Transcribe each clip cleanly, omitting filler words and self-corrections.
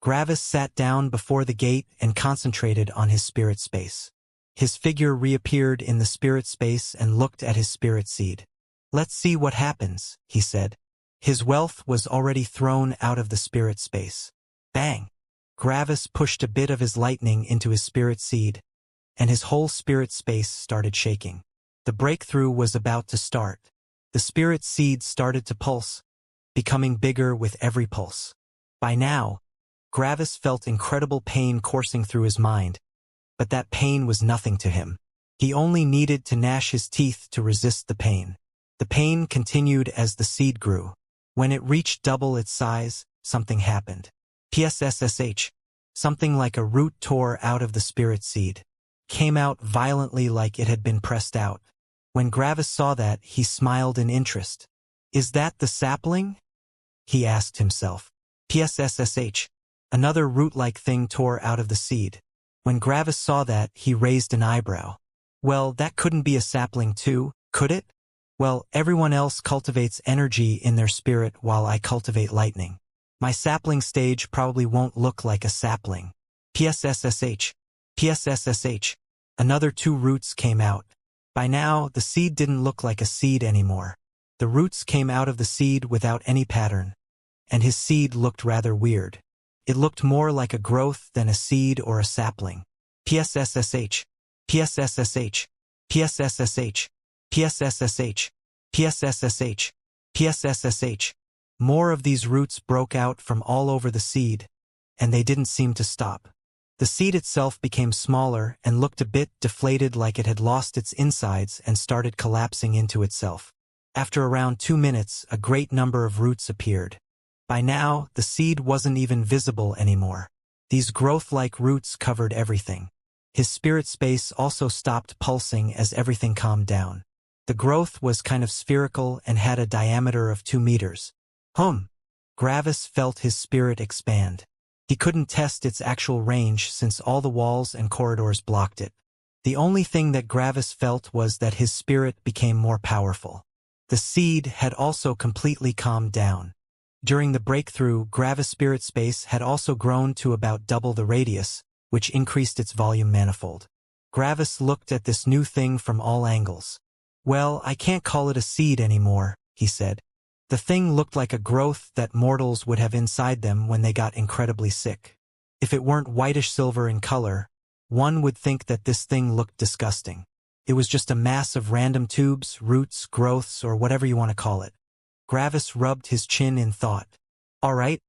Gravis sat down before the gate and concentrated on his spirit space. His figure reappeared in the spirit space and looked at his spirit seed. "Let's see what happens," he said. His wealth was already thrown out of the spirit space. Bang! Gravis pushed a bit of his lightning into his spirit seed, and his whole spirit space started shaking. The breakthrough was about to start. The spirit seed started to pulse, becoming bigger with every pulse. By now, Gravis felt incredible pain coursing through his mind, but that pain was nothing to him. He only needed to gnash his teeth to resist the pain. The pain continued as the seed grew. When it reached double its size, something happened. PSSSH, something like a root tore out of the spirit seed. Came out violently like it had been pressed out. When Gravis saw that, he smiled in interest. "Is that the sapling?" he asked himself. PSSSH, another root-like thing tore out of the seed. When Gravis saw that, he raised an eyebrow. "Well, that couldn't be a sapling too, could it? Well, everyone else cultivates energy in their spirit while I cultivate lightning. My sapling stage probably won't look like a sapling." PSSSH. PSSSH. Another 2 roots came out. By now, the seed didn't look like a seed anymore. The roots came out of the seed without any pattern, and his seed looked rather weird. It looked more like a growth than a seed or a sapling. PSSSH. PSSSH. PSSSH. PSSSH. PSSSH. PSSSH. More of these roots broke out from all over the seed, and they didn't seem to stop. The seed itself became smaller and looked a bit deflated, like it had lost its insides and started collapsing into itself. After around 2 minutes, a great number of roots appeared. By now, the seed wasn't even visible anymore. These growth-like roots covered everything. His spirit space also stopped pulsing as everything calmed down. The growth was kind of spherical and had a diameter of 2 meters. Gravis felt his spirit expand. He couldn't test its actual range since all the walls and corridors blocked it. The only thing that Gravis felt was that his spirit became more powerful. The seed had also completely calmed down. During the breakthrough, Gravis' spirit space had also grown to about double the radius, which increased its volume manifold. Gravis looked at this new thing from all angles. "Well, I can't call it a seed anymore," he said. The thing looked like a growth that mortals would have inside them when they got incredibly sick. If it weren't whitish-silver in color, one would think that this thing looked disgusting. It was just a mass of random tubes, roots, growths, or whatever you want to call it. Gravis rubbed his chin in thought. "All right,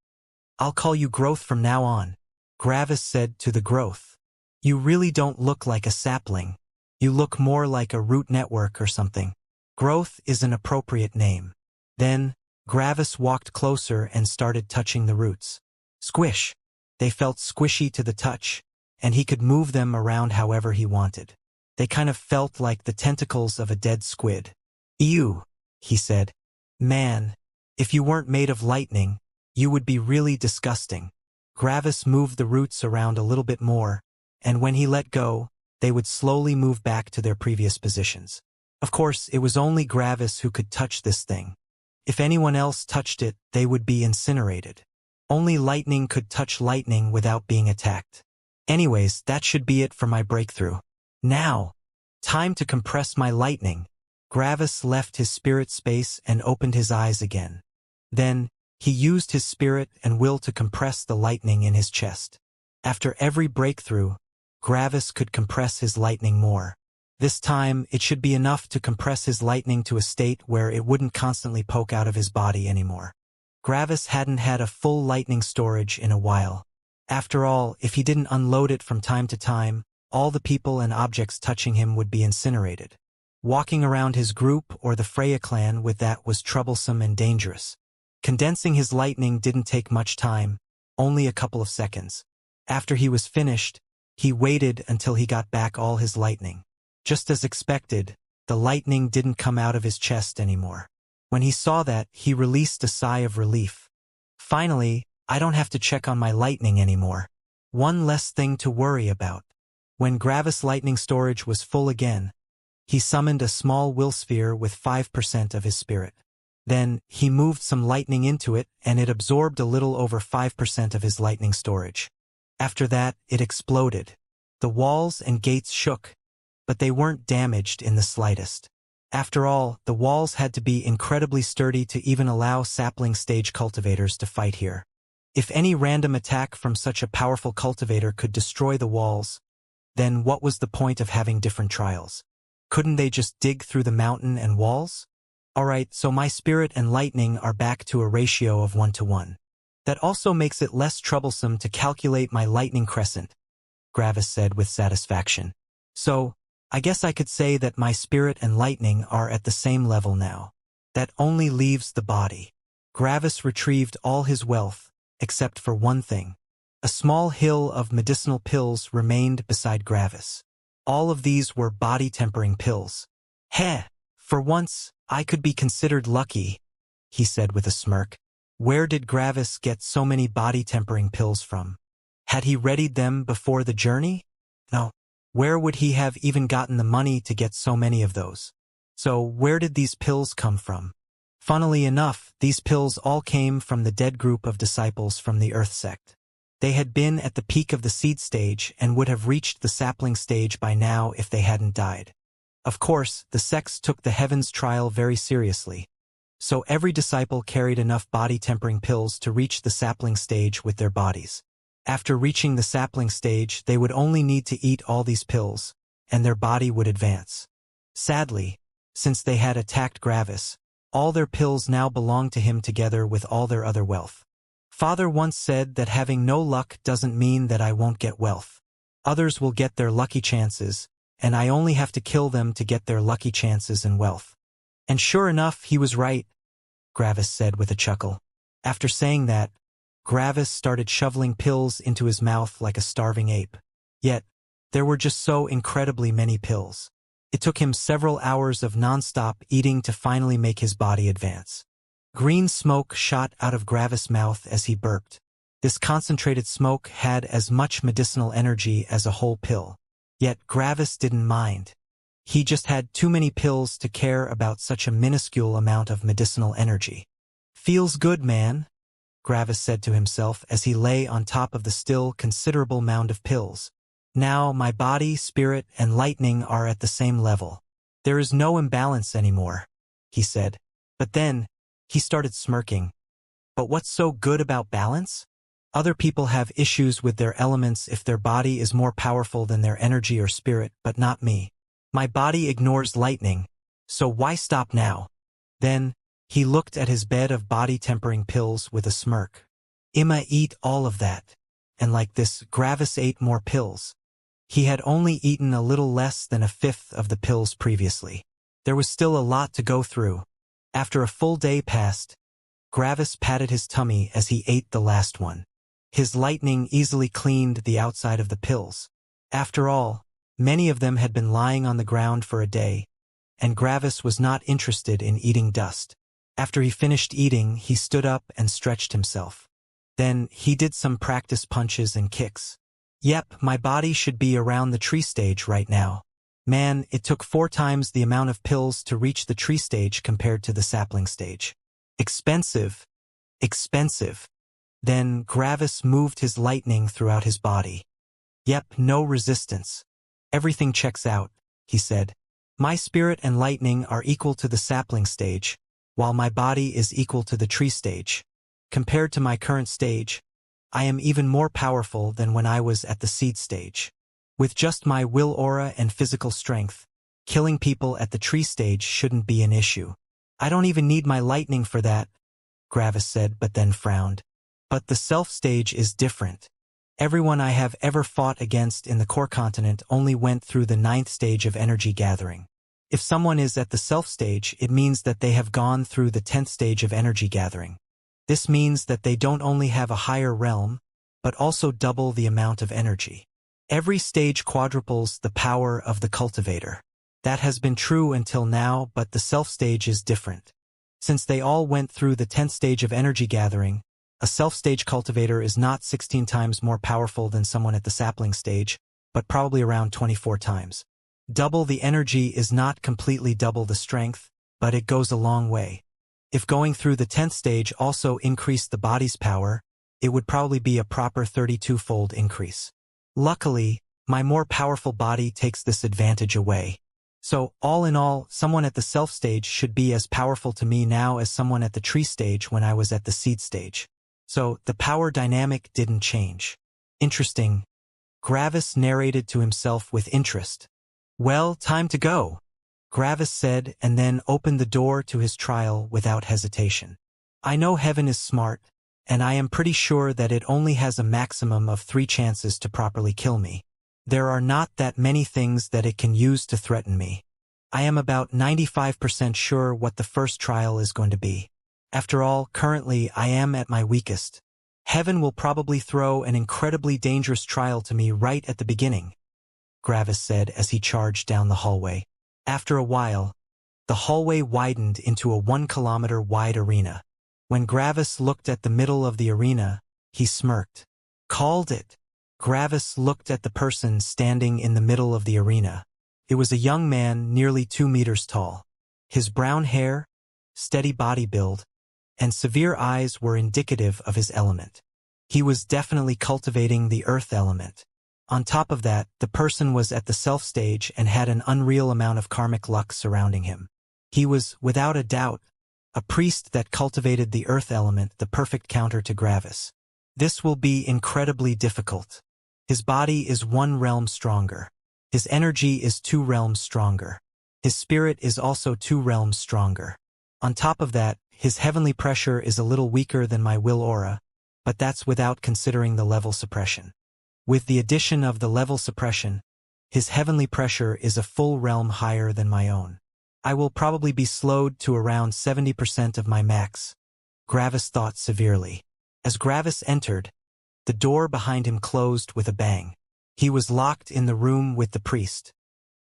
I'll call you Growth from now on," Gravis said to the growth. "You really don't look like a sapling. You look more like a root network or something. Growth is an appropriate name." Then, Gravis walked closer and started touching the roots. Squish! They felt squishy to the touch, and he could move them around however he wanted. They kind of felt like the tentacles of a dead squid. "Ew," he said. "Man, if you weren't made of lightning, you would be really disgusting." Gravis moved the roots around a little bit more, and when he let go, they would slowly move back to their previous positions. Of course, it was only Gravis who could touch this thing. If anyone else touched it, they would be incinerated. Only lightning could touch lightning without being attacked. Anyways, that should be it for my breakthrough. Now, time to compress my lightning. Gravis left his spirit space and opened his eyes again. Then, he used his spirit and will to compress the lightning in his chest. After every breakthrough, Gravis could compress his lightning more. This time, it should be enough to compress his lightning to a state where it wouldn't constantly poke out of his body anymore. Gravis hadn't had a full lightning storage in a while. After all, if he didn't unload it from time to time, all the people and objects touching him would be incinerated. Walking around his group or the Freya clan with that was troublesome and dangerous. Condensing his lightning didn't take much time, only a couple of seconds. After he was finished, he waited until he got back all his lightning. Just as expected, the lightning didn't come out of his chest anymore. When he saw that, he released a sigh of relief. Finally, I don't have to check on my lightning anymore. One less thing to worry about. When Gravis' lightning storage was full again, he summoned a small will sphere with 5% of his spirit. Then, he moved some lightning into it, and it absorbed a little over 5% of his lightning storage. After that, it exploded. The walls and gates shook, but they weren't damaged in the slightest. After all, the walls had to be incredibly sturdy to even allow sapling stage cultivators to fight here. If any random attack from such a powerful cultivator could destroy the walls, then what was the point of having different trials? Couldn't they just dig through the mountain and walls? Alright, so my spirit and lightning are back to a ratio of 1:1. That also makes it less troublesome to calculate my lightning crescent, Gravis said with satisfaction. So, I guess I could say that my spirit and lightning are at the same level now. That only leaves the body. Gravis retrieved all his wealth, except for one thing. A small hill of medicinal pills remained beside Gravis. All of these were body-tempering pills. Heh! For once, I could be considered lucky, he said with a smirk. Where did Gravis get so many body-tempering pills from? Had he readied them before the journey? No. Where would he have even gotten the money to get so many of those? So where did these pills come from? Funnily enough, these pills all came from the dead group of disciples from the Earth sect. They had been at the peak of the seed stage and would have reached the sapling stage by now if they hadn't died. Of course, the sects took the heavens trial very seriously. So every disciple carried enough body-tempering pills to reach the sapling stage with their bodies. After reaching the sapling stage, they would only need to eat all these pills, and their body would advance. Sadly, since they had attacked Gravis, all their pills now belonged to him together with all their other wealth. Father once said that having no luck doesn't mean that I won't get wealth. Others will get their lucky chances, and I only have to kill them to get their lucky chances and wealth. And sure enough, he was right, Gravis said with a chuckle. After saying that, Gravis started shoveling pills into his mouth like a starving ape. Yet, there were just so incredibly many pills. It took him several hours of non-stop eating to finally make his body advance. Green smoke shot out of Gravis' mouth as he burped. This concentrated smoke had as much medicinal energy as a whole pill. Yet Gravis didn't mind. He just had too many pills to care about such a minuscule amount of medicinal energy. Feels good, man, Gravis said to himself as he lay on top of the still considerable mound of pills. Now my body, spirit, and lightning are at the same level. There is no imbalance anymore, he said. But then, he started smirking. But what's so good about balance? Other people have issues with their elements if their body is more powerful than their energy or spirit, but not me. My body ignores lightning, so why stop now? Then, he looked at his bed of body-tempering pills with a smirk. Imma eat all of that. And like this, Gravis ate more pills. He had only eaten a little less than a fifth of the pills previously. There was still a lot to go through. After a full day passed, Gravis patted his tummy as he ate the last one. His lightning easily cleaned the outside of the pills. After all, many of them had been lying on the ground for a day, and Gravis was not interested in eating dust. After he finished eating, he stood up and stretched himself. Then, he did some practice punches and kicks. Yep, my body should be around the tree stage right now. Man, it took 4 times the amount of pills to reach the tree stage compared to the sapling stage. Expensive. Expensive. Then, Gravis moved his lightning throughout his body. Yep, no resistance. Everything checks out, he said. My spirit and lightning are equal to the sapling stage, while my body is equal to the tree stage. Compared to my current stage, I am even more powerful than when I was at the seed stage. With just my will aura and physical strength, killing people at the tree stage shouldn't be an issue. I don't even need my lightning for that, Gravis said, but then frowned. But the self stage is different. Everyone I have ever fought against in the core continent only went through the 9th stage of energy gathering. If someone is at the self stage, it means that they have gone through the 10th stage of energy gathering. This means that they don't only have a higher realm, but also double the amount of energy. Every stage quadruples the power of the cultivator. That has been true until now, but the self stage is different. Since they all went through the 10th stage of energy gathering, a self-stage cultivator is not 16 times more powerful than someone at the sapling stage, but probably around 24 times. Double the energy is not completely double the strength, but it goes a long way. If going through the 10th stage also increased the body's power, it would probably be a proper 32-fold increase. Luckily, my more powerful body takes this advantage away. So, all in all, someone at the self stage should be as powerful to me now as someone at the tree stage when I was at the seed stage. So, the power dynamic didn't change. Interesting. Gravis narrated to himself with interest. Well, time to go, Gravis said, and then opened the door to his trial without hesitation. I know heaven is smart, and I am pretty sure that it only has a maximum of 3 chances to properly kill me. There are not that many things that it can use to threaten me. I am about 95% sure what the first trial is going to be. After all, currently I am at my weakest. Heaven will probably throw an incredibly dangerous trial to me right at the beginning, Gravis said as he charged down the hallway. After a while, the hallway widened into a 1-kilometer-wide arena. When Gravis looked at the middle of the arena, he smirked. Called it. Gravis looked at the person standing in the middle of the arena. It was a young man nearly 2 meters tall. His brown hair, steady body build, and severe eyes were indicative of his element. He was definitely cultivating the earth element. On top of that, the person was at the self stage and had an unreal amount of karmic luck surrounding him. He was, without a doubt, a priest that cultivated the earth element, the perfect counter to Gravis. This will be incredibly difficult. His body is 1 realm stronger. His energy is 2 realms stronger. His spirit is also 2 realms stronger. On top of that, his heavenly pressure is a little weaker than my will aura, but that's without considering the level suppression. With the addition of the level suppression, his heavenly pressure is a full realm higher than my own. I will probably be slowed to around 70% of my max, Gravis thought severely. As Gravis entered, the door behind him closed with a bang. He was locked in the room with the priest.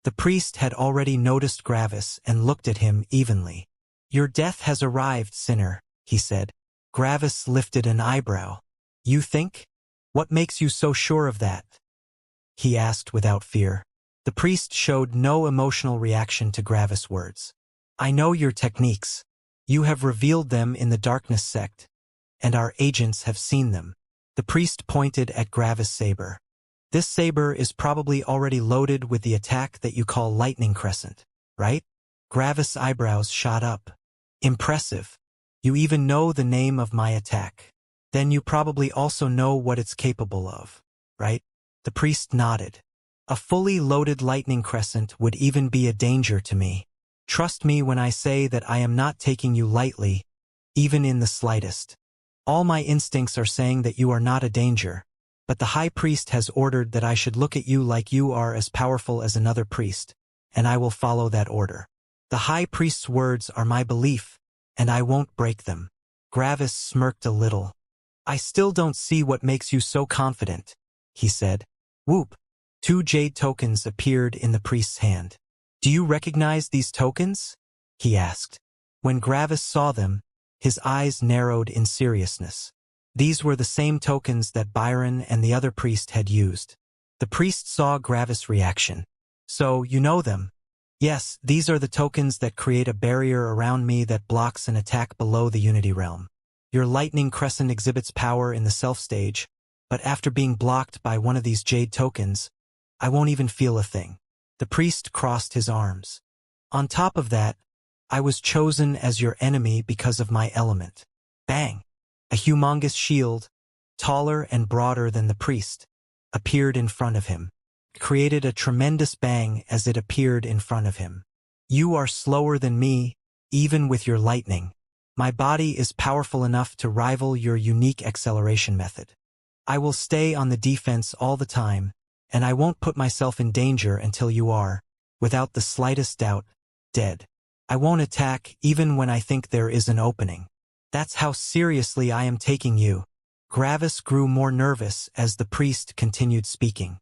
The priest had already noticed Gravis and looked at him evenly. Your death has arrived, sinner, he said. Gravis lifted an eyebrow. You think? What makes you so sure of that? He asked without fear. The priest showed no emotional reaction to Gravis' words. I know your techniques. You have revealed them in the darkness sect, and our agents have seen them. The priest pointed at Gravis' saber. This saber is probably already loaded with the attack that you call Lightning Crescent, right? Gravis' eyebrows shot up. Impressive. You even know the name of my attack. Then you probably also know what it's capable of, right? The priest nodded. A fully loaded lightning crescent would even be a danger to me. Trust me when I say that I am not taking you lightly, even in the slightest. All my instincts are saying that you are not a danger, but the high priest has ordered that I should look at you like you are as powerful as another priest, and I will follow that order. The high priest's words are my belief, and I won't break them. Gravis smirked a little. I still don't see what makes you so confident, he said. Whoop. 2 jade tokens appeared in the priest's hand. Do you recognize these tokens? He asked. When Gravis saw them, his eyes narrowed in seriousness. These were the same tokens that Byron and the other priest had used. The priest saw Gravis' reaction. So, you know them? Yes, these are the tokens that create a barrier around me that blocks an attack below the Unity realm. Your lightning crescent exhibits power in the self stage, but after being blocked by one of these jade tokens, I won't even feel a thing. The priest crossed his arms. On top of that, I was chosen as your enemy because of my element. Bang! A humongous shield, taller and broader than the priest, appeared in front of him. It created a tremendous bang as it appeared in front of him. You are slower than me, even with your lightning. My body is powerful enough to rival your unique acceleration method. I will stay on the defense all the time, and I won't put myself in danger until you are, without the slightest doubt, dead. I won't attack even when I think there is an opening. That's how seriously I am taking you. Gravis grew more nervous as the priest continued speaking.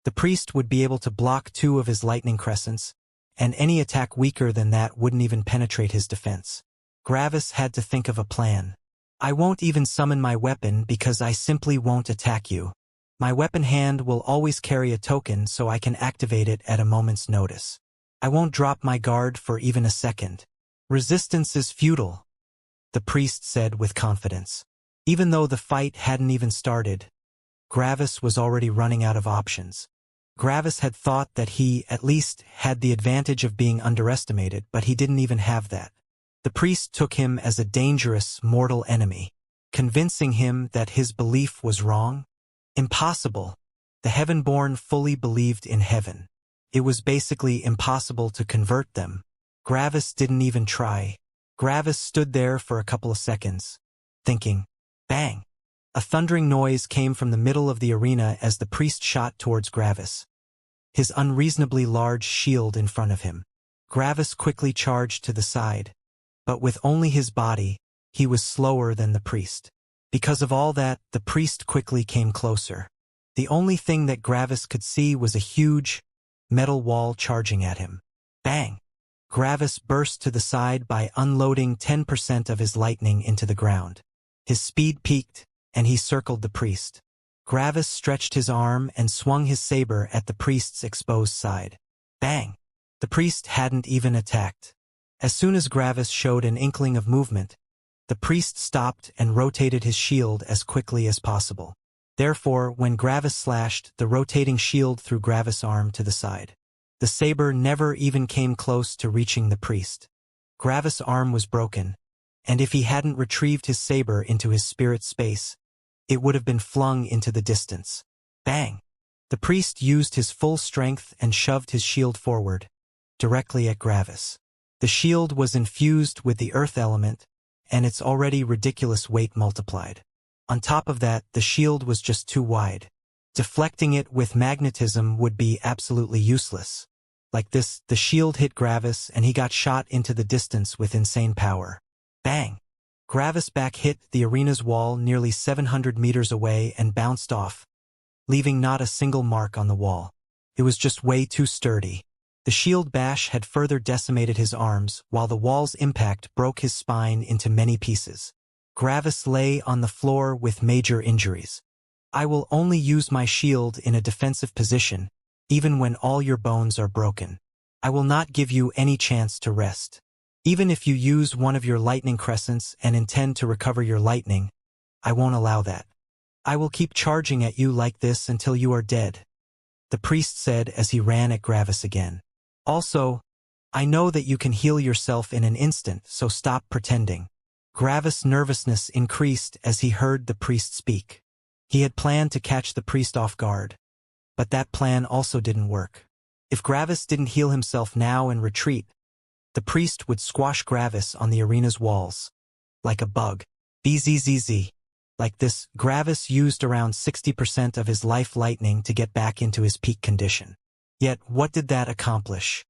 The priest would be able to block 2 of his lightning crescents, and any attack weaker than that wouldn't even penetrate his defense. Gravis had to think of a plan. I won't even summon my weapon because I simply won't attack you. My weapon hand will always carry a token so I can activate it at a moment's notice. I won't drop my guard for even a second. Resistance is futile. the priest said with confidence. Even though the fight hadn't even started, Gravis was already running out of options. Gravis had thought that he, at least, had the advantage of being underestimated, but he didn't even have that. The priest took him as a dangerous, mortal enemy, convincing him that his belief was wrong. Impossible. The Heaven-born fully believed in heaven. It was basically impossible to convert them. Gravis didn't even try. Gravis stood there for a couple of seconds, thinking. Bang! A thundering noise came from the middle of the arena as the priest shot towards Gravis, his unreasonably large shield in front of him. Gravis quickly charged to the side, but with only his body, he was slower than the priest. Because of all that, the priest quickly came closer. The only thing that Gravis could see was a huge, metal wall charging at him. Bang! Gravis burst to the side by unloading 10% of his lightning into the ground. His speed peaked, and he circled the priest. Gravis stretched his arm and swung his saber at the priest's exposed side. Bang! The priest hadn't even attacked. As soon as Gravis showed an inkling of movement, the priest stopped and rotated his shield as quickly as possible. Therefore, when Gravis slashed, the rotating shield threw Gravis' arm to the side. The saber never even came close to reaching the priest. Gravis' arm was broken, and if he hadn't retrieved his saber into his spirit space, it would have been flung into the distance. Bang! The priest used his full strength and shoved his shield forward, directly at Gravis. The shield was infused with the earth element, and its already ridiculous weight multiplied. On top of that, the shield was just too wide. Deflecting it with magnetism would be absolutely useless. Like this, the shield hit Gravis and he got shot into the distance with insane power. Bang! Gravis' back hit the arena's wall nearly 700 meters away and bounced off, leaving not a single mark on the wall. It was just way too sturdy. The shield bash had further decimated his arms, while the wall's impact broke his spine into many pieces. Gravis lay on the floor with major injuries. I will only use my shield in a defensive position, even when all your bones are broken. I will not give you any chance to rest. Even if you use one of your lightning crescents and intend to recover your lightning, I won't allow that. I will keep charging at you like this until you are dead, the priest said as he ran at Gravis again. Also, I know that you can heal yourself in an instant, so stop pretending. Gravis' nervousness increased as he heard the priest speak. He had planned to catch the priest off guard, but that plan also didn't work. If Gravis didn't heal himself now and retreat, the priest would squash Gravis on the arena's walls, like a bug. Bzzz. Like this, Gravis used around 60% of his life lightning to get back into his peak condition. Yet, what did that accomplish?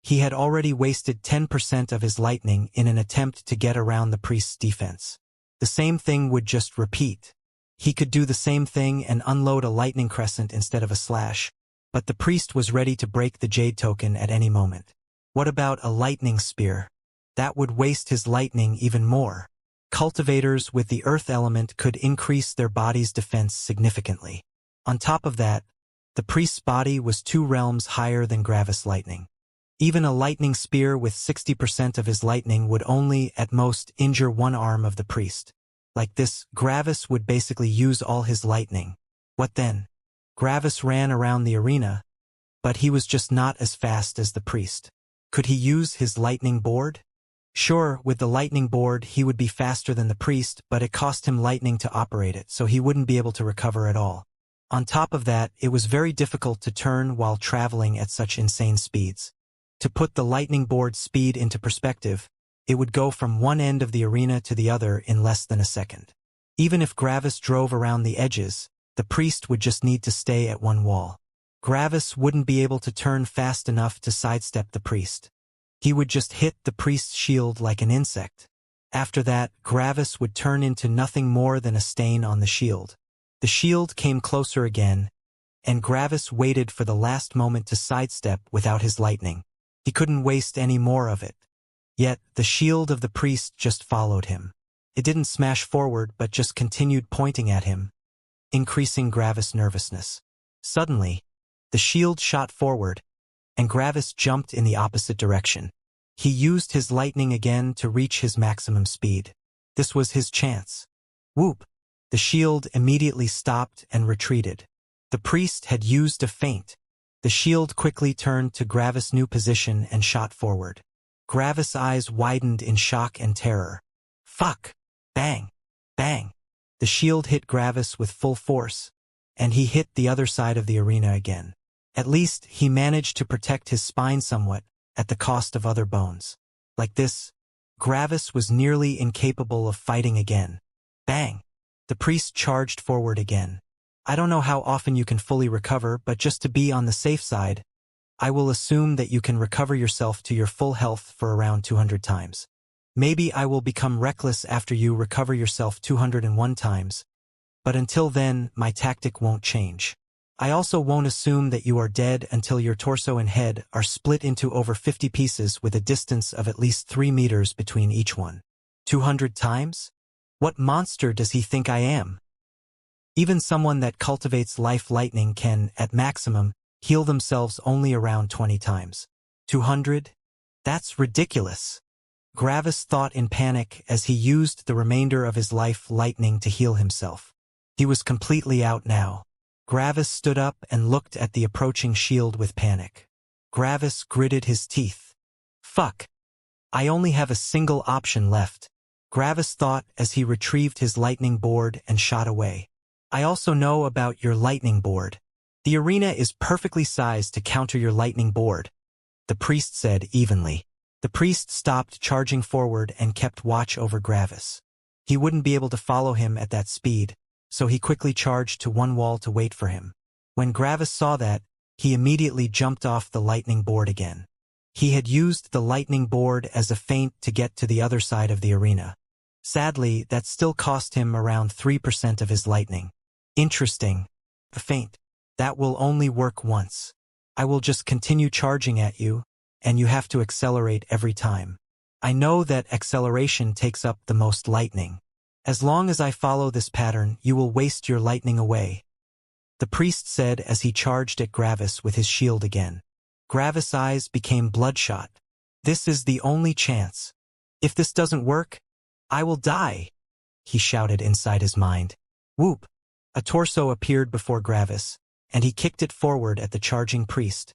He had already wasted 10% of his lightning in an attempt to get around the priest's defense. The same thing would just repeat. He could do the same thing and unload a lightning crescent instead of a slash, but the priest was ready to break the jade token at any moment. What about a lightning spear? That would waste his lightning even more. Cultivators with the earth element could increase their body's defense significantly. On top of that, the priest's body was 2 realms higher than Gravis' lightning. Even a lightning spear with 60% of his lightning would only, at most, injure one arm of the priest. Like this, Gravis would basically use all his lightning. What then? Gravis ran around the arena, but he was just not as fast as the priest. Could he use his lightning board? Sure, with the lightning board he would be faster than the priest, but it cost him lightning to operate it, so he wouldn't be able to recover at all. On top of that, it was very difficult to turn while traveling at such insane speeds. To put the lightning board's speed into perspective, it would go from one end of the arena to the other in less than a second. Even if Gravis drove around the edges, the priest would just need to stay at one wall. Gravis wouldn't be able to turn fast enough to sidestep the priest. He would just hit the priest's shield like an insect. After that, Gravis would turn into nothing more than a stain on the shield. The shield came closer again, and Gravis waited for the last moment to sidestep without his lightning. He couldn't waste any more of it. Yet, the shield of the priest just followed him. It didn't smash forward but just continued pointing at him, increasing Gravis' nervousness. Suddenly, the shield shot forward, and Gravis jumped in the opposite direction. He used his lightning again to reach his maximum speed. This was his chance. Whoop! The shield immediately stopped and retreated. The priest had used a feint. The shield quickly turned to Gravis' new position and shot forward. Gravis' eyes widened in shock and terror. Fuck! Bang! Bang! The shield hit Gravis with full force, and he hit the other side of the arena again. At least, he managed to protect his spine somewhat, at the cost of other bones. Like this, Gravis was nearly incapable of fighting again. Bang! The priest charged forward again. I don't know how often you can fully recover, but just to be on the safe side, I will assume that you can recover yourself to your full health for around 200 times. Maybe I will become reckless after you recover yourself 201 times, but until then, my tactic won't change. I also won't assume that you are dead until your torso and head are split into over 50 pieces with a distance of at least 3 meters between each one. 200 times? What monster does he think I am? Even someone that cultivates life lightning can, at maximum, heal themselves only around 20 times. 200? That's ridiculous. Gravis thought in panic as he used the remainder of his life lightning to heal himself. He was completely out now. Gravis stood up and looked at the approaching shield with panic. Gravis gritted his teeth. Fuck! I only have a single option left. Gravis thought as he retrieved his lightning board and shot away. I also know about your lightning board. The arena is perfectly sized to counter your lightning board, the priest said evenly. The priest stopped charging forward and kept watch over Gravis. He wouldn't be able to follow him at that speed, so he quickly charged to one wall to wait for him. When Gravis saw that, he immediately jumped off the lightning board again. He had used the lightning board as a feint to get to the other side of the arena. Sadly, that still cost him around 3% of his lightning. Interesting. A feint. That will only work once. I will just continue charging at you, and you have to accelerate every time. I know that acceleration takes up the most lightning. As long as I follow this pattern, you will waste your lightning away, the priest said as he charged at Gravis with his shield again. Gravis' eyes became bloodshot. This is the only chance. If this doesn't work, I will die, he shouted inside his mind. Whoop! A torso appeared before Gravis, and he kicked it forward at the charging priest,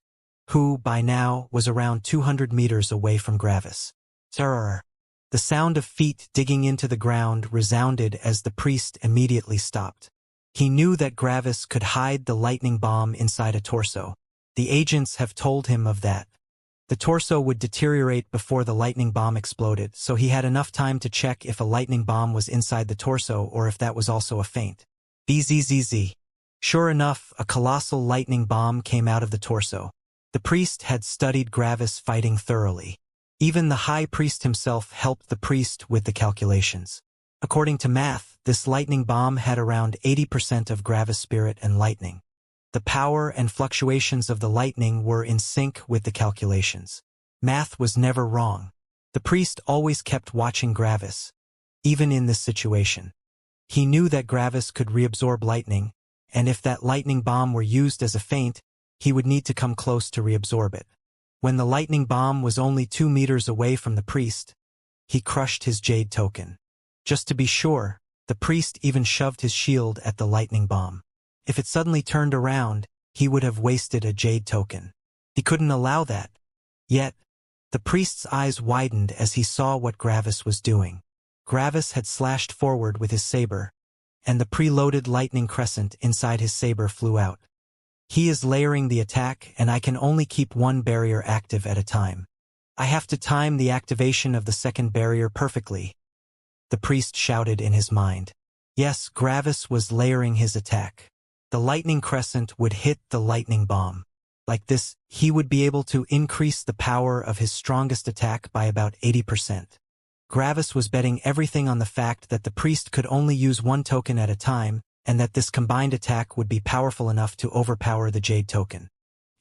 who, by now, was around 200 meters away from Gravis. Terror! The sound of feet digging into the ground resounded as the priest immediately stopped. He knew that Gravis could hide the lightning bomb inside a torso. The agents have told him of that. The torso would deteriorate before the lightning bomb exploded, so he had enough time to check if a lightning bomb was inside the torso or if that was also a feint. Bzzz. Sure enough, a colossal lightning bomb came out of the torso. The priest had studied Gravis fighting thoroughly. Even the high priest himself helped the priest with the calculations. According to math, this lightning bomb had around 80% of Gravis' spirit and lightning. The power and fluctuations of the lightning were in sync with the calculations. Math was never wrong. The priest always kept watching Gravis, even in this situation. He knew that Gravis could reabsorb lightning, and if that lightning bomb were used as a feint, he would need to come close to reabsorb it. When the lightning bomb was only 2 meters away from the priest, he crushed his jade token. Just to be sure, the priest even shoved his shield at the lightning bomb. If it suddenly turned around, he would have wasted a jade token. He couldn't allow that. Yet, the priest's eyes widened as he saw what Gravis was doing. Gravis had slashed forward with his saber, and the preloaded lightning crescent inside his saber flew out. He is layering the attack, and I can only keep one barrier active at a time. I have to time the activation of the second barrier perfectly, the priest shouted in his mind. Yes, Gravis was layering his attack. The lightning crescent would hit the lightning bomb. Like this, he would be able to increase the power of his strongest attack by about 80%. Gravis was betting everything on the fact that the priest could only use one token at a time, and that this combined attack would be powerful enough to overpower the jade token.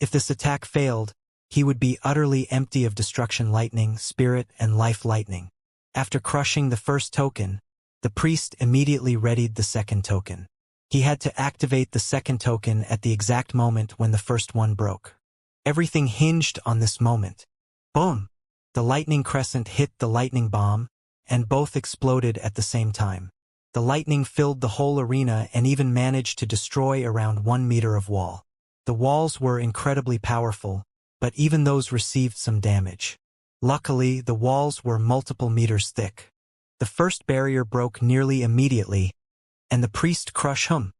If this attack failed, he would be utterly empty of destruction lightning, spirit, and life lightning. After crushing the first token, the priest immediately readied the second token. He had to activate the second token at the exact moment when the first one broke. Everything hinged on this moment. Boom! The lightning crescent hit the lightning bomb, and both exploded at the same time. The lightning filled the whole arena and even managed to destroy around 1 meter of wall. The walls were incredibly powerful, but even those received some damage. Luckily, the walls were multiple meters thick. The first barrier broke nearly immediately, and the priest crushed him.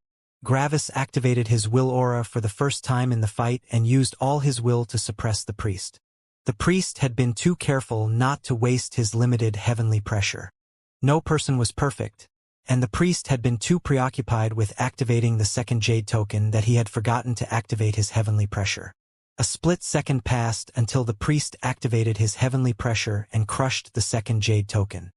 Gravis activated his will aura for the first time in the fight and used all his will to suppress the priest. The priest had been too careful not to waste his limited heavenly pressure. No person was perfect, and the priest had been too preoccupied with activating the second jade token that he had forgotten to activate his heavenly pressure. A split second passed until the priest activated his heavenly pressure and crushed the second jade token.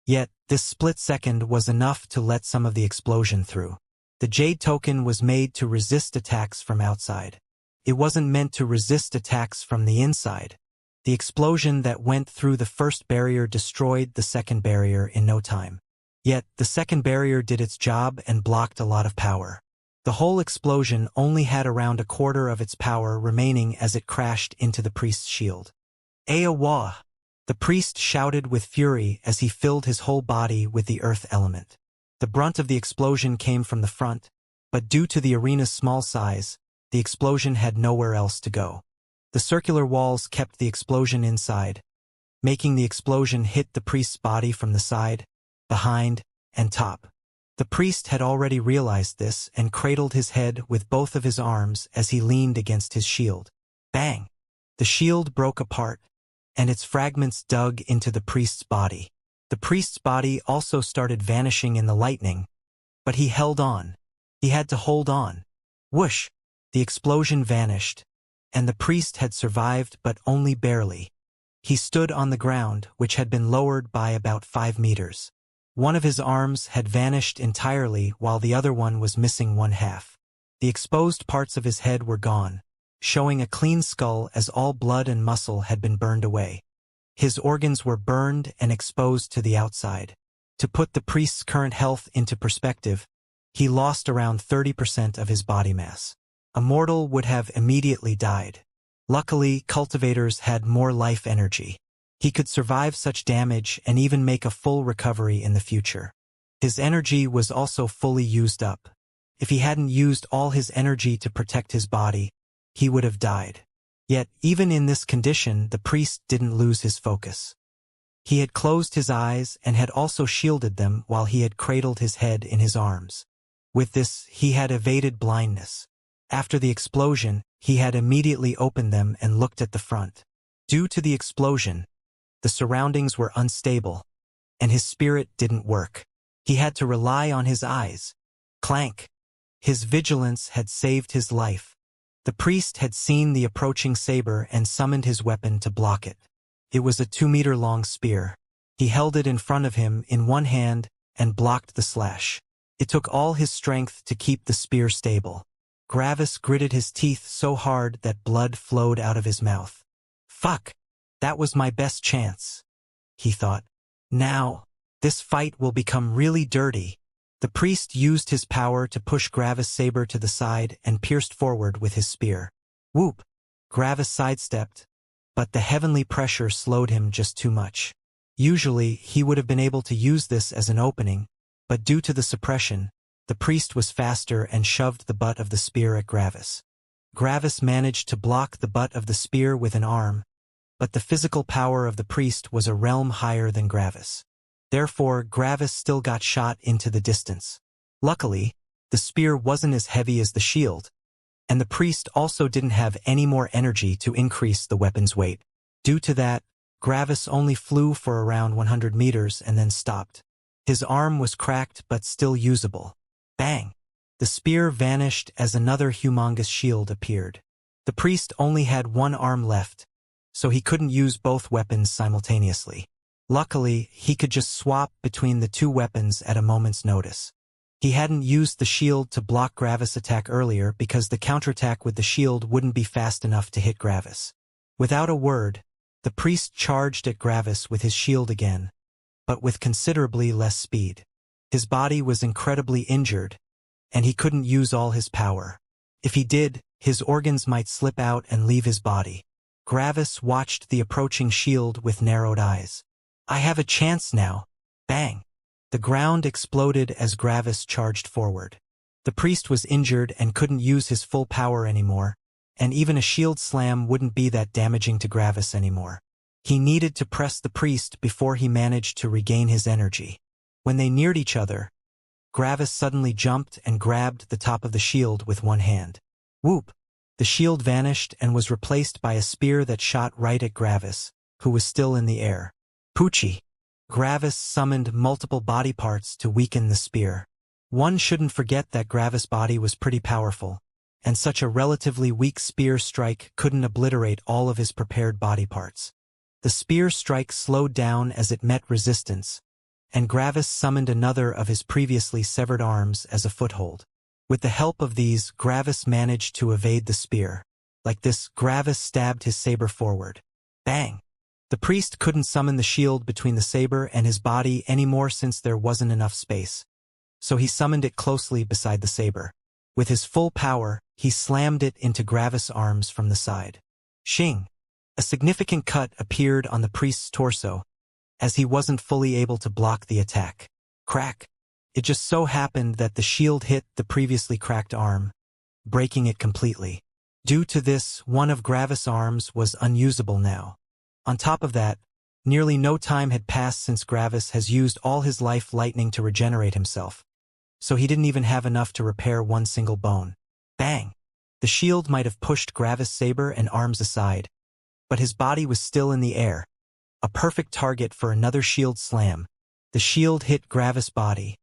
Yet, this split second was enough to let some of the explosion through. The jade token was made to resist attacks from outside. It wasn't meant to resist attacks from the inside. The explosion that went through the first barrier destroyed the second barrier in no time. Yet, the second barrier did its job and blocked a lot of power. The whole explosion only had around a quarter of its power remaining as it crashed into the priest's shield. Ayawa! The priest shouted with fury as he filled his whole body with the earth element. The brunt of the explosion came from the front, but due to the arena's small size, the explosion had nowhere else to go. The circular walls kept the explosion inside, making the explosion hit the priest's body from the side, behind, and top. The priest had already realized this and cradled his head with both of his arms as he leaned against his shield. Bang! The shield broke apart, and its fragments dug into the priest's body. The priest's body also started vanishing in the lightning, but he held on. He had to hold on. Whoosh! The explosion vanished, and the priest had survived but only barely. He stood on the ground, which had been lowered by about 5 meters. One of his arms had vanished entirely while the other one was missing one half. The exposed parts of his head were gone, showing a clean skull as all blood and muscle had been burned away. His organs were burned and exposed to the outside. To put the priest's current health into perspective, he lost around 30% of his body mass. A mortal would have immediately died. Luckily, cultivators had more life energy. He could survive such damage and even make a full recovery in the future. His energy was also fully used up. If he hadn't used all his energy to protect his body, he would have died. Yet, even in this condition, the priest didn't lose his focus. He had closed his eyes and had also shielded them while he had cradled his head in his arms. With this, he had evaded blindness. After the explosion, he had immediately opened them and looked at the front. Due to the explosion, the surroundings were unstable, and his spirit didn't work. He had to rely on his eyes. Clank! His vigilance had saved his life. The priest had seen the approaching saber and summoned his weapon to block it. It was a 2-meter-long spear. He held it in front of him in one hand and blocked the slash. It took all his strength to keep the spear stable. Gravis gritted his teeth so hard that blood flowed out of his mouth. Fuck! That was my best chance, he thought. Now, this fight will become really dirty. The priest used his power to push Gravis' saber to the side and pierced forward with his spear. Whoop! Gravis sidestepped, but the heavenly pressure slowed him just too much. Usually, he would have been able to use this as an opening, but due to the suppression, the priest was faster and shoved the butt of the spear at Gravis. Gravis managed to block the butt of the spear with an arm, but the physical power of the priest was a realm higher than Gravis. Therefore, Gravis still got shot into the distance. Luckily, the spear wasn't as heavy as the shield, and the priest also didn't have any more energy to increase the weapon's weight. Due to that, Gravis only flew for around 100 meters and then stopped. His arm was cracked but still usable. Bang! The spear vanished as another humongous shield appeared. The priest only had one arm left, so he couldn't use both weapons simultaneously. Luckily, he could just swap between the two weapons at a moment's notice. He hadn't used the shield to block Gravis' attack earlier because the counterattack with the shield wouldn't be fast enough to hit Gravis. Without a word, the priest charged at Gravis with his shield again, but with considerably less speed. His body was incredibly injured, and he couldn't use all his power. If he did, his organs might slip out and leave his body. Gravis watched the approaching shield with narrowed eyes. I have a chance now, Bang! The ground exploded as Gravis charged forward. The priest was injured and couldn't use his full power anymore, and even a shield slam wouldn't be that damaging to Gravis anymore. He needed to press the priest before he managed to regain his energy. When they neared each other, Gravis suddenly jumped and grabbed the top of the shield with one hand. Whoop! The shield vanished and was replaced by a spear that shot right at Gravis, who was still in the air. Poochie! Gravis summoned multiple body parts to weaken the spear. One shouldn't forget that Gravis' body was pretty powerful, and such a relatively weak spear strike couldn't obliterate all of his prepared body parts. The spear strike slowed down as it met resistance, and Gravis summoned another of his previously severed arms as a foothold. With the help of these, Gravis managed to evade the spear. Like this, Gravis stabbed his saber forward. Bang! The priest couldn't summon the shield between the saber and his body anymore since there wasn't enough space. So he summoned it closely beside the saber. With his full power, he slammed it into Gravis' arms from the side. Shing! A significant cut appeared on the priest's torso, as he wasn't fully able to block the attack. Crack! It just so happened that the shield hit the previously cracked arm, breaking it completely. Due to this, one of Gravis' arms was unusable now. On top of that, nearly no time had passed since Gravis has used all his life lightning to regenerate himself, so he didn't even have enough to repair one single bone. Bang! The shield might have pushed Gravis' saber and arms aside, but his body was still in the air, a perfect target for another shield slam. The shield hit Gravis' body,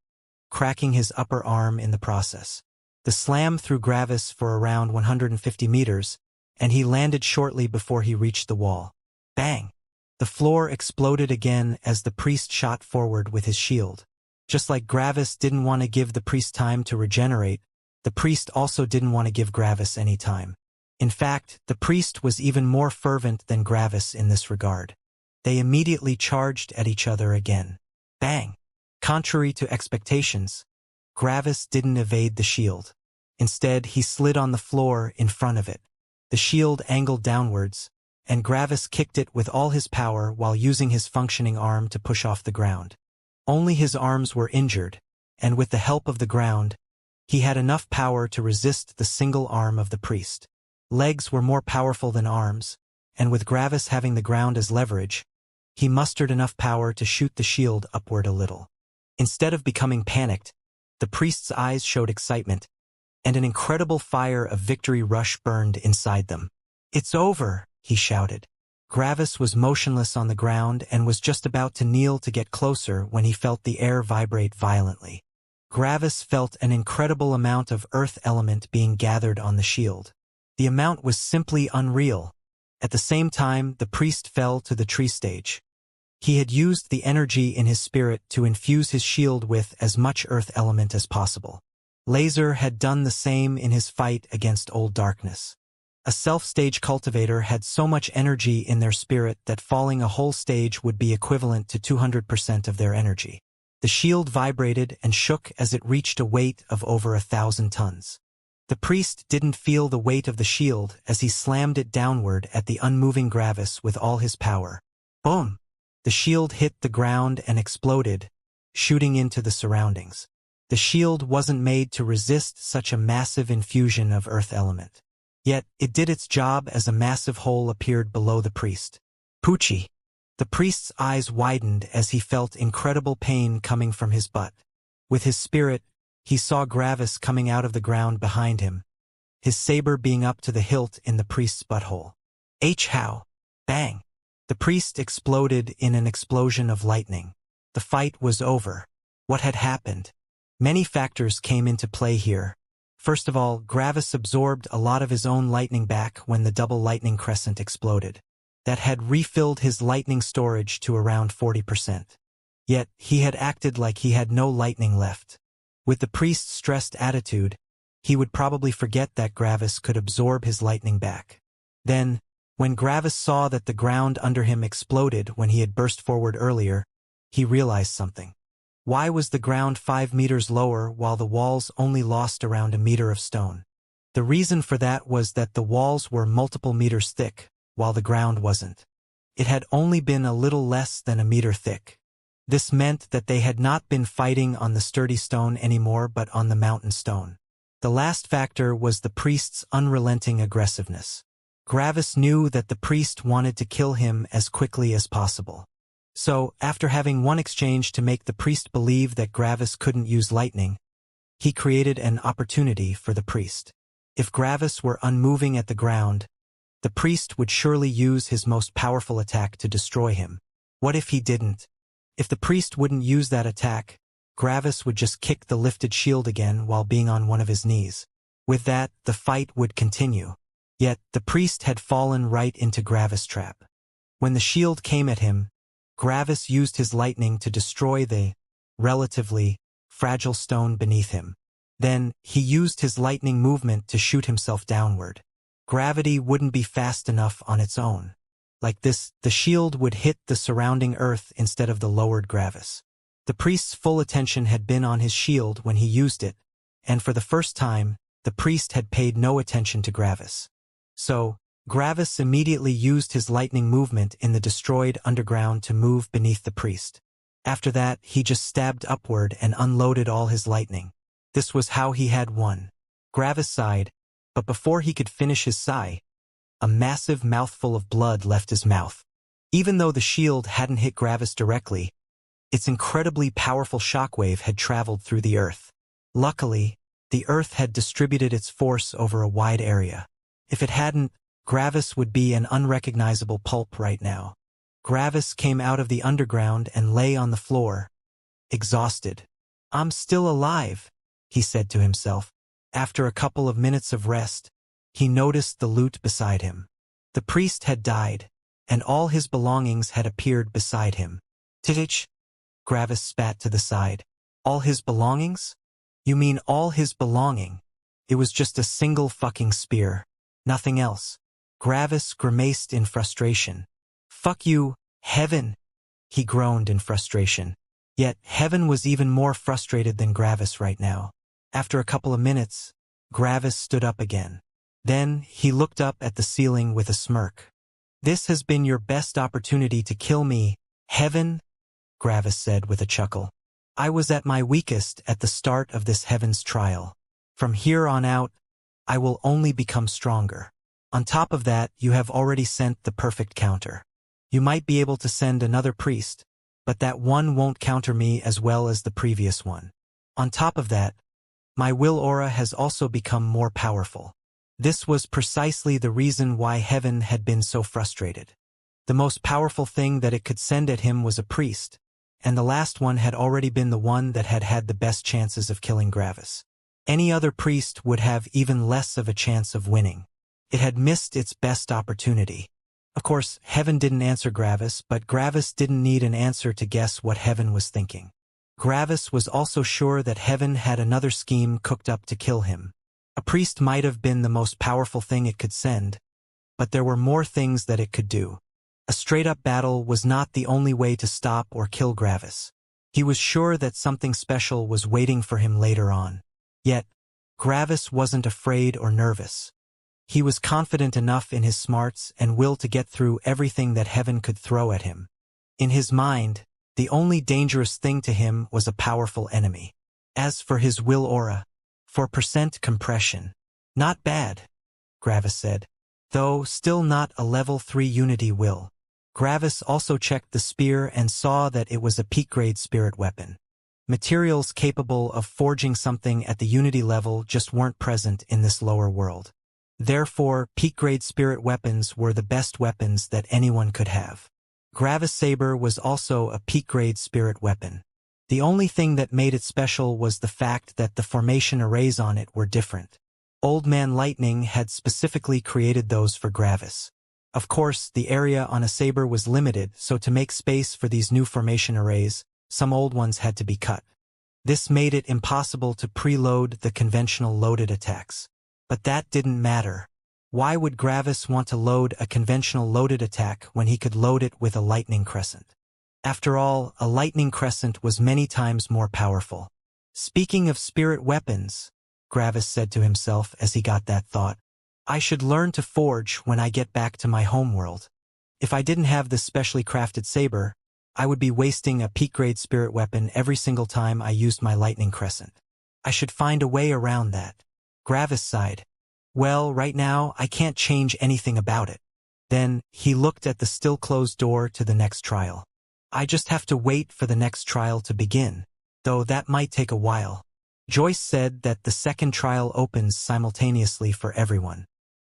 cracking his upper arm in the process. The slam threw Gravis for around 150 meters, and he landed shortly before he reached the wall. Bang! The floor exploded again as the priest shot forward with his shield. Just like Gravis didn't want to give the priest time to regenerate, the priest also didn't want to give Gravis any time. In fact, the priest was even more fervent than Gravis in this regard. They immediately charged at each other again. Bang! Contrary to expectations, Gravis didn't evade the shield. Instead, he slid on the floor in front of it. The shield angled downwards, and Gravis kicked it with all his power while using his functioning arm to push off the ground. Only his arms were injured, and with the help of the ground, he had enough power to resist the single arm of the priest. Legs were more powerful than arms, and with Gravis having the ground as leverage, he mustered enough power to shoot the shield upward a little. Instead of becoming panicked, the priest's eyes showed excitement, and an incredible fire of victory rush burned inside them. "It's over," he shouted. Gravis was motionless on the ground and was just about to kneel to get closer when he felt the air vibrate violently. Gravis felt an incredible amount of earth element being gathered on the shield. The amount was simply unreal. At the same time, the priest fell to the tree stage. He had used the energy in his spirit to infuse his shield with as much earth element as possible. Laser had done the same in his fight against Old Darkness. A self-stage cultivator had so much energy in their spirit that falling a whole stage would be equivalent to 200% of their energy. The shield vibrated and shook as it reached a weight of over 1,000 tons. The priest didn't feel the weight of the shield as he slammed it downward at the unmoving Gravis with all his power. Boom! The shield hit the ground and exploded, shooting into the surroundings. The shield wasn't made to resist such a massive infusion of earth element. Yet, it did its job as a massive hole appeared below the priest. Poochie! The priest's eyes widened as he felt incredible pain coming from his butt. With his spirit, he saw Gravis coming out of the ground behind him, his saber being up to the hilt in the priest's butthole. How! Bang! The priest exploded in an explosion of lightning. The fight was over. What had happened? Many factors came into play here. First of all, Gravis absorbed a lot of his own lightning back when the double lightning crescent exploded. That had refilled his lightning storage to around 40%. Yet, he had acted like he had no lightning left. With the priest's stressed attitude, he would probably forget that Gravis could absorb his lightning back. Then, when Gravis saw that the ground under him exploded when he had burst forward earlier, he realized something. Why was the ground 5 meters lower while the walls only lost around a meter of stone? The reason for that was that the walls were multiple meters thick, while the ground wasn't. It had only been a little less than a meter thick. This meant that they had not been fighting on the sturdy stone anymore but on the mountain stone. The last factor was the priest's unrelenting aggressiveness. Gravis knew that the priest wanted to kill him as quickly as possible. So, after having one exchange to make the priest believe that Gravis couldn't use lightning, he created an opportunity for the priest. If Gravis were unmoving at the ground, the priest would surely use his most powerful attack to destroy him. What if he didn't? If the priest wouldn't use that attack, Gravis would just kick the lifted shield again while being on one of his knees. With that, the fight would continue. Yet, the priest had fallen right into Gravis' trap. When the shield came at him, Gravis used his lightning to destroy the relatively fragile stone beneath him. Then, he used his lightning movement to shoot himself downward. Gravity wouldn't be fast enough on its own. Like this, the shield would hit the surrounding earth instead of the lowered Gravis. The priest's full attention had been on his shield when he used it, and for the first time, the priest had paid no attention to Gravis. So, Gravis immediately used his lightning movement in the destroyed underground to move beneath the priest. After that, he just stabbed upward and unloaded all his lightning. This was how he had won. Gravis sighed, but before he could finish his sigh, a massive mouthful of blood left his mouth. Even though the shield hadn't hit Gravis directly, its incredibly powerful shockwave had traveled through the earth. Luckily, the earth had distributed its force over a wide area. If it hadn't, Gravis would be an unrecognizable pulp right now. Gravis came out of the underground and lay on the floor, exhausted. "I'm still alive," he said to himself. After a couple of minutes of rest, he noticed the loot beside him. The priest had died, and all his belongings had appeared beside him. "Titich," Gravis spat to the side. "All his belongings? You mean all his belonging? It was just a single fucking spear. Nothing else." Gravis grimaced in frustration. "Fuck you, Heaven," he groaned in frustration. Yet, Heaven was even more frustrated than Gravis right now. After a couple of minutes, Gravis stood up again. Then, he looked up at the ceiling with a smirk. "This has been your best opportunity to kill me, Heaven," Gravis said with a chuckle. "I was at my weakest at the start of this Heaven's trial. From here on out, I will only become stronger. On top of that, you have already sent the perfect counter. You might be able to send another priest, but that one won't counter me as well as the previous one. On top of that, my will aura has also become more powerful." This was precisely the reason why Heaven had been so frustrated. The most powerful thing that it could send at him was a priest, and the last one had already been the one that had had the best chances of killing Gravis. Any other priest would have even less of a chance of winning. It had missed its best opportunity. Of course, Heaven didn't answer Gravis, but Gravis didn't need an answer to guess what Heaven was thinking. Gravis was also sure that Heaven had another scheme cooked up to kill him. A priest might have been the most powerful thing it could send, but there were more things that it could do. A straight-up battle was not the only way to stop or kill Gravis. He was sure that something special was waiting for him later on. Yet, Gravis wasn't afraid or nervous. He was confident enough in his smarts and will to get through everything that Heaven could throw at him. In his mind, the only dangerous thing to him was a powerful enemy. As for his will aura, 4% compression. "Not bad," Gravis said, though still not a level 3 unity will. Gravis also checked the spear and saw that it was a peak-grade spirit weapon. Materials capable of forging something at the unity level just weren't present in this lower world. Therefore, peak-grade spirit weapons were the best weapons that anyone could have. Gravis' saber was also a peak-grade spirit weapon. The only thing that made it special was the fact that the formation arrays on it were different. Old Man Lightning had specifically created those for Gravis. Of course, the area on a saber was limited, so to make space for these new formation arrays, some old ones had to be cut. This made it impossible to preload the conventional loaded attacks. But that didn't matter. Why would Gravis want to load a conventional loaded attack when he could load it with a lightning crescent? After all, a lightning crescent was many times more powerful. "Speaking of spirit weapons," Gravis said to himself as he got that thought, "I should learn to forge when I get back to my homeworld. If I didn't have this specially crafted saber, I would be wasting a peak-grade spirit weapon every single time I used my lightning crescent. I should find a way around that. Gravis sighed. Well, right now, I can't change anything about it. Then, he looked at the still-closed door to the next trial. I just have to wait for the next trial to begin, though that might take a while. Joyce said that the second trial opens simultaneously for everyone.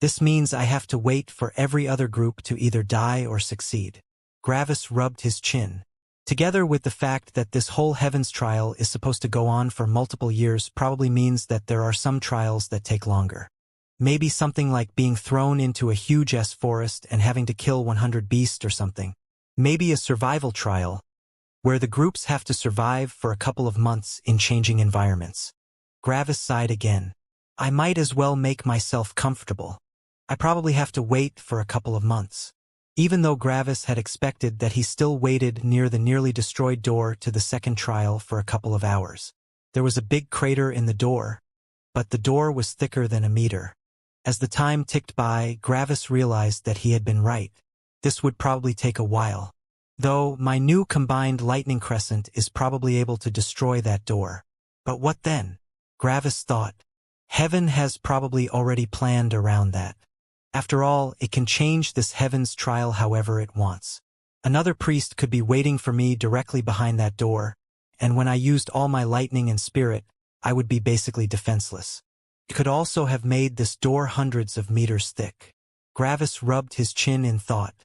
This means I have to wait for every other group to either die or succeed. Gravis rubbed his chin. Together with the fact that this whole Heavens trial is supposed to go on for multiple years probably means that there are some trials that take longer. Maybe something like being thrown into a huge forest and having to kill 100 beasts or something. Maybe a survival trial, where the groups have to survive for a couple of months in changing environments. Gravis sighed again. I might as well make myself comfortable. I probably have to wait for a couple of months. Even though Gravis had expected that he still waited near the nearly destroyed door to the second trial for a couple of hours. There was a big crater in the door, but the door was thicker than a meter. As the time ticked by, Gravis realized that he had been right. This would probably take a while. Though my new combined lightning crescent is probably able to destroy that door. But what then? Gravis thought. Heaven has probably already planned around that. After all, it can change this Heaven's trial however it wants. Another priest could be waiting for me directly behind that door, and when I used all my lightning and spirit, I would be basically defenseless. It could also have made this door hundreds of meters thick. Gravis rubbed his chin in thought.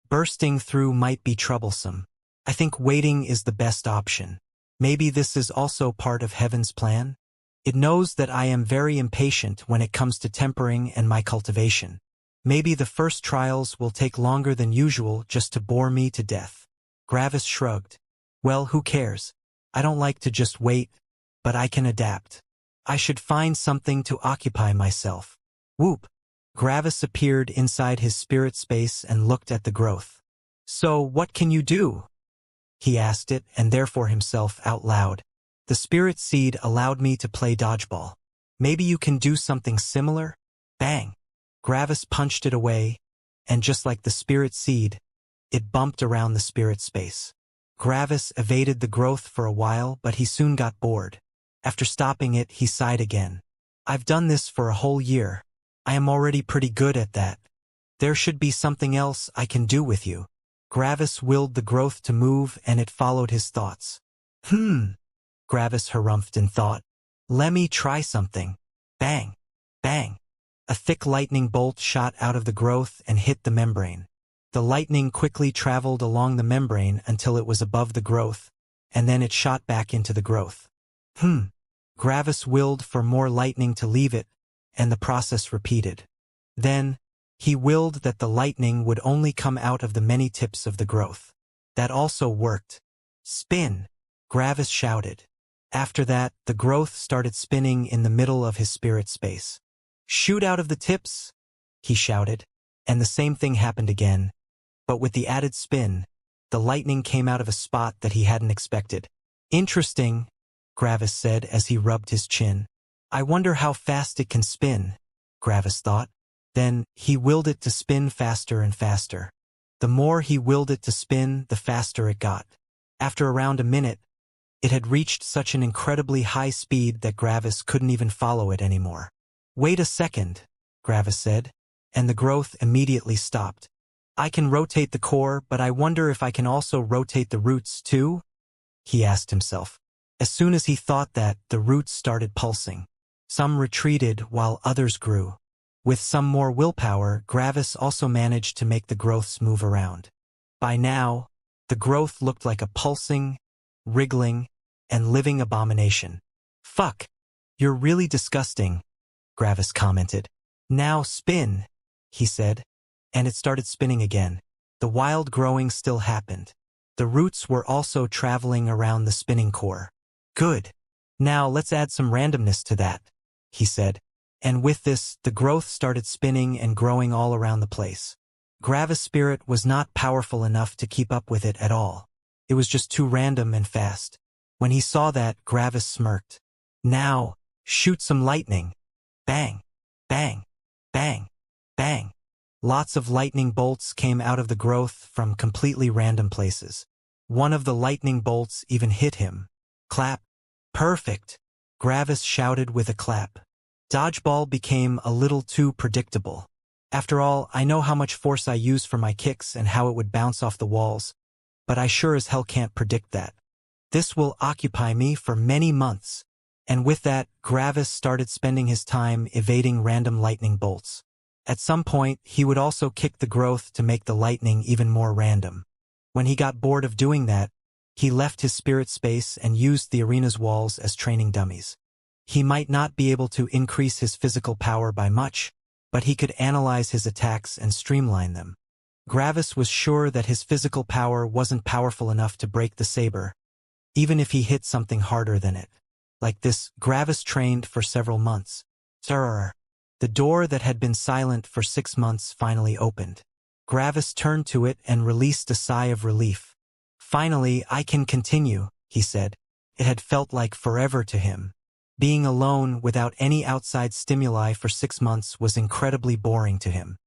Bursting through might be troublesome. I think waiting is the best option. Maybe this is also part of Heaven's plan? It knows that I am very impatient when it comes to tempering and my cultivation. Maybe the first trials will take longer than usual just to bore me to death. Gravis shrugged. Well, who cares? I don't like to just wait, but I can adapt. I should find something to occupy myself. Whoop! Gravis appeared inside his spirit space and looked at the growth. So, what can you do? He asked it, and therefore himself, out loud. The spirit seed allowed me to play dodgeball. Maybe you can do something similar? Bang! Gravis punched it away, and just like the spirit seed, it bumped around the spirit space. Gravis evaded the growth for a while, but he soon got bored. After stopping it, he sighed again. I've done this for a whole year. I am already pretty good at that. There should be something else I can do with you. Gravis willed the growth to move, and it followed his thoughts. Gravis harumphed in thought. Let me try something. Bang! Bang! A thick lightning bolt shot out of the growth and hit the membrane. The lightning quickly traveled along the membrane until it was above the growth, and then it shot back into the growth. Gravis willed for more lightning to leave it, and the process repeated. Then, he willed that the lightning would only come out of the many tips of the growth. That also worked. Spin! Gravis shouted. After that, the growth started spinning in the middle of his spirit space. Shoot out of the tips! He shouted, and the same thing happened again. But with the added spin, the lightning came out of a spot that he hadn't expected. Interesting, Gravis said as he rubbed his chin. I wonder how fast it can spin, Gravis thought. Then, he willed it to spin faster and faster. The more he willed it to spin, the faster it got. After around a minute, it had reached such an incredibly high speed that Gravis couldn't even follow it anymore. Wait a second, Gravis said, and the growth immediately stopped. I can rotate the core, but I wonder if I can also rotate the roots too? He asked himself. As soon as he thought that, the roots started pulsing. Some retreated while others grew. With some more willpower, Gravis also managed to make the growths move around. By now, the growth looked like a pulsing, wriggling, and living abomination. Fuck! You're really disgusting, Gravis commented. Now spin, he said, and it started spinning again. The wild growing still happened. The roots were also traveling around the spinning core. Good. Now let's add some randomness to that, he said. And with this, the growth started spinning and growing all around the place. Gravis' spirit was not powerful enough to keep up with it at all. It was just too random and fast. When he saw that, Gravis smirked. Now, shoot some lightning. Bang, bang, bang, bang. Lots of lightning bolts came out of the growth from completely random places. One of the lightning bolts even hit him. Clap. Perfect! Gravis shouted with a clap. Dodgeball became a little too predictable. After all, I know how much force I use for my kicks and how it would bounce off the walls, but I sure as hell can't predict that. This will occupy me for many months. And with that, Gravis started spending his time evading random lightning bolts. At some point, he would also kick the growth to make the lightning even more random. When he got bored of doing that, he left his spirit space and used the arena's walls as training dummies. He might not be able to increase his physical power by much, but he could analyze his attacks and streamline them. Gravis was sure that his physical power wasn't powerful enough to break the saber, even if he hit something harder than it. Like this, Gravis trained for several months. Sir. The door that had been silent for 6 months finally opened. Gravis turned to it and released a sigh of relief. Finally, I can continue, he said. It had felt like forever to him. Being alone without any outside stimuli for 6 months was incredibly boring to him.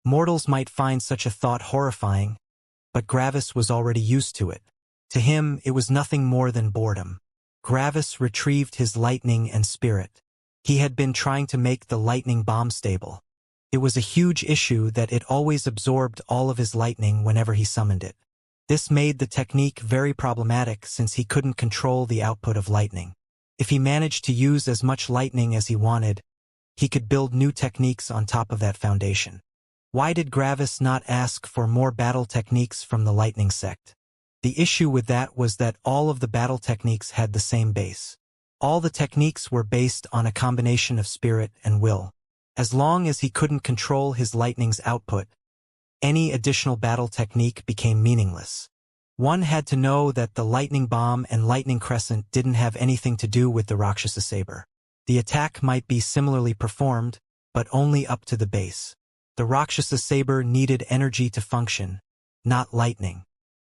Mortals might find such a thought horrifying, but Gravis was already used to it. To him, it was nothing more than boredom. Gravis retrieved his lightning and spirit. He had been trying to make the lightning bomb stable. It was a huge issue that it always absorbed all of his lightning whenever he summoned it. This made the technique very problematic since he couldn't control the output of lightning. If he managed to use as much lightning as he wanted, he could build new techniques on top of that foundation. Why did Gravis not ask for more battle techniques from the lightning sect? The issue with that was that all of the battle techniques had the same base. All the techniques were based on a combination of spirit and will. As long as he couldn't control his lightning's output, any additional battle technique became meaningless. One had to know that the lightning bomb and lightning crescent didn't have anything to do with the Rakshasa saber. The attack might be similarly performed, but only up to the base. The Rakshasa saber needed energy to function, not lightning.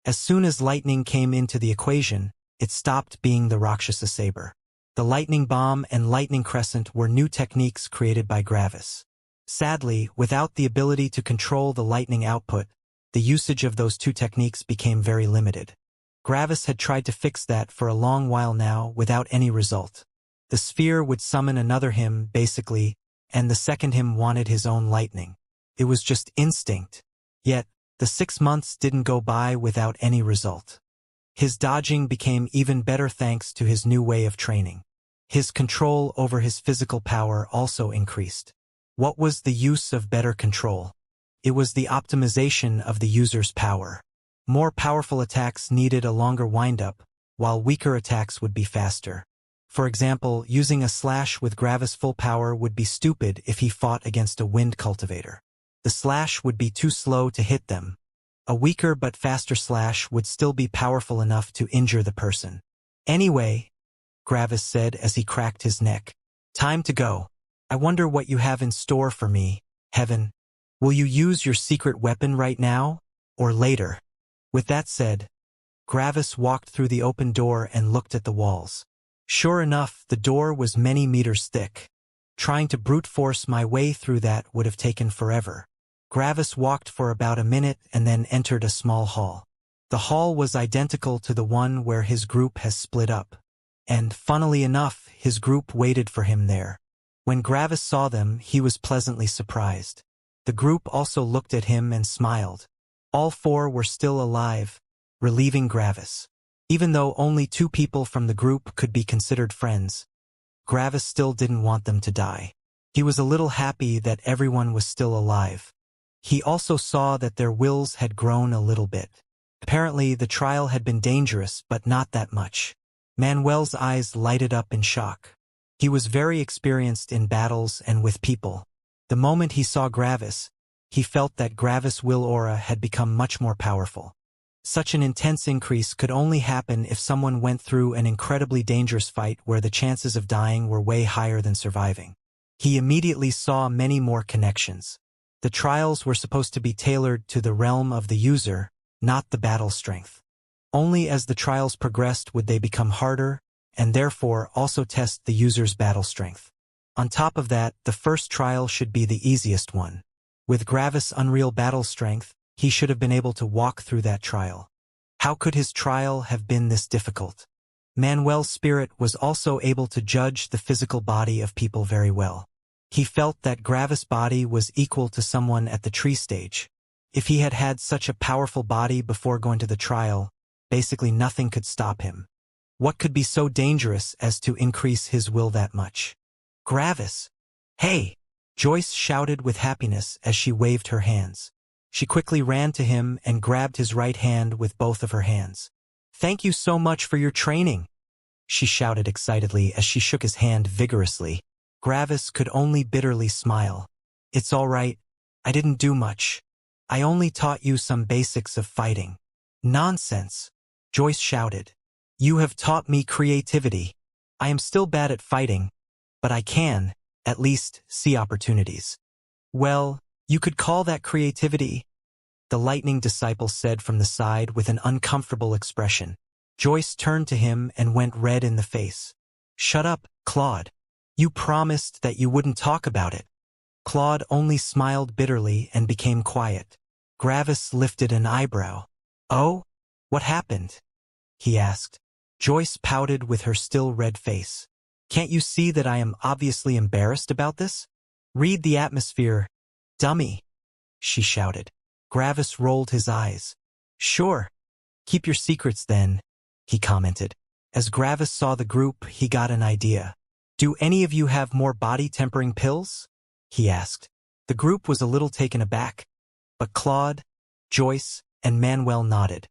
As soon as lightning came into the equation, it stopped being the Rakshasa saber. The lightning bomb and lightning crescent were new techniques created by Gravis. Sadly, without the ability to control the lightning output, the usage of those two techniques became very limited. Gravis had tried to fix that for a long while now without any result. The sphere would summon another him, basically, and the second him wanted his own lightning. It was just instinct. Yet, the 6 months didn't go by without any result. His dodging became even better thanks to his new way of training. His control over his physical power also increased. What was the use of better control? It was the optimization of the user's power. More powerful attacks needed a longer windup, while weaker attacks would be faster. For example, using a slash with Gravis full power would be stupid if he fought against a wind cultivator. The slash would be too slow to hit them. A weaker but faster slash would still be powerful enough to injure the person. Anyway, Gravis said as he cracked his neck. Time to go. I wonder what you have in store for me, Heaven. Will you use your secret weapon right now, or later? With that said, Gravis walked through the open door and looked at the walls. Sure enough, the door was many meters thick. Trying to brute force my way through that would have taken forever. Gravis walked for about a minute and then entered a small hall. The hall was identical to the one where his group has split up. And, funnily enough, his group waited for him there. When Gravis saw them, he was pleasantly surprised. The group also looked at him and smiled. All 4 were still alive, relieving Gravis. Even though only 2 people from the group could be considered friends, Gravis still didn't want them to die. He was a little happy that everyone was still alive. He also saw that their wills had grown a little bit. Apparently, the trial had been dangerous, but not that much. Manuel's eyes lighted up in shock. He was very experienced in battles and with people. The moment he saw Gravis, he felt that Gravis' will aura had become much more powerful. Such an intense increase could only happen if someone went through an incredibly dangerous fight where the chances of dying were way higher than surviving. He immediately saw many more connections. The trials were supposed to be tailored to the realm of the user, not the battle strength. Only as the trials progressed would they become harder, and therefore also test the user's battle strength. On top of that, the first trial should be the easiest one. With Gravis' unreal battle strength, he should have been able to walk through that trial. How could his trial have been this difficult? Manuel's spirit was also able to judge the physical body of people very well. He felt that Gravis' body was equal to someone at the tree stage. If he had had such a powerful body before going to the trial, basically nothing could stop him. What could be so dangerous as to increase his will that much? Gravis! Hey! Joyce shouted with happiness as she waved her hands. She quickly ran to him and grabbed his right hand with both of her hands. Thank you so much for your training, she shouted excitedly as she shook his hand vigorously. Gravis could only bitterly smile. It's all right. I didn't do much. I only taught you some basics of fighting. Nonsense, Joyce shouted. You have taught me creativity. I am still bad at fighting, but I can, at least, see opportunities. Well, you could call that creativity, the lightning disciple said from the side with an uncomfortable expression. Joyce turned to him and went red in the face. Shut up, Claude. You promised that you wouldn't talk about it. Claude only smiled bitterly and became quiet. Gravis lifted an eyebrow. Oh? What happened? He asked. Joyce pouted with her still red face. Can't you see that I am obviously embarrassed about this? Read the atmosphere, dummy, she shouted. Gravis rolled his eyes. Sure. Keep your secrets then, he commented. As Gravis saw the group, he got an idea. Do any of you have more body-tempering pills? He asked. The group was a little taken aback, but Claude, Joyce, and Manuel nodded.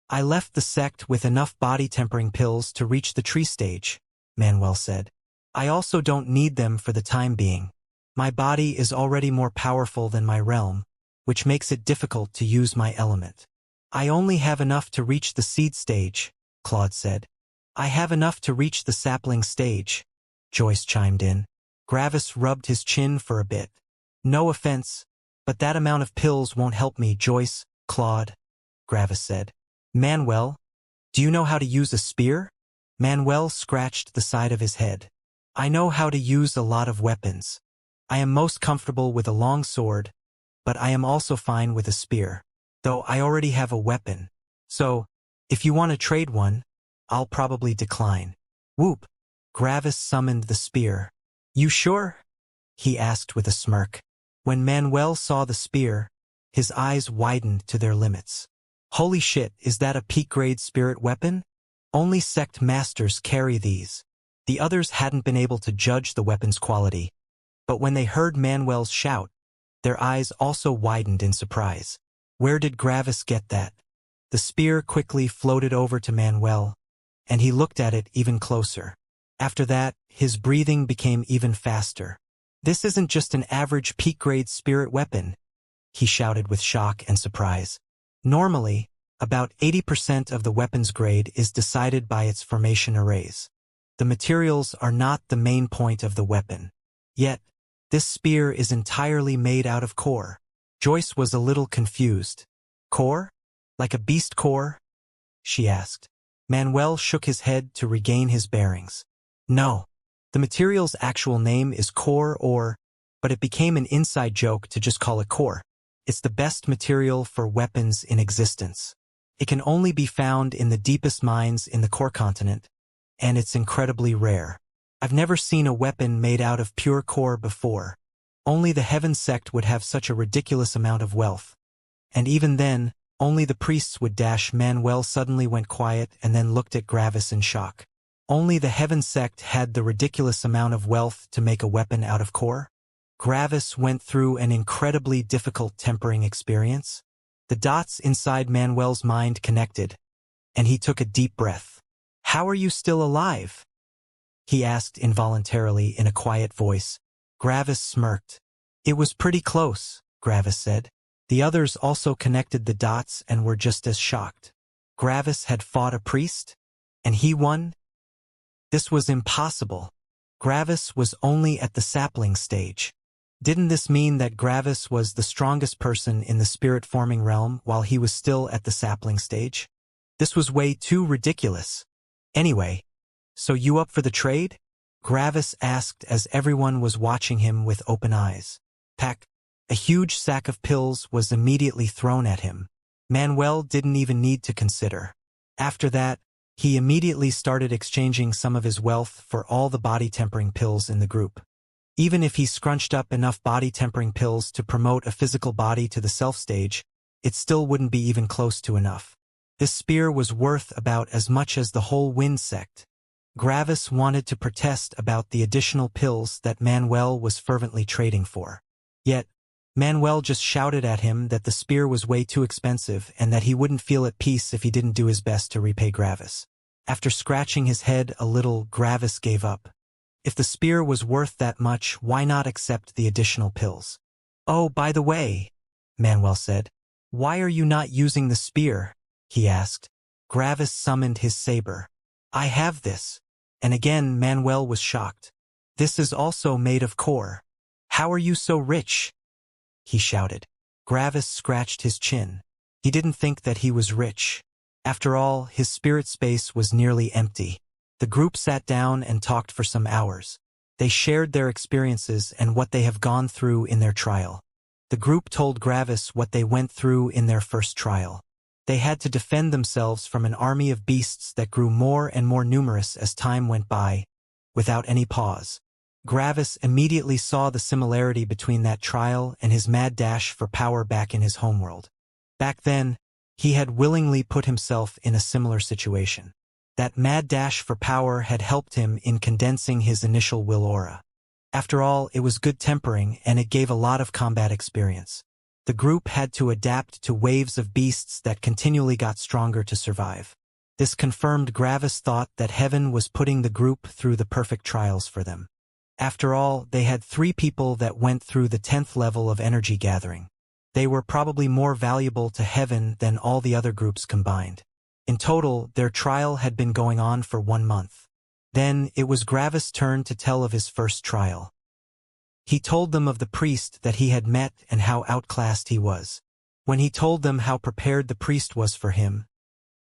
I left the sect with enough body-tempering pills to reach the tree stage, Manuel said. I also don't need them for the time being. My body is already more powerful than my realm, which makes it difficult to use my element. I only have enough to reach the seed stage, Claude said. I have enough to reach the sapling stage, Joyce chimed in. Gravis rubbed his chin for a bit. No offense, but that amount of pills won't help me, Joyce, Claude, Gravis said. Manuel, do you know how to use a spear? Manuel scratched the side of his head. I know how to use a lot of weapons. I am most comfortable with a long sword, but I am also fine with a spear, though I already have a weapon. So, if you want to trade one, I'll probably decline. Whoop! Gravis summoned the spear. You sure? He asked with a smirk. When Manuel saw the spear, his eyes widened to their limits. Holy shit, is that a peak-grade spirit weapon? Only sect masters carry these. The others hadn't been able to judge the weapon's quality, but when they heard Manuel's shout, their eyes also widened in surprise. Where did Gravis get that? The spear quickly floated over to Manuel, and he looked at it even closer. After that, his breathing became even faster. This isn't just an average peak-grade spirit weapon, he shouted with shock and surprise. Normally, about 80% of the weapon's grade is decided by its formation arrays. The materials are not the main point of the weapon. Yet, this spear is entirely made out of core. Joyce was a little confused. Core? Like a beast core? She asked. Manuel shook his head to regain his bearings. No. The material's actual name is core ore, but it became an inside joke to just call it core. It's the best material for weapons in existence. It can only be found in the deepest mines in the core continent, and it's incredibly rare. I've never seen a weapon made out of pure core before. Only the Heaven sect would have such a ridiculous amount of wealth. And even then, only the priests would dash. Manuel suddenly went quiet and then looked at Gravis in shock. Only the Heaven sect had the ridiculous amount of wealth to make a weapon out of core? Gravis went through an incredibly difficult tempering experience. The dots inside Manuel's mind connected, and he took a deep breath. How are you still alive? He asked involuntarily in a quiet voice. Gravis smirked. It was pretty close, Gravis said. The others also connected the dots and were just as shocked. Gravis had fought a priest? And he won? This was impossible. Gravis was only at the sapling stage. Didn't this mean that Gravis was the strongest person in the spirit-forming realm while he was still at the sapling stage? This was way too ridiculous. Anyway, so you up for the trade? Gravis asked as everyone was watching him with open eyes. Pack. A huge sack of pills was immediately thrown at him. Manuel didn't even need to consider. After that, he immediately started exchanging some of his wealth for all the body-tempering pills in the group. Even if he scrunched up enough body-tempering pills to promote a physical body to the self-stage, it still wouldn't be even close to enough. This spear was worth about as much as the whole Wind sect. Gravis wanted to protest about the additional pills that Manuel was fervently trading for. Yet, Manuel just shouted at him that the spear was way too expensive and that he wouldn't feel at peace if he didn't do his best to repay Gravis. After scratching his head a little, Gravis gave up. If the spear was worth that much, why not accept the additional pills? "Oh, by the way," Manuel said, "why are you not using the spear?" he asked. Gravis summoned his saber. "I have this." And again Manuel was shocked. "This is also made of core. How are you so rich?" he shouted. Gravis scratched his chin. He didn't think that he was rich. After all, his spirit space was nearly empty. The group sat down and talked for some hours. They shared their experiences and what they have gone through in their trial. The group told Gravis what they went through in their first trial. They had to defend themselves from an army of beasts that grew more and more numerous as time went by, without any pause. Gravis immediately saw the similarity between that trial and his mad dash for power back in his homeworld. Back then, he had willingly put himself in a similar situation. That mad dash for power had helped him in condensing his initial will aura. After all, it was good tempering and it gave a lot of combat experience. The group had to adapt to waves of beasts that continually got stronger to survive. This confirmed Gravis' thought that heaven was putting the group through the perfect trials for them. After all, they had 3 people that went through the 10th level of energy gathering. They were probably more valuable to heaven than all the other groups combined. In total, their trial had been going on for 1 month. Then, it was Gravis' turn to tell of his first trial. He told them of the priest that he had met and how outclassed he was. When he told them how prepared the priest was for him,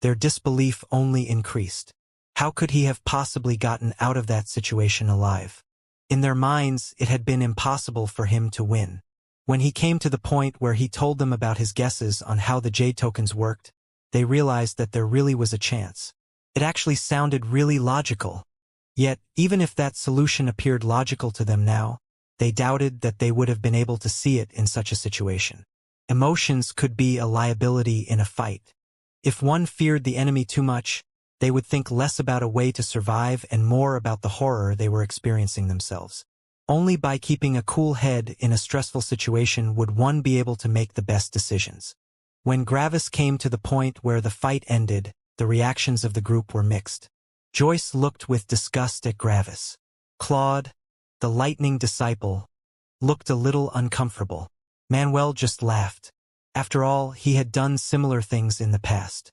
their disbelief only increased. How could he have possibly gotten out of that situation alive? In their minds, it had been impossible for him to win. When he came to the point where he told them about his guesses on how the Jade tokens worked, they realized that there really was a chance. It actually sounded really logical. Yet, even if that solution appeared logical to them now, they doubted that they would have been able to see it in such a situation. Emotions could be a liability in a fight. If one feared the enemy too much, they would think less about a way to survive and more about the horror they were experiencing themselves. Only by keeping a cool head in a stressful situation would one be able to make the best decisions. When Gravis came to the point where the fight ended, the reactions of the group were mixed. Joyce looked with disgust at Gravis. Claude, the lightning disciple, looked a little uncomfortable. Manuel just laughed. After all, he had done similar things in the past.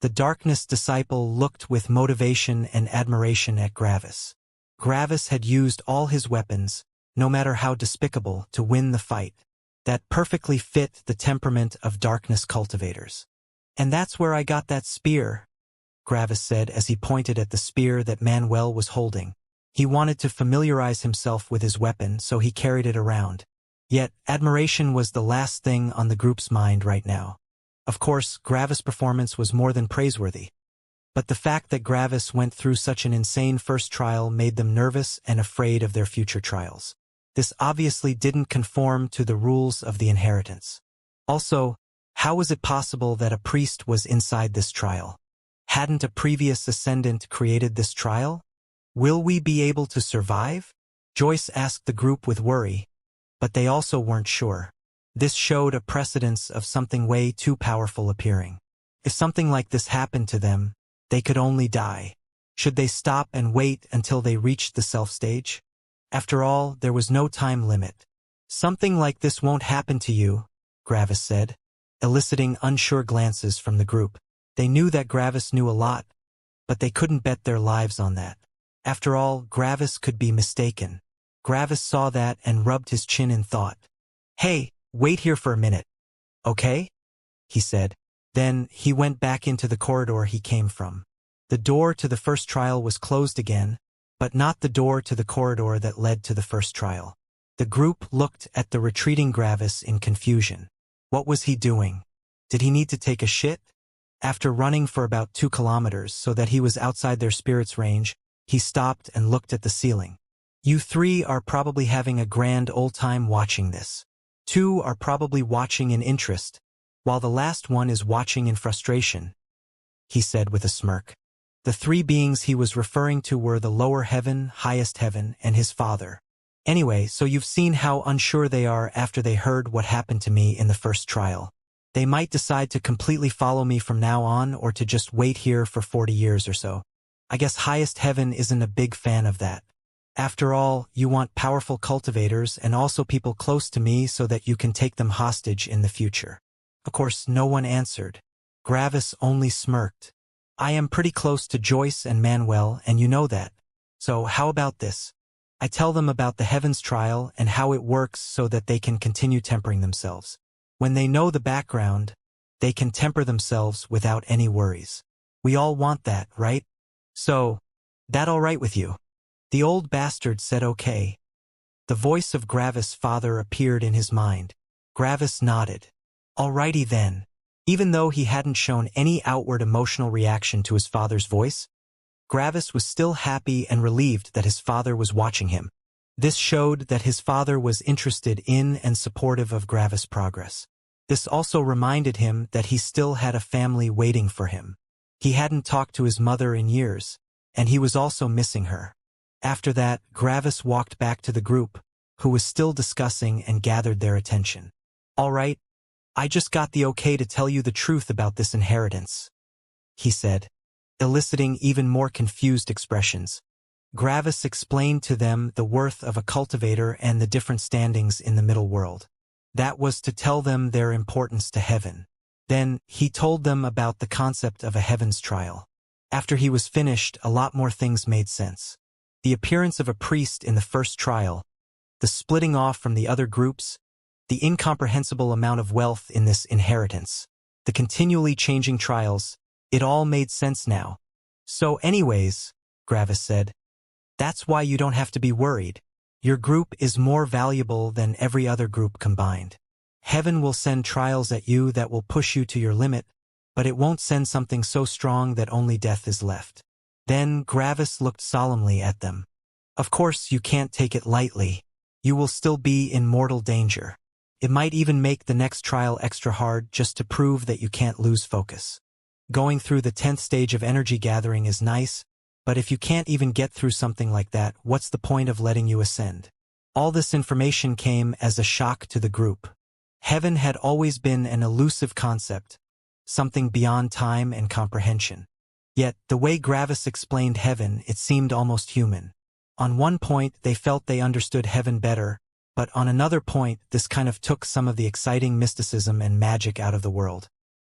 The darkness disciple looked with motivation and admiration at Gravis. Gravis had used all his weapons, no matter how despicable, to win the fight. That perfectly fit the temperament of darkness cultivators. "And that's where I got that spear," Gravis said as he pointed at the spear that Manuel was holding. He wanted to familiarize himself with his weapon, so he carried it around. Yet, admiration was the last thing on the group's mind right now. Of course, Gravis' performance was more than praiseworthy. But the fact that Gravis went through such an insane first trial made them nervous and afraid of their future trials. This obviously didn't conform to the rules of the inheritance. Also, how was it possible that a priest was inside this trial? Hadn't a previous ascendant created this trial? "Will we be able to survive?" Joyce asked the group with worry, but they also weren't sure. This showed a precedence of something way too powerful appearing. If something like this happened to them, they could only die. Should they stop and wait until they reached the self-stage? After all, there was no time limit. "Something like this won't happen to you," Gravis said, eliciting unsure glances from the group. They knew that Gravis knew a lot, but they couldn't bet their lives on that. After all, Gravis could be mistaken. Gravis saw that and rubbed his chin in thought. "Hey, wait here for a minute, okay?" he said. Then he went back into the corridor he came from. The door to the first trial was closed again, but not the door to the corridor that led to the first trial. The group looked at the retreating Gravis in confusion. What was he doing? Did he need to take a shit? After running for about 2 kilometers so that he was outside their spirit's range, he stopped and looked at the ceiling. You 3 are probably having a grand old time watching this. 2 are probably watching in interest, while the last one is watching in frustration, he said with a smirk. The 3 beings he was referring to were the lower heaven, highest heaven, and his father. Anyway, so you've seen how unsure they are after they heard what happened to me in the first trial. They might decide to completely follow me from now on or to just wait here for 40 years or so. I guess highest heaven isn't a big fan of that. After all, you want powerful cultivators and also people close to me so that you can take them hostage in the future. Of course, no one answered. Gravis only smirked. I am pretty close to Joyce and Manuel, and you know that. So how about this? I tell them about the heavens trial and how it works so that they can continue tempering themselves. When they know the background, they can temper themselves without any worries. We all want that, right? So, that all right with you? The old bastard said okay. The voice of Gravis' father appeared in his mind. Gravis nodded. Alrighty then. Even though he hadn't shown any outward emotional reaction to his father's voice, Gravis was still happy and relieved that his father was watching him. This showed that his father was interested in and supportive of Gravis' progress. This also reminded him that he still had a family waiting for him. He hadn't talked to his mother in years, and he was also missing her. After that, Gravis walked back to the group, who was still discussing and gathered their attention. All right, I just got the okay to tell you the truth about this inheritance, he said, eliciting even more confused expressions. Gravis explained to them the worth of a cultivator and the different standings in the middle world. That was to tell them their importance to heaven. Then, he told them about the concept of a heavens trial. After he was finished, a lot more things made sense. The appearance of a priest in the first trial, the splitting off from the other groups, the incomprehensible amount of wealth in this inheritance, the continually changing trials, it all made sense now. So anyways, Gravis said, that's why you don't have to be worried. Your group is more valuable than every other group combined. Heaven will send trials at you that will push you to your limit, but it won't send something so strong that only death is left. Then Gravis looked solemnly at them. Of course you can't take it lightly. You will still be in mortal danger. It might even make the next trial extra hard just to prove that you can't lose focus. Going through the 10th stage of energy gathering is nice, but if you can't even get through something like that, what's the point of letting you ascend? All this information came as a shock to the group. Heaven had always been an elusive concept, something beyond time and comprehension. Yet, the way Gravis explained heaven, it seemed almost human. On one point, they felt they understood heaven better, but on another point, this kind of took some of the exciting mysticism and magic out of the world.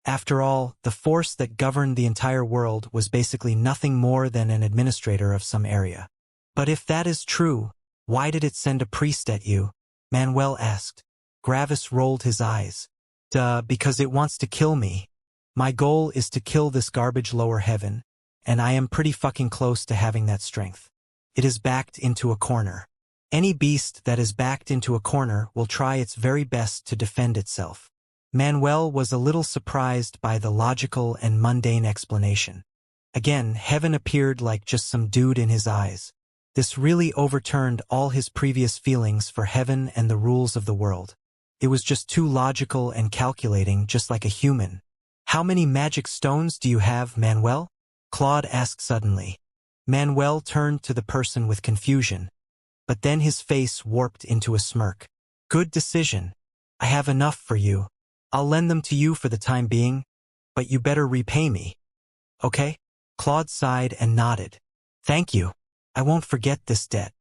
After all, the force that governed the entire world was basically nothing more than an administrator of some area. But if that is true, why did it send a priest at you? Manuel asked. Gravis rolled his eyes. Duh, because it wants to kill me. My goal is to kill this garbage lower heaven, and I am pretty fucking close to having that strength. It is backed into a corner. Any beast that is backed into a corner will try its very best to defend itself. Manuel was a little surprised by the logical and mundane explanation. Again, heaven appeared like just some dude in his eyes. This really overturned all his previous feelings for heaven and the rules of the world. It was just too logical and calculating, just like a human. How many magic stones do you have, Manuel? Claude asked suddenly. Manuel turned to the person with confusion, but then his face warped into a smirk. Good decision. I have enough for you. I'll lend them to you for the time being, but you better repay me. Okay? Claude sighed and nodded. Thank you. I won't forget this debt.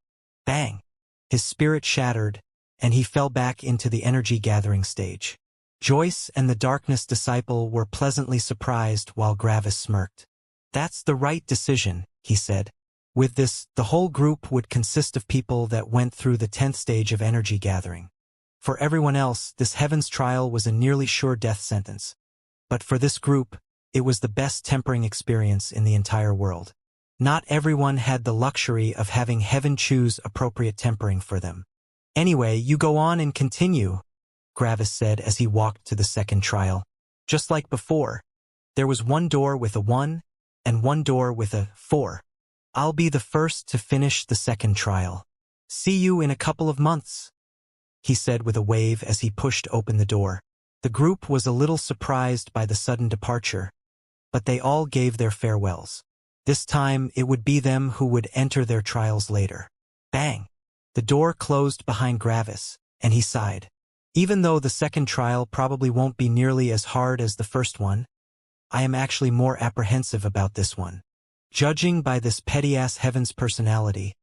Bang. His spirit shattered, and he fell back into the energy-gathering stage. Joyce and the Darkness Disciple were pleasantly surprised while Gravis smirked. That's the right decision, he said. With this, the whole group would consist of people that went through the 10th stage of energy gathering. For everyone else, this heaven's trial was a nearly sure death sentence. But for this group, it was the best tempering experience in the entire world. Not everyone had the luxury of having heaven choose appropriate tempering for them. Anyway, you go on and continue, Gravis said as he walked to the second trial. Just like before. There was one door with a 1 and one door with a 4. I'll be the first to finish the second trial. See you in a couple of months, he said with a wave as he pushed open the door. The group was a little surprised by the sudden departure, but they all gave their farewells. This time it would be them who would enter their trials later. Bang! The door closed behind Gravis, and he sighed. Even though the second trial probably won't be nearly as hard as the first one, I am actually more apprehensive about this one. Judging by this petty-ass Heaven's personality,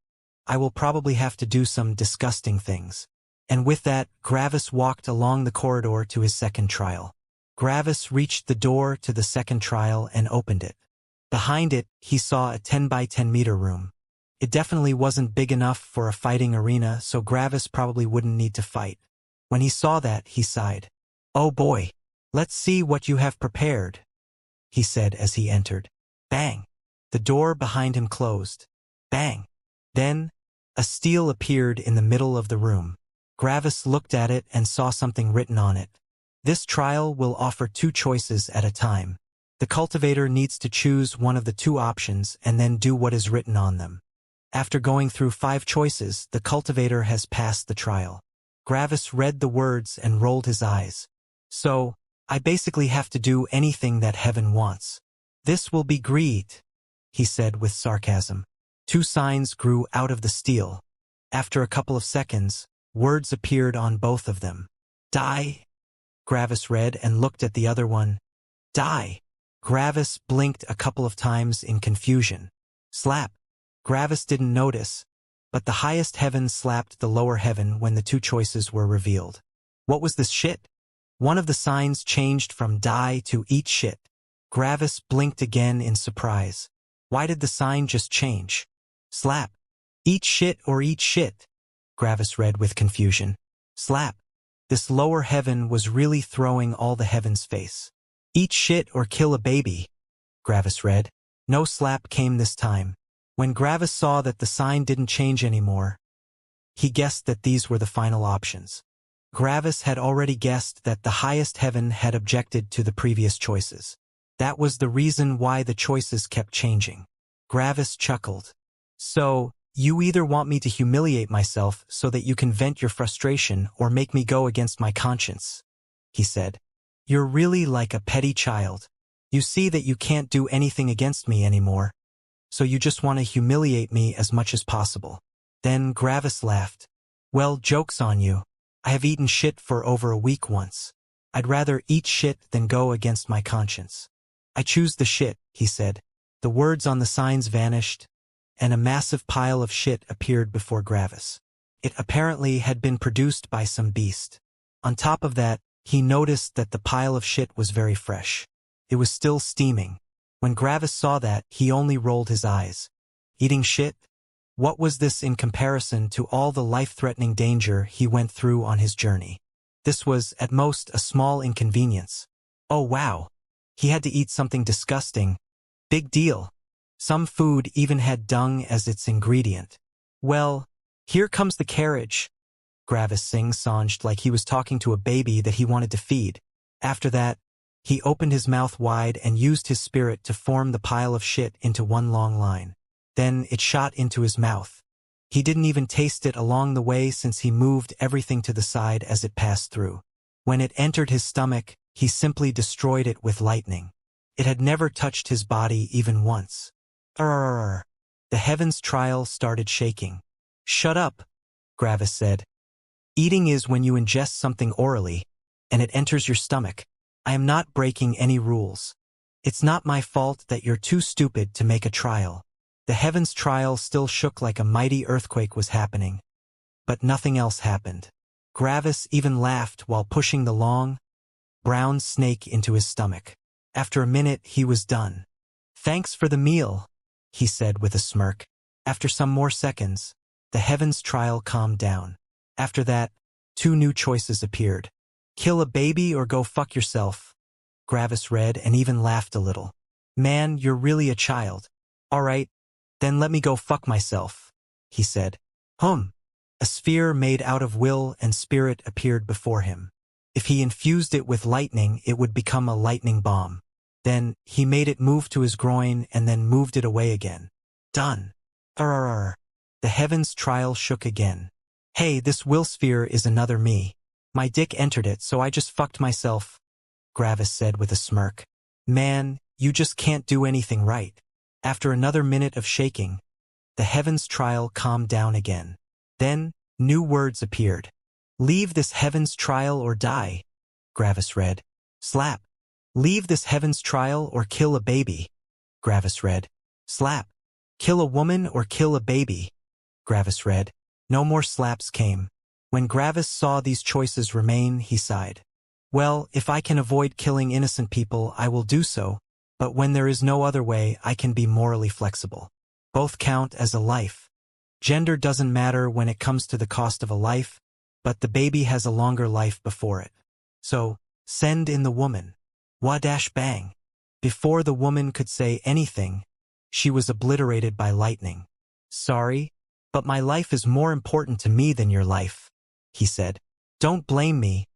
I will probably have to do some disgusting things. And with that, Gravis walked along the corridor to his second trial. Gravis reached the door to the second trial and opened it. Behind it, he saw a 10 by 10 meter room. It definitely wasn't big enough for a fighting arena, so Gravis probably wouldn't need to fight. When he saw that, he sighed. "Oh boy, let's see what you have prepared," he said as he entered. Bang! The door behind him closed. Bang! Then, a stele appeared in the middle of the room. Gravis looked at it and saw something written on it. This trial will offer 2 choices at a time. The cultivator needs to choose one of the 2 options and then do what is written on them. After going through 5 choices, the cultivator has passed the trial. Gravis read the words and rolled his eyes. So, I basically have to do anything that Heaven wants. This will be greed, he said with sarcasm. 2 signs grew out of the stele. After a couple of seconds, words appeared on both of them. Die. Gravis read and looked at the other one. Die. Gravis blinked a couple of times in confusion. Slap. Gravis didn't notice, but the highest heaven slapped the lower heaven when the 2 choices were revealed. What was this shit? One of the signs changed from die to eat shit. Gravis blinked again in surprise. Why did the sign just change? Slap. Eat shit or eat shit, Gravis read with confusion. Slap. This lower heaven was really throwing all the heaven's face. Eat shit or kill a baby, Gravis read. No slap came this time. When Gravis saw that the sign didn't change anymore, he guessed that these were the final options. Gravis had already guessed that the highest heaven had objected to the previous choices. That was the reason why the choices kept changing. Gravis chuckled. So, you either want me to humiliate myself so that you can vent your frustration or make me go against my conscience, he said. You're really like a petty child. You see that you can't do anything against me anymore, so you just want to humiliate me as much as possible. Then Gravis laughed. Well, joke's on you. I have eaten shit for over a week once. I'd rather eat shit than go against my conscience. I choose the shit, he said. The words on the signs vanished, and a massive pile of shit appeared before Gravis. It apparently had been produced by some beast. On top of that, he noticed that the pile of shit was very fresh. It was still steaming. When Gravis saw that, he only rolled his eyes. Eating shit? What was this in comparison to all the life-threatening danger he went through on his journey? This was, at most, a small inconvenience. Oh wow! He had to eat something disgusting. Big deal. Some food even had dung as its ingredient. Well, here comes the carriage, Gravis sing-songed like he was talking to a baby that he wanted to feed. After that, he opened his mouth wide and used his spirit to form the pile of shit into one long line. Then it shot into his mouth. He didn't even taste it along the way since he moved everything to the side as it passed through. When it entered his stomach, he simply destroyed it with lightning. It had never touched his body even once. Arrrrrr. The heavens trial started shaking. Shut up, Gravis said. Eating is when you ingest something orally, and it enters your stomach. I am not breaking any rules. It's not my fault that you're too stupid to make a trial. The heavens trial still shook like a mighty earthquake was happening. But nothing else happened. Gravis even laughed while pushing the long, brown snake into his stomach. After a minute, he was done. Thanks for the meal, he said with a smirk. After some more seconds, the heavens trial calmed down. After that, 2 new choices appeared. Kill a baby or go fuck yourself, Gravis read and even laughed a little. Man, you're really a child. All right, then let me go fuck myself, he said. A sphere made out of will and spirit appeared before him. If he infused it with lightning, it would become a lightning bomb. Then, he made it move to his groin and then moved it away again. Done. Arrrr. The heavens trial shook again. Hey, this will sphere is another me. My dick entered it, so I just fucked myself, Gravis said with a smirk. Man, you just can't do anything right. After another minute of shaking, the heavens trial calmed down again. Then, new words appeared. Leave this heavens trial or die, Gravis read. Slap. Leave this heavens trial or kill a baby, Gravis read. Slap. Kill a woman or kill a baby, Gravis read. No more slaps came. When Gravis saw these choices remain, he sighed. Well, if I can avoid killing innocent people, I will do so, but when there is no other way, I can be morally flexible. Both count as a life. Gender doesn't matter when it comes to the cost of a life, but the baby has a longer life before it. So, send in the woman. Wah-dash-bang. Before the woman could say anything, she was obliterated by lightning. Sorry, but my life is more important to me than your life, he said. Don't blame me.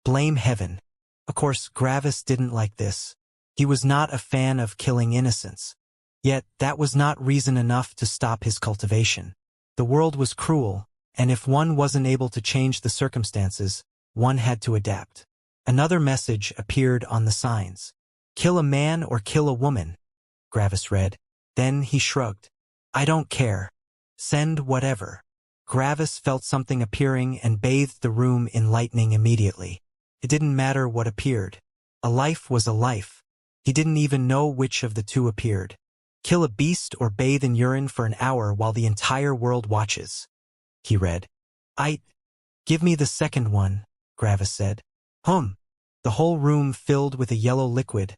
Blame heaven. Of course, Gravis didn't like this. He was not a fan of killing innocents. Yet, that was not reason enough to stop his cultivation. The world was cruel, and if one wasn't able to change the circumstances, one had to adapt. Another message appeared on the signs. Kill a man or kill a woman, Gravis read. Then he shrugged. I don't care. Send whatever. Gravis felt something appearing and bathed the room in lightning immediately. It didn't matter what appeared. A life was a life. He didn't even know which of the two appeared. Kill a beast or bathe in urine for an hour while the entire world watches, he read. Give me the second one, Gravis said. The whole room filled with a yellow liquid,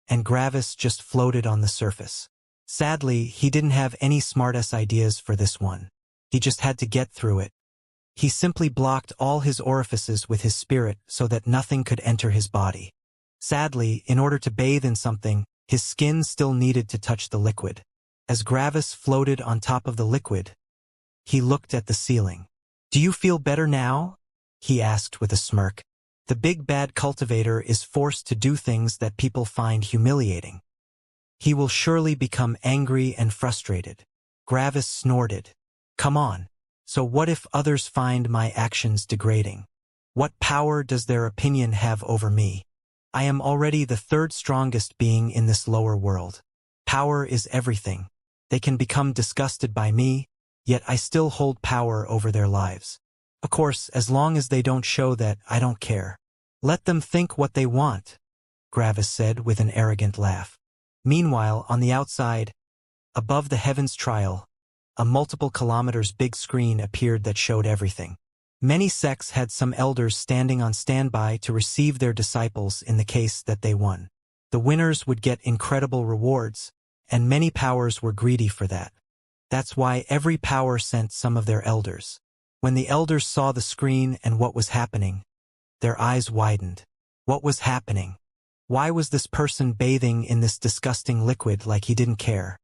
and Gravis just floated on the surface. Sadly, he didn't have any smart-ass ideas for this one. He just had to get through it. He simply blocked all his orifices with his spirit so that nothing could enter his body. Sadly, in order to bathe in something, his skin still needed to touch the liquid. As Gravis floated on top of the liquid, he looked at the ceiling. Do you feel better now? He asked with a smirk. The big bad cultivator is forced to do things that people find humiliating. He will surely become angry and frustrated. Gravis snorted. Come on. So what if others find my actions degrading? What power does their opinion have over me? I am already the third strongest being in this lower world. Power is everything. They can become disgusted by me, yet I still hold power over their lives. Of course, as long as they don't show that, I don't care. Let them think what they want, Gravis said with an arrogant laugh. Meanwhile, on the outside, above the heavens trial, a multiple kilometers big screen appeared that showed everything. Many sects had some elders standing on standby to receive their disciples in the case that they won. The winners would get incredible rewards, and many powers were greedy for that. That's why every power sent some of their elders. When the elders saw the screen and what was happening, their eyes widened. What was happening? Why was this person bathing in this disgusting liquid like he didn't care?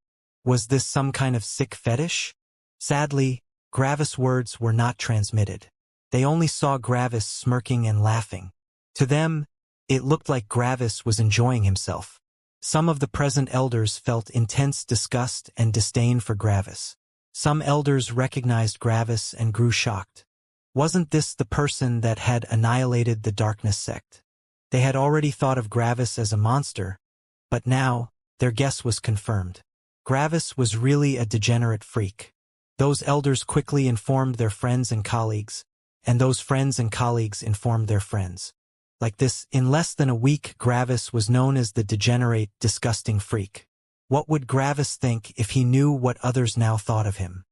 Was this some kind of sick fetish? Sadly, Gravis' words were not transmitted. They only saw Gravis smirking and laughing. To them, it looked like Gravis was enjoying himself. Some of the present elders felt intense disgust and disdain for Gravis. Some elders recognized Gravis and grew shocked. Wasn't this the person that had annihilated the darkness sect? They had already thought of Gravis as a monster, but now, their guess was confirmed. Gravis was really a degenerate freak. Those elders quickly informed their friends and colleagues, and those friends and colleagues informed their friends. Like this, in less than a week, Gravis was known as the degenerate, disgusting freak. What would Gravis think if he knew what others now thought of him?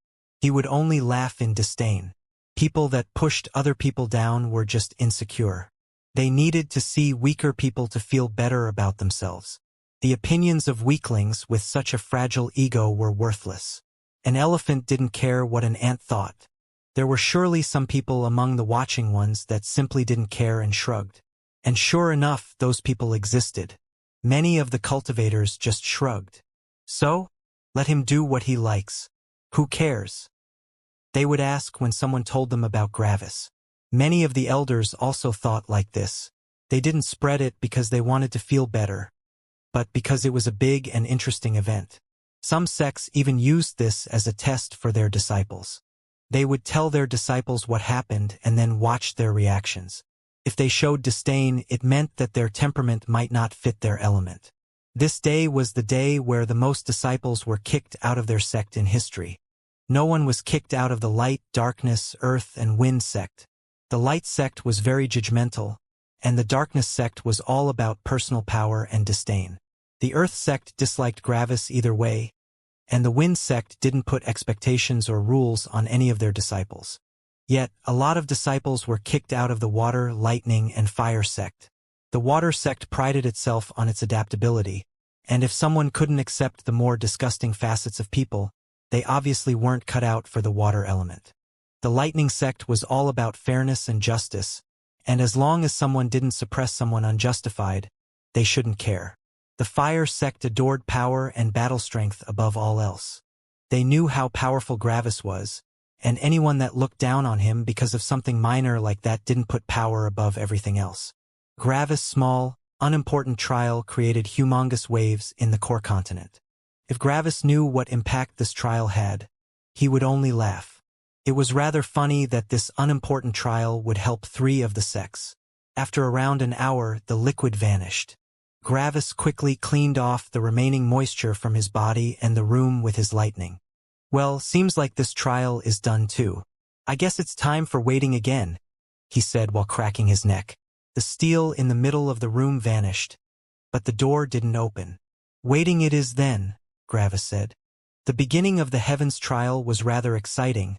He would only laugh in disdain. People that pushed other people down were just insecure. They needed to see weaker people to feel better about themselves. The opinions of weaklings with such a fragile ego were worthless. An elephant didn't care what an ant thought. There were surely some people among the watching ones that simply didn't care and shrugged. And sure enough, those people existed. Many of the cultivators just shrugged. So, let him do what he likes. Who cares? They would ask when someone told them about Gravis. Many of the elders also thought like this. They didn't spread it because they wanted to feel better, but because it was a big and interesting event. Some sects even used this as a test for their disciples. They would tell their disciples what happened and then watch their reactions. If they showed disdain, it meant that their temperament might not fit their element. This day was the day where the most disciples were kicked out of their sect in history. No one was kicked out of the light, darkness, earth, and wind sect. The light sect was very judgmental, and the darkness sect was all about personal power and disdain. The earth sect disliked Gravis either way, and the wind sect didn't put expectations or rules on any of their disciples. Yet, a lot of disciples were kicked out of the water, lightning, and fire sect. The water sect prided itself on its adaptability, and if someone couldn't accept the more disgusting facets of people, they obviously weren't cut out for the water element. The lightning sect was all about fairness and justice, and as long as someone didn't suppress someone unjustified, they shouldn't care. The fire sect adored power and battle strength above all else. They knew how powerful Gravis was, and anyone that looked down on him because of something minor like that didn't put power above everything else. Gravis' small, unimportant trial created humongous waves in the core continent. If Gravis knew what impact this trial had, he would only laugh. It was rather funny that this unimportant trial would help 3 of the sects. After around an hour, the liquid vanished. Gravis quickly cleaned off the remaining moisture from his body and the room with his lightning. Well, seems like this trial is done too. I guess it's time for waiting again, he said while cracking his neck. The steel in the middle of the room vanished, but the door didn't open. Waiting it is then, Gravis said. The beginning of the Heavens trial was rather exciting,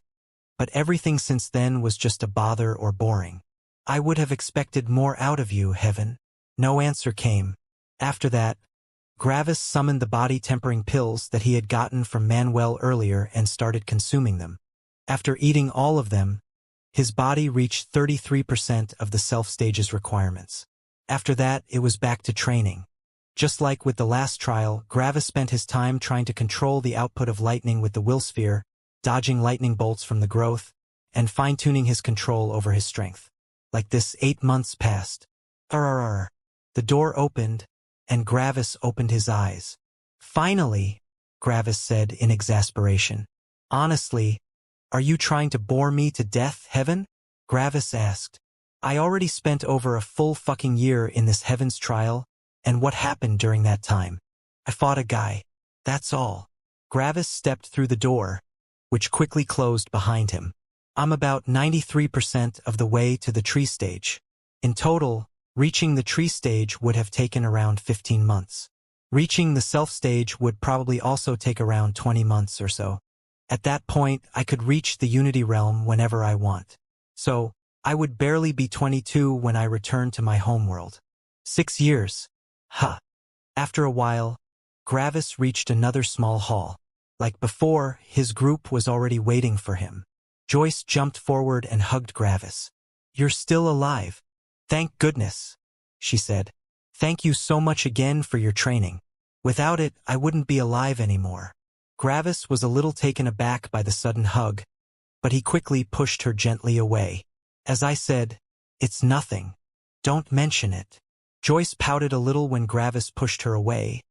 but everything since then was just a bother or boring. I would have expected more out of you, Heaven. No answer came. After that, Gravis summoned the body-tempering pills that he had gotten from Manuel earlier and started consuming them. After eating all of them, his body reached 33% of the self-stage's requirements. After that, it was back to training. Just like with the last trial, Gravis spent his time trying to control the output of lightning with the will sphere, dodging lightning bolts from the growth, and fine-tuning his control over his strength. Like this, 8 months passed. The door opened, and Gravis opened his eyes. Finally, Gravis said in exasperation. Honestly, are you trying to bore me to death, Heaven? Gravis asked. I already spent over a full fucking year in this Heavens trial, and what happened during that time? I fought a guy. That's all. Gravis stepped through the door, which quickly closed behind him. I'm about 93% of the way to the tree stage. In total, reaching the tree stage would have taken around 15 months. Reaching the self stage would probably also take around 20 months or so. At that point, I could reach the Unity realm whenever I want. So, I would barely be 22 when I returned to my homeworld. 6 years. Huh. After a while, Gravis reached another small hall. Like before, his group was already waiting for him. Joyce jumped forward and hugged Gravis. You're still alive. Thank goodness, she said. Thank you so much again for your training. Without it, I wouldn't be alive anymore. Gravis was a little taken aback by the sudden hug, but he quickly pushed her gently away. As I said, it's nothing. Don't mention it. Joyce pouted a little when Gravis pushed her away,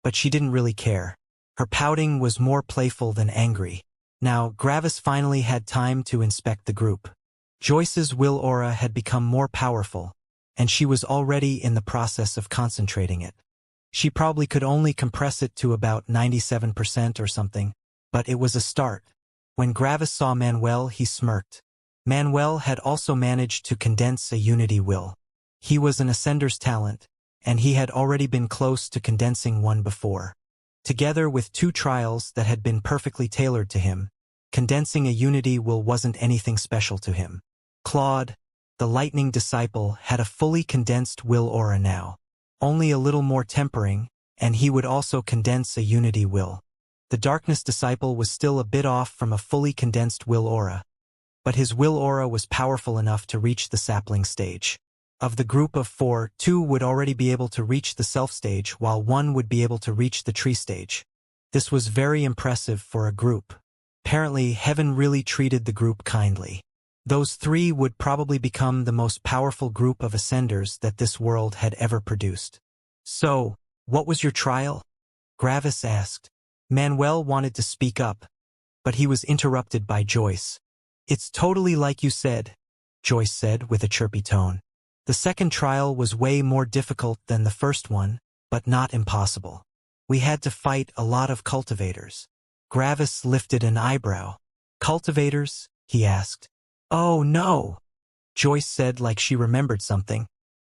but she didn't really care. Her pouting was more playful than angry. Now, Gravis finally had time to inspect the group. Joyce's will aura had become more powerful, and she was already in the process of concentrating it. She probably could only compress it to about 97% or something, but it was a start. When Gravis saw Manuel, he smirked. Manuel had also managed to condense a unity will. He was an Ascender's talent, and he had already been close to condensing one before. Together with 2 trials that had been perfectly tailored to him, condensing a unity will wasn't anything special to him. Claude, the lightning disciple, had a fully condensed will aura now. Only a little more tempering, and he would also condense a unity will. The darkness disciple was still a bit off from a fully condensed will aura, but his will aura was powerful enough to reach the sapling stage. Of the group of 4, 2 would already be able to reach the self stage, while 1 would be able to reach the tree stage. This was very impressive for a group. Apparently, Heaven really treated the group kindly. Those 3 would probably become the most powerful group of Ascenders that this world had ever produced. So, What was your trial? Gravis asked. Manuel wanted to speak up, but he was interrupted by Joyce. It's totally like you said, Joyce said with a chirpy tone. The second trial was way more difficult than the first one, but not impossible. We had to fight a lot of cultivators. Gravis lifted an eyebrow. Cultivators? He asked. Oh no, Joyce said like she remembered something.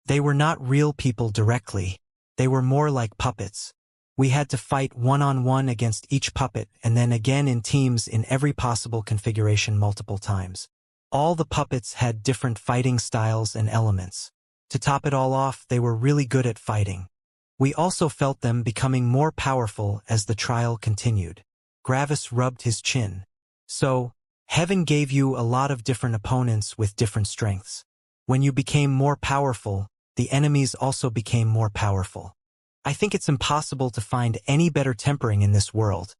They were not real people directly. They were more like puppets. We had to fight one-on-one against each puppet and then again in teams in every possible configuration multiple times. All the puppets had different fighting styles and elements. To top it all off, they were really good at fighting. We also felt them becoming more powerful as the trial continued. Gravis rubbed his chin. So, Heaven gave you a lot of different opponents with different strengths. When you became more powerful, the enemies also became more powerful. I think it's impossible to find any better tempering in this world,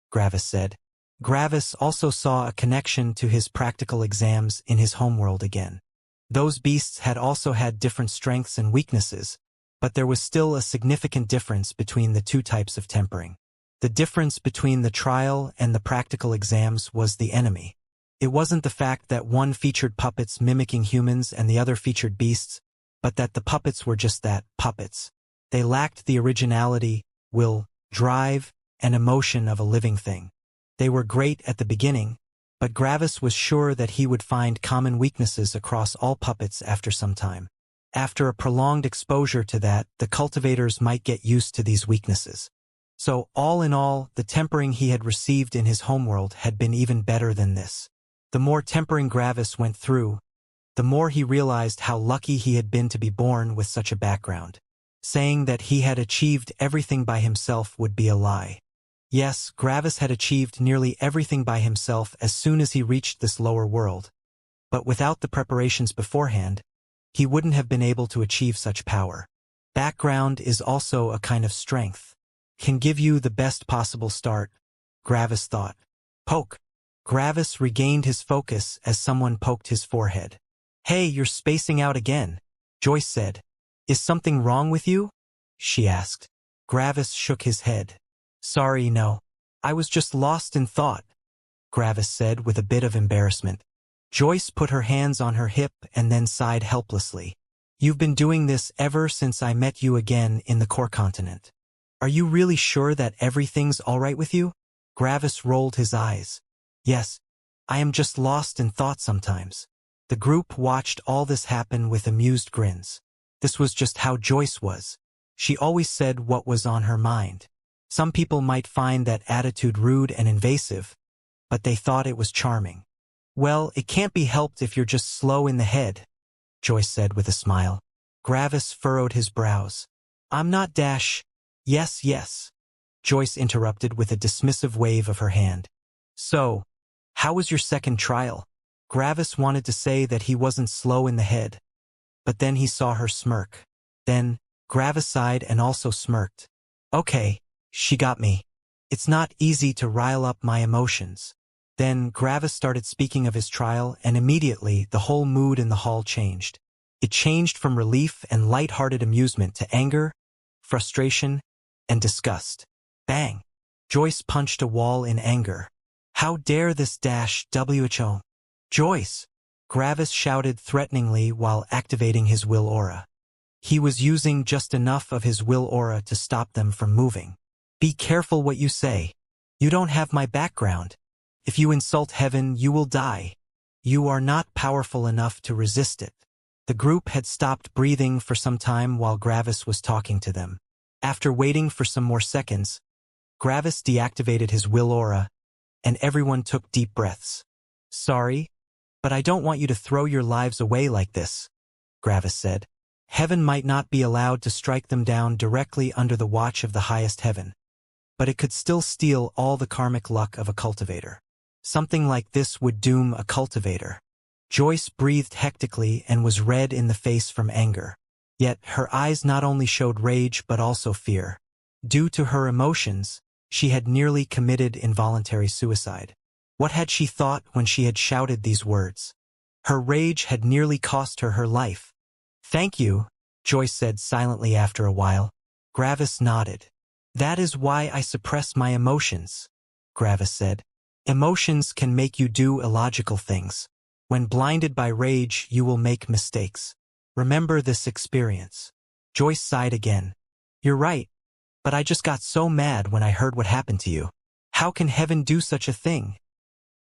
Gravis said. Gravis also saw a connection to his practical exams in his homeworld again. Those beasts had also had different strengths and weaknesses, but there was still a significant difference between the two types of tempering. The difference between the trial and the practical exams was the enemy. It wasn't the fact that one featured puppets mimicking humans and the other featured beasts, but that the puppets were just that, puppets. They lacked the originality, will, drive, and emotion of a living thing. They were great at the beginning, but Gravis was sure that he would find common weaknesses across all puppets after some time. After a prolonged exposure to that, the cultivators might get used to these weaknesses. So, all in all, the tempering he had received in his homeworld had been even better than this. The more tempering Gravis went through, the more he realized how lucky he had been to be born with such a background. Saying that he had achieved everything by himself would be a lie. Yes, Gravis had achieved nearly everything by himself as soon as he reached this lower world. But without the preparations beforehand, he wouldn't have been able to achieve such power. Background is also a kind of strength. Can give you the best possible start, Gravis thought. Poke. Gravis regained his focus as someone poked his forehead. Hey, you're spacing out again, Joyce said. Is something wrong with you? She asked. Gravis shook his head. Sorry, no. I was just lost in thought, Gravis said with a bit of embarrassment. Joyce put her hands on her hip and then sighed helplessly. You've been doing this ever since I met you again in the core continent. Are you really sure that everything's all right with you? Gravis rolled his eyes. Yes, I am just lost in thought sometimes. The group watched all this happen with amused grins. This was just how Joyce was. She always said what was on her mind. Some people might find that attitude rude and invasive, but they thought it was charming. Well, it can't be helped if you're just slow in the head, Joyce said with a smile. Gravis furrowed his brows. I'm not dash. Yes, yes, Joyce interrupted with a dismissive wave of her hand. So, how was your second trial? Gravis wanted to say that he wasn't slow in the head, but then he saw her smirk. Then, Gravis sighed and also smirked. Okay, she got me. It's not easy to rile up my emotions. Then Gravis started speaking of his trial, and immediately the whole mood in the hall changed. It changed from relief and light-hearted amusement to anger, frustration, and disgust. Bang! Joyce punched a wall in anger. How dare this dash who? Joyce! Gravis shouted threateningly while activating his will aura. He was using just enough of his will aura to stop them from moving. Be careful what you say. You don't have my background. If you insult heaven, you will die. You are not powerful enough to resist it. The group had stopped breathing for some time while Gravis was talking to them. After waiting for some more seconds, Gravis deactivated his will aura, and everyone took deep breaths. Sorry, but I don't want you to throw your lives away like this, Gravis said. Heaven might not be allowed to strike them down directly under the watch of the highest heaven, but it could still steal all the karmic luck of a cultivator. Something like this would doom a cultivator. Joyce breathed hectically and was red in the face from anger. Yet her eyes not only showed rage but also fear. Due to her emotions, she had nearly committed involuntary suicide. What had she thought when she had shouted these words? Her rage had nearly cost her her life. Thank you, Joyce said silently after a while. Gravis nodded. That is why I suppress my emotions, Gravis said. Emotions can make you do illogical things. When blinded by rage, you will make mistakes. Remember this experience. Joyce sighed again. You're right, but I just got so mad when I heard what happened to you. How can heaven do such a thing?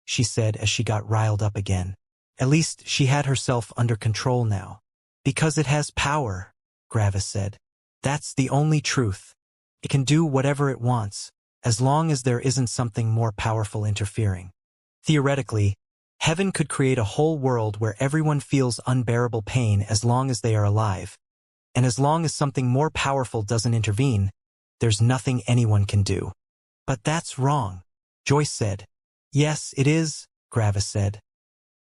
She said as she got riled up again. At least she had herself under control now. Because it has power, Gravis said. That's the only truth. It can do whatever it wants, as long as there isn't something more powerful interfering. Theoretically, heaven could create a whole world where everyone feels unbearable pain as long as they are alive. And as long as something more powerful doesn't intervene, there's nothing anyone can do. But that's wrong, Joyce said. Yes, it is, Gravis said.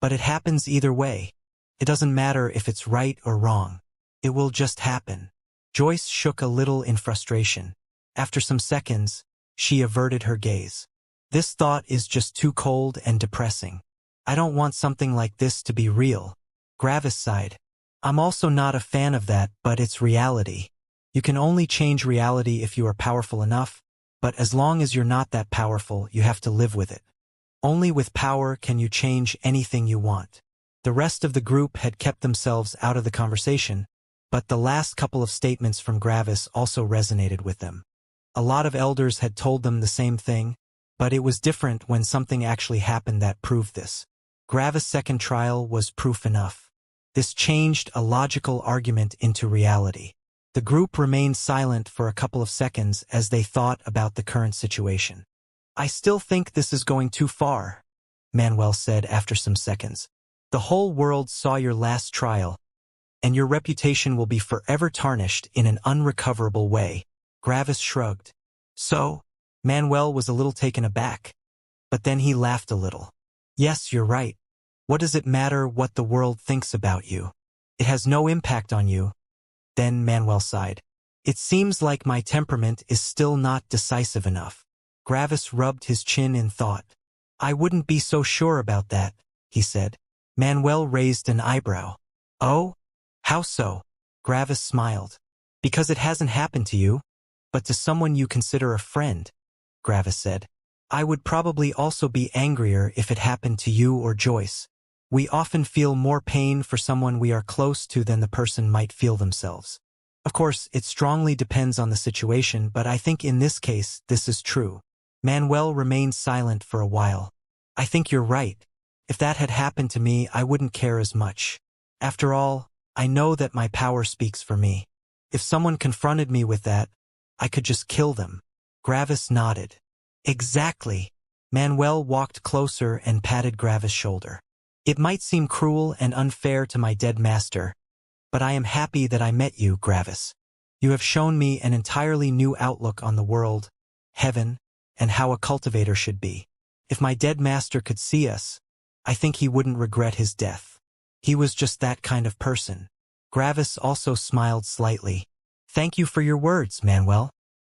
But it happens either way. It doesn't matter if it's right or wrong. It will just happen. Joyce shook a little in frustration. After some seconds, she averted her gaze. This thought is just too cold and depressing. I don't want something like this to be real. Gravis sighed. I'm also not a fan of that, but it's reality. You can only change reality if you are powerful enough, but as long as you're not that powerful, you have to live with it. Only with power can you change anything you want. The rest of the group had kept themselves out of the conversation, but the last couple of statements from Gravis also resonated with them. A lot of elders had told them the same thing, but it was different when something actually happened that proved this. Gravis' second trial was proof enough. This changed a logical argument into reality. The group remained silent for a couple of seconds as they thought about the current situation. I still think this is going too far, Manuel said after some seconds. The whole world saw your last trial, and your reputation will be forever tarnished in an unrecoverable way. Gravis shrugged. So? Manuel was a little taken aback, but then he laughed a little. Yes, you're right. What does it matter what the world thinks about you? It has no impact on you. Then Manuel sighed. It seems like my temperament is still not decisive enough. Gravis rubbed his chin in thought. I wouldn't be so sure about that, he said. Manuel raised an eyebrow. Oh? How so? Gravis smiled. Because it hasn't happened to you, but to someone you consider a friend, Gravis said. I would probably also be angrier if it happened to you or Joyce. We often feel more pain for someone we are close to than the person might feel themselves. Of course, it strongly depends on the situation, but I think in this case, this is true. Manuel remained silent for a while. I think you're right. If that had happened to me, I wouldn't care as much. After all, I know that my power speaks for me. If someone confronted me with that, I could just kill them. Gravis nodded. Exactly. Manuel walked closer and patted Gravis' shoulder. It might seem cruel and unfair to my dead master, but I am happy that I met you, Gravis. You have shown me an entirely new outlook on the world, heaven, and how a cultivator should be. If my dead master could see us, I think he wouldn't regret his death. He was just that kind of person. Gravis also smiled slightly. Thank you for your words, Manuel.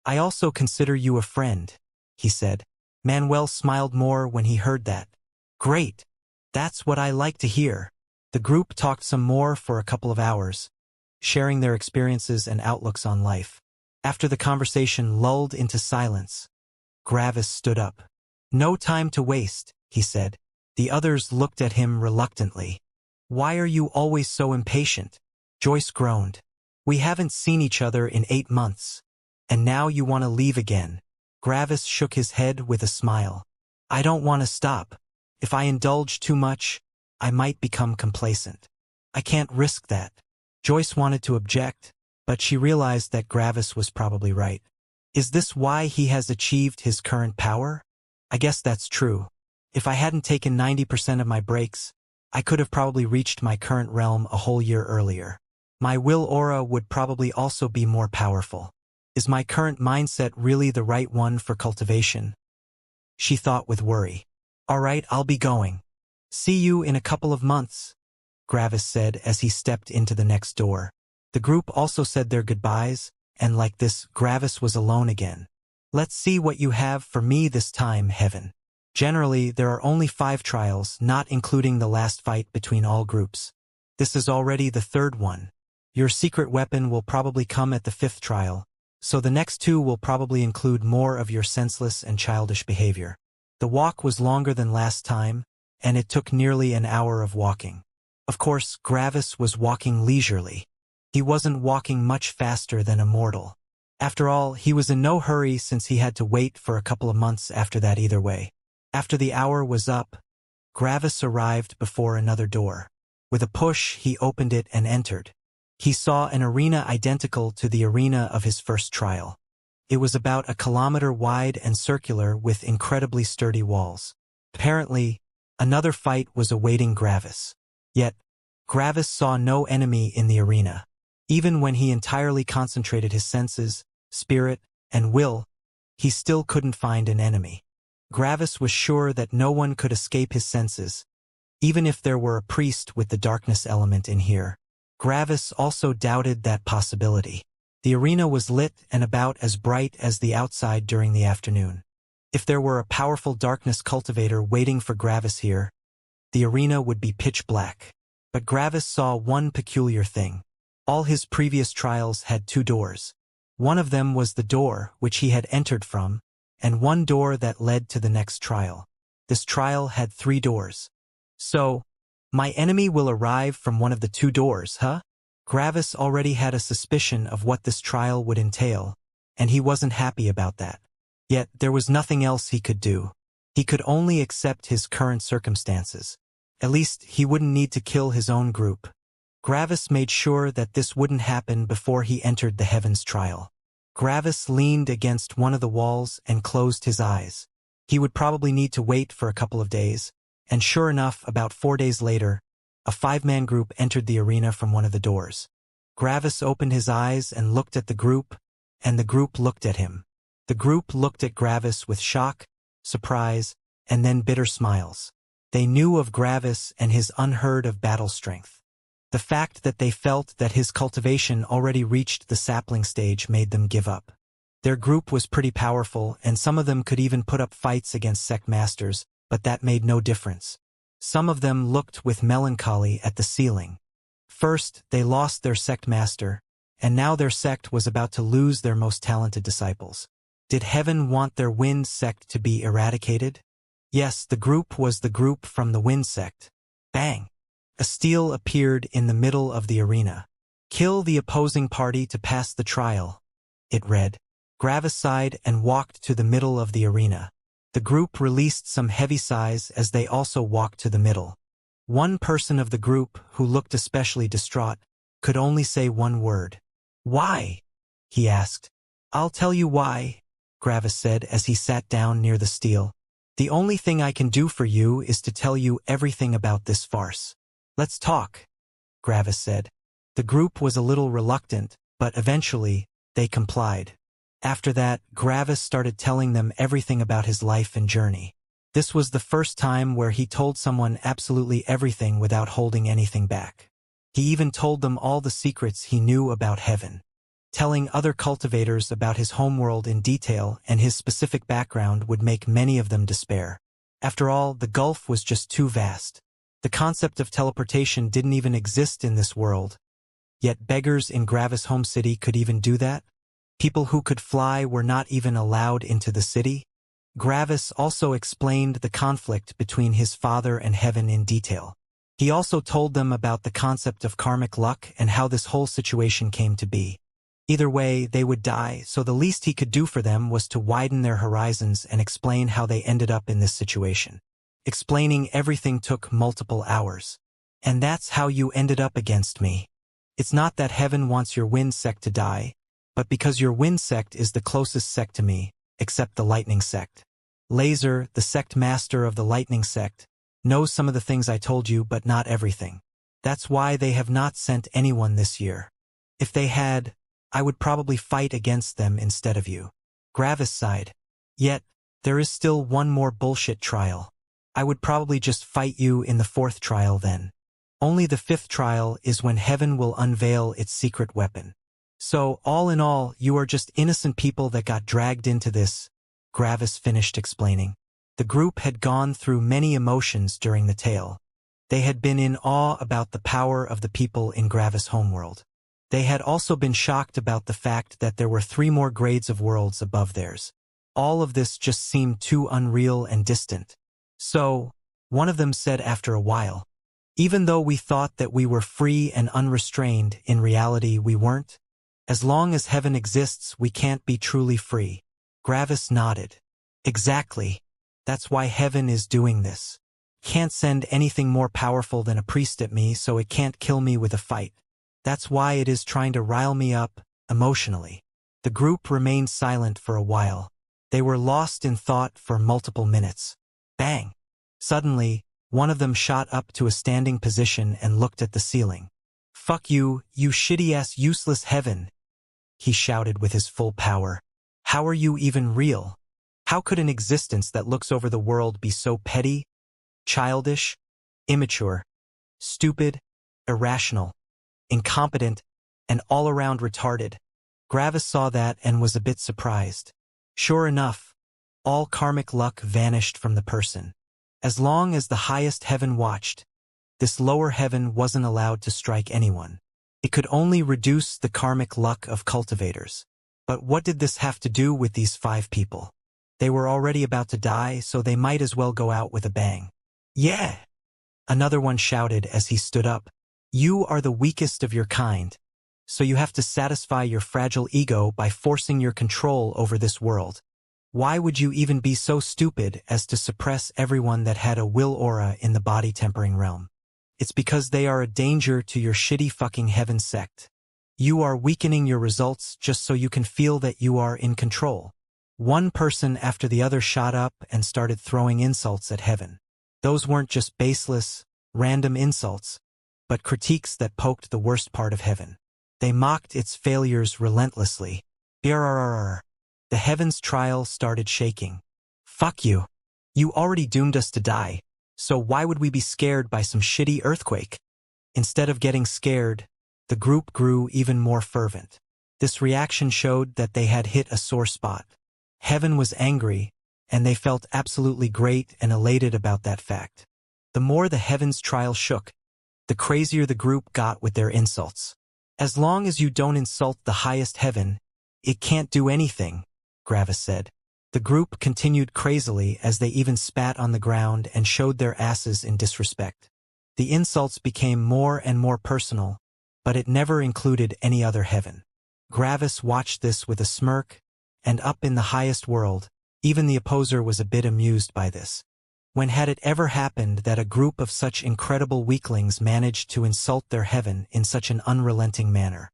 I also consider you a friend, he said. Manuel smiled more when he heard that. Great. That's what I like to hear. The group talked some more for a couple of hours, sharing their experiences and outlooks on life. After the conversation lulled into silence, Gravis stood up. No time to waste, he said. The others looked at him reluctantly. Why are you always so impatient? Joyce groaned. We haven't seen each other in 8 months. And now you want to leave again. Gravis shook his head with a smile. I don't want to stop. If I indulge too much, I might become complacent. I can't risk that. Joyce wanted to object, but she realized that Gravis was probably right. Is this why he has achieved his current power? I guess that's true. If I hadn't taken 90% of my breaks, I could have probably reached my current realm a whole year earlier. My will aura would probably also be more powerful. Is my current mindset really the right one for cultivation? She thought with worry. All right, I'll be going. See you in a couple of months, Gravis said as he stepped into the next door. The group also said their goodbyes, and like this, Gravis was alone again. Let's see what you have for me this time, Heaven. Generally, there are only 5 trials, not including the last fight between all groups. This is already the 3rd one. Your secret weapon will probably come at the 5th trial, so the next two will probably include more of your senseless and childish behavior. The walk was longer than last time, and it took nearly an hour of walking. Of course, Gravis was walking leisurely. He wasn't walking much faster than Immortal. After all, he was in no hurry since he had to wait for a couple of months after that either way. After the hour was up, Gravis arrived before another door. With a push, he opened it and entered. He saw an arena identical to the arena of his first trial. It was about 1 kilometer wide and circular with incredibly sturdy walls. Apparently, another fight was awaiting Gravis. Yet, Gravis saw no enemy in the arena. Even when he entirely concentrated his senses, spirit, and will, he still couldn't find an enemy. Gravis was sure that no one could escape his senses, even if there were a priest with the darkness element in here. Gravis also doubted that possibility. The arena was lit and about as bright as the outside during the afternoon. If there were a powerful darkness cultivator waiting for Gravis here, the arena would be pitch black. But Gravis saw one peculiar thing. All his previous trials had 2 doors. One of them was the door which he had entered from, and one door that led to the next trial. This trial had 3 doors. So, my enemy will arrive from one of the 2 doors, huh? Gravis already had a suspicion of what this trial would entail, and he wasn't happy about that. Yet, there was nothing else he could do. He could only accept his current circumstances. At least, he wouldn't need to kill his own group. Gravis made sure that this wouldn't happen before he entered the Heavens trial. Gravis leaned against one of the walls and closed his eyes. He would probably need to wait for a couple of days, and sure enough, about 4 days later, a 5-man group entered the arena from one of the doors. Gravis opened his eyes and looked at the group, and the group looked at him. The group looked at Gravis with shock, surprise, and then bitter smiles. They knew of Gravis and his unheard-of battle strength. The fact that they felt that his cultivation already reached the sapling stage made them give up. Their group was pretty powerful, and some of them could even put up fights against sect masters, but that made no difference. Some of them looked with melancholy at the ceiling. First, they lost their sect master, and now their sect was about to lose their most talented disciples. Did heaven want their wind sect to be eradicated? Yes, the group was the group from the wind sect. Bang! A stele appeared in the middle of the arena. Kill the opposing party to pass the trial, it read. Gravis sighed and walked to the middle of the arena. The group released some heavy sighs as they also walked to the middle. One person of the group, who looked especially distraught, could only say one word. Why? He asked. I'll tell you why, Gravis said as he sat down near the stele. The only thing I can do for you is to tell you everything about this farce. Let's talk, Gravis said. The group was a little reluctant, but eventually, they complied. After that, Gravis started telling them everything about his life and journey. This was the first time where he told someone absolutely everything without holding anything back. He even told them all the secrets he knew about heaven. Telling other cultivators about his homeworld in detail and his specific background would make many of them despair. After all, the gulf was just too vast. The concept of teleportation didn't even exist in this world. Yet beggars in Gravis' home city could even do that? People who could fly were not even allowed into the city? Gravis also explained the conflict between his father and heaven in detail. He also told them about the concept of karmic luck and how this whole situation came to be. Either way, they would die, so the least he could do for them was to widen their horizons and explain how they ended up in this situation. Explaining everything took multiple hours. And that's how you ended up against me. It's not that heaven wants your wind sect to die, but because your wind sect is the closest sect to me, except the lightning sect. Laser, the sect master of the lightning sect, knows some of the things I told you but not everything. That's why they have not sent anyone this year. If they had, I would probably fight against them instead of you. Gravis sighed. Yet, there is still one more bullshit trial. I would probably just fight you in the 4th trial then. Only the 5th trial is when heaven will unveil its secret weapon. So, all in all, you are just innocent people that got dragged into this, Gravis finished explaining. The group had gone through many emotions during the tale. They had been in awe about the power of the people in Gravis' homeworld. They had also been shocked about the fact that there were 3 more grades of worlds above theirs. All of this just seemed too unreal and distant. So, one of them said after a while, even though we thought that we were free and unrestrained, in reality we weren't. As long as heaven exists, we can't be truly free. Gravis nodded. Exactly. That's why heaven is doing this. Can't send anything more powerful than a priest at me, so it can't kill me with a fight. That's why it is trying to rile me up, emotionally. The group remained silent for a while. They were lost in thought for multiple minutes. Bang! Suddenly, one of them shot up to a standing position and looked at the ceiling. "Fuck you, you shitty-ass useless heaven!" he shouted with his full power. "How are you even real? How could an existence that looks over the world be so petty, childish, immature, stupid, irrational, incompetent, and all-around retarded?" Gravis saw that and was a bit surprised. Sure enough, all karmic luck vanished from the person. As long as the highest heaven watched, this lower heaven wasn't allowed to strike anyone. It could only reduce the karmic luck of cultivators. But what did this have to do with these 5 people? They were already about to die, so they might as well go out with a bang. "Yeah!" another one shouted as he stood up. "You are the weakest of your kind, so you have to satisfy your fragile ego by forcing your control over this world. Why would you even be so stupid as to suppress everyone that had a will aura in the body-tempering realm? It's because they are a danger to your shitty fucking heaven sect. You are weakening your results just so you can feel that you are in control." One person after the other shot up and started throwing insults at heaven. Those weren't just baseless, random insults, but critiques that poked the worst part of heaven. They mocked its failures relentlessly. Brrrr. The heavens trial started shaking. "Fuck you. You already doomed us to die, so why would we be scared by some shitty earthquake?" Instead of getting scared, the group grew even more fervent. This reaction showed that they had hit a sore spot. Heaven was angry, and they felt absolutely great and elated about that fact. The more the heavens trial shook, the crazier the group got with their insults. "As long as you don't insult the highest heaven, it can't do anything," Gravis said. The group continued crazily as they even spat on the ground and showed their asses in disrespect. The insults became more and more personal, but it never included any other heaven. Gravis watched this with a smirk, and up in the highest world, even the opposer was a bit amused by this. When had it ever happened that a group of such incredible weaklings managed to insult their heaven in such an unrelenting manner?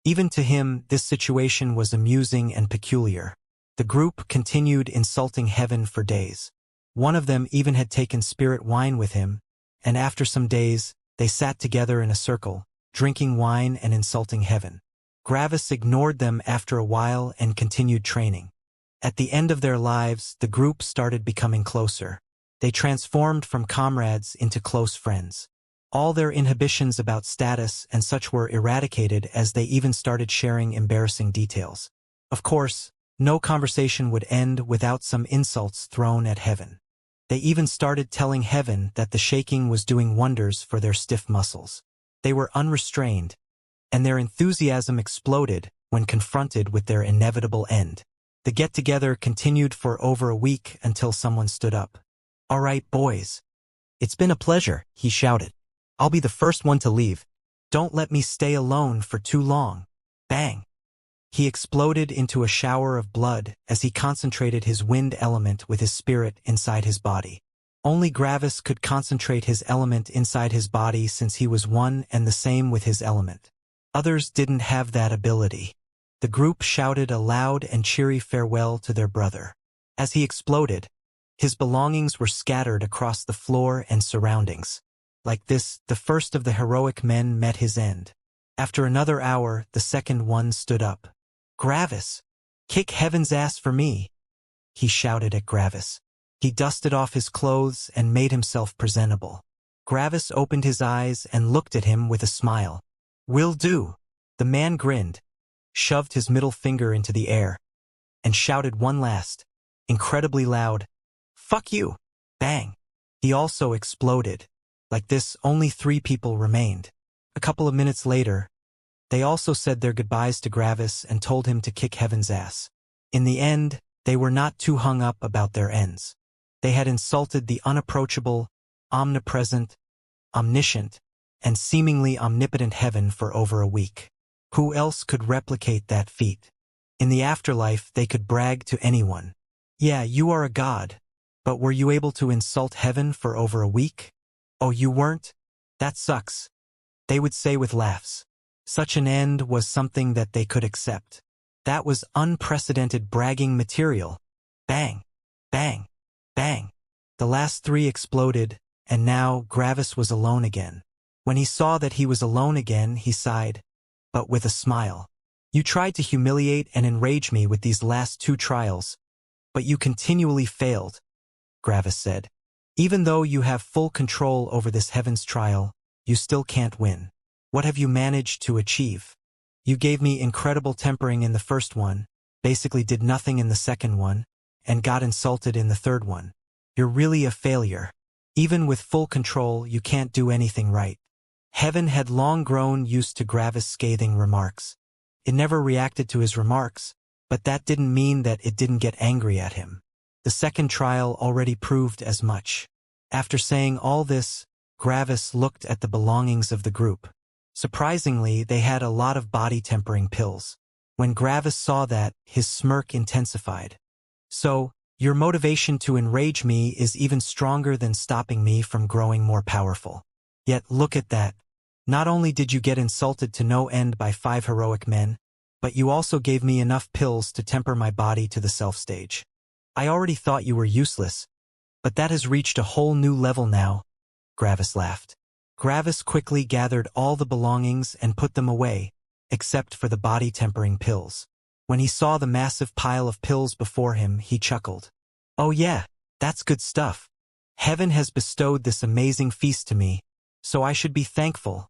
Even to him, this situation was amusing and peculiar. The group continued insulting heaven for days. One of them even had taken spirit wine with him, and after some days, they sat together in a circle, drinking wine and insulting heaven. Gravis ignored them after a while and continued training. At the end of their lives, the group started becoming closer. They transformed from comrades into close friends. All their inhibitions about status and such were eradicated as they even started sharing embarrassing details. Of course, no conversation would end without some insults thrown at heaven. They even started telling heaven that the shaking was doing wonders for their stiff muscles. They were unrestrained, and their enthusiasm exploded when confronted with their inevitable end. The get-together continued for over a week until someone stood up. "All right, boys. It's been a pleasure," he shouted. "I'll be the first one to leave. Don't let me stay alone for too long." Bang! He exploded into a shower of blood as he concentrated his wind element with his spirit inside his body. Only Gravis could concentrate his element inside his body since he was one and the same with his element. Others didn't have that ability. The group shouted a loud and cheery farewell to their brother. As he exploded, his belongings were scattered across the floor and surroundings. Like this, the first of the heroic men met his end. After another hour, the second one stood up. "Gravis, kick heaven's ass for me," he shouted at Gravis. He dusted off his clothes and made himself presentable. Gravis opened his eyes and looked at him with a smile. "Will do." The man grinned, shoved his middle finger into the air, and shouted one last, incredibly loud, "Fuck you!" Bang! He also exploded. Like this, only 3 people remained. A couple of minutes later, They also said their goodbyes to Gravis and told him to kick heaven's ass. In the end, they were not too hung up about their ends. They had insulted the unapproachable, omnipresent, omniscient, and seemingly omnipotent heaven for over a week. Who else could replicate that feat? In the afterlife, they could brag to anyone. Yeah, you are a god, but were you able to insult heaven for over a week? Oh, you weren't? That sucks. They would say with laughs. Such an end was something that they could accept. That was unprecedented bragging material. Bang, bang, bang. The last three exploded, and now Gravis was alone again. When he saw that he was alone again, he sighed, but with a smile. You tried to humiliate and enrage me with these last two trials, but you continually failed, Gravis said. Even though you have full control over this heaven's trial, you still can't win. What have you managed to achieve? You gave me incredible tempering in the first one, basically did nothing in the second one, and got insulted in the third one. You're really a failure. Even with full control, you can't do anything right. Heaven had long grown used to Gravis' scathing remarks. It never reacted to his remarks, but that didn't mean that it didn't get angry at him. The second trial already proved as much. After saying all this, Gravis looked at the belongings of the group. Surprisingly, they had a lot of body tempering pills. When Gravis saw that, his smirk intensified. So, your motivation to enrage me is even stronger than stopping me from growing more powerful. Yet look at that. Not only did you get insulted to no end by 5 heroic men, but you also gave me enough pills to temper my body to the self stage. I already thought you were useless, but that has reached a whole new level now, Gravis laughed. Gravis quickly gathered all the belongings and put them away, except for the body tempering pills. When he saw the massive pile of pills before him, he chuckled. Oh yeah, that's good stuff. Heaven has bestowed this amazing feast to me, so I should be thankful,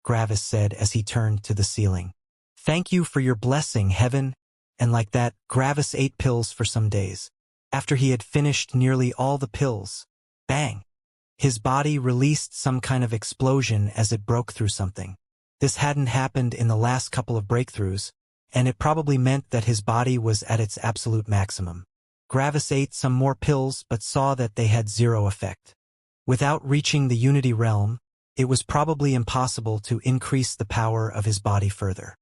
Gravis said as he turned to the ceiling. Thank you for your blessing, Heaven. And like that, Gravis ate pills for some days. After he had finished nearly all the pills, bang! His body released some kind of explosion as it broke through something. This hadn't happened in the last couple of breakthroughs, and it probably meant that his body was at its absolute maximum. Gravis ate some more pills but saw that they had zero effect. Without reaching the Unity realm, it was probably impossible to increase the power of his body further.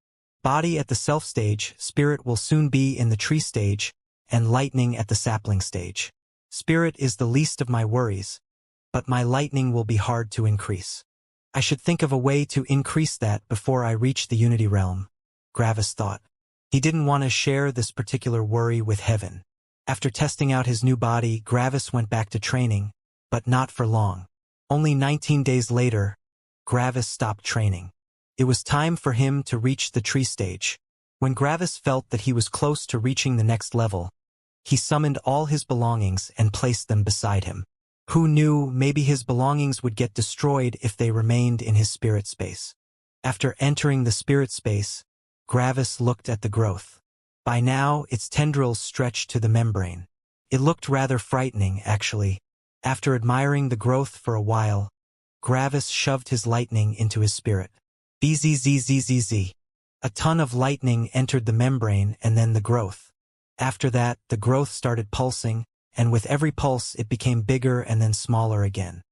Body at the self stage, spirit will soon be in the tree stage, and lightning at the sapling stage. Spirit is the least of my worries, but my lightning will be hard to increase. I should think of a way to increase that before I reach the Unity realm, Gravis thought. He didn't want to share this particular worry with Heaven. After testing out his new body, Gravis went back to training, but not for long. Only 19 days later, Gravis stopped training. It was time for him to reach the tree stage. When Gravis felt that he was close to reaching the next level, he summoned all his belongings and placed them beside him. Who knew, maybe his belongings would get destroyed if they remained in his spirit space. After entering the spirit space, Gravis looked at the growth. By now, its tendrils stretched to the membrane. It looked rather frightening, actually. After admiring the growth for a while, Gravis shoved his lightning into his spirit. Bzzzzzzz. A ton of lightning entered the membrane and then the growth. After that, the growth started pulsing, and with every pulse it became bigger and then smaller again.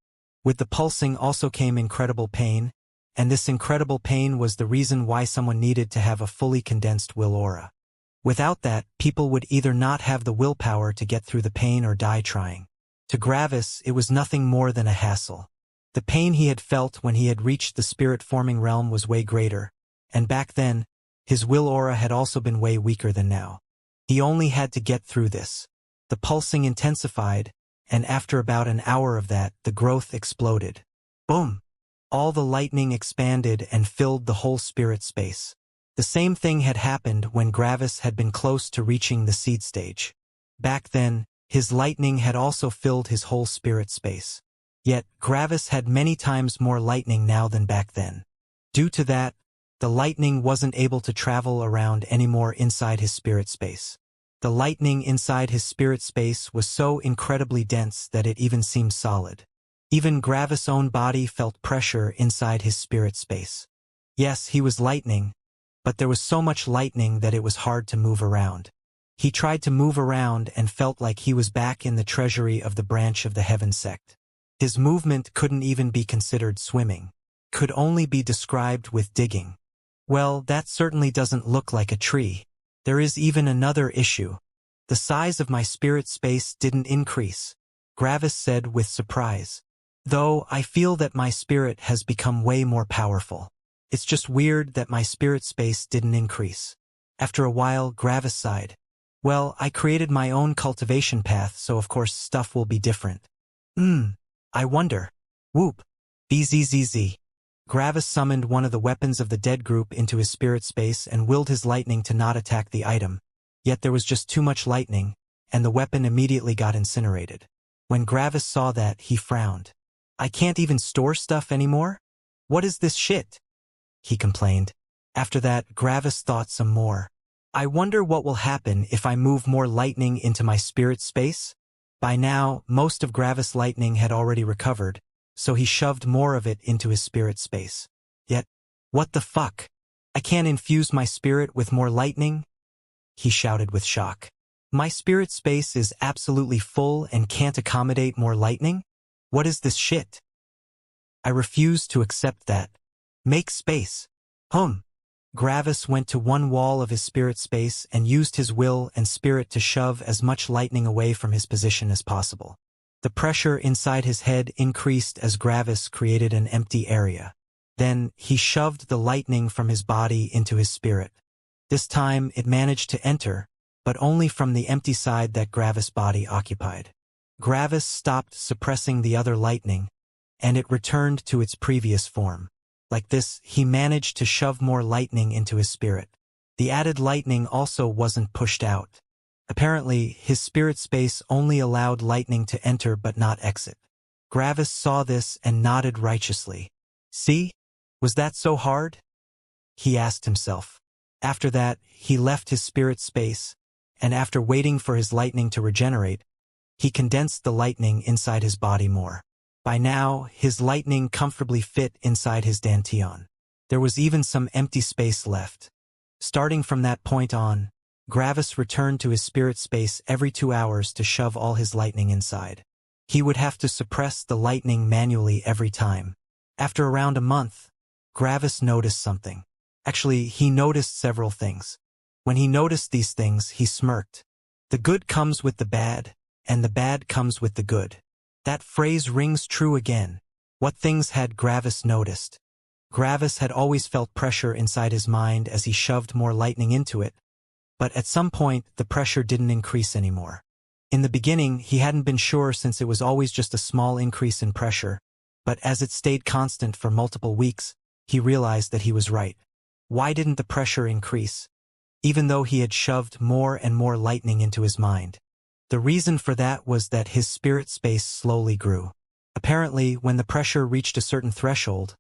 With the pulsing also came incredible pain, and this incredible pain was the reason why someone needed to have a fully condensed will aura. Without that, people would either not have the willpower to get through the pain or die trying. To Gravis, it was nothing more than a hassle. The pain he had felt when he had reached the spirit-forming realm was way greater, and back then, his will aura had also been way weaker than now. He only had to get through this. The pulsing intensified, and after about an hour of that, the growth exploded. Boom! All the lightning expanded and filled the whole spirit space. The same thing had happened when Gravis had been close to reaching the seed stage. Back then, his lightning had also filled his whole spirit space. Yet, Gravis had many times more lightning now than back then. Due to that, the lightning wasn't able to travel around anymore inside his spirit space. The lightning inside his spirit space was so incredibly dense that it even seemed solid. Even Gravis' own body felt pressure inside his spirit space. Yes, he was lightning, but there was so much lightning that it was hard to move around. He tried to move around and felt like he was back in the treasury of the branch of the Heaven sect. His movement couldn't even be considered swimming. Could only be described with digging. Well, that certainly doesn't look like a tree. There is even another issue. The size of my spirit space didn't increase, Gravis said with surprise. Though I feel that my spirit has become way more powerful. It's just weird that my spirit space didn't increase. After a while, Gravis sighed. Well, I created my own cultivation path, so of course stuff will be different. I wonder. Whoop. Bzzz. Gravis summoned one of the weapons of the dead group into his spirit space and willed his lightning to not attack the item. Yet there was just too much lightning, and the weapon immediately got incinerated. When Gravis saw that, he frowned. I can't even store stuff anymore? What is this shit? He complained. After that, Gravis thought some more. I wonder what will happen if I move more lightning into my spirit space? By now, most of Gravis' lightning had already recovered, so he shoved more of it into his spirit space. Yet, what the fuck? I can't infuse my spirit with more lightning? He shouted with shock. My spirit space is absolutely full and can't accommodate more lightning? What is this shit? I refuse to accept that. Make space. Gravis went to one wall of his spirit space and used his will and spirit to shove as much lightning away from his position as possible. The pressure inside his head increased as Gravis created an empty area. Then, he shoved the lightning from his body into his spirit. This time, it managed to enter, but only from the empty side that Gravis' body occupied. Gravis stopped suppressing the other lightning, and it returned to its previous form. Like this, he managed to shove more lightning into his spirit. The added lightning also wasn't pushed out. Apparently, his spirit space only allowed lightning to enter but not exit. Gravis saw this and nodded righteously. See? Was that so hard? He asked himself. After that, he left his spirit space, and after waiting for his lightning to regenerate, he condensed the lightning inside his body more. By now, his lightning comfortably fit inside his dantian. There was even some empty space left. Starting from that point on, Gravis returned to his spirit space every 2 hours to shove all his lightning inside. He would have to suppress the lightning manually every time. After around a month, Gravis noticed something. Actually, he noticed several things. When he noticed these things, he smirked. The good comes with the bad, and the bad comes with the good. That phrase rings true again. What things had Gravis noticed? Gravis had always felt pressure inside his mind as he shoved more lightning into it, but at some point, the pressure didn't increase anymore. In the beginning, he hadn't been sure since it was always just a small increase in pressure, but as it stayed constant for multiple weeks, he realized that he was right. Why didn't the pressure increase? Even though he had shoved more and more lightning into his mind. The reason for that was that his spirit space slowly grew. Apparently, when the pressure reached a certain threshold,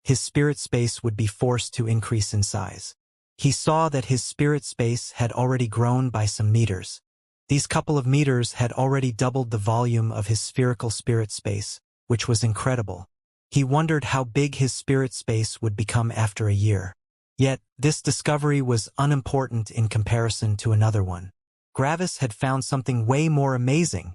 his spirit space would be forced to increase in size. He saw that his spirit space had already grown by some meters. These couple of meters had already doubled the volume of his spherical spirit space, which was incredible. He wondered how big his spirit space would become after a year. Yet, this discovery was unimportant in comparison to another one. Gravis had found something way more amazing.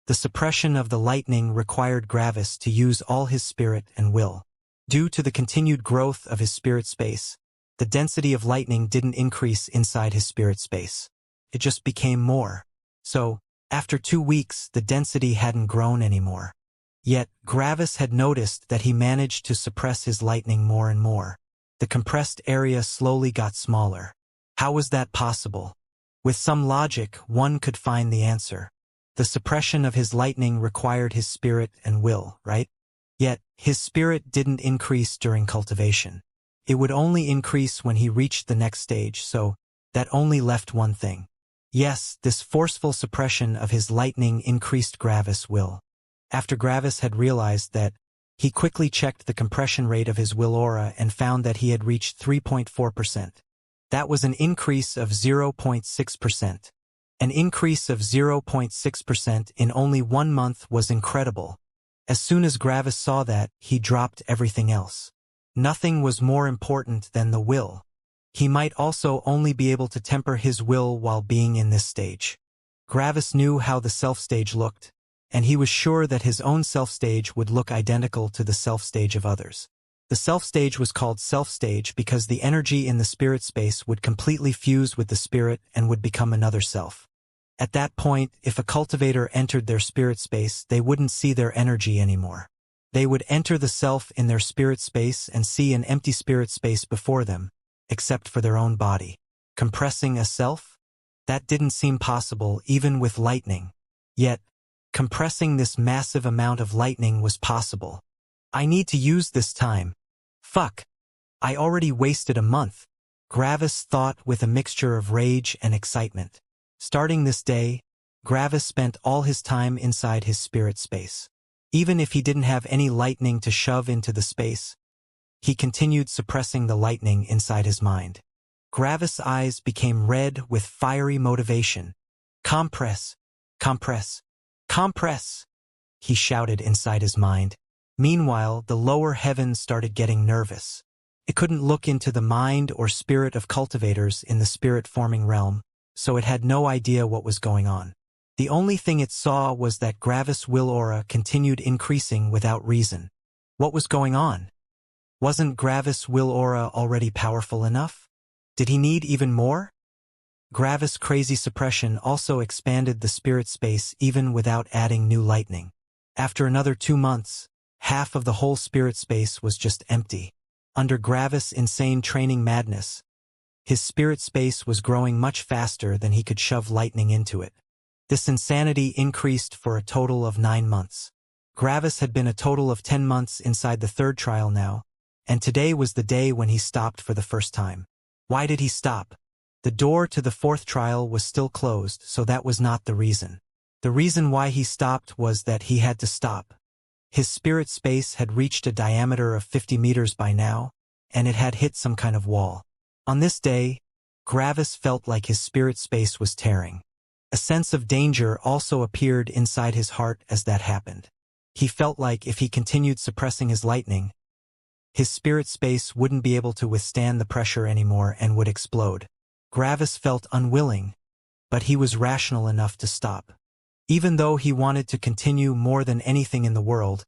The suppression of the lightning required Gravis to use all his spirit and will. Due to the continued growth of his spirit space, the density of lightning didn't increase inside his spirit space. It just became more. So, after 2 weeks, the density hadn't grown anymore. Yet, Gravis had noticed that he managed to suppress his lightning more and more. The compressed area slowly got smaller. How was that possible? With some logic, one could find the answer. The suppression of his lightning required his spirit and will, right? Yet, his spirit didn't increase during cultivation. It would only increase when he reached the next stage, so that only left one thing. Yes, this forceful suppression of his lightning increased Gravis' will. After Gravis had realized that, he quickly checked the compression rate of his will aura and found that he had reached 3.4%. That was an increase of 0.6%. An increase of 0.6% in only 1 month was incredible. As soon as Gravis saw that, he dropped everything else. Nothing was more important than the will. He might also only be able to temper his will while being in this stage. Gravis knew how the self-stage looked, and he was sure that his own self-stage would look identical to the self-stage of others. The self-stage was called self-stage because the energy in the spirit space would completely fuse with the spirit and would become another self. At that point, if a cultivator entered their spirit space, they wouldn't see their energy anymore. They would enter the self in their spirit space and see an empty spirit space before them, except for their own body. Compressing a self? That didn't seem possible even with lightning. Yet, compressing this massive amount of lightning was possible. I need to use this time. Fuck. I already wasted a month. Gravis thought with a mixture of rage and excitement. Starting this day, Gravis spent all his time inside his spirit space. Even if he didn't have any lightning to shove into the space, he continued suppressing the lightning inside his mind. Gravis' eyes became red with fiery motivation. Compress, compress, compress, he shouted inside his mind. Meanwhile, the lower heavens started getting nervous. It couldn't look into the mind or spirit of cultivators in the spirit-forming realm, so it had no idea what was going on. The only thing it saw was that Gravis' will aura continued increasing without reason. What was going on? Wasn't Gravis' will aura already powerful enough? Did he need even more? Gravis' crazy suppression also expanded the spirit space even without adding new lightning. After another 2 months, half of the whole spirit space was just empty. Under Gravis' insane training madness, his spirit space was growing much faster than he could shove lightning into it. This insanity increased for a total of 9 months. Gravis had been a total of 10 months inside the third trial now, and today was the day when he stopped for the first time. Why did he stop? The door to the fourth trial was still closed, so that was not the reason. The reason why he stopped was that he had to stop. His spirit space had reached a diameter of 50 meters by now, and it had hit some kind of wall. On this day, Gravis felt like his spirit space was tearing. A sense of danger also appeared inside his heart as that happened. He felt like if he continued suppressing his lightning, his spirit space wouldn't be able to withstand the pressure anymore and would explode. Gravis felt unwilling, but he was rational enough to stop. Even though he wanted to continue more than anything in the world,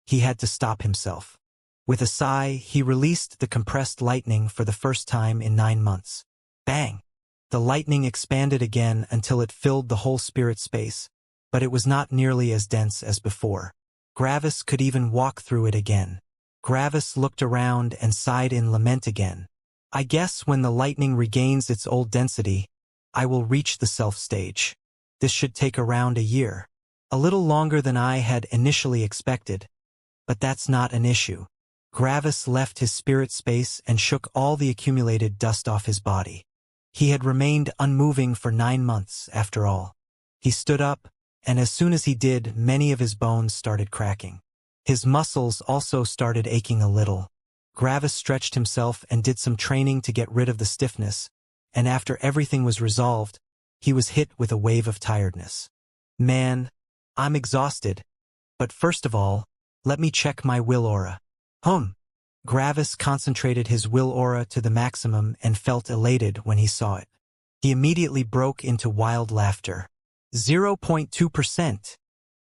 he had to stop himself. With a sigh, he released the compressed lightning for the first time in 9 months. Bang! The lightning expanded again until it filled the whole spirit space, but it was not nearly as dense as before. Gravis could even walk through it again. Gravis looked around and sighed in lament again. I guess when the lightning regains its old density, I will reach the self stage. This should take around a year. A little longer than I had initially expected, but that's not an issue. Gravis left his spirit space and shook all the accumulated dust off his body. He had remained unmoving for 9 months, after all. He stood up, and as soon as he did, many of his bones started cracking. His muscles also started aching a little. Gravis stretched himself and did some training to get rid of the stiffness, and after everything was resolved, he was hit with a wave of tiredness. Man, I'm exhausted. But first of all, let me check my will aura. Gravis concentrated his will aura to the maximum and felt elated when he saw it. He immediately broke into wild laughter. 0.2%,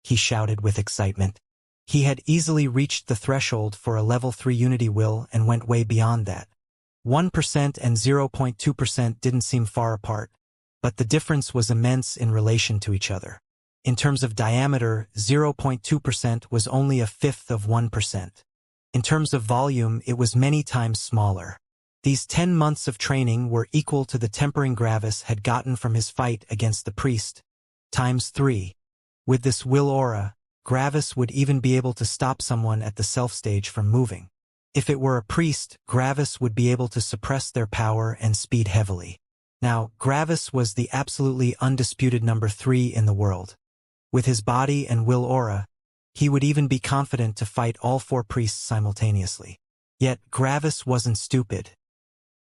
he shouted with excitement. He had easily reached the threshold for a level 3 unity will and went way beyond that. 1% and 0.2% didn't seem far apart, but the difference was immense in relation to each other. In terms of diameter, 0.2% was only a fifth of 1%. In terms of volume, it was many times smaller. These 10 months of training were equal to the tempering Gravis had gotten from his fight against the priest, times 3. With this will aura, Gravis would even be able to stop someone at the self stage from moving. If it were a priest, Gravis would be able to suppress their power and speed heavily. Now, Gravis was the absolutely undisputed number 3 in the world. With his body and will aura, he would even be confident to fight all 4 priests simultaneously. Yet, Gravis wasn't stupid.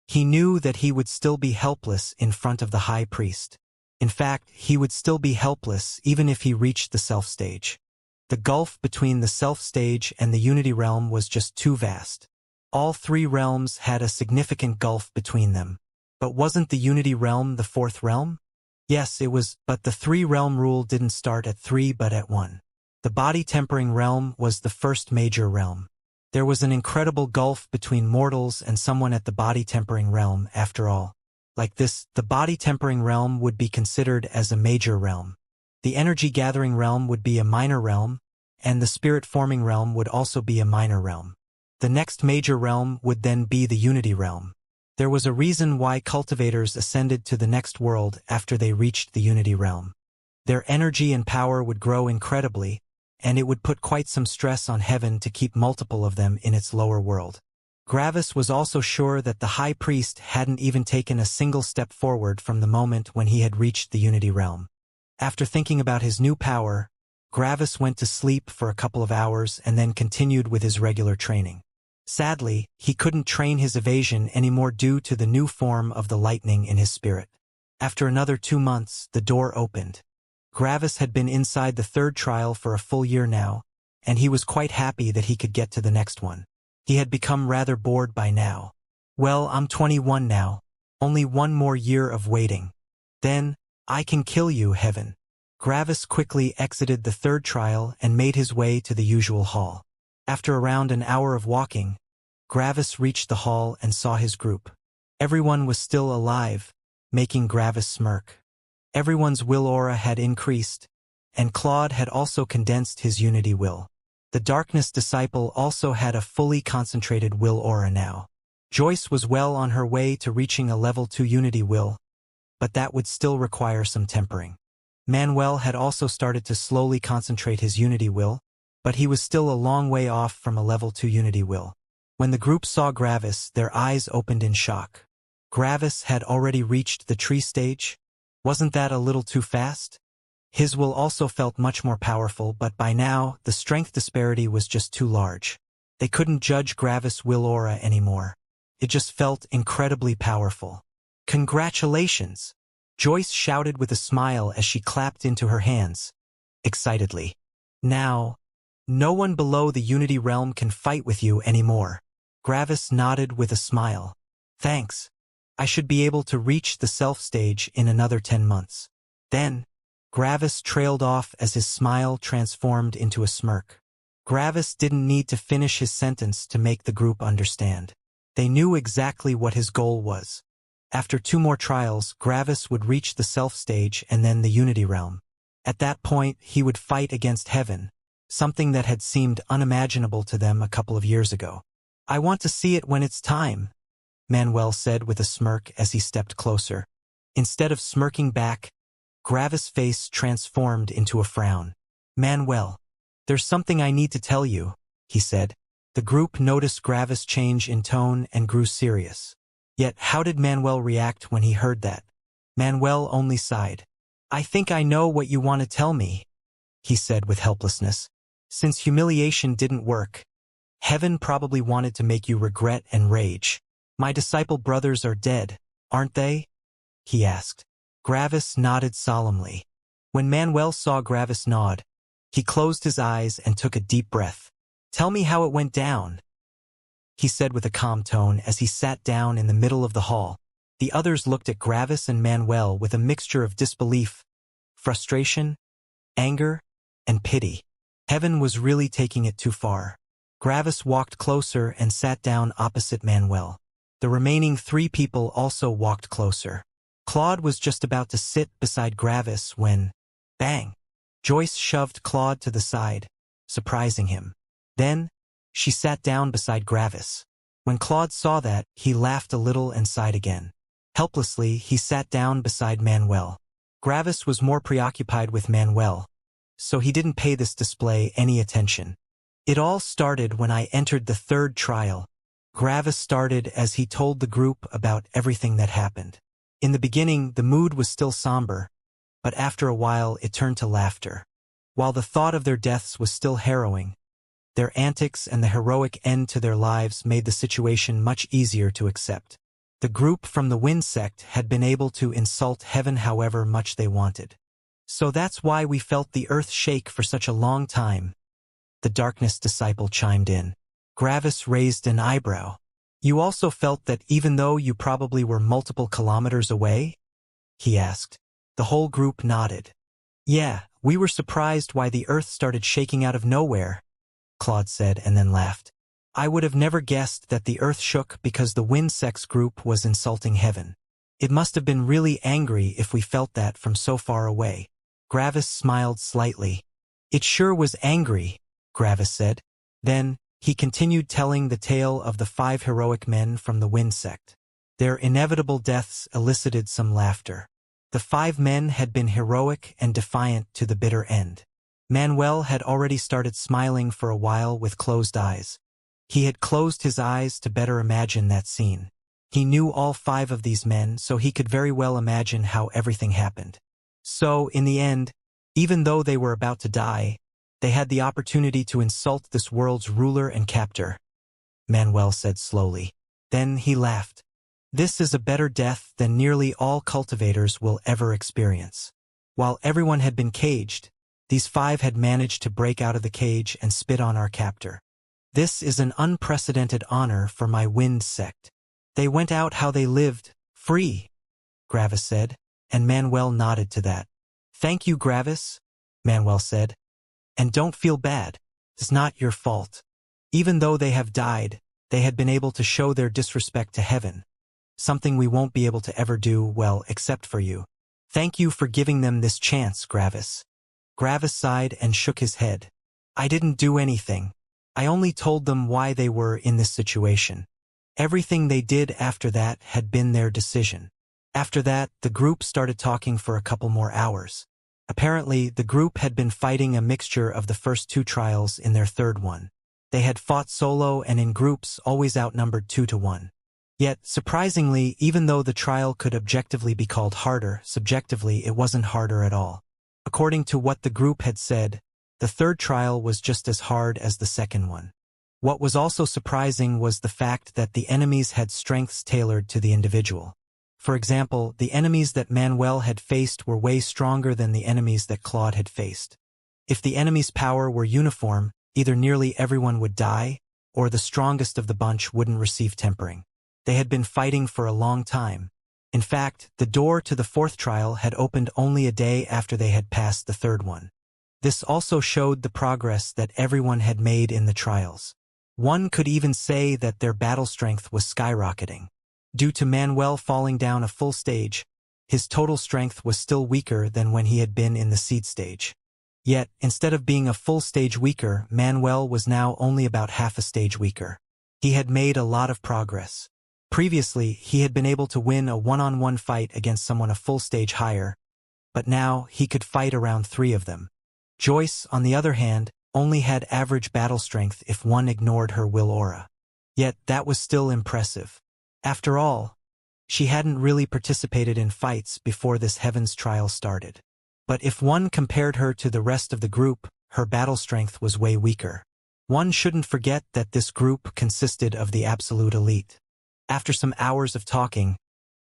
He knew that he would still be helpless in front of the high priest. In fact, he would still be helpless even if he reached the self stage. The gulf between the self stage and the unity realm was just too vast. All 3 realms had a significant gulf between them. But wasn't the Unity Realm the fourth realm? Yes, it was, but the three-realm rule didn't start at 3 but at 1. The body-tempering realm was the first major realm. There was an incredible gulf between mortals and someone at the body-tempering realm, after all. Like this, the body-tempering realm would be considered as a major realm. The energy-gathering realm would be a minor realm, and the spirit-forming realm would also be a minor realm. The next major realm would then be the Unity Realm. There was a reason why cultivators ascended to the next world after they reached the Unity Realm. Their energy and power would grow incredibly, and it would put quite some stress on heaven to keep multiple of them in its lower world. Gravis was also sure that the High Priest hadn't even taken a single step forward from the moment when he had reached the Unity Realm. After thinking about his new power, Gravis went to sleep for a couple of hours and then continued with his regular training. Sadly, he couldn't train his evasion anymore due to the new form of the lightning in his spirit. After another 2 months, the door opened. Gravis had been inside the third trial for a full year now, and he was quite happy that he could get to the next one. He had become rather bored by now. Well, I'm 21 now. Only 1 more year of waiting. Then, I can kill you, Heaven. Gravis quickly exited the third trial and made his way to the usual hall. After around an hour of walking, Gravis reached the hall and saw his group. Everyone was still alive, making Gravis smirk. Everyone's will aura had increased, and Claude had also condensed his unity will. The Darkness Disciple also had a fully concentrated will aura now. Joyce was well on her way to reaching a level 2 unity will, but that would still require some tempering. Manuel had also started to slowly concentrate his unity will, but he was still a long way off from a level 2 unity will. When the group saw Gravis, their eyes opened in shock. Gravis had already reached the tree stage? Wasn't that a little too fast? His will also felt much more powerful, but by now, the strength disparity was just too large. They couldn't judge Gravis' will aura anymore. It just felt incredibly powerful. Congratulations! Joyce shouted with a smile as she clapped into her hands, excitedly. Now, no one below the Unity Realm can fight with you anymore. Gravis nodded with a smile. Thanks. I should be able to reach the self stage in another 10 months. Then, Gravis trailed off as his smile transformed into a smirk. Gravis didn't need to finish his sentence to make the group understand. They knew exactly what his goal was. After 2 more trials, Gravis would reach the self stage and then the Unity Realm. At that point, he would fight against Heaven, something that had seemed unimaginable to them a couple of years ago. I want to see it when it's time, Manuel said with a smirk as he stepped closer. Instead of smirking back, Gravis' face transformed into a frown. Manuel, there's something I need to tell you, he said. The group noticed Gravis' change in tone and grew serious. Yet how did Manuel react when he heard that? Manuel only sighed. I think I know what you want to tell me, he said with helplessness. Since humiliation didn't work, Heaven probably wanted to make you regret and rage. My disciple brothers are dead, aren't they? He asked. Gravis nodded solemnly. When Manuel saw Gravis nod, he closed his eyes and took a deep breath. Tell me how it went down, he said with a calm tone as he sat down in the middle of the hall. The others looked at Gravis and Manuel with a mixture of disbelief, frustration, anger, and pity. Heaven was really taking it too far. Gravis walked closer and sat down opposite Manuel. The remaining 3 people also walked closer. Claude was just about to sit beside Gravis when, bang! Joyce shoved Claude to the side, surprising him. Then, she sat down beside Gravis. When Claude saw that, he laughed a little and sighed again. Helplessly, he sat down beside Manuel. Gravis was more preoccupied with Manuel, so he didn't pay this display any attention. It all started when I entered the third trial. Gravis started as he told the group about everything that happened. In the beginning, the mood was still somber, but after a while it turned to laughter. While the thought of their deaths was still harrowing, their antics and the heroic end to their lives made the situation much easier to accept. The group from the Wind Sect had been able to insult Heaven however much they wanted. So that's why we felt the earth shake for such a long time, the Darkness Disciple chimed in. Gravis raised an eyebrow. You also felt that even though you probably were multiple kilometers away? He asked. The whole group nodded. Yeah, we were surprised why the earth started shaking out of nowhere, Claude said and then laughed. I would have never guessed that the earth shook because the wind sex group was insulting heaven. It must have been really angry if we felt that from so far away. Gravis smiled slightly. It sure was angry, Gravis said. Then, he continued telling the tale of the 5 heroic men from the wind sect. Their inevitable deaths elicited some laughter. The 5 men had been heroic and defiant to the bitter end. Manuel had already started smiling for a while with closed eyes. He had closed his eyes to better imagine that scene. He knew all 5 of these men, so he could very well imagine how everything happened. So, in the end, even though they were about to die, they had the opportunity to insult this world's ruler and captor, Manuel said slowly. Then he laughed. This is a better death than nearly all cultivators will ever experience. While everyone had been caged, these 5 had managed to break out of the cage and spit on our captor. This is an unprecedented honor for my wind sect. They went out how they lived, free, Gravis said, and Manuel nodded to that. Thank you, Gravis, Manuel said. And don't feel bad. It's not your fault. Even though they have died, they had been able to show their disrespect to heaven. Something we won't be able to ever do, well, except for you. Thank you for giving them this chance, Gravis. Gravis sighed and shook his head. I didn't do anything. I only told them why they were in this situation. Everything they did after that had been their decision. After that, the group started talking for a couple more hours. Apparently, the group had been fighting a mixture of the first 2 trials in their third one. They had fought solo and in groups, always outnumbered 2-1. Yet, surprisingly, even though the trial could objectively be called harder, subjectively it wasn't harder at all. According to what the group had said, the third trial was just as hard as the second one. What was also surprising was the fact that the enemies had strengths tailored to the individual. For example, the enemies that Manuel had faced were way stronger than the enemies that Claude had faced. If the enemy's power were uniform, either nearly everyone would die, or the strongest of the bunch wouldn't receive tempering. They had been fighting for a long time. In fact, the door to the 4th trial had opened only a day after they had passed the 3rd one. This also showed the progress that everyone had made in the trials. One could even say that their battle strength was skyrocketing. Due to Manuel falling down a full stage, his total strength was still weaker than when he had been in the seed stage. Yet, instead of being a full stage weaker, Manuel was now only about half a stage weaker. He had made a lot of progress. Previously, he had been able to win a one-on-one fight against someone a full stage higher, but now he could fight around 3 of them. Joyce, on the other hand, only had average battle strength if one ignored her will aura. Yet that was still impressive. After all, she hadn't really participated in fights before this Heaven's trial started. But if one compared her to the rest of the group, her battle strength was way weaker. One shouldn't forget that this group consisted of the absolute elite. After some hours of talking,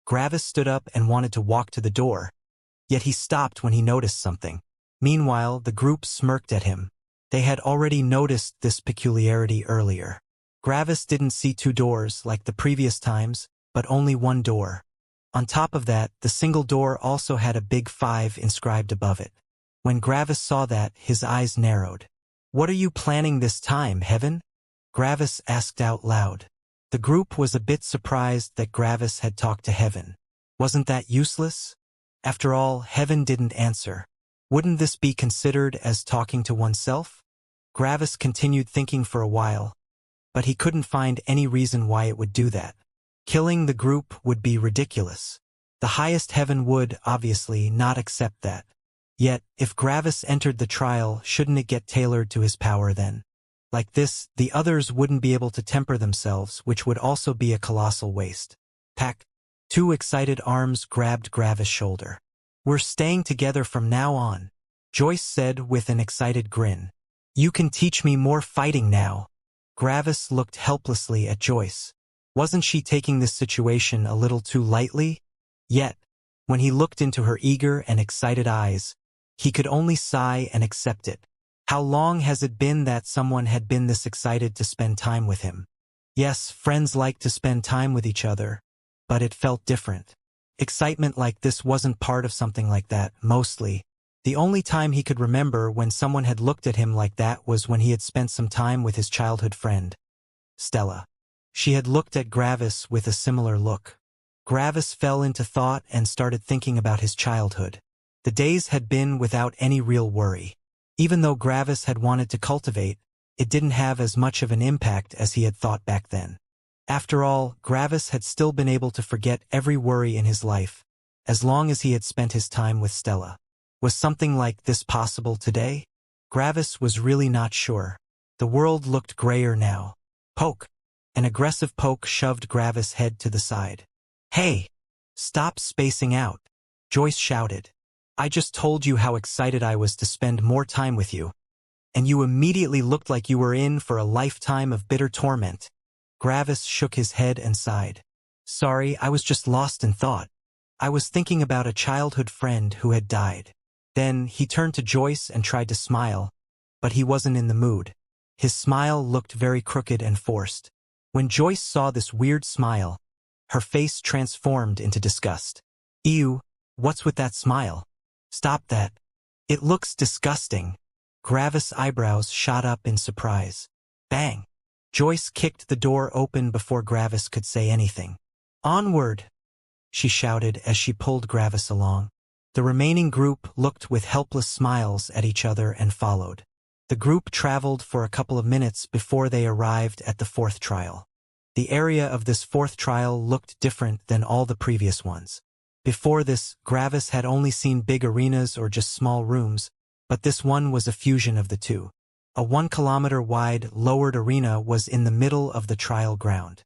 Gravis stood up and wanted to walk to the door, yet he stopped when he noticed something. Meanwhile, the group smirked at him. They had already noticed this peculiarity earlier. Gravis didn't see 2 doors like the previous times, but only 1 door. On top of that, the single door also had a big 5 inscribed above it. When Gravis saw that, his eyes narrowed. What are you planning this time, Heaven? Gravis asked out loud. The group was a bit surprised that Gravis had talked to Heaven. Wasn't that useless? After all, Heaven didn't answer. Wouldn't this be considered as talking to oneself? Gravis continued thinking for a while, but he couldn't find any reason why it would do that. Killing the group would be ridiculous. The highest heaven would, obviously, not accept that. Yet, if Gravis entered the trial, shouldn't it get tailored to his power then? Like this, the others wouldn't be able to temper themselves, which would also be a colossal waste. Pack. 2 excited arms grabbed Gravis' shoulder. We're staying together from now on, Joyce said with an excited grin. You can teach me more fighting now. Gravis looked helplessly at Joyce. Wasn't she taking this situation a little too lightly? Yet, when he looked into her eager and excited eyes, he could only sigh and accept it. How long has it been that someone had been this excited to spend time with him? Yes, friends like to spend time with each other, but it felt different. Excitement like this wasn't part of something like that, mostly. The only time he could remember when someone had looked at him like that was when he had spent some time with his childhood friend, Stella. She had looked at Gravis with a similar look. Gravis fell into thought and started thinking about his childhood. The days had been without any real worry. Even though Gravis had wanted to cultivate, it didn't have as much of an impact as he had thought back then. After all, Gravis had still been able to forget every worry in his life, as long as he had spent his time with Stella. Was something like this possible today? Gravis was really not sure. The world looked grayer now. Poke. An aggressive poke shoved Gravis' head to the side. Hey! Stop spacing out, Joyce shouted. I just told you how excited I was to spend more time with you. And you immediately looked like you were in for a lifetime of bitter torment. Gravis shook his head and sighed. Sorry, I was just lost in thought. I was thinking about a childhood friend who had died. Then he turned to Joyce and tried to smile, but he wasn't in the mood. His smile looked very crooked and forced. When Joyce saw this weird smile, her face transformed into disgust. Ew, what's with that smile? Stop that. It looks disgusting. Gravis' eyebrows shot up in surprise. Bang! Joyce kicked the door open before Gravis could say anything. Onward! She shouted as she pulled Gravis along. The remaining group looked with helpless smiles at each other and followed. The group traveled for a couple of minutes before they arrived at the fourth trial. The area of this fourth trial looked different than all the previous ones. Before this, Gravis had only seen big arenas or just small rooms, but this one was a fusion of the two. A 1-kilometer-wide, lowered arena was in the middle of the trial ground.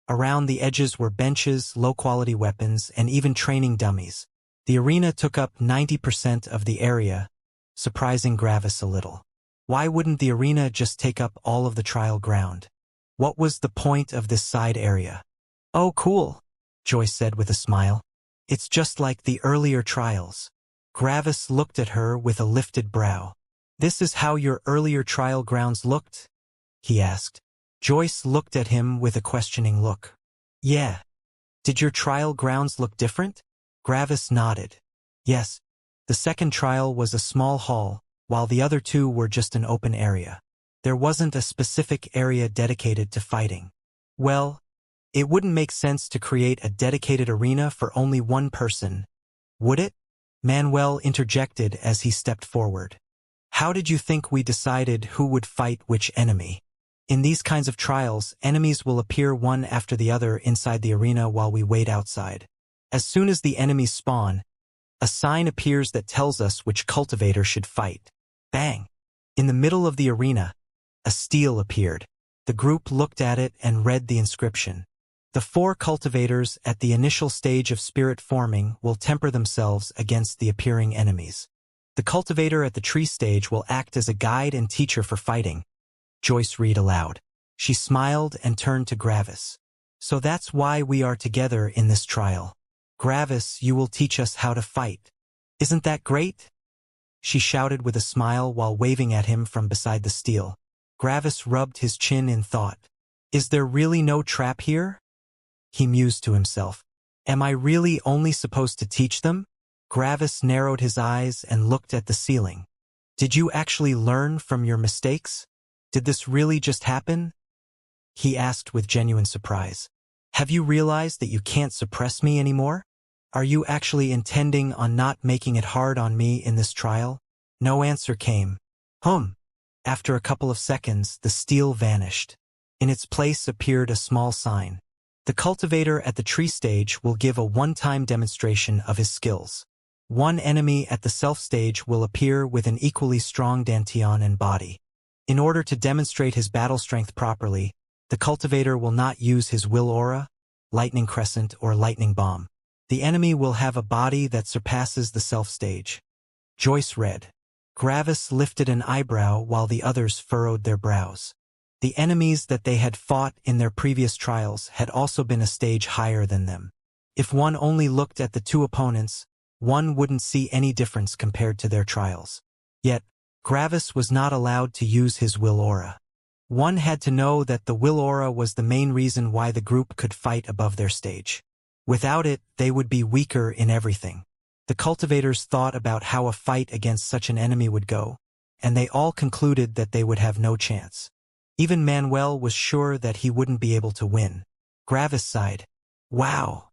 Around the edges were benches, low-quality weapons, and even training dummies. The arena took up 90% of the area, surprising Gravis a little. Why wouldn't the arena just take up all of the trial ground? What was the point of this side area? Oh, cool, Joyce said with a smile. It's just like the earlier trials. Gravis looked at her with a lifted brow. This is how your earlier trial grounds looked? He asked. Joyce looked at him with a questioning look. Yeah. Did your trial grounds look different? Gravis nodded. Yes. The second trial was a small hall, while the other two were just an open area. There wasn't a specific area dedicated to fighting. Well, it wouldn't make sense to create a dedicated arena for only one person, would it? Manuel interjected as he stepped forward. How did you think we decided who would fight which enemy? In these kinds of trials, enemies will appear one after the other inside the arena while we wait outside. As soon as the enemies spawn, a sign appears that tells us which cultivator should fight. Bang! In the middle of the arena, a stele appeared. The group looked at it and read the inscription. The 4 cultivators at the initial stage of spirit forming will temper themselves against the appearing enemies. The cultivator at the tree stage will act as a guide and teacher for fighting. Joyce read aloud. She smiled and turned to Gravis. So that's why we are together in this trial. Gravis, you will teach us how to fight. Isn't that great? She shouted with a smile while waving at him from beside the stele. Gravis rubbed his chin in thought. Is there really no trap here? He mused to himself. Am I really only supposed to teach them? Gravis narrowed his eyes and looked at the ceiling. Did you actually learn from your mistakes? Did this really just happen? He asked with genuine surprise. Have you realized that you can't suppress me anymore? Are you actually intending on not making it hard on me in this trial? No answer came. After a couple of seconds, the stele vanished. In its place appeared a small sign. The cultivator at the tree stage will give a one-time demonstration of his skills. One enemy at the self stage will appear with an equally strong dantian and body. In order to demonstrate his battle strength properly, the cultivator will not use his will aura, lightning crescent, or lightning bomb. The enemy will have a body that surpasses the self stage. Joyce read. Gravis lifted an eyebrow while the others furrowed their brows. The enemies that they had fought in their previous trials had also been a stage higher than them. If one only looked at the two opponents, one wouldn't see any difference compared to their trials. Yet, Gravis was not allowed to use his will aura. One had to know that the will aura was the main reason why the group could fight above their stage. Without it, they would be weaker in everything. The cultivators thought about how a fight against such an enemy would go, and they all concluded that they would have no chance. Even Manuel was sure that he wouldn't be able to win. Gravis sighed. "Wow,"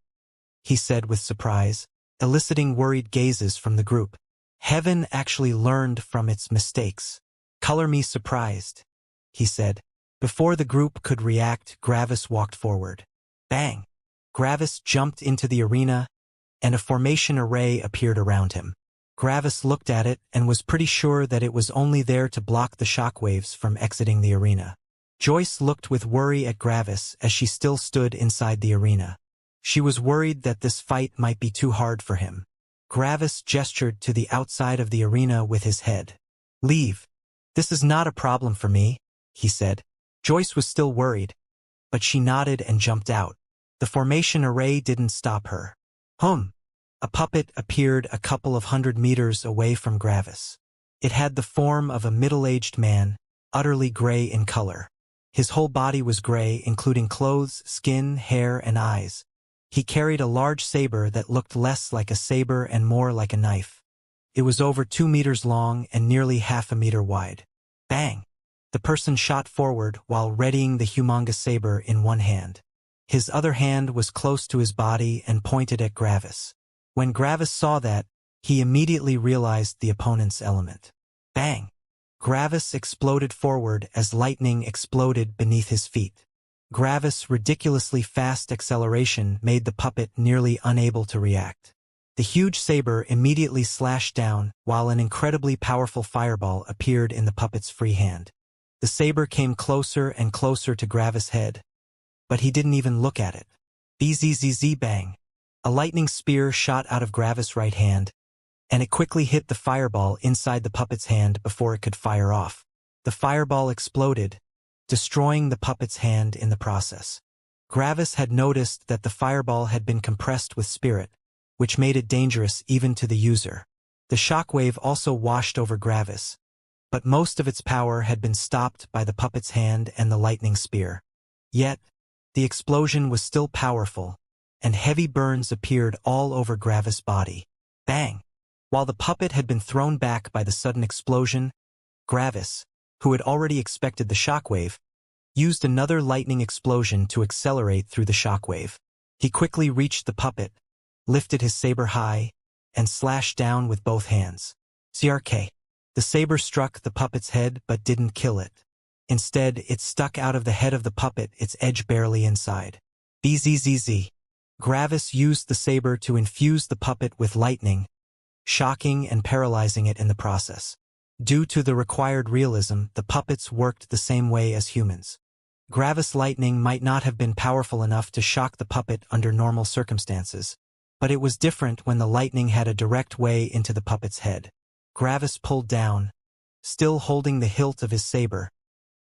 he said with surprise, eliciting worried gazes from the group. Heaven actually learned from its mistakes. "Color me surprised," he said. Before the group could react, Gravis walked forward. Bang! Gravis jumped into the arena, and a formation array appeared around him. Gravis looked at it and was pretty sure that it was only there to block the shockwaves from exiting the arena. Joyce looked with worry at Gravis as she still stood inside the arena. She was worried that this fight might be too hard for him. Gravis gestured to the outside of the arena with his head. "Leave. This is not a problem for me," he said. Joyce was still worried, but she nodded and jumped out. The formation array didn't stop her. A puppet appeared a couple of 100 meters away from Gravis. It had the form of a middle-aged man, utterly gray in color. His whole body was gray, including clothes, skin, hair, and eyes. He carried a large saber that looked less like a saber and more like a knife. It was over 2 meters long and nearly half a meter wide. Bang! The person shot forward while readying the humongous saber in one hand. His other hand was close to his body and pointed at Gravis. When Gravis saw that, he immediately realized the opponent's element. Bang! Gravis exploded forward as lightning exploded beneath his feet. Gravis' ridiculously fast acceleration made the puppet nearly unable to react. The huge saber immediately slashed down, while an incredibly powerful fireball appeared in the puppet's free hand. The saber came closer and closer to Gravis' head, but he didn't even look at it. Bzzz bang! A lightning spear shot out of Gravis' right hand, and it quickly hit the fireball inside the puppet's hand before it could fire off. The fireball exploded, destroying the puppet's hand in the process. Gravis had noticed that the fireball had been compressed with spirit, which made it dangerous even to the user. The shockwave also washed over Gravis, but most of its power had been stopped by the puppet's hand and the lightning spear. Yet, the explosion was still powerful, and heavy burns appeared all over Gravis' body. Bang! While the puppet had been thrown back by the sudden explosion, Gravis, who had already expected the shockwave, used another lightning explosion to accelerate through the shockwave. He quickly reached the puppet, lifted his saber high, and slashed down with both hands. CRK. The saber struck the puppet's head but didn't kill it. Instead, it stuck out of the head of the puppet, its edge barely inside. Bzzz. Gravis used the saber to infuse the puppet with lightning, shocking and paralyzing it in the process. Due to the required realism, the puppets worked the same way as humans. Gravis' lightning might not have been powerful enough to shock the puppet under normal circumstances, but it was different when the lightning had a direct way into the puppet's head. Gravis pulled down, still holding the hilt of his saber,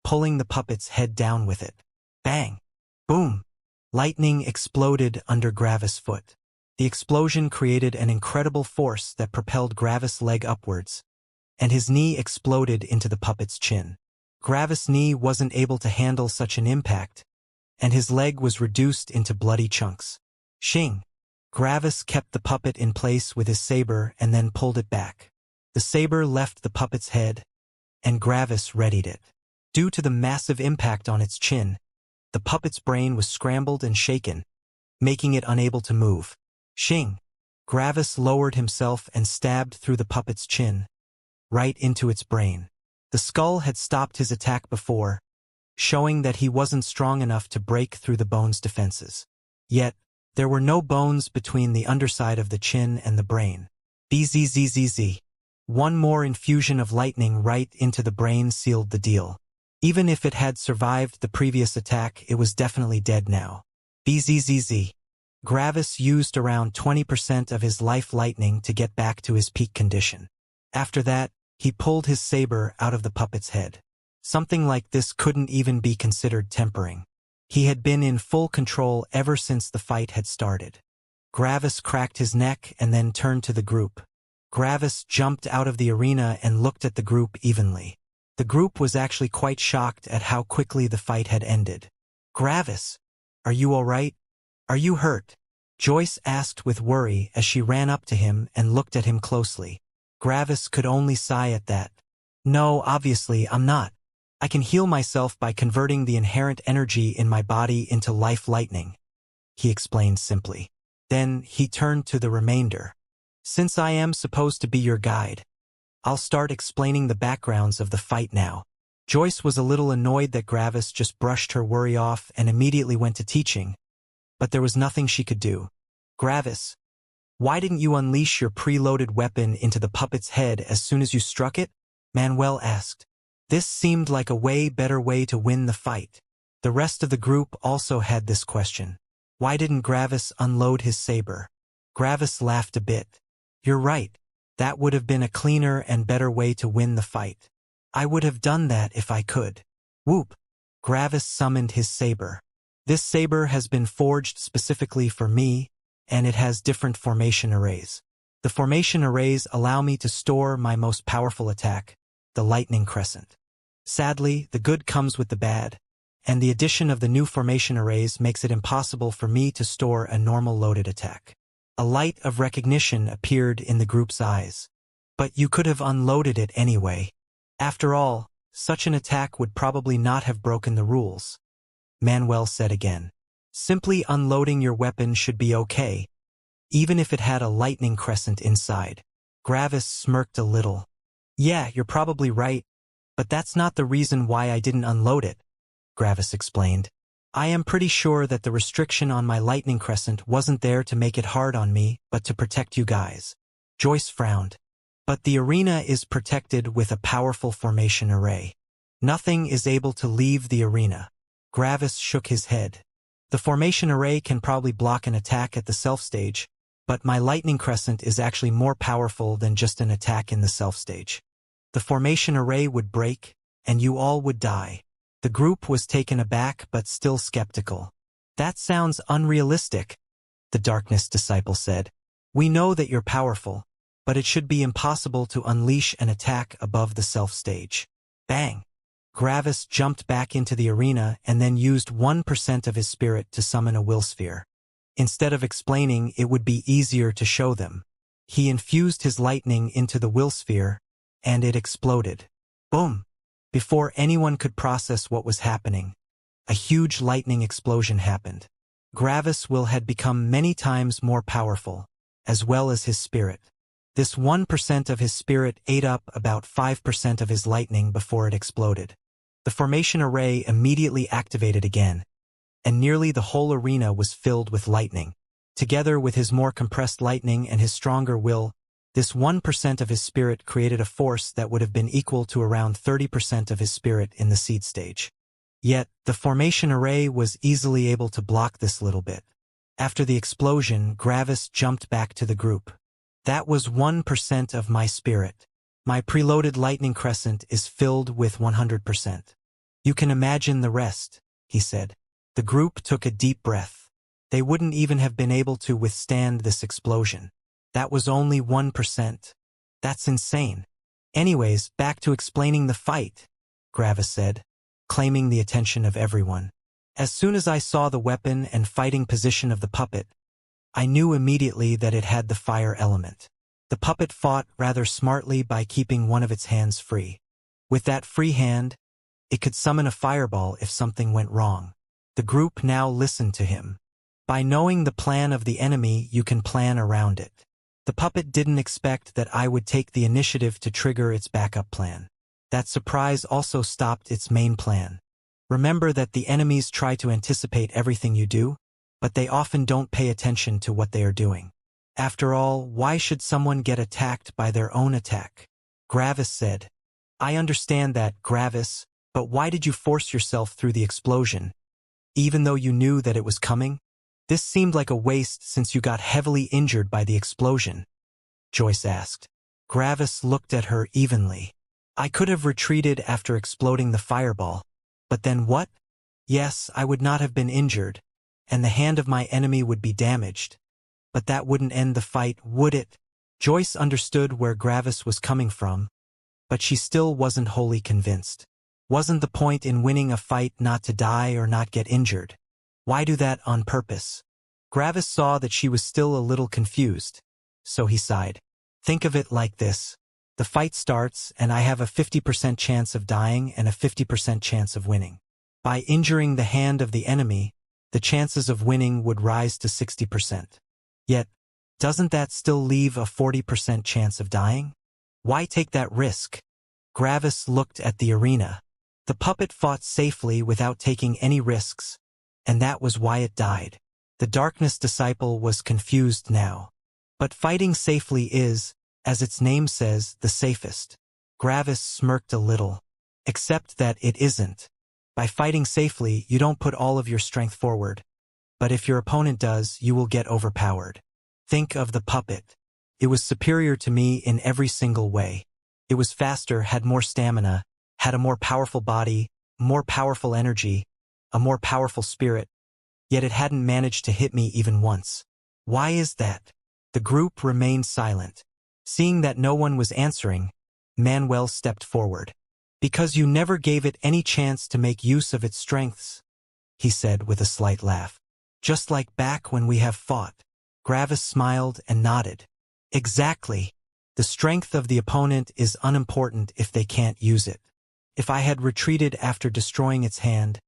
pulling the puppet's head down with it. Bang! Boom! Lightning exploded under Gravis' foot. The explosion created an incredible force that propelled Gravis' leg upwards, and his knee exploded into the puppet's chin. Gravis' knee wasn't able to handle such an impact, and his leg was reduced into bloody chunks. Shing! Gravis kept the puppet in place with his saber and then pulled it back. The saber left the puppet's head, and Gravis readied it. Due to the massive impact on its chin, the puppet's brain was scrambled and shaken, making it unable to move. Shing! Gravis lowered himself and stabbed through the puppet's chin, right into its brain. The skull had stopped his attack before, showing that he wasn't strong enough to break through the bone's defenses. Yet, there were no bones between the underside of the chin and the brain. Bzzz. One more infusion of lightning right into the brain sealed the deal. Even if it had survived the previous attack, it was definitely dead now. Bzzz. Gravis used around 20% of his life lightning to get back to his peak condition. After that, he pulled his saber out of the puppet's head. Something like this couldn't even be considered tempering. He had been in full control ever since the fight had started. Gravis cracked his neck and then turned to the group. Gravis jumped out of the arena and looked at the group evenly. The group was actually quite shocked at how quickly the fight had ended. Gravis, are you all right? Are you hurt? Joyce asked with worry as she ran up to him and looked at him closely. Gravis could only sigh at that. No, obviously, I'm not. I can heal myself by converting the inherent energy in my body into life lightning, he explained simply. Then he turned to the remainder. Since I am supposed to be your guide, I'll start explaining the backgrounds of the fight now. Joyce was a little annoyed that Gravis just brushed her worry off and immediately went to teaching, but there was nothing she could do. Gravis, why didn't you unleash your preloaded weapon into the puppet's head as soon as you struck it? Manuel asked. This seemed like a way better way to win the fight. The rest of the group also had this question. Why didn't Gravis unload his saber? Gravis laughed a bit. You're right. That would have been a cleaner and better way to win the fight. I would have done that if I could. Whoop! Gravis summoned his saber. This saber has been forged specifically for me, and it has different formation arrays. The formation arrays allow me to store my most powerful attack, the lightning crescent. Sadly, the good comes with the bad, and the addition of the new formation arrays makes it impossible for me to store a normal loaded attack. A light of recognition appeared in the group's eyes. But you could have unloaded it anyway. After all, such an attack would probably not have broken the rules. Manuel said again. Simply unloading your weapon should be okay, even if it had a lightning crescent inside. Gravis smirked a little. Yeah, you're probably right, but that's not the reason why I didn't unload it, Gravis explained. I am pretty sure that the restriction on my lightning crescent wasn't there to make it hard on me, but to protect you guys. Joyce frowned. But the arena is protected with a powerful formation array. Nothing is able to leave the arena. Gravis shook his head. The formation array can probably block an attack at the self stage, but my lightning crescent is actually more powerful than just an attack in the self stage. The formation array would break, and you all would die. The group was taken aback but still skeptical. That sounds unrealistic, the Darkness Disciple said. We know that you're powerful, but it should be impossible to unleash an attack above the self stage. Bang! Gravis jumped back into the arena and then used 1% of his spirit to summon a will sphere. Instead of explaining, it would be easier to show them. He infused his lightning into the will sphere, and it exploded. Boom! Before anyone could process what was happening, a huge lightning explosion happened. Gravis' will had become many times more powerful, as well as his spirit. This 1% of his spirit ate up about 5% of his lightning before it exploded. The formation array immediately activated again, and nearly the whole arena was filled with lightning. Together with his more compressed lightning and his stronger will, this 1% of his spirit created a force that would have been equal to around 30% of his spirit in the seed stage. Yet, the formation array was easily able to block this little bit. After the explosion, Gravis jumped back to the group. That was 1% of my spirit. My preloaded lightning crescent is filled with 100%. You can imagine the rest, he said. The group took a deep breath. They wouldn't even have been able to withstand this explosion. That was only 1%. That's insane. Anyways, back to explaining the fight, Gravis said, claiming the attention of everyone. As soon as I saw the weapon and fighting position of the puppet, I knew immediately that it had the fire element. The puppet fought rather smartly by keeping one of its hands free. With that free hand, it could summon a fireball if something went wrong. The group now listened to him. By knowing the plan of the enemy, you can plan around it. The puppet didn't expect that I would take the initiative to trigger its backup plan. That surprise also stopped its main plan. Remember that the enemies try to anticipate everything you do, but they often don't pay attention to what they are doing. After all, why should someone get attacked by their own attack? Gravis said. I understand that, Gravis, but why did you force yourself through the explosion, even though you knew that it was coming? This seemed like a waste since you got heavily injured by the explosion, Joyce asked. Gravis looked at her evenly. I could have retreated after exploding the fireball, but then what? Yes, I would not have been injured, and the hand of my enemy would be damaged. But that wouldn't end the fight, would it? Joyce understood where Gravis was coming from, but she still wasn't wholly convinced. Wasn't the point in winning a fight not to die or not get injured? Why do that on purpose? Gravis saw that she was still a little confused, so he sighed. Think of it like this. The fight starts and I have a 50% chance of dying and a 50% chance of winning. By injuring the hand of the enemy, the chances of winning would rise to 60%. Yet, doesn't that still leave a 40% chance of dying? Why take that risk? Gravis looked at the arena. The puppet fought safely without taking any risks, and that was why it died. The darkness disciple was confused now. But fighting safely is, as its name says, the safest. Gravis smirked a little. Except that it isn't. By fighting safely, you don't put all of your strength forward. But if your opponent does, you will get overpowered. Think of the puppet. It was superior to me in every single way. It was faster, had more stamina, had a more powerful body, more powerful energy, a more powerful spirit, yet it hadn't managed to hit me even once. Why is that? The group remained silent. Seeing that no one was answering, Manuel stepped forward. Because you never gave it any chance to make use of its strengths, he said with a slight laugh. Just like back when we have fought. Gravis smiled and nodded. Exactly. The strength of the opponent is unimportant if they can't use it. If I had retreated after destroying its hand,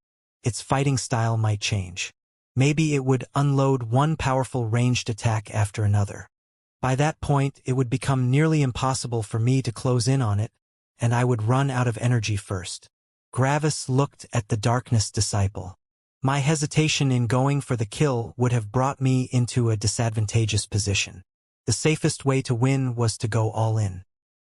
its fighting style might change. Maybe it would unload one powerful ranged attack after another. By that point, it would become nearly impossible for me to close in on it, and I would run out of energy first. Gravis looked at the darkness disciple. My hesitation in going for the kill would have brought me into a disadvantageous position. The safest way to win was to go all in.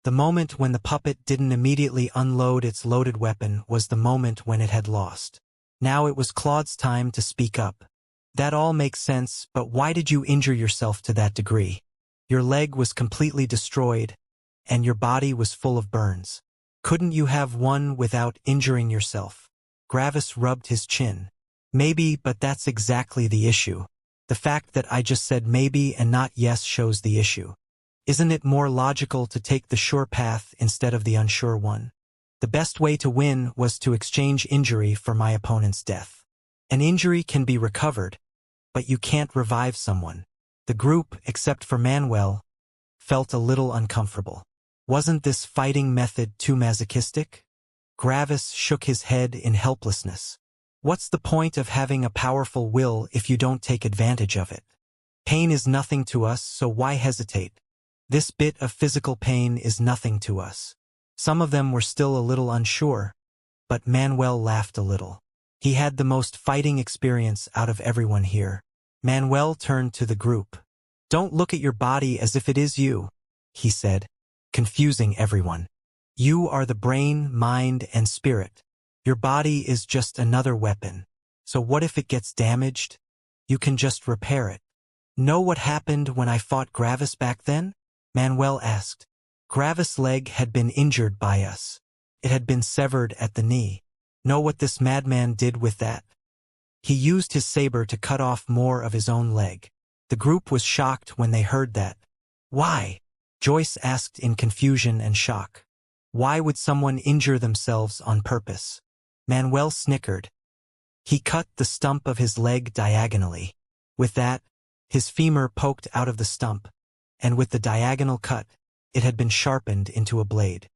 The moment when the puppet didn't immediately unload its loaded weapon was the moment when it had lost. Now it was Claude's time to speak up. That all makes sense, but why did you injure yourself to that degree? Your leg was completely destroyed, and your body was full of burns. Couldn't you have won without injuring yourself? Gravis rubbed his chin. Maybe, but that's exactly the issue. The fact that I just said maybe and not yes shows the issue. Isn't it more logical to take the sure path instead of the unsure one? The best way to win was to exchange injury for my opponent's death. An injury can be recovered, but you can't revive someone. The group, except for Manuel, felt a little uncomfortable. Wasn't this fighting method too masochistic? Gravis shook his head in helplessness. What's the point of having a powerful will if you don't take advantage of it? Pain is nothing to us, so why hesitate? This bit of physical pain is nothing to us. Some of them were still a little unsure, but Manuel laughed a little. He had the most fighting experience out of everyone here. Manuel turned to the group. Don't look at your body as if it is you, he said, confusing everyone. You are the brain, mind, and spirit. Your body is just another weapon. So what if it gets damaged? You can just repair it. Know what happened when I fought Gravis back then? Manuel asked. Gravis' leg had been injured by us. It had been severed at the knee. Know what this madman did with that? He used his saber to cut off more of his own leg. The group was shocked when they heard that. Why? Joyce asked in confusion and shock. Why would someone injure themselves on purpose? Manuel snickered. He cut the stump of his leg diagonally. With that, his femur poked out of the stump, and with the diagonal cut, it had been sharpened into a blade.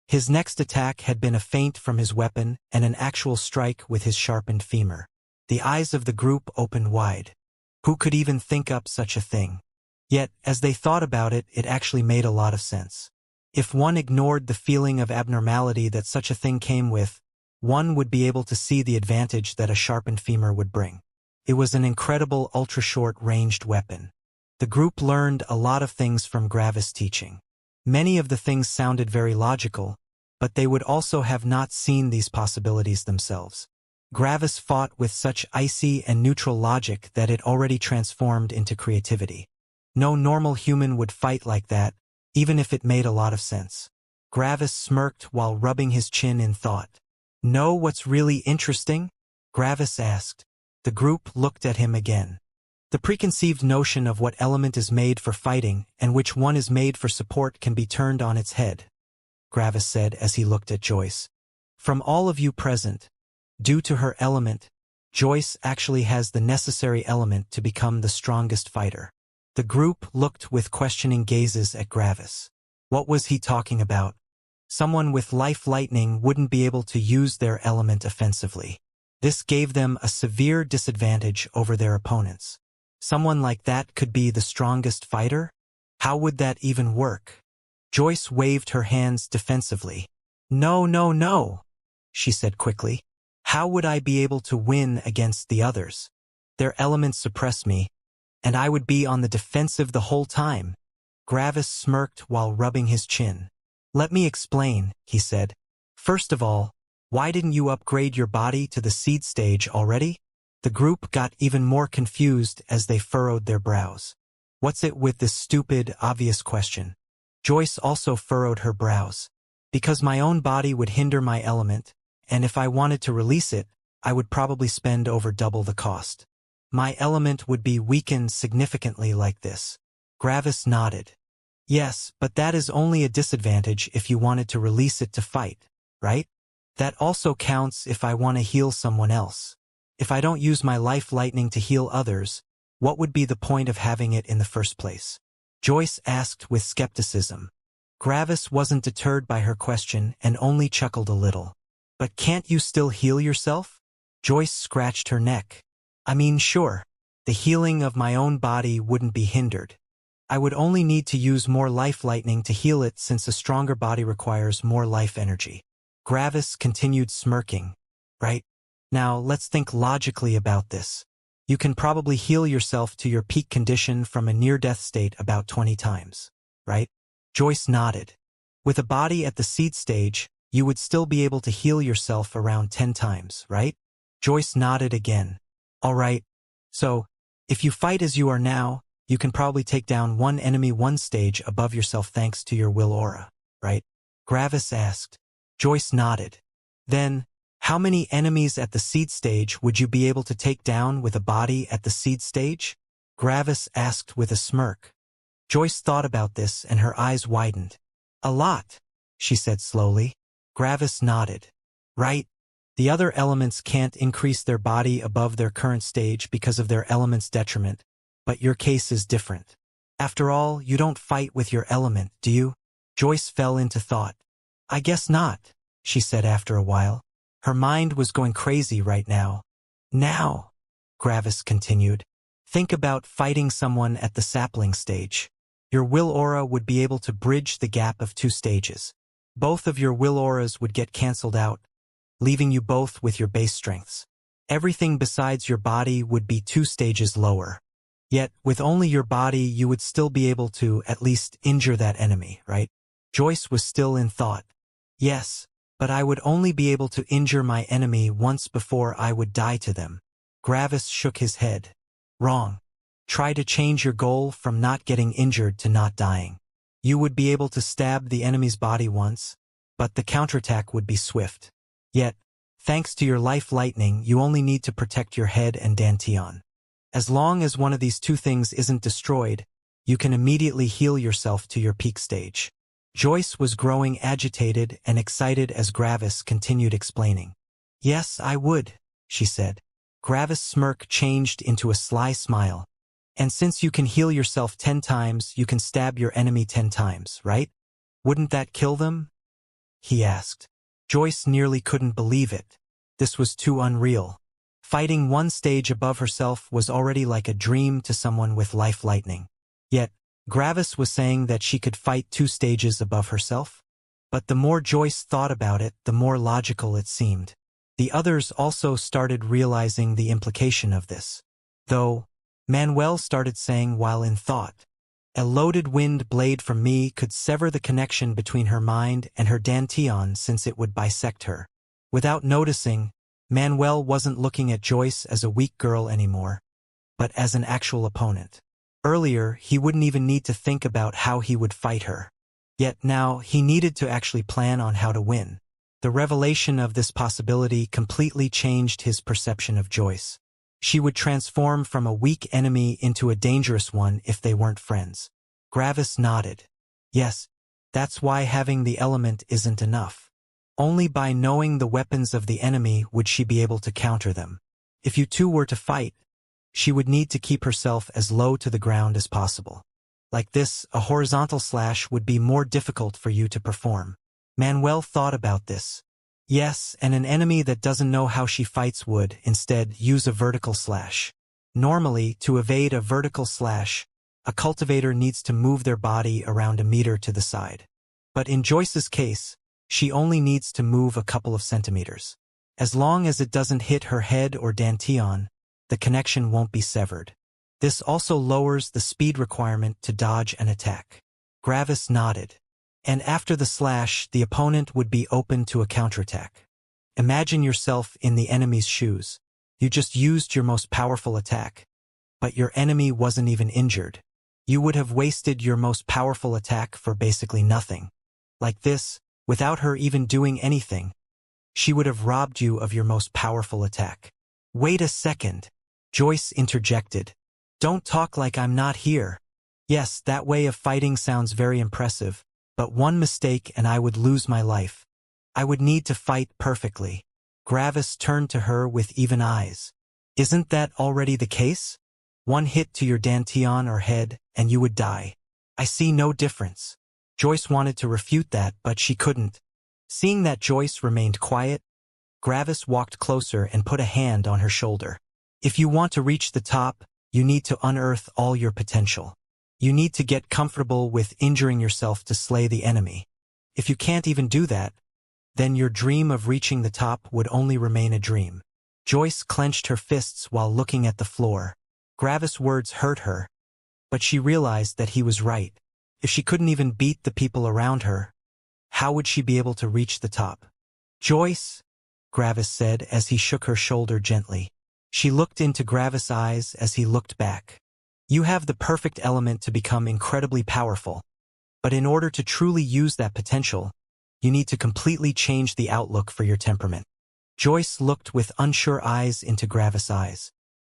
His next attack had been a feint from his weapon and an actual strike with his sharpened femur. The eyes of the group opened wide. Who could even think up such a thing? Yet, as they thought about it, it actually made a lot of sense. If one ignored the feeling of abnormality that such a thing came with, one would be able to see the advantage that a sharpened femur would bring. It was an incredible ultra-short ranged weapon. The group learned a lot of things from Gravis' teaching. Many of the things sounded very logical, but they would also have not seen these possibilities themselves. Gravis fought with such icy and neutral logic that it already transformed into creativity. No normal human would fight like that, even if it made a lot of sense. Gravis smirked while rubbing his chin in thought. Know what's really interesting? Gravis asked. The group looked at him again. The preconceived notion of what element is made for fighting and which one is made for support can be turned on its head. Gravis said as he looked at Joyce. From all of you present, due to her element, Joyce actually has the necessary element to become the strongest fighter. The group looked with questioning gazes at Gravis. What was he talking about? Someone with life lightning wouldn't be able to use their element offensively. This gave them a severe disadvantage over their opponents. Someone like that could be the strongest fighter? How would that even work? Joyce waved her hands defensively. No, no, no, she said quickly. How would I be able to win against the others? Their elements suppress me, and I would be on the defensive the whole time. Gravis smirked while rubbing his chin. Let me explain, he said. First of all, why didn't you upgrade your body to the seed stage already? The group got even more confused as they furrowed their brows. What's it with this stupid, obvious question? Joyce also furrowed her brows. Because my own body would hinder my element, and if I wanted to release it, I would probably spend over double the cost. My element would be weakened significantly like this. Gravis nodded. Yes, but that is only a disadvantage if you wanted to release it to fight, right? That also counts if I want to heal someone else. If I don't use my life lightning to heal others, what would be the point of having it in the first place? Joyce asked with skepticism. Gravis wasn't deterred by her question and only chuckled a little. But can't you still heal yourself? Joyce scratched her neck. I mean, sure. The healing of my own body wouldn't be hindered. I would only need to use more life lightning to heal it since a stronger body requires more life energy. Gravis continued smirking. Right? Now, let's think logically about this. You can probably heal yourself to your peak condition from a near-death state about 20 times. Right? Joyce nodded. With a body at the seed stage, you would still be able to heal yourself around 10 times, right? Joyce nodded again. All right. So, if you fight as you are now, you can probably take down one enemy one stage above yourself thanks to your will aura, right? Gravis asked. Joyce nodded. Then, how many enemies at the seed stage would you be able to take down with a body at the seed stage? Gravis asked with a smirk. Joyce thought about this and her eyes widened. A lot, she said slowly. Gravis nodded. Right. The other elements can't increase their body above their current stage because of their element's detriment, but your case is different. After all, you don't fight with your element, do you? Joyce fell into thought. I guess not, she said after a while. Her mind was going crazy right now. Now, Gravis continued, think about fighting someone at the sapling stage. Your will aura would be able to bridge the gap of 2 stages. Both of your will auras would get cancelled out, leaving you both with your base strengths. Everything besides your body would be 2 stages lower. Yet, with only your body, you would still be able to at least injure that enemy, right? Joyce was still in thought. Yes, but I would only be able to injure my enemy once before I would die to them. Gravis shook his head. Wrong. Try to change your goal from not getting injured to not dying. You would be able to stab the enemy's body once, but the counterattack would be swift. Yet, thanks to your life lightning, you only need to protect your head and Dantian. As long as one of these 2 things isn't destroyed, you can immediately heal yourself to your peak stage. Joyce was growing agitated and excited as Gravis continued explaining. Yes, I would, she said. Gravis' smirk changed into a sly smile. And since you can heal yourself 10 times, you can stab your enemy 10 times, right? Wouldn't that kill them? He asked. Joyce nearly couldn't believe it. This was too unreal. Fighting 1 stage above herself was already like a dream to someone with life lightning. Yet, Gravis was saying that she could fight 2 stages above herself? But the more Joyce thought about it, the more logical it seemed. The others also started realizing the implication of this. Though, Manuel started saying while in thought, a loaded wind blade from me could sever the connection between her mind and her Dantian since it would bisect her. Without noticing, Manuel wasn't looking at Joyce as a weak girl anymore, but as an actual opponent. Earlier, he wouldn't even need to think about how he would fight her. Yet now, he needed to actually plan on how to win. The revelation of this possibility completely changed his perception of Joyce. She would transform from a weak enemy into a dangerous one if they weren't friends. Gravis nodded. Yes, That's why having the element isn't enough. Only by knowing the weapons of the enemy would she be able to counter them. If you two were to fight, she would need to keep herself as low to the ground as possible. Like this, a horizontal slash would be more difficult for you to perform. Manuel thought about this. Yes, and an enemy that doesn't know how she fights would, instead, use a vertical slash. Normally, to evade a vertical slash, a cultivator needs to move their body around a meter to the side. But in Joyce's case, she only needs to move a couple of centimeters. As long as it doesn't hit her head or dantian, the connection won't be severed. This also lowers the speed requirement to dodge an attack. Gravis nodded. And after the slash, the opponent would be open to a counterattack. Imagine yourself in the enemy's shoes. You just used your most powerful attack. But your enemy wasn't even injured. You would have wasted your most powerful attack for basically nothing. Like this, without her even doing anything, she would have robbed you of your most powerful attack. Wait a second, Joyce interjected. Don't talk like I'm not here. Yes, that way of fighting sounds very impressive, but one mistake and I would lose my life. I would need to fight perfectly. Gravis turned to her with even eyes. Isn't that already the case? One hit to your dantian or head, and you would die. I see no difference. Joyce wanted to refute that, but she couldn't. Seeing that Joyce remained quiet, Gravis walked closer and put a hand on her shoulder. If you want to reach the top, you need to unearth all your potential. You need to get comfortable with injuring yourself to slay the enemy. If you can't even do that, then your dream of reaching the top would only remain a dream. Joyce clenched her fists while looking at the floor. Gravis' words hurt her, but she realized that he was right. If she couldn't even beat the people around her, how would she be able to reach the top? Joyce, Gravis said as he shook her shoulder gently. She looked into Gravis' eyes as he looked back. You have the perfect element to become incredibly powerful, but in order to truly use that potential, you need to completely change the outlook for your temperament. Joyce looked with unsure eyes into Gravis' eyes.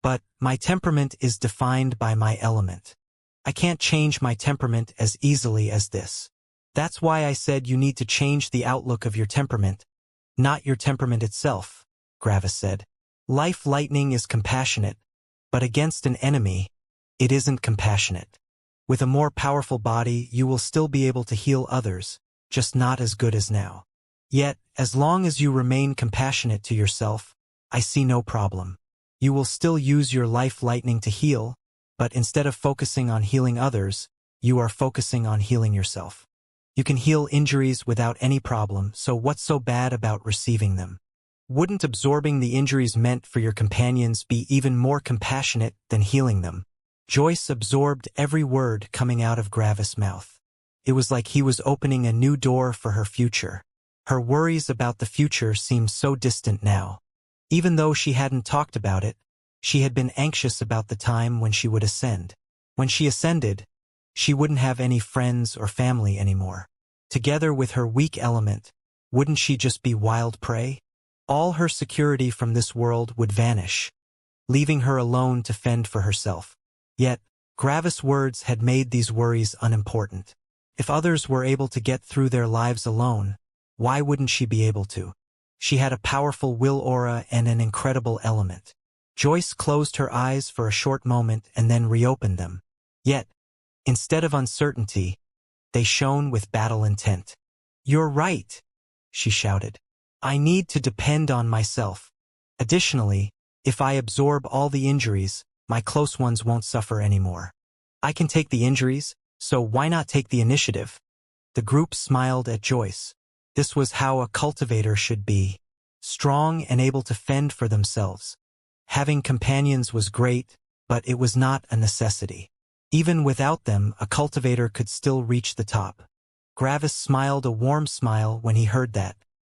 But my temperament is defined by my element. I can't change my temperament as easily as this. That's why I said you need to change the outlook of your temperament, not your temperament itself, Gravis said. Life lightning is compassionate, but against an enemy, it isn't compassionate. With a more powerful body, you will still be able to heal others, just not as good as now. Yet, as long as you remain compassionate to yourself, I see no problem. You will still use your life lightning to heal, but instead of focusing on healing others, you are focusing on healing yourself. You can heal injuries without any problem, so what's so bad about receiving them? Wouldn't absorbing the injuries meant for your companions be even more compassionate than healing them? Joyce absorbed every word coming out of Gravis' mouth. It was like he was opening a new door for her future. Her worries about the future seemed so distant now. Even though she hadn't talked about it, she had been anxious about the time when she would ascend. When she ascended, she wouldn't have any friends or family anymore. Together with her weak element, wouldn't she just be wild prey? All her security from this world would vanish, leaving her alone to fend for herself. Yet, Gravis' words had made these worries unimportant. If others were able to get through their lives alone, why wouldn't she be able to? She had a powerful will aura and an incredible element. Joyce closed her eyes for a short moment and then reopened them. Yet, instead of uncertainty, they shone with battle intent. You're right, she shouted. I need to depend on myself. Additionally, if I absorb all the injuries, my close ones won't suffer anymore. I can take the injuries, so why not take the initiative? The group smiled at Joyce. This was how a cultivator should be. Strong and able to fend for themselves. Having companions was great, but it was not a necessity. Even without them, a cultivator could still reach the top. Gravis smiled a warm smile when he heard that.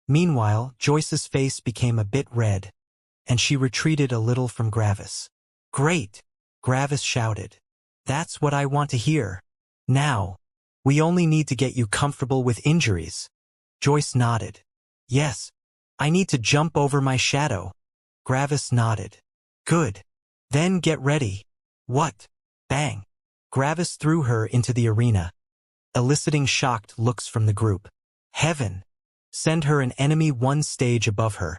Meanwhile, Joyce's face became a bit red, and she retreated a little from Gravis. Great! Gravis shouted. That's what I want to hear. Now, we only need to get you comfortable with injuries. Joyce nodded. Yes, I need to jump over my shadow. Gravis nodded. Good. Then get ready. What? Bang. Gravis threw her into the arena. eliciting shocked looks from the group. Heaven! Send her an enemy one stage above her,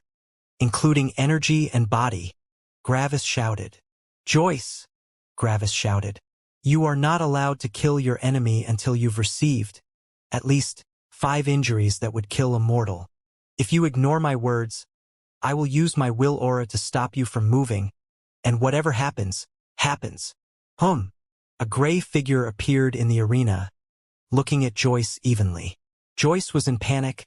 including energy and body, Gravis shouted. Joyce! Gravis shouted. You are not allowed to kill your enemy until you've received at least 5 injuries that would kill a mortal. If you ignore my words, I will use my will aura to stop you from moving, and whatever happens, happens. A gray figure appeared in the arena, looking at Joyce evenly. Joyce was in panic,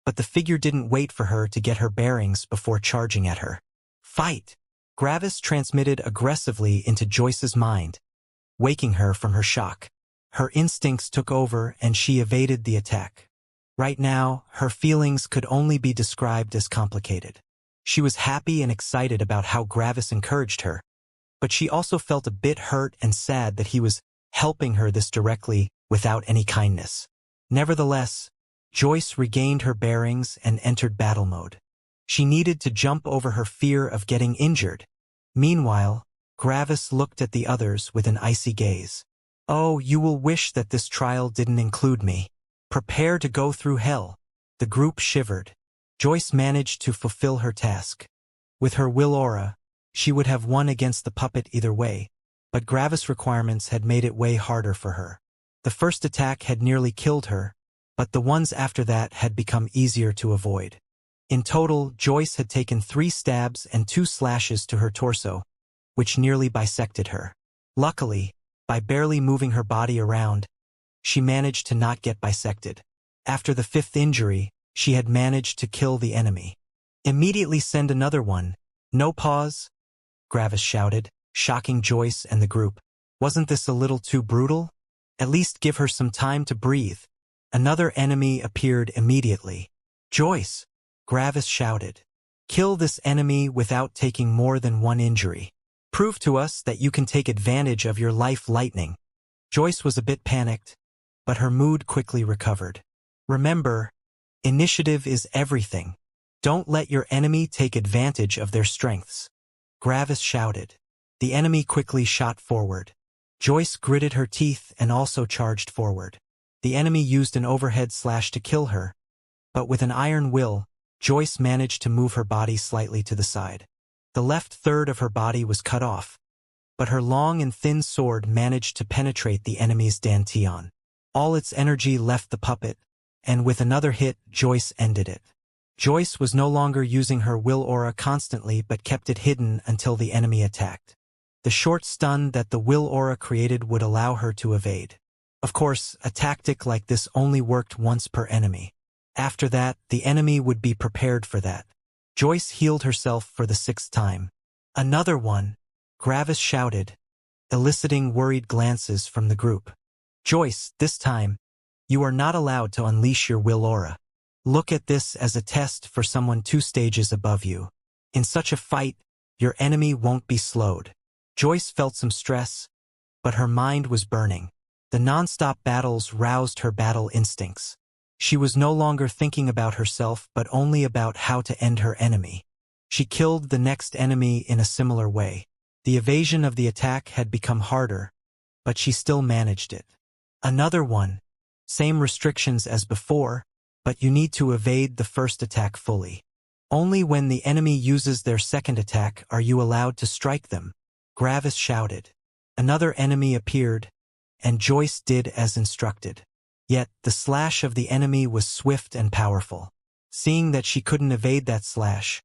but the figure didn't wait for her to get her bearings before charging at her. Fight! Gravis transmitted aggressively into Joyce's mind, waking her from her shock. Her instincts took over and she evaded the attack. Right now, her feelings could only be described as complicated. She was happy and excited about how Gravis encouraged her, but she also felt a bit hurt and sad that he was helping her this directly without any kindness. Nevertheless, Joyce regained her bearings and entered battle mode. She needed to jump over her fear of getting injured. Meanwhile, Gravis looked at the others with an icy gaze. Oh, you will wish that this trial didn't include me. Prepare to go through hell. The group shivered. Joyce managed to fulfill her task. With her will aura, she would have won against the puppet either way, but Gravis' requirements had made it way harder for her. The first attack had nearly killed her, but the ones after that had become easier to avoid. In total, Joyce had taken 3 stabs and 2 slashes to her torso, which nearly bisected her. Luckily, by barely moving her body around, she managed to not get bisected. After the 5th injury, she had managed to kill the enemy. Immediately send another one. No pause, Gravis shouted, shocking Joyce and the group. Wasn't this a little too brutal? At least give her some time to breathe. Another enemy appeared immediately. Joyce! Gravis shouted. Kill this enemy without taking more than 1 injury. Prove to us that you can take advantage of your life lightning. Joyce was a bit panicked, but her mood quickly recovered. Remember, initiative is everything. Don't let your enemy take advantage of their strengths. Gravis shouted. The enemy quickly shot forward. Joyce gritted her teeth and also charged forward. The enemy used an overhead slash to kill her, but with an iron will, Joyce managed to move her body slightly to the side. The left third of her body was cut off, but her long and thin sword managed to penetrate the enemy's dantian. All its energy left the puppet, and with another hit, Joyce ended it. Joyce was no longer using her will aura constantly but kept it hidden until the enemy attacked. The short stun that the will aura created would allow her to evade. Of course, a tactic like this only worked once per enemy. After that, the enemy would be prepared for that. Joyce healed herself for the 6th time. Another one, Gravis shouted, eliciting worried glances from the group. Joyce, this time, you are not allowed to unleash your will aura. Look at this as a test for someone 2 stages above you. In such a fight, your enemy won't be slowed. Joyce felt some stress, but her mind was burning. The non-stop battles roused her battle instincts. She was no longer thinking about herself but only about how to end her enemy. She killed the next enemy in a similar way. The evasion of the attack had become harder, but she still managed it. Another one. Same restrictions as before, but you need to evade the first attack fully. Only when the enemy uses their second attack are you allowed to strike them, Gravis shouted. Another enemy appeared, and Joyce did as instructed. Yet, the slash of the enemy was swift and powerful. Seeing that she couldn't evade that slash,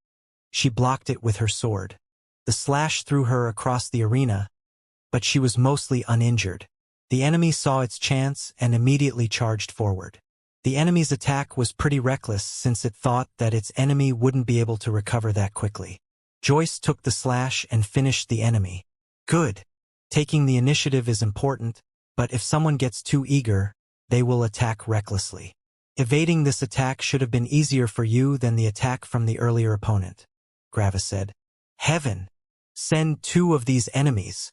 she blocked it with her sword. The slash threw her across the arena, but she was mostly uninjured. The enemy saw its chance and immediately charged forward. The enemy's attack was pretty reckless since it thought that its enemy wouldn't be able to recover that quickly. Joyce took the slash and finished the enemy. Good. Taking the initiative is important, but if someone gets too eager, they will attack recklessly. Evading this attack should have been easier for you than the attack from the earlier opponent, Gravis said. Heaven! Send 2 of these enemies,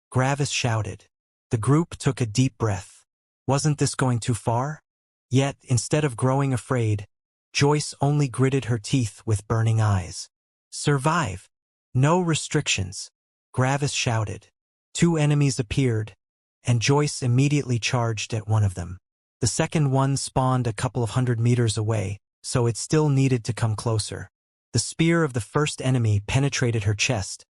Gravis shouted. The group took a deep breath. Wasn't this going too far? Yet, instead of growing afraid, Joyce only gritted her teeth with burning eyes. Survive! No restrictions, Gravis shouted. 2 enemies appeared, and Joyce immediately charged at one of them. The second one spawned a couple of 100 meters away, so it still needed to come closer. The spear of the first enemy penetrated her chest,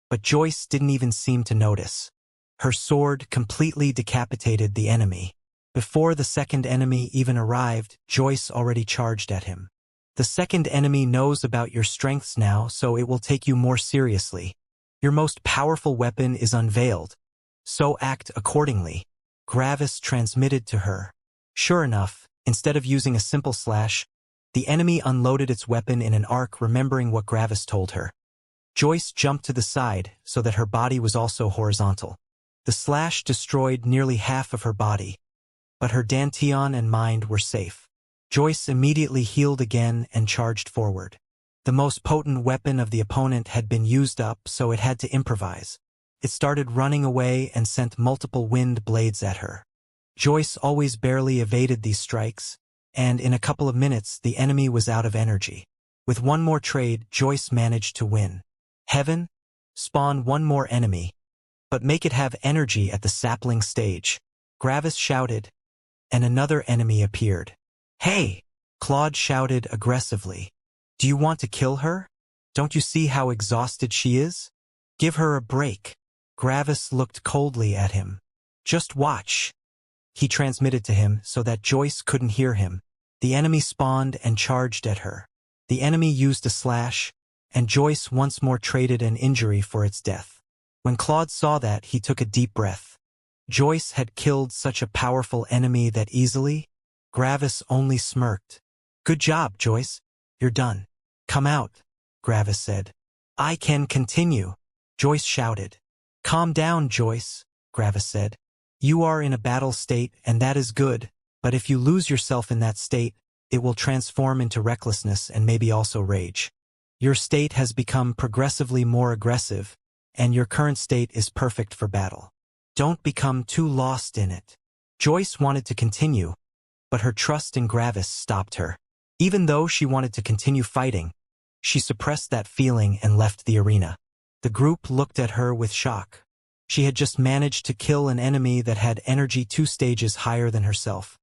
but Joyce didn't even seem to notice. Her sword completely decapitated the enemy. Before the second enemy even arrived, Joyce already charged at him. The second enemy knows about your strengths now, so it will take you more seriously. Your most powerful weapon is unveiled, so act accordingly, Gravis transmitted to her. Sure enough, instead of using a simple slash, the enemy unloaded its weapon in an arc, remembering what Gravis told her. Joyce jumped to the side so that her body was also horizontal. The slash destroyed nearly half of her body, but her dantian and mind were safe. Joyce immediately healed again and charged forward. The most potent weapon of the opponent had been used up, so it had to improvise. It started running away and sent multiple wind blades at her. Joyce always barely evaded these strikes, and in a couple of minutes the enemy was out of energy. With one more trade, Joyce managed to win. Heaven, spawn one more enemy, but make it have energy at the sapling stage, Gravis shouted, and another enemy appeared. Hey! Claude shouted aggressively. Do you want to kill her? Don't you see how exhausted she is? Give her a break. Gravis looked coldly at him. Just watch. He transmitted to him so that Joyce couldn't hear him. The enemy spawned and charged at her. The enemy used a slash, and Joyce once more traded an injury for its death. When Claude saw that, he took a deep breath. Joyce had killed such a powerful enemy that easily? Gravis only smirked. Good job, Joyce. You're done. Come out, Gravis said. I can continue, Joyce shouted. Calm down, Joyce, Gravis said. You are in a battle state, and that is good, but if you lose yourself in that state, it will transform into recklessness and maybe also rage. Your state has become progressively more aggressive, and your current state is perfect for battle. Don't become too lost in it. Joyce wanted to continue, but her trust in Gravis stopped her. Even though she wanted to continue fighting, she suppressed that feeling and left the arena. The group looked at her with shock. She had just managed to kill an enemy that had energy 2 stages higher than herself,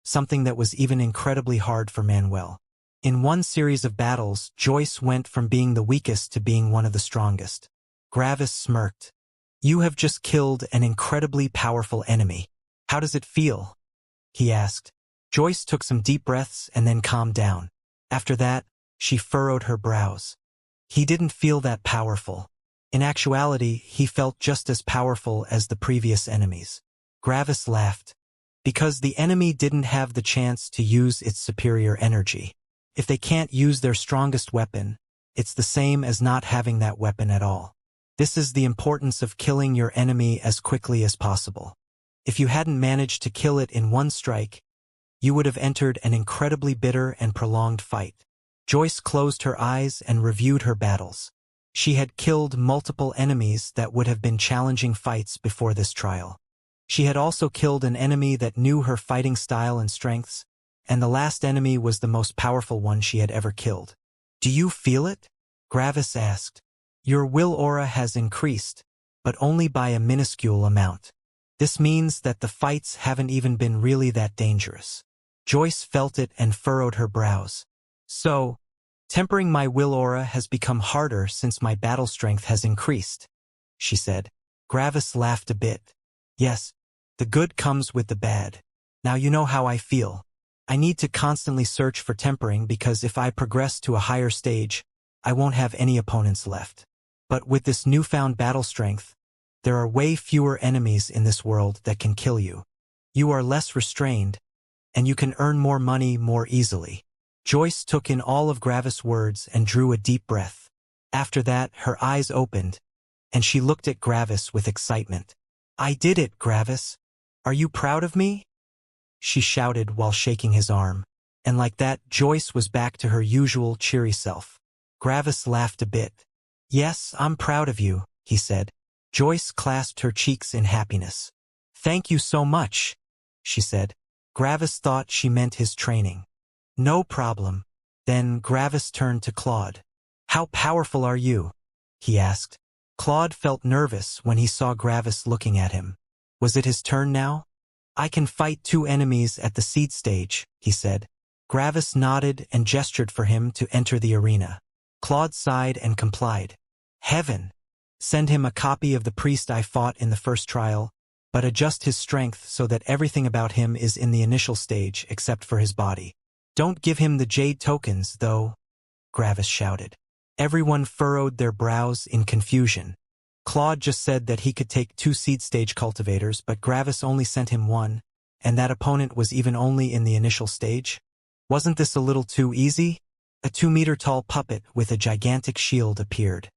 something that was even incredibly hard for Manuel. In one series of battles, Joyce went from being the weakest to being one of the strongest. Gravis smirked. You have just killed an incredibly powerful enemy. How does it feel? He asked. Joyce took some deep breaths and then calmed down. After that, she furrowed her brows. He didn't feel that powerful. In actuality, he felt just as powerful as the previous enemies. Gravis laughed. Because the enemy didn't have the chance to use its superior energy. If they can't use their strongest weapon, it's the same as not having that weapon at all. This is the importance of killing your enemy as quickly as possible. If you hadn't managed to kill it in one strike, you would have entered an incredibly bitter and prolonged fight. Joyce closed her eyes and reviewed her battles. She had killed multiple enemies that would have been challenging fights before this trial. She had also killed an enemy that knew her fighting style and strengths, and the last enemy was the most powerful one she had ever killed. Do you feel it? Gravis asked. Your will aura has increased, but only by a minuscule amount. This means that the fights haven't even been really that dangerous. Joyce felt it and furrowed her brows. So, tempering my will aura has become harder since my battle strength has increased, she said. Gravis laughed a bit. Yes, the good comes with the bad. Now you know how I feel. I need to constantly search for tempering because if I progress to a higher stage, I won't have any opponents left. But with this newfound battle strength, there are way fewer enemies in this world that can kill you. You are less restrained, and you can earn more money more easily. Joyce took in all of Gravis' words and drew a deep breath. After that, her eyes opened, and she looked at Gravis with excitement. I did it, Gravis. Are you proud of me? She shouted while shaking his arm. And like that, Joyce was back to her usual cheery self. Gravis laughed a bit. Yes, I'm proud of you, he said. Joyce clasped her cheeks in happiness. Thank you so much, she said. Gravis thought she meant his training. No problem. Then Gravis turned to Claude. How powerful are you? He asked. Claude felt nervous when he saw Gravis looking at him. Was it his turn now? I can fight 2 enemies at the seed stage, he said. Gravis nodded and gestured for him to enter the arena. Claude sighed and complied. Heaven! Send him a copy of the priest I fought in the first trial, but adjust his strength so that everything about him is in the initial stage except for his body. Don't give him the jade tokens, though, Gravis shouted. Everyone furrowed their brows in confusion. Claude just said that he could take 2 seed stage cultivators, but Gravis only sent him 1, and that opponent was even only in the initial stage. Wasn't this a little too easy? A 2-meter-tall puppet with a gigantic shield appeared.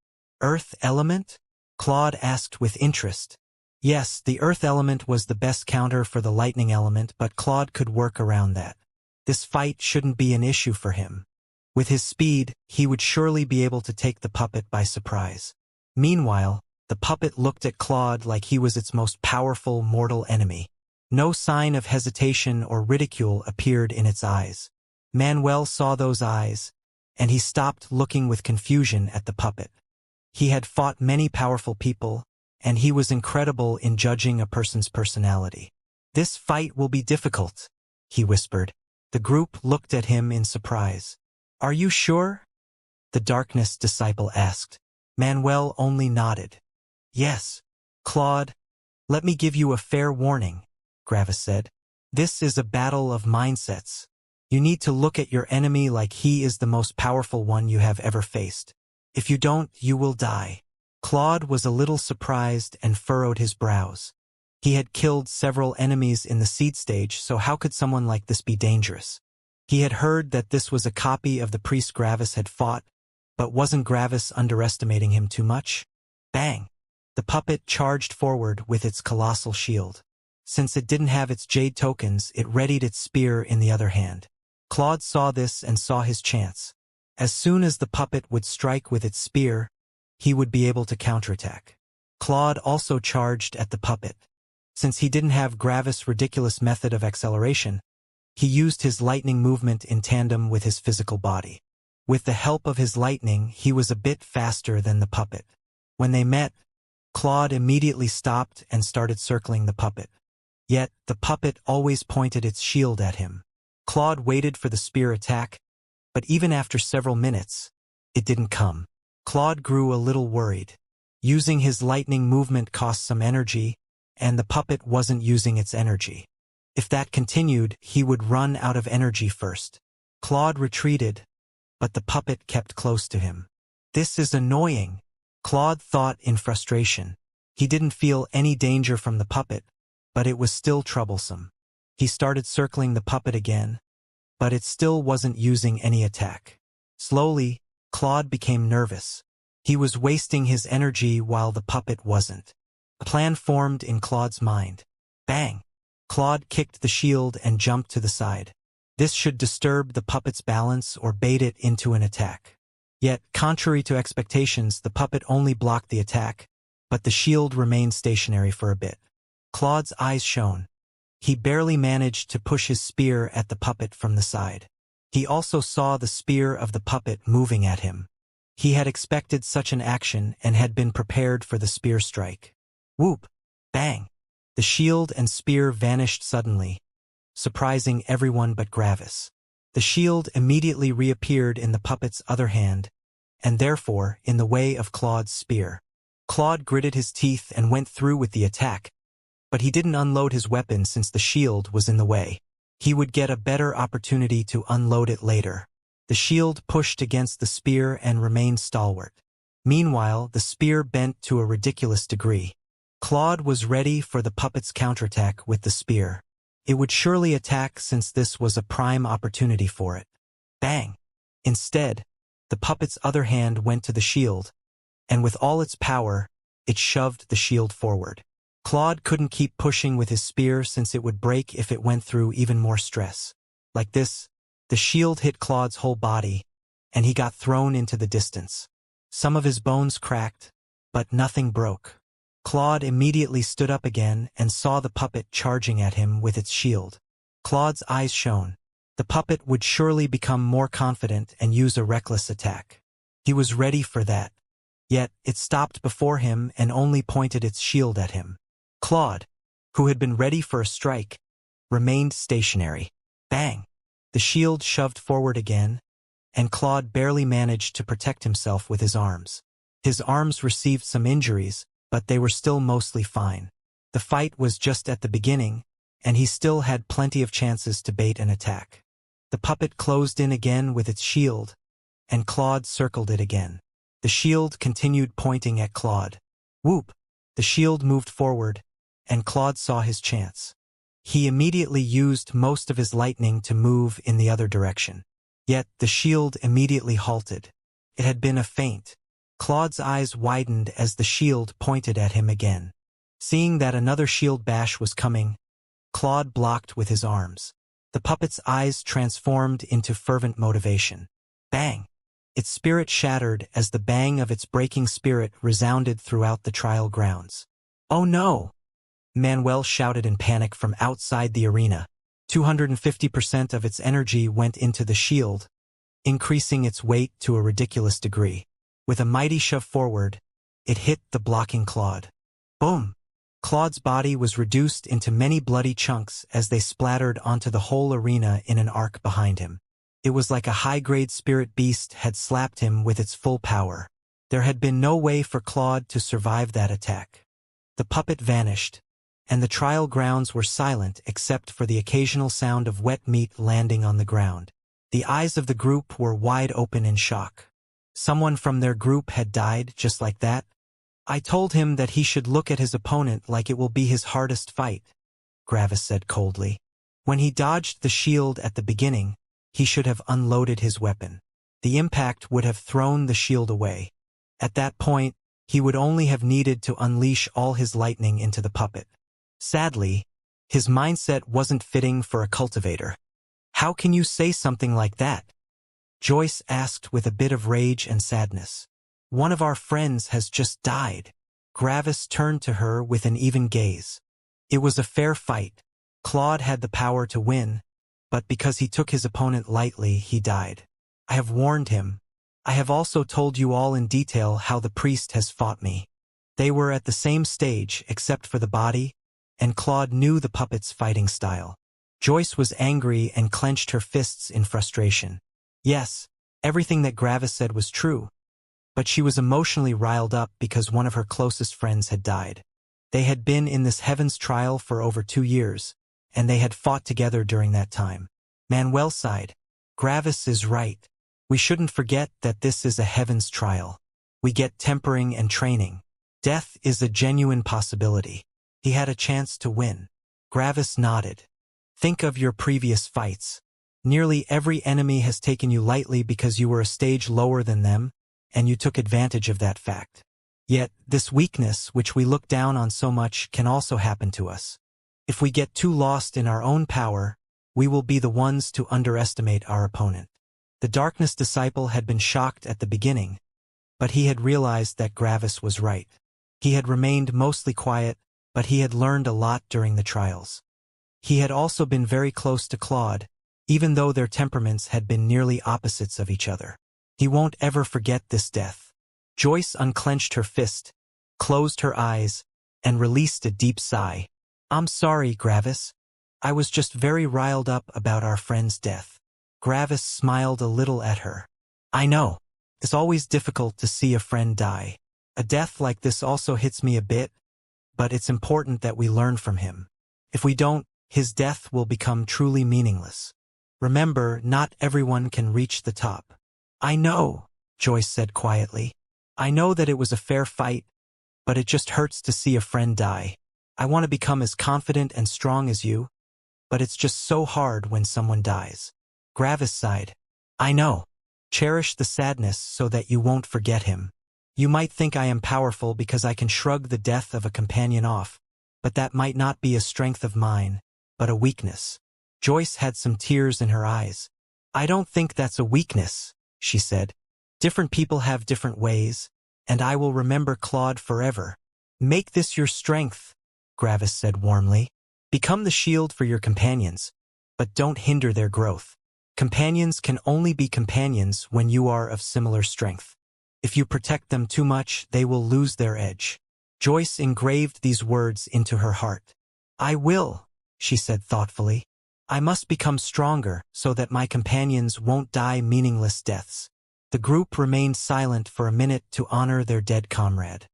Earth element? Claude asked with interest. Yes, the earth element was the best counter for the lightning element, but Claude could work around that. This fight shouldn't be an issue for him. With his speed, he would surely be able to take the puppet by surprise. Meanwhile, the puppet looked at Claude like he was its most powerful mortal enemy. No sign of hesitation or ridicule appeared in its eyes. Manuel saw those eyes, and he stopped looking with confusion at the puppet. He had fought many powerful people, and he was incredible in judging a person's personality. This fight will be difficult, he whispered. The group looked at him in surprise. Are you sure? The darkness disciple asked. Manuel only nodded. Yes. Claude, let me give you a fair warning, Gravis said. This is a battle of mindsets. You need to look at your enemy like he is the most powerful one you have ever faced. If you don't, you will die. Claude was a little surprised and furrowed his brows. He had killed several enemies in the seed stage, so how could someone like this be dangerous? He had heard that this was a copy of the priest Gravis had fought, but wasn't Gravis underestimating him too much? Bang! The puppet charged forward with its colossal shield. Since it didn't have its jade tokens, it readied its spear in the other hand. Claude saw this and saw his chance. As soon as the puppet would strike with its spear, he would be able to counterattack. Claude also charged at the puppet. Since he didn't have Gravis' ridiculous method of acceleration, he used his lightning movement in tandem with his physical body. With the help of his lightning, he was a bit faster than the puppet. When they met, Claude immediately stopped and started circling the puppet. Yet, the puppet always pointed its shield at him. Claude waited for the spear attack, but even after several minutes, it didn't come. Claude grew a little worried. Using his lightning movement cost some energy, and the puppet wasn't using its energy. If that continued, he would run out of energy first. Claude retreated, but the puppet kept close to him. This is annoying, Claude thought in frustration. He didn't feel any danger from the puppet, but it was still troublesome. He started circling the puppet again, but it still wasn't using any attack. Slowly, Claude became nervous. He was wasting his energy while the puppet wasn't. A plan formed in Claude's mind. Bang! Claude kicked the shield and jumped to the side. This should disturb the puppet's balance or bait it into an attack. Yet, contrary to expectations, the puppet only blocked the attack, but the shield remained stationary for a bit. Claude's eyes shone. He barely managed to push his spear at the puppet from the side. He also saw the spear of the puppet moving at him. He had expected such an action and had been prepared for the spear strike. Whoop! Bang! The shield and spear vanished suddenly, surprising everyone but Gravis. The shield immediately reappeared in the puppet's other hand, and therefore in the way of Claude's spear. Claude gritted his teeth and went through with the attack, but he didn't unload his weapon since the shield was in the way. He would get a better opportunity to unload it later. The shield pushed against the spear and remained stalwart. Meanwhile, the spear bent to a ridiculous degree. Claude was ready for the puppet's counterattack with the spear. It would surely attack since this was a prime opportunity for it. Bang! Instead, the puppet's other hand went to the shield, and with all its power, it shoved the shield forward. Claude couldn't keep pushing with his spear since it would break if it went through even more stress. Like this, the shield hit Claude's whole body, and he got thrown into the distance. Some of his bones cracked, but nothing broke. Claude immediately stood up again and saw the puppet charging at him with its shield. Claude's eyes shone. The puppet would surely become more confident and use a reckless attack. He was ready for that. Yet, it stopped before him and only pointed its shield at him. Claude, who had been ready for a strike, remained stationary. Bang! The shield shoved forward again, and Claude barely managed to protect himself with his arms. His arms received some injuries, but they were still mostly fine. The fight was just at the beginning, and he still had plenty of chances to bait an attack. The puppet closed in again with its shield, and Claude circled it again. The shield continued pointing at Claude. Whoop! The shield moved forward, and Claude saw his chance. He immediately used most of his lightning to move in the other direction. Yet the shield immediately halted. It had been a feint. Claude's eyes widened as the shield pointed at him again. Seeing that another shield bash was coming, Claude blocked with his arms. The puppet's eyes transformed into fervent motivation. Bang! Its spirit shattered as the bang of its breaking spirit resounded throughout the trial grounds. "Oh no!" Manuel shouted in panic from outside the arena. 250% of its energy went into the shield, increasing its weight to a ridiculous degree. With a mighty shove forward, it hit the blocking Claude. Boom! Claude's body was reduced into many bloody chunks as they splattered onto the whole arena in an arc behind him. It was like a high-grade spirit beast had slapped him with its full power. There had been no way for Claude to survive that attack. The puppet vanished, and the trial grounds were silent except for the occasional sound of wet meat landing on the ground. The eyes of the group were wide open in shock. Someone from their group had died just like that? "I told him that he should look at his opponent like it will be his hardest fight," Gravis said coldly. "When he dodged the shield at the beginning, he should have unloaded his weapon. The impact would have thrown the shield away. At that point, he would only have needed to unleash all his lightning into the puppet." Sadly, his mindset wasn't fitting for a cultivator. "How can you say something like that?" Joyce asked with a bit of rage and sadness. "One of our friends has just died." Gravis turned to her with an even gaze. "It was a fair fight. Claude had the power to win, but because he took his opponent lightly, he died. I have warned him. I have also told you all in detail how the priest has fought me. They were at the same stage except for the body, and Claude knew the puppet's fighting style." Joyce was angry and clenched her fists in frustration. Yes, everything that Gravis said was true, but she was emotionally riled up because one of her closest friends had died. They had been in this heaven's trial for over 2 years, and they had fought together during that time. Manuel sighed. "Gravis is right. We shouldn't forget that this is a heaven's trial. We get tempering and training. Death is a genuine possibility. He had a chance to win." Gravis nodded. "Think of your previous fights. Nearly every enemy has taken you lightly because you were a stage lower than them, and you took advantage of that fact. Yet, this weakness, which we look down on so much, can also happen to us. If we get too lost in our own power, we will be the ones to underestimate our opponent." The Darkness disciple had been shocked at the beginning, but he had realized that Gravis was right. He had remained mostly quiet, but he had learned a lot during the trials. He had also been very close to Claude, even though their temperaments had been nearly opposites of each other. He won't ever forget this death. Joyce unclenched her fist, closed her eyes, and released a deep sigh. "I'm sorry, Gravis. I was just very riled up about our friend's death." Gravis smiled a little at her. "I know. It's always difficult to see a friend die. A death like this also hits me a bit, but it's important that we learn from him. If we don't, his death will become truly meaningless. Remember, not everyone can reach the top." "I know," Joyce said quietly. "I know that it was a fair fight, but it just hurts to see a friend die. I want to become as confident and strong as you, but it's just so hard when someone dies." Gravis sighed. "I know. Cherish the sadness so that you won't forget him. You might think I am powerful because I can shrug the death of a companion off, but that might not be a strength of mine, but a weakness." Joyce had some tears in her eyes. "I don't think that's a weakness," she said. "Different people have different ways, and I will remember Claude forever." "Make this your strength," Gravis said warmly. "Become the shield for your companions, but don't hinder their growth. Companions can only be companions when you are of similar strength. If you protect them too much, they will lose their edge." Joyce engraved these words into her heart. "I will," she said thoughtfully. I must become stronger so that my companions won't die meaningless deaths. The group remained silent for a minute to honor their dead comrade.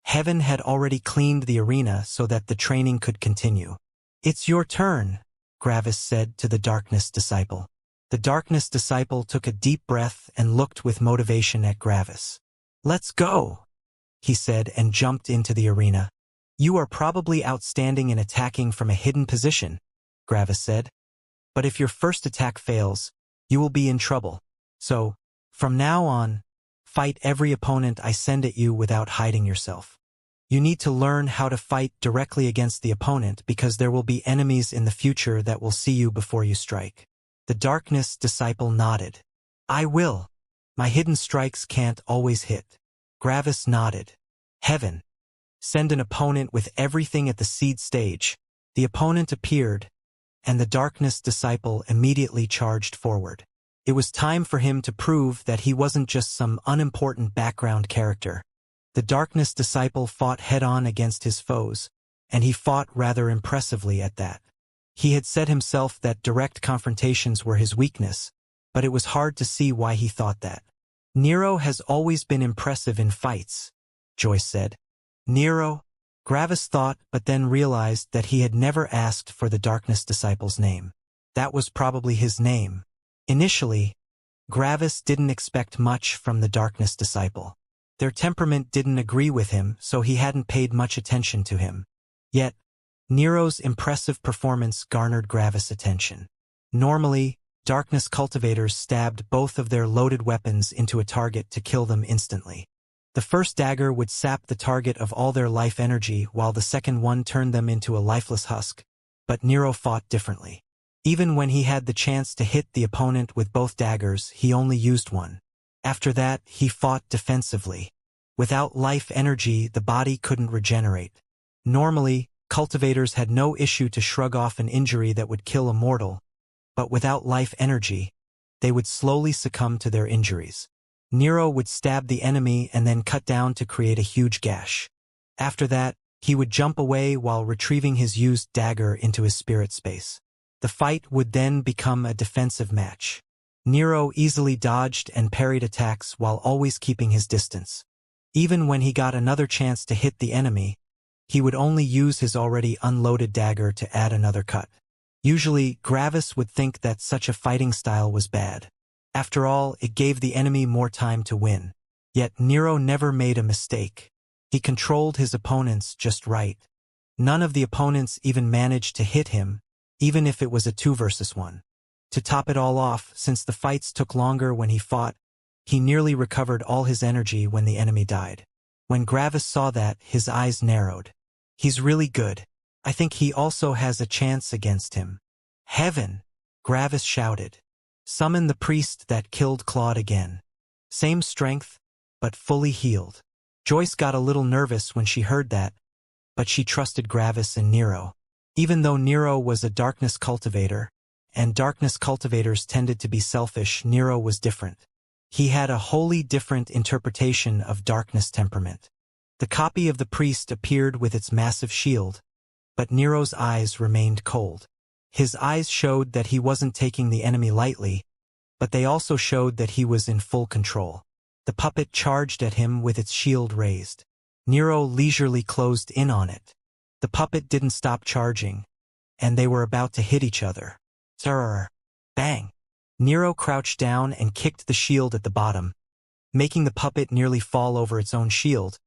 Heaven had already cleaned the arena so that the training could continue. It's your turn, Gravis said to the Darkness Disciple. The Darkness Disciple took a deep breath and looked with motivation at Gravis. Let's go, he said and jumped into the arena. You are probably outstanding in attacking from a hidden position, Gravis said. But if your first attack fails, you will be in trouble. So, from now on, fight every opponent I send at you without hiding yourself. You need to learn how to fight directly against the opponent because there will be enemies in the future that will see you before you strike. The Darkness Disciple nodded. I will. My hidden strikes can't always hit. Gravis nodded. Heaven. Send an opponent with everything at the seed stage. The opponent appeared, and the Darkness Disciple immediately charged forward. It was time for him to prove that he wasn't just some unimportant background character. The Darkness Disciple fought head-on against his foes, and he fought rather impressively at that. He had said himself that direct confrontations were his weakness, but it was hard to see why he thought that. Nero has always been impressive in fights, Joyce said. Nero? Gravis thought, but then realized that he had never asked for the Darkness Disciple's name. That was probably his name. Initially, Gravis didn't expect much from the Darkness Disciple. Their temperament didn't agree with him, so he hadn't paid much attention to him. Yet, Nero's impressive performance garnered Gravis' attention. Normally, Darkness cultivators stabbed both of their loaded weapons into a target to kill them instantly. The first dagger would sap the target of all their life energy while the second one turned them into a lifeless husk, but Nero fought differently. Even when he had the chance to hit the opponent with both daggers, he only used one. After that, he fought defensively. Without life energy, the body couldn't regenerate. Normally, cultivators had no issue to shrug off an injury that would kill a mortal, but without life energy, they would slowly succumb to their injuries. Nero would stab the enemy and then cut down to create a huge gash. After that, he would jump away while retrieving his used dagger into his spirit space. The fight would then become a defensive match. Nero easily dodged and parried attacks while always keeping his distance. Even when he got another chance to hit the enemy, he would only use his already unloaded dagger to add another cut. Usually, Gravis would think that such a fighting style was bad. After all, it gave the enemy more time to win. Yet Nero never made a mistake. He controlled his opponents just right. None of the opponents even managed to hit him, even if it was a 2 versus 1. To top it all off, since the fights took longer when he fought, he nearly recovered all his energy when the enemy died. When Gravis saw that, his eyes narrowed. He's really good. I think he also has a chance against him. Heaven! Gravis shouted. Summon the priest that killed Claude again. Same strength, but fully healed. Joyce got a little nervous when she heard that, but she trusted Gravis and Nero. Even though Nero was a darkness cultivator, and darkness cultivators tended to be selfish, Nero was different. He had a wholly different interpretation of darkness temperament. The copy of the priest appeared with its massive shield, but Nero's eyes remained cold. His eyes showed that he wasn't taking the enemy lightly, but they also showed that he was in full control. The puppet charged at him with its shield raised. Nero leisurely closed in on it. The puppet didn't stop charging, and they were about to hit each other. Srrr! Bang! Nero crouched down and kicked the shield at the bottom, making the puppet nearly fall over its own shield,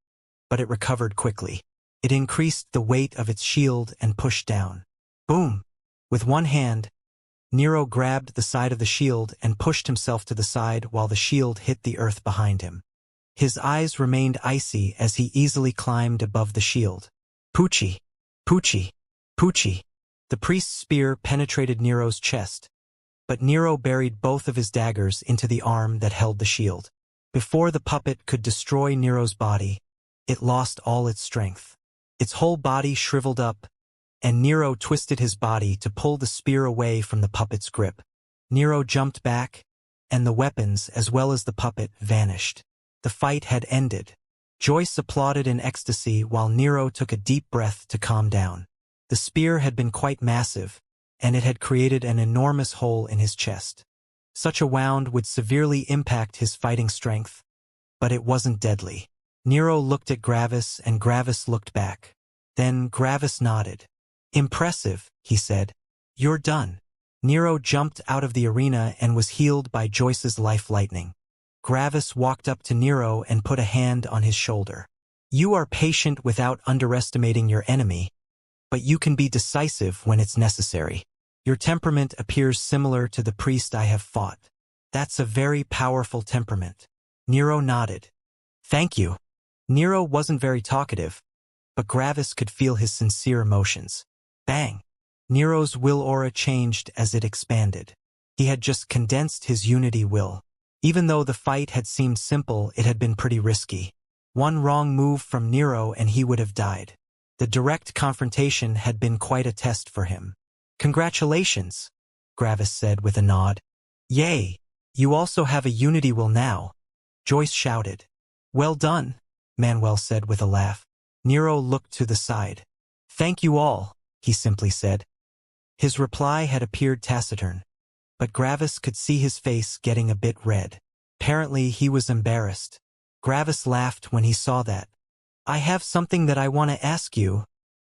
but it recovered quickly. It increased the weight of its shield and pushed down. Boom! With one hand, Nero grabbed the side of the shield and pushed himself to the side while the shield hit the earth behind him. His eyes remained icy as he easily climbed above the shield. Poochie! Poochie! Poochie! The priest's spear penetrated Nero's chest, but Nero buried both of his daggers into the arm that held the shield. Before the puppet could destroy Nero's body, it lost all its strength. Its whole body shriveled up, and Nero twisted his body to pull the spear away from the puppet's grip. Nero jumped back, and the weapons, as well as the puppet, vanished. The fight had ended. Joyce applauded in ecstasy while Nero took a deep breath to calm down. The spear had been quite massive, and it had created an enormous hole in his chest. Such a wound would severely impact his fighting strength, but it wasn't deadly. Nero looked at Gravis and Gravis looked back. Then Gravis nodded. "Impressive," he said. "You're done." Nero jumped out of the arena and was healed by Joyce's life lightning. Gravis walked up to Nero and put a hand on his shoulder. "You are patient without underestimating your enemy, but you can be decisive when it's necessary. Your temperament appears similar to the priest I have fought. That's a very powerful temperament." Nero nodded. "Thank you." Nero wasn't very talkative, but Gravis could feel his sincere emotions. Bang! Nero's will aura changed as it expanded. He had just condensed his unity will. Even though the fight had seemed simple, it had been pretty risky. One wrong move from Nero and he would have died. The direct confrontation had been quite a test for him. "Congratulations," Gravis said with a nod. "Yay! You also have a unity will now," Joyce shouted. "Well done," Manuel said with a laugh. Nero looked to the side. "Thank you all," he simply said. His reply had appeared taciturn, but Gravis could see his face getting a bit red. Apparently he was embarrassed. Gravis laughed when he saw that. "I have something that I want to ask you,"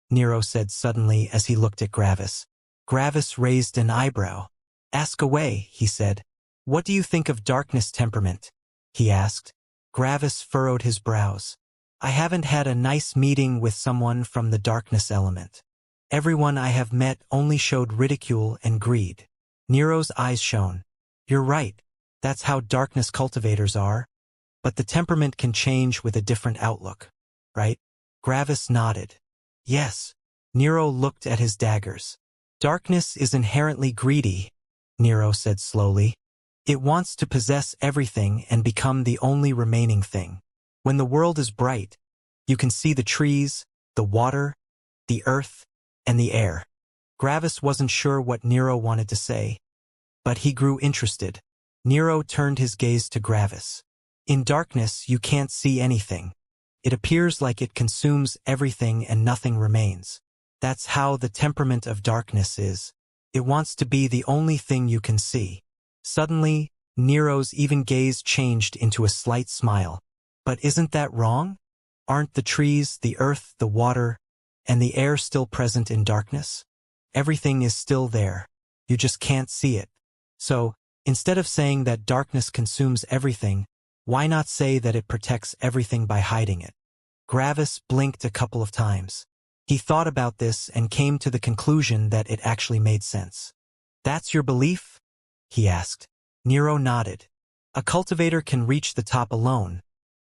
Nero said suddenly as he looked at Gravis. Gravis raised an eyebrow. "Ask away," he said. "What do you think of darkness temperament?" he asked. Gravis furrowed his brows. "I haven't had a nice meeting with someone from the darkness element. Everyone I have met only showed ridicule and greed." Nero's eyes shone. "You're right. That's how darkness cultivators are. But the temperament can change with a different outlook, right?" Gravis nodded. "Yes." Nero looked at his daggers. "Darkness is inherently greedy," Nero said slowly. "It wants to possess everything and become the only remaining thing. When the world is bright, you can see the trees, the water, the earth, and the air." Gravis wasn't sure what Nero wanted to say, but he grew interested. Nero turned his gaze to Gravis. "In darkness, you can't see anything. It appears like it consumes everything and nothing remains. That's how the temperament of darkness is. It wants to be the only thing you can see." Suddenly, Nero's even gaze changed into a slight smile. "But isn't that wrong? Aren't the trees, the earth, the water, and the air still present in darkness? Everything is still there. You just can't see it. So, instead of saying that darkness consumes everything, why not say that it protects everything by hiding it?" Gravis blinked a couple of times. He thought about this and came to the conclusion that it actually made sense. "That's your belief?" he asked. Nero nodded. "A cultivator can reach the top alone.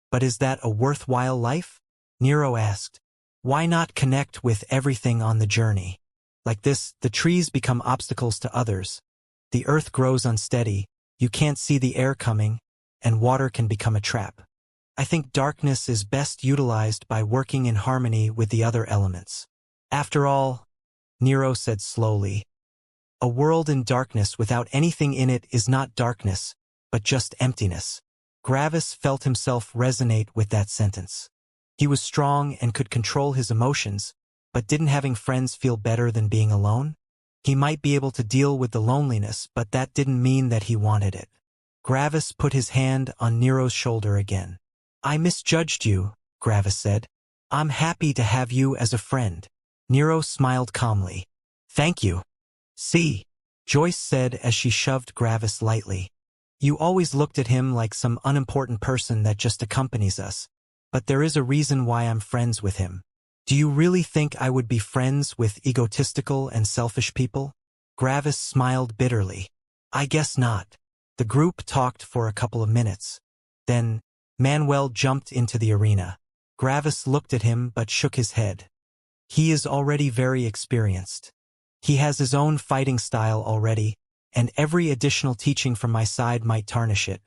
But is that a worthwhile life?" Nero asked. "Why not connect with everything on the journey? Like this, the trees become obstacles to others. The earth grows unsteady, you can't see the air coming, and water can become a trap. I think darkness is best utilized by working in harmony with the other elements. After all," Nero said slowly, "a world in darkness without anything in it is not darkness, but just emptiness." Gravis felt himself resonate with that sentence. He was strong and could control his emotions, but didn't having friends feel better than being alone? He might be able to deal with the loneliness, but that didn't mean that he wanted it. Gravis put his hand on Nero's shoulder again. "I misjudged you," Gravis said. "I'm happy to have you as a friend." Nero smiled calmly. "Thank you." "See," Joyce said as she shoved Gravis lightly. "You always looked at him like some unimportant person that just accompanies us. But there is a reason why I'm friends with him. Do you really think I would be friends with egotistical and selfish people?" Gravis smiled bitterly. "I guess not." The group talked for a couple of minutes. Then, Manuel jumped into the arena. Gravis looked at him but shook his head. "He is already very experienced. He has his own fighting style already, and every additional teaching from my side might tarnish it,"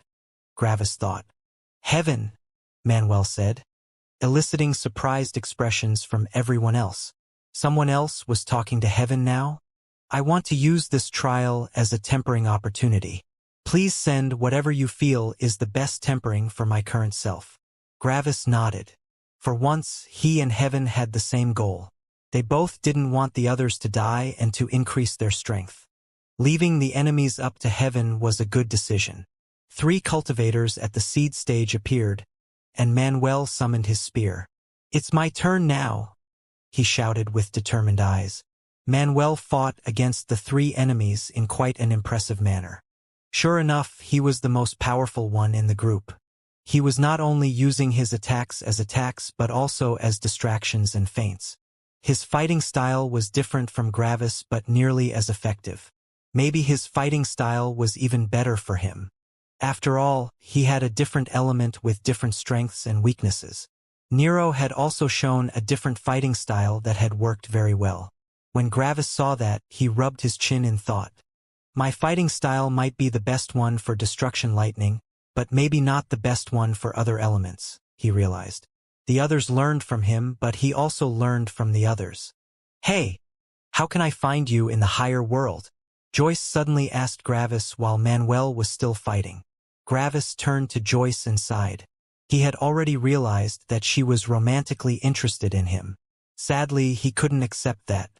Gravis thought. "Heaven," Manuel said, eliciting surprised expressions from everyone else. Someone else was talking to Heaven now? "I want to use this trial as a tempering opportunity. Please send whatever you feel is the best tempering for my current self." Gravis nodded. For once, he and Heaven had the same goal. They both didn't want the others to die and to increase their strength. Leaving the enemies up to heaven was a good decision. 3 cultivators at the seed stage appeared, and Manuel summoned his spear. "It's my turn now," he shouted with determined eyes. Manuel fought against the 3 enemies in quite an impressive manner. Sure enough, he was the most powerful one in the group. He was not only using his attacks as attacks but also as distractions and feints. His fighting style was different from Gravis but nearly as effective. Maybe his fighting style was even better for him. After all, he had a different element with different strengths and weaknesses. Nero had also shown a different fighting style that had worked very well. When Gravis saw that, he rubbed his chin in thought. My fighting style might be the best one for destruction lightning, but maybe not the best one for other elements, he realized. The others learned from him, but he also learned from the others. "Hey, how can I find you in the higher world?" Joyce suddenly asked Gravis while Manuel was still fighting. Gravis turned to Joyce and sighed. He had already realized that she was romantically interested in him. Sadly, he couldn't accept that.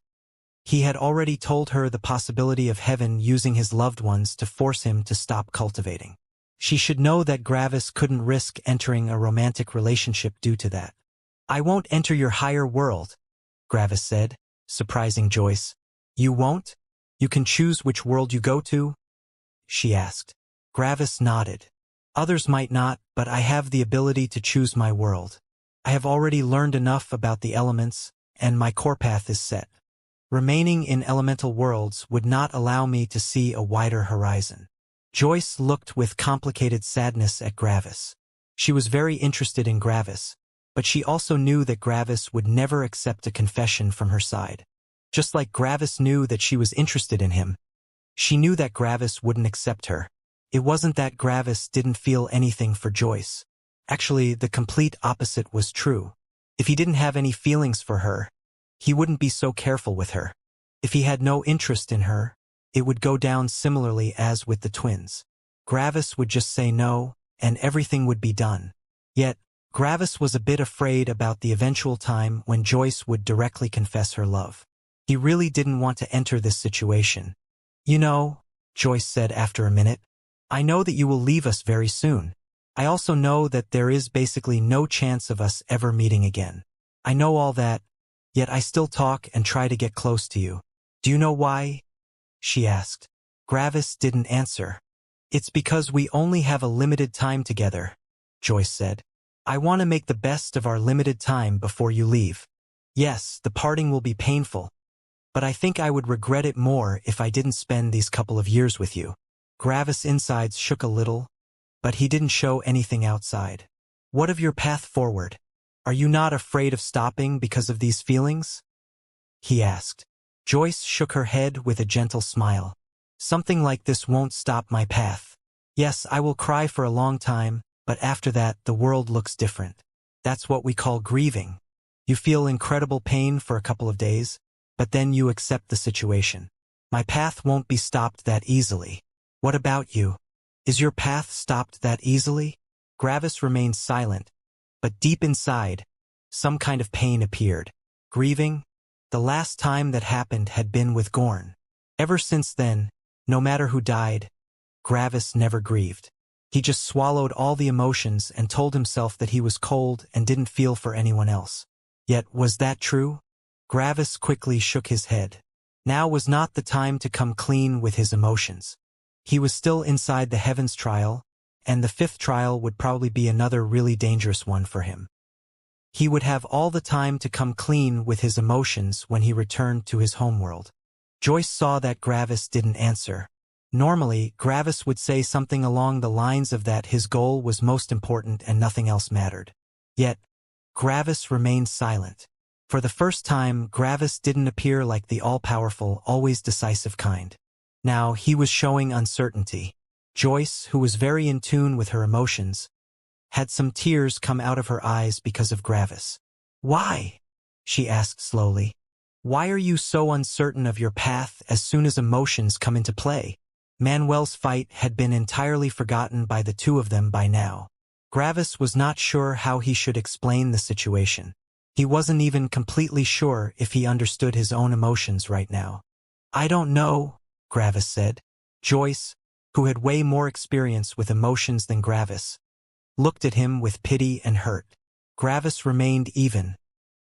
He had already told her the possibility of heaven using his loved ones to force him to stop cultivating. She should know that Gravis couldn't risk entering a romantic relationship due to that. "I won't enter your higher world," Gravis said, surprising Joyce. "You won't? You can choose which world you go to?" she asked. Gravis nodded. "Others might not, but I have the ability to choose my world. I have already learned enough about the elements, and my core path is set. Remaining in elemental worlds would not allow me to see a wider horizon." Joyce looked with complicated sadness at Gravis. She was very interested in Gravis, but she also knew that Gravis would never accept a confession from her side. Just like Gravis knew that she was interested in him, she knew that Gravis wouldn't accept her. It wasn't that Gravis didn't feel anything for Joyce. Actually, the complete opposite was true. If he didn't have any feelings for her, he wouldn't be so careful with her. If he had no interest in her, it would go down similarly as with the twins. Gravis would just say no, and everything would be done. Yet, Gravis was a bit afraid about the eventual time when Joyce would directly confess her love. He really didn't want to enter this situation. "You know," Joyce said after a minute, "I know that you will leave us very soon. I also know that there is basically no chance of us ever meeting again. I know all that, yet I still talk and try to get close to you. Do you know why?" she asked. Gravis didn't answer. "It's because we only have a limited time together," Joyce said. "I want to make the best of our limited time before you leave. Yes, the parting will be painful, but I think I would regret it more if I didn't spend these couple of years with you." Gravis' insides shook a little, but he didn't show anything outside. "What of your path forward? Are you not afraid of stopping because of these feelings?" he asked. Joyce shook her head with a gentle smile. "Something like this won't stop my path. Yes, I will cry for a long time, but after that the world looks different. That's what we call grieving. You feel incredible pain for a couple of days, but then you accept the situation. My path won't be stopped that easily. What about you? Is your path stopped that easily?" Gravis remained silent, but deep inside, some kind of pain appeared. Grieving? The last time that happened had been with Gorn. Ever since then, no matter who died, Gravis never grieved. He just swallowed all the emotions and told himself that he was cold and didn't feel for anyone else. Yet, was that true? Gravis quickly shook his head. Now was not the time to come clean with his emotions. He was still inside the Heavens trial, and the 5th trial would probably be another really dangerous one for him. He would have all the time to come clean with his emotions when he returned to his homeworld. Joyce saw that Gravis didn't answer. Normally, Gravis would say something along the lines of that his goal was most important and nothing else mattered. Yet, Gravis remained silent. For the first time, Gravis didn't appear like the all-powerful, always decisive kind. Now, he was showing uncertainty. Joyce, who was very in tune with her emotions, had some tears come out of her eyes because of Gravis. "Why?" she asked slowly. "Why are you so uncertain of your path as soon as emotions come into play?" Manuel's fight had been entirely forgotten by the two of them by now. Gravis was not sure how he should explain the situation. He wasn't even completely sure if he understood his own emotions right now. "I don't know," Gravis said. Joyce, who had way more experience with emotions than Gravis, looked at him with pity and hurt. Gravis remained even,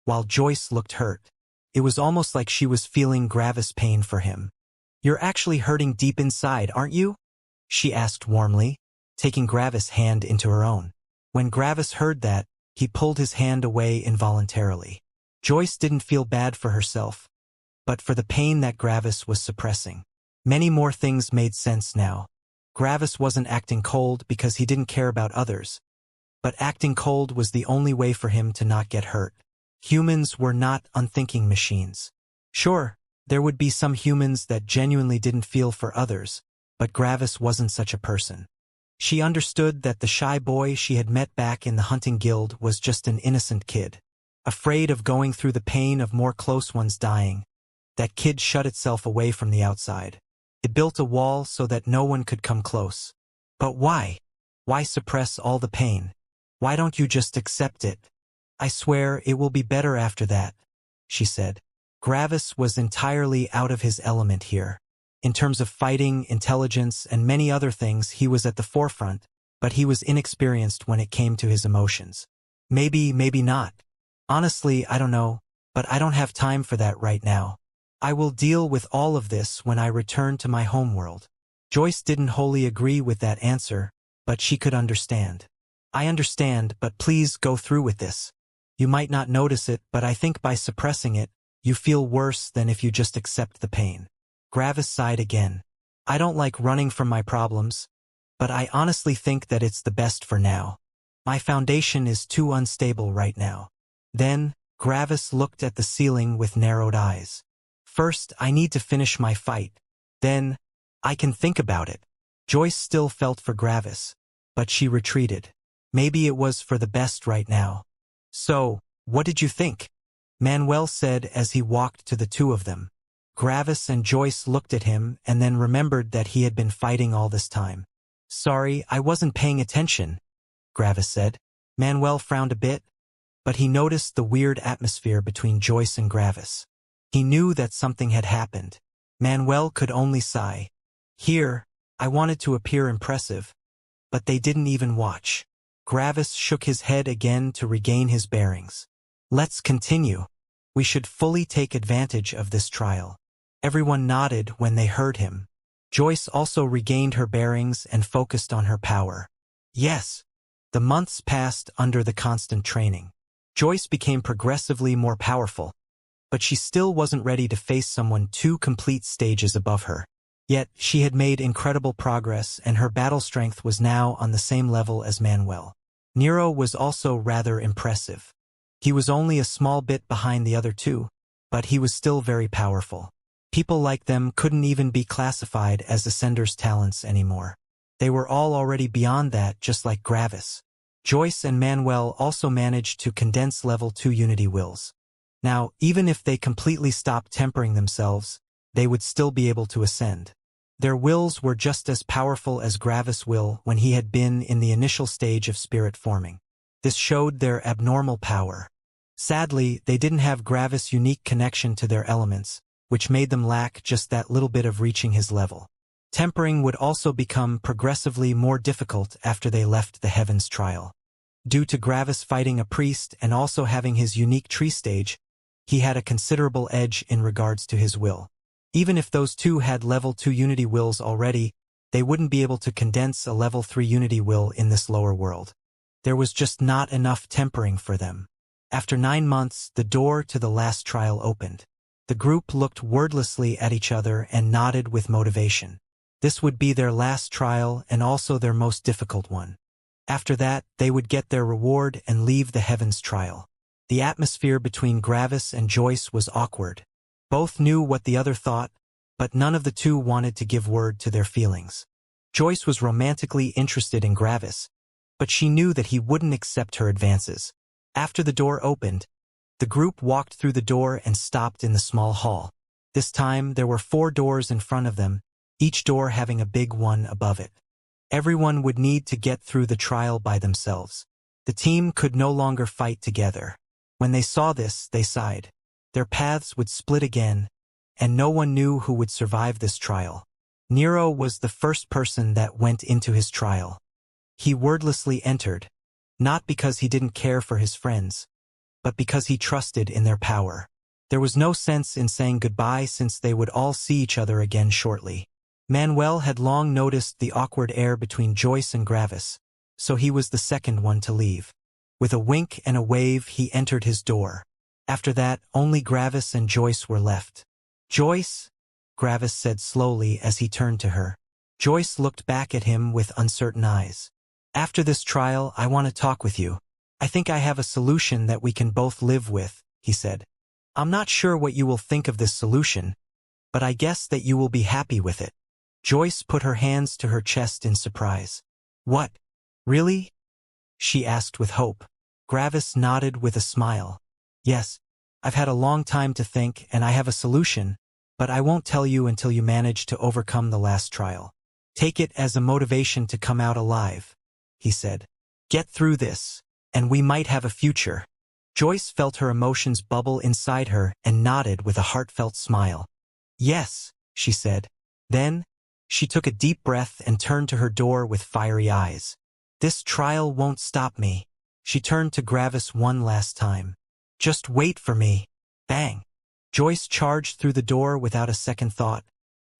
while Joyce looked hurt. It was almost like she was feeling Gravis' pain for him. "You're actually hurting deep inside, aren't you?" she asked warmly, taking Gravis' hand into her own. When Gravis heard that, he pulled his hand away involuntarily. Joyce didn't feel bad for herself, but for the pain that Gravis was suppressing. Many more things made sense now. Gravis wasn't acting cold because he didn't care about others, but acting cold was the only way for him to not get hurt. Humans were not unthinking machines. Sure, there would be some humans that genuinely didn't feel for others, but Gravis wasn't such a person. She understood that the shy boy she had met back in the hunting guild was just an innocent kid, afraid of going through the pain of more close ones dying. That kid shut itself away from the outside. It built a wall so that no one could come close. But why? Why suppress all the pain? Why don't you just accept it? "I swear it will be better after that," she said. Gravis was entirely out of his element here. In terms of fighting, intelligence, and many other things, he was at the forefront, but he was inexperienced when it came to his emotions. Maybe not. Honestly, I don't know, but I don't have time for that right now. I will deal with all of this when I return to my homeworld. Joyce didn't wholly agree with that answer, but she could understand. "I understand, but please go through with this. You might not notice it, but I think by suppressing it, you feel worse than if you just accept the pain." Gravis sighed again. "I don't like running from my problems, but I honestly think that it's the best for now. My foundation is too unstable right now." Then, Gravis looked at the ceiling with narrowed eyes. "First, I need to finish my fight. Then, I can think about it." Joyce still felt for Gravis, but she retreated. Maybe it was for the best right now. "So, what did you think?" Manuel said as he walked to the two of them. Gravis and Joyce looked at him and then remembered that he had been fighting all this time. "Sorry, I wasn't paying attention," Gravis said. Manuel frowned a bit, but he noticed the weird atmosphere between Joyce and Gravis. He knew that something had happened. Manuel could only sigh. "Here, I wanted to appear impressive, but they didn't even watch." Gravis shook his head again to regain his bearings. "Let's continue. We should fully take advantage of this trial." Everyone nodded when they heard him. Joyce also regained her bearings and focused on her power. Yes. The months passed under the constant training. Joyce became progressively more powerful, but she still wasn't ready to face someone 2 complete stages above her. Yet, she had made incredible progress and her battle strength was now on the same level as Manuel. Nero was also rather impressive. He was only a small bit behind the other 2, but he was still very powerful. People like them couldn't even be classified as Ascender's talents anymore. They were all already beyond that, just like Gravis. Joyce and Manuel also managed to condense level 2 unity wills. Now, even if they completely stopped tempering themselves, they would still be able to ascend. Their wills were just as powerful as Gravis' will when he had been in the initial stage of spirit forming. This showed their abnormal power. Sadly, they didn't have Gravis' unique connection to their elements, which made them lack just that little bit of reaching his level. Tempering would also become progressively more difficult after they left the Heavens trial. Due to Gravis fighting a priest and also having his unique tree stage, he had a considerable edge in regards to his will. Even if those 2 had level 2 unity wills already, they wouldn't be able to condense a level 3 unity will in this lower world. There was just not enough tempering for them. After 9 months, the door to the last trial opened. The group looked wordlessly at each other and nodded with motivation. This would be their last trial and also their most difficult one. After that, they would get their reward and leave the Heavens trial. The atmosphere between Gravis and Joyce was awkward. Both knew what the other thought, but none of the 2 wanted to give word to their feelings. Joyce was romantically interested in Gravis, but she knew that he wouldn't accept her advances. After the door opened, the group walked through the door and stopped in the small hall. This time, there were 4 doors in front of them, each door having a big one above it. Everyone would need to get through the trial by themselves. The team could no longer fight together. When they saw this, they sighed. Their paths would split again, and no one knew who would survive this trial. Nero was the first person that went into his trial. He wordlessly entered, not because he didn't care for his friends, but because he trusted in their power. There was no sense in saying goodbye since they would all see each other again shortly. Manuel had long noticed the awkward air between Joyce and Gravis, so he was the second one to leave. With a wink and a wave, he entered his door. After that, only Gravis and Joyce were left. "Joyce," Gravis said slowly as he turned to her. Joyce looked back at him with uncertain eyes. "After this trial, I want to talk with you. I think I have a solution that we can both live with," he said. "I'm not sure what you will think of this solution, but I guess that you will be happy with it." Joyce put her hands to her chest in surprise. "What? Really?" she asked with hope. Gravis nodded with a smile. "Yes, I've had a long time to think and I have a solution, but I won't tell you until you manage to overcome the last trial. Take it as a motivation to come out alive," he said. "Get through this, and we might have a future." Joyce felt her emotions bubble inside her and nodded with a heartfelt smile. "Yes," she said. Then, she took a deep breath and turned to her door with fiery eyes. "This trial won't stop me." She turned to Gravis one last time. "Just wait for me." Bang! Joyce charged through the door without a second thought,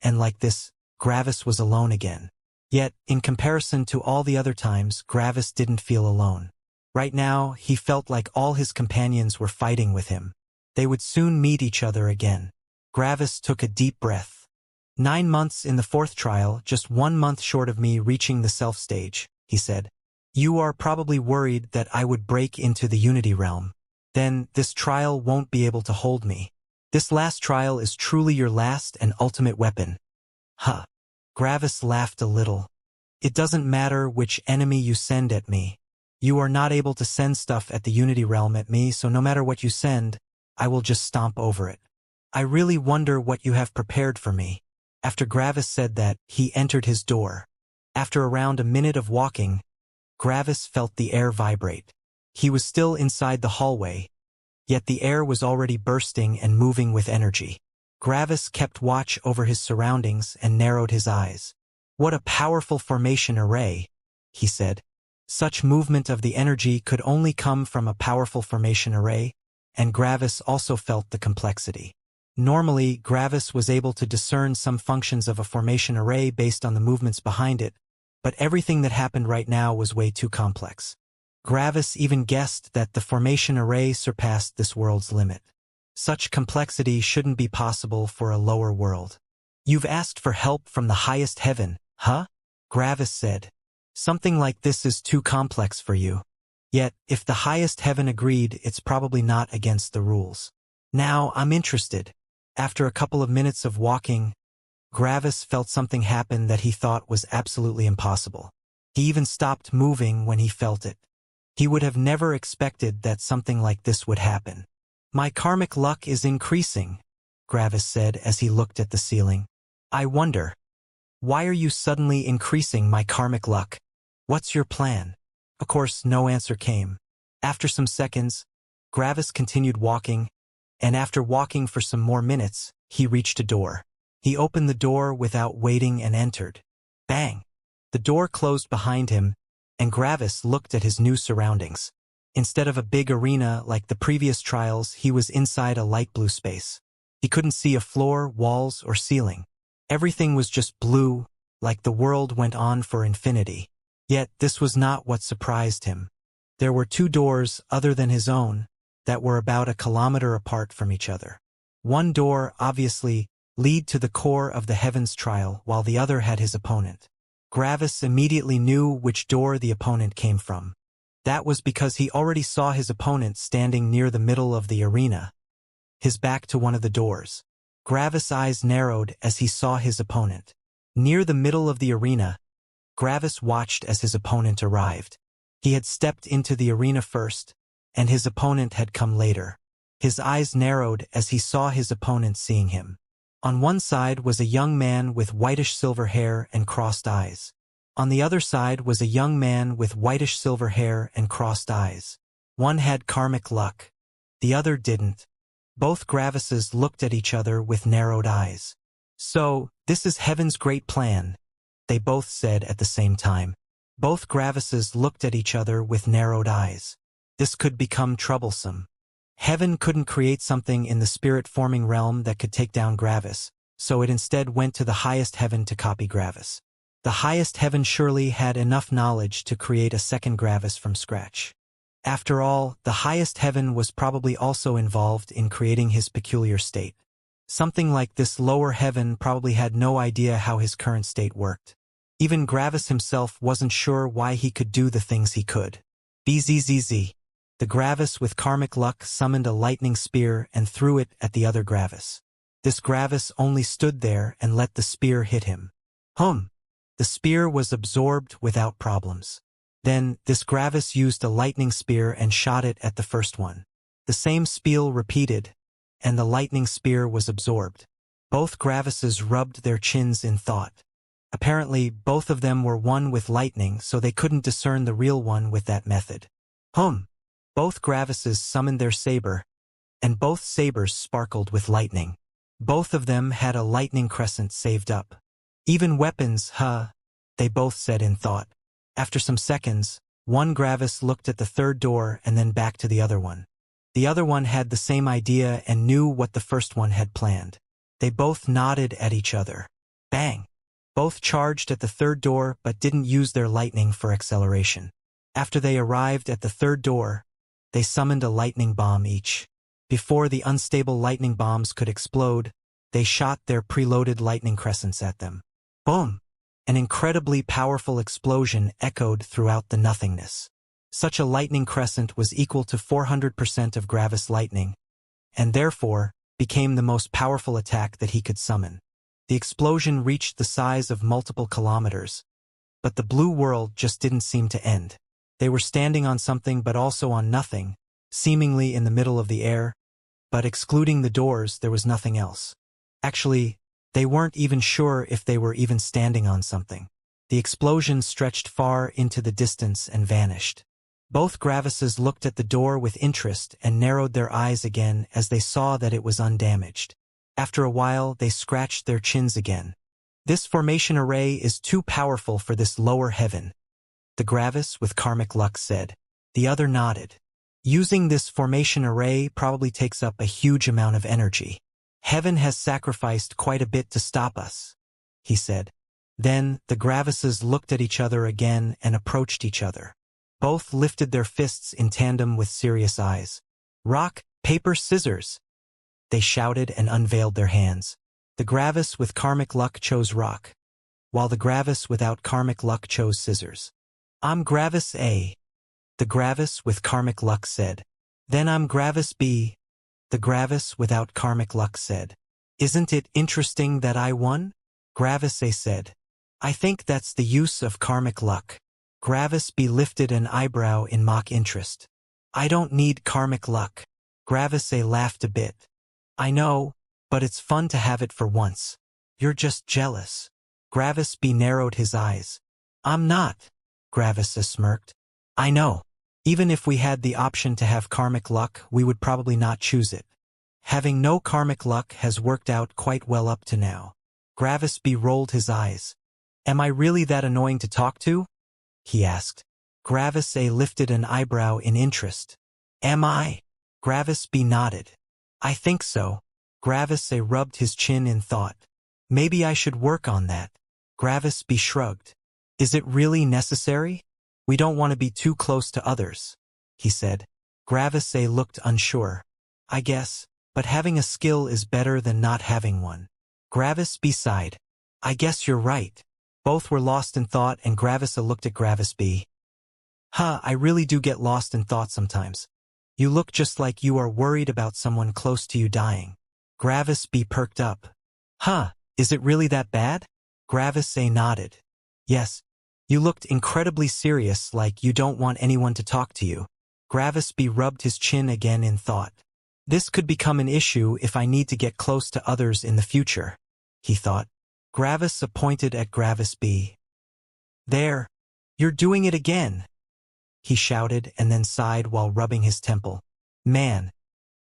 and like this, Gravis was alone again. Yet, in comparison to all the other times, Gravis didn't feel alone. Right now, he felt like all his companions were fighting with him. They would soon meet each other again. Gravis took a deep breath. 9 months in the 4th trial, just 1 month short of me reaching the self stage, he said. "You are probably worried that I would break into the Unity realm. Then, this trial won't be able to hold me. This last trial is truly your last and ultimate weapon." Huh. Gravis laughed a little. "It doesn't matter which enemy you send at me. You are not able to send stuff at the Unity realm at me, so no matter what you send, I will just stomp over it. I really wonder what you have prepared for me." After Gravis said that, he entered his door. After around a minute of walking, Gravis felt the air vibrate. He was still inside the hallway, yet the air was already bursting and moving with energy. Gravis kept watch over his surroundings and narrowed his eyes. "What a powerful formation array," he said. Such movement of the energy could only come from a powerful formation array, and Gravis also felt the complexity. Normally, Gravis was able to discern some functions of a formation array based on the movements behind it, but everything that happened right now was way too complex. Gravis even guessed that the formation array surpassed this world's limit. Such complexity shouldn't be possible for a lower world. "You've asked for help from the highest heaven, huh?" Gravis said. "Something like this is too complex for you. Yet, if the highest heaven agreed, it's probably not against the rules. Now, I'm interested." After a couple of minutes of walking, Gravis felt something happen that he thought was absolutely impossible. He even stopped moving when he felt it. He would have never expected that something like this would happen. "My karmic luck is increasing," Gravis said as he looked at the ceiling. "I wonder, why are you suddenly increasing my karmic luck? What's your plan?" Of course, no answer came. After some seconds, Gravis continued walking, and after walking for some more minutes, he reached a door. He opened the door without waiting and entered. Bang! The door closed behind him, and Gravis looked at his new surroundings. Instead of a big arena like the previous trials, he was inside a light blue space. He couldn't see a floor, walls, or ceiling. Everything was just blue, like the world went on for infinity. Yet this was not what surprised him. There were 2 doors, other than his own, that were about a kilometer apart from each other. One door, obviously, led to the core of the Heavens trial, while the other had his opponent. Gravis immediately knew which door the opponent came from. That was because he already saw his opponent standing near the middle of the arena, his back to one of the doors. Gravis' eyes narrowed as he saw his opponent. Near the middle of the arena, Gravis watched as his opponent arrived. He had stepped into the arena first, and his opponent had come later. His eyes narrowed as he saw his opponent seeing him. On one side was a young man with whitish-silver hair and crossed eyes. On the other side was a young man with whitish-silver hair and crossed eyes. One had karmic luck. The other didn't. Both Gravises looked at each other with narrowed eyes. So, this is heaven's great plan, they both said at the same time. Both Gravises looked at each other with narrowed eyes. This could become troublesome. Heaven couldn't create something in the spirit-forming realm that could take down Gravis, so it instead went to the highest heaven to copy Gravis. The highest heaven surely had enough knowledge to create a second Gravis from scratch. After all, the highest heaven was probably also involved in creating his peculiar state. Something like this lower heaven probably had no idea how his current state worked. Even Gravis himself wasn't sure why he could do the things he could. Bzzz. The Gravis with karmic luck summoned a lightning spear and threw it at the other Gravis. This Gravis only stood there and let the spear hit him. The spear was absorbed without problems. Then, this Gravis used a lightning spear and shot it at the first one. The same spiel repeated, and the lightning spear was absorbed. Both Gravises rubbed their chins in thought. Apparently, both of them were one with lightning, so they couldn't discern the real one with that method. Both Gravises summoned their saber, and both sabers sparkled with lightning. Both of them had a lightning crescent saved up. Even weapons, they both said in thought. After some seconds, one Gravis looked at the third door and then back to the other one. The other one had the same idea and knew what the first one had planned. They both nodded at each other. Bang! Both charged at the third door but didn't use their lightning for acceleration. After they arrived at the third door, they summoned a lightning bomb each. Before the unstable lightning bombs could explode, they shot their preloaded lightning crescents at them. Boom! An incredibly powerful explosion echoed throughout the nothingness. Such a lightning crescent was equal to 400% of Gravis lightning, and therefore became the most powerful attack that he could summon. The explosion reached the size of multiple kilometers, but the blue world just didn't seem to end. They were standing on something but also on nothing, seemingly in the middle of the air, but excluding the doors there was nothing else. Actually, they weren't even sure if they were even standing on something. The explosion stretched far into the distance and vanished. Both Gravises looked at the door with interest and narrowed their eyes again as they saw that it was undamaged. After a while, they scratched their chins again. This formation array is too powerful for this lower heaven, the Gravis with karmic luck said. The other nodded. Using this formation array probably takes up a huge amount of energy. Heaven has sacrificed quite a bit to stop us, he said. Then, the Gravises looked at each other again and approached each other. Both lifted their fists in tandem with serious eyes. Rock, paper, scissors! They shouted and unveiled their hands. The Gravis with karmic luck chose rock, while the Gravis without karmic luck chose scissors. I'm Gravis A, the Gravis with karmic luck said. Then I'm Gravis B, the Gravis without karmic luck said. Isn't it interesting that I won? Gravis A said. I think that's the use of karmic luck. Gravis B lifted an eyebrow in mock interest. I don't need karmic luck. Gravis A laughed a bit. I know, but it's fun to have it for once. You're just jealous. Gravis B narrowed his eyes. I'm not. Gravis A smirked. I know. Even if we had the option to have karmic luck, we would probably not choose it. Having no karmic luck has worked out quite well up to now. Gravis B rolled his eyes. Am I really that annoying to talk to? He asked. Gravis A lifted an eyebrow in interest. Am I? Gravis B nodded. I think so. Gravis A rubbed his chin in thought. Maybe I should work on that. Gravis B shrugged. Is it really necessary? We don't want to be too close to others, he said. Gravis A looked unsure. I guess, but having a skill is better than not having one. Gravis B sighed. I guess you're right. Both were lost in thought and Gravis A looked at Gravis B. I really do get lost in thought sometimes. You look just like you are worried about someone close to you dying. Gravis B perked up. Is it really that bad? Gravis A nodded. Yes. You looked incredibly serious, like you don't want anyone to talk to you. Gravis B rubbed his chin again in thought. This could become an issue if I need to get close to others in the future, he thought. Gravis A pointed at Gravis B. There. You're doing it again, he shouted and then sighed while rubbing his temple. Man,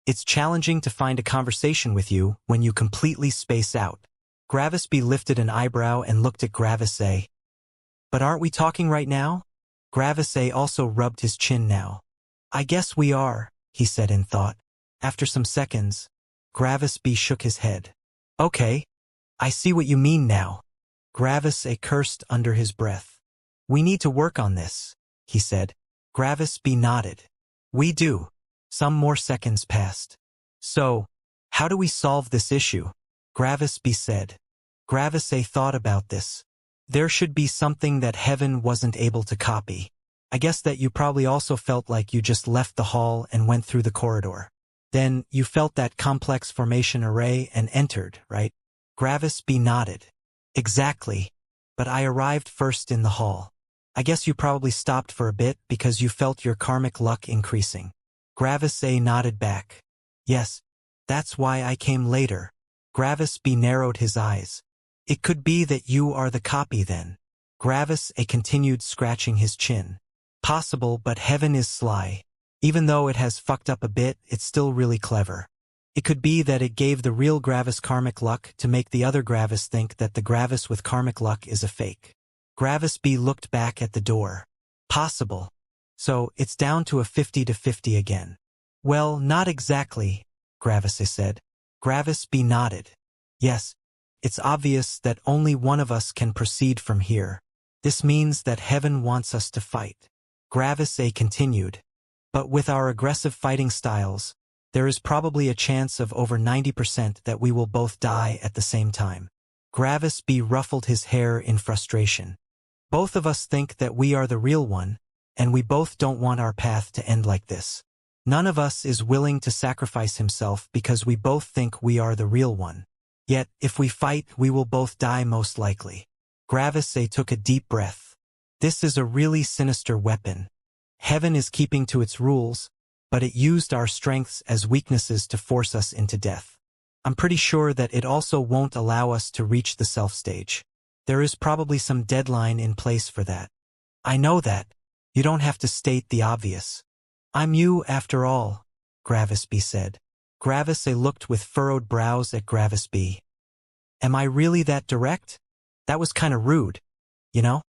It's challenging to find a conversation with you when you completely space out. Gravis B lifted an eyebrow and looked at Gravis A. But aren't we talking right now? Gravis A also rubbed his chin now. I guess we are, he said in thought. After some seconds, Gravis B shook his head. Okay, I see what you mean now. Gravis A cursed under his breath. We need to work on this, he said. Gravis B nodded. We do. Some more seconds passed. So, how do we solve this issue? Gravis B said. Gravis A thought about this. There should be something that heaven wasn't able to copy. I guess that you probably also felt like you just left the hall and went through the corridor. Then, you felt that complex formation array and entered, right? Gravis B nodded. Exactly. But I arrived first in the hall. I guess you probably stopped for a bit because you felt your karmic luck increasing. Gravis A nodded back. Yes, that's why I came later. Gravis B narrowed his eyes. It could be that you are the copy then. Gravis A continued scratching his chin. Possible, but heaven is sly. Even though it has fucked up a bit, it's still really clever. It could be that it gave the real Gravis karmic luck to make the other Gravis think that the Gravis with karmic luck is a fake. Gravis B looked back at the door. Possible. So, it's down to a 50-50 again. Well, not exactly, Gravis A said. Gravis B nodded. Yes, it's obvious that only one of us can proceed from here. This means that heaven wants us to fight. Gravis A continued. But with our aggressive fighting styles, there is probably a chance of over 90% that we will both die at the same time. Gravis B ruffled his hair in frustration. Both of us think that we are the real one, and we both don't want our path to end like this. None of us is willing to sacrifice himself because we both think we are the real one. Yet, if we fight, we will both die most likely. Gravis A took a deep breath. This is a really sinister weapon. Heaven is keeping to its rules, but it used our strengths as weaknesses to force us into death. I'm pretty sure that it also won't allow us to reach the self stage. There is probably some deadline in place for that. I know that. You don't have to state the obvious. I'm you after all, Gravis B said. Gravis A looked with furrowed brows at Gravis B. Am I really that direct? That was kinda rude, you know?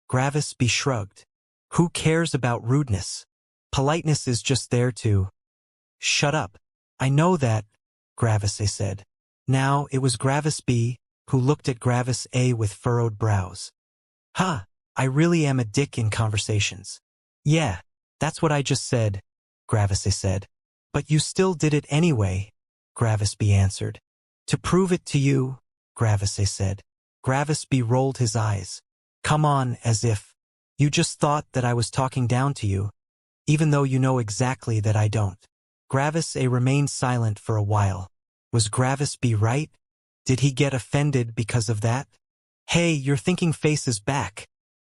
Gravis B shrugged. Who cares about rudeness? Politeness is just there to... Shut up. I know that, Gravis A said. Now it was Gravis B who looked at Gravis A with furrowed brows. I really am a dick in conversations. Yeah, that's what I just said, Gravis A said. But you still did it anyway, Gravis B answered. To prove it to you, Gravis A said. Gravis B rolled his eyes. Come on, as if. You just thought that I was talking down to you, even though you know exactly that I don't. Gravis A remained silent for a while. Was Gravis B right? Did he get offended because of that? Hey, your thinking face is back,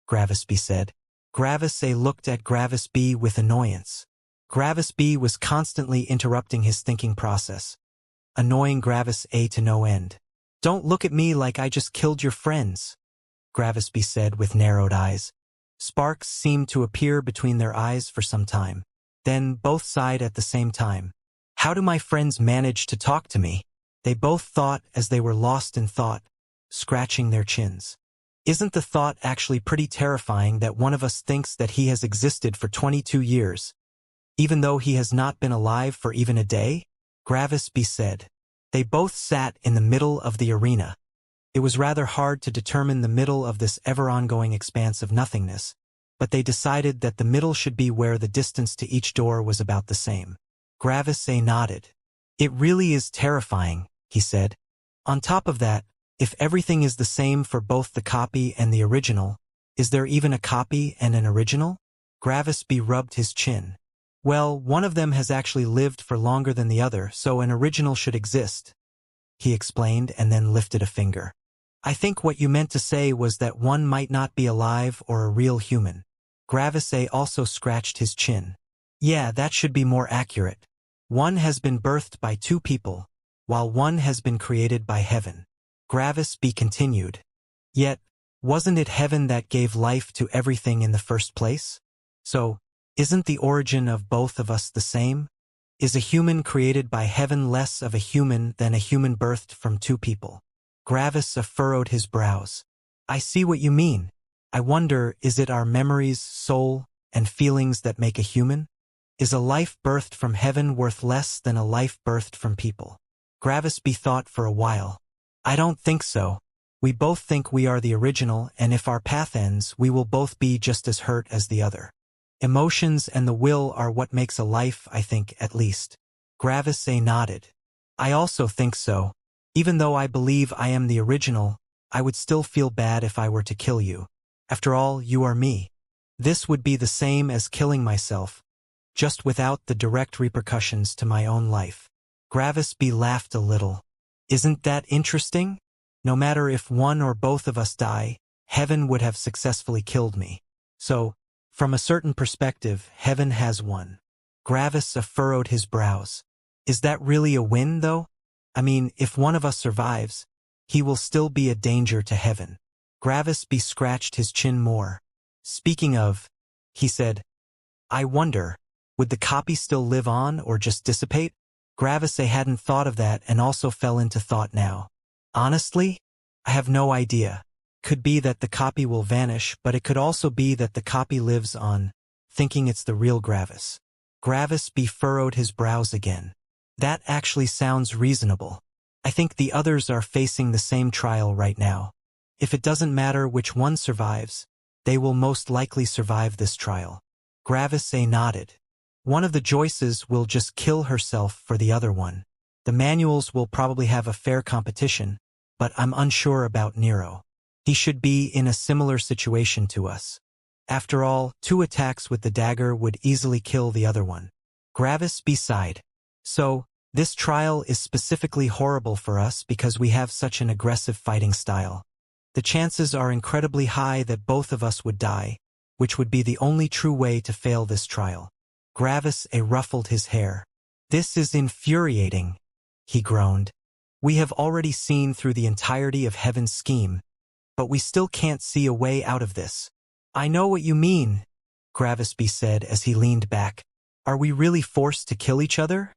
Gravis B said. Gravis A looked at Gravis B with annoyance. Gravis B was constantly interrupting his thinking process, annoying Gravis A to no end. Don't look at me like I just killed your friends, Gravis B said with narrowed eyes. Sparks seemed to appear between their eyes for some time. Then both sighed at the same time. How do my friends manage to talk to me? They both thought as they were lost in thought, scratching their chins. Isn't the thought actually pretty terrifying that one of us thinks that he has existed for 22 years, even though he has not been alive for even a day? Gravis B said. They both sat in the middle of the arena. It was rather hard to determine the middle of this ever-ongoing expanse of nothingness, but they decided that the middle should be where the distance to each door was about the same. Gravis A nodded. It really is terrifying, he said. On top of that, if everything is the same for both the copy and the original, is there even a copy and an original? Gravis B rubbed his chin. Well, one of them has actually lived for longer than the other, so an original should exist, he explained and then lifted a finger. I think what you meant to say was that one might not be alive or a real human. Gravis A also scratched his chin. Yeah, that should be more accurate. One has been birthed by two people, while one has been created by heaven. Gravis B continued. Yet, wasn't it heaven that gave life to everything in the first place? So, isn't the origin of both of us the same? Is a human created by heaven less of a human than a human birthed from two people? Gravis furrowed his brows. I see what you mean. I wonder, is it our memories, soul, and feelings that make a human? Is a life birthed from heaven worth less than a life birthed from people? Gravis thought for a while. I don't think so. We both think we are the original, and if our path ends, we will both be just as hurt as the other. Emotions and the will are what makes a life, I think, at least. Gravis nodded. I also think so. Even though I believe I am the original, I would still feel bad if I were to kill you. After all, you are me. This would be the same as killing myself, just without the direct repercussions to my own life. Gravis laughed a little. Isn't that interesting? No matter if one or both of us die, heaven would have successfully killed me. So, from a certain perspective, heaven has won. Gravis furrowed his brows. Is that really a win, though? I mean, if one of us survives, he will still be a danger to heaven. Gravis scratched his chin more. Speaking of, he said, I wonder, would the copy still live on or just dissipate? Gravis hadn't thought of that and also fell into thought now. Honestly, I have no idea. Could be that the copy will vanish, but it could also be that the copy lives on, thinking it's the real Gravis. Gravis furrowed his brows again. That actually sounds reasonable. I think the others are facing the same trial right now. If it doesn't matter which one survives, they will most likely survive this trial. Gravis nodded. One of the Joyces will just kill herself for the other one. The manuals will probably have a fair competition, but I'm unsure about Nero. He should be in a similar situation to us. After all, 2 attacks with the dagger would easily kill the other one. Gravis sighed. So, this trial is specifically horrible for us because we have such an aggressive fighting style. The chances are incredibly high that both of us would die, which would be the only true way to fail this trial. Gravis ruffled his hair. This is infuriating, he groaned. We have already seen through the entirety of Heaven's scheme, but we still can't see a way out of this. I know what you mean, Gravis said as he leaned back. Are we really forced to kill each other?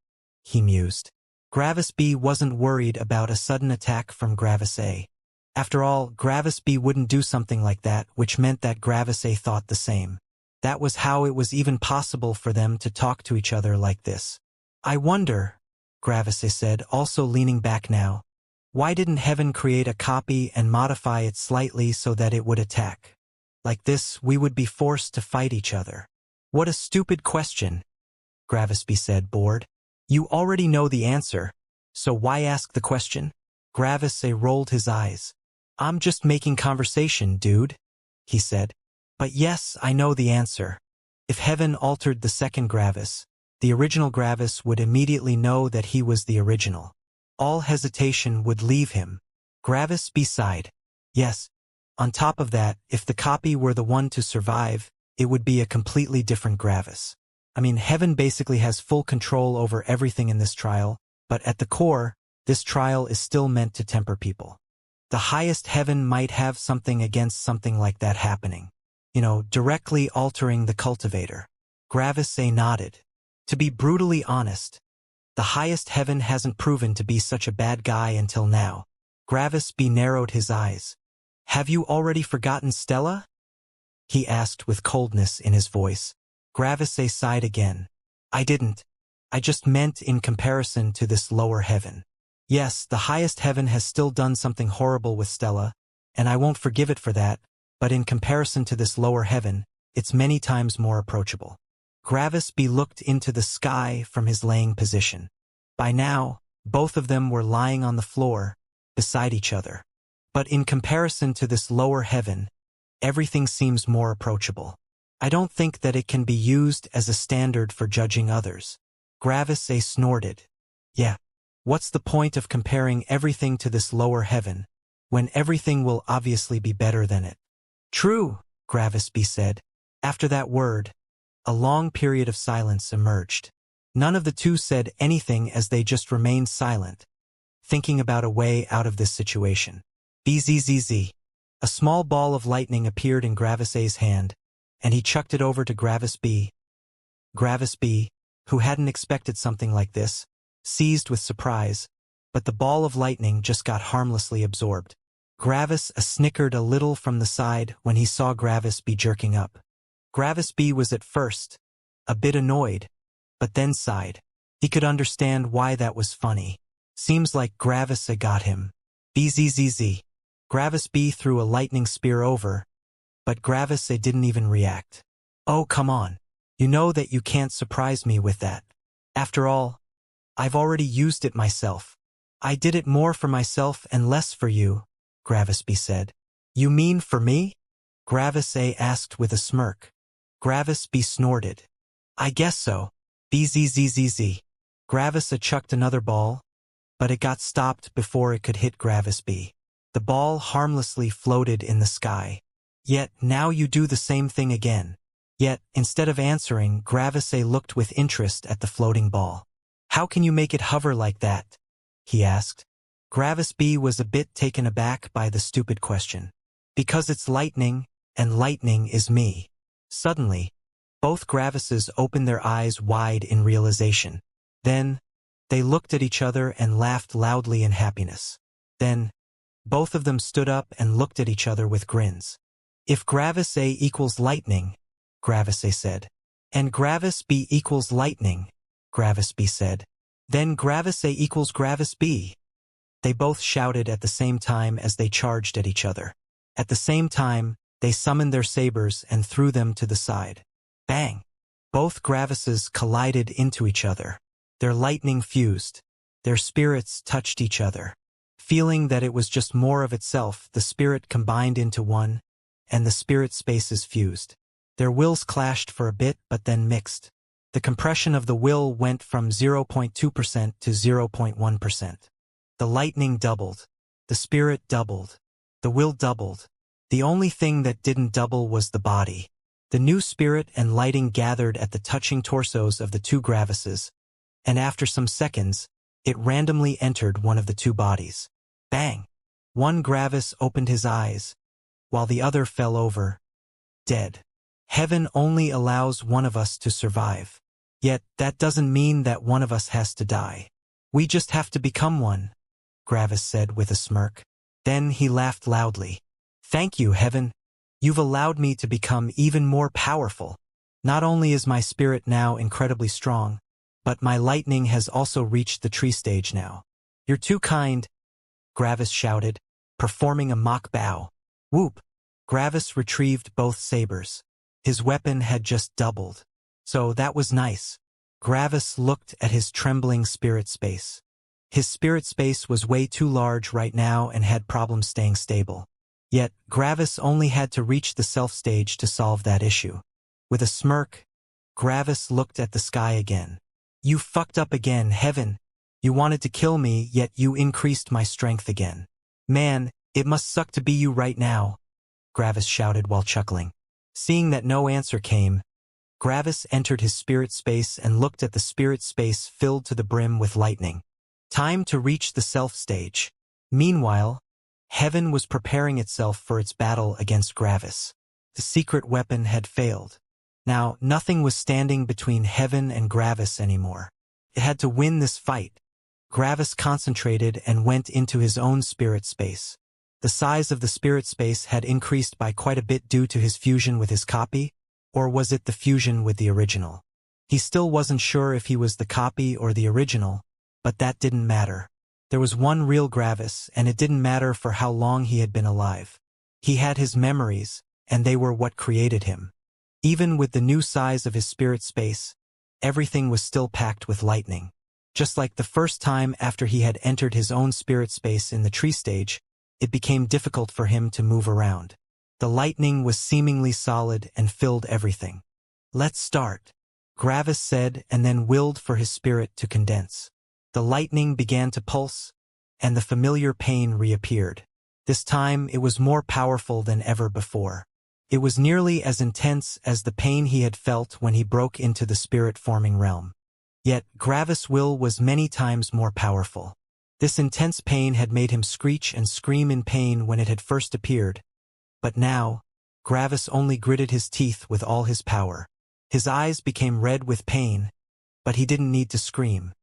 He mused. Gravis wasn't worried about a sudden attack from Gravis A. After all, Gravis wouldn't do something like that, which meant that Gravis A thought the same. That was how it was even possible for them to talk to each other like this. I wonder, Gravis said, also leaning back now. Why didn't Heaven create a copy and modify it slightly so that it would attack? Like this, we would be forced to fight each other. What a stupid question, Gravis said, bored. You already know the answer, so why ask the question? Gravis rolled his eyes. I'm just making conversation, dude, he said. But yes, I know the answer. If Heaven altered the second Gravis, the original Gravis would immediately know that he was the original. All hesitation would leave him. Gravis sighed. Yes. On top of that, if the copy were the one to survive, it would be a completely different Gravis. I mean, Heaven basically has full control over everything in this trial, but at the core, this trial is still meant to temper people. The highest Heaven might have something against something like that happening. Directly altering the cultivator. Gravis nodded. To be brutally honest, the highest Heaven hasn't proven to be such a bad guy until now. Gravis narrowed his eyes. Have you already forgotten Stella? He asked with coldness in his voice. Gravis sighed again. I didn't. I just meant in comparison to this lower Heaven. Yes, the highest Heaven has still done something horrible with Stella, and I won't forgive it for that, but in comparison to this lower Heaven, it's many times more approachable. Gravis looked into the sky from his laying position. By now, both of them were lying on the floor, beside each other. But in comparison to this lower Heaven, everything seems more approachable. I don't think that it can be used as a standard for judging others. Gravis snorted. Yeah. What's the point of comparing everything to this lower Heaven, when everything will obviously be better than it? True, Gravis said. After that word, a long period of silence emerged. None of the two said anything as they just remained silent, thinking about a way out of this situation. Bzzz. A small ball of lightning appeared in Gravis A's hand, and he chucked it over to Gravis B. Gravis B, who hadn't expected something like this, seized with surprise, but the ball of lightning just got harmlessly absorbed. Gravis snickered a little from the side when he saw Gravis be jerking up. Gravis B was at first a bit annoyed, but then sighed. He could understand why that was funny. Seems like Gravis A got him. Bzzz. Gravis B threw a lightning spear over, but Gravis A didn't even react. Oh, come on. You know that you can't surprise me with that. After all, I've already used it myself. I did it more for myself and less for you, Gravis B said. You mean for me? Gravis A asked with a smirk. Gravis B snorted. I guess so. Bzzz. Gravis A chucked another ball, but it got stopped before it could hit Gravis B. The ball harmlessly floated in the sky. Yet, now you do the same thing again. Yet, instead of answering, Gravis A looked with interest at the floating ball. How can you make it hover like that? He asked. Gravis B was a bit taken aback by the stupid question. Because it's lightning, and lightning is me. Suddenly, both Gravises opened their eyes wide in realization. Then, they looked at each other and laughed loudly in happiness. Then, both of them stood up and looked at each other with grins. If Gravis A equals lightning, Gravis A said. And Gravis B equals lightning, Gravis B said. Then Gravis A equals Gravis B. They both shouted at the same time as they charged at each other. At the same time, they summoned their sabers and threw them to the side. Bang! Both Gravises collided into each other. Their lightning fused. Their spirits touched each other. Feeling that it was just more of itself, the spirit combined into one, and the spirit spaces fused. Their wills clashed for a bit but then mixed. The compression of the will went from 0.2% to 0.1%. The lightning doubled. The spirit doubled. The will doubled. The only thing that didn't double was the body. The new spirit and lighting gathered at the touching torsos of the two Gravises, and after some seconds, it randomly entered one of the two bodies. Bang! One Gravis opened his eyes, while the other fell over, dead. Heaven only allows one of us to survive. Yet, that doesn't mean that one of us has to die. We just have to become one, Gravis said with a smirk. Then he laughed loudly. Thank you, Heaven. You've allowed me to become even more powerful. Not only is my spirit now incredibly strong, but my lightning has also reached the tree stage now. You're too kind, Gravis shouted, performing a mock bow. Whoop! Gravis retrieved both sabers. His weapon had just doubled. So that was nice. Gravis looked at his trembling spirit space. His spirit space was way too large right now and had problems staying stable. Yet, Gravis only had to reach the self stage to solve that issue. With a smirk, Gravis looked at the sky again. You fucked up again, Heaven. You wanted to kill me, yet you increased my strength again. Man, it must suck to be you right now, Gravis shouted while chuckling. Seeing that no answer came, Gravis entered his spirit space and looked at the spirit space filled to the brim with lightning. Time to reach the self stage. Meanwhile, Heaven was preparing itself for its battle against Gravis. The secret weapon had failed. Now, nothing was standing between Heaven and Gravis anymore. It had to win this fight. Gravis concentrated and went into his own spirit space. The size of the spirit space had increased by quite a bit due to his fusion with his copy, or was it the fusion with the original? He still wasn't sure if he was the copy or the original, but that didn't matter. There was one real Gravis, and it didn't matter for how long he had been alive. He had his memories, and they were what created him. Even with the new size of his spirit space, everything was still packed with lightning. Just like the first time after he had entered his own spirit space in the tree stage, it became difficult for him to move around. The lightning was seemingly solid and filled everything. Let's start, Gravis said, and then willed for his spirit to condense. The lightning began to pulse, and the familiar pain reappeared. This time it was more powerful than ever before. It was nearly as intense as the pain he had felt when he broke into the spirit-forming realm. Yet Gravis' will was many times more powerful. This intense pain had made him screech and scream in pain when it had first appeared. But now, Gravis only gritted his teeth with all his power. His eyes became red with pain, but he didn't need to scream.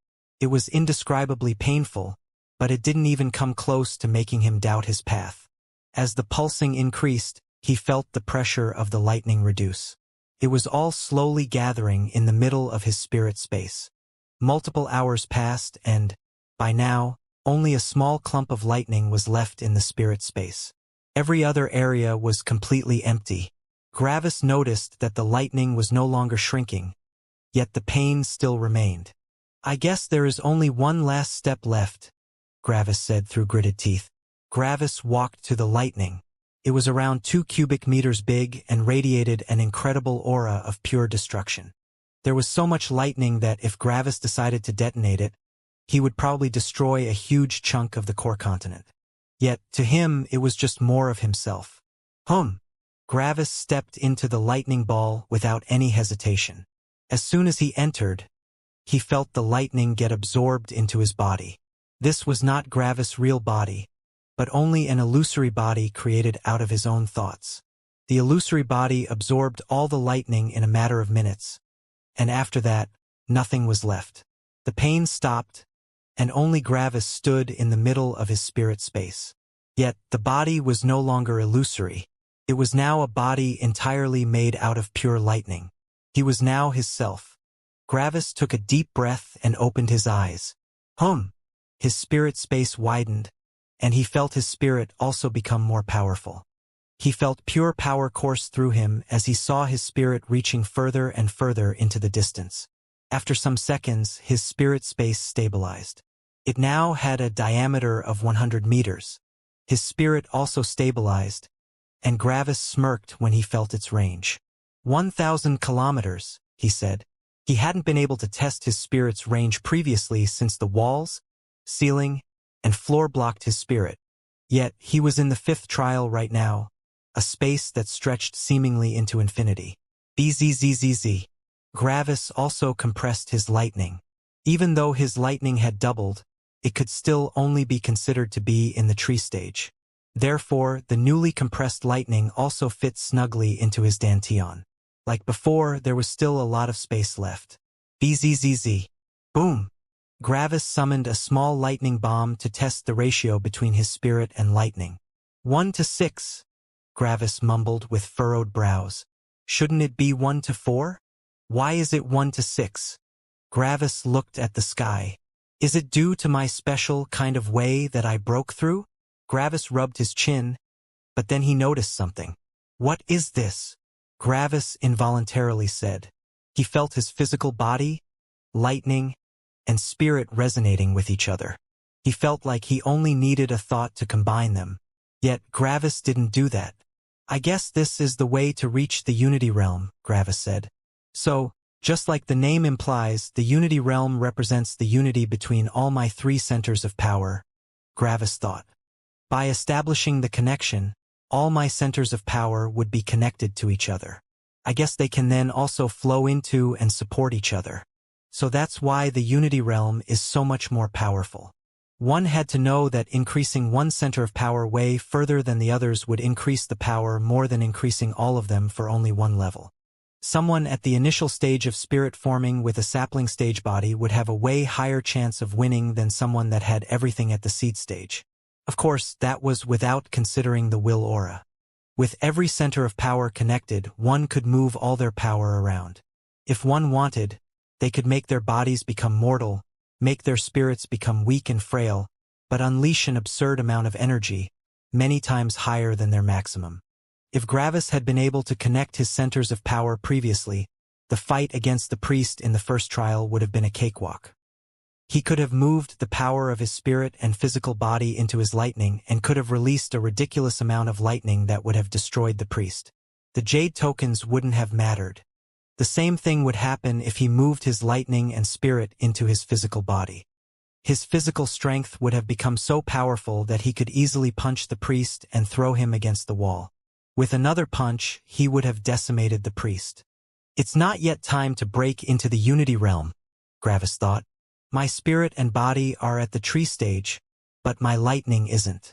It was indescribably painful, but it didn't even come close to making him doubt his path. As the pulsing increased, he felt the pressure of the lightning reduce. It was all slowly gathering in the middle of his spirit space. Multiple hours passed and, by now, only a small clump of lightning was left in the spirit space. Every other area was completely empty. Gravis noticed that the lightning was no longer shrinking, yet the pain still remained. "I guess there is only one last step left," Gravis said through gritted teeth. Gravis walked to the lightning. It was around 2 cubic meters big and radiated an incredible aura of pure destruction. There was so much lightning that if Gravis decided to detonate it, he would probably destroy a huge chunk of the core continent. Yet, to him, it was just more of himself. Gravis stepped into the lightning ball without any hesitation. As soon as he entered, he felt the lightning get absorbed into his body. This was not Gravis' real body, but only an illusory body created out of his own thoughts. The illusory body absorbed all the lightning in a matter of minutes, and after that, nothing was left. The pain stopped, and only Gravis stood in the middle of his spirit space. Yet, the body was no longer illusory. It was now a body entirely made out of pure lightning. He was now his self. Gravis took a deep breath and opened his eyes. His spirit space widened, and he felt his spirit also become more powerful. He felt pure power course through him as he saw his spirit reaching further and further into the distance. After some seconds, his spirit space stabilized. It now had a diameter of 100 meters. His spirit also stabilized, and Gravis smirked when he felt its range. 1,000 kilometers, he said. He hadn't been able to test his spirit's range previously since the walls, ceiling, and floor blocked his spirit. Yet, he was in the 5th trial right now, a space that stretched seemingly into infinity. Bzzz. Gravis also compressed his lightning. Even though his lightning had doubled, it could still only be considered to be in the tree stage. Therefore, the newly compressed lightning also fit snugly into his dantian. Like before, there was still a lot of space left. Bzzz. Boom! Gravis summoned a small lightning bomb to test the ratio between his spirit and lightning. 1:6, Gravis mumbled with furrowed brows. Shouldn't it be 1:4? Why is it 1:6? Gravis looked at the sky. Is it due to my special kind of way that I broke through? Gravis rubbed his chin, but then he noticed something. What is this? Gravis involuntarily said. He felt his physical body, lightning, and spirit resonating with each other. He felt like he only needed a thought to combine them. Yet Gravis didn't do that. I guess this is the way to reach the Unity Realm, Gravis said. So, just like the name implies, the Unity Realm represents the unity between all my 3 centers of power, Gravis thought. By establishing the connection, all my centers of power would be connected to each other. I guess they can then also flow into and support each other. So that's why the Unity Realm is so much more powerful. One had to know that increasing one center of power way further than the others would increase the power more than increasing all of them for only one level. Someone at the initial stage of spirit forming with a sapling stage body would have a way higher chance of winning than someone that had everything at the seed stage. Of course, that was without considering the will aura. With every center of power connected, one could move all their power around. If one wanted, they could make their bodies become mortal, make their spirits become weak and frail, but unleash an absurd amount of energy, many times higher than their maximum. If Gravis had been able to connect his centers of power previously, the fight against the priest in the first trial would have been a cakewalk. He could have moved the power of his spirit and physical body into his lightning and could have released a ridiculous amount of lightning that would have destroyed the priest. The jade tokens wouldn't have mattered. The same thing would happen if he moved his lightning and spirit into his physical body. His physical strength would have become so powerful that he could easily punch the priest and throw him against the wall. With another punch, he would have decimated the priest. It's not yet time to break into the Unity Realm, Gravis thought. My spirit and body are at the tree stage, but my lightning isn't.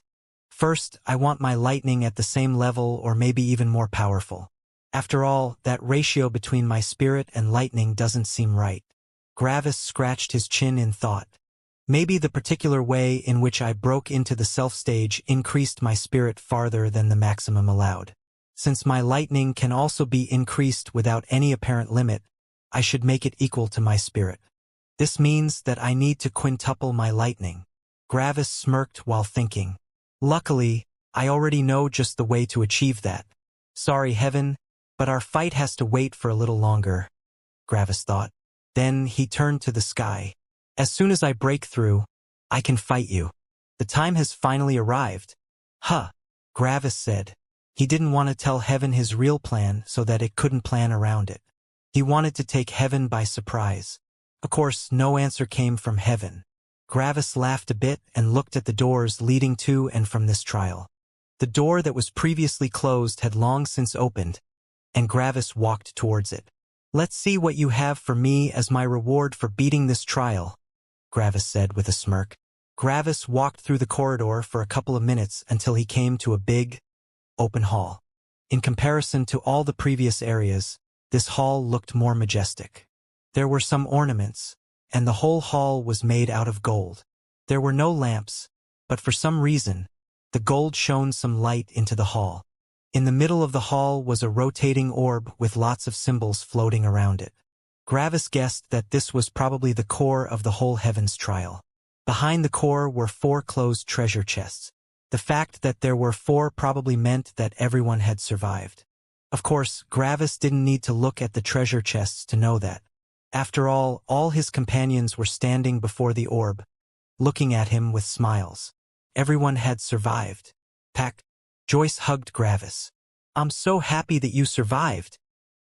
First, I want my lightning at the same level or maybe even more powerful. After all, that ratio between my spirit and lightning doesn't seem right. Gravis scratched his chin in thought. Maybe the particular way in which I broke into the self stage increased my spirit farther than the maximum allowed. Since my lightning can also be increased without any apparent limit, I should make it equal to my spirit. This means that I need to quintuple my lightning. Gravis smirked while thinking. Luckily, I already know just the way to achieve that. Sorry, Heaven, but our fight has to wait for a little longer, Gravis thought. Then he turned to the sky. As soon as I break through, I can fight you. The time has finally arrived. Huh, Gravis said. He didn't want to tell Heaven his real plan so that it couldn't plan around it. He wanted to take Heaven by surprise. Of course, no answer came from Heaven. Gravis laughed a bit and looked at the doors leading to and from this trial. The door that was previously closed had long since opened, and Gravis walked towards it. Let's see what you have for me as my reward for beating this trial, Gravis said with a smirk. Gravis walked through the corridor for a couple of minutes until he came to a big, open hall. In comparison to all the previous areas, this hall looked more majestic. There were some ornaments, and the whole hall was made out of gold. There were no lamps, but for some reason, the gold shone some light into the hall. In the middle of the hall was a rotating orb with lots of symbols floating around it. Gravis guessed that this was probably the core of the whole Heavens trial. Behind the core were 4 closed treasure chests. The fact that there were 4 probably meant that everyone had survived. Of course, Gravis didn't need to look at the treasure chests to know that. After all his companions were standing before the orb, looking at him with smiles. Everyone had survived. Pack. Joyce hugged Gravis. I'm so happy that you survived,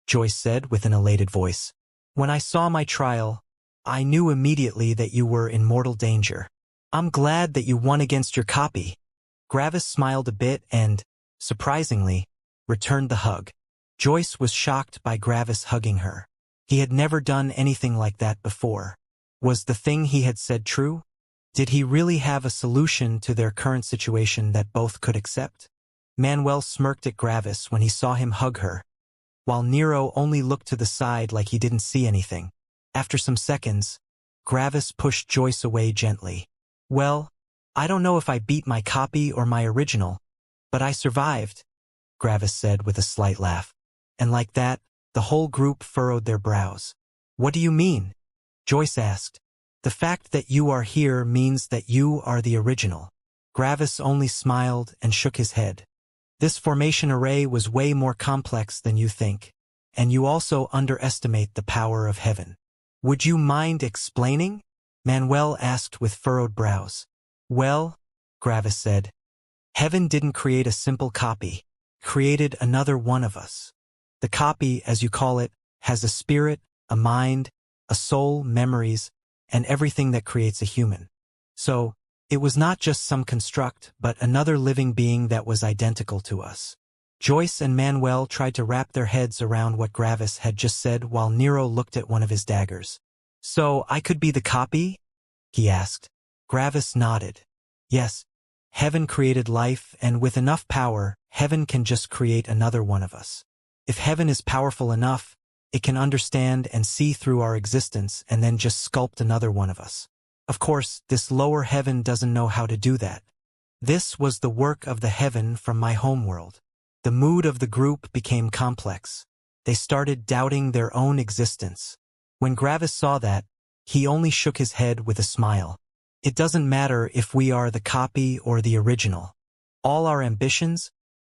Joyce said with an elated voice. When I saw my trial, I knew immediately that you were in mortal danger. I'm glad that you won against your copy. Gravis smiled a bit and, surprisingly, returned the hug. Joyce was shocked by Gravis hugging her. He had never done anything like that before. Was the thing he had said true? Did he really have a solution to their current situation that both could accept? Manuel smirked at Gravis when he saw him hug her, while Nero only looked to the side like he didn't see anything. After some seconds, Gravis pushed Joyce away gently. Well, I don't know if I beat my copy or my original, but I survived, Gravis said with a slight laugh. And like that, the whole group furrowed their brows. What do you mean? Joyce asked. The fact that you are here means that you are the original. Gravis only smiled and shook his head. This formation array was way more complex than you think, and you also underestimate the power of Heaven. Would you mind explaining? Manuel asked with furrowed brows. Well, Gravis said, Heaven didn't create a simple copy, created another one of us. The copy, as you call it, has a spirit, a mind, a soul, memories, and everything that creates a human. So, it was not just some construct, but another living being that was identical to us. Joyce and Manuel tried to wrap their heads around what Gravis had just said while Nero looked at one of his daggers. So, I could be the copy? He asked. Gravis nodded. Yes, Heaven created life, and with enough power, Heaven can just create another one of us. If Heaven is powerful enough, it can understand and see through our existence and then just sculpt another one of us. Of course, this lower Heaven doesn't know how to do that. This was the work of the Heaven from my homeworld. The mood of the group became complex. They started doubting their own existence. When Gravis saw that, he only shook his head with a smile. It doesn't matter if we are the copy or the original. All our ambitions,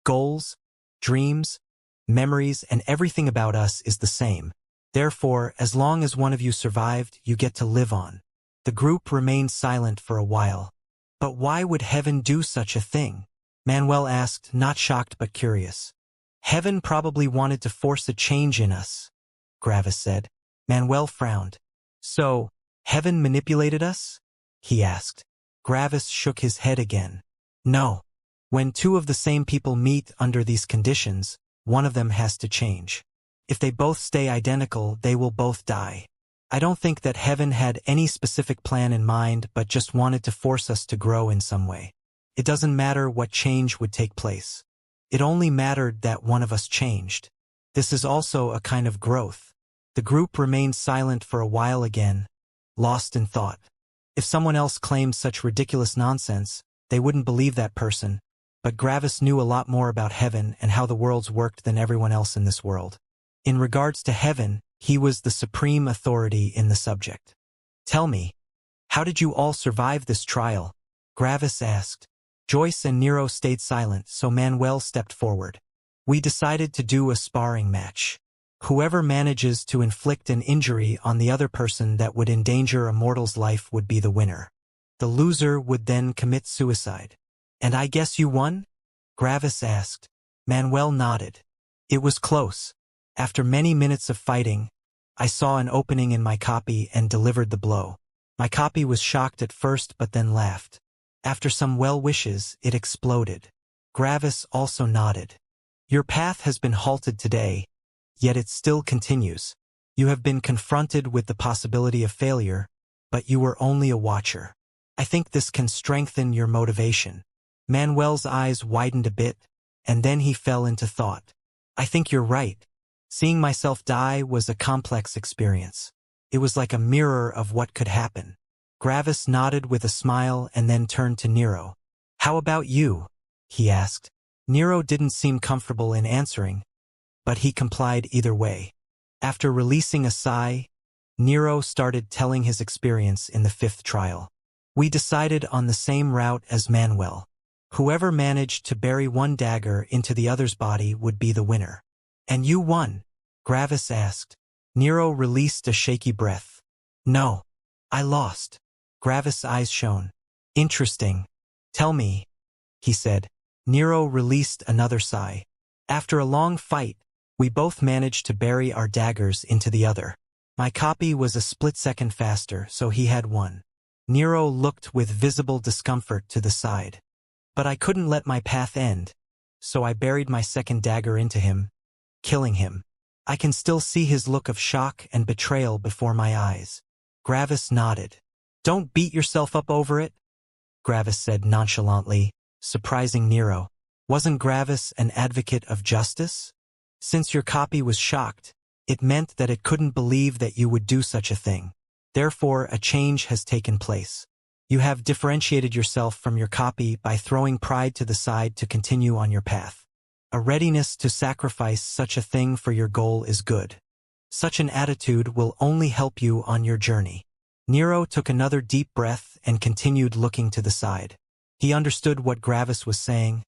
goals, dreams, memories, and everything about us is the same. Therefore, as long as one of you survived, you get to live on. The group remained silent for a while. But why would Heaven do such a thing? Manuel asked, not shocked but curious. Heaven probably wanted to force a change in us, Gravis said. Manuel frowned. So, Heaven manipulated us? He asked. Gravis shook his head again. No. When 2 of the same people meet under these conditions, one of them has to change. If they both stay identical, they will both die. I don't think that Heaven had any specific plan in mind but just wanted to force us to grow in some way. It doesn't matter what change would take place. It only mattered that one of us changed. This is also a kind of growth. The group remained silent for a while again, lost in thought. If someone else claimed such ridiculous nonsense, they wouldn't believe that person, but Gravis knew a lot more about heaven and how the worlds worked than everyone else in this world. In regards to heaven, he was the supreme authority in the subject. "Tell me, how did you all survive this trial?" Gravis asked. Joyce and Nero stayed silent, so Manuel stepped forward. "We decided to do a sparring match. Whoever manages to inflict an injury on the other person that would endanger Immortal's life would be the winner. The loser would then commit suicide." "And I guess you won?" Gravis asked. Manuel nodded. "It was close. After many minutes of fighting, I saw an opening in my copy and delivered the blow. My copy was shocked at first but then laughed. After some well wishes, it exploded." Gravis also nodded. "Your path has been halted today, yet it still continues. You have been confronted with the possibility of failure, but you were only a watcher. I think this can strengthen your motivation." Manuel's eyes widened a bit, and then he fell into thought. "I think you're right. Seeing myself die was a complex experience. It was like a mirror of what could happen." Gravis nodded with a smile and then turned to Nero. "How about you?" he asked. Nero didn't seem comfortable in answering, but he complied either way. After releasing a sigh, Nero started telling his experience in the 5th trial. "We decided on the same route as Manuel. Whoever managed to bury one dagger into the other's body would be the winner." "And you won?" Gravis asked. Nero released a shaky breath. "No, I lost." Gravis' eyes shone. "Interesting. Tell me," he said. Nero released another sigh. "After a long fight, we both managed to bury our daggers into the other. My copy was a split-second faster, so he had won." Nero looked with visible discomfort to the side. "But I couldn't let my path end, so I buried my second dagger into him, killing him. I can still see his look of shock and betrayal before my eyes." Gravis nodded. "Don't beat yourself up over it," Gravis said nonchalantly, surprising Nero. "Wasn't Gravis an advocate of justice? Since your copy was shocked, it meant that it couldn't believe that you would do such a thing. Therefore, a change has taken place. You have differentiated yourself from your copy by throwing pride to the side to continue on your path. A readiness to sacrifice such a thing for your goal is good. Such an attitude will only help you on your journey." Nero took another deep breath and continued looking to the side. He understood what Gravis was saying,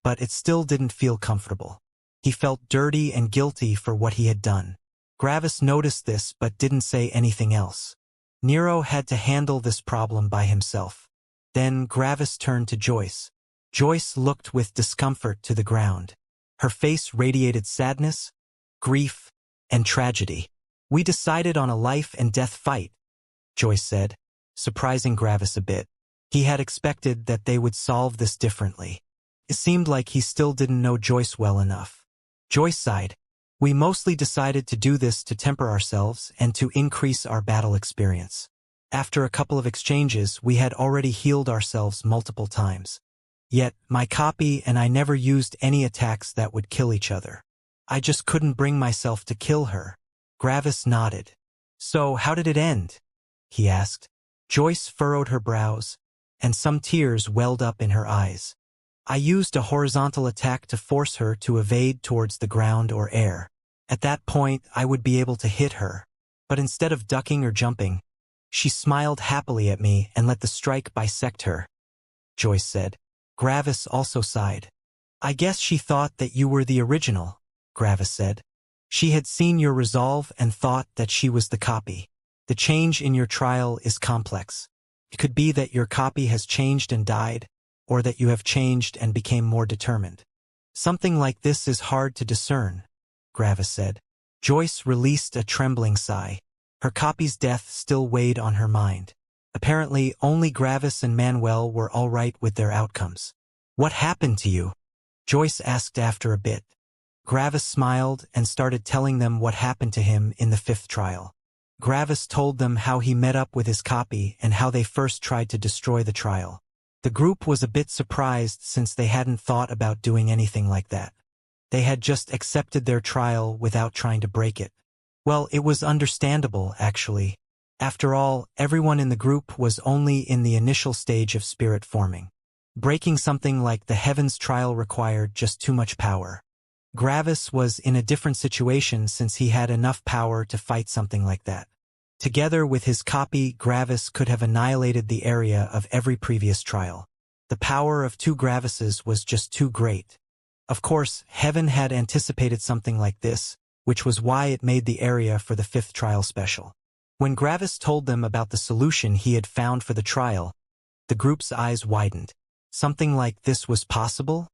but it still didn't feel comfortable. He felt dirty and guilty for what he had done. Gravis noticed this but didn't say anything else. Nero had to handle this problem by himself. Then Gravis turned to Joyce. Joyce looked with discomfort to the ground. Her face radiated sadness, grief, and tragedy. "We decided on a life-and-death fight," Joyce said, surprising Gravis a bit. He had expected that they would solve this differently. It seemed like he still didn't know Joyce well enough. Joyce sighed. "We mostly decided to do this to temper ourselves and to increase our battle experience. After a couple of exchanges, we had already healed ourselves multiple times. Yet, my copy and I never used any attacks that would kill each other. I just couldn't bring myself to kill her." Gravis nodded. "So, how did it end?" he asked. Joyce furrowed her brows, and some tears welled up in her eyes. "I used a horizontal attack to force her to evade towards the ground or air. At that point, I would be able to hit her. But instead of ducking or jumping, she smiled happily at me and let the strike bisect her," Joyce said. Gravis also sighed. "I guess she thought that you were the original," Gravis said. "She had seen your resolve and thought that she was the copy. The change in your trial is complex. It could be that your copy has changed and died, or that you have changed and became more determined. Something like this is hard to discern," Gravis said. Joyce released a trembling sigh. Her copy's death still weighed on her mind. Apparently, only Gravis and Manuel were all right with their outcomes. "What happened to you?" Joyce asked after a bit. Gravis smiled and started telling them what happened to him in the 5th trial. Gravis told them how he met up with his copy and how they first tried to destroy the trial. The group was a bit surprised since they hadn't thought about doing anything like that. They had just accepted their trial without trying to break it. Well, it was understandable, actually. After all, everyone in the group was only in the initial stage of spirit forming. Breaking something like the Heavens trial required just too much power. Gravis was in a different situation since he had enough power to fight something like that. Together with his copy, Gravis could have annihilated the area of every previous trial. The power of two Gravises was just too great. Of course, Heaven had anticipated something like this, which was why it made the area for the fifth trial special. When Gravis told them about the solution he had found for the trial, the group's eyes widened. Something like this was possible?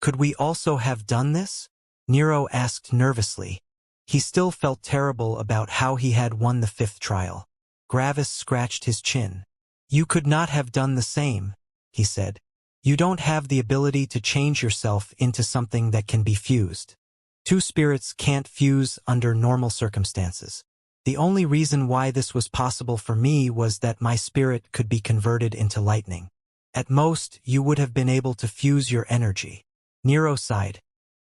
Could we also have done this? Nero asked nervously. He still felt terrible about how he had won the fifth trial. Gravis scratched his chin. You could not have done the same, he said. You don't have the ability to change yourself into something that can be fused. Two spirits can't fuse under normal circumstances. The only reason why this was possible for me was that my spirit could be converted into lightning. At most, you would have been able to fuse your energy. Nero sighed.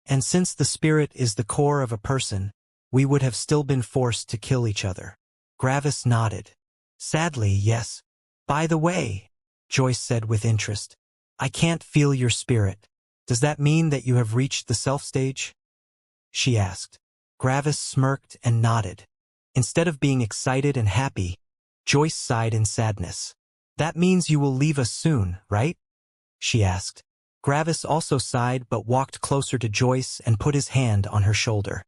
And since the spirit is the core of a person, we would have still been forced to kill each other. Gravis nodded. Sadly, yes. By the way, Joyce said with interest, I can't feel your spirit. Does that mean that you have reached the self stage? She asked. Gravis smirked and nodded. Instead of being excited and happy, Joyce sighed in sadness. That means you will leave us soon, right? She asked. Gravis also sighed but walked closer to Joyce and put his hand on her shoulder.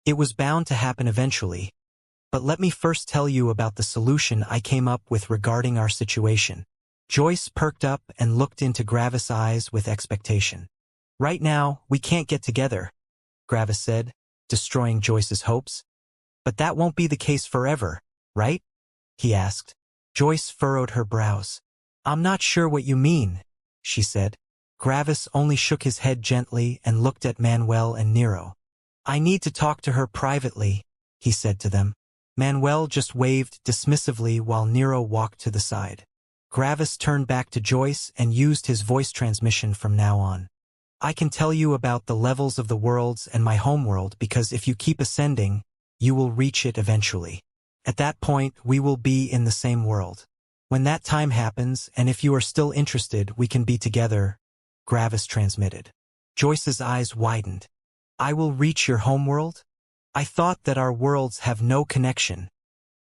It was bound to happen eventually. But let me first tell you about the solution I came up with regarding our situation. Joyce perked up and looked into Gravis' eyes with expectation. Right now, we can't get together, Gravis said, destroying Joyce's hopes. But that won't be the case forever, right? He asked. Joyce furrowed her brows. I'm not sure what you mean, she said. Gravis only shook his head gently and looked at Manuel and Nero. I need to talk to her privately, he said to them. Manuel just waved dismissively while Nero walked to the side. Gravis turned back to Joyce and used his voice transmission from now on. I can tell you about the levels of the worlds and my homeworld because if you keep ascending, you will reach it eventually. At that point, we will be in the same world. When that time happens, and if you are still interested, we can be together, Gravis transmitted. Joyce's eyes widened. I will reach your homeworld? I thought that our worlds have no connection,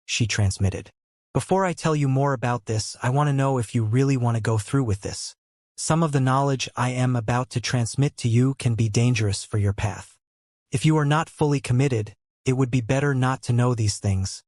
she transmitted. Before I tell you more about this, I want to know if you really want to go through with this. Some of the knowledge I am about to transmit to you can be dangerous for your path. If you are not fully committed, it would be better not to know these things,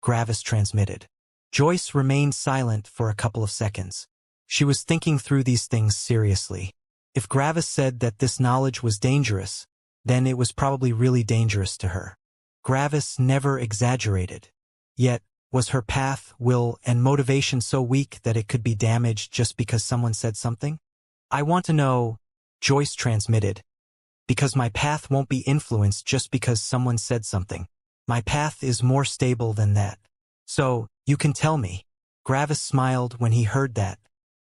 Gravis transmitted. Joyce remained silent for a couple of seconds. She was thinking through these things seriously. If Gravis said that this knowledge was dangerous, then it was probably really dangerous to her. Gravis never exaggerated. Yet, was her path, will, and motivation so weak that it could be damaged just because someone said something? I want to know, Joyce transmitted, because my path won't be influenced just because someone said something. My path is more stable than that. So, you can tell me. Gravis smiled when he heard that.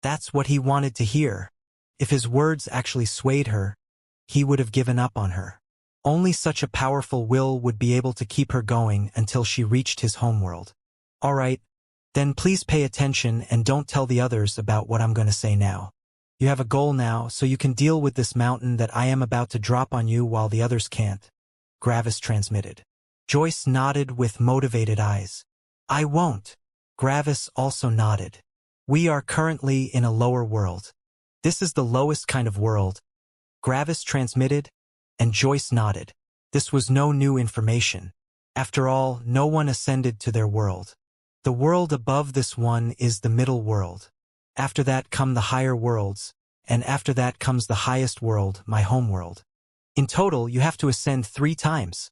That's what he wanted to hear. If his words actually swayed her, he would have given up on her. Only such a powerful will would be able to keep her going until she reached his homeworld. All right, then please pay attention and don't tell the others about what I'm going to say now. You have a goal now, so you can deal with this mountain that I am about to drop on you while the others can't, Gravis transmitted. Joyce nodded with motivated eyes. I won't. Gravis also nodded. We are currently in a lower world. This is the lowest kind of world, Gravis transmitted, and Joyce nodded. This was no new information. After all, no one ascended to their world. The world above this one is the middle world. After that come the higher worlds, and after that comes the highest world, my homeworld. In total, you have to ascend 3 times,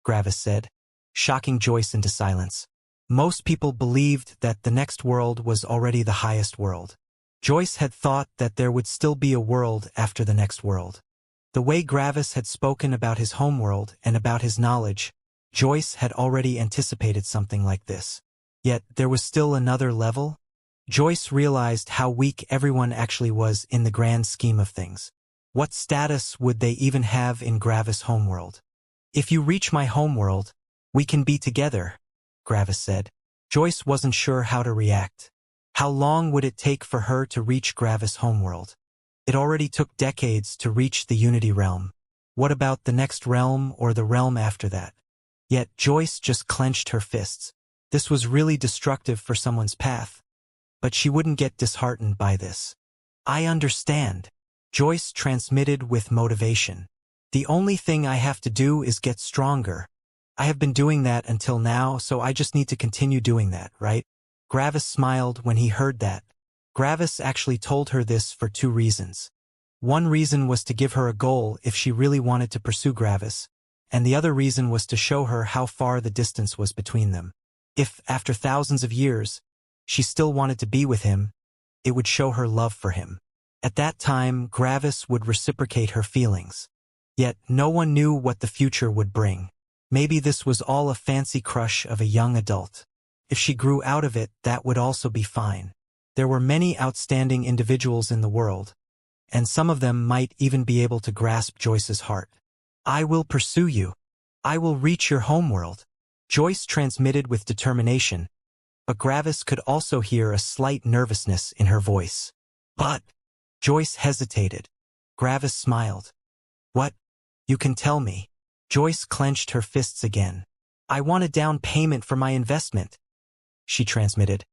Gravis said, shocking Joyce into silence. Most people believed that the next world was already the highest world. Joyce had thought that there would still be a world after the next world. The way Gravis had spoken about his homeworld and about his knowledge, Joyce had already anticipated something like this. Yet, there was still another level? Joyce realized how weak everyone actually was in the grand scheme of things. What status would they even have in Gravis' homeworld? If you reach my homeworld, We can be together, Gravis said. Joyce wasn't sure how to react. How long would it take for her to reach Gravis' homeworld? It already took decades to reach the Unity realm. What about the next realm or the realm after that? Yet Joyce just clenched her fists. This was really destructive for someone's path. But she wouldn't get disheartened by this. I understand. Joyce transmitted with motivation. The only thing I have to do is get stronger. I have been doing that until now, so I just need to continue doing that, right? Gravis smiled when he heard that. Gravis actually told her this for 2 reasons. One reason was to give her a goal if she really wanted to pursue Gravis, and the other reason was to show her how far the distance was between them. If, after thousands of years, she still wanted to be with him, it would show her love for him. At that time, Gravis would reciprocate her feelings. Yet no one knew what the future would bring. Maybe this was all a fancy crush of a young adult. If she grew out of it, that would also be fine. There were many outstanding individuals in the world, and some of them might even be able to grasp Joyce's heart. I will pursue you. I will reach your homeworld. Joyce transmitted with determination, but Gravis could also hear a slight nervousness in her voice. But Joyce hesitated. Gravis smiled. What? You can tell me. Joyce clenched her fists again. I want a down payment for my investment, she transmitted,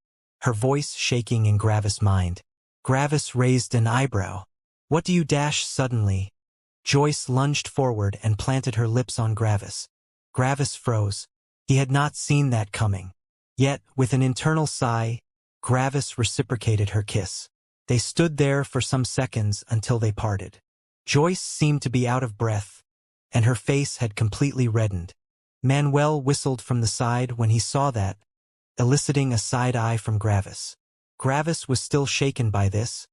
her voice shaking in Gravis' mind. Gravis raised an eyebrow. What do you dash suddenly? Joyce lunged forward and planted her lips on Gravis. Gravis froze. He had not seen that coming. Yet, with an internal sigh, Gravis reciprocated her kiss. They stood there for some seconds until they parted. Joyce seemed to be out of breath, and her face had completely reddened. Manuel whistled from the side when he saw that, eliciting a side eye from Gravis. Gravis was still shaken by this,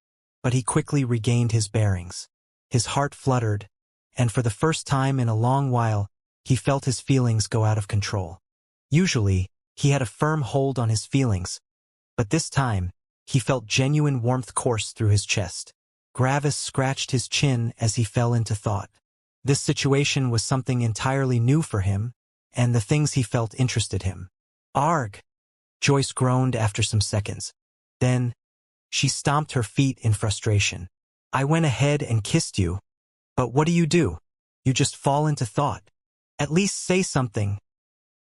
but he quickly regained his bearings. His heart fluttered, and for the first time in a long while, he felt his feelings go out of control. Usually, he had a firm hold on his feelings, but this time, he felt genuine warmth course through his chest. Gravis scratched his chin as he fell into thought. This situation was something entirely new for him, and the things he felt interested him. Arg! Joyce groaned after some seconds. Then, she stomped her feet in frustration. I went ahead and kissed you. But what do? You just fall into thought. At least say something,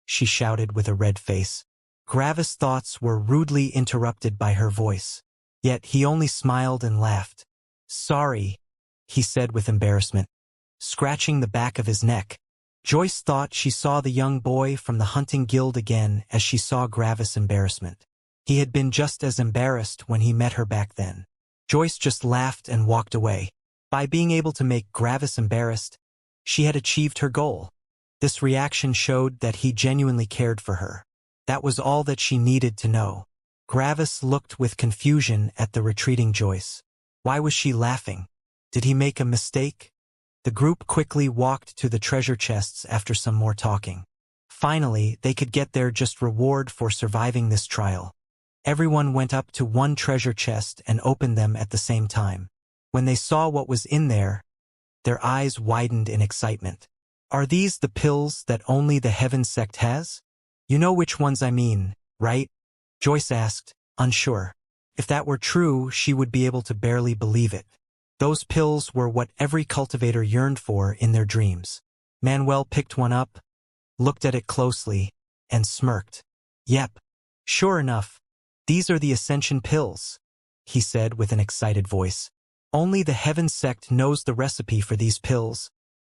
she shouted with a red face. Gravis' thoughts were rudely interrupted by her voice. Yet he only smiled and laughed. Sorry, he said with embarrassment, scratching the back of his neck. Joyce thought she saw the young boy from the hunting guild again as she saw Gravis' embarrassment. He had been just as embarrassed when he met her back then. Joyce just laughed and walked away. By being able to make Gravis embarrassed, she had achieved her goal. This reaction showed that he genuinely cared for her. That was all that she needed to know. Gravis looked with confusion at the retreating Joyce. Why was she laughing? Did he make a mistake? The group quickly walked to the treasure chests after some more talking. Finally, they could get their just reward for surviving this trial. Everyone went up to one treasure chest and opened them at the same time. When they saw what was in there, their eyes widened in excitement. Are these the pills that only the Heaven sect has? You know which ones I mean, right? Joyce asked, unsure. If that were true, she would be able to barely believe it. Those pills were what every cultivator yearned for in their dreams. Manuel picked one up, looked at it closely, and smirked. Yep, sure enough, these are the Ascension pills, he said with an excited voice. Only the Heaven sect knows the recipe for these pills,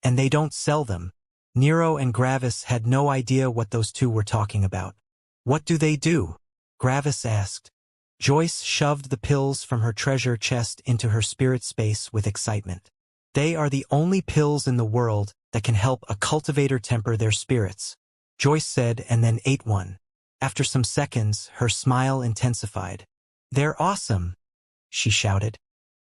and they don't sell them. Nero and Gravis had no idea what those two were talking about. What do they do? Gravis asked. Joyce shoved the pills from her treasure chest into her spirit space with excitement. They are the only pills in the world that can help a cultivator temper their spirits, Joyce said and then ate one. After some seconds, her smile intensified. They're awesome, she shouted.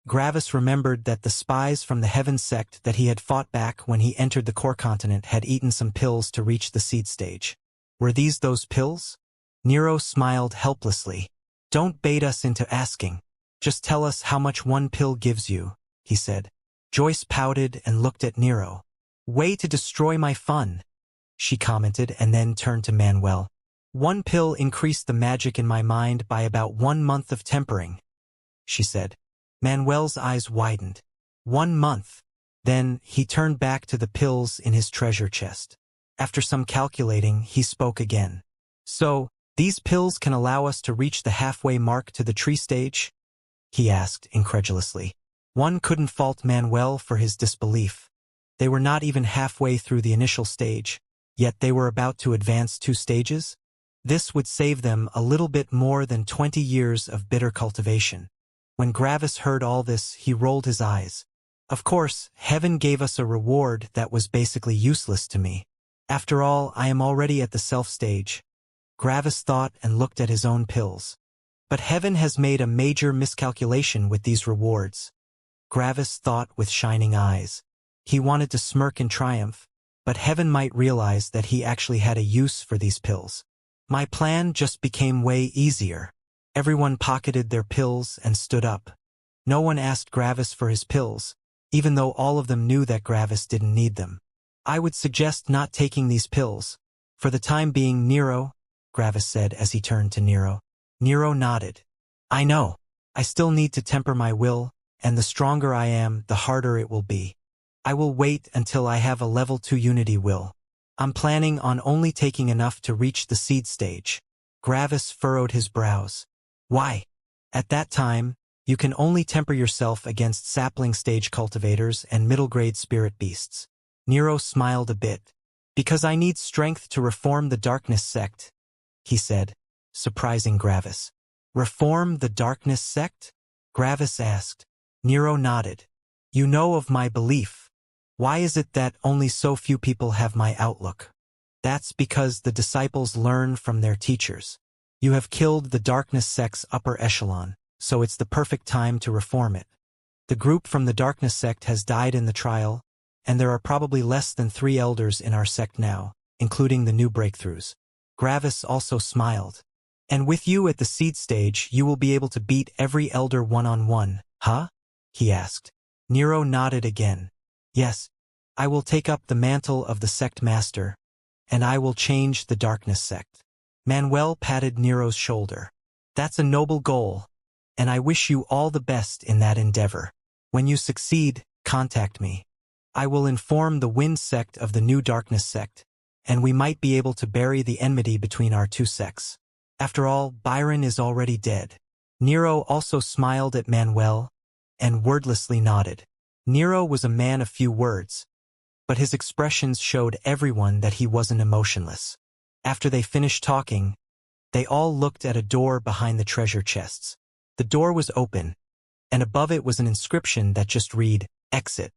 Gravis remembered that the spies from the Heaven sect that he had fought back when he entered the core continent had eaten some pills to reach the seed stage. Were these those pills? Nero smiled helplessly. Don't bait us into asking. Just tell us how much one pill gives you, he said. Joyce pouted and looked at Nero. Way to destroy my fun. she commented and then turned to Manuel. One pill increased the magic in my mind by about 1 month of tempering, she said. Manuel's eyes widened. 1 month. Then he turned back to the pills in his treasure chest. After some calculating, he spoke again. So, these pills can allow us to reach the halfway mark to the tree stage? He asked incredulously. One couldn't fault Manuel for his disbelief. They were not even halfway through the initial stage, yet they were about to advance 2 stages? This would save them a little bit more than 20 years of bitter cultivation. When Gravis heard all this, he rolled his eyes. Of course, heaven gave us a reward that was basically useless to me. After all, I am already at the self stage. Gravis thought and looked at his own pills. But heaven has made a major miscalculation with these rewards. Gravis thought with shining eyes. He wanted to smirk in triumph, but heaven might realize that he actually had a use for these pills. My plan just became way easier. Everyone pocketed their pills and stood up. No one asked Gravis for his pills, even though all of them knew that Gravis didn't need them. I would suggest not taking these pills. For the time being, Nero, Gravis said as he turned to Nero. Nero nodded. I know. I still need to temper my will, and the stronger I am, the harder it will be. I will wait until I have a level 2 unity will. I'm planning on only taking enough to reach the seed stage. Gravis furrowed his brows. Why? At that time, you can only temper yourself against sapling stage cultivators and middle-grade spirit beasts. Nero smiled a bit. Because I need strength to reform the darkness sect, he said, surprising Gravis. Reform the darkness sect? Gravis asked. Nero nodded. You know of my belief. Why is it that only so few people have my outlook? That's because the disciples learn from their teachers. You have killed the darkness sect's upper echelon, so it's the perfect time to reform it. The group from the darkness sect has died in the trial, and there are probably less than 3 elders in our sect now, including the new breakthroughs. Gravis also smiled. And with you at the seed stage, you will be able to beat every elder one-on-one, huh? He asked. Nero nodded again. Yes, I will take up the mantle of the sect master, and I will change the darkness sect. Manuel patted Nero's shoulder. That's a noble goal, and I wish you all the best in that endeavor. When you succeed, contact me. I will inform the Wind sect of the new darkness sect, and we might be able to bury the enmity between our 2 sects. After all, Byron is already dead. Nero also smiled at Manuel, and wordlessly nodded. Nero was a man of few words, but his expressions showed everyone that he wasn't emotionless. After they finished talking, they all looked at a door behind the treasure chests. The door was open, and above it was an inscription that just read, Exit.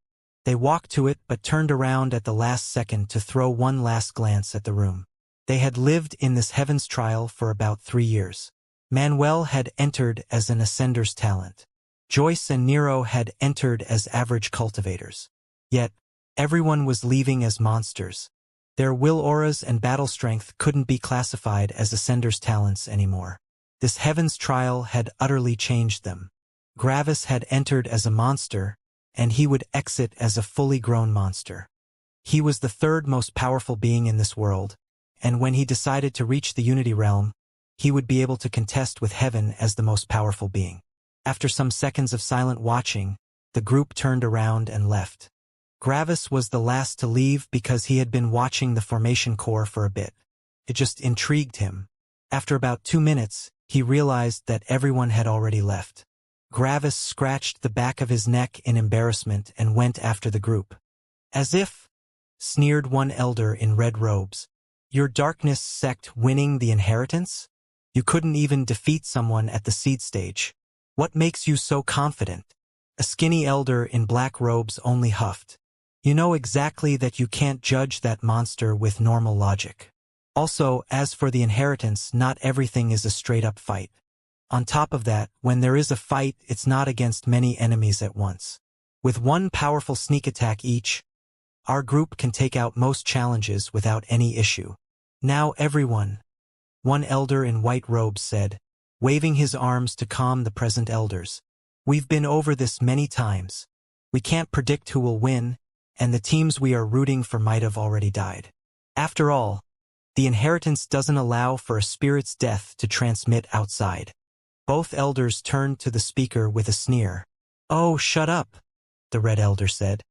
They walked to it but turned around at the last second to throw one last glance at the room. They had lived in this heaven's trial for about 3 years. Manuel had entered as an Ascender's talent. Joyce and Nero had entered as average cultivators. Yet, everyone was leaving as monsters. Their will auras and battle strength couldn't be classified as Ascender's talents anymore. This heaven's trial had utterly changed them. Gravis had entered as a monster, and he would exit as a fully grown monster. He was the 3rd most powerful being in this world, and when he decided to reach the Unity Realm, he would be able to contest with heaven as the most powerful being. After some seconds of silent watching, the group turned around and left. Gravis was the last to leave because he had been watching the formation core for a bit. It just intrigued him. After about 2 minutes, he realized that everyone had already left. Gravis scratched the back of his neck in embarrassment and went after the group. As if, sneered one elder in red robes. Your darkness sect winning the inheritance? You couldn't even defeat someone at the seed stage. What makes you so confident? A skinny elder in black robes only huffed. You know exactly that you can't judge that monster with normal logic. Also, as for the inheritance, not everything is a straight-up fight. On top of that, when there is a fight, it's not against many enemies at once. With one powerful sneak attack each, our group can take out most challenges without any issue. Now everyone, one elder in white robes said, waving his arms to calm the present elders. We've been over this many times. We can't predict who will win, and the teams we are rooting for might have already died. After all, the inheritance doesn't allow for a spirit's death to transmit outside. Both elders turned to the speaker with a sneer. "Oh, shut up," the red elder said.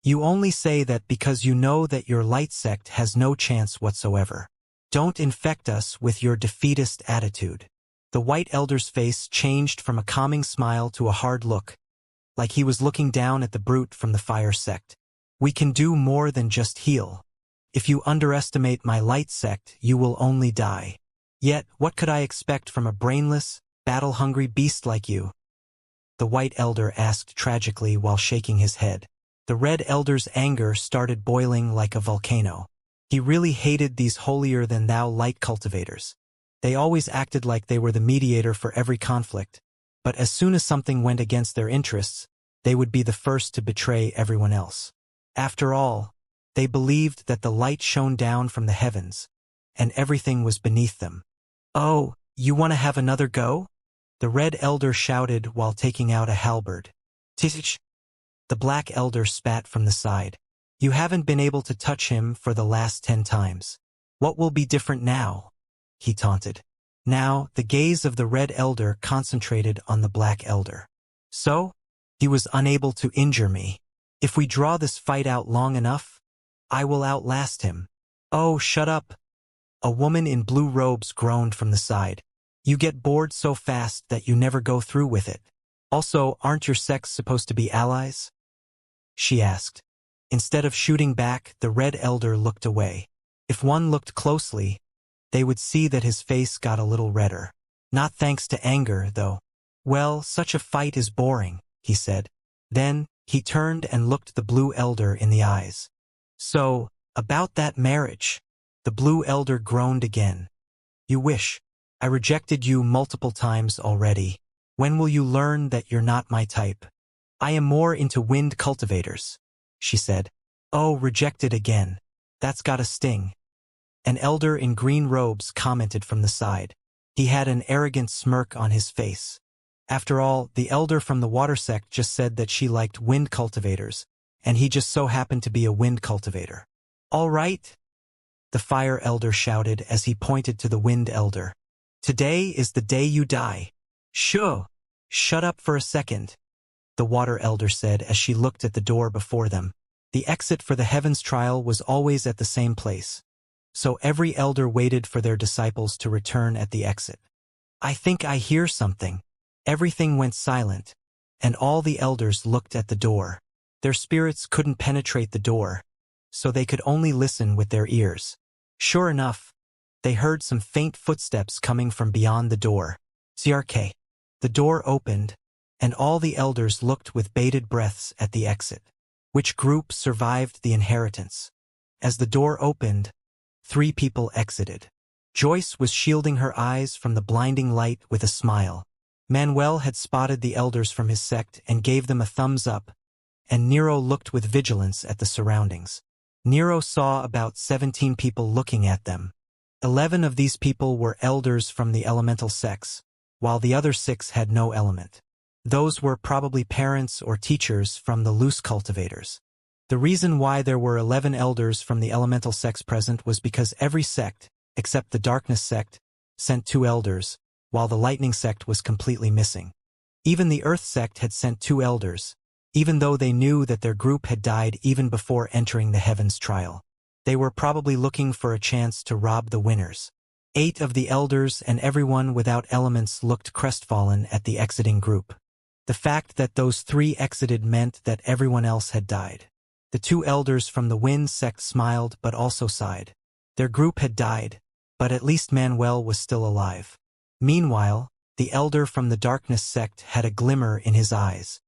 "You only say that because you know that your light sect has no chance whatsoever. Don't infect us with your defeatist attitude." The white elder's face changed from a calming smile to a hard look, like he was looking down at the brute from the fire sect. "We can do more than just heal. If you underestimate my light sect, you will only die. Yet, what could I expect from a brainless, battle-hungry beast like you?" the white elder asked tragically while shaking his head. The red elder's anger started boiling like a volcano. He really hated these holier-than-thou light cultivators. They always acted like they were the mediator for every conflict, but as soon as something went against their interests, they would be the first to betray everyone else. After all, they believed that the light shone down from the heavens, and everything was beneath them. "Oh, you want to have another go?" the red elder shouted while taking out a halberd. "Tch!" the black elder spat from the side. "You haven't been able to touch him for the last 10 times. What will be different now?" he taunted. Now, the gaze of the red elder concentrated on the black elder. "So? He was unable to injure me. If we draw this fight out long enough, I will outlast him." "Oh, shut up!" a woman in blue robes groaned from the side. "You get bored so fast that you never go through with it. Also, aren't your sects supposed to be allies?" she asked. Instead of shooting back, the red elder looked away. If one looked closely, they would see that his face got a little redder. Not thanks to anger, though. "Well, such a fight is boring," he said. Then, he turned and looked the blue elder in the eyes. "So, about that marriage." The blue elder groaned again. "You wish. I rejected you multiple times already. When will you learn that you're not my type? I am more into wind cultivators," she said. "Oh, rejected again. That's got a sting." An elder in green robes commented from the side. He had an arrogant smirk on his face. After all, the elder from the water sect just said that she liked wind cultivators, and he just so happened to be a wind cultivator. "All right," the fire elder shouted as he pointed to the wind elder. "Today is the day you die." "Shoo! Shut up for a second," the water elder said as she looked at the door before them. The exit for the heavens trial was always at the same place, so every elder waited for their disciples to return at the exit. "I think I hear something." Everything went silent, and all the elders looked at the door. Their spirits couldn't penetrate the door, so they could only listen with their ears. Sure enough, they heard some faint footsteps coming from beyond the door. Xianxia. The door opened, and all the elders looked with bated breaths at the exit. Which group survived the inheritance? As the door opened, 3 people exited. Joyce was shielding her eyes from the blinding light with a smile. Manuel had spotted the elders from his sect and gave them a thumbs up, and Nero looked with vigilance at the surroundings. Nero saw about 17 people looking at them. 11 of these people were elders from the elemental sects, while the other 6 had no element. Those were probably parents or teachers from the loose cultivators. The reason why there were 11 elders from the elemental sects present was because every sect, except the darkness sect, sent 2 elders, while the lightning sect was completely missing. Even the earth sect had sent 2 elders, even though they knew that their group had died even before entering the heavens trial. They were probably looking for a chance to rob the winners. 8 of the elders and everyone without elements looked crestfallen at the exiting group. The fact that those 3 exited meant that everyone else had died. The 2 elders from the wind sect smiled but also sighed. Their group had died, but at least Manuel was still alive. Meanwhile, the elder from the darkness sect had a glimmer in his eyes.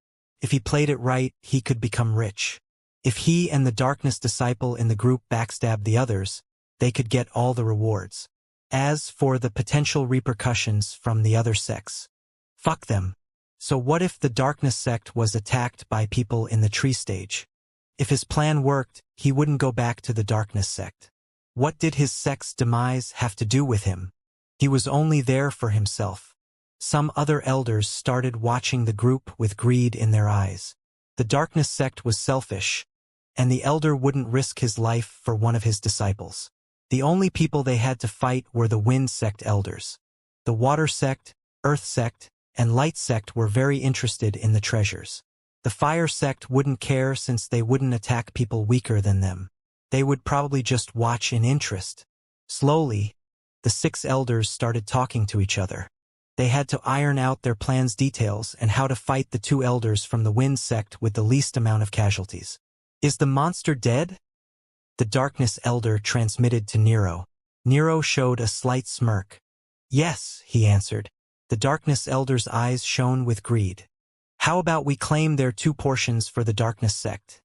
If he played it right, he could become rich. If he and the darkness disciple in the group backstabbed the others, they could get all the rewards. As for the potential repercussions from the other sects, fuck them. So what if the darkness sect was attacked by people in the tree stage? If his plan worked, he wouldn't go back to the darkness sect. What did his sect's demise have to do with him? He was only there for himself. Some other elders started watching the group with greed in their eyes. The darkness sect was selfish, and the elder wouldn't risk his life for one of his disciples. The only people they had to fight were the Wind Sect elders. The Water Sect, Earth Sect, and Light Sect were very interested in the treasures. The Fire Sect wouldn't care since they wouldn't attack people weaker than them. They would probably just watch in interest. Slowly, the 6 elders started talking to each other. They had to iron out their plan's details and how to fight the 2 elders from the Wind Sect with the least amount of casualties. Is the monster dead? The Darkness Elder transmitted to Nero. Nero showed a slight smirk. Yes, he answered. The Darkness Elder's eyes shone with greed. How about we claim their 2 portions for the Darkness Sect?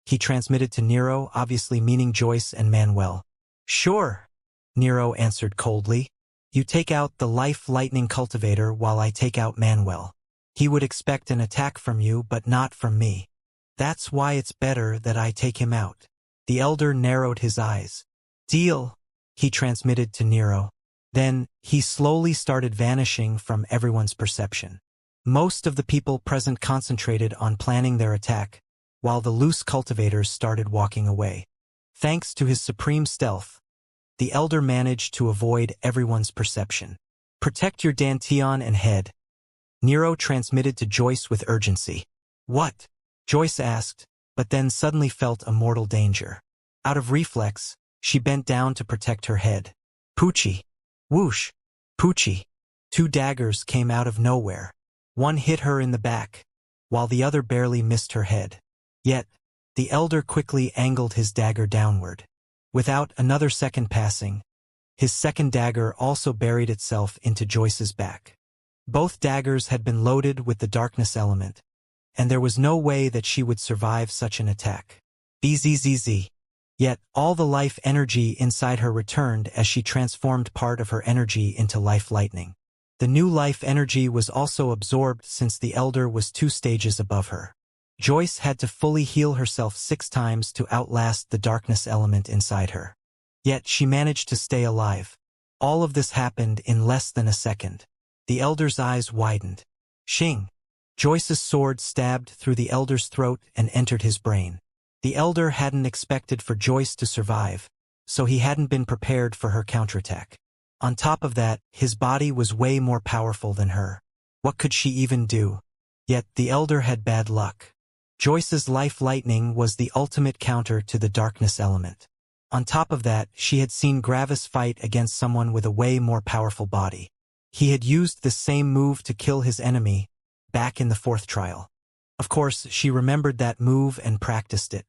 He transmitted to Nero, obviously meaning Joyce and Manuel. Sure, Nero answered coldly. You take out the Life Lightning Cultivator while I take out Manuel. He would expect an attack from you but not from me. That's why it's better that I take him out. The Elder narrowed his eyes. Deal, he transmitted to Nero. Then, he slowly started vanishing from everyone's perception. Most of the people present concentrated on planning their attack, while the loose cultivators started walking away. Thanks to his supreme stealth, the Elder managed to avoid everyone's perception. Protect your Danteon and head. Nero transmitted to Joyce with urgency. What? Joyce asked, but then suddenly felt a mortal danger. Out of reflex, she bent down to protect her head. Poochie. Whoosh. Poochie. 2 daggers came out of nowhere. One hit her in the back, while the other barely missed her head. Yet, the Elder quickly angled his dagger downward. Without another second passing, his second dagger also buried itself into Joyce's back. Both daggers had been loaded with the darkness element, and there was no way that she would survive such an attack. Bzzz. Yet, all the life energy inside her returned as she transformed part of her energy into life lightning. The new life energy was also absorbed since the Elder was 2 stages above her. Joyce had to fully heal herself 6 times to outlast the darkness element inside her. Yet she managed to stay alive. All of this happened in less than a second. The Elder's eyes widened. Shing! Joyce's sword stabbed through the Elder's throat and entered his brain. The Elder hadn't expected for Joyce to survive, so he hadn't been prepared for her counterattack. On top of that, his body was way more powerful than her. What could she even do? Yet the Elder had bad luck. Joyce's life lightning was the ultimate counter to the darkness element. On top of that, she had seen Gravis fight against someone with a way more powerful body. He had used the same move to kill his enemy back in the 4th trial. Of course, she remembered that move and practiced it.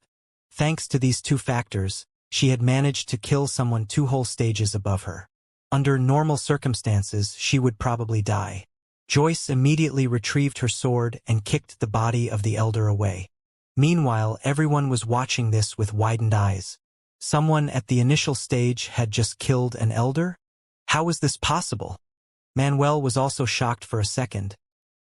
Thanks to these 2 factors, she had managed to kill someone 2 whole stages above her. Under normal circumstances, she would probably die. Joyce immediately retrieved her sword and kicked the body of the Elder away. Meanwhile, everyone was watching this with widened eyes. Someone at the initial stage had just killed an Elder? How was this possible? Manuel was also shocked for a second,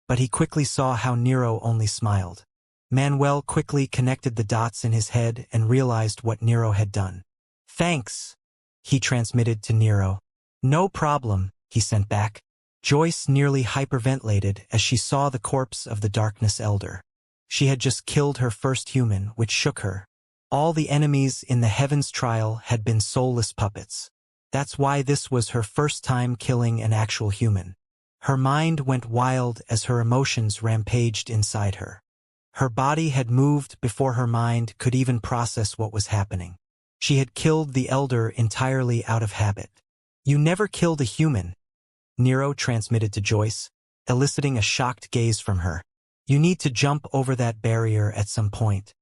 but he quickly saw how Nero only smiled. Manuel quickly connected the dots in his head and realized what Nero had done. Thanks, he transmitted to Nero. No problem, he sent back. Joyce nearly hyperventilated as she saw the corpse of the Darkness Elder. She had just killed her first human, which shook her. All the enemies in the Heavens trial had been soulless puppets. That's why this was her first time killing an actual human. Her mind went wild as her emotions rampaged inside her. Her body had moved before her mind could even process what was happening. She had killed the Elder entirely out of habit. You never killed a human, Nero transmitted to Joyce, eliciting a shocked gaze from her. You need to jump over that barrier at some point.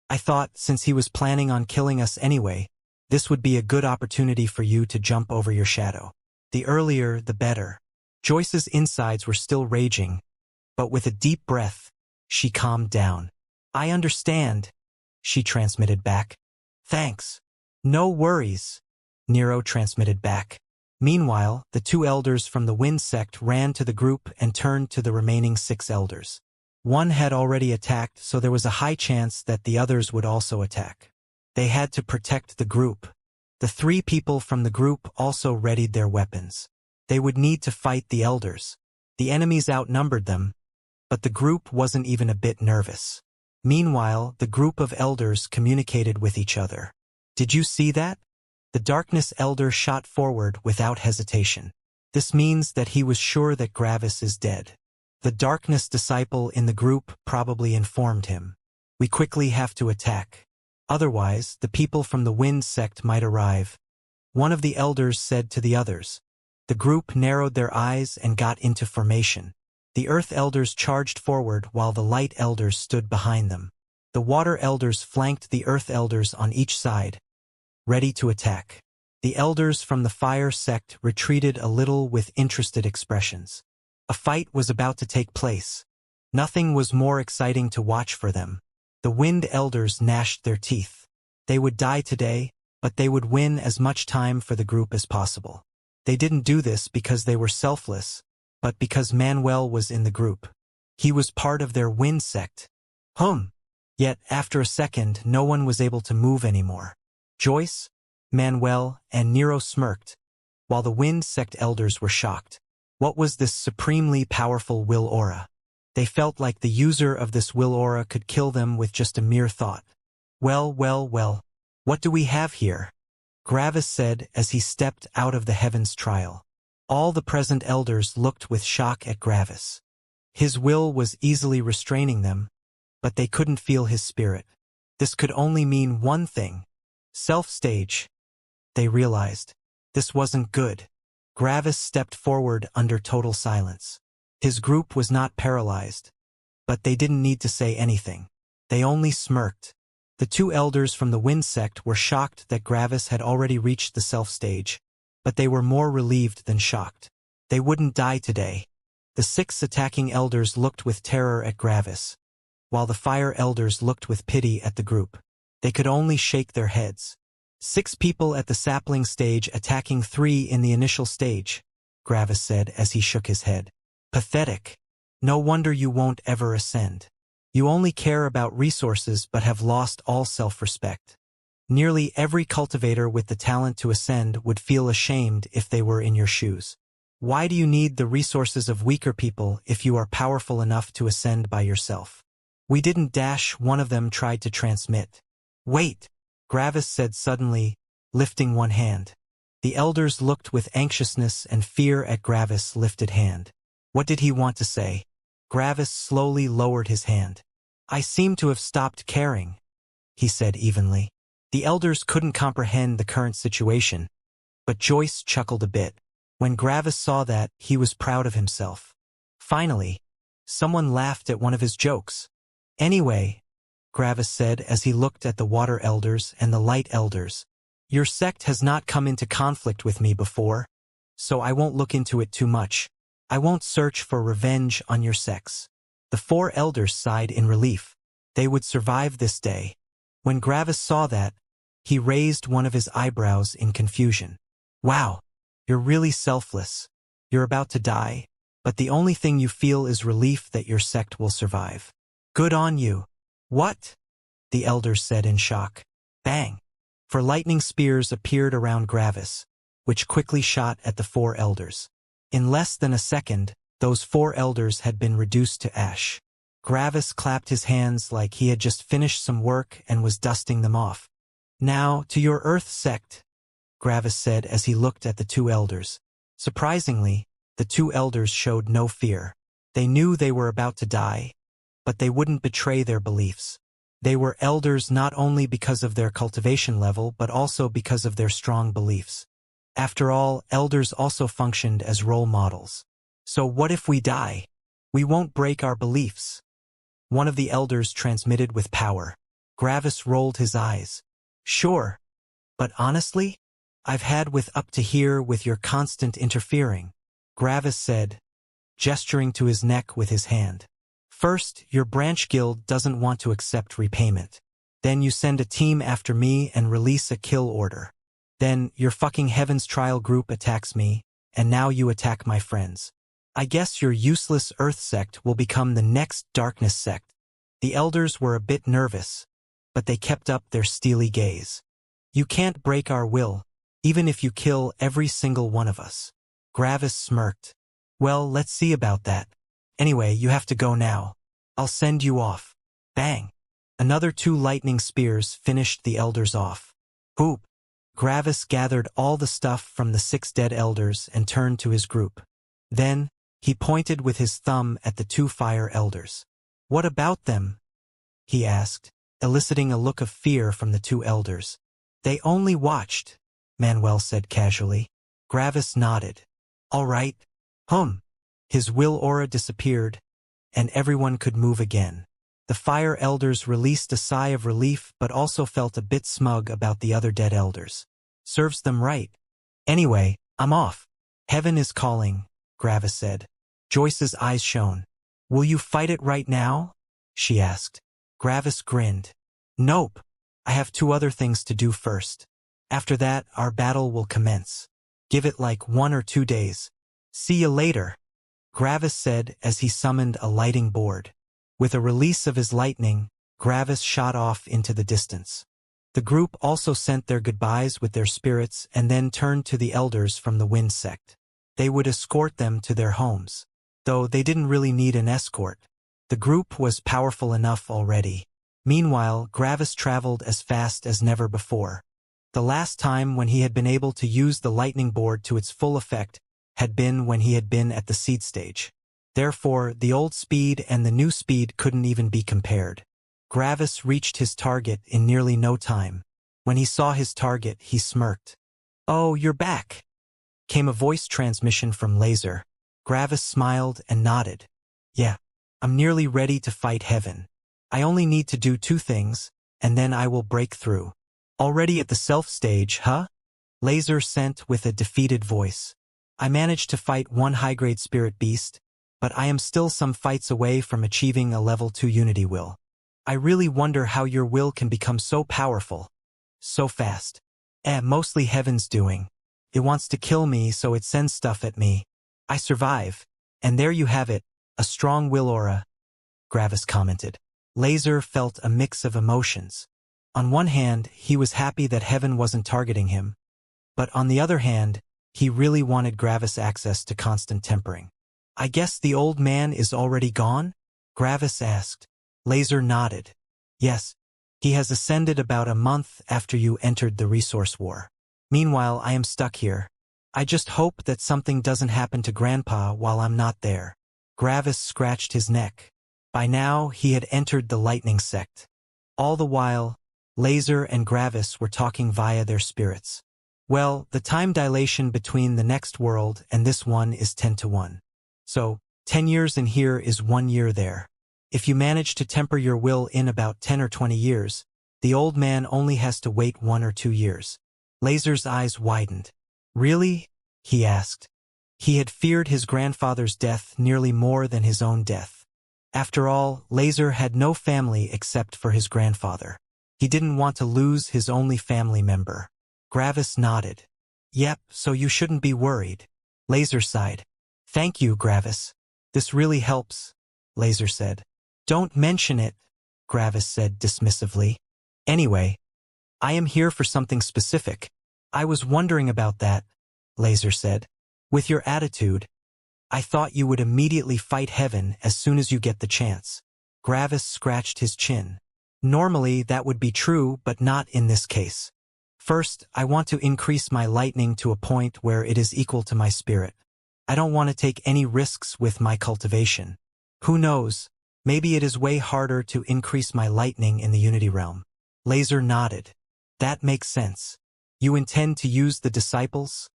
I thought, since he was planning on killing us anyway, this would be a good opportunity for you to jump over your shadow. The earlier, the better. Joyce's insides were still raging, but with a deep breath, she calmed down. I understand, she transmitted back. Thanks. No worries, Nero transmitted back. Meanwhile, the 2 elders from the Wind Sect ran to the group and turned to the remaining 6 elders. One had already attacked, so there was a high chance that the others would also attack. They had to protect the group. The 3 people from the group also readied their weapons. They would need to fight the elders. The enemies outnumbered them, but the group wasn't even a bit nervous. Meanwhile, the group of elders communicated with each other. Did you see that? The darkness elder shot forward without hesitation. This means that he was sure that Gravis is dead. The darkness disciple in the group probably informed him. We quickly have to attack. Otherwise, the people from the Wind sect might arrive. One of the elders said to the others. The group narrowed their eyes and got into formation. The Earth elders charged forward while the Light elders stood behind them. The Water elders flanked the Earth elders on each side, ready to attack. The elders from the Fire sect retreated a little with interested expressions. A fight was about to take place. Nothing was more exciting to watch for them. The Wind elders gnashed their teeth. They would die today, but they would win as much time for the group as possible. They didn't do this because they were selfless, but because Manuel was in the group. He was part of their Wind sect. Yet, after a second, no one was able to move anymore. Joyce, Manuel, and Nero smirked, while the Wind sect elders were shocked. What was this supremely powerful will aura? They felt like the user of this will aura could kill them with just a mere thought. Well, what do we have here? Gravis said as he stepped out of the Heavens trial. All the present elders looked with shock at Gravis. His will was easily restraining them, but they couldn't feel his spirit. This could only mean one thing. Self-stage. They realized. This wasn't good. Gravis stepped forward under total silence. His group was not paralyzed, but they didn't need to say anything. They only smirked. The two elders from the Wind sect were shocked that Gravis had already reached the self-stage, but they were more relieved than shocked. They wouldn't die today. The 6 attacking elders looked with terror at Gravis, while the Fire elders looked with pity at the group. They could only shake their heads. 6 people at the sapling stage attacking 3 in the initial stage, Gravis said as he shook his head. Pathetic. No wonder you won't ever ascend. You only care about resources but have lost all self-respect. Nearly every cultivator with the talent to ascend would feel ashamed if they were in your shoes. Why do you need the resources of weaker people if you are powerful enough to ascend by yourself? We didn't dash, one of them tried to transmit. Wait, Gravis said suddenly, lifting one hand. The elders looked with anxiousness and fear at Gravis' lifted hand. What did he want to say? Gravis slowly lowered his hand. I seem to have stopped caring, he said evenly. The elders couldn't comprehend the current situation, but Joyce chuckled a bit. When Gravis saw that, he was proud of himself. Finally, someone laughed at one of his jokes. Anyway, Gravis said as he looked at the Water elders and the Light elders, your sect has not come into conflict with me before, so I won't look into it too much. I won't search for revenge on your sects. The 4 elders sighed in relief. They would survive this day. When Gravis saw that, he raised one of his eyebrows in confusion. Wow, you're really selfless. You're about to die, but the only thing you feel is relief that your sect will survive. Good on you. What? The elders said in shock. Bang! For lightning spears appeared around Gravis, which quickly shot at the 4 elders. In less than a second, those 4 elders had been reduced to ash. Gravis clapped his hands like he had just finished some work and was dusting them off. Now, to your Earth sect, Gravis said as he looked at the 2 elders. Surprisingly, the 2 elders showed no fear. They knew they were about to die, but they wouldn't betray their beliefs. They were elders not only because of their cultivation level but also because of their strong beliefs. After all, elders also functioned as role models. So what if we die? We won't break our beliefs. One of the elders transmitted with power. Gravis rolled his eyes. Sure. But honestly, I've had with up to here with your constant interfering, Gravis said, gesturing to his neck with his hand. First, your branch guild doesn't want to accept repayment. Then you send a team after me and release a kill order. Then, your fucking Heavens Trial group attacks me, and now you attack my friends. I guess your useless Earth sect will become the next Darkness sect. The elders were a bit nervous, but they kept up their steely gaze. You can't break our will, even if you kill every single one of us. Gravis smirked. Well, let's see about that. Anyway, you have to go now. I'll send you off. Bang! Another 2 lightning spears finished the elders off. Whoop! Gravis gathered all the stuff from the 6 dead elders and turned to his group. Then, he pointed with his thumb at the 2 fire elders. "What about them?" he asked, eliciting a look of fear from the 2 elders. "They only watched," Manuel said casually. Gravis nodded. "All right." His will aura disappeared, and everyone could move again. The fire elders released a sigh of relief but also felt a bit smug about the other dead elders. Serves them right. "Anyway, I'm off. Heaven is calling," Gravis said. Joyce's eyes shone. "Will you fight it right now?" she asked. Gravis grinned. "Nope. I have 2 other things to do first. After that, our battle will commence. Give it like 1 or 2 days. See you later," Gravis said as he summoned a lighting board. With a release of his lightning, Gravis shot off into the distance. The group also sent their goodbyes with their spirits and then turned to the elders from the Wind sect. They would escort them to their homes. Though they didn't really need an escort. The group was powerful enough already. Meanwhile, Gravis traveled as fast as never before. The last time when he had been able to use the lightning board to its full effect had been when he had been at the seed stage. Therefore, the old speed and the new speed couldn't even be compared. Gravis reached his target in nearly no time. When he saw his target, he smirked. "Oh, you're back," came a voice transmission from Laser. Gravis smiled and nodded. "Yeah, I'm nearly ready to fight heaven. I only need to do 2 things, and then I will break through." "Already at the self stage, huh?" Laser sent with a defeated voice. "I managed to fight 1 high-grade spirit beast, but I am still some fights away from achieving a level 2 unity will. I really wonder how your will can become so powerful. So fast." Mostly heaven's doing. It wants to kill me, so it sends stuff at me. I survive. And there you have it, a strong will aura," Gravis commented. Laser felt a mix of emotions. On one hand, he was happy that heaven wasn't targeting him. But on the other hand, he really wanted Gravis access to constant tempering. "I guess the old man is already gone?" Gravis asked. Laser nodded. "Yes, he has ascended about a month after you entered the resource war. Meanwhile, I am stuck here. I just hope that something doesn't happen to Grandpa while I'm not there." Gravis scratched his neck. By now, he had entered the lightning sect. All the while, Laser and Gravis were talking via their spirits. "Well, the time dilation between the next world and this one is 10 to 1. So, 10 years in here is 1 year there. If you manage to temper your will in about 10 or 20 years, the old man only has to wait 1 or 2 years. Laser's eyes widened. "Really?" he asked. He had feared his grandfather's death nearly more than his own death. After all, Laser had no family except for his grandfather. He didn't want to lose his only family member. Gravis nodded. "Yep, so you shouldn't be worried." Laser sighed. "Thank you, Gravis. This really helps," Laser said. "Don't mention it," Gravis said dismissively. "Anyway, I am here for something specific." "I was wondering about that," Laser said. "With your attitude, I thought you would immediately fight heaven as soon as you get the chance." Gravis scratched his chin. "Normally that would be true, but not in this case. First, I want to increase my lightning to a point where it is equal to my spirit. I don't want to take any risks with my cultivation. Who knows, maybe it is way harder to increase my lightning in the Unity realm." Laser nodded. "That makes sense. You intend to use the disciples?"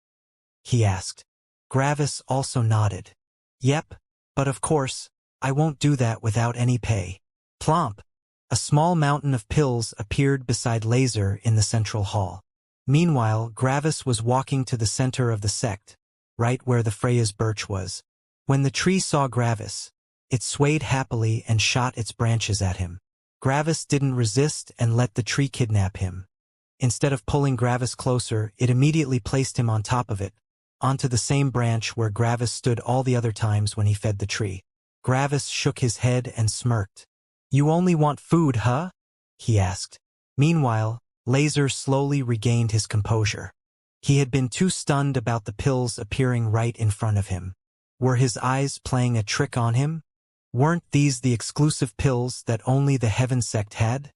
he asked. Gravis also nodded. "Yep, but of course, I won't do that without any pay." Plomp! A small mountain of pills appeared beside Laser in the central hall. Meanwhile, Gravis was walking to the center of the sect, right where the Freya's birch was. When the tree saw Gravis, it swayed happily and shot its branches at him. Gravis didn't resist and let the tree kidnap him. Instead of pulling Gravis closer, it immediately placed him on top of it, onto the same branch where Gravis stood all the other times when he fed the tree. Gravis shook his head and smirked. "You only want food, huh?" he asked. Meanwhile, Laser slowly regained his composure. He had been too stunned about the pills appearing right in front of him. Were his eyes playing a trick on him? Weren't these the exclusive pills that only the Heaven sect had?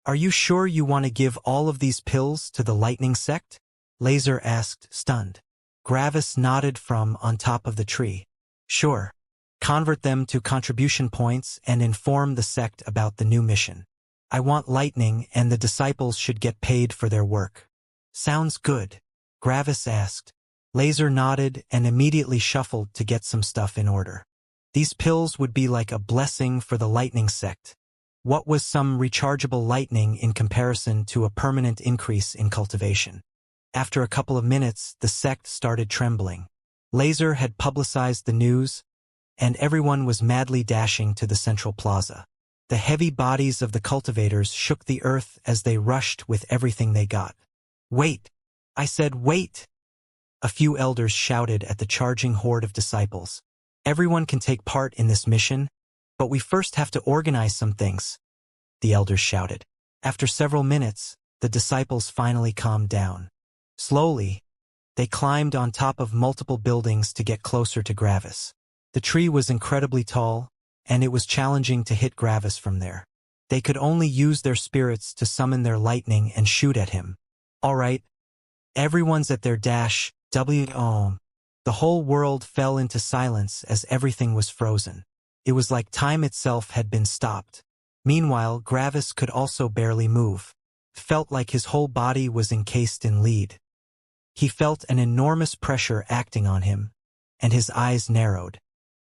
"Are you sure you want to give all of these pills to the Lightning sect?" Laser asked, stunned. Gravis nodded from on top of the tree. Sure. Convert them to contribution points and inform the sect about the new mission. I want lightning and the disciples should get paid for their work. Sounds good. Gravis asked. Laser nodded and immediately shuffled to get some stuff in order. These pills would be like a blessing for the lightning sect. What was some rechargeable lightning in comparison to a permanent increase in cultivation? After a couple of minutes, the sect started trembling. Laser had publicized the news, and everyone was madly dashing to the central plaza. The heavy bodies of the cultivators shook the earth as they rushed with everything they got. Wait! I said wait! A few elders shouted at the charging horde of disciples. Everyone can take part in this mission, but we first have to organize some things, the elders shouted. After several minutes, the disciples finally calmed down. Slowly, they climbed on top of multiple buildings to get closer to Gravis. The tree was incredibly tall, and it was challenging to hit Gravis from there. They could only use their spirits to summon their lightning and shoot at him. All right, everyone's at their dash, The whole world fell into silence as everything was frozen. It was like time itself had been stopped. Meanwhile, Gravis could also barely move. Felt like his whole body was encased in lead. He felt an enormous pressure acting on him, and his eyes narrowed.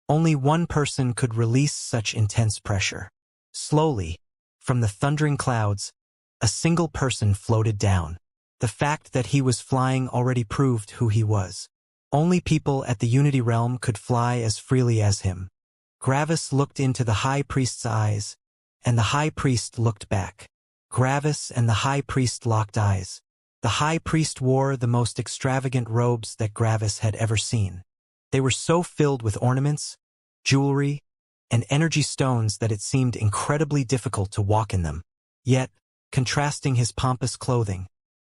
Only one person could release such intense pressure. Slowly, from the thundering clouds, a single person floated down. The fact that he was flying already proved who he was. Only people at the Unity Realm could fly as freely as him. Gravis looked into the High Priest's eyes, and the High Priest looked back. Gravis and the High Priest locked eyes. The High Priest wore the most extravagant robes that Gravis had ever seen. They were so filled with ornaments, jewelry, and energy stones that it seemed incredibly difficult to walk in them. Yet, contrasting his pompous clothing,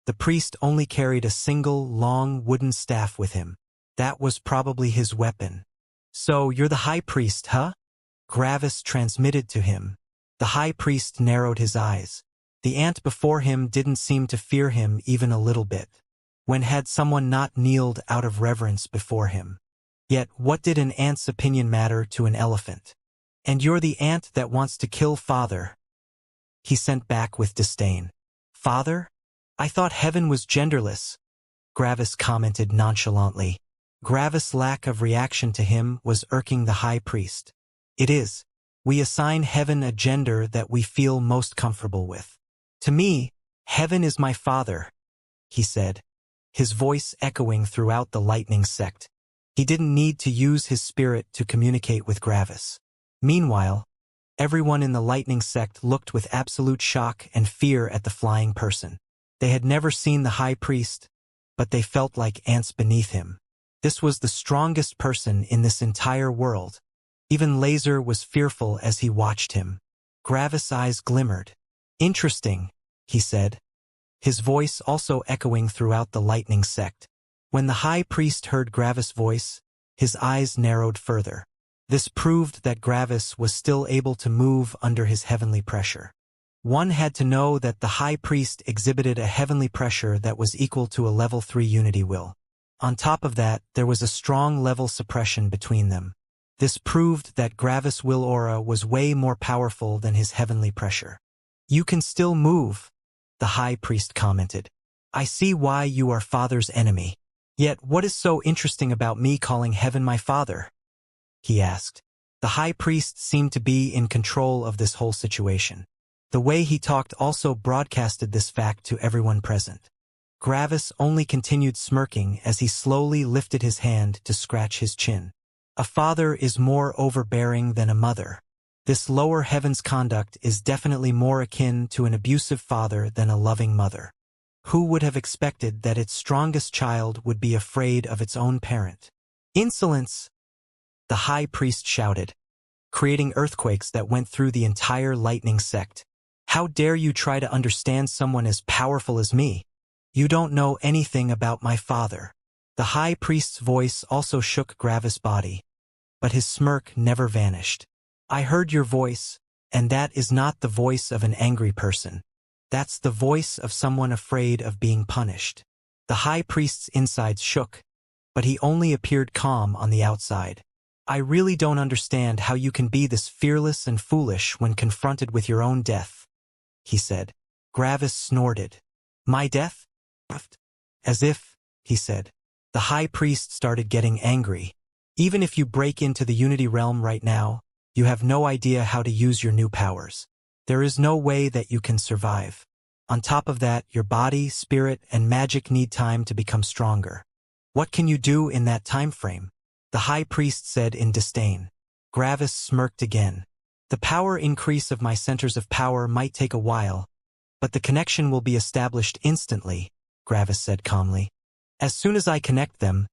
the priest only carried a single, long wooden staff with him. That was probably his weapon. So, you're the High Priest, huh? Gravis transmitted to him. The High Priest narrowed his eyes. The ant before him didn't seem to fear him even a little bit. When had someone not kneeled out of reverence before him? Yet, what did an ant's opinion matter to an elephant? And you're the ant that wants to kill Father? He sent back with disdain. Father? I thought heaven was genderless, Gravis commented nonchalantly. Gravis' lack of reaction to him was irking the High Priest. It is. We assign heaven a gender that we feel most comfortable with. To me, heaven is my father, he said, his voice echoing throughout the lightning sect. He didn't need to use his spirit to communicate with Gravis. Meanwhile, everyone in the lightning sect looked with absolute shock and fear at the flying person. They had never seen the High Priest, but they felt like ants beneath him. This was the strongest person in this entire world. Even Laser was fearful as he watched him. Gravis' eyes glimmered. Interesting, he said, his voice also echoing throughout the lightning sect. When the High Priest heard Gravis' voice, his eyes narrowed further. This proved that Gravis was still able to move under his heavenly pressure. One had to know that the High Priest exhibited a heavenly pressure that was equal to a level 3 unity will. On top of that, there was a strong level suppression between them. This proved that Gravis' will aura was way more powerful than his heavenly pressure. You can still move, the High Priest commented. I see why you are Father's enemy. Yet what is so interesting about me calling heaven my father? He asked. The High Priest seemed to be in control of this whole situation. The way he talked also broadcasted this fact to everyone present. Gravis only continued smirking as he slowly lifted his hand to scratch his chin. A father is more overbearing than a mother. This lower heaven's conduct is definitely more akin to an abusive father than a loving mother. Who would have expected that its strongest child would be afraid of its own parent? Insolence! The High Priest shouted, creating earthquakes that went through the entire lightning sect. How dare you try to understand someone as powerful as me? You don't know anything about my father. The High Priest's voice also shook Gravis' body, but his smirk never vanished. I heard your voice, and that is not the voice of an angry person. That's the voice of someone afraid of being punished. The high priest's insides shook, but he only appeared calm on the outside. I really don't understand how you can be this fearless and foolish when confronted with your own death, he said. Gravis snorted. My death? As if, he said. The high priest started getting angry. Even if you break into the Unity realm right now, you have no idea how to use your new powers. There is no way that you can survive. On top of that, your body, spirit, and magic need time to become stronger. What can you do in that time frame? The high priest said in disdain. Gravis smirked again. The power increase of my centers of power might take a while, but the connection will be established instantly, Gravis said calmly. As soon as I connect them,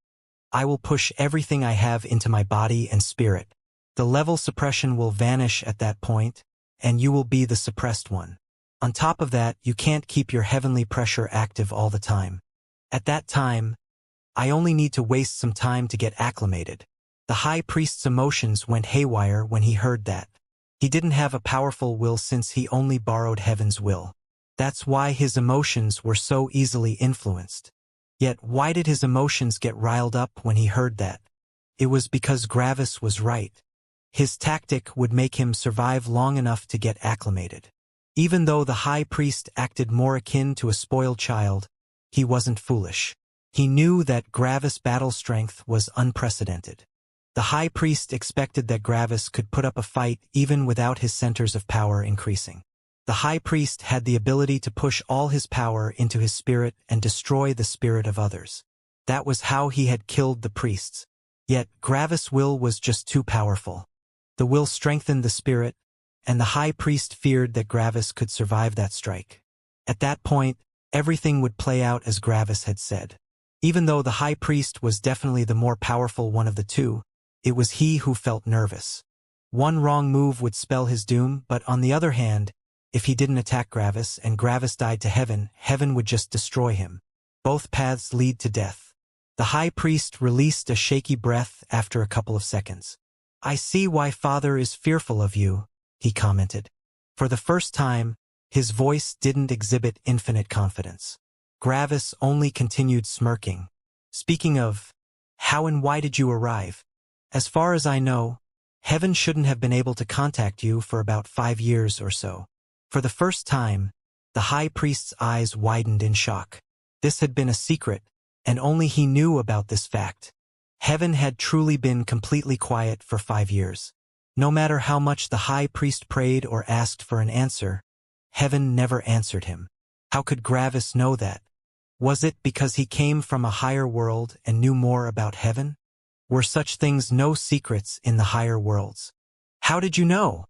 I will push everything I have into my body and spirit. The level suppression will vanish at that point, and you will be the suppressed one. On top of that, you can't keep your heavenly pressure active all the time. At that time, I only need to waste some time to get acclimated. The high priest's emotions went haywire when he heard that. He didn't have a powerful will since he only borrowed heaven's will. That's why his emotions were so easily influenced. Yet why did his emotions get riled up when he heard that? It was because Gravis was right. His tactic would make him survive long enough to get acclimated. Even though the high priest acted more akin to a spoiled child, he wasn't foolish. He knew that Gravis' battle strength was unprecedented. The high priest expected that Gravis could put up a fight even without his centers of power increasing. The high priest had the ability to push all his power into his spirit and destroy the spirit of others. That was how he had killed the priests. Yet Gravis' will was just too powerful. The will strengthened the spirit, and the high priest feared that Gravis could survive that strike. At that point, everything would play out as Gravis had said. Even though the high priest was definitely the more powerful one of the two, it was he who felt nervous. One wrong move would spell his doom, but on the other hand, if he didn't attack Gravis and Gravis died to heaven, heaven would just destroy him. Both paths lead to death. The high priest released a shaky breath after a couple of seconds. I see why Father is fearful of you, he commented. For the first time, his voice didn't exhibit infinite confidence. Gravis only continued smirking. Speaking of, how and why did you arrive? As far as I know, heaven shouldn't have been able to contact you for about 5 years or so. For the first time, the high priest's eyes widened in shock. This had been a secret, and only he knew about this fact. Heaven had truly been completely quiet for 5 years. No matter how much the high priest prayed or asked for an answer, heaven never answered him. How could Gravis know that? Was it because he came from a higher world and knew more about heaven? Were such things no secrets in the higher worlds? How did you know?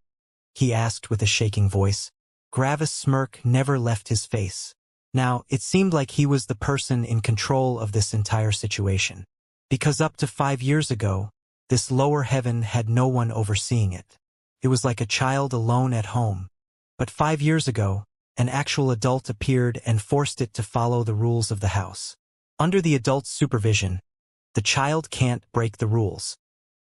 He asked with a shaking voice. Gravis' smirk never left his face. Now, it seemed like he was the person in control of this entire situation. Because up to 5 years ago, this lower heaven had no one overseeing it. It was like a child alone at home. But 5 years ago, an actual adult appeared and forced it to follow the rules of the house. Under the adult's supervision, the child can't break the rules.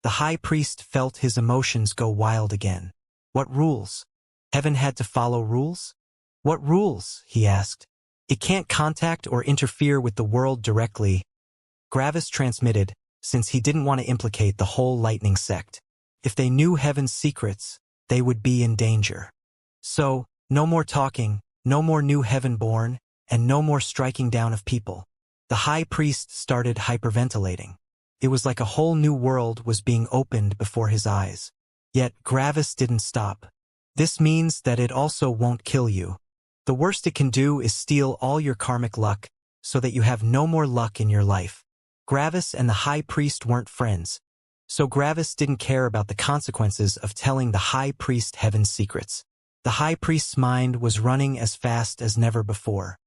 The high priest felt his emotions go wild again. What rules? Heaven had to follow rules? What rules? He asked. It can't contact or interfere with the world directly. Gravis transmitted, since he didn't want to implicate the whole lightning sect. If they knew heaven's secrets, they would be in danger. So, no more talking, no more new heaven born, and no more striking down of people. The high priest started hyperventilating. It was like a whole new world was being opened before his eyes. Yet Gravis didn't stop. This means that it also won't kill you. The worst it can do is steal all your karmic luck, so that you have no more luck in your life. Gravis and the high priest weren't friends, so Gravis didn't care about the consequences of telling the high priest heaven's secrets. The high priest's mind was running as fast as never before.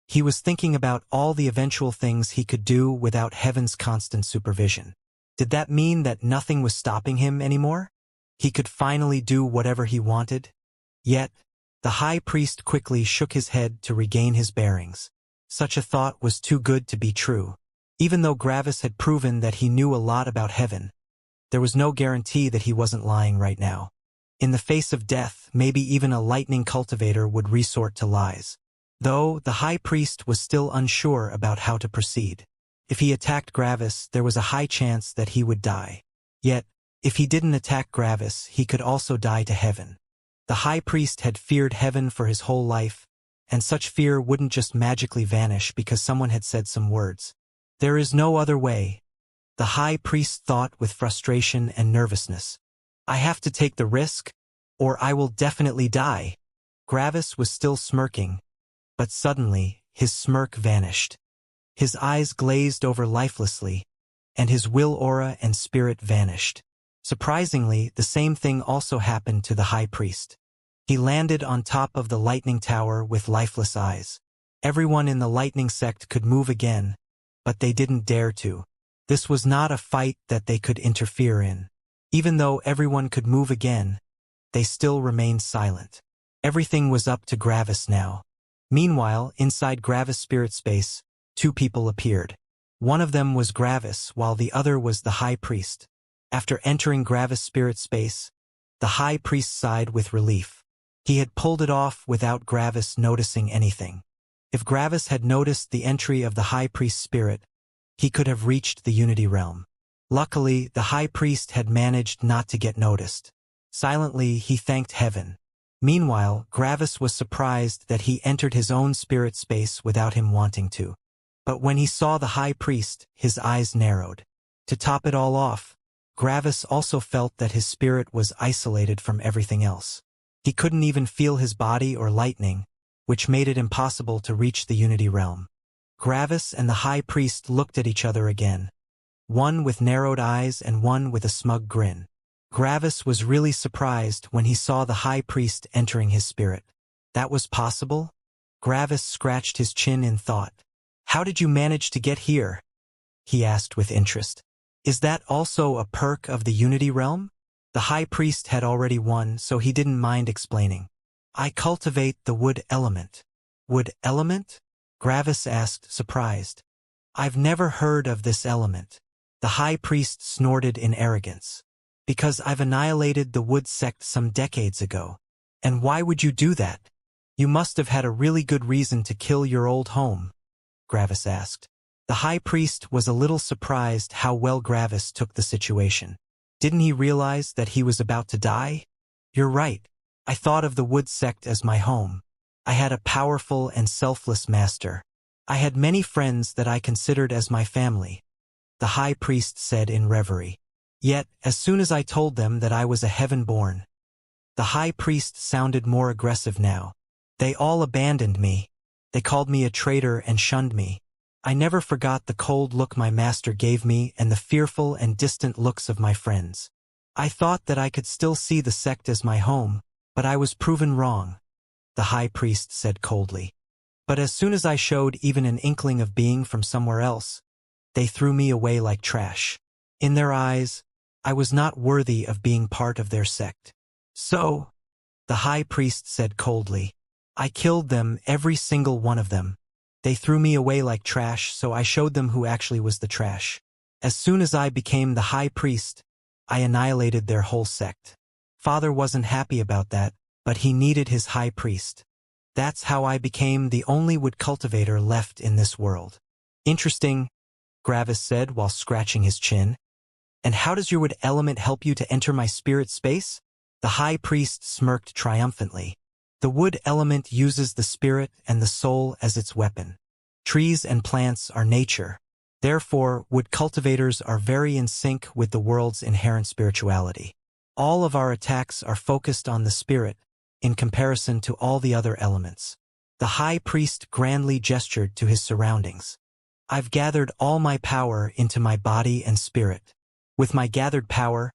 He was thinking about all the eventual things he could do without heaven's constant supervision. Did that mean that nothing was stopping him anymore? He could finally do whatever he wanted? Yet, the high priest quickly shook his head to regain his bearings. Such a thought was too good to be true. Even though Gravis had proven that he knew a lot about heaven, there was no guarantee that he wasn't lying right now. In the face of death, maybe even a lightning cultivator would resort to lies. Though, the high priest was still unsure about how to proceed. If he attacked Gravis, there was a high chance that he would die. Yet, if he didn't attack Gravis, he could also die to heaven. The high priest had feared heaven for his whole life, and such fear wouldn't just magically vanish because someone had said some words. There is no other way, the high priest thought with frustration and nervousness. I have to take the risk, or I will definitely die. Gravis was still smirking, but suddenly, his smirk vanished. His eyes glazed over lifelessly, and his will aura and spirit vanished. Surprisingly, the same thing also happened to the high priest. He landed on top of the lightning tower with lifeless eyes. Everyone in the lightning sect could move again, but they didn't dare to. This was not a fight that they could interfere in. Even though everyone could move again, they still remained silent. Everything was up to Gravis now. Meanwhile, inside Gravis' spirit space, two people appeared. One of them was Gravis, while the other was the high priest. After entering Gravis' spirit space, the high priest sighed with relief. He had pulled it off without Gravis noticing anything. If Gravis had noticed the entry of the high priest's spirit, he could have reached the Unity realm. Luckily, the high priest had managed not to get noticed. Silently, he thanked heaven. Meanwhile, Gravis was surprised that he entered his own spirit space without him wanting to. But when he saw the high priest, his eyes narrowed. To top it all off, Gravis also felt that his spirit was isolated from everything else. He couldn't even feel his body or lightning, which made it impossible to reach the Unity realm. Gravis and the high priest looked at each other again, one with narrowed eyes and one with a smug grin. Gravis was really surprised when he saw the high priest entering his spirit. That was possible? Gravis scratched his chin in thought. How did you manage to get here? He asked with interest. Is that also a perk of the Unity realm? The high priest had already won, so he didn't mind explaining. I cultivate the wood element. Wood element? Gravis asked, surprised. I've never heard of this element. The high priest snorted in arrogance. Because I've annihilated the wood sect some decades ago. And why would you do that? You must have had a really good reason to kill your old home, Gravis asked. The high priest was a little surprised how well Gravis took the situation. Didn't he realize that he was about to die? You're right. I thought of the wood sect as my home. I had a powerful and selfless master. I had many friends that I considered as my family, the high priest said in reverie. Yet, as soon as I told them that I was a heaven-born, the high priest sounded more aggressive now. They all abandoned me. They called me a traitor and shunned me. I never forgot the cold look my master gave me and the fearful and distant looks of my friends. I thought that I could still see the sect as my home, but I was proven wrong, the high priest said coldly. But as soon as I showed even an inkling of being from somewhere else, they threw me away like trash. In their eyes, I was not worthy of being part of their sect. So, the high priest said coldly, I killed them, every single one of them. They threw me away like trash, so I showed them who actually was the trash. As soon as I became the high priest, I annihilated their whole sect. Father wasn't happy about that, but he needed his high priest. That's how I became the only wood cultivator left in this world. Interesting, Gravis said while scratching his chin. And how does your wood element help you to enter my spirit space? The high priest smirked triumphantly. The wood element uses the spirit and the soul as its weapon. Trees and plants are nature. Therefore, wood cultivators are very in sync with the world's inherent spirituality. All of our attacks are focused on the spirit, in comparison to all the other elements. The high priest grandly gestured to his surroundings. I've gathered all my power into my body and spirit. With my gathered power,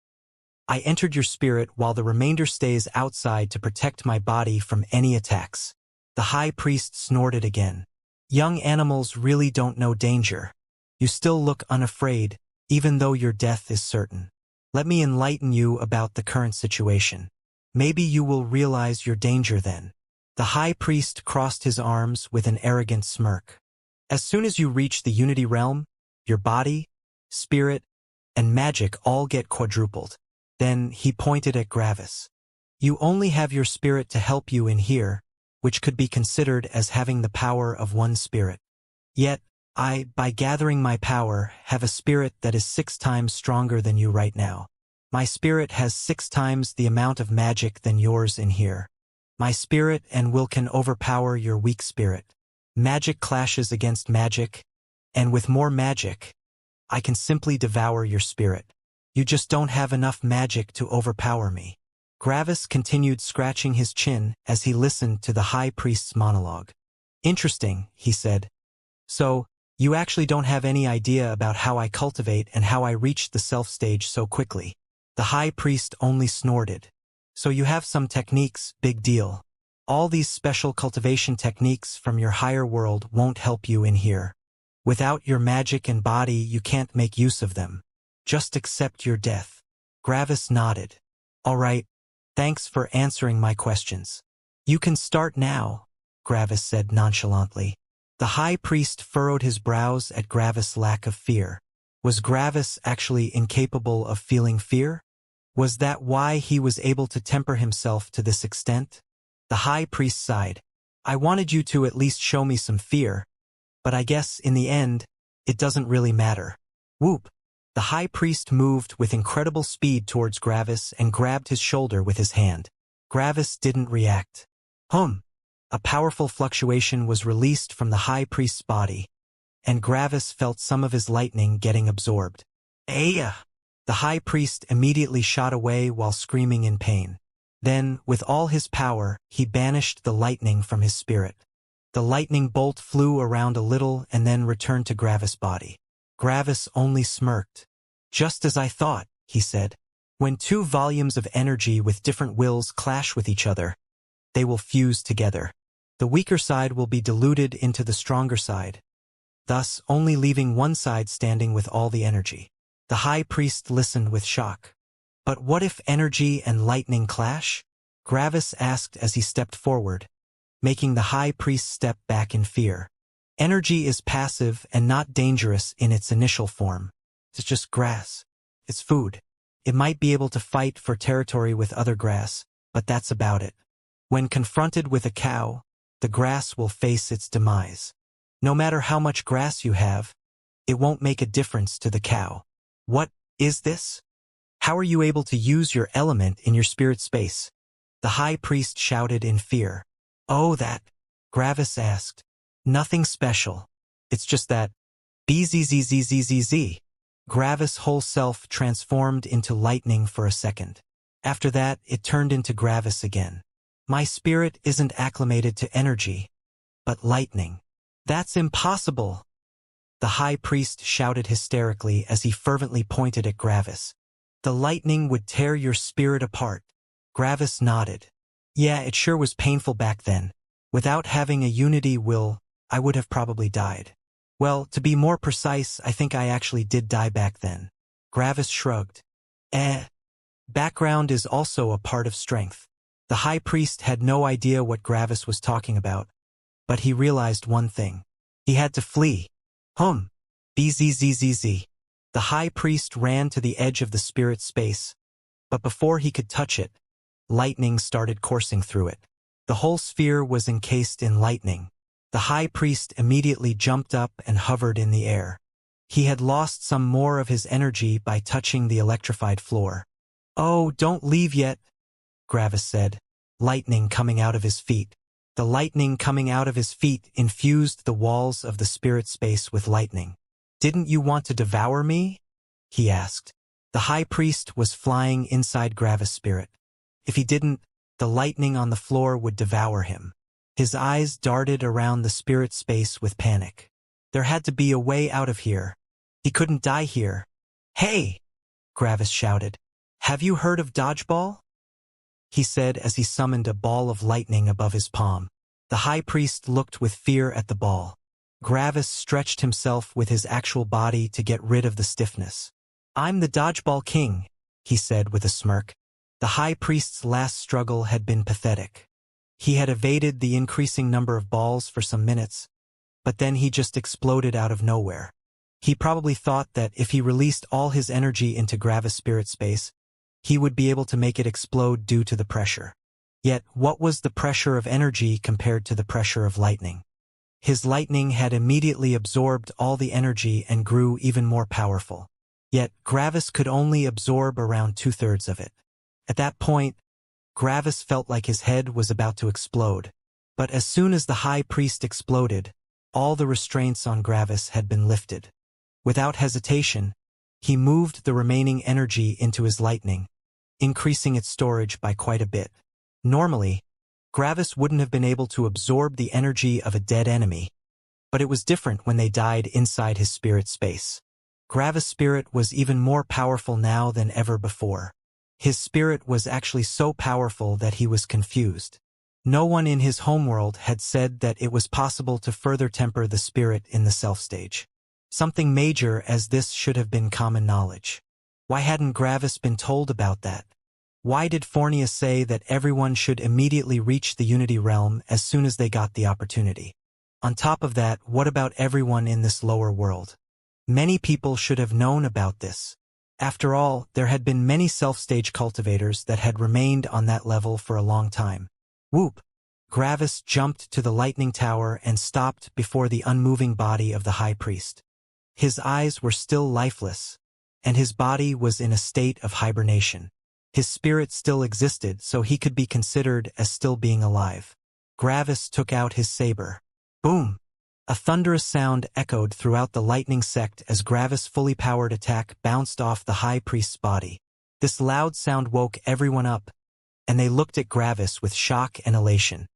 I entered your spirit while the remainder stays outside to protect my body from any attacks. The high priest snorted again. Young animals really don't know danger. You still look unafraid, even though your death is certain. Let me enlighten you about the current situation. Maybe you will realize your danger then. The high priest crossed his arms with an arrogant smirk. As soon as you reach the Unity realm, your body, spirit, and magic all get quadrupled. Then he pointed at Gravis. You only have your spirit to help you in here. which could be considered as having the power of one spirit. Yet, I, by gathering my power, have a spirit that is 6 times stronger than you right now. My spirit has 6 times the amount of magic than yours in here. My spirit and will can overpower your weak spirit. Magic clashes against magic, and with more magic, I can simply devour your spirit. You just don't have enough magic to overpower me. Gravis continued scratching his chin as he listened to the high priest's monologue. Interesting, he said. So, you actually don't have any idea about how I cultivate and how I reached the self stage so quickly. The high priest only snorted. So you have some techniques, big deal. All these special cultivation techniques from your higher world won't help you in here. Without your magic and body you can't make use of them. Just accept your death. Gravis nodded. All right, thanks for answering my questions. You can start now, Gravis said nonchalantly. The high priest furrowed his brows at Gravis' lack of fear. Was Gravis actually incapable of feeling fear? Was that why he was able to temper himself to this extent? The high priest sighed. I wanted you to at least show me some fear, but I guess in the end, it doesn't really matter. Whoop! The high priest moved with incredible speed towards Gravis and grabbed his shoulder with his hand. Gravis didn't react. A powerful fluctuation was released from the high priest's body, and Gravis felt some of his lightning getting absorbed. Aya! The high priest immediately shot away while screaming in pain. Then, with all his power, he banished the lightning from his spirit. The lightning bolt flew around a little and then returned to Gravis' body. Gravis only smirked. Just as I thought, he said. When 2 volumes of energy with different wills clash with each other, they will fuse together. The weaker side will be diluted into the stronger side, thus only leaving one side standing with all the energy. The high priest listened with shock. But what if energy and lightning clash? Gravis asked as he stepped forward, making the high priest step back in fear. Energy is passive and not dangerous in its initial form. It's just grass. It's food. It might be able to fight for territory with other grass, but that's about it. When confronted with a cow, the grass will face its demise. No matter how much grass you have, it won't make a difference to the cow. What is this? How are you able to use your element in your spirit space? The high priest shouted in fear. Oh, that, Gravis asked. Nothing special. It's just that, bzzzzzzz. Gravis' whole self transformed into lightning for a second. After that, it turned into Gravis again. My spirit isn't acclimated to energy, but lightning. That's impossible. The high priest shouted hysterically as he fervently pointed at Gravis. The lightning would tear your spirit apart. Gravis nodded. Yeah, it sure was painful back then. Without having a unity will, I would have probably died. Well, to be more precise, I think I actually did die back then. Gravis shrugged. Background is also a part of strength. The high priest had no idea what Gravis was talking about, but he realized one thing. He had to flee. Bzzzzz. The high priest ran to the edge of the spirit space, but before he could touch it, lightning started coursing through it. The whole sphere was encased in lightning. The high priest immediately jumped up and hovered in the air. He had lost some more of his energy by touching the electrified floor. Oh, don't leave yet, Gravis said, lightning coming out of his feet. The lightning coming out of his feet infused the walls of the spirit space with lightning. Didn't you want to devour me? He asked. The high priest was flying inside Gravis' spirit. If he didn't, the lightning on the floor would devour him. His eyes darted around the spirit space with panic. There had to be a way out of here. He couldn't die here. Hey! Gravis shouted. Have you heard of dodgeball? He said as he summoned a ball of lightning above his palm. The high priest looked with fear at the ball. Gravis stretched himself with his actual body to get rid of the stiffness. I'm the dodgeball king, he said with a smirk. The high priest's last struggle had been pathetic. He had evaded the increasing number of balls for some minutes, but then he just exploded out of nowhere. He probably thought that if he released all his energy into Gravis' spirit space, he would be able to make it explode due to the pressure. Yet, what was the pressure of energy compared to the pressure of lightning? His lightning had immediately absorbed all the energy and grew even more powerful. Yet, Gravis could only absorb around 2/3 of it. At that point, Gravis felt like his head was about to explode. But as soon as the high priest exploded, all the restraints on Gravis had been lifted. Without hesitation, he moved the remaining energy into his lightning, increasing its storage by quite a bit. Normally, Gravis wouldn't have been able to absorb the energy of a dead enemy, but it was different when they died inside his spirit space. Gravis' spirit was even more powerful now than ever before. His spirit was actually so powerful that he was confused. No one in his homeworld had said that it was possible to further temper the spirit in the self-stage. Something major as this should have been common knowledge. Why hadn't Gravis been told about that? Why did Fornia say that everyone should immediately reach the Unity Realm as soon as they got the opportunity? On top of that, what about everyone in this lower world? Many people should have known about this. After all, there had been many self-stage cultivators that had remained on that level for a long time. Whoop! Gravis jumped to the lightning tower and stopped before the unmoving body of the high priest. His eyes were still lifeless, and his body was in a state of hibernation. His spirit still existed, so he could be considered as still being alive. Gravis took out his saber. Boom! A thunderous sound echoed throughout the lightning sect as Gravis' fully powered attack bounced off the high priest's body. This loud sound woke everyone up, and they looked at Gravis with shock and elation.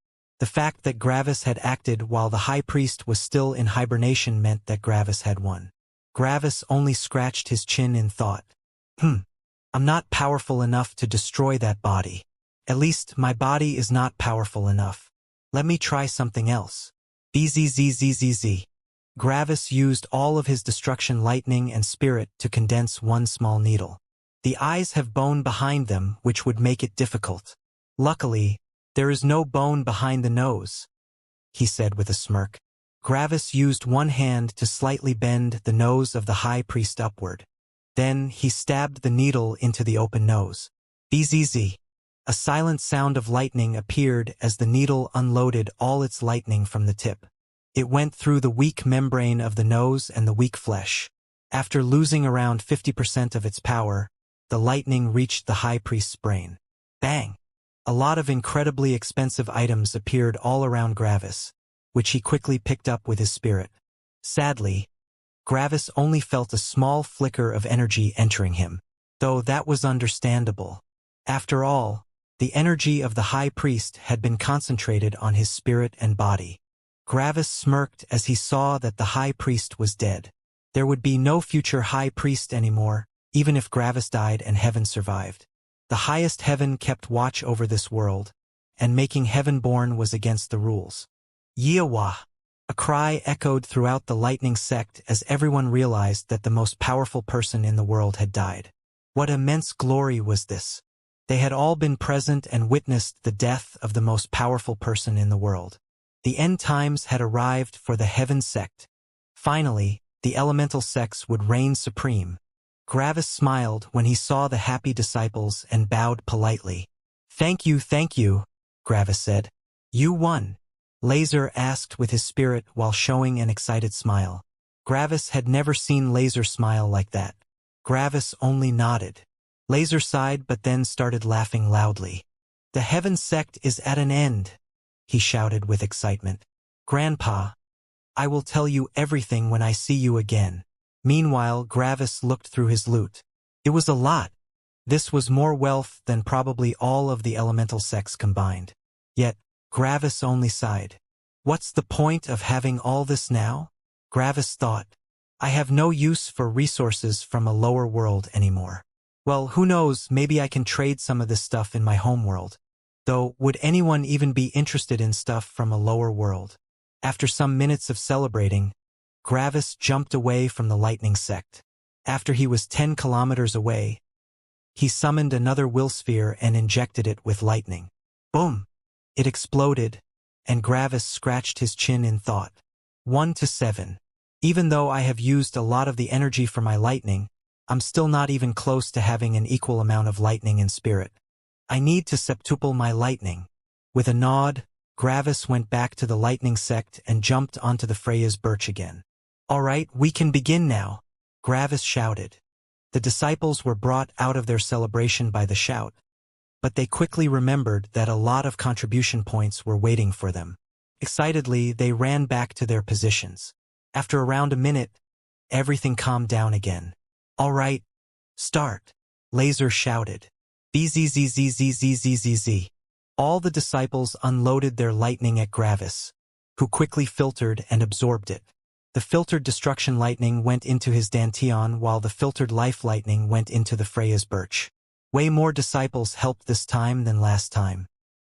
The fact that Gravis had acted while the high priest was still in hibernation meant that Gravis had won. Gravis only scratched his chin in thought. I'm not powerful enough to destroy that body. At least, my body is not powerful enough. Let me try something else. Bzzzzz. Gravis used all of his destruction lightning and spirit to condense one small needle. The eyes have bone behind them, which would make it difficult. Luckily, there is no bone behind the nose, he said with a smirk. Gravis used one hand to slightly bend the nose of the high priest upward. Then he stabbed the needle into the open nose. Bzzz. A silent sound of lightning appeared as the needle unloaded all its lightning from the tip. It went through the weak membrane of the nose and the weak flesh. After losing around 50% of its power, the lightning reached the high priest's brain. Bang! A lot of incredibly expensive items appeared all around Gravis, which he quickly picked up with his spirit. Sadly, Gravis only felt a small flicker of energy entering him, though that was understandable. After all, the energy of the high priest had been concentrated on his spirit and body. Gravis smirked as he saw that the high priest was dead. There would be no future high priest anymore, even if Gravis died and heaven survived. The highest heaven kept watch over this world, and making heaven born was against the rules. Yeewa! A cry echoed throughout the lightning sect as everyone realized that the most powerful person in the world had died. What immense glory was this! They had all been present and witnessed the death of the most powerful person in the world. The end times had arrived for the heaven sect. Finally, the elemental sects would reign supreme. Gravis smiled when he saw the happy disciples and bowed politely. Thank you, Gravis said. You won. Laser asked with his spirit while showing an excited smile. Gravis had never seen Laser smile like that. Gravis only nodded. Laser sighed but then started laughing loudly. The heaven sect is at an end, he shouted with excitement. Grandpa, I will tell you everything when I see you again. Meanwhile, Gravis looked through his loot. It was a lot. This was more wealth than probably all of the elemental sects combined. Yet, Gravis only sighed. What's the point of having all this now? Gravis thought. I have no use for resources from a lower world anymore. Well, who knows, maybe I can trade some of this stuff in my home world. Though, would anyone even be interested in stuff from a lower world? After some minutes of celebrating, Gravis jumped away from the lightning sect. After he was 10 kilometers away, he summoned another will sphere and injected it with lightning. Boom! It exploded, and Gravis scratched his chin in thought. 1-7. Even though I have used a lot of the energy for my lightning, I'm still not even close to having an equal amount of lightning in spirit. I need to septuple my lightning. With a nod, Gravis went back to the lightning sect and jumped onto the Freya's birch again. "All right, we can begin now," Gravis shouted. The disciples were brought out of their celebration by the shout, but they quickly remembered that a lot of contribution points were waiting for them. Excitedly, they ran back to their positions. After around a minute, everything calmed down again. "All right, start," Laser shouted. Bzzzzzzzzzzz. All the disciples unloaded their lightning at Gravis, who quickly filtered and absorbed it. The filtered destruction lightning went into his Danteon while the filtered life lightning went into the Freya's birch. Way more disciples helped this time than last time.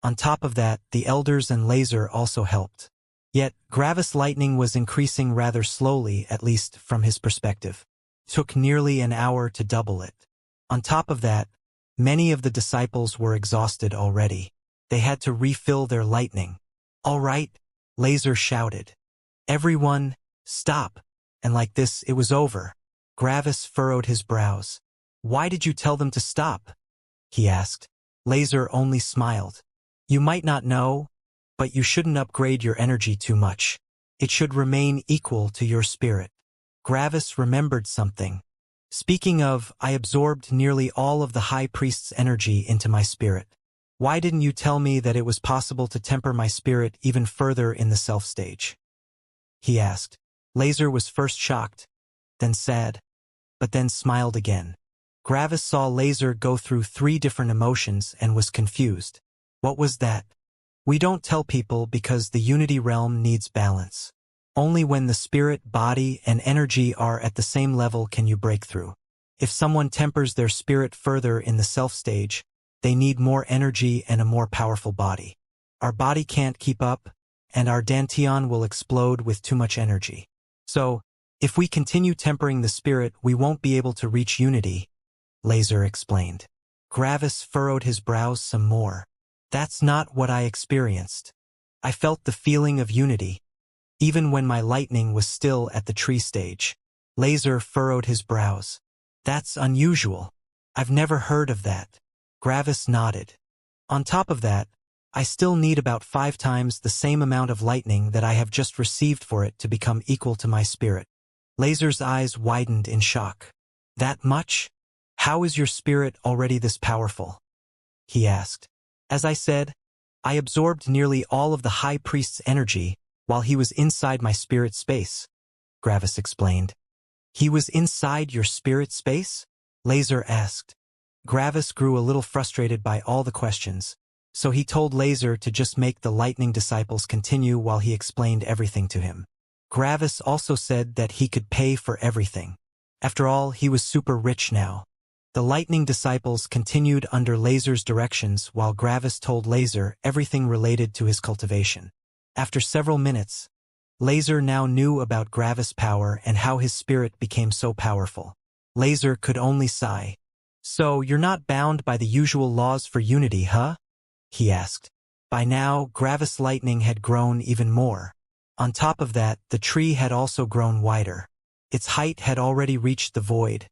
On top of that, the elders and Laser also helped. Yet, Gravis lightning was increasing rather slowly, at least from his perspective. It took nearly an hour to double it. On top of that, many of the disciples were exhausted already. They had to refill their lightning. "All right," Laser shouted. "Everyone, stop." And like this, it was over. Gravis furrowed his brows. "Why did you tell them to stop?" he asked. Laser only smiled. "You might not know, but you shouldn't upgrade your energy too much. It should remain equal to your spirit." Gravis remembered something. "Speaking of, I absorbed nearly all of the High Priest's energy into my spirit. Why didn't you tell me that it was possible to temper my spirit even further in the self stage?" he asked. Laser was first shocked, then sad, but then smiled again. Gravis saw Laser go through 3 different emotions and was confused. What was that? "We don't tell people because the Unity realm needs balance. Only when the spirit, body, and energy are at the same level can you break through. If someone tempers their spirit further in the self stage, they need more energy and a more powerful body. Our body can't keep up, and our Danteon will explode with too much energy. So, if we continue tempering the spirit, we won't be able to reach unity," Laser explained. Gravis furrowed his brows some more. "That's not what I experienced. I felt the feeling of unity, even when my lightning was still at the tree stage." Laser furrowed his brows. "That's unusual. I've never heard of that." Gravis nodded. "On top of that, I still need about 5 times the same amount of lightning that I have just received for it to become equal to my spirit." Laser's eyes widened in shock. "That much? How is your spirit already this powerful?" he asked. "As I said, I absorbed nearly all of the High Priest's energy while he was inside my spirit space," Gravis explained. "He was inside your spirit space?" Laser asked. Gravis grew a little frustrated by all the questions, so he told Laser to just make the lightning disciples continue while he explained everything to him. Gravis also said that he could pay for everything. After all, he was super rich now. The lightning disciples continued under Laser's directions while Gravis told Laser everything related to his cultivation. After several minutes, Laser now knew about Gravis' power and how his spirit became so powerful. Laser could only sigh. "So, you're not bound by the usual laws for unity, huh?" he asked. By now, Gravis' lightning had grown even more. On top of that, the tree had also grown wider. Its height had already reached the void,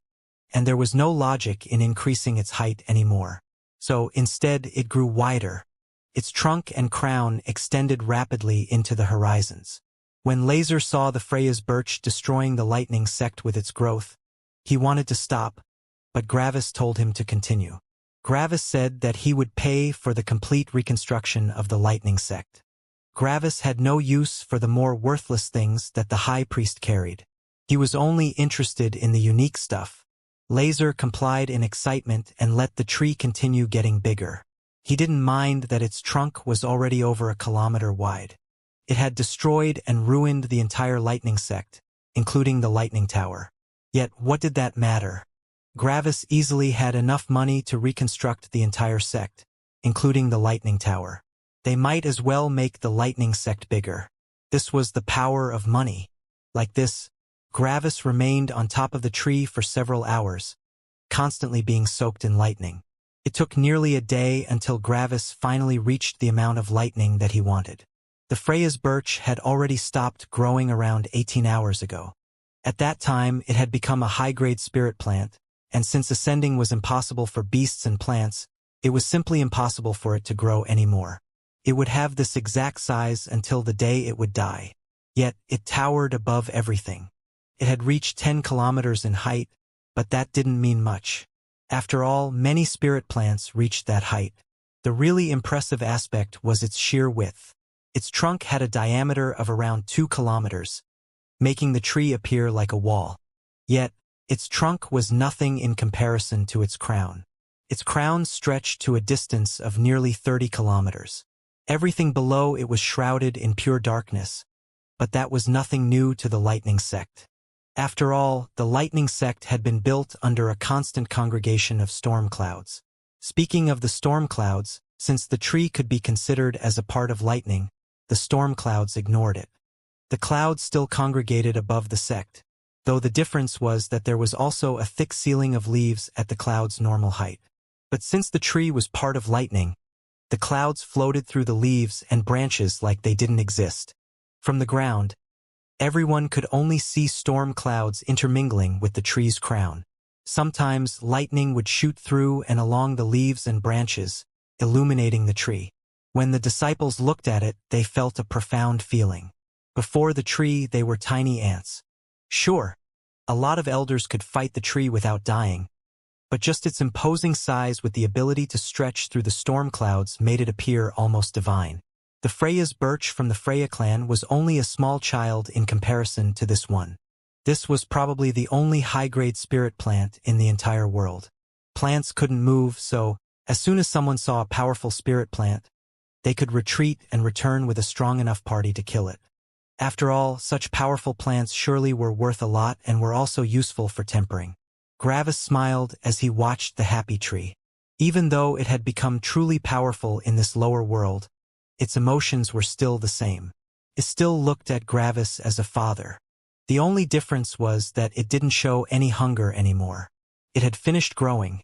and there was no logic in increasing its height anymore. So, instead, it grew wider. Its trunk and crown extended rapidly into the horizons. When Laser saw the Freya's birch destroying the lightning sect with its growth, he wanted to stop, but Gravis told him to continue. Gravis said that he would pay for the complete reconstruction of the lightning sect. Gravis had no use for the more worthless things that the High Priest carried. He was only interested in the unique stuff. Laser complied in excitement and let the tree continue getting bigger. He didn't mind that its trunk was already over a kilometer wide. It had destroyed and ruined the entire lightning sect, including the lightning tower. Yet what did that matter? Gravis easily had enough money to reconstruct the entire sect, including the lightning tower. They might as well make the lightning sect bigger. This was the power of money. Like this, Gravis remained on top of the tree for several hours, constantly being soaked in lightning. It took nearly a day until Gravis finally reached the amount of lightning that he wanted. The Freya's birch had already stopped growing around 18 hours ago. At that time, it had become a high-grade spirit plant, and since ascending was impossible for beasts and plants, it was simply impossible for it to grow anymore. It would have this exact size until the day it would die. Yet, it towered above everything. It had reached 10 kilometers in height, but that didn't mean much. After all, many spirit plants reached that height. The really impressive aspect was its sheer width. Its trunk had a diameter of around 2 kilometers, making the tree appear like a wall. Yet, its trunk was nothing in comparison to its crown. Its crown stretched to a distance of nearly 30 kilometers. Everything below it was shrouded in pure darkness, but that was nothing new to the lightning sect. After all, the lightning sect had been built under a constant congregation of storm clouds. Speaking of the storm clouds, since the tree could be considered as a part of lightning, the storm clouds ignored it. The clouds still congregated above the sect, though the difference was that there was also a thick ceiling of leaves at the cloud's normal height. But since the tree was part of lightning, the clouds floated through the leaves and branches like they didn't exist. From the ground, everyone could only see storm clouds intermingling with the tree's crown. Sometimes lightning would shoot through and along the leaves and branches, illuminating the tree. When the disciples looked at it, they felt a profound feeling. Before the tree, they were tiny ants. Sure, a lot of elders could fight the tree without dying, but just its imposing size with the ability to stretch through the storm clouds made it appear almost divine. The Freya's birch from the Freya clan was only a small child in comparison to this one. This was probably the only high-grade spirit plant in the entire world. Plants couldn't move, so, as soon as someone saw a powerful spirit plant, they could retreat and return with a strong enough party to kill it. After all, such powerful plants surely were worth a lot and were also useful for tempering. Gravis smiled as he watched the happy tree. Even though it had become truly powerful in this lower world, its emotions were still the same. It still looked at Gravis as a father. The only difference was that it didn't show any hunger anymore. It had finished growing,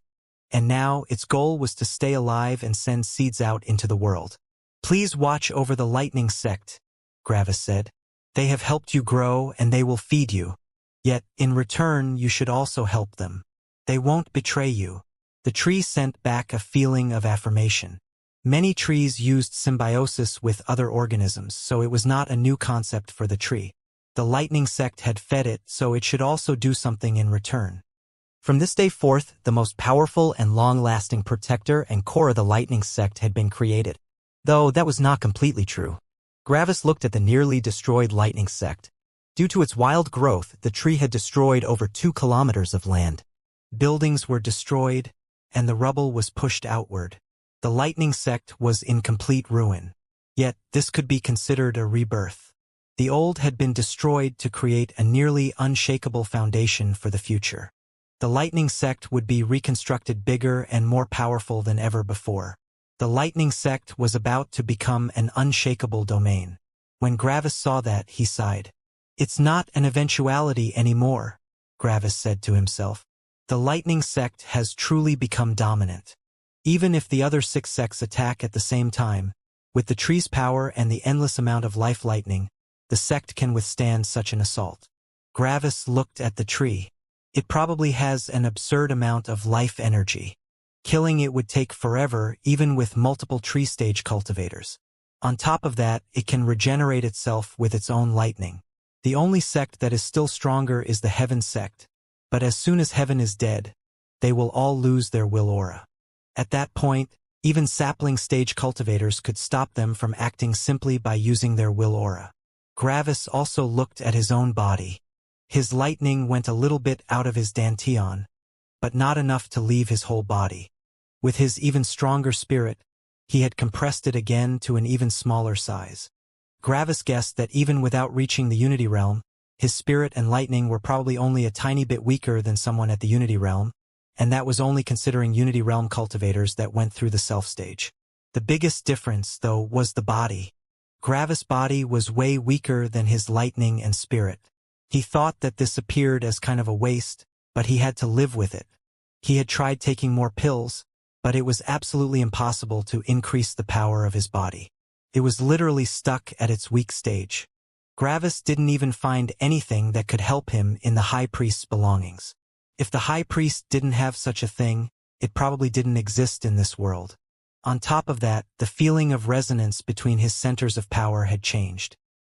and now its goal was to stay alive and send seeds out into the world. "Please watch over the lightning sect," Gravis said. "They have helped you grow and they will feed you. Yet, in return, you should also help them. They won't betray you." The tree sent back a feeling of affirmation. Many trees used symbiosis with other organisms, so it was not a new concept for the tree. The lightning sect had fed it, so it should also do something in return. From this day forth, the most powerful and long-lasting protector and core of the lightning sect had been created. Though that was not completely true. Gravis looked at the nearly destroyed lightning sect. Due to its wild growth, the tree had destroyed over 2 kilometers of land. Buildings were destroyed, and the rubble was pushed outward. The lightning sect was in complete ruin. Yet, this could be considered a rebirth. The old had been destroyed to create a nearly unshakable foundation for the future. The lightning sect would be reconstructed bigger and more powerful than ever before. The lightning sect was about to become an unshakable domain. When Gravis saw that, he sighed. "It's not an eventuality anymore," Gravis said to himself. "The lightning sect has truly become dominant. Even if the other 6 sects attack at the same time, with the tree's power and the endless amount of life lightning, the sect can withstand such an assault." Gravis looked at the tree. It probably has an absurd amount of life energy. Killing it would take forever, even with multiple tree stage cultivators. On top of that, it can regenerate itself with its own lightning. The only sect that is still stronger is the Heaven sect, but as soon as Heaven is dead, they will all lose their will aura. At that point, even sapling stage cultivators could stop them from acting simply by using their will aura. Gravis also looked at his own body. His lightning went a little bit out of his dantian, but not enough to leave his whole body. With his even stronger spirit, he had compressed it again to an even smaller size. Gravis guessed that even without reaching the Unity Realm, his spirit and lightning were probably only a tiny bit weaker than someone at the Unity Realm, and that was only considering Unity Realm cultivators that went through the self stage. The biggest difference, though, was the body. Gravis' body was way weaker than his lightning and spirit. He thought that this appeared as kind of a waste, but he had to live with it. He had tried taking more pills, but it was absolutely impossible to increase the power of his body. It was literally stuck at its weak stage. Gravis didn't even find anything that could help him in the High Priest's belongings. If the High Priest didn't have such a thing, it probably didn't exist in this world. On top of that, the feeling of resonance between his centers of power had changed.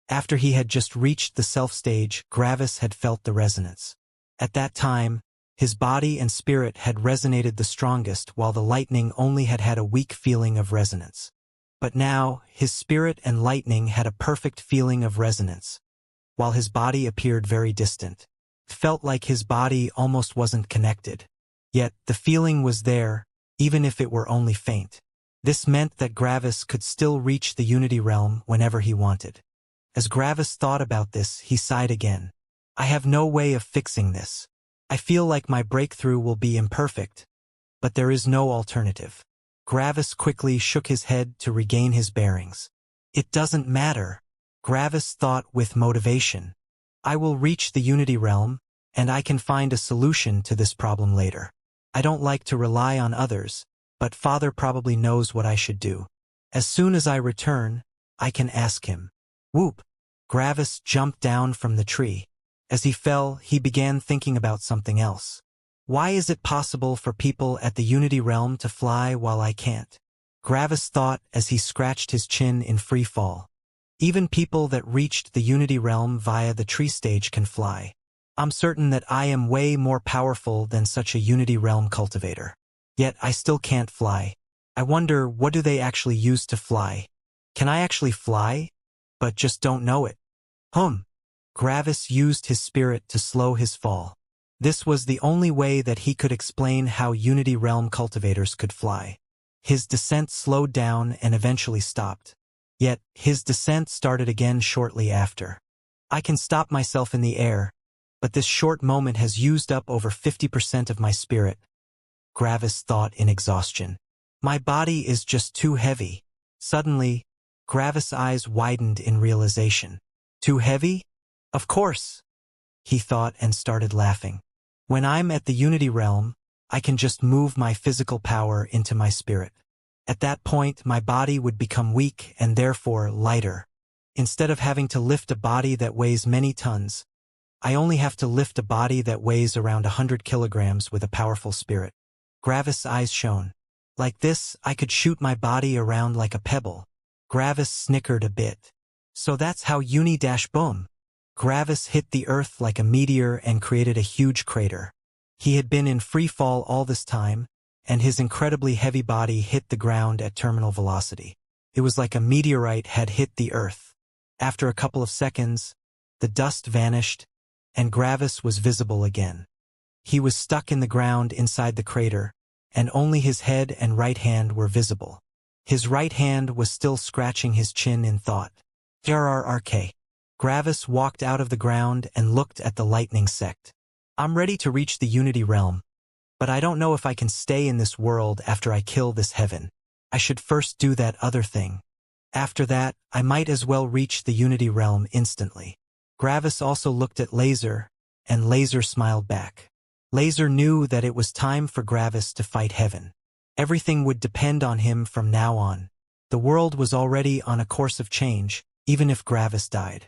After he had just reached the self stage, Gravis had felt the resonance. At that time, his body and spirit had resonated the strongest, while the lightning only had had a weak feeling of resonance. But now, his spirit and lightning had a perfect feeling of resonance, while his body appeared very distant. It felt like his body almost wasn't connected. Yet, the feeling was there, even if it were only faint. This meant that Gravis could still reach the Unity Realm whenever he wanted. As Gravis thought about this, he sighed again. I have no way of fixing this. I feel like my breakthrough will be imperfect, but there is no alternative. Gravis quickly shook his head to regain his bearings. It doesn't matter, Gravis thought with motivation. I will reach the Unity Realm, and I can find a solution to this problem later. I don't like to rely on others, but Father probably knows what I should do. As soon as I return, I can ask him. Whoop! Gravis jumped down from the tree. As he fell, he began thinking about something else. Why is it possible for people at the Unity Realm to fly while I can't? Gravis thought as he scratched his chin in free fall. Even people that reached the Unity Realm via the tree stage can fly. I'm certain that I am way more powerful than such a Unity Realm cultivator. Yet I still can't fly. I wonder, what do they actually use to fly? Can I actually fly? But just don't know it. Gravis used his spirit to slow his fall. This was the only way that he could explain how Unity Realm cultivators could fly. His descent slowed down and eventually stopped. Yet, his descent started again shortly after. I can stop myself in the air, but this short moment has used up over 50% of my spirit, Gravis thought in exhaustion. My body is just too heavy. Suddenly, Gravis' eyes widened in realization. Too heavy? Of course, he thought and started laughing. When I'm at the Unity Realm, I can just move my physical power into my spirit. At that point, my body would become weak and therefore lighter. Instead of having to lift a body that weighs many tons, I only have to lift a body that weighs around 100 kilograms with a powerful spirit. Gravis' eyes shone. Like this, I could shoot my body around like a pebble. Gravis snickered a bit. So that's how Uni-boom. Gravis hit the earth like a meteor and created a huge crater. He had been in free fall all this time, and his incredibly heavy body hit the ground at terminal velocity. It was like a meteorite had hit the earth. After a couple of seconds, the dust vanished, and Gravis was visible again. He was stuck in the ground inside the crater, and only his head and right hand were visible. His right hand was still scratching his chin in thought. RRRK. Gravis walked out of the ground and looked at the lightning sect. I'm ready to reach the Unity Realm, but I don't know if I can stay in this world after I kill this heaven. I should first do that other thing. After that, I might as well reach the Unity Realm instantly. Gravis also looked at Laser, and Laser smiled back. Laser knew that it was time for Gravis to fight heaven. Everything would depend on him from now on. The world was already on a course of change, even if Gravis died.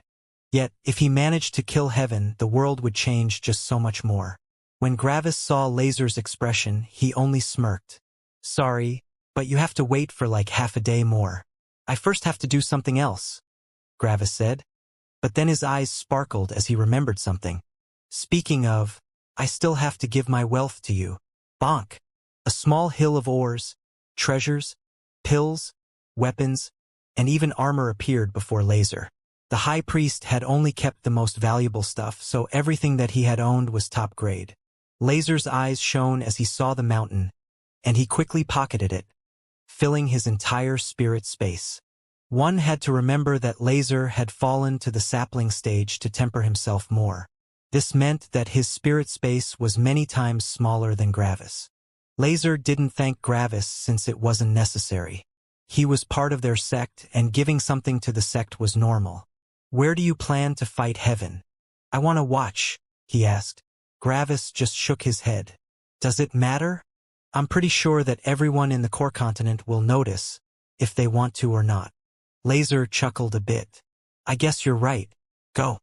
Yet, if he managed to kill heaven, the world would change just so much more. When Gravis saw Laser's expression, he only smirked. Sorry, but you have to wait for like half a day more. I first have to do something else, Gravis said. But then his eyes sparkled as he remembered something. Speaking of, I still have to give my wealth to you. Bonk. A small hill of ores, treasures, pills, weapons, and even armor appeared before Laser. The high priest had only kept the most valuable stuff, so everything that he had owned was top grade. Laser's eyes shone as he saw the mountain, and he quickly pocketed it, filling his entire spirit space. One had to remember that Laser had fallen to the sapling stage to temper himself more. This meant that his spirit space was many times smaller than Gravis. Laser didn't thank Gravis since it wasn't necessary. He was part of their sect, and giving something to the sect was normal. Where do you plan to fight heaven? I want to watch, he asked. Gravis just shook his head. Does it matter? I'm pretty sure that everyone in the core continent will notice, if they want to or not. Laser chuckled a bit. I guess you're right. Go.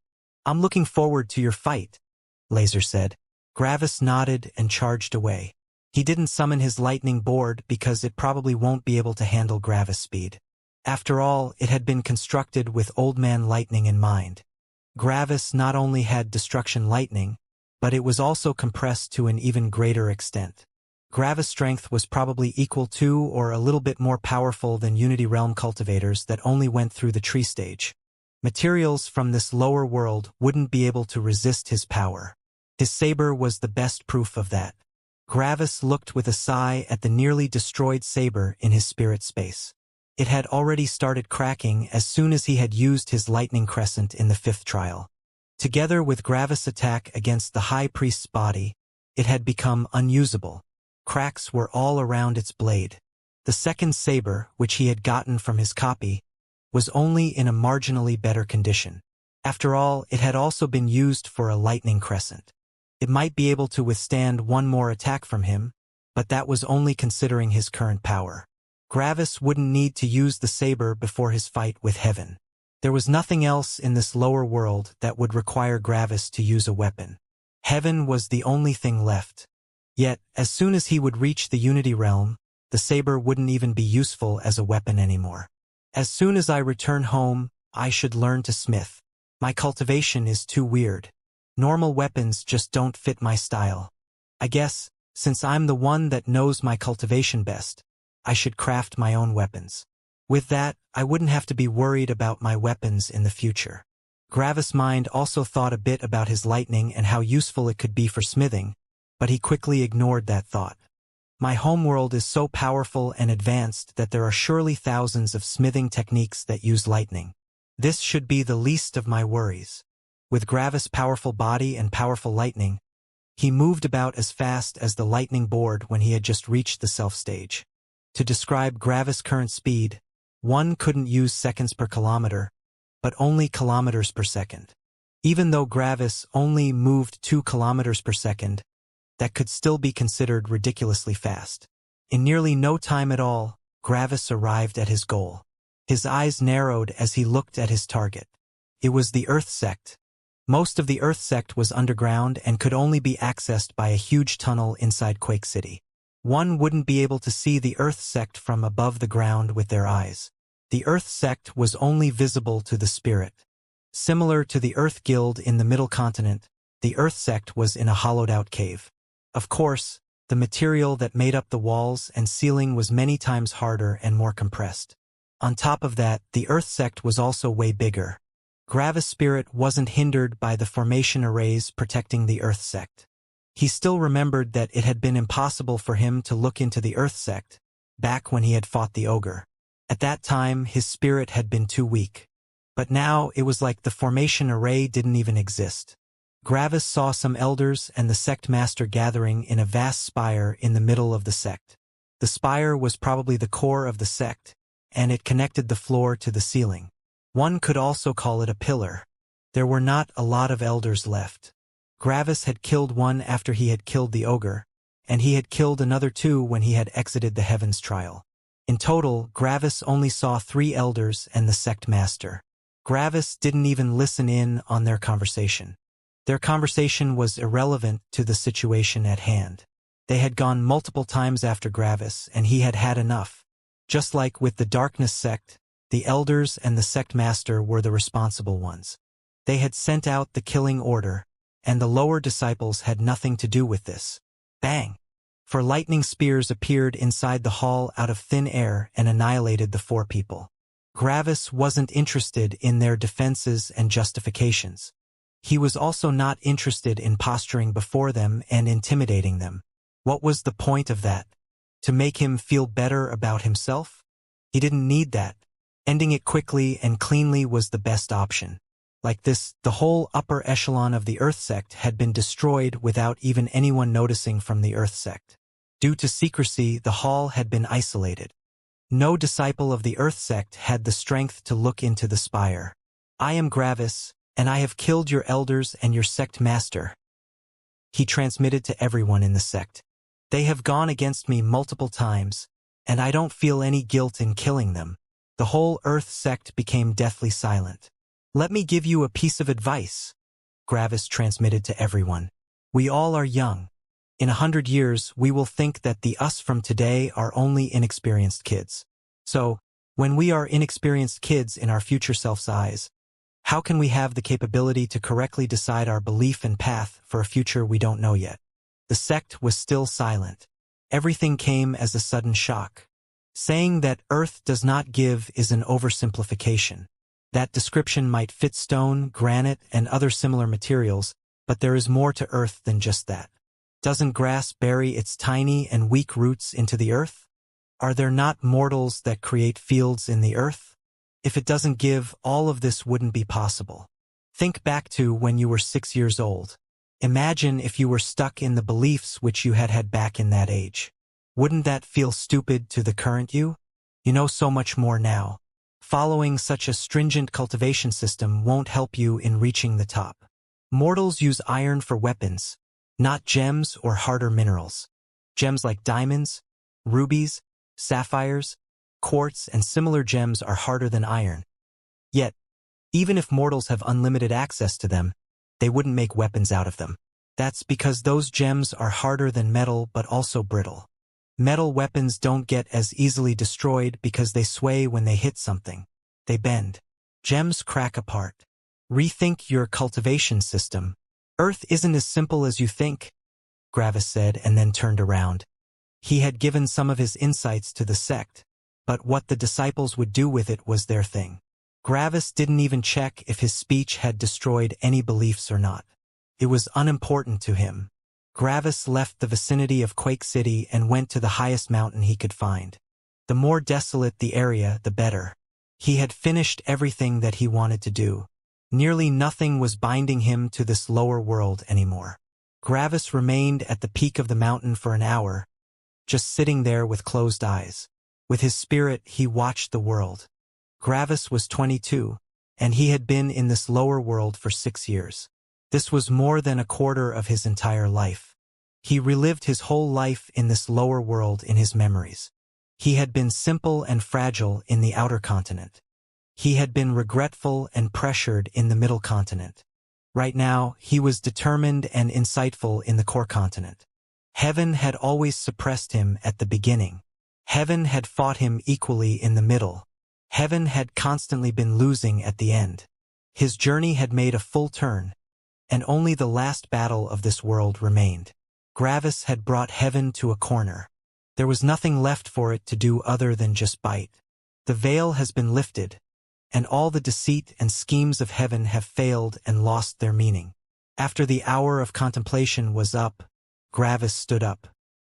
I'm looking forward to your fight, Laser said. Gravis nodded and charged away. He didn't summon his lightning board because it probably won't be able to handle Gravis speed. After all, it had been constructed with Old Man Lightning in mind. Gravis not only had destruction lightning, but it was also compressed to an even greater extent. Gravis' strength was probably equal to or a little bit more powerful than Unity Realm cultivators that only went through the tree stage. Materials from this lower world wouldn't be able to resist his power. His saber was the best proof of that. Gravis looked with a sigh at the nearly destroyed saber in his spirit space. It had already started cracking as soon as he had used his lightning crescent in the 5th trial. Together with Gravis' attack against the High Priest's body, it had become unusable. Cracks were all around its blade. The second saber, which he had gotten from his copy, was only in a marginally better condition. After all, it had also been used for a lightning crescent. It might be able to withstand one more attack from him, but that was only considering his current power. Gravis wouldn't need to use the saber before his fight with Heaven. There was nothing else in this lower world that would require Gravis to use a weapon. Heaven was the only thing left. Yet, as soon as he would reach the Unity Realm, the saber wouldn't even be useful as a weapon anymore. As soon as I return home, I should learn to smith. My cultivation is too weird. Normal weapons just don't fit my style. I guess, since I'm the one that knows my cultivation best, I should craft my own weapons. With that, I wouldn't have to be worried about my weapons in the future. Gravis' mind also thought a bit about his lightning and how useful it could be for smithing, but he quickly ignored that thought. My homeworld is so powerful and advanced that there are surely thousands of smithing techniques that use lightning. This should be the least of my worries. With Gravis' powerful body and powerful lightning, he moved about as fast as the lightning board when he had just reached the self stage. To describe Gravis' current speed, one couldn't use seconds per kilometer, but only kilometers per second. Even though Gravis only moved 2 kilometers per second, that could still be considered ridiculously fast. In nearly no time at all, Gravis arrived at his goal. His eyes narrowed as he looked at his target. It was the Earth Sect. Most of the Earth Sect was underground and could only be accessed by a huge tunnel inside Quake City. One wouldn't be able to see the Earth Sect from above the ground with their eyes. The Earth Sect was only visible to the spirit. Similar to the Earth Guild in the Middle Continent, the Earth Sect was in a hollowed-out cave. Of course, the material that made up the walls and ceiling was many times harder and more compressed. On top of that, the Earth Sect was also way bigger. Gravis' spirit wasn't hindered by the formation arrays protecting the Earth Sect. He still remembered that it had been impossible for him to look into the Earth Sect, back when he had fought the ogre. At that time, his spirit had been too weak. But now, it was like the formation array didn't even exist. Gravis saw some elders and the sect master gathering in a vast spire in the middle of the sect. The spire was probably the core of the sect, and it connected the floor to the ceiling. One could also call it a pillar. There were not a lot of elders left. Gravis had killed one after he had killed the ogre, and he had killed another 2 when he had exited the Heavens trial. In total, Gravis only saw 3 elders and the sect master. Gravis didn't even listen in on their conversation. Their conversation was irrelevant to the situation at hand. They had gone multiple times after Gravis, and he had had enough. Just like with the Darkness sect, the elders and the sect master were the responsible ones. They had sent out the killing order, and the lower disciples had nothing to do with this. Bang! For lightning spears appeared inside the hall out of thin air and annihilated the 4 people. Gravis wasn't interested in their defenses and justifications. He was also not interested in posturing before them and intimidating them. What was the point of that? To make him feel better about himself? He didn't need that. Ending it quickly and cleanly was the best option. Like this, the whole upper echelon of the Earth Sect had been destroyed without even anyone noticing from the Earth Sect. Due to secrecy, the hall had been isolated. No disciple of the Earth Sect had the strength to look into the spire. I am Gravis, and I have killed your elders and your sect master. He transmitted to everyone in the sect. They have gone against me multiple times, and I don't feel any guilt in killing them. The whole Earth Sect became deathly silent. Let me give you a piece of advice, Gravis transmitted to everyone. We all are young. In 100 years, we will think that the us from today are only inexperienced kids. So, when we are inexperienced kids in our future self's eyes, how can we have the capability to correctly decide our belief and path for a future we don't know yet? The sect was still silent. Everything came as a sudden shock. Saying that Earth does not give is an oversimplification. That description might fit stone, granite, and other similar materials, but there is more to Earth than just that. Doesn't grass bury its tiny and weak roots into the earth? Are there not mortals that create fields in the earth? If it doesn't give, all of this wouldn't be possible. Think back to when you were 6 years old. Imagine if you were stuck in the beliefs which you had back in that age. Wouldn't that feel stupid to the current you? You know so much more now. Following such a stringent cultivation system won't help you in reaching the top. Mortals use iron for weapons, not gems or harder minerals. Gems like diamonds, rubies, sapphires, quartz, and similar gems are harder than iron. Yet, even if mortals have unlimited access to them, they wouldn't make weapons out of them. That's because those gems are harder than metal but also brittle. Metal weapons don't get as easily destroyed because they sway when they hit something. They bend. Gems crack apart. Rethink your cultivation system. Earth isn't as simple as you think, Gravis said and then turned around. He had given some of his insights to the sect, but what the disciples would do with it was their thing. Gravis didn't even check if his speech had destroyed any beliefs or not. It was unimportant to him. Gravis left the vicinity of Quake City and went to the highest mountain he could find. The more desolate the area, the better. He had finished everything that he wanted to do. Nearly nothing was binding him to this lower world anymore. Gravis remained at the peak of the mountain for an hour, just sitting there with closed eyes. With his spirit, he watched the world. Gravis was 22, and he had been in this lower world for 6 years. This was more than a quarter of his entire life. He relived his whole life in this lower world in his memories. He had been simple and fragile in the outer continent. He had been regretful and pressured in the middle continent. Right now, he was determined and insightful in the core continent. Heaven had always suppressed him at the beginning. Heaven had fought him equally in the middle. Heaven had constantly been losing at the end. His journey had made a full turn, and only the last battle of this world remained. Gravis had brought heaven to a corner. There was nothing left for it to do other than just bite. The veil has been lifted, and all the deceit and schemes of heaven have failed and lost their meaning. After the hour of contemplation was up, Gravis stood up.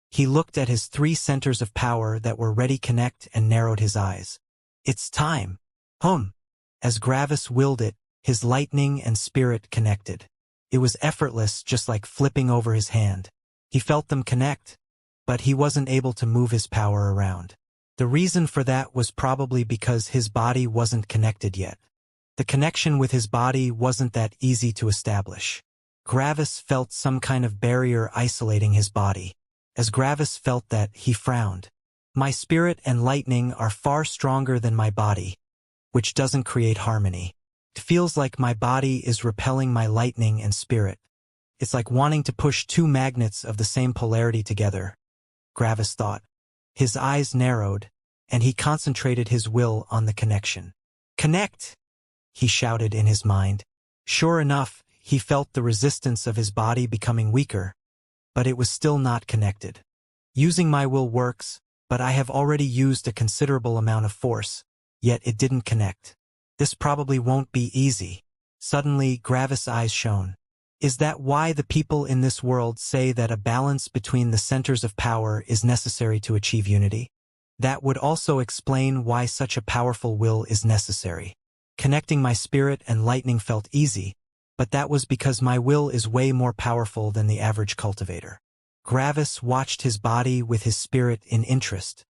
He looked at his 3 centers of power that were ready to connect and narrowed his eyes. It's time. As Gravis willed it, his lightning and spirit connected. It was effortless, just like flipping over his hand. He felt them connect, but he wasn't able to move his power around. The reason for that was probably because his body wasn't connected yet. The connection with his body wasn't that easy to establish. Gravis felt some kind of barrier isolating his body. As Gravis felt that, he frowned. My spirit and lightning are far stronger than my body, which doesn't create harmony. It feels like my body is repelling my lightning and spirit. It's like wanting to push 2 magnets of the same polarity together, Gravis thought. His eyes narrowed, and he concentrated his will on the connection. Connect! He shouted in his mind. Sure enough, he felt the resistance of his body becoming weaker, but it was still not connected. Using my will works, but I have already used a considerable amount of force, yet it didn't connect. This probably won't be easy. Suddenly, Gravis' eyes shone. Is that why the people in this world say that a balance between the centers of power is necessary to achieve unity? That would also explain why such a powerful will is necessary. Connecting my spirit and lightning felt easy, but that was because my will is way more powerful than the average cultivator. Gravis watched his body with his spirit in interest.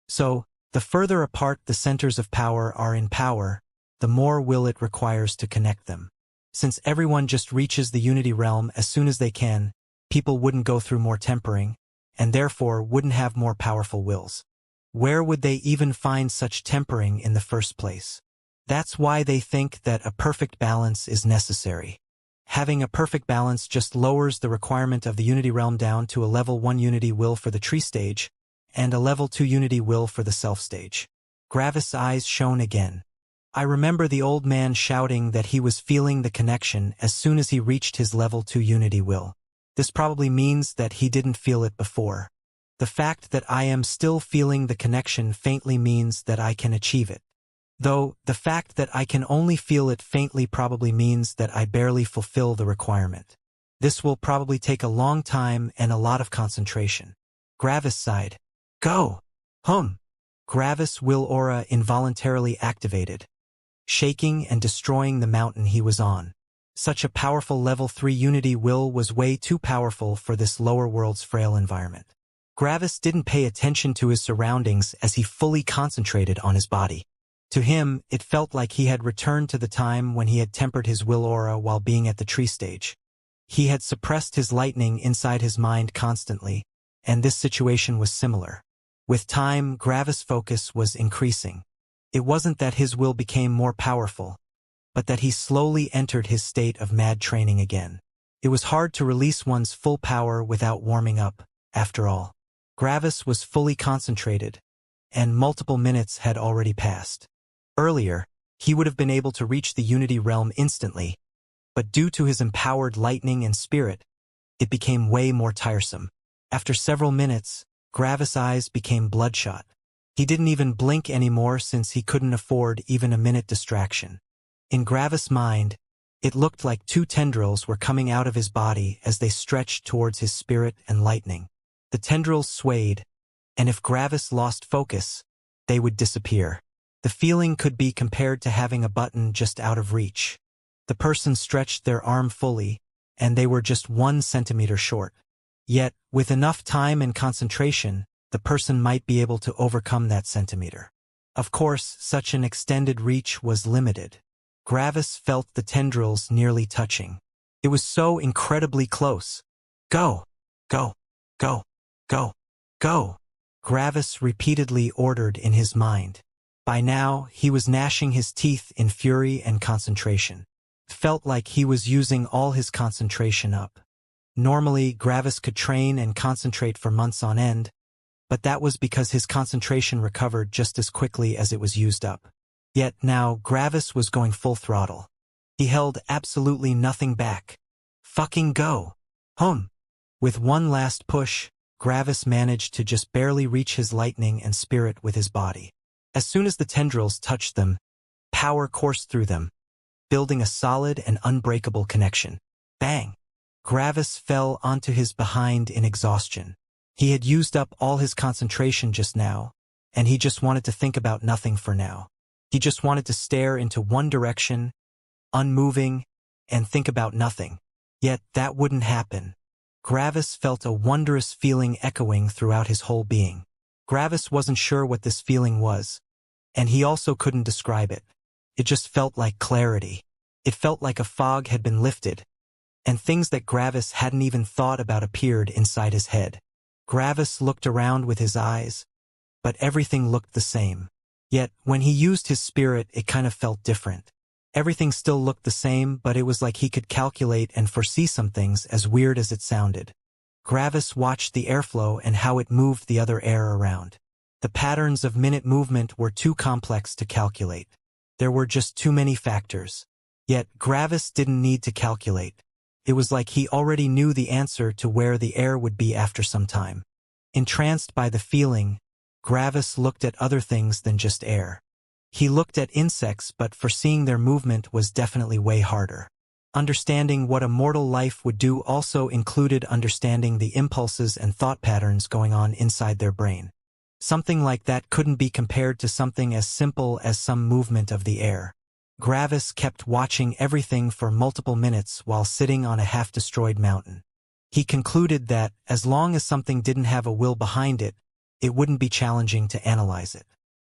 So, the further apart the centers of power are in power, the more will it requires to connect them. Since everyone just reaches the unity realm as soon as they can, people wouldn't go through more tempering, and therefore wouldn't have more powerful wills. Where would they even find such tempering in the first place? That's why they think that a perfect balance is necessary. Having a perfect balance just lowers the requirement of the Unity realm down to a level 1 Unity will for the tree stage, and a level 2 Unity will for the self stage. Gravis' eyes shone again. I remember the old man shouting that he was feeling the connection as soon as he reached his level 2 Unity will. This probably means that he didn't feel it before. The fact that I am still feeling the connection faintly means that I can achieve it. Though, the fact that I can only feel it faintly probably means that I barely fulfill the requirement. This will probably take a long time and a lot of concentration. Gravis sighed. Go! Gravis' will aura involuntarily activated, shaking and destroying the mountain he was on. Such a powerful level 3 Unity will was way too powerful for this lower world's frail environment. Gravis didn't pay attention to his surroundings as he fully concentrated on his body. To him, it felt like he had returned to the time when he had tempered his will aura while being at the tree stage. He had suppressed his lightning inside his mind constantly, and this situation was similar. With time, Gravis' focus was increasing. It wasn't that his will became more powerful, but that he slowly entered his state of mad training again. It was hard to release one's full power without warming up, after all. Gravis was fully concentrated, and multiple minutes had already passed. Earlier, he would have been able to reach the Unity realm instantly, but due to his empowered lightning and spirit, it became way more tiresome. After several minutes, Gravis' eyes became bloodshot. He didn't even blink anymore since he couldn't afford even a minute distraction. In Gravis' mind, it looked like two tendrils were coming out of his body as they stretched towards his spirit and lightning. The tendrils swayed, and if Gravis lost focus, they would disappear. The feeling could be compared to having a button just out of reach. The person stretched their arm fully, and they were just 1 centimeter short. Yet, with enough time and concentration, the person might be able to overcome that centimeter. Of course, such an extended reach was limited. Gravis felt the tendrils nearly touching. It was so incredibly close. Go! Go! Go! Go! Go! Gravis repeatedly ordered in his mind. By now, he was gnashing his teeth in fury and concentration. It felt like he was using all his concentration up. Normally, Gravis could train and concentrate for months on end, but that was because his concentration recovered just as quickly as it was used up. Yet now, Gravis was going full throttle. He held absolutely nothing back. Fucking go! With one last push, Gravis managed to just barely reach his lightning and spirit with his body. As soon as the tendrils touched them, power coursed through them, building a solid and unbreakable connection. Bang! Gravis fell onto his behind in exhaustion. He had used up all his concentration just now, and he just wanted to think about nothing for now. He just wanted to stare into one direction, unmoving, and think about nothing. Yet that wouldn't happen. Gravis felt a wondrous feeling echoing throughout his whole being. Gravis wasn't sure what this feeling was, and he also couldn't describe it. It just felt like clarity. It felt like a fog had been lifted, and things that Gravis hadn't even thought about appeared inside his head. Gravis looked around with his eyes, but everything looked the same. Yet, when he used his spirit, it kind of felt different. Everything still looked the same, but it was like he could calculate and foresee some things, as weird as it sounded. Gravis watched the airflow and how it moved the other air around. The patterns of minute movement were too complex to calculate. There were just too many factors. Yet, Gravis didn't need to calculate. It was like he already knew the answer to where the air would be after some time. Entranced by the feeling, Gravis looked at other things than just air. He looked at insects, but foreseeing their movement was definitely way harder. Understanding what a mortal life would do also included understanding the impulses and thought patterns going on inside their brain. Something like that couldn't be compared to something as simple as some movement of the air. Gravis kept watching everything for multiple minutes while sitting on a half-destroyed mountain. He concluded that, as long as something didn't have a will behind it, it wouldn't be challenging to analyze it.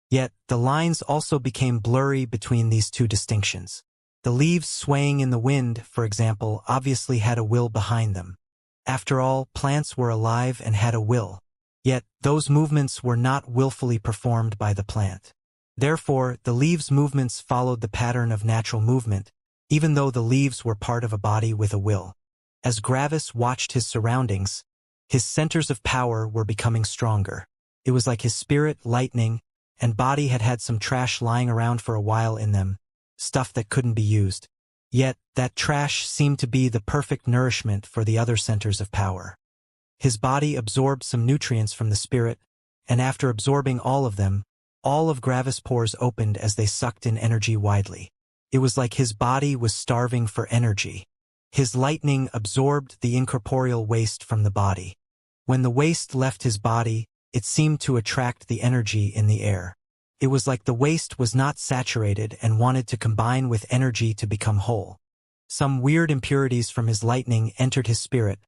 Yet, the lines also became blurry between these two distinctions. The leaves swaying in the wind, for example, obviously had a will behind them. After all, plants were alive and had a will. Yet, those movements were not willfully performed by the plant. Therefore, the leaves' movements followed the pattern of natural movement, even though the leaves were part of a body with a will. As Gravis watched his surroundings, his centers of power were becoming stronger. It was like his spirit, lightning, and body had had some trash lying around for a while in them, stuff that couldn't be used. Yet, that trash seemed to be the perfect nourishment for the other centers of power. His body absorbed some nutrients from the spirit, and after absorbing all of them, all of Gravis' pores opened as they sucked in energy widely. It was like his body was starving for energy. His lightning absorbed the incorporeal waste from the body. When the waste left his body, it seemed to attract the energy in the air. It was like the waste was not saturated and wanted to combine with energy to become whole. Some weird impurities from his lightning entered his spirit,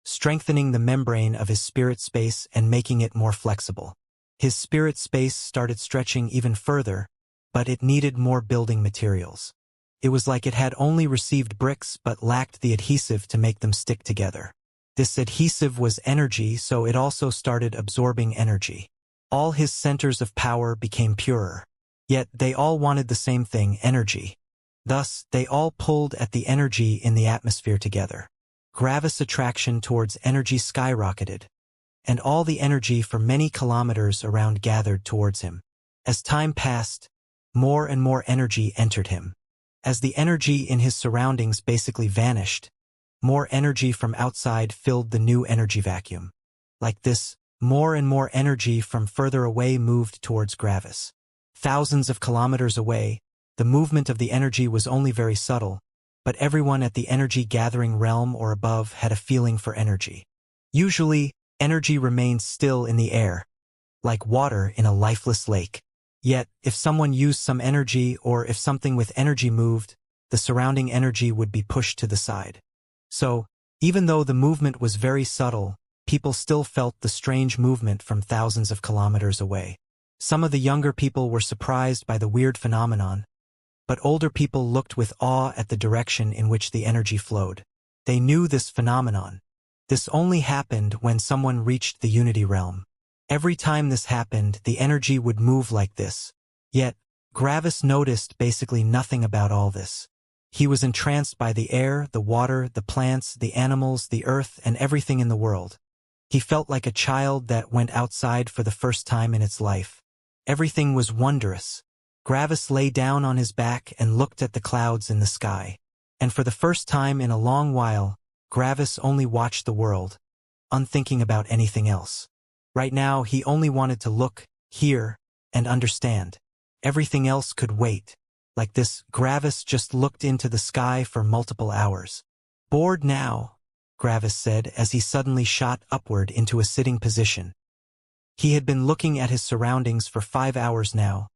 strengthening the membrane of his spirit space and making it more flexible. His spirit space started stretching even further, but it needed more building materials. It was like it had only received bricks but lacked the adhesive to make them stick together. This adhesive was energy, so it also started absorbing energy. All his centers of power became purer. Yet they all wanted the same thing, energy. Thus, they all pulled at the energy in the atmosphere together. Gravis' attraction towards energy skyrocketed, and all the energy for many kilometers around gathered towards him. As time passed, more and more energy entered him. As the energy in his surroundings basically vanished, more energy from outside filled the new energy vacuum. Like this, more and more energy from further away moved towards Gravis. Thousands of kilometers away, the movement of the energy was only very subtle, but everyone at the energy-gathering realm or above had a feeling for energy. Usually, energy remains still in the air, like water in a lifeless lake. Yet, if someone used some energy or if something with energy moved, the surrounding energy would be pushed to the side. So, even though the movement was very subtle, people still felt the strange movement from thousands of kilometers away. Some of the younger people were surprised by the weird phenomenon, but older people looked with awe at the direction in which the energy flowed. They knew this phenomenon. This only happened when someone reached the unity realm. Every time this happened, the energy would move like this. Yet, Gravis noticed basically nothing about all this. He was entranced by the air, the water, the plants, the animals, the earth, and everything in the world. He felt like a child that went outside for the first time in its life. Everything was wondrous. Gravis lay down on his back and looked at the clouds in the sky. And for the first time in a long while, Gravis only watched the world, unthinking about anything else. Right now, he only wanted to look, hear, and understand. Everything else could wait. Like this, Gravis just looked into the sky for multiple hours. Bored now, Gravis said as he suddenly shot upward into a sitting position. He had been looking at his surroundings for 5 hours now,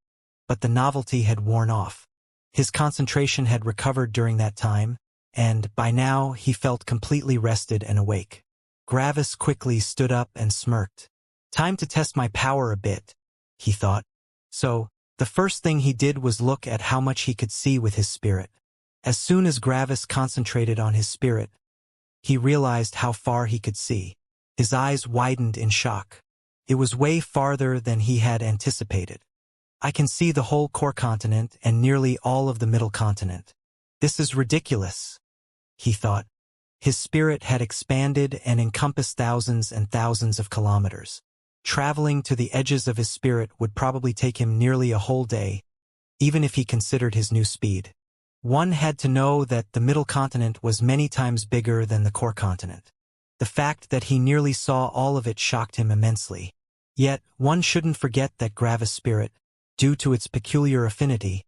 but the novelty had worn off. His concentration had recovered during that time, and by now he felt completely rested and awake. Gravis quickly stood up and smirked. Time to test my power a bit, he thought. So, the first thing he did was look at how much he could see with his spirit. As soon as Gravis concentrated on his spirit, he realized how far he could see. His eyes widened in shock. It was way farther than he had anticipated. I can see the whole core continent and nearly all of the middle continent. This is ridiculous, he thought. His spirit had expanded and encompassed thousands and thousands of kilometers. Traveling to the edges of his spirit would probably take him nearly a whole day, even if he considered his new speed. One had to know that the middle continent was many times bigger than the core continent. The fact that he nearly saw all of it shocked him immensely. Yet, one shouldn't forget that Gravis' spirit, due to its peculiar affinity,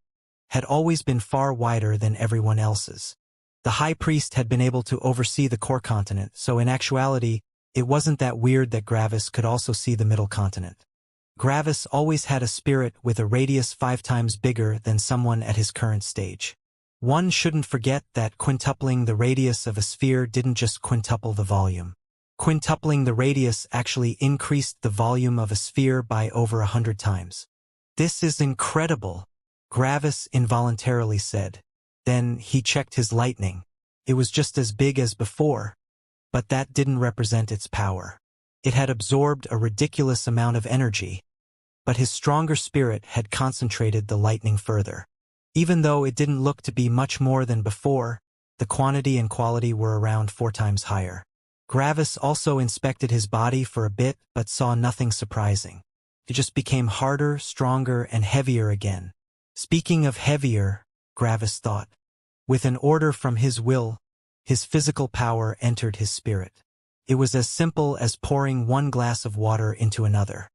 had always been far wider than everyone else's. The high priest had been able to oversee the core continent, so in actuality, it wasn't that weird that Gravis could also see the middle continent. Gravis always had a spirit with a radius 5 times bigger than someone at his current stage. One shouldn't forget that quintupling the radius of a sphere didn't just quintuple the volume. Quintupling the radius actually increased the volume of a sphere by over 100 times. This is incredible, Gravis involuntarily said. Then he checked his lightning. It was just as big as before, but that didn't represent its power. It had absorbed a ridiculous amount of energy, but his stronger spirit had concentrated the lightning further. Even though it didn't look to be much more than before, the quantity and quality were around 4 times higher. Gravis also inspected his body for a bit but saw nothing surprising. It just became harder, stronger, and heavier again. Speaking of heavier, Gravis thought. With an order from his will, his physical power entered his spirit. It was as simple as pouring one glass of water into another.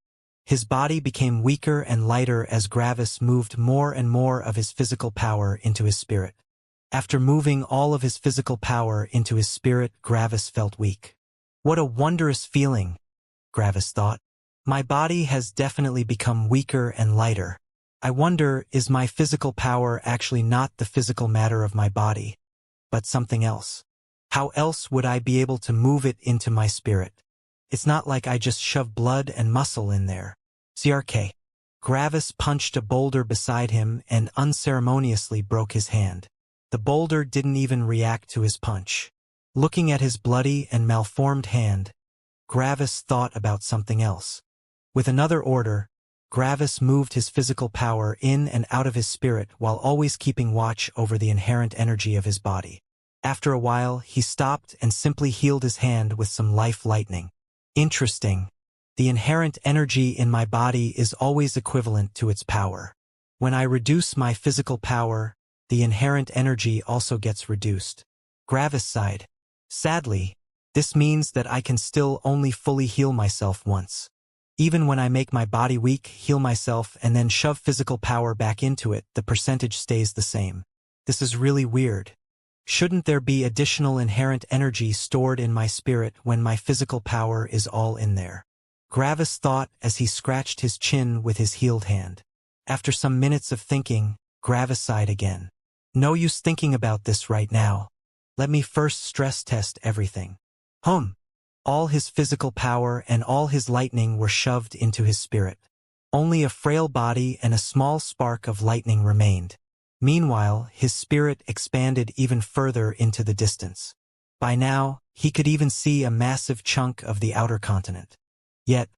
His body became weaker and lighter as Gravis moved more and more of his physical power into his spirit. After moving all of his physical power into his spirit, Gravis felt weak. What a wondrous feeling, Gravis thought. My body has definitely become weaker and lighter. I wonder, is my physical power actually not the physical matter of my body, but something else? How else would I be able to move it into my spirit? It's not like I just shove blood and muscle in there. CRK. Gravis punched a boulder beside him and unceremoniously broke his hand. The boulder didn't even react to his punch. Looking at his bloody and malformed hand, Gravis thought about something else. With another order, Gravis moved his physical power in and out of his spirit while always keeping watch over the inherent energy of his body. After a while, he stopped and simply healed his hand with some life lightning. Interesting. The inherent energy in my body is always equivalent to its power. When I reduce my physical power, the inherent energy also gets reduced. Gravis sighed. Sadly, this means that I can still only fully heal myself once. Even when I make my body weak, heal myself, and then shove physical power back into it, the percentage stays the same. This is really weird. Shouldn't there be additional inherent energy stored in my spirit when my physical power is all in there? Gravis thought as he scratched his chin with his healed hand. After some minutes of thinking, Gravis sighed again. No use thinking about this right now. Let me first stress test everything. All his physical power and all his lightning were shoved into his spirit. Only a frail body and a small spark of lightning remained. Meanwhile, his spirit expanded even further into the distance. By now, he could even see a massive chunk of the outer continent. Yet,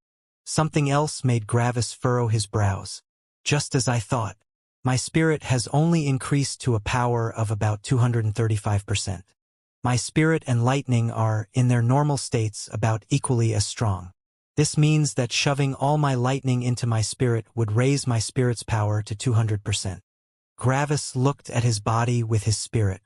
something else made Gravis furrow his brows. Just as I thought. My spirit has only increased to a power of about 235%. My spirit and lightning are, in their normal states, about equally as strong. This means that shoving all my lightning into my spirit would raise my spirit's power to 200%. Gravis looked at his body with his spirit.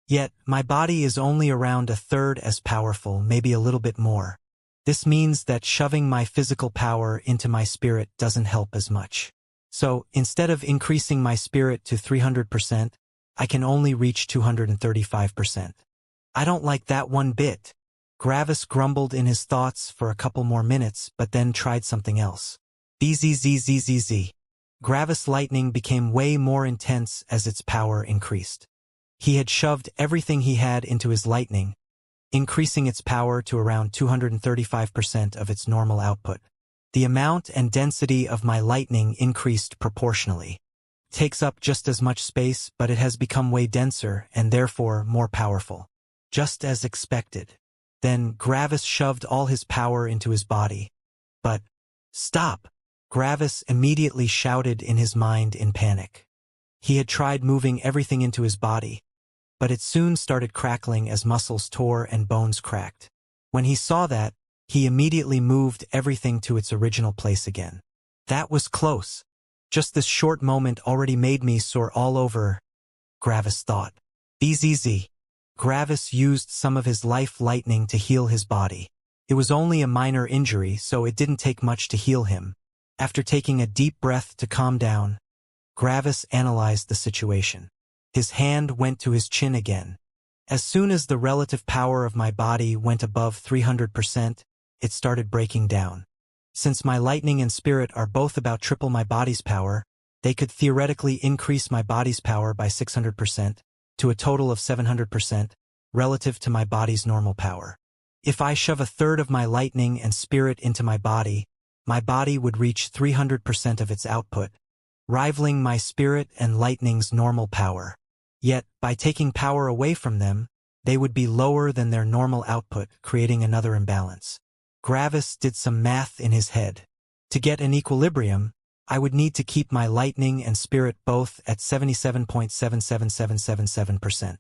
Yet, my body is only around a third as powerful, maybe a little bit more. This means that shoving my physical power into my spirit doesn't help as much. So, instead of increasing my spirit to 300%, I can only reach 235%. I don't like that one bit. Gravis grumbled in his thoughts for a couple more minutes, but then tried something else. Bzzzzzzz. Gravis' lightning became way more intense as its power increased. He had shoved everything he had into his lightning, increasing its power to around 235% of its normal output. The amount and density of my lightning increased proportionally. It takes up just as much space, but it has become way denser and therefore more powerful. Just as expected. Then Gravis shoved all his power into his body. But, stop! Gravis immediately shouted in his mind in panic. He had tried moving everything into his body, but it soon started crackling as muscles tore and bones cracked. When he saw that, he immediately moved everything to its original place again. That was close. Just this short moment already made me sore all over, Gravis thought. Bzz. Gravis used some of his life lightning to heal his body. It was only a minor injury, so it didn't take much to heal him. After taking a deep breath to calm down, Gravis analyzed the situation. His hand went to his chin again. As soon as the relative power of my body went above 300%, it started breaking down. Since my lightning and spirit are both about triple my body's power, they could theoretically increase my body's power by 600%, to a total of 700%, relative to my body's normal power. If I shove a third of my lightning and spirit into my body would reach 300% of its output, rivaling my spirit and lightning's normal power. Yet, by taking power away from them, they would be lower than their normal output, creating another imbalance. Gravis did some math in his head. To get an equilibrium, I would need to keep my lightning and spirit both at 77.77777%.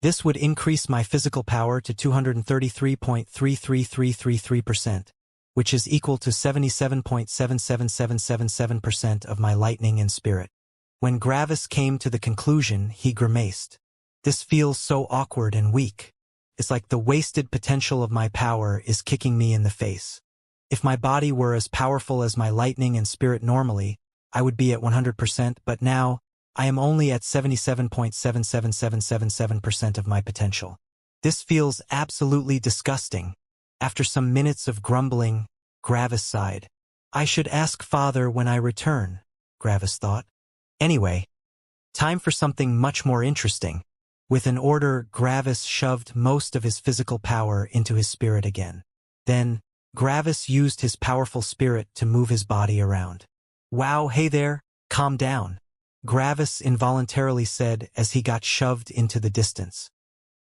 This would increase my physical power to 233.33333%, which is equal to 77.77777% of my lightning and spirit. When Gravis came to the conclusion, he grimaced. This feels so awkward and weak. It's like the wasted potential of my power is kicking me in the face. If my body were as powerful as my lightning and spirit normally, I would be at 100%, but now, I am only at 77.77777% of my potential. This feels absolutely disgusting. After some minutes of grumbling, Gravis sighed. I should ask Father when I return, Gravis thought. Anyway, time for something much more interesting. With an order, Gravis shoved most of his physical power into his spirit again. Then, Gravis used his powerful spirit to move his body around. Wow, hey there, calm down, Gravis involuntarily said as he got shoved into the distance.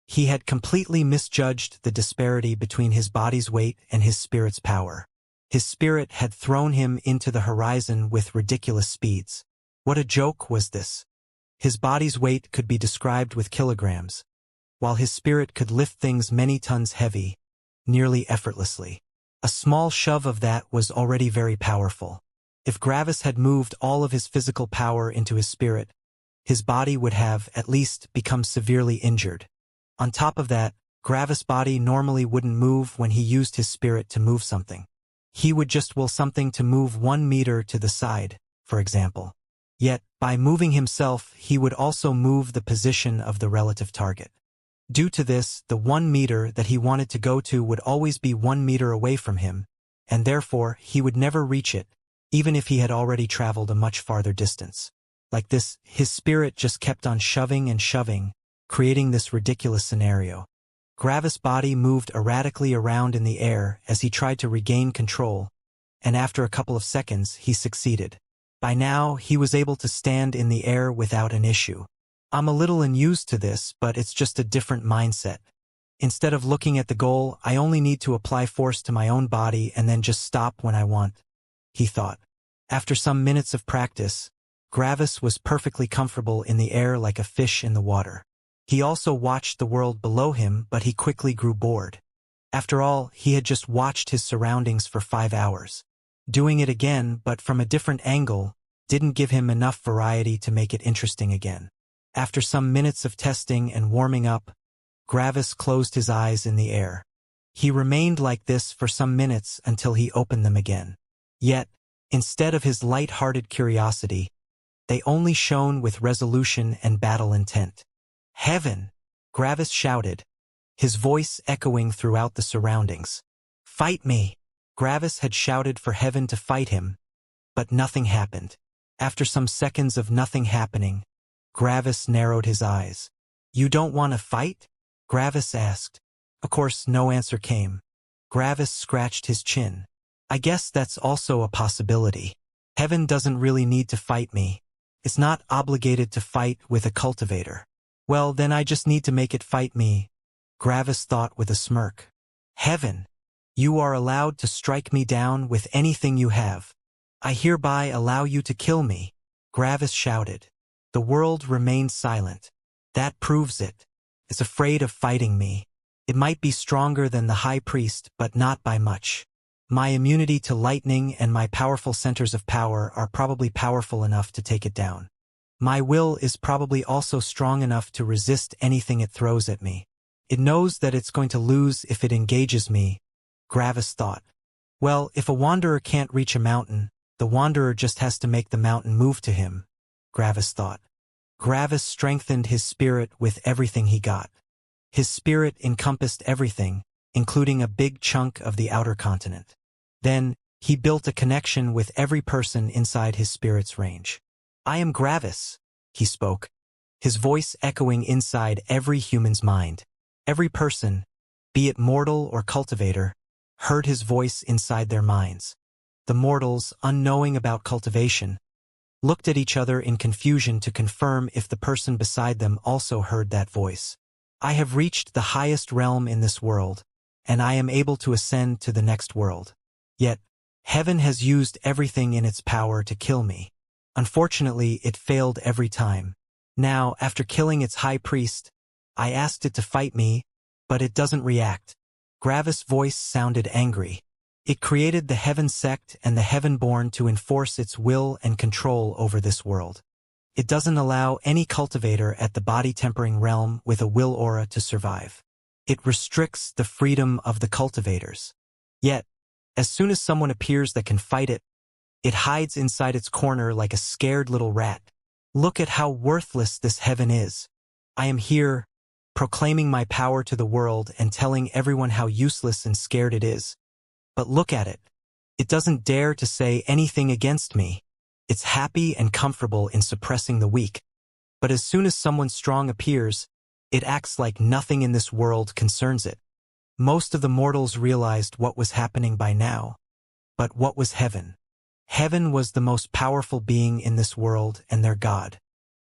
He had completely misjudged the disparity between his body's weight and his spirit's power. His spirit had thrown him into the horizon with ridiculous speeds. What a joke was this? His body's weight could be described with kilograms, while his spirit could lift things many tons heavy, nearly effortlessly. A small shove of that was already very powerful. If Gravis had moved all of his physical power into his spirit, his body would have, at least, become severely injured. On top of that, Gravis' body normally wouldn't move when he used his spirit to move something. He would just will something to move 1 meter to the side, for example. Yet, by moving himself, he would also move the position of the relative target. Due to this, the 1 meter that he wanted to go to would always be 1 meter away from him, and therefore he would never reach it, even if he had already traveled a much farther distance. Like this, his spirit just kept on shoving and shoving, creating this ridiculous scenario. Gravis' body moved erratically around in the air as he tried to regain control, and after a couple of seconds, he succeeded. By now, he was able to stand in the air without an issue. I'm a little unused to this, but it's just a different mindset. Instead of looking at the goal, I only need to apply force to my own body and then just stop when I want, he thought. After some minutes of practice, Gravis was perfectly comfortable in the air like a fish in the water. He also watched the world below him, but he quickly grew bored. After all, he had just watched his surroundings for 5 hours. Doing it again, but from a different angle, didn't give him enough variety to make it interesting again. After some minutes of testing and warming up, Gravis closed his eyes in the air. He remained like this for some minutes until he opened them again. Yet, instead of his light-hearted curiosity, they only shone with resolution and battle intent. Heaven! Gravis shouted, his voice echoing throughout the surroundings. Fight me! Gravis had shouted for heaven to fight him, but nothing happened. After some seconds of nothing happening, Gravis narrowed his eyes. You don't want to fight? Gravis asked. Of course, no answer came. Gravis scratched his chin. I guess that's also a possibility. Heaven doesn't really need to fight me. It's not obligated to fight with a cultivator. Well, then I just need to make it fight me, Gravis thought with a smirk. Heaven! You are allowed to strike me down with anything you have. I hereby allow you to kill me, Gravis shouted. The world remained silent. That proves it. It's afraid of fighting me. It might be stronger than the high priest, but not by much. My immunity to lightning and my powerful centers of power are probably powerful enough to take it down. My will is probably also strong enough to resist anything it throws at me. It knows that it's going to lose if it engages me, Gravis thought. Well, if a wanderer can't reach a mountain, the wanderer just has to make the mountain move to him, Gravis thought. Gravis strengthened his spirit with everything he got. His spirit encompassed everything, including a big chunk of the outer continent. Then, he built a connection with every person inside his spirit's range. I am Gravis, he spoke, his voice echoing inside every human's mind. Every person, be it mortal or cultivator, heard his voice inside their minds. The mortals, unknowing about cultivation, looked at each other in confusion to confirm if the person beside them also heard that voice. I have reached the highest realm in this world, and I am able to ascend to the next world. Yet, Heaven has used everything in its power to kill me. Unfortunately, it failed every time. Now, after killing its high priest, I asked it to fight me, but it doesn't react. Gravis' voice sounded angry. It created the Heaven sect and the Heavenborn to enforce its will and control over this world. It doesn't allow any cultivator at the body-tempering realm with a will aura to survive. It restricts the freedom of the cultivators. Yet, as soon as someone appears that can fight it, it hides inside its corner like a scared little rat. Look at how worthless this heaven is. I am here, proclaiming my power to the world and telling everyone how useless and scared it is. But look at it. It doesn't dare to say anything against me. It's happy and comfortable in suppressing the weak. But as soon as someone strong appears, it acts like nothing in this world concerns it. Most of the mortals realized what was happening by now. But what was heaven? Heaven was the most powerful being in this world and their god.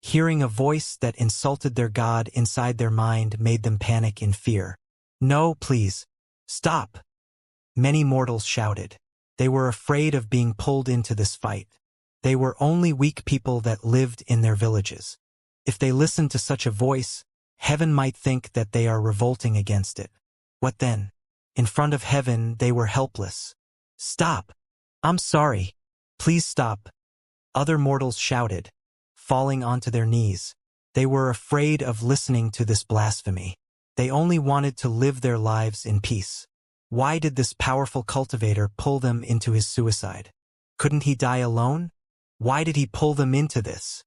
Hearing a voice that insulted their god inside their mind made them panic in fear. No, please. Stop. Many mortals shouted. They were afraid of being pulled into this fight. They were only weak people that lived in their villages. If they listened to such a voice, heaven might think that they are revolting against it. What then? In front of heaven, they were helpless. Stop! I'm sorry. Please stop. Other mortals shouted, falling onto their knees. They were afraid of listening to this blasphemy. They only wanted to live their lives in peace. Why did this powerful cultivator pull them into his suicide? Couldn't he die alone? Why did he pull them into this?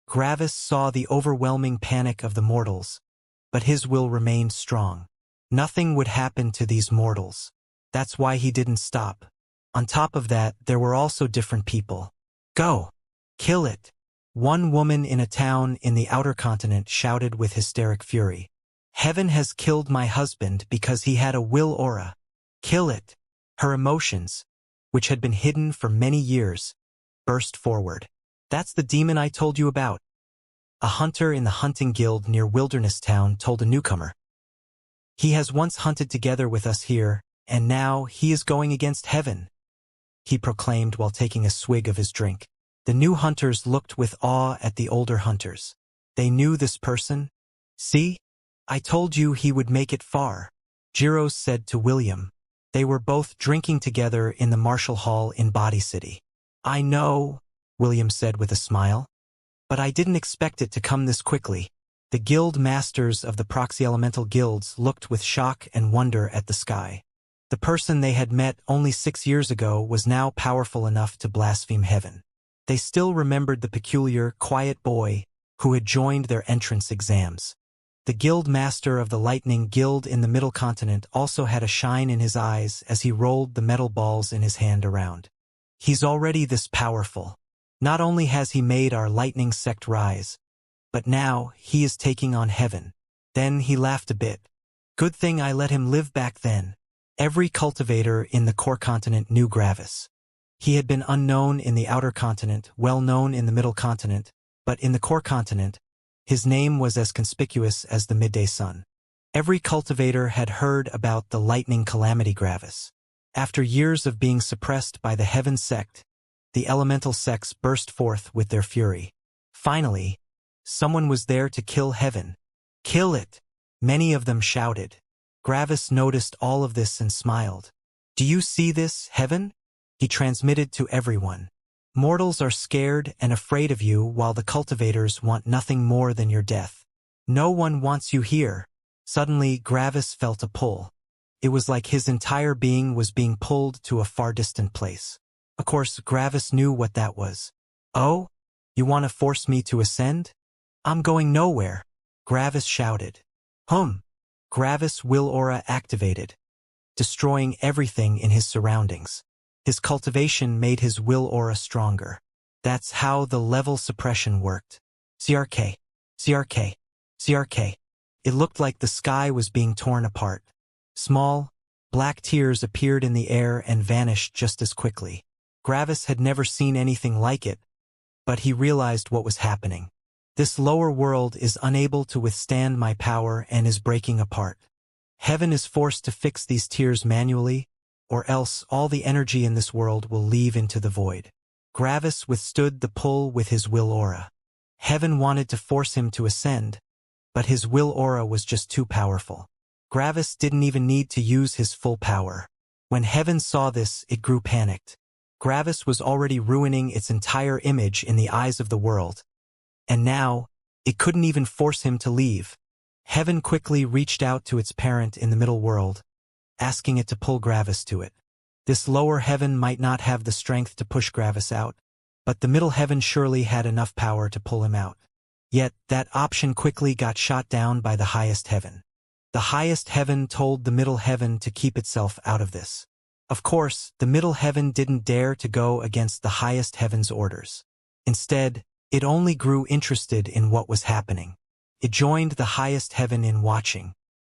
Gravis saw the overwhelming panic of the mortals, but his will remained strong. Nothing would happen to these mortals. That's why he didn't stop. On top of that, there were also different people. Go! Kill it! One woman in a town in the outer continent shouted with hysteric fury. Heaven has killed my husband because he had a will aura. Kill it! Her emotions, which had been hidden for many years, burst forward. That's the demon I told you about. A hunter in the hunting guild near Wilderness Town told a newcomer. He has once hunted together with us here, and now he is going against heaven, he proclaimed while taking a swig of his drink. The new hunters looked with awe at the older hunters. They knew this person. See? I told you he would make it far, Jiros said to William. They were both drinking together in the Martial Hall in Body City. I know, William said with a smile. But I didn't expect it to come this quickly. The guild masters of the proxy elemental guilds looked with shock and wonder at the sky. The person they had met only 6 years ago was now powerful enough to blaspheme heaven. They still remembered the peculiar, quiet boy who had joined their entrance exams. The guild master of the Lightning Guild in the Middle Continent also had a shine in his eyes as he rolled the metal balls in his hand around. He's already this powerful. Not only has he made our lightning sect rise, but now he is taking on heaven. Then he laughed a bit. Good thing I let him live back then. Every cultivator in the core continent knew Gravis. He had been unknown in the outer continent, well known in the middle continent, but in the core continent, his name was as conspicuous as the midday sun. Every cultivator had heard about the lightning calamity Gravis. After years of being suppressed by the heaven sect, the elemental sects burst forth with their fury. Finally, someone was there to kill heaven. Kill it! Many of them shouted. Gravis noticed all of this and smiled. Do you see this, heaven? He transmitted to everyone. Mortals are scared and afraid of you while the cultivators want nothing more than your death. No one wants you here. Suddenly, Gravis felt a pull. It was like his entire being was being pulled to a far distant place. Of course, Gravis knew what that was. Oh? You want to force me to ascend? I'm going nowhere, Gravis shouted. Gravis' will aura activated, destroying everything in his surroundings. His cultivation made his will aura stronger. That's how the level suppression worked. CRK, CRK, CRK. It looked like the sky was being torn apart. Small, black tears appeared in the air and vanished just as quickly. Gravis had never seen anything like it, but he realized what was happening. This lower world is unable to withstand my power and is breaking apart. Heaven is forced to fix these tears manually, or else all the energy in this world will leave into the void. Gravis withstood the pull with his will aura. Heaven wanted to force him to ascend, but his will aura was just too powerful. Gravis didn't even need to use his full power. When Heaven saw this, it grew panicked. Gravis was already ruining its entire image in the eyes of the world. And now, it couldn't even force him to leave. Heaven quickly reached out to its parent in the middle world, asking it to pull Gravis to it. This lower heaven might not have the strength to push Gravis out, but the middle heaven surely had enough power to pull him out. Yet, that option quickly got shot down by the highest heaven. The highest heaven told the middle heaven to keep itself out of this. Of course, the middle heaven didn't dare to go against the highest heaven's orders. Instead, it only grew interested in what was happening. It joined the highest heaven in watching.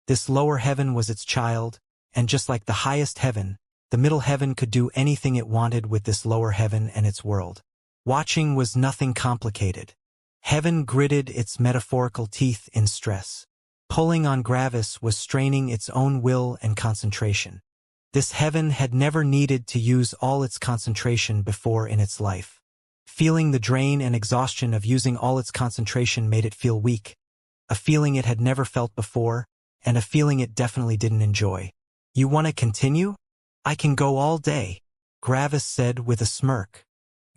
This lower heaven was its child, and just like the highest heaven, the middle heaven could do anything it wanted with this lower heaven and its world. Watching was nothing complicated. Heaven gritted its metaphorical teeth in stress. Pulling on Gravis was straining its own will and concentration. This heaven had never needed to use all its concentration before in its life. Feeling the drain and exhaustion of using all its concentration made it feel weak, a feeling it had never felt before, and a feeling it definitely didn't enjoy. "You want to continue? I can go all day," Gravis said with a smirk.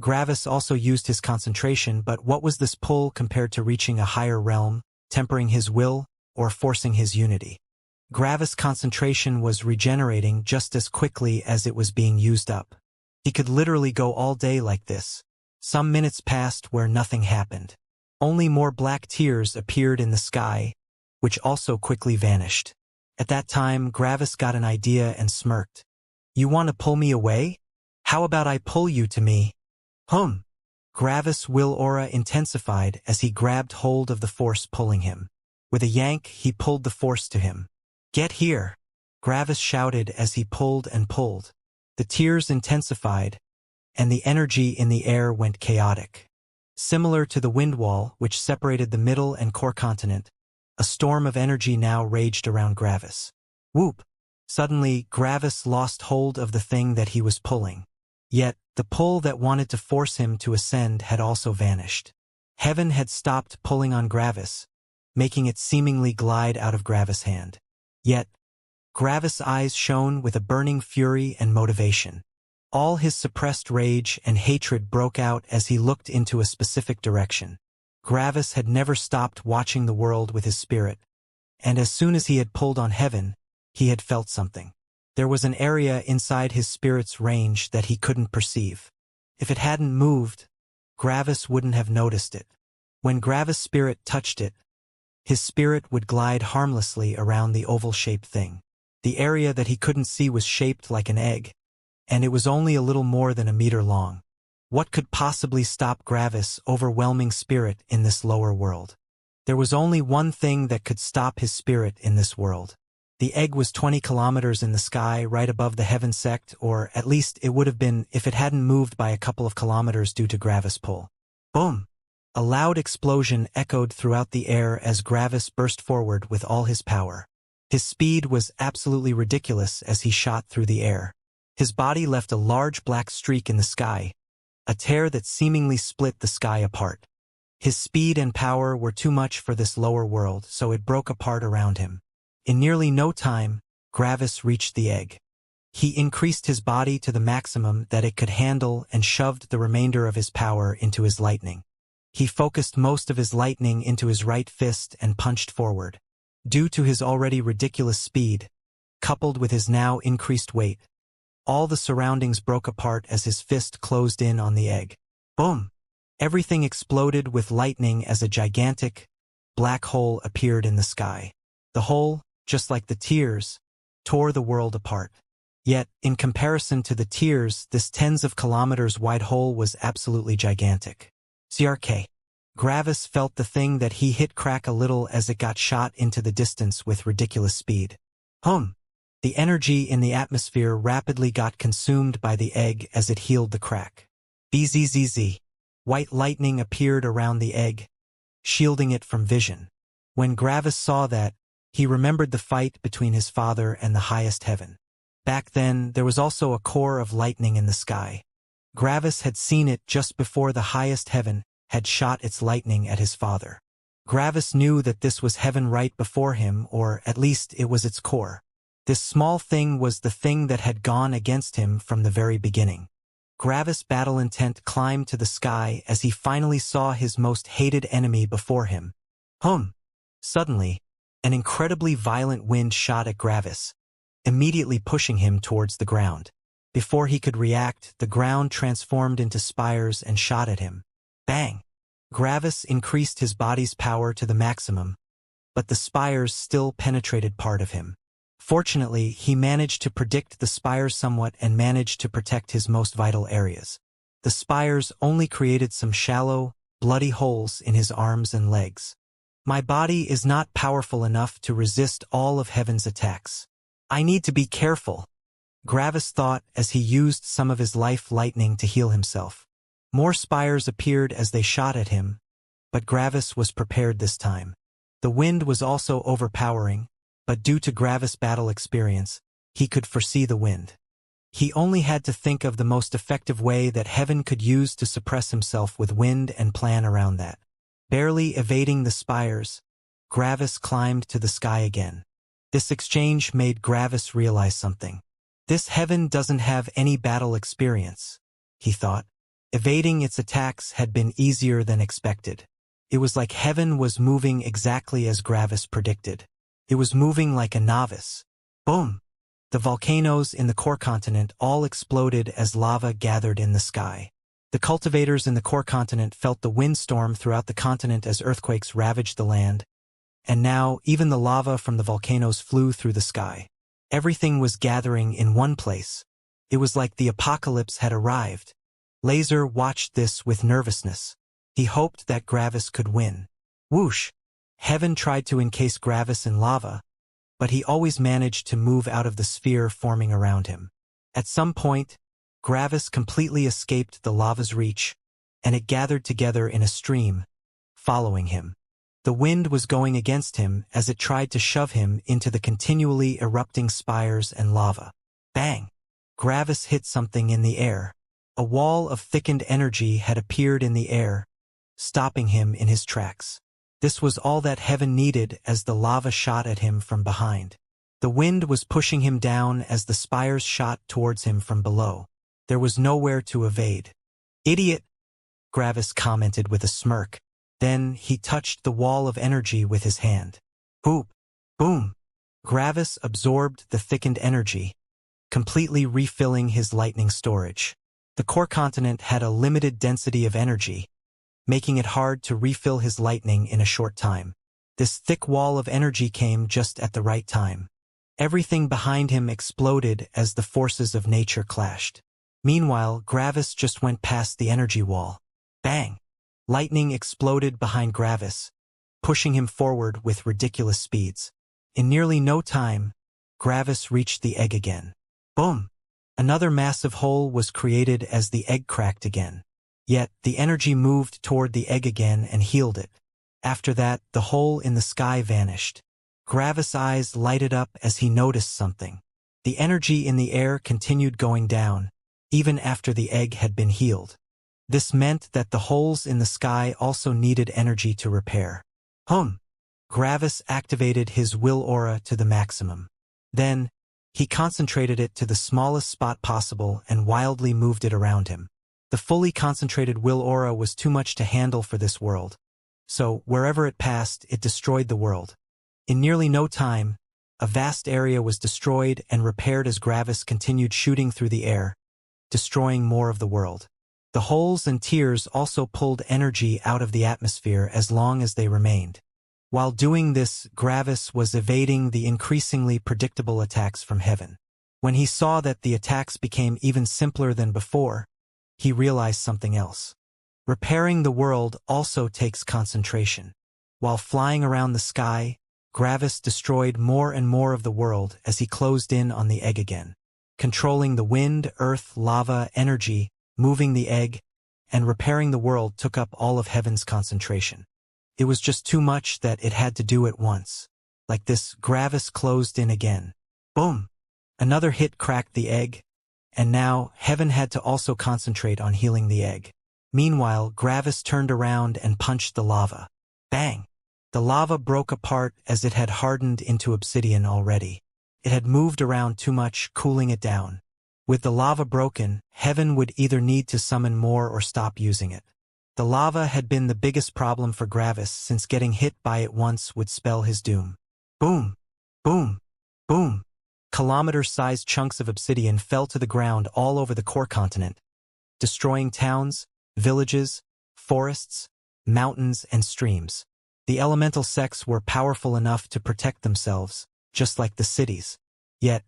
Gravis also used his concentration, but what was this pull compared to reaching a higher realm, tempering his will, or forcing his unity? Gravis' concentration was regenerating just as quickly as it was being used up. He could literally go all day like this. Some minutes passed where nothing happened. Only more black tears appeared in the sky, which also quickly vanished. At that time, Gravis got an idea and smirked. "You want to pull me away? How about I pull you to me?" Gravis' will aura intensified as he grabbed hold of the force pulling him. With a yank, he pulled the force to him. "Get here!" Gravis shouted as he pulled and pulled. The tears intensified, and the energy in the air went chaotic. Similar to the wind wall, which separated the middle and core continent, a storm of energy now raged around Gravis. Whoop! Suddenly, Gravis lost hold of the thing that he was pulling. Yet, the pull that wanted to force him to ascend had also vanished. Heaven had stopped pulling on Gravis, making it seemingly glide out of Gravis' hand. Yet, Gravis' eyes shone with a burning fury and motivation. All his suppressed rage and hatred broke out as he looked into a specific direction. Gravis had never stopped watching the world with his spirit, and as soon as he had pulled on Heaven, he had felt something. There was an area inside his spirit's range that he couldn't perceive. If it hadn't moved, Gravis wouldn't have noticed it. When Gravis' spirit touched it, his spirit would glide harmlessly around the oval-shaped thing. The area that he couldn't see was shaped like an egg, and it was only a little more than a meter long. What could possibly stop Gravis' overwhelming spirit in this lower world? There was only one thing that could stop his spirit in this world. The egg was 20 kilometers in the sky right above the heaven sect, or at least it would have been if it hadn't moved by a couple of kilometers due to Gravis' pull. Boom! A loud explosion echoed throughout the air as Gravis burst forward with all his power. His speed was absolutely ridiculous as he shot through the air. His body left a large black streak in the sky, a tear that seemingly split the sky apart. His speed and power were too much for this lower world, so it broke apart around him. In nearly no time, Gravis reached the egg. He increased his body to the maximum that it could handle and shoved the remainder of his power into his lightning. He focused most of his lightning into his right fist and punched forward. Due to his already ridiculous speed, coupled with his now increased weight, all the surroundings broke apart as his fist closed in on the egg. Boom! Everything exploded with lightning as a gigantic, black hole appeared in the sky. The hole, just like the tears, tore the world apart. Yet, in comparison to the tears, this tens of kilometers wide hole was absolutely gigantic. CRK. Gravis felt the thing that he hit crack a little as it got shot into the distance with ridiculous speed. The energy in the atmosphere rapidly got consumed by the egg as it healed the crack. Bzzz. White lightning appeared around the egg, shielding it from vision. When Gravis saw that, he remembered the fight between his father and the highest heaven. Back then, there was also a core of lightning in the sky. Gravis had seen it just before the highest heaven had shot its lightning at his father. Gravis knew that this was heaven right before him, or at least it was its core. This small thing was the thing that had gone against him from the very beginning. Gravis' battle intent climbed to the sky as he finally saw his most hated enemy before him. Suddenly, an incredibly violent wind shot at Gravis, immediately pushing him towards the ground. Before he could react, the ground transformed into spires and shot at him. Bang! Gravis increased his body's power to the maximum, but the spires still penetrated part of him. Fortunately, he managed to predict the spires somewhat and managed to protect his most vital areas. The spires only created some shallow, bloody holes in his arms and legs. My body is not powerful enough to resist all of heaven's attacks. I need to be careful, Gravis thought as he used some of his life lightning to heal himself. More spires appeared as they shot at him, but Gravis was prepared this time. The wind was also overpowering, but due to Gravis' battle experience, he could foresee the wind. He only had to think of the most effective way that heaven could use to suppress himself with wind and plan around that. Barely evading the spires, Gravis climbed to the sky again. This exchange made Gravis realize something. This heaven doesn't have any battle experience, he thought. Evading its attacks had been easier than expected. It was like heaven was moving exactly as Gravis predicted. It was moving like a novice. Boom! The volcanoes in the core continent all exploded as lava gathered in the sky. The cultivators in the core continent felt the windstorm throughout the continent as earthquakes ravaged the land, and now even the lava from the volcanoes flew through the sky. Everything was gathering in one place. It was like the apocalypse had arrived. Laser watched this with nervousness. He hoped that Gravis could win. Whoosh! Heaven tried to encase Gravis in lava, but he always managed to move out of the sphere forming around him. At some point, Gravis completely escaped the lava's reach, and it gathered together in a stream, following him. The wind was going against him as it tried to shove him into the continually erupting spires and lava. Bang! Gravis hit something in the air. A wall of thickened energy had appeared in the air, stopping him in his tracks. This was all that heaven needed as the lava shot at him from behind. The wind was pushing him down as the spires shot towards him from below. There was nowhere to evade. Idiot! Gravis commented with a smirk. Then he touched the wall of energy with his hand. Boop! Boom! Gravis absorbed the thickened energy, completely refilling his lightning storage. The core continent had a limited density of energy, making it hard to refill his lightning in a short time. This thick wall of energy came just at the right time. Everything behind him exploded as the forces of nature clashed. Meanwhile, Gravis just went past the energy wall. Bang! Lightning exploded behind Gravis, pushing him forward with ridiculous speeds. In nearly no time, Gravis reached the egg again. Boom! Another massive hole was created as the egg cracked again. Yet, the energy moved toward the egg again and healed it. After that, the hole in the sky vanished. Gravis' eyes lighted up as he noticed something. The energy in the air continued going down, even after the egg had been healed. This meant that the holes in the sky also needed energy to repair. Gravis activated his will aura to the maximum. Then, he concentrated it to the smallest spot possible and wildly moved it around him. The fully concentrated will aura was too much to handle for this world. So, wherever it passed, it destroyed the world. In nearly no time, a vast area was destroyed and repaired as Gravis continued shooting through the air, destroying more of the world. The holes and tears also pulled energy out of the atmosphere as long as they remained. While doing this, Gravis was evading the increasingly predictable attacks from heaven. When he saw that the attacks became even simpler than before, he realized something else. Repairing the world also takes concentration. While flying around the sky, Gravis destroyed more and more of the world as he closed in on the egg again. Controlling the wind, earth, lava, energy, moving the egg, and repairing the world took up all of heaven's concentration. It was just too much that it had to do at once. Like this, Gravis closed in again. Boom! Another hit cracked the egg, and now Heaven had to also concentrate on healing the egg. Meanwhile, Gravis turned around and punched the lava. Bang! The lava broke apart as it had hardened into obsidian already. It had moved around too much, cooling it down. With the lava broken, Heaven would either need to summon more or stop using it. The lava had been the biggest problem for Gravis since getting hit by it once would spell his doom. Boom! Boom! Boom! Kilometer-sized chunks of obsidian fell to the ground all over the core continent, destroying towns, villages, forests, mountains, and streams. The elemental sects were powerful enough to protect themselves, just like the cities. Yet,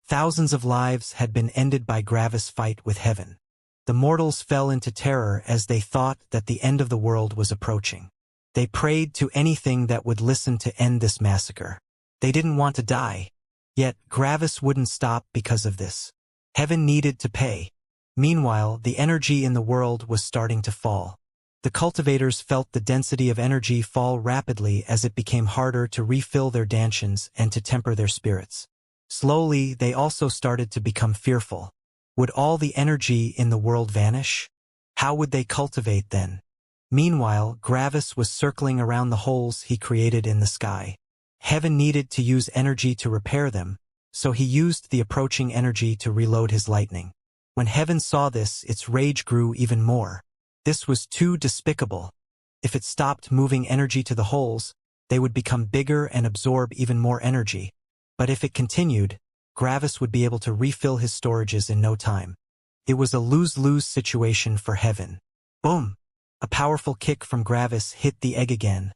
thousands of lives had been ended by Gravis' fight with Heaven. The mortals fell into terror as they thought that the end of the world was approaching. They prayed to anything that would listen to end this massacre. They didn't want to die. Yet, Gravis wouldn't stop because of this. Heaven needed to pay. Meanwhile, the energy in the world was starting to fall. The cultivators felt the density of energy fall rapidly as it became harder to refill their dantians and to temper their spirits. Slowly, they also started to become fearful. Would all the energy in the world vanish? How would they cultivate then? Meanwhile, Gravis was circling around the holes he created in the sky. Heaven needed to use energy to repair them, so he used the approaching energy to reload his lightning. When Heaven saw this, its rage grew even more. This was too despicable. If it stopped moving energy to the holes, they would become bigger and absorb even more energy. But if it continued, Gravis would be able to refill his storages in no time. It was a lose-lose situation for Heaven. Boom! A powerful kick from Gravis hit the egg again,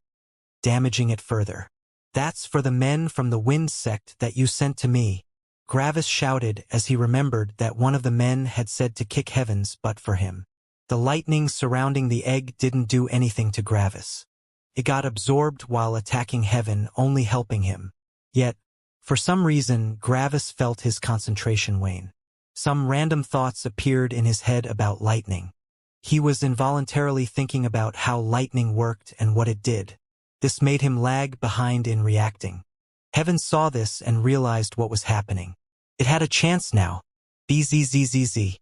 damaging it further. "That's for the men from the Wind sect that you sent to me," Gravis shouted as he remembered that one of the men had said to kick Heaven's butt for him. The lightning surrounding the egg didn't do anything to Gravis. It got absorbed while attacking Heaven, only helping him. Yet, for some reason, Gravis felt his concentration wane. Some random thoughts appeared in his head about lightning. He was involuntarily thinking about how lightning worked and what it did. This made him lag behind in reacting. Heaven saw this and realized what was happening. It had a chance now. Bzzz.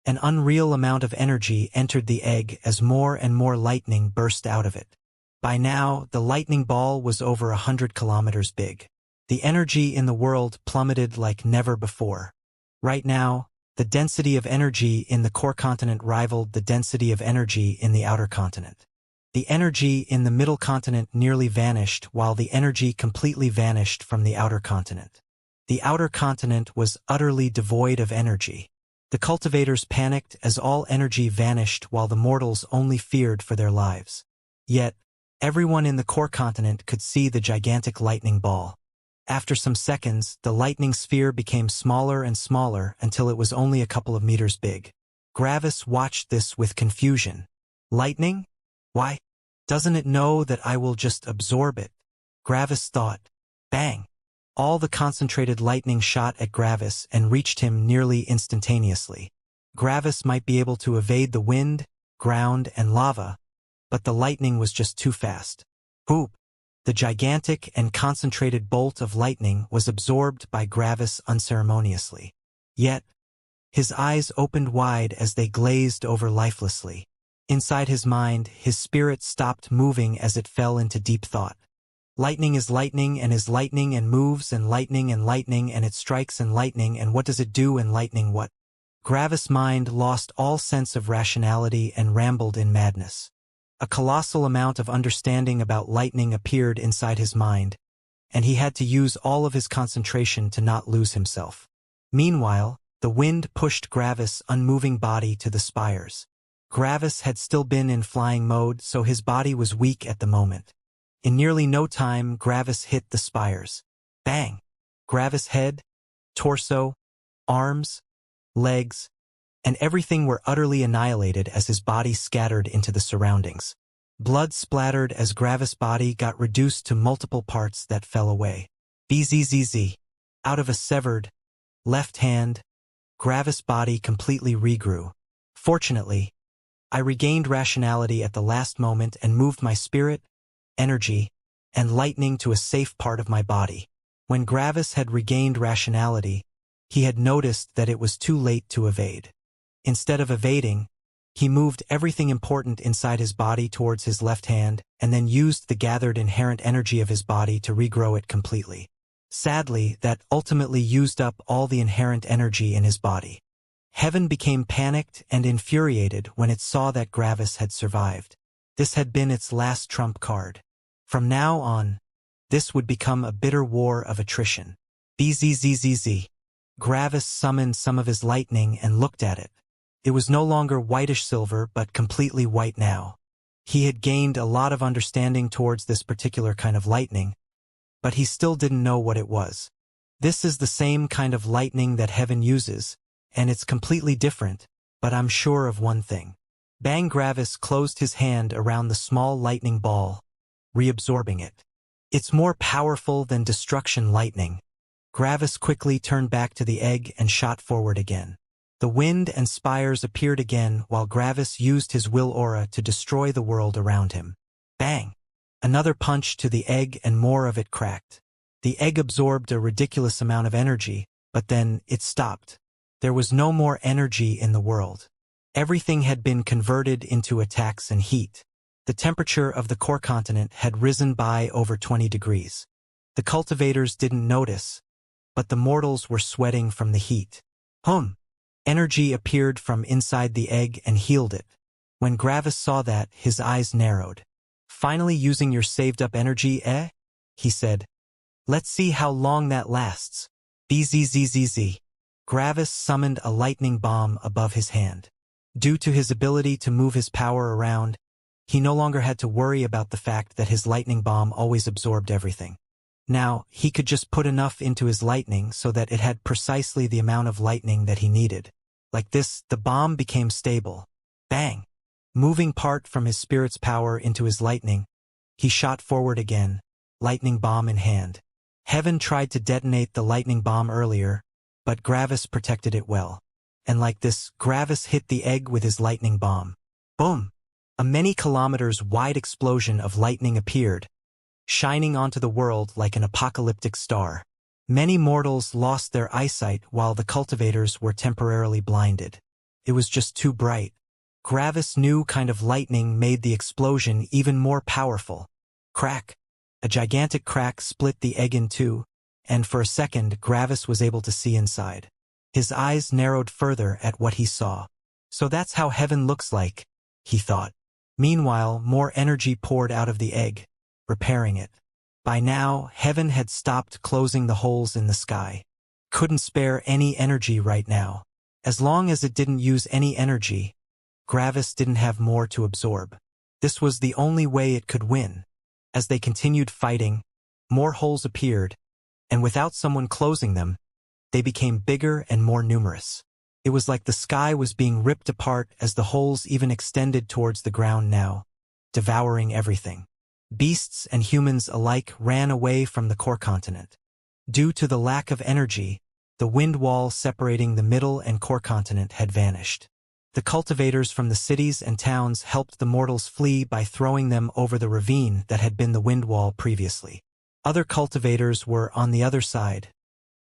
An unreal amount of energy entered the egg as more and more lightning burst out of it. By now, the lightning ball was over 100 kilometers big. The energy in the world plummeted like never before. Right now, the density of energy in the core continent rivaled the density of energy in the outer continent. The energy in the middle continent nearly vanished while the energy completely vanished from the outer continent. The outer continent was utterly devoid of energy. The cultivators panicked as all energy vanished while the mortals only feared for their lives. Yet, everyone in the core continent could see the gigantic lightning ball. After some seconds, the lightning sphere became smaller and smaller until it was only a couple of meters big. Gravis watched this with confusion. Lightning? Why? Doesn't it know that I will just absorb it? Gravis thought. Bang! All the concentrated lightning shot at Gravis and reached him nearly instantaneously. Gravis might be able to evade the wind, ground, and lava, but the lightning was just too fast. Whoop! The gigantic and concentrated bolt of lightning was absorbed by Gravis unceremoniously. Yet, his eyes opened wide as they glazed over lifelessly. Inside his mind, his spirit stopped moving as it fell into deep thought. Lightning is lightning and moves and lightning and it strikes and lightning and what does it do and lightning what? Gravis' mind lost all sense of rationality and rambled in madness. A colossal amount of understanding about lightning appeared inside his mind, and he had to use all of his concentration to not lose himself. Meanwhile, the wind pushed Gravis' unmoving body to the spires. Gravis had still been in flying mode, so his body was weak at the moment. In nearly no time, Gravis hit the spires. Bang! Gravis' head, torso, arms, legs, and everything were utterly annihilated as his body scattered into the surroundings. Blood splattered as Gravis' body got reduced to multiple parts that fell away. Bzzz. Out of a severed left hand, Gravis' body completely regrew. Fortunately, I regained rationality at the last moment and moved my spirit, energy, and lightning to a safe part of my body. When Gravis had regained rationality, he had noticed that it was too late to evade. Instead of evading, he moved everything important inside his body towards his left hand and then used the gathered inherent energy of his body to regrow it completely. Sadly, that ultimately used up all the inherent energy in his body. Heaven became panicked and infuriated when it saw that Gravis had survived. This had been its last trump card. From now on, this would become a bitter war of attrition. Bzzzzz. Gravis summoned some of his lightning and looked at it. It was no longer whitish silver but completely white now. He had gained a lot of understanding towards this particular kind of lightning, but he still didn't know what it was. This is the same kind of lightning that heaven uses, and it's completely different, but I'm sure of one thing. Bang! Gravis closed his hand around the small lightning ball, reabsorbing it. It's more powerful than destruction lightning. Gravis quickly turned back to the egg and shot forward again. The wind and spires appeared again while Gravis used his will aura to destroy the world around him. Bang! Another punch to the egg and more of it cracked. The egg absorbed a ridiculous amount of energy, but then it stopped. There was no more energy in the world. Everything had been converted into attacks and heat. The temperature of the core continent had risen by over 20 degrees. The cultivators didn't notice, but the mortals were sweating from the heat. Energy appeared from inside the egg and healed it. When Gravis saw that, his eyes narrowed. Finally using your saved-up energy, eh? He said. Let's see how long that lasts. Bzzzzz. Gravis summoned a lightning bomb above his hand. Due to his ability to move his power around, he no longer had to worry about the fact that his lightning bomb always absorbed everything. Now, he could just put enough into his lightning so that it had precisely the amount of lightning that he needed. Like this, the bomb became stable. Bang! Moving part from his spirit's power into his lightning, he shot forward again, lightning bomb in hand. Heaven tried to detonate the lightning bomb earlier, but Gravis protected it well. And like this, Gravis hit the egg with his lightning bomb. Boom! A many kilometers wide explosion of lightning appeared, shining onto the world like an apocalyptic star. Many mortals lost their eyesight while the cultivators were temporarily blinded. It was just too bright. Gravis' new kind of lightning made the explosion even more powerful. Crack! A gigantic crack split the egg in two, and for a second Gravis was able to see inside. His eyes narrowed further at what he saw. So that's how heaven looks like, he thought. Meanwhile, more energy poured out of the egg, repairing it. By now, heaven had stopped closing the holes in the sky. Couldn't spare any energy right now. As long as it didn't use any energy, Gravis didn't have more to absorb. This was the only way it could win. As they continued fighting, more holes appeared, and without someone closing them, they became bigger and more numerous. It was like the sky was being ripped apart as the holes even extended towards the ground now, devouring everything. Beasts and humans alike ran away from the core continent. Due to the lack of energy, the wind wall separating the middle and core continent had vanished. The cultivators from the cities and towns helped the mortals flee by throwing them over the ravine that had been the wind wall previously. Other cultivators were on the other side,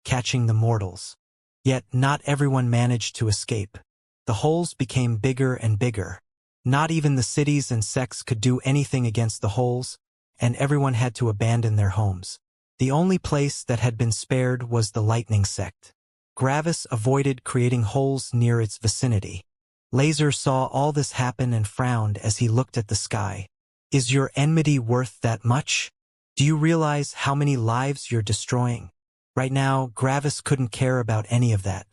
catching the mortals. Yet not everyone managed to escape. The holes became bigger and bigger. Not even the cities and sects could do anything against the holes, and everyone had to abandon their homes. The only place that had been spared was the lightning sect. Gravis avoided creating holes near its vicinity. Laser saw all this happen and frowned as he looked at the sky. Is your enmity worth that much? Do you realize how many lives you're destroying? Right now, Gravis couldn't care about any of that.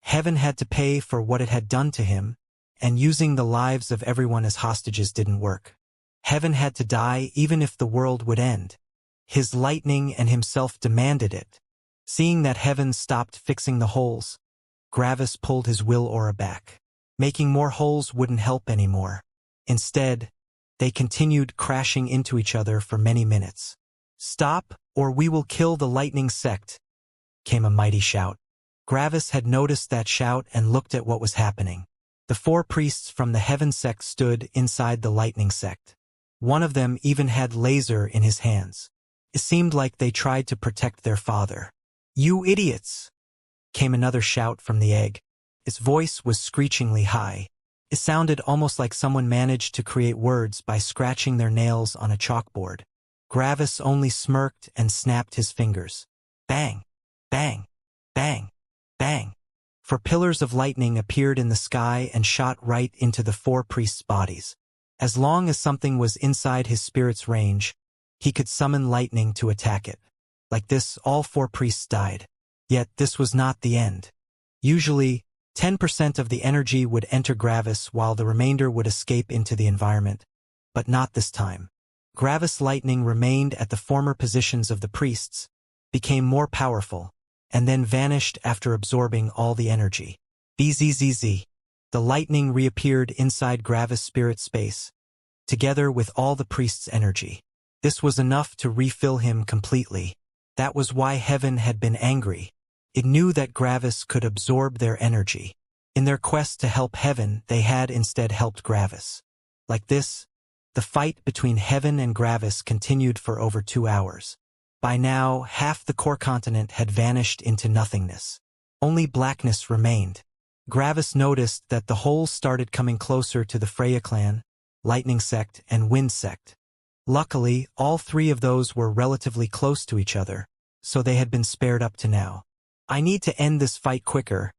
Heaven had to pay for what it had done to him, and using the lives of everyone as hostages didn't work. Heaven had to die even if the world would end. His lightning and himself demanded it. Seeing that heaven stopped fixing the holes, Gravis pulled his will aura back. Making more holes wouldn't help anymore. Instead, they continued crashing into each other for many minutes. Stop, or we will kill the lightning sect, came a mighty shout. Gravis had noticed that shout and looked at what was happening. The 4 priests from the heaven sect stood inside the lightning sect. One of them even had laser in his hands. It seemed like they tried to protect their father. You idiots! came another shout from the egg. Its voice was screechingly high. It sounded almost like someone managed to create words by scratching their nails on a chalkboard. Gravis only smirked and snapped his fingers. Bang! Bang! Bang! Bang! Four pillars of lightning appeared in the sky and shot right into the four priests' bodies. As long as something was inside his spirit's range, he could summon lightning to attack it. Like this, all four priests died. Yet this was not the end. Usually, 10% of the energy would enter Gravis while the remainder would escape into the environment. But not this time. Gravis lightning remained at the former positions of the priests, became more powerful, and then vanished after absorbing all the energy. Bzzz. The lightning reappeared inside Gravis' spirit space, together with all the priest's energy. This was enough to refill him completely. That was why heaven had been angry. It knew that Gravis could absorb their energy. In their quest to help heaven, they had instead helped Gravis. Like this, the fight between heaven and Gravis continued for over 2 hours. By now, half the core continent had vanished into nothingness. Only blackness remained. Gravis noticed that the holes started coming closer to the Freya clan, Lightning Sect, and Wind Sect. Luckily, all three of those were relatively close to each other, so they had been spared up to now. I need to end this fight quicker,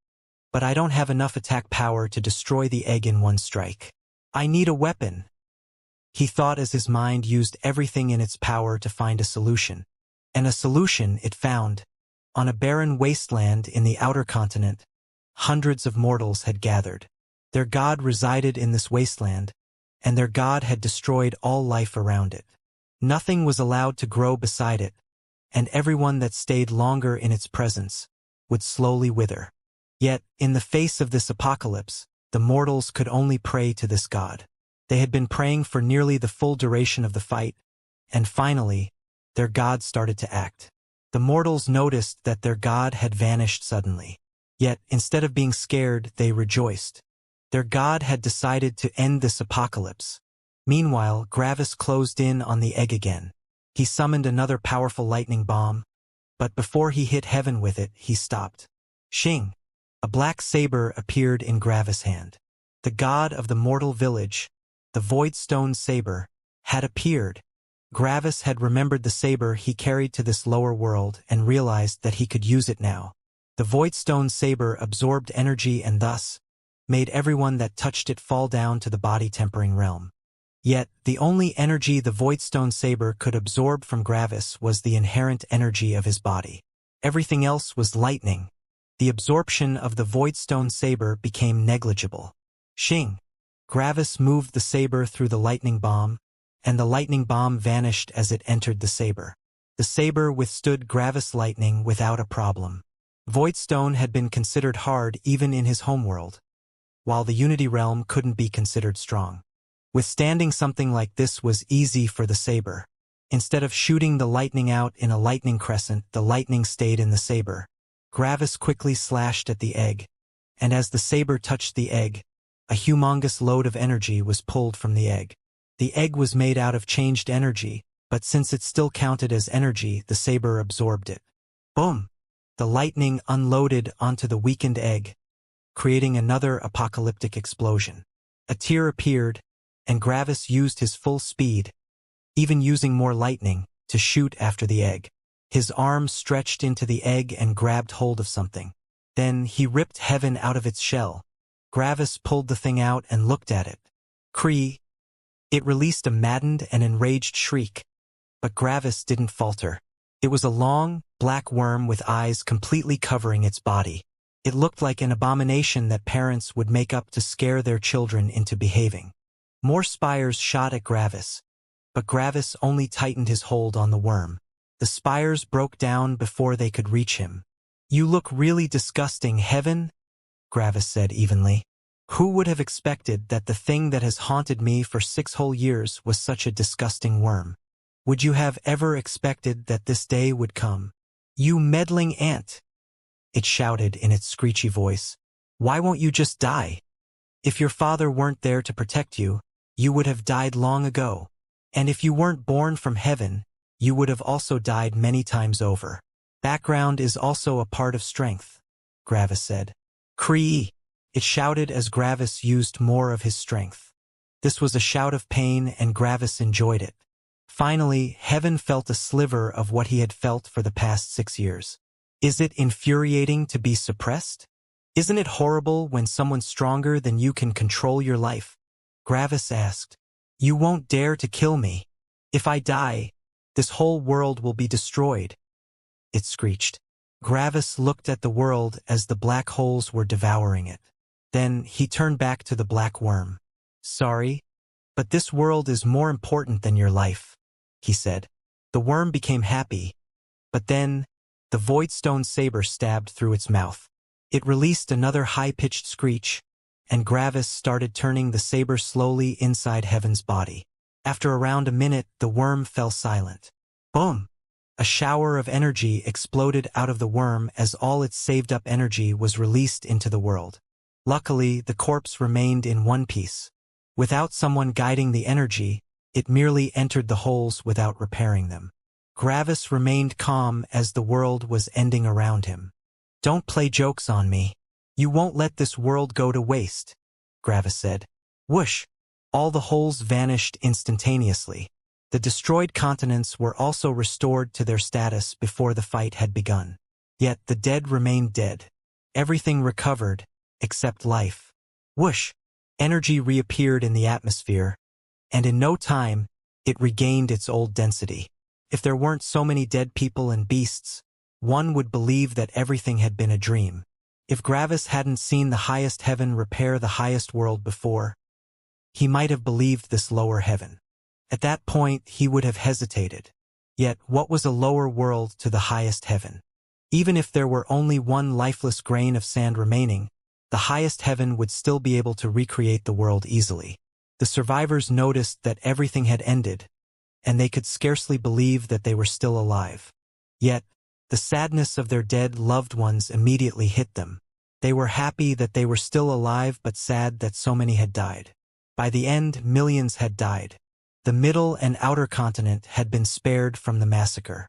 but I don't have enough attack power to destroy the egg in one strike. I need a weapon. He thought as his mind used everything in its power to find a solution. And a solution it found. On a barren wasteland in the outer continent, hundreds of mortals had gathered. Their god resided in this wasteland, and their god had destroyed all life around it. Nothing was allowed to grow beside it, and everyone that stayed longer in its presence would slowly wither. Yet, in the face of this apocalypse, the mortals could only pray to this god. They had been praying for nearly the full duration of the fight, and finally, their god started to act. The mortals noticed that their god had vanished suddenly. Yet, instead of being scared, they rejoiced. Their god had decided to end this apocalypse. Meanwhile, Gravis closed in on the egg again. He summoned another powerful lightning bomb, but before he hit heaven with it, he stopped. Xing! A black saber appeared in Gravis' hand. The god of the mortal village, the Voidstone saber, had appeared. Gravis had remembered the saber he carried to this lower world and realized that he could use it now. The Voidstone saber absorbed energy and thus made everyone that touched it fall down to the body-tempering realm. Yet, the only energy the Voidstone saber could absorb from Gravis was the inherent energy of his body. Everything else was lightning. The absorption of the Voidstone saber became negligible. Xing! Gravis moved the saber through the lightning bomb, and the lightning bomb vanished as it entered the saber. The saber withstood Gravis lightning without a problem. Voidstone had been considered hard even in his homeworld, while the Unity realm couldn't be considered strong. Withstanding something like this was easy for the saber. Instead of shooting the lightning out in a lightning crescent, the lightning stayed in the saber. Gravis quickly slashed at the egg, and as the saber touched the egg, a humongous load of energy was pulled from the egg. The egg was made out of changed energy, but since it still counted as energy, the saber absorbed it. Boom! The lightning unloaded onto the weakened egg, creating another apocalyptic explosion. A tear appeared, and Gravis used his full speed, even using more lightning, to shoot after the egg. His arm stretched into the egg and grabbed hold of something. Then he ripped heaven out of its shell. Gravis pulled the thing out and looked at it. Cree! It released a maddened and enraged shriek. But Gravis didn't falter. It was a long, black worm with eyes completely covering its body. It looked like an abomination that parents would make up to scare their children into behaving. More spires shot at Gravis, but Gravis only tightened his hold on the worm. The spires broke down before they could reach him. "You look really disgusting, Heaven," Gravis said evenly. "Who would have expected that the thing that has haunted me for 6 whole years was such a disgusting worm? Would you have ever expected that this day would come? You meddling ant!" It shouted in its screechy voice. "Why won't you just die? If your father weren't there to protect you, you would have died long ago. And if you weren't born from heaven, you would have also died many times over. Background is also a part of strength." Gravis said. Cree! It shouted as Gravis used more of his strength. This was a shout of pain, and Gravis enjoyed it. Finally, heaven felt a sliver of what he had felt for the past 6 years. Is it infuriating to be suppressed? Isn't it horrible when someone stronger than you can control your life? Gravis asked. You won't dare to kill me. If I die, this whole world will be destroyed. It screeched. Gravis looked at the world as the black holes were devouring it. Then he turned back to the black worm. Sorry, but this world is more important than your life, he said. The worm became happy, but then the voidstone saber stabbed through its mouth. It released another high-pitched screech, and Gravis started turning the saber slowly inside Heaven's body. After around a minute, the worm fell silent. Boom! A shower of energy exploded out of the worm as all its saved-up energy was released into the world. Luckily, the corpse remained in one piece. Without someone guiding the energy, it merely entered the holes without repairing them. Gravis remained calm as the world was ending around him. Don't play jokes on me. You won't let this world go to waste, Gravis said. Whoosh! All the holes vanished instantaneously. The destroyed continents were also restored to their status before the fight had begun. Yet the dead remained dead. Everything recovered, except life. Whoosh! Energy reappeared in the atmosphere, and in no time, it regained its old density. If there weren't so many dead people and beasts, one would believe that everything had been a dream. If Gravis hadn't seen the highest heaven repair the highest world before, he might have believed this lower heaven. At that point, he would have hesitated. Yet, what was a lower world to the highest heaven? Even if there were only one lifeless grain of sand remaining, the highest heaven would still be able to recreate the world easily. The survivors noticed that everything had ended, and they could scarcely believe that they were still alive. Yet, the sadness of their dead loved ones immediately hit them. They were happy that they were still alive but sad that so many had died. By the end, millions had died. The middle and outer continent had been spared from the massacre.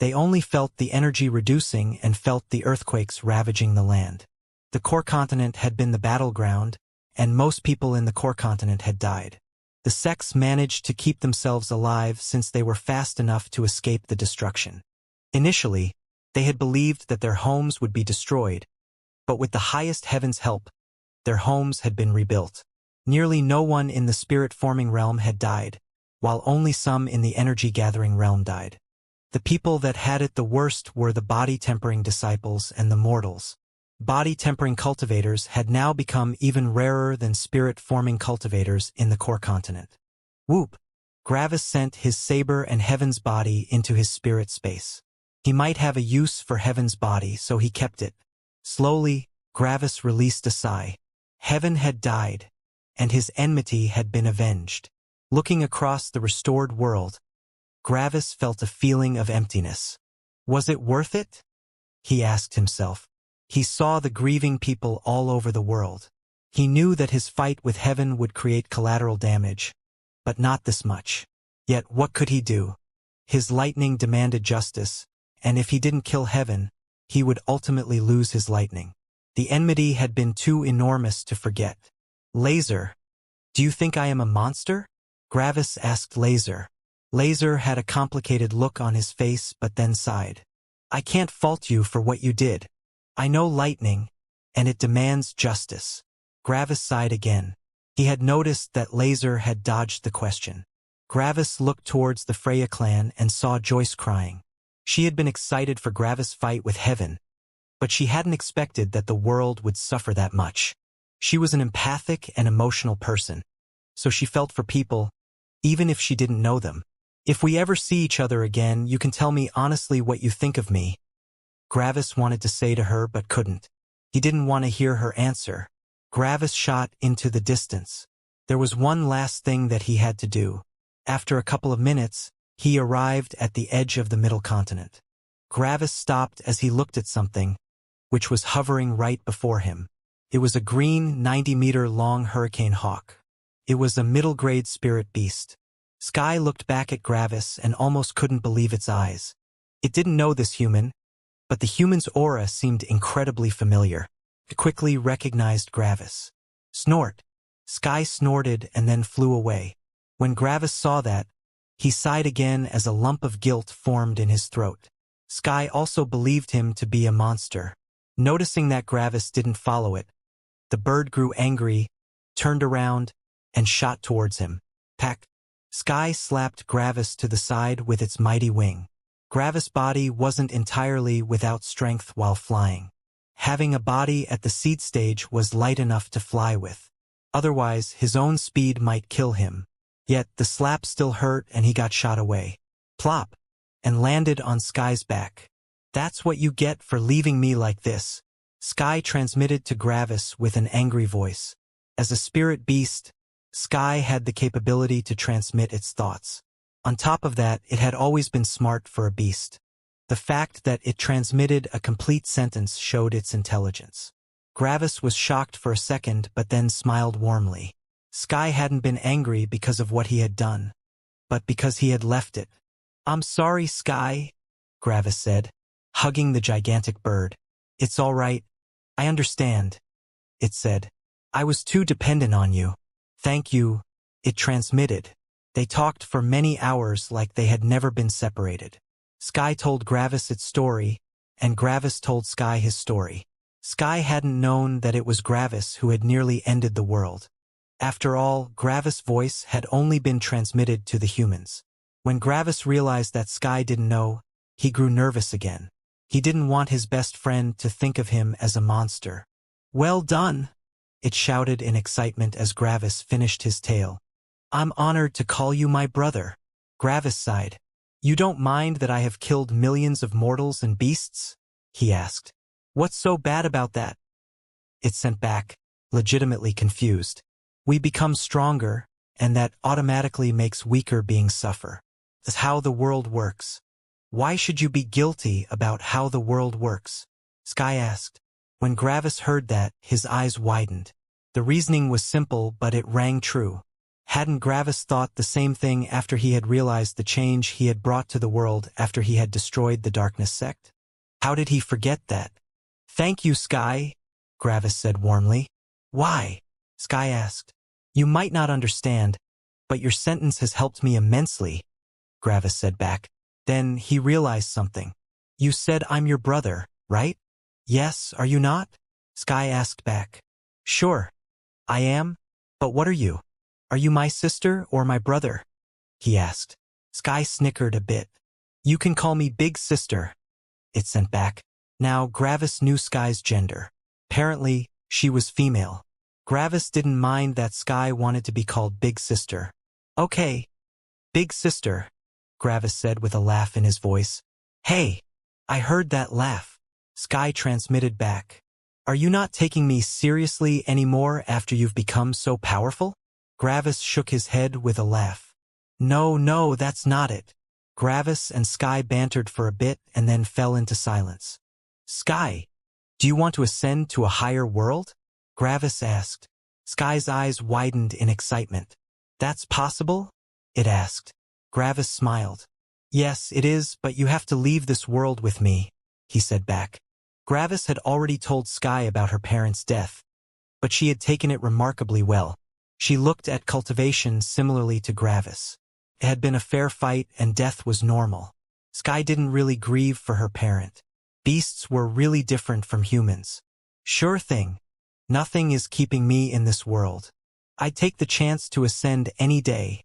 They only felt the energy reducing and felt the earthquakes ravaging the land. The core continent had been the battleground, and most people in the core continent had died. The sects managed to keep themselves alive since they were fast enough to escape the destruction. Initially, they had believed that their homes would be destroyed, but with the highest heaven's help, their homes had been rebuilt. Nearly no one in the spirit-forming realm had died, while only some in the energy-gathering realm died. The people that had it the worst were the body-tempering disciples and the mortals. Body-tempering cultivators had now become even rarer than spirit-forming cultivators in the core continent. Whoop! Gravis sent his saber and Heaven's body into his spirit space. He might have a use for Heaven's body, so he kept it. Slowly, Gravis released a sigh. Heaven had died, and his enmity had been avenged. Looking across the restored world, Gravis felt a feeling of emptiness. Was it worth it? He asked himself. He saw the grieving people all over the world. He knew that his fight with heaven would create collateral damage, but not this much. Yet what could he do? His lightning demanded justice, and if he didn't kill heaven, he would ultimately lose his lightning. The enmity had been too enormous to forget. Laser, do you think I am a monster? Gravis asked Laser. Laser had a complicated look on his face but then sighed. I can't fault you for what you did. I know lightning, and it demands justice. Gravis sighed again. He had noticed that Laser had dodged the question. Gravis looked towards the Freya clan and saw Joyce crying. She had been excited for Gravis' fight with heaven, but she hadn't expected that the world would suffer that much. She was an empathic and emotional person, so she felt for people, even if she didn't know them. If we ever see each other again, you can tell me honestly what you think of me. Gravis wanted to say to her but couldn't. He didn't want to hear her answer. Gravis shot into the distance. There was one last thing that he had to do. After a couple of minutes, he arrived at the edge of the middle continent. Gravis stopped as he looked at something, which was hovering right before him. It was a green, 90-meter-long hurricane hawk. It was a middle-grade spirit beast. Sky looked back at Gravis and almost couldn't believe its eyes. It didn't know this human, but the human's aura seemed incredibly familiar. It quickly recognized Gravis. Snort. Sky snorted and then flew away. When Gravis saw that, he sighed again as a lump of guilt formed in his throat. Sky also believed him to be a monster. Noticing that Gravis didn't follow it, the bird grew angry, turned around, and shot towards him. Peck. Sky slapped Gravis to the side with its mighty wing. Gravis' body wasn't entirely without strength while flying. Having a body at the seed stage was light enough to fly with. Otherwise, his own speed might kill him. Yet the slap still hurt and he got shot away. Plop. And landed on Sky's back. That's what you get for leaving me like this, Sky transmitted to Gravis with an angry voice. As a spirit beast, Sky had the capability to transmit its thoughts. On top of that, it had always been smart for a beast. The fact that it transmitted a complete sentence showed its intelligence. Gravis was shocked for a second but then smiled warmly. Sky hadn't been angry because of what he had done, but because he had left it. "I'm sorry, Sky," Gravis said, hugging the gigantic bird. "It's all right. I understand," it said. "I was too dependent on you." "Thank you," it transmitted. They talked for many hours like they had never been separated. Sky told Gravis its story, and Gravis told Sky his story. Sky hadn't known that it was Gravis who had nearly ended the world. After all, Gravis' voice had only been transmitted to the humans. When Gravis realized that Sky didn't know, he grew nervous again. He didn't want his best friend to think of him as a monster. "Well done," it shouted in excitement as Gravis finished his tale. "I'm honored to call you my brother." Gravis sighed. "You don't mind that I have killed millions of mortals and beasts?" he asked. "What's so bad about that?" It sent back, legitimately confused. "We become stronger, and that automatically makes weaker beings suffer. That's how the world works." "Why should you be guilty about how the world works?" Sky asked. When Gravis heard that, his eyes widened. The reasoning was simple, but it rang true. Hadn't Gravis thought the same thing after he had realized the change he had brought to the world after he had destroyed the Darkness sect? How did he forget that? "Thank you, Sky," Gravis said warmly. "Why?" Sky asked. "You might not understand, but your sentence has helped me immensely," Gravis said back. Then he realized something. "You said I'm your brother, right?" "Yes, are you not?" Sky asked back. "Sure, I am, but what are you? Are you my sister or my brother?" he asked. Sky snickered a bit. "You can call me Big Sister," it sent back. Now Gravis knew Sky's gender. Apparently, she was female. Gravis didn't mind that Sky wanted to be called Big Sister. "Okay, Big Sister," Gravis said with a laugh in his voice. "Hey, I heard that laugh," Sky transmitted back. "Are you not taking me seriously anymore after you've become so powerful?" Gravis shook his head with a laugh. No, that's not it." Gravis and Sky bantered for a bit and then fell into silence. "Sky, do you want to ascend to a higher world?" Gravis asked. Sky's eyes widened in excitement. "That's possible?" it asked. Gravis smiled. "Yes, it is, but you have to leave this world with me," he said back. Gravis had already told Sky about her parents' death, but she had taken it remarkably well. She looked at Cultivation similarly to Gravis. It had been a fair fight and death was normal. Sky didn't really grieve for her parent. Beasts were really different from humans. "Sure thing. Nothing is keeping me in this world. I'd take the chance to ascend any day,"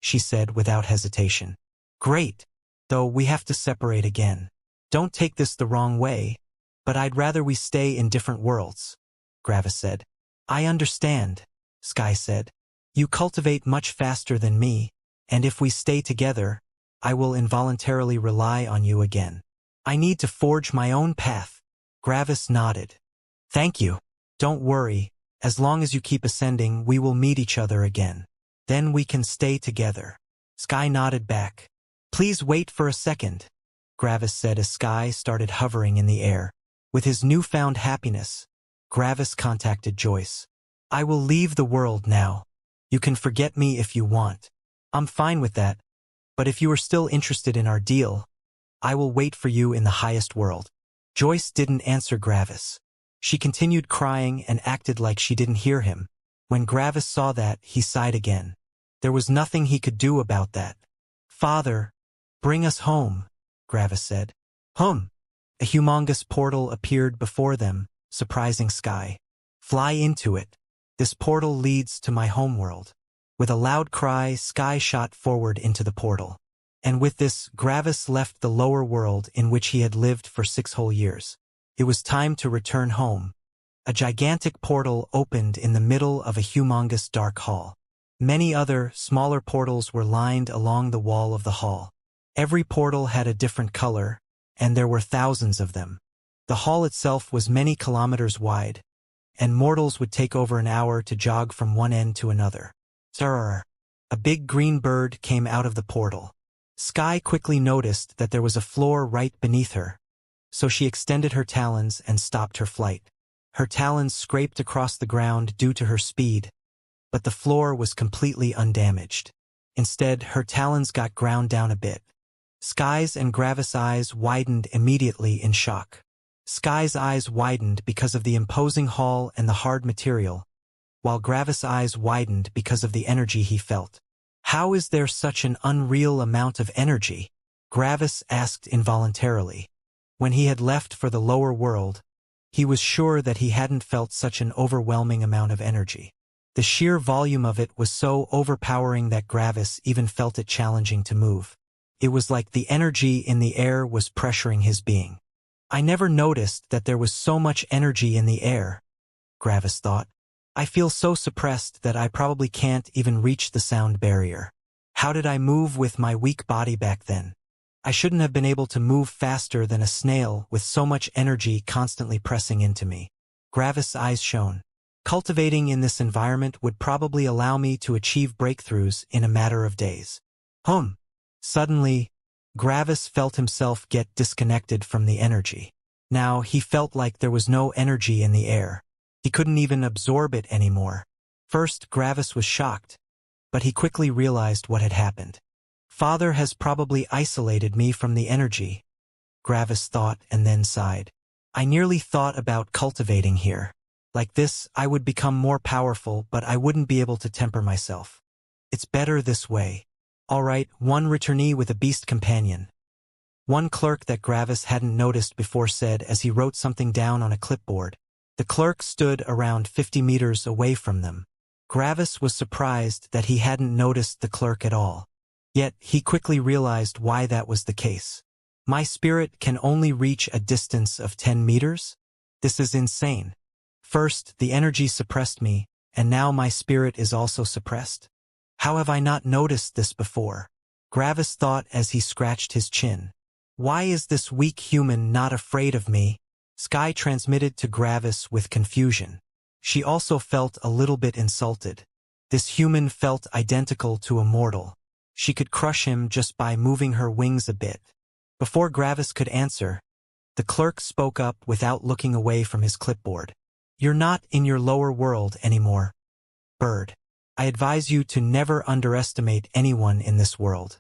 she said without hesitation. "Great. Though we have to separate again. Don't take this the wrong way, but I'd rather we stay in different worlds," Gravis said. "I understand," Sky said. "You cultivate much faster than me, and if we stay together, I will involuntarily rely on you again. I need to forge my own path." Gravis nodded. "Thank you. Don't worry. As long as you keep ascending, we will meet each other again. Then we can stay together." Sky nodded back. "Please wait for a second," Gravis said as Sky started hovering in the air. With his newfound happiness, Gravis contacted Joyce. "I will leave the world now. You can forget me if you want. I'm fine with that, but if you are still interested in our deal, I will wait for you in the highest world." Joyce didn't answer Gravis. She continued crying and acted like she didn't hear him. When Gravis saw that, he sighed again. There was nothing he could do about that. "Father, bring us home," Gravis said. "Hum." A humongous portal appeared before them, surprising Sky. "Fly into it. This portal leads to my homeworld." With a loud cry, Sky shot forward into the portal. And with this, Gravis left the lower world in which he had lived for 6 whole years. It was time to return home. A gigantic portal opened in the middle of a humongous dark hall. Many other, smaller portals were lined along the wall of the hall. Every portal had a different color, and there were thousands of them. The hall itself was many kilometers wide, and mortals would take over an hour to jog from one end to another. Sir, a big green bird came out of the portal. Sky quickly noticed that there was a floor right beneath her, so she extended her talons and stopped her flight. Her talons scraped across the ground due to her speed, but the floor was completely undamaged. Instead, her talons got ground down a bit. Sky's and Gravis' eyes widened immediately in shock. Sky's eyes widened because of the imposing hall and the hard material, while Gravis' eyes widened because of the energy he felt. "How is there such an unreal amount of energy?" Gravis asked involuntarily. When he had left for the lower world, he was sure that he hadn't felt such an overwhelming amount of energy. The sheer volume of it was so overpowering that Gravis even felt it challenging to move. It was like the energy in the air was pressuring his being. "I never noticed that there was so much energy in the air," Gravis thought. "I feel so suppressed that I probably can't even reach the sound barrier. How did I move with my weak body back then? I shouldn't have been able to move faster than a snail with so much energy constantly pressing into me." Gravis' eyes shone. Cultivating in this environment would probably allow me to achieve breakthroughs in a matter of days. Suddenly, Gravis felt himself get disconnected from the energy. Now he felt like there was no energy in the air. He couldn't even absorb it anymore. First, Gravis was shocked, but he quickly realized what had happened. "Father has probably isolated me from the energy," Gravis thought and then sighed. "I nearly thought about cultivating here. Like this, I would become more powerful, but I wouldn't be able to temper myself. It's better this way. All right, one returnee with a beast companion." One clerk that Gravis hadn't noticed before said as he wrote something down on a clipboard. The clerk stood around 50 meters away from them. Gravis was surprised that he hadn't noticed the clerk at all. Yet, he quickly realized why that was the case. "My spirit can only reach a distance of 10 meters? This is insane. First, the energy suppressed me, and now my spirit is also suppressed. How have I not noticed this before?" Gravis thought as he scratched his chin. "Why is this weak human not afraid of me?" Sky transmitted to Gravis with confusion. She also felt a little bit insulted. This human felt identical to Immortal. She could crush him just by moving her wings a bit. Before Gravis could answer, the clerk spoke up without looking away from his clipboard. "You're not in your lower world anymore, bird. I advise you to never underestimate anyone in this world.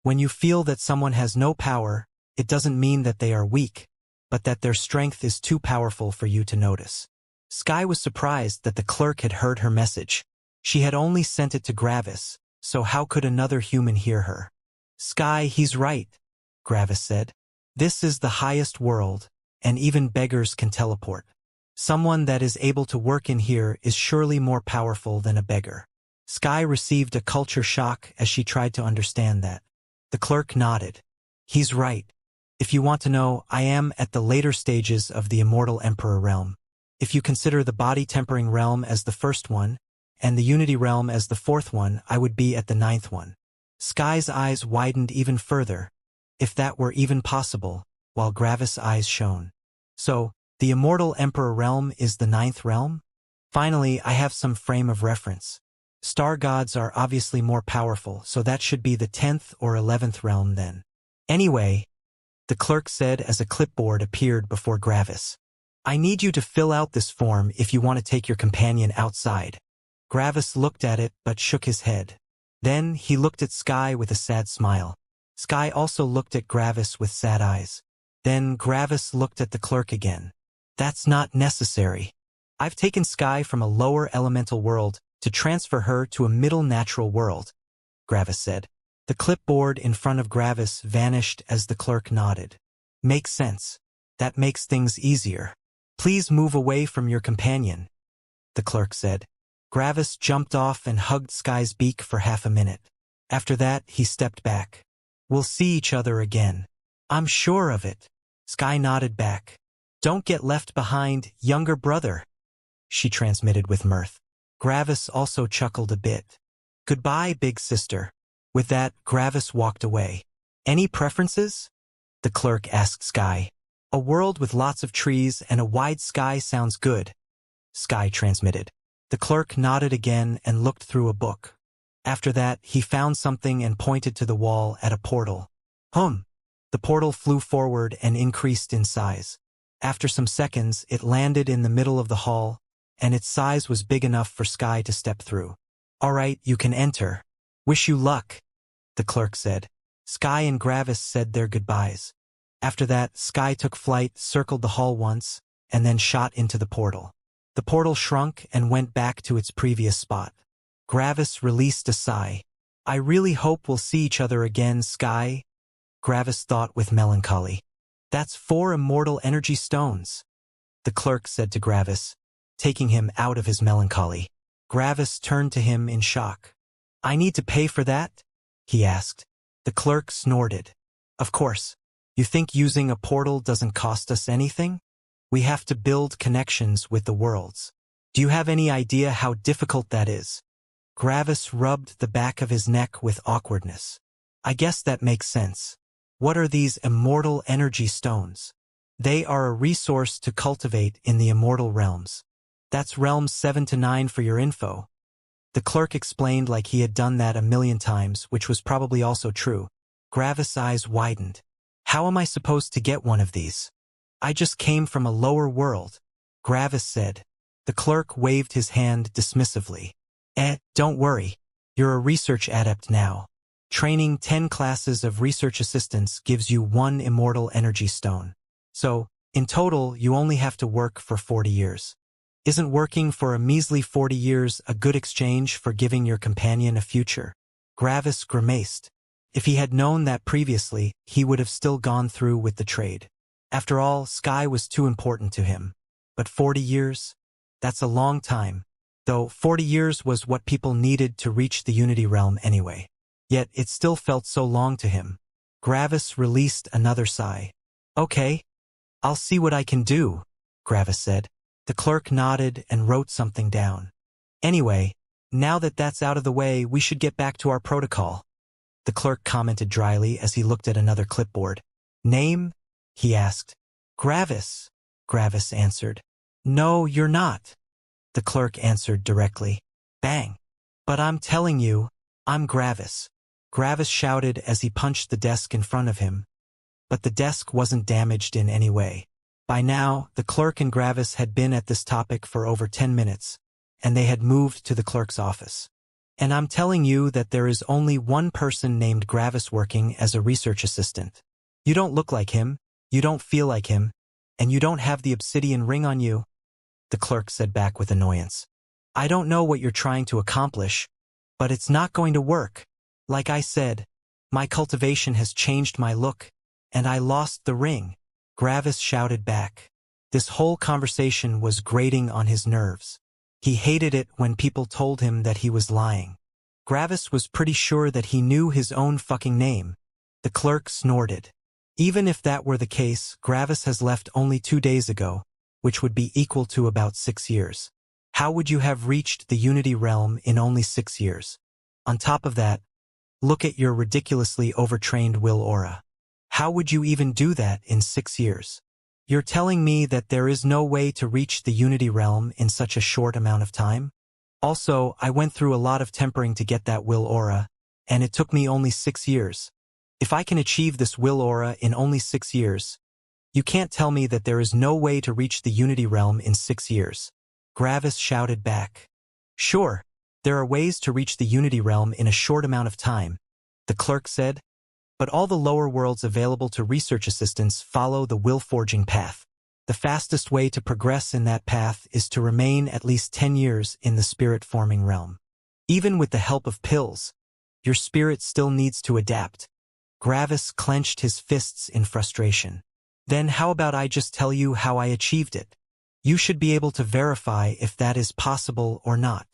When you feel that someone has no power, it doesn't mean that they are weak, but that their strength is too powerful for you to notice." Sky was surprised that the clerk had heard her message. She had only sent it to Gravis, so how could another human hear her? "Sky, he's right," Gravis said. "This is the highest world, and even beggars can teleport. Someone that is able to work in here is surely more powerful than a beggar." Sky received a culture shock as she tried to understand that. The clerk nodded. "He's right. If you want to know, I am at the later stages of the Immortal Emperor realm. If you consider the body-tempering realm as the first one, and the Unity realm as the fourth one, I would be at the 9th one." Sky's eyes widened even further, if that were even possible, while Gravis' eyes shone. "So, the Immortal Emperor realm is the 9th realm? Finally, I have some frame of reference. Star gods are obviously more powerful, so that should be the 10th or 11th realm then. Anyway," the clerk said as a clipboard appeared before Gravis. "I need you to fill out this form if you want to take your companion outside." Gravis looked at it but shook his head. Then he looked at Sky with a sad smile. Sky also looked at Gravis with sad eyes. Then Gravis looked at the clerk again. That's not necessary. I've taken Sky from a lower elemental world to transfer her to a middle natural world, Gravis said. The clipboard in front of Gravis vanished as the clerk nodded. Makes sense. That makes things easier. Please move away from your companion, the clerk said. Gravis jumped off and hugged Sky's beak for half a minute. After that, he stepped back. We'll see each other again. I'm sure of it. Sky nodded back. Don't get left behind, younger brother, she transmitted with mirth. Gravis also chuckled a bit. Goodbye, big sister. With that, Gravis walked away. Any preferences? The clerk asked Sky. A world with lots of trees and a wide sky sounds good, Sky transmitted. The clerk nodded again and looked through a book. After that, he found something and pointed to the wall at a portal. The portal flew forward and increased in size. After some seconds, it landed in the middle of the hall, and its size was big enough for Sky to step through. All right, you can enter. Wish you luck, the clerk said. Sky and Gravis said their goodbyes. After that, Sky took flight, circled the hall once, and then shot into the portal. The portal shrunk and went back to its previous spot. Gravis released a sigh. I really hope we'll see each other again, Sky, Gravis thought with melancholy. That's 4 immortal energy stones, the clerk said to Gravis, taking him out of his melancholy. Gravis turned to him in shock. I need to pay for that? He asked. The clerk snorted. Of course. You think using a portal doesn't cost us anything? We have to build connections with the worlds. Do you have any idea how difficult that is? Gravis rubbed the back of his neck with awkwardness. I guess that makes sense. What are these immortal energy stones? They are a resource to cultivate in the immortal realms. That's realms 7 to 9 for your info. The clerk explained like he had done that a million times, which was probably also true. Gravis' eyes widened. How am I supposed to get one of these? I just came from a lower world, Gravis said. The clerk waved his hand dismissively. Don't worry. You're a research adept now. Training 10 classes of research assistants gives you 1 immortal energy stone. So, in total, you only have to work for 40 years. Isn't working for a measly 40 years a good exchange for giving your companion a future? Gravis grimaced. If he had known that previously, he would have still gone through with the trade. After all, Sky was too important to him. But 40 years? That's a long time. Though 40 years was what people needed to reach the Unity realm anyway. Yet it still felt so long to him. Gravis released another sigh. Okay. I'll see what I can do, Gravis said. The clerk nodded and wrote something down. Anyway, now that that's out of the way, we should get back to our protocol, the clerk commented dryly as he looked at another clipboard. Name? He asked. Gravis, Gravis answered. No, you're not, the clerk answered directly. Bang. But I'm telling you, I'm Gravis, Gravis shouted as he punched the desk in front of him. But the desk wasn't damaged in any way. By now, the clerk and Gravis had been at this topic for over 10 minutes, and they had moved to the clerk's office. And I'm telling you that there is only one person named Gravis working as a research assistant. You don't look like him, you don't feel like him, and you don't have the obsidian ring on you, the clerk said back with annoyance. I don't know what you're trying to accomplish, but it's not going to work. Like I said, my cultivation has changed my look, and I lost the ring, Gravis shouted back. This whole conversation was grating on his nerves. He hated it when people told him that he was lying. Gravis was pretty sure that he knew his own fucking name. The clerk snorted. Even if that were the case, Gravis has left only 2 days ago, which would be equal to about 6 years. How would you have reached the Unity realm in only 6 years? On top of that, look at your ridiculously overtrained will aura. How would you even do that in 6 years? You're telling me that there is no way to reach the Unity realm in such a short amount of time? Also, I went through a lot of tempering to get that will aura, and it took me only 6 years. If I can achieve this will aura in only 6 years, you can't tell me that there is no way to reach the Unity realm in 6 years. Gravis shouted back. Sure, there are ways to reach the Unity realm in a short amount of time, the clerk said. But all the lower worlds available to research assistants follow the will-forging path. The fastest way to progress in that path is to remain at least 10 years in the spirit-forming realm. Even with the help of pills, your spirit still needs to adapt. Gravis clenched his fists in frustration. Then how about I just tell you how I achieved it? You should be able to verify if that is possible or not.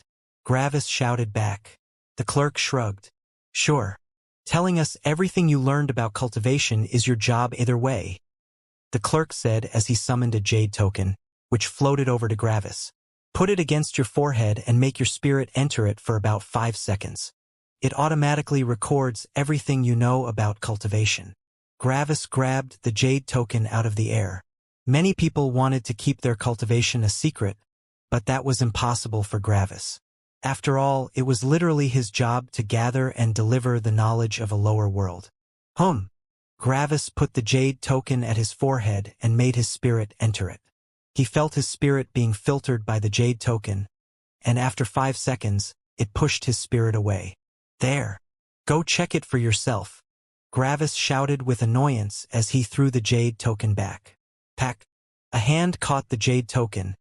Gravis shouted back. The clerk shrugged. Sure. Telling us everything you learned about cultivation is your job either way. The clerk said as he summoned a jade token, which floated over to Gravis. Put it against your forehead and make your spirit enter it for about 5 seconds. It automatically records everything you know about cultivation. Gravis grabbed the jade token out of the air. Many people wanted to keep their cultivation a secret, but that was impossible for Gravis. After all, it was literally his job to gather and deliver the knowledge of a lower world. Gravis put the jade token at his forehead and made his spirit enter it. He felt his spirit being filtered by the jade token, and after 5 seconds, it pushed his spirit away. There. Go check it for yourself. Gravis shouted with annoyance as he threw the jade token back. Pack. A hand caught the jade token,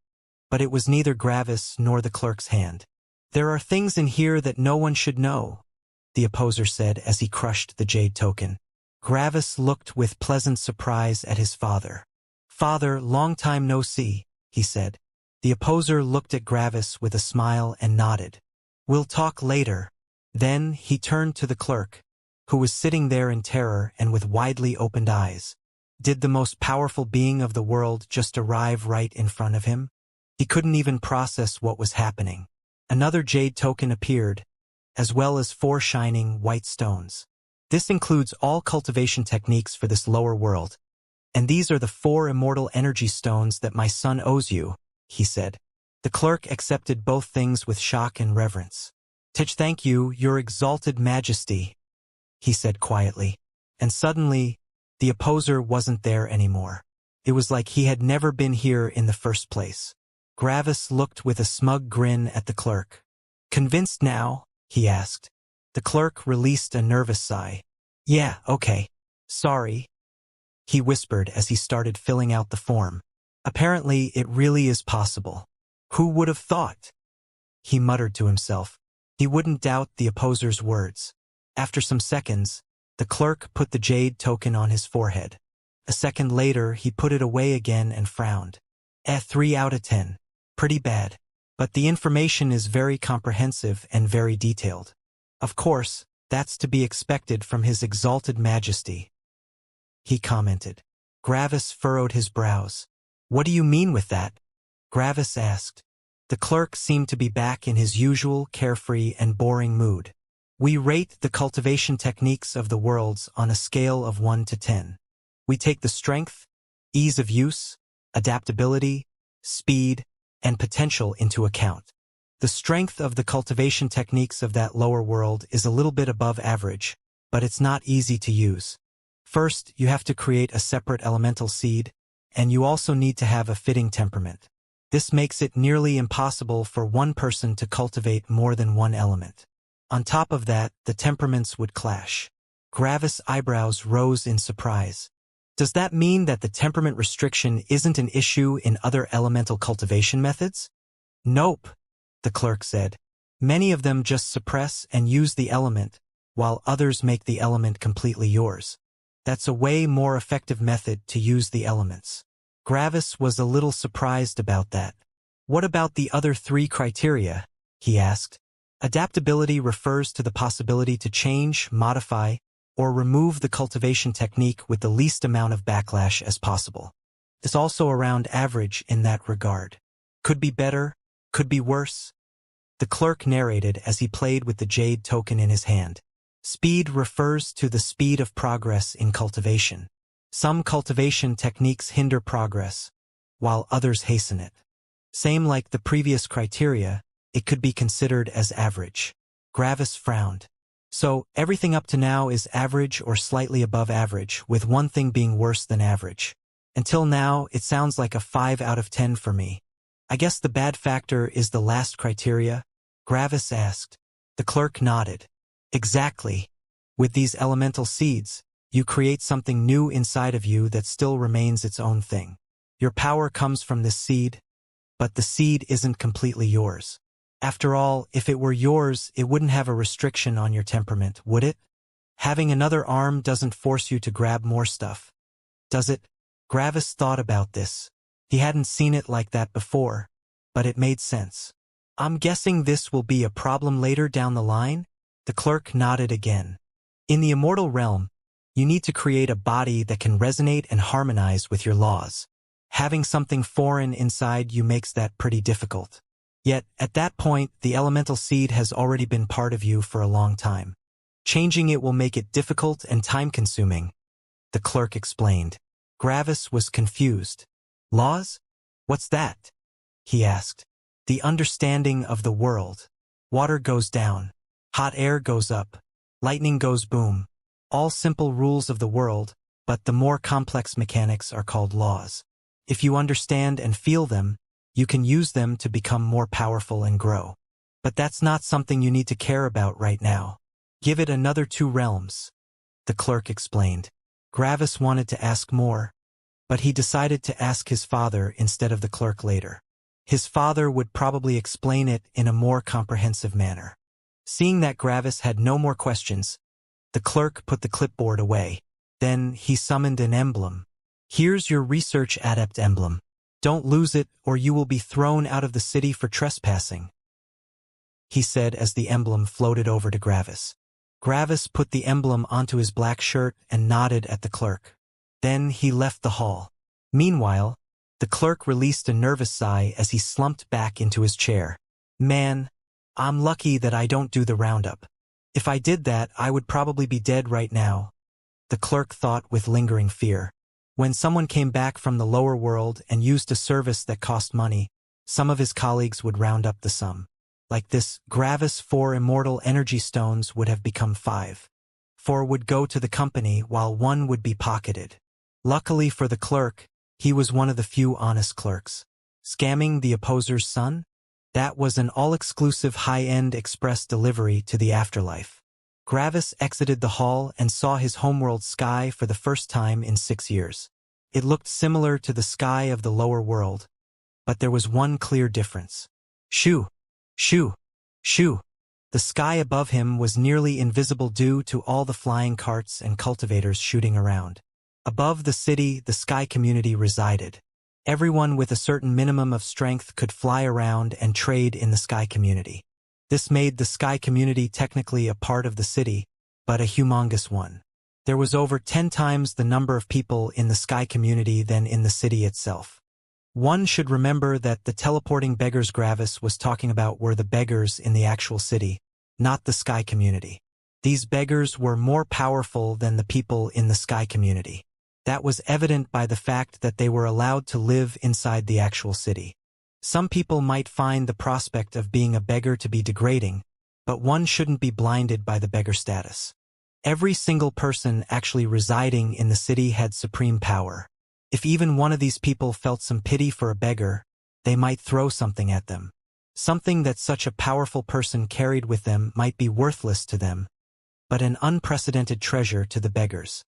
but it was neither Gravis nor the clerk's hand. There are things in here that no one should know, the opposer said as he crushed the jade token. Gravis looked with pleasant surprise at his father. Father, long time no see, he said. The opposer looked at Gravis with a smile and nodded. We'll talk later. Then he turned to the clerk, who was sitting there in terror and with widely opened eyes. Did the most powerful being of the world just arrive right in front of him? He couldn't even process what was happening. Another jade token appeared, as well as 4 shining white stones. This includes all cultivation techniques for this lower world. And these are the 4 immortal energy stones that my son owes you, he said. The clerk accepted both things with shock and reverence. Thank you, your exalted majesty, he said quietly. And suddenly, the opposer wasn't there anymore. It was like he had never been here in the first place. Gravis looked with a smug grin at the clerk. Convinced now? He asked. The clerk released a nervous sigh. Yeah, okay. Sorry, he whispered as he started filling out the form. Apparently, it really is possible. Who would have thought? He muttered to himself. He wouldn't doubt the opposer's words. After some seconds, the clerk put the jade token on his forehead. A second later, he put it away again and frowned. 3 out of 10. Pretty bad. But the information is very comprehensive and very detailed. Of course, that's to be expected from his exalted majesty, he commented. Gravis furrowed his brows. What do you mean with that? Gravis asked. The clerk seemed to be back in his usual carefree and boring mood. We rate the cultivation techniques of the worlds on a scale of 1 to 10. We take the strength, ease of use, adaptability, speed, and potential into account. The strength of the cultivation techniques of that lower world is a little bit above average, but it's not easy to use. First, you have to create a separate elemental seed, and you also need to have a fitting temperament. This makes it nearly impossible for one person to cultivate more than one element. On top of that, the temperaments would clash. Gravis' eyebrows rose in surprise. Does that mean that the temperament restriction isn't an issue in other elemental cultivation methods? Nope, the clerk said. Many of them just suppress and use the element, while others make the element completely yours. That's a way more effective method to use the elements. Gravis was a little surprised about that. What about the other 3 criteria? He asked. Adaptability refers to the possibility to change, modify, or remove the cultivation technique with the least amount of backlash as possible. It's also around average in that regard. Could be better, could be worse. The clerk narrated as he played with the jade token in his hand. Speed refers to the speed of progress in cultivation. Some cultivation techniques hinder progress, while others hasten it. Same like the previous criteria, it could be considered as average. Gravis frowned. So, everything up to now is average or slightly above average, with one thing being worse than average. Until now, it sounds like a 5 out of 10 for me. I guess the bad factor is the last criteria? Gravis asked. The clerk nodded. Exactly. With these elemental seeds, You create something new inside of you that still remains its own thing. Your power comes from this seed, but the seed isn't completely yours. After all, if it were yours, it wouldn't have a restriction on your temperament, would it? Having another arm doesn't force you to grab more stuff, does it? Gravis thought about this. He hadn't seen it like that before, but it made sense. I'm guessing this will be a problem later down the line? The clerk nodded again. In the immortal realm, you need to create a body that can resonate and harmonize with your laws. Having something foreign inside you makes that pretty difficult. Yet, at that point, the elemental seed has already been part of you for a long time. Changing it will make it difficult and time-consuming, the clerk explained. Gravis was confused. Laws? What's that? He asked. The understanding of the world. Water goes down. Hot air goes up. Lightning goes boom. All simple rules of the world, but the more complex mechanics are called laws. If you understand and feel them, you can use them to become more powerful and grow. But that's not something you need to care about right now. Give it another 2 realms, the clerk explained. Gravis wanted to ask more, but he decided to ask his father instead of the clerk later. His father would probably explain it in a more comprehensive manner. Seeing that Gravis had no more questions, the clerk put the clipboard away. Then he summoned an emblem. Here's your research adept emblem. Don't lose it or you will be thrown out of the city for trespassing, he said as the emblem floated over to Gravis. Gravis put the emblem onto his black shirt and nodded at the clerk. Then he left the hall. Meanwhile, the clerk released a nervous sigh as he slumped back into his chair. Man, I'm lucky that I don't do the roundup. If I did that, I would probably be dead right now, the clerk thought with lingering fear. When someone came back from the lower world and used a service that cost money, some of his colleagues would round up the sum. Like this, Gravis 4 immortal energy stones would have become 5. 4 would go to the company while 1 would be pocketed. Luckily for the clerk, he was one of the few honest clerks. Scamming the opposer's son? That was an all-exclusive high-end express delivery to the afterlife. Gravis exited the hall and saw his homeworld sky for the first time in 6 years. It looked similar to the sky of the lower world, but there was one clear difference. Shoo! Shoo! Shoo! The sky above him was nearly invisible due to all the flying carts and cultivators shooting around. Above the city, the sky community resided. Everyone with a certain minimum of strength could fly around and trade in the sky community. This made the sky community technically a part of the city, but a humongous one. There was over 10 times the number of people in the sky community than in the city itself. One should remember that the teleporting beggars Gravis was talking about were the beggars in the actual city, not the sky community. These beggars were more powerful than the people in the sky community. That was evident by the fact that they were allowed to live inside the actual city. Some people might find the prospect of being a beggar to be degrading, but one shouldn't be blinded by the beggar status. Every single person actually residing in the city had supreme power. If even one of these people felt some pity for a beggar, they might throw something at them. Something that such a powerful person carried with them might be worthless to them, but an unprecedented treasure to the beggars.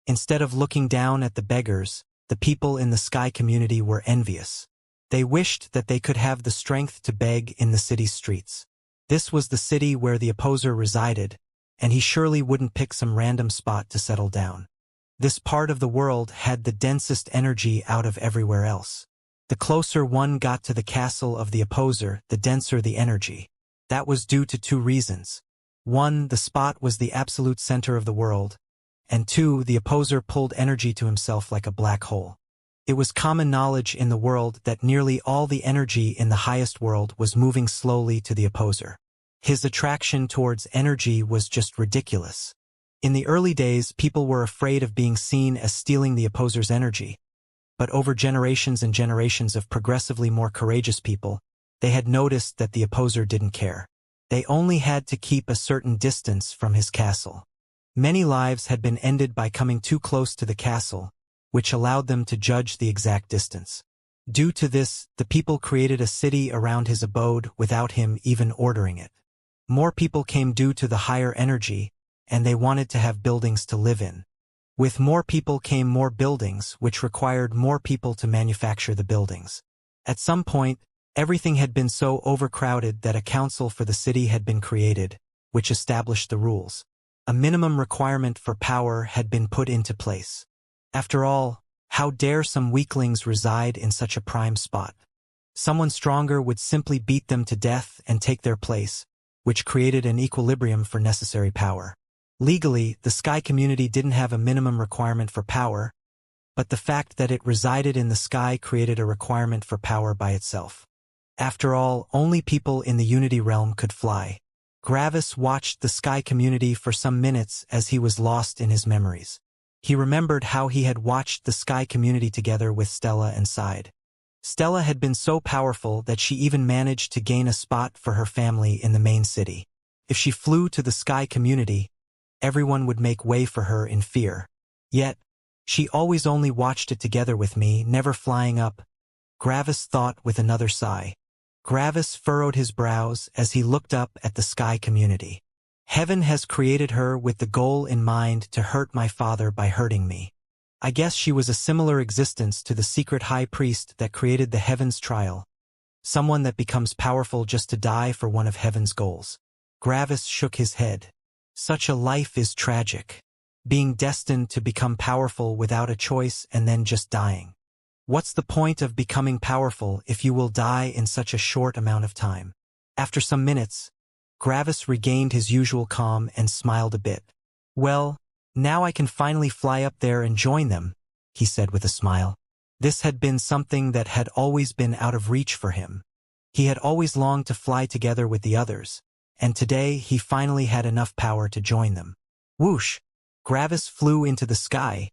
Instead of looking down at the beggars, the people in the sky community were envious. They wished that they could have the strength to beg in the city's streets. This was the city where the opposer resided, and he surely wouldn't pick some random spot to settle down. This part of the world had the densest energy out of everywhere else. The closer one got to the castle of the opposer, the denser the energy. That was due to 2 reasons. 1, the spot was the absolute center of the world, and 2, the opposer pulled energy to himself like a black hole. It was common knowledge in the world that nearly all the energy in the highest world was moving slowly to the opposer. His attraction towards energy was just ridiculous. In the early days, people were afraid of being seen as stealing the opposer's energy. But over generations and generations of progressively more courageous people, they had noticed that the opposer didn't care. They only had to keep a certain distance from his castle. Many lives had been ended by coming too close to the castle, which allowed them to judge the exact distance. Due to this, the people created a city around his abode without him even ordering it. More people came due to the higher energy, and they wanted to have buildings to live in. With more people came more buildings, which required more people to manufacture the buildings. At some point, everything had been so overcrowded that a council for the city had been created, which established the rules. A minimum requirement for power had been put into place. After all, how dare some weaklings reside in such a prime spot? Someone stronger would simply beat them to death and take their place, which created an equilibrium for necessary power. Legally, the Sky community didn't have a minimum requirement for power, but the fact that it resided in the sky created a requirement for power by itself. After all, only people in the Unity realm could fly. Gravis watched the Sky community for some minutes as he was lost in his memories. He remembered how he had watched the Sky community together with Stella and sighed. Stella had been so powerful that she even managed to gain a spot for her family in the main city. If she flew to the Sky community, everyone would make way for her in fear. Yet, she always only watched it together with me, never flying up, Gravis thought with another sigh. Gravis furrowed his brows as he looked up at the Sky community. Heaven has created her with the goal in mind to hurt my father by hurting me. I guess she was a similar existence to the secret high priest that created the Heaven's trial. Someone that becomes powerful just to die for one of Heaven's goals. Gravis shook his head. Such a life is tragic. Being destined to become powerful without a choice and then just dying. What's the point of becoming powerful if you will die in such a short amount of time? After some minutes, Gravis regained his usual calm and smiled a bit. Well, now I can finally fly up there and join them, he said with a smile. This had been something that had always been out of reach for him. He had always longed to fly together with the others, and today he finally had enough power to join them. Whoosh! Gravis flew into the sky,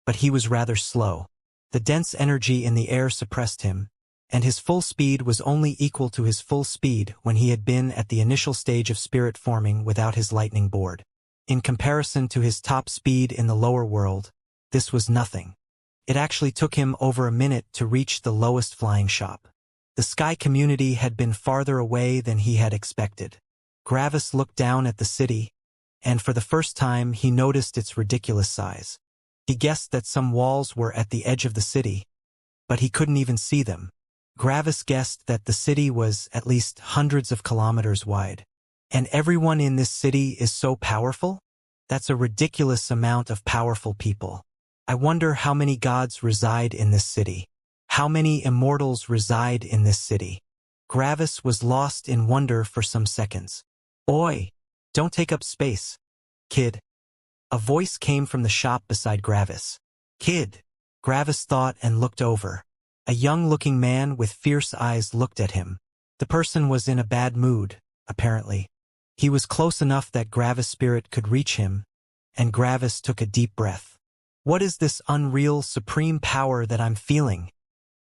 but he was rather slow. The dense energy in the air suppressed him, and his full speed was only equal to his full speed when he had been at the initial stage of spirit forming without his lightning board. In comparison to his top speed in the lower world, this was nothing. It actually took him over a minute to reach the lowest flying shop. The Sky community had been farther away than he had expected. Gravis looked down at the city, and for the first time he noticed its ridiculous size. He guessed that some walls were at the edge of the city, but he couldn't even see them. Gravis guessed that the city was at least hundreds of kilometers wide. And everyone in this city is so powerful? That's a ridiculous amount of powerful people. I wonder how many gods reside in this city. How many immortals reside in this city? Gravis was lost in wonder for some seconds. Oi! Don't take up space, kid. A voice came from the shop beside Gravis. Kid! Gravis thought and looked over. A young-looking man with fierce eyes looked at him. The person was in a bad mood, apparently. He was close enough that Gravis' spirit could reach him, and Gravis took a deep breath. What is this unreal, supreme power that I'm feeling?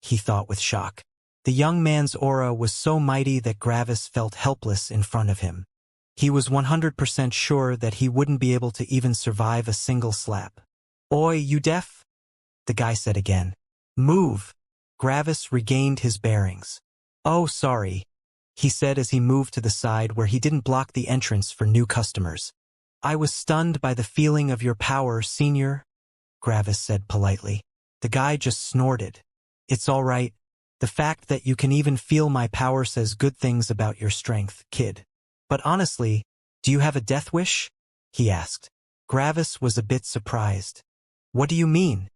He thought with shock. The young man's aura was so mighty that Gravis felt helpless in front of him. He was 100% sure that he wouldn't be able to even survive a single slap. Oi, you deaf? The guy said again. Move! Gravis regained his bearings. Oh, sorry, he said as he moved to the side where he didn't block the entrance for new customers. I was stunned by the feeling of your power, senior, Gravis said politely. The guy just snorted. It's all right. The fact that you can even feel my power says good things about your strength, kid. But honestly, do you have a death wish? He asked. Gravis was a bit surprised. What do you mean?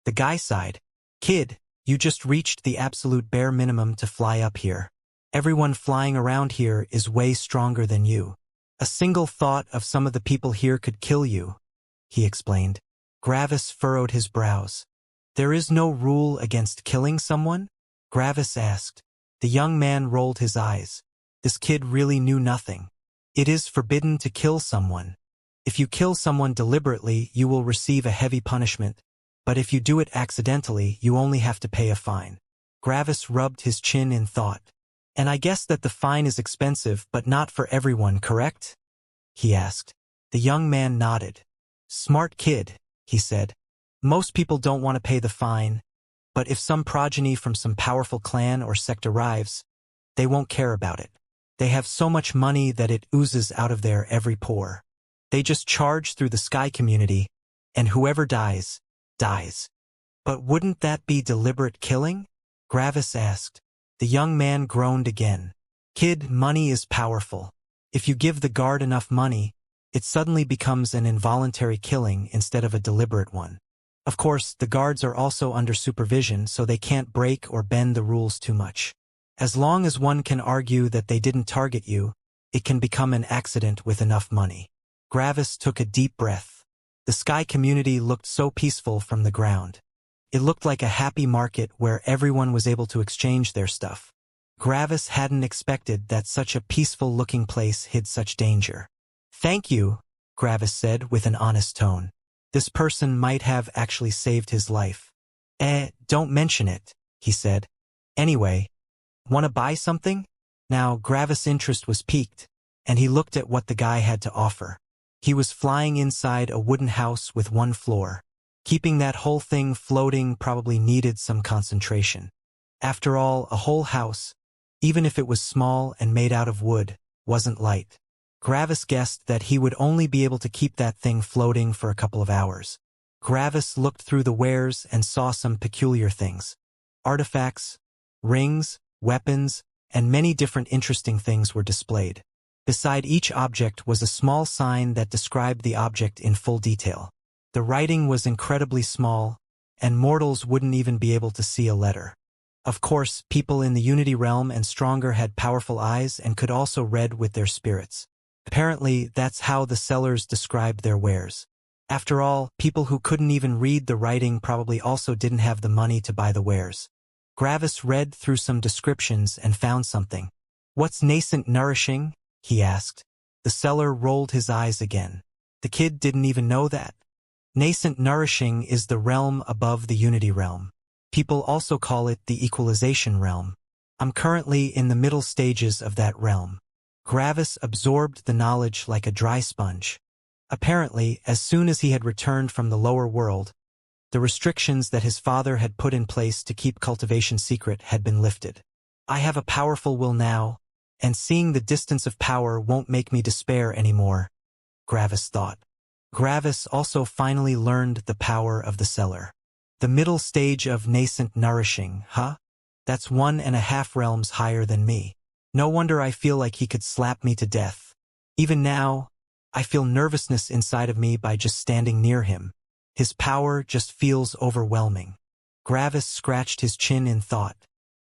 The guy sighed. Kid, you just reached the absolute bare minimum to fly up here. Everyone flying around here is way stronger than you. A single thought of some of the people here could kill you, he explained. Gravis furrowed his brows. There is no rule against killing someone? Gravis asked. The young man rolled his eyes. This kid really knew nothing. It is forbidden to kill someone. If you kill someone deliberately, you will receive a heavy punishment, but if you do it accidentally, you only have to pay a fine. Gravis rubbed his chin in thought. And I guess that the fine is expensive, but not for everyone, correct? He asked. The young man nodded. Smart kid, he said. Most people don't want to pay the fine, but if some progeny from some powerful clan or sect arrives, they won't care about it. They have so much money that it oozes out of their every pore. They just charge through the Sky community, and whoever dies, dies. But wouldn't that be deliberate killing? Gravis asked. The young man groaned again. Kid, money is powerful. If you give the guard enough money, it suddenly becomes an involuntary killing instead of a deliberate one. Of course, the guards are also under supervision, so they can't break or bend the rules too much. As long as one can argue that they didn't target you, it can become an accident with enough money. Gravis took a deep breath. The sky community looked so peaceful from the ground. It looked like a happy market where everyone was able to exchange their stuff. Gravis hadn't expected that such a peaceful-looking place hid such danger. Thank you, Gravis said with an honest tone. This person might have actually saved his life. Don't mention it, he said. Anyway, wanna buy something? Now Gravis' interest was piqued, and he looked at what the guy had to offer. He was flying inside a wooden house with one floor. Keeping that whole thing floating probably needed some concentration. After all, a whole house, even if it was small and made out of wood, wasn't light. Gravis guessed that he would only be able to keep that thing floating for a couple of hours. Gravis looked through the wares and saw some peculiar things. Artifacts, rings, weapons, and many different interesting things were displayed. Beside each object was a small sign that described the object in full detail. The writing was incredibly small, and mortals wouldn't even be able to see a letter. Of course, people in the Unity realm and stronger had powerful eyes and could also read with their spirits. Apparently, that's how the sellers described their wares. After all, people who couldn't even read the writing probably also didn't have the money to buy the wares. Gravis read through some descriptions and found something. What's nascent nourishing? He asked. The seller rolled his eyes again. The kid didn't even know that. Nascent nourishing is the realm above the Unity realm. People also call it the equalization realm. I'm currently in the middle stages of that realm. Gravis absorbed the knowledge like a dry sponge. Apparently, as soon as he had returned from the lower world, the restrictions that his father had put in place to keep cultivation secret had been lifted. I have a powerful will now, and seeing the distance of power won't make me despair anymore, Gravis thought. Gravis also finally learned the power of the seller. The middle stage of nascent nourishing, huh? That's 1.5 realms higher than me. No wonder I feel like he could slap me to death. Even now, I feel nervousness inside of me by just standing near him. His power just feels overwhelming. Gravis scratched his chin in thought.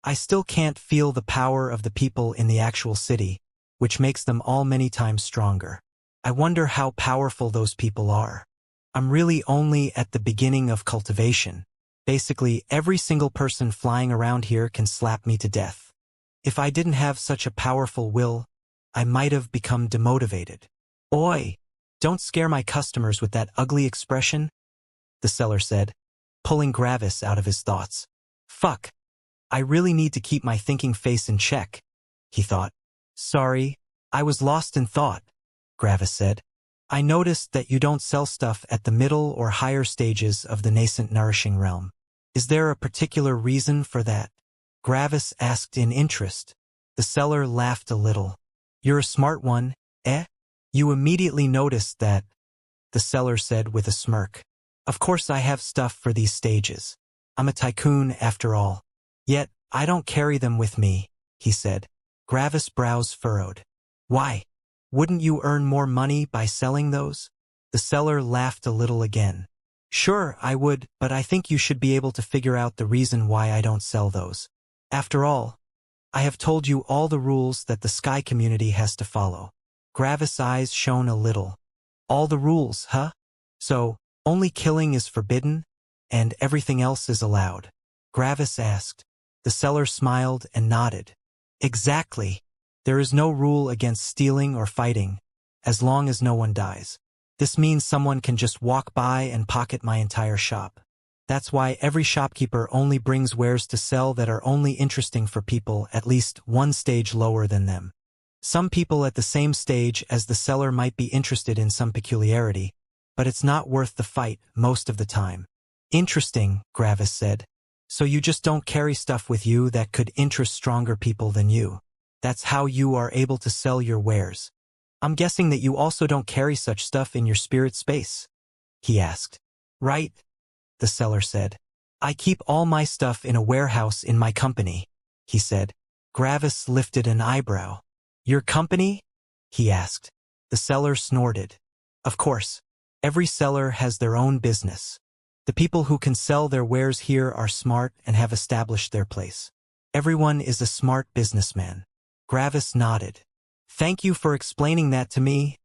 I still can't feel the power of the people in the actual city, which makes them all many times stronger. I wonder how powerful those people are. I'm really only at the beginning of cultivation. Basically, every single person flying around here can slap me to death. If I didn't have such a powerful will, I might have become demotivated. Oi! Don't scare my customers with that ugly expression, the seller said, pulling Gravis out of his thoughts. Fuck! I really need to keep my thinking face in check, he thought. Sorry, I was lost in thought, Gravis said. I noticed that you don't sell stuff at the middle or higher stages of the nascent nourishing realm. Is there a particular reason for that? Gravis asked in interest. The seller laughed a little. You're a smart one, eh? You immediately noticed that, the seller said with a smirk. Of course I have stuff for these stages. I'm a tycoon after all. Yet, I don't carry them with me, he said. Gravis' brows furrowed. Why? Wouldn't you earn more money by selling those? The seller laughed a little again. Sure, I would, but I think you should be able to figure out the reason why I don't sell those. After all, I have told you all the rules that the Sky community has to follow. Gravis' eyes shone a little. All the rules, huh? So, only killing is forbidden, and everything else is allowed? Gravis asked. The seller smiled and nodded. Exactly. There is no rule against stealing or fighting, as long as no one dies. This means someone can just walk by and pocket my entire shop. That's why every shopkeeper only brings wares to sell that are only interesting for people at least one stage lower than them. Some people at the same stage as the seller might be interested in some peculiarity, but it's not worth the fight most of the time. Interesting, Gravis said. So you just don't carry stuff with you that could interest stronger people than you. That's how you are able to sell your wares. I'm guessing that you also don't carry such stuff in your spirit space? He asked. Right, the seller said. I keep all my stuff in a warehouse in my company, he said. Gravis lifted an eyebrow. Your company? He asked. The seller snorted. Of course. Every seller has their own business. The people who can sell their wares here are smart and have established their place. Everyone is a smart businessman. Gravis nodded. Thank you for explaining that to me,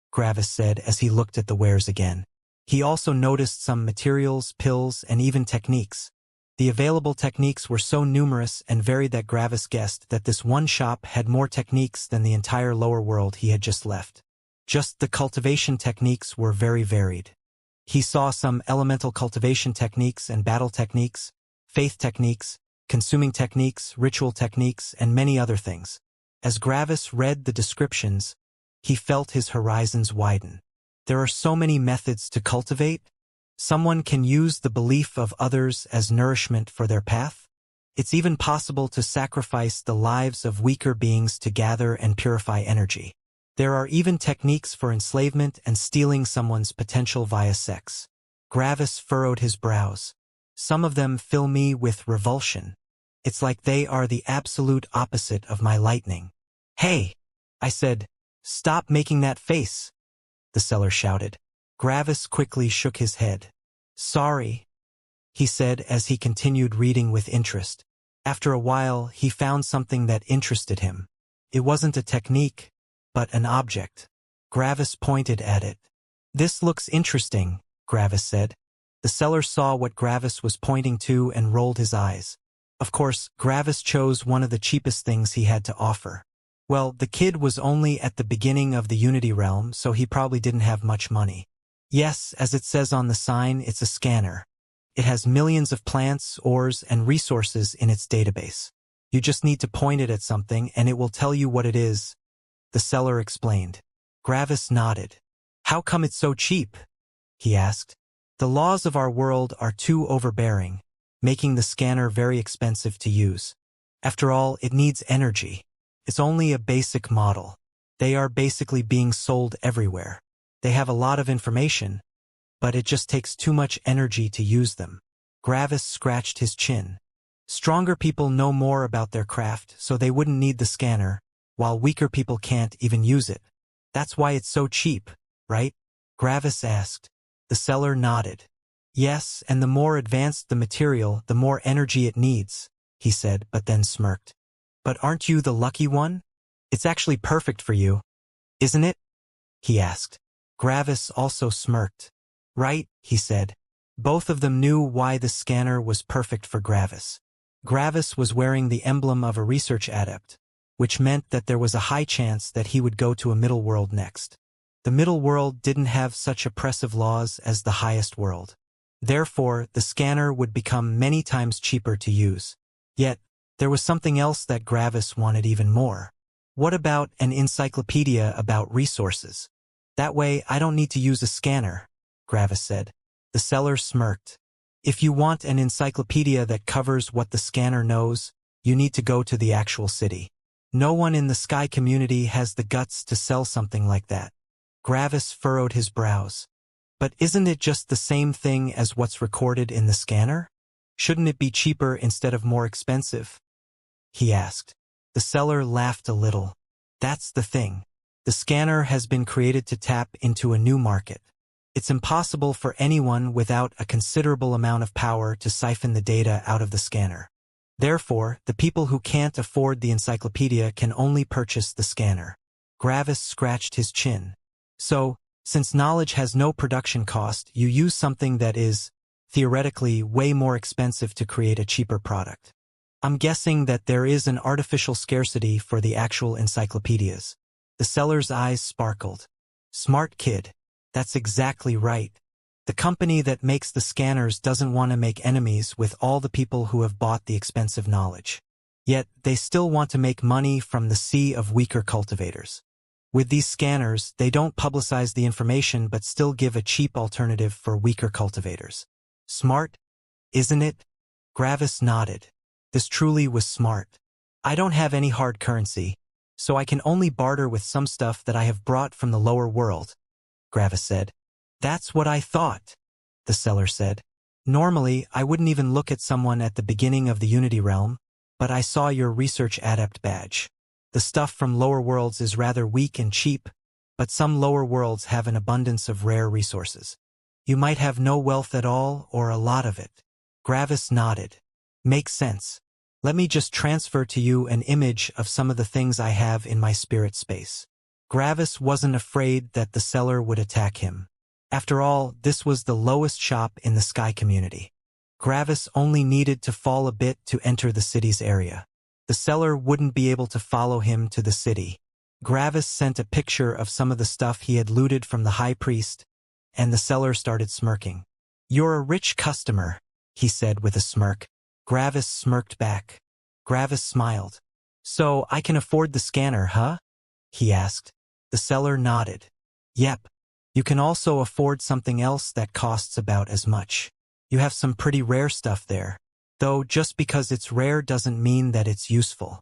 Gravis said as he looked at the wares again. He also noticed some materials, pills, and even techniques. The available techniques were so numerous and varied that Gravis guessed that this one shop had more techniques than the entire lower world he had just left. Just the cultivation techniques were very varied. He saw some elemental cultivation techniques and battle techniques, faith techniques, consuming techniques, ritual techniques, and many other things. As Gravis read the descriptions, he felt his horizons widen. There are so many methods to cultivate. Someone can use the belief of others as nourishment for their path. It's even possible to sacrifice the lives of weaker beings to gather and purify energy. There are even techniques for enslavement and stealing someone's potential via sex. Gravis furrowed his brows. Some of them fill me with revulsion. It's like they are the absolute opposite of my lightning. Hey, I said, stop making that face, the seller shouted. Gravis quickly shook his head. Sorry, he said as he continued reading with interest. After a while, he found something that interested him. It wasn't a technique, but an object. Gravis pointed at it. This looks interesting, Gravis said. The seller saw what Gravis was pointing to and rolled his eyes. Of course, Gravis chose one of the cheapest things he had to offer. Well, the kid was only at the beginning of the Unity realm, so he probably didn't have much money. Yes, as it says on the sign, it's a scanner. It has millions of plants, ores, and resources in its database. You just need to point it at something and it will tell you what it is, the seller explained. Gravis nodded. How come it's so cheap? He asked. The laws of our world are too overbearing, making the scanner very expensive to use. After all, it needs energy. It's only a basic model. They are basically being sold everywhere. They have a lot of information, but it just takes too much energy to use them. Gravis scratched his chin. Stronger people know more about their craft, so they wouldn't need the scanner, while weaker people can't even use it. That's why it's so cheap, right? Gravis asked. The seller nodded. Yes, and the more advanced the material, the more energy it needs, he said, but then smirked. But aren't you the lucky one? It's actually perfect for you, isn't it? He asked. Gravis also smirked. Right, he said. Both of them knew why the scanner was perfect for Gravis. Gravis was wearing the emblem of a research adept, which meant that there was a high chance that he would go to a middle world next. The middle world didn't have such oppressive laws as the highest world. Therefore, the scanner would become many times cheaper to use. Yet, there was something else that Gravis wanted even more. What about an encyclopedia about resources? That way, I don't need to use a scanner, Gravis said. The seller smirked. If you want an encyclopedia that covers what the scanner knows, you need to go to the actual city. No one in the Sky community has the guts to sell something like that. Gravis furrowed his brows. But isn't it just the same thing as what's recorded in the scanner? Shouldn't it be cheaper instead of more expensive? He asked. The seller laughed a little. That's the thing. The scanner has been created to tap into a new market. It's impossible for anyone without a considerable amount of power to siphon the data out of the scanner. Therefore, the people who can't afford the encyclopedia can only purchase the scanner. Gravis scratched his chin. So, since knowledge has no production cost, you use something that is, theoretically, way more expensive to create a cheaper product. I'm guessing that there is an artificial scarcity for the actual encyclopedias. The seller's eyes sparkled. Smart kid. That's exactly right. The company that makes the scanners doesn't want to make enemies with all the people who have bought the expensive knowledge. Yet, they still want to make money from the sea of weaker cultivators. With these scanners, they don't publicize the information but still give a cheap alternative for weaker cultivators. Smart, isn't it? Gravis nodded. This truly was smart. I don't have any hard currency, so I can only barter with some stuff that I have brought from the lower world, Gravis said. That's what I thought. the seller said. Normally, I wouldn't even look at someone at the beginning of the Unity realm, but I saw your research adept badge. The stuff from lower worlds is rather weak and cheap, but some lower worlds have an abundance of rare resources. You might have no wealth at all or a lot of it. Gravis nodded. Makes sense. Let me just transfer to you an image of some of the things I have in my spirit space. Gravis wasn't afraid that the seller would attack him. After all, this was the lowest shop in the Sky community. Gravis only needed to fall a bit to enter the city's area. The seller wouldn't be able to follow him to the city. Gravis sent a picture of some of the stuff he had looted from the high priest, and the seller started smirking. You're a rich customer, he said with a smirk. Gravis smirked back. Gravis smiled. So I can afford the scanner, huh? He asked. The seller nodded. Yep. You can also afford something else that costs about as much. You have some pretty rare stuff there. Though just because it's rare doesn't mean that it's useful.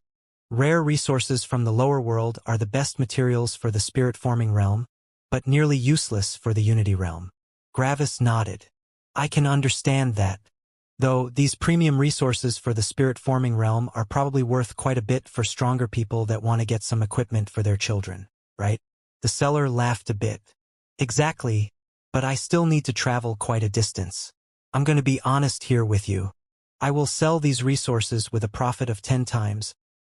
Rare resources from the lower world are the best materials for the spirit-forming realm, but nearly useless for the Unity realm. Gravis nodded. I can understand that. Though these premium resources for the spirit-forming realm are probably worth quite a bit for stronger people that want to get some equipment for their children, right? The seller laughed a bit. Exactly, but I still need to travel quite a distance. I'm going to be honest here with you. I will sell these resources with a profit of 10 times,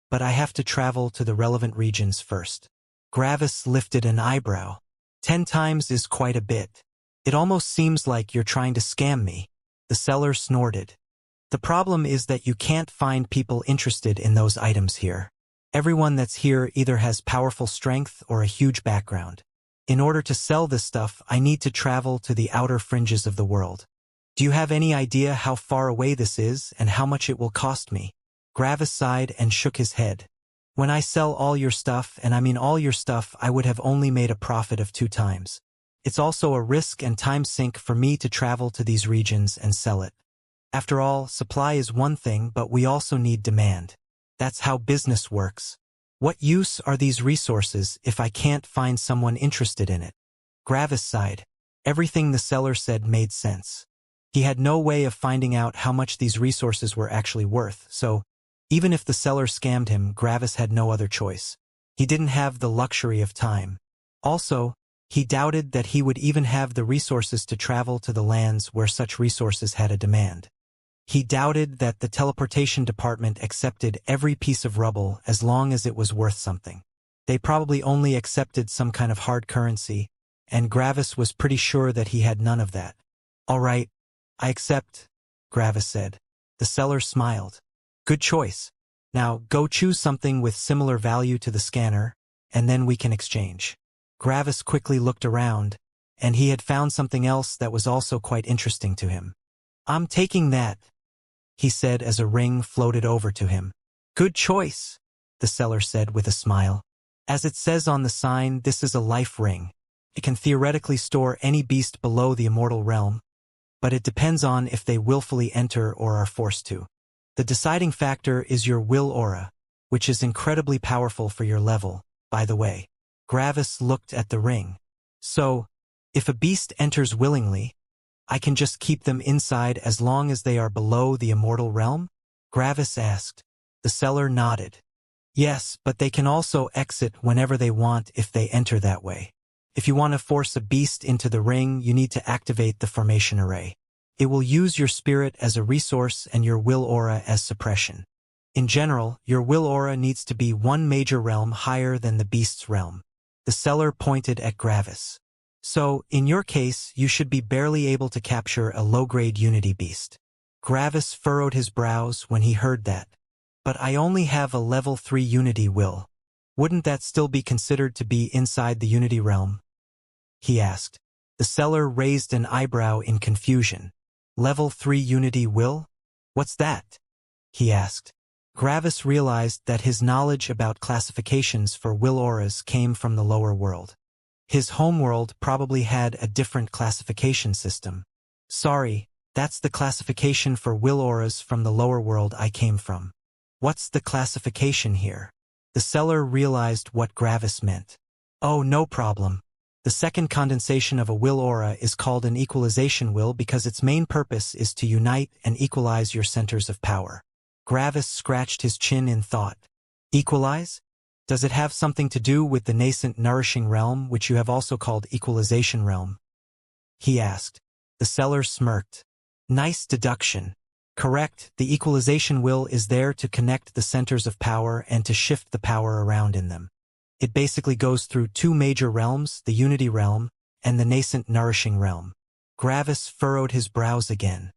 but I have to travel to the relevant regions first. Gravis lifted an eyebrow. 10 times is quite a bit. It almost seems like you're trying to scam me. The seller snorted. The problem is that you can't find people interested in those items here. Everyone that's here either has powerful strength or a huge background. In order to sell this stuff, I need to travel to the outer fringes of the world. Do you have any idea how far away this is and how much it will cost me? Gravis sighed and shook his head. When I sell all your stuff, and I mean all your stuff, I would have only made a profit of 2 times. It's also a risk and time sink for me to travel to these regions and sell it. After all, supply is one thing, but we also need demand. That's how business works. What use are these resources if I can't find someone interested in it? Gravis sighed. Everything the seller said made sense. He had no way of finding out how much these resources were actually worth, so even if the seller scammed him, Gravis had no other choice. He didn't have the luxury of time. Also, he doubted that he would even have the resources to travel to the lands where such resources had a demand. He doubted that the teleportation department accepted every piece of rubble as long as it was worth something. They probably only accepted some kind of hard currency, and Gravis was pretty sure that he had none of that. All right, I accept, Gravis said. The seller smiled. Good choice. Now go choose something with similar value to the scanner, and then we can exchange. Gravis quickly looked around, and he had found something else that was also quite interesting to him. I'm taking that, he said as a ring floated over to him. Good choice, the seller said with a smile. As it says on the sign, this is a life ring. It can theoretically store any beast below the immortal realm, but it depends on if they willfully enter or are forced to. The deciding factor is your will aura, which is incredibly powerful for your level, by the way. Gravis looked at the ring. So, if a beast enters willingly, I can just keep them inside as long as they are below the immortal realm? Gravis asked. The seller nodded. Yes, but they can also exit whenever they want if they enter that way. If you want to force a beast into the ring, you need to activate the formation array. It will use your spirit as a resource and your will aura as suppression. In general, your will aura needs to be one major realm higher than the beast's realm. The seller pointed at Gravis. So, in your case, you should be barely able to capture a low-grade Unity beast. Gravis furrowed his brows when he heard that. But I only have a level 3 Unity will. Wouldn't that still be considered to be inside the Unity realm? He asked. The seller raised an eyebrow in confusion. Level 3 Unity will? What's that? He asked. Gravis realized that his knowledge about classifications for will auras came from the lower world. His homeworld probably had a different classification system. Sorry, that's the classification for will auras from the lower world I came from. What's the classification here? The seller realized what Gravis meant. Oh, no problem. The second condensation of a will aura is called an equalization will because its main purpose is to unite and equalize your centers of power. Gravis scratched his chin in thought. Equalize? Does it have something to do with the nascent nourishing realm, which you have also called equalization realm? He asked. The seller smirked. Nice deduction. Correct, the equalization will is there to connect the centers of power and to shift the power around in them. It basically goes through two major realms, the unity realm and the nascent nourishing realm. Gravis furrowed his brows again.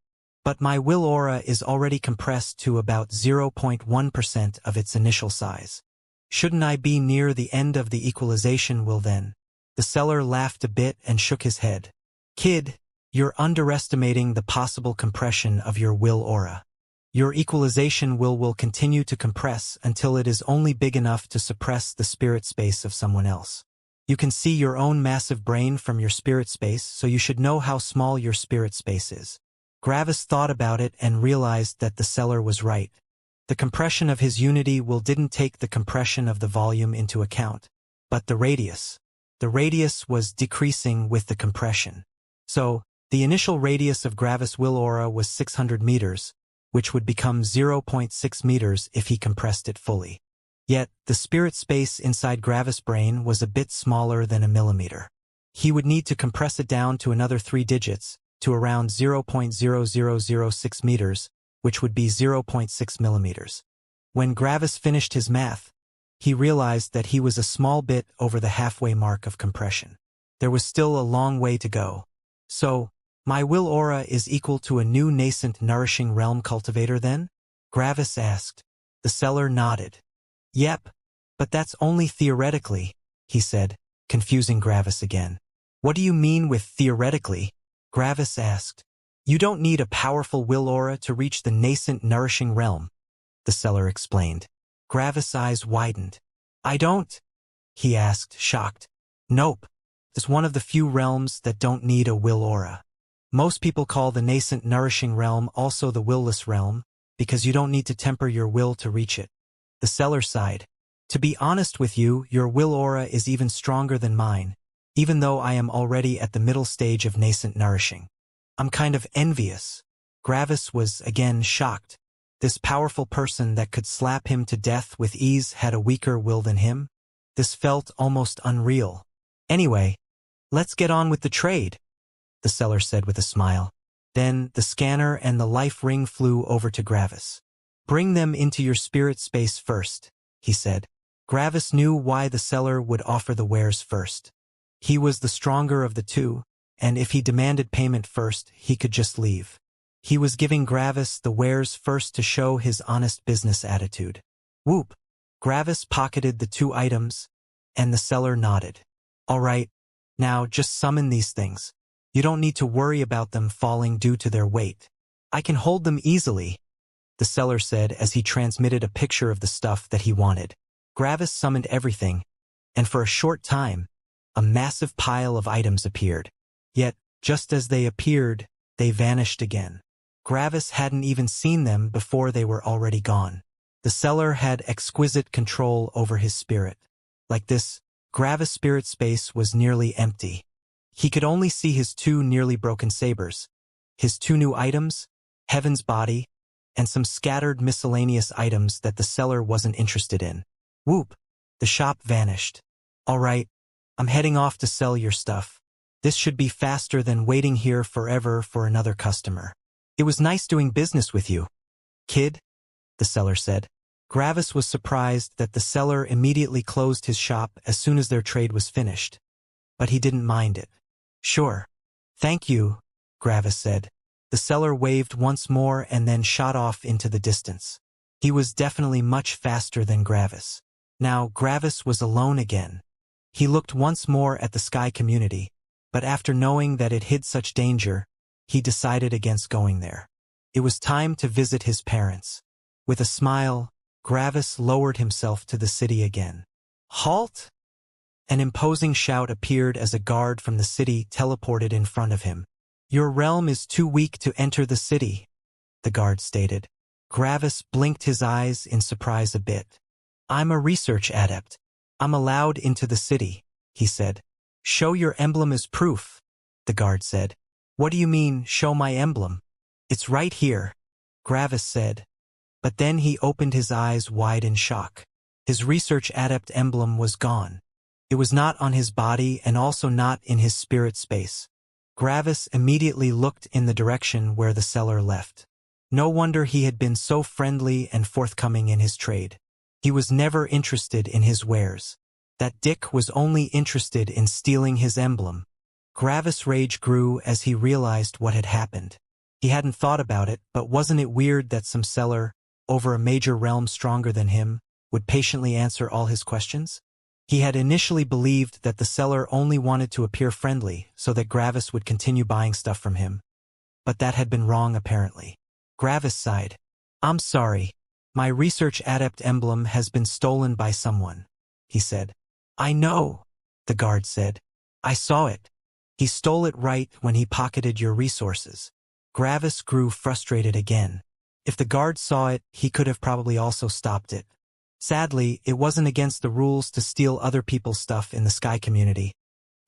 But my will aura is already compressed to about 0.1% of its initial size. Shouldn't I be near the end of the equalization will then? The seller laughed a bit and shook his head. Kid, you're underestimating the possible compression of your will aura. Your equalization will continue to compress until it is only big enough to suppress the spirit space of someone else. You can see your own massive brain from your spirit space, so you should know how small your spirit space is. Gravis thought about it and realized that the seller was right. The compression of his unity will didn't take the compression of the volume into account, but the radius. The radius was decreasing with the compression. So, the initial radius of Gravis' will aura was 600 meters, which would become 0.6 meters if he compressed it fully. Yet, the spirit space inside Gravis' brain was a bit smaller than a millimeter. He would need to compress it down to another 3 digits, to around 0.0006 meters, which would be 0.6 millimeters. When Gravis finished his math, he realized that he was a small bit over the halfway mark of compression. There was still a long way to go. So, my will aura is equal to a new nascent nourishing realm cultivator then? Gravis asked. The seller nodded. Yep, but that's only theoretically, he said, confusing Gravis again. What do you mean with theoretically? Gravis asked. You don't need a powerful will aura to reach the nascent nourishing realm, the seller explained. Gravis' eyes widened. I don't? He asked, shocked. Nope. It's one of the few realms that don't need a will aura. Most people call the nascent nourishing realm also the will-less realm, because you don't need to temper your will to reach it. The seller sighed. To be honest with you, your will aura is even stronger than mine, even though I am already at the middle stage of nascent nourishing. I'm kind of envious. Gravis was again shocked. This powerful person that could slap him to death with ease had a weaker will than him? This felt almost unreal. Anyway, let's get on with the trade, the seller said with a smile. Then the scanner and the life ring flew over to Gravis. Bring them into your spirit space first, he said. Gravis knew why the seller would offer the wares first. He was the stronger of the two, and if he demanded payment first, he could just leave. He was giving Gravis the wares first to show his honest business attitude. Whoop! Gravis pocketed the 2 items, and the seller nodded. All right, now just summon these things. You don't need to worry about them falling due to their weight. I can hold them easily, the seller said as he transmitted a picture of the stuff that he wanted. Gravis summoned everything, and for a short time, a massive pile of items appeared. Yet, just as they appeared, they vanished again. Gravis hadn't even seen them before they were already gone. The seller had exquisite control over his spirit. Like this, Gravis' spirit space was nearly empty. He could only see his 2 nearly broken sabers, his 2 new items, Heaven's body, and some scattered miscellaneous items that the seller wasn't interested in. Whoop! The shop vanished. All right, I'm heading off to sell your stuff. This should be faster than waiting here forever for another customer. It was nice doing business with you, kid, the seller said. Gravis was surprised that the seller immediately closed his shop as soon as their trade was finished. But he didn't mind it. Sure. Thank you, Gravis said. The seller waved once more and then shot off into the distance. He was definitely much faster than Gravis. Now Gravis was alone again. He looked once more at the sky community, but after knowing that it hid such danger, he decided against going there. It was time to visit his parents. With a smile, Gravis lowered himself to the city again. Halt! An imposing shout appeared as a guard from the city teleported in front of him. Your realm is too weak to enter the city, the guard stated. Gravis blinked his eyes in surprise a bit. I'm a research adept. I'm allowed into the city, he said. Show your emblem as proof, the guard said. What do you mean, show my emblem? It's right here, Gravis said. But then he opened his eyes wide in shock. His research adept emblem was gone. It was not on his body and also not in his spirit space. Gravis immediately looked in the direction where the seller left. No wonder he had been so friendly and forthcoming in his trade. He was never interested in his wares. That dick was only interested in stealing his emblem. Gravis' rage grew as he realized what had happened. He hadn't thought about it, but wasn't it weird that some seller, over a major realm stronger than him, would patiently answer all his questions? He had initially believed that the seller only wanted to appear friendly so that Gravis would continue buying stuff from him. But that had been wrong apparently. Gravis sighed. I'm sorry. My research adept emblem has been stolen by someone, he said. I know, the guard said. I saw it. He stole it right when he pocketed your resources. Gravis grew frustrated again. If the guard saw it, he could have probably also stopped it. Sadly, it wasn't against the rules to steal other people's stuff in the Sky community,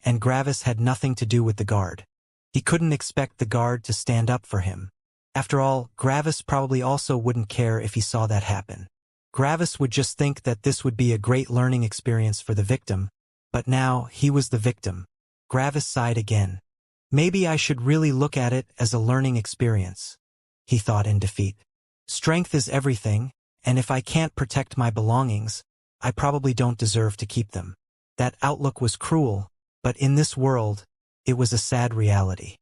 and Gravis had nothing to do with the guard. He couldn't expect the guard to stand up for him. After all, Gravis probably also wouldn't care if he saw that happen. Gravis would just think that this would be a great learning experience for the victim, but now he was the victim. Gravis sighed again. Maybe I should really look at it as a learning experience, he thought in defeat. Strength is everything, and if I can't protect my belongings, I probably don't deserve to keep them. That outlook was cruel, but in this world, it was a sad reality.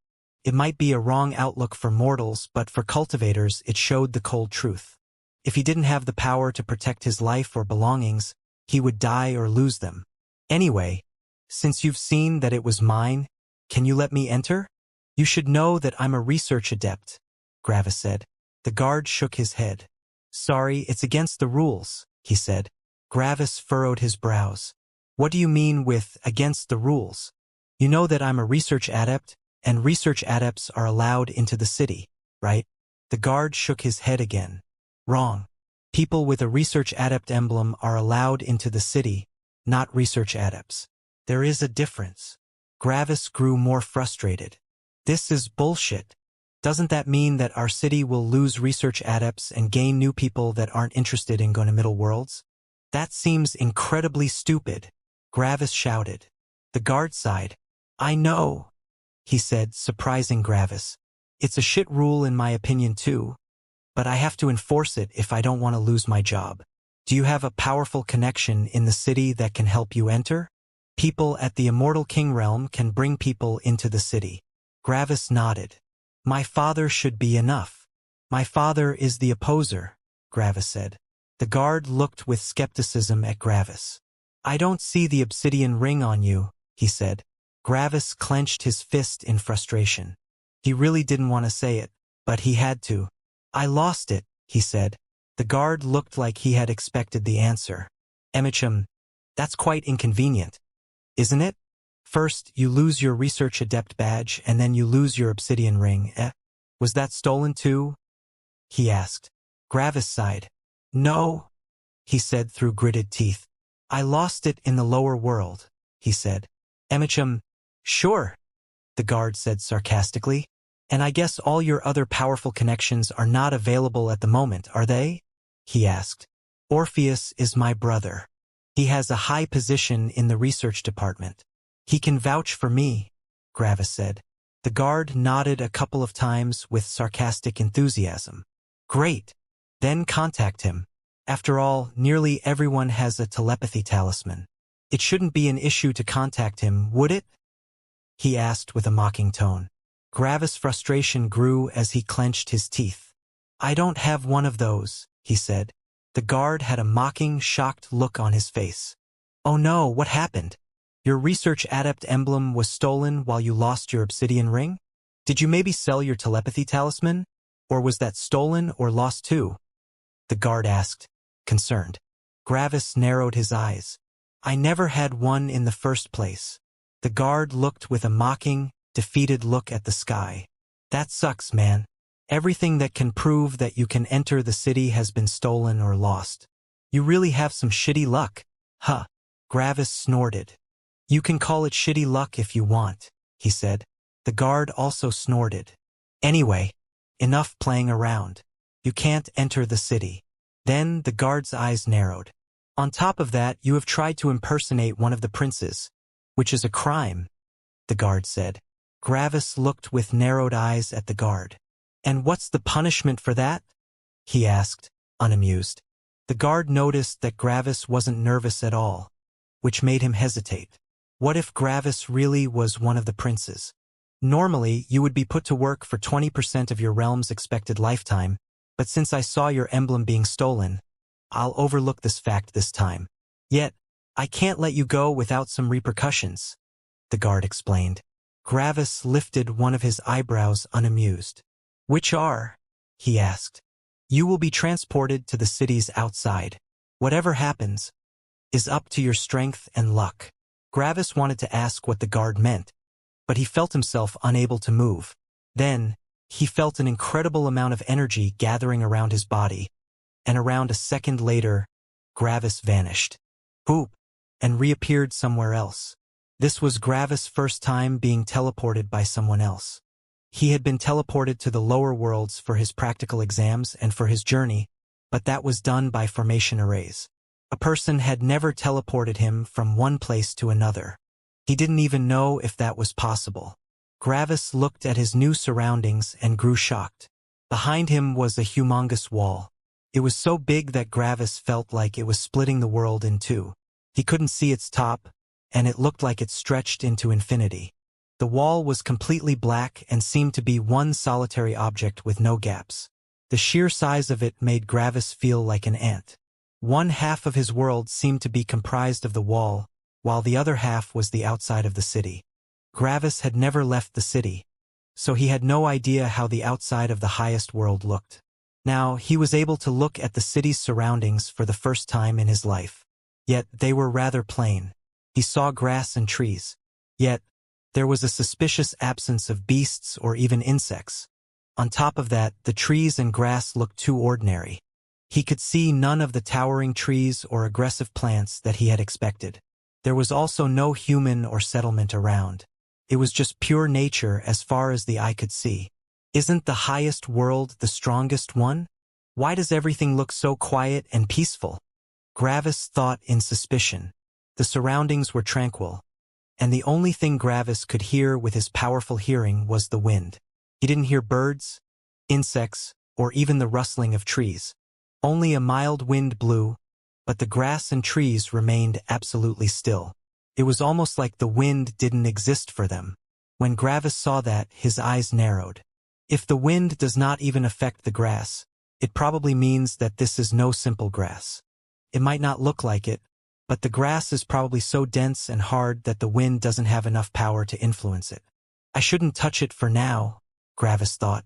It might be a wrong outlook for mortals, but for cultivators it showed the cold truth. If he didn't have the power to protect his life or belongings, he would die or lose them. Anyway, since you've seen that it was mine, can you let me enter? You should know that I'm a research adept, Gravis said. The guard shook his head. Sorry, it's against the rules, he said. Gravis furrowed his brows. What do you mean with against the rules? You know that I'm a research adept, and research adepts are allowed into the city, right? The guard shook his head again. Wrong. People with a research adept emblem are allowed into the city, not research adepts. There is a difference. Gravis grew more frustrated. This is bullshit. Doesn't that mean that our city will lose research adepts and gain new people that aren't interested in going to middle worlds? That seems incredibly stupid, Gravis shouted. The guard sighed. I know, he said, surprising Gravis. It's a shit rule in my opinion too, but I have to enforce it if I don't want to lose my job. Do you have a powerful connection in the city that can help you enter? People at the Immortal King realm can bring people into the city. Gravis nodded. My father should be enough. My father is the opposer, Gravis said. The guard looked with skepticism at Gravis. I don't see the obsidian ring on you, he said. Gravis clenched his fist in frustration. He really didn't want to say it, but he had to. I lost it, he said. The guard looked like he had expected the answer. Emicham, that's quite inconvenient, isn't it? First, you lose your research adept badge, and then you lose your obsidian ring. Was that stolen too? He asked. Gravis sighed. No, he said through gritted teeth. I lost it in the lower world, he said. Emicham, sure, the guard said sarcastically. And I guess all your other powerful connections are not available at the moment, are they? He asked. Orpheus is my brother. He has a high position in the research department. He can vouch for me, Gravis said. The guard nodded a couple of times with sarcastic enthusiasm. Great. Then contact him. After all, nearly everyone has a telepathy talisman. It shouldn't be an issue to contact him, would it? He asked with a mocking tone. Gravis' frustration grew as he clenched his teeth. I don't have one of those, he said. The guard had a mocking, shocked look on his face. Oh no, what happened? Your research adept emblem was stolen while you lost your obsidian ring? Did you maybe sell your telepathy talisman? Or was that stolen or lost too? The guard asked, concerned. Gravis narrowed his eyes. I never had one in the first place. The guard looked with a mocking, defeated look at the sky. That sucks, man. Everything that can prove that you can enter the city has been stolen or lost. You really have some shitty luck. Huh. Gravis snorted. You can call it shitty luck if you want, he said. The guard also snorted. Anyway, enough playing around. You can't enter the city. Then the guard's eyes narrowed. On top of that, you have tried to impersonate one of the princes, which is a crime, the guard said. Gravis looked with narrowed eyes at the guard. And what's the punishment for that? He asked, unamused. The guard noticed that Gravis wasn't nervous at all, which made him hesitate. What if Gravis really was one of the princes? Normally, you would be put to work for 20% of your realm's expected lifetime, but since I saw your emblem being stolen, I'll overlook this fact this time. Yet, I can't let you go without some repercussions, the guard explained. Gravis lifted one of his eyebrows unamused. Which are? He asked. You will be transported to the cities outside. Whatever happens is up to your strength and luck. Gravis wanted to ask what the guard meant, but he felt himself unable to move. Then, he felt an incredible amount of energy gathering around his body, and around a second later, Gravis vanished. Whoop, and reappeared somewhere else. This was Gravis' first time being teleported by someone else. He had been teleported to the lower worlds for his practical exams and for his journey, but that was done by formation arrays. A person had never teleported him from one place to another. He didn't even know if that was possible. Gravis looked at his new surroundings and grew shocked. Behind him was a humongous wall. It was so big that Gravis felt like it was splitting the world in two. He couldn't see its top, and it looked like it stretched into infinity. The wall was completely black and seemed to be one solitary object with no gaps. The sheer size of it made Gravis feel like an ant. One half of his world seemed to be comprised of the wall, while the other half was the outside of the city. Gravis had never left the city, so he had no idea how the outside of the highest world looked. Now, he was able to look at the city's surroundings for the first time in his life. Yet, they were rather plain. He saw grass and trees. Yet, there was a suspicious absence of beasts or even insects. On top of that, the trees and grass looked too ordinary. He could see none of the towering trees or aggressive plants that he had expected. There was also no human or settlement around. It was just pure nature as far as the eye could see. Isn't the highest world the strongest one? Why does everything look so quiet and peaceful? Gravis thought in suspicion. The surroundings were tranquil, and the only thing Gravis could hear with his powerful hearing was the wind. He didn't hear birds, insects, or even the rustling of trees. Only a mild wind blew, but the grass and trees remained absolutely still. It was almost like the wind didn't exist for them. When Gravis saw that, his eyes narrowed. If the wind does not even affect the grass, it probably means that this is no simple grass. It might not look like it, but the grass is probably so dense and hard that the wind doesn't have enough power to influence it. I shouldn't touch it for now, Gravis thought.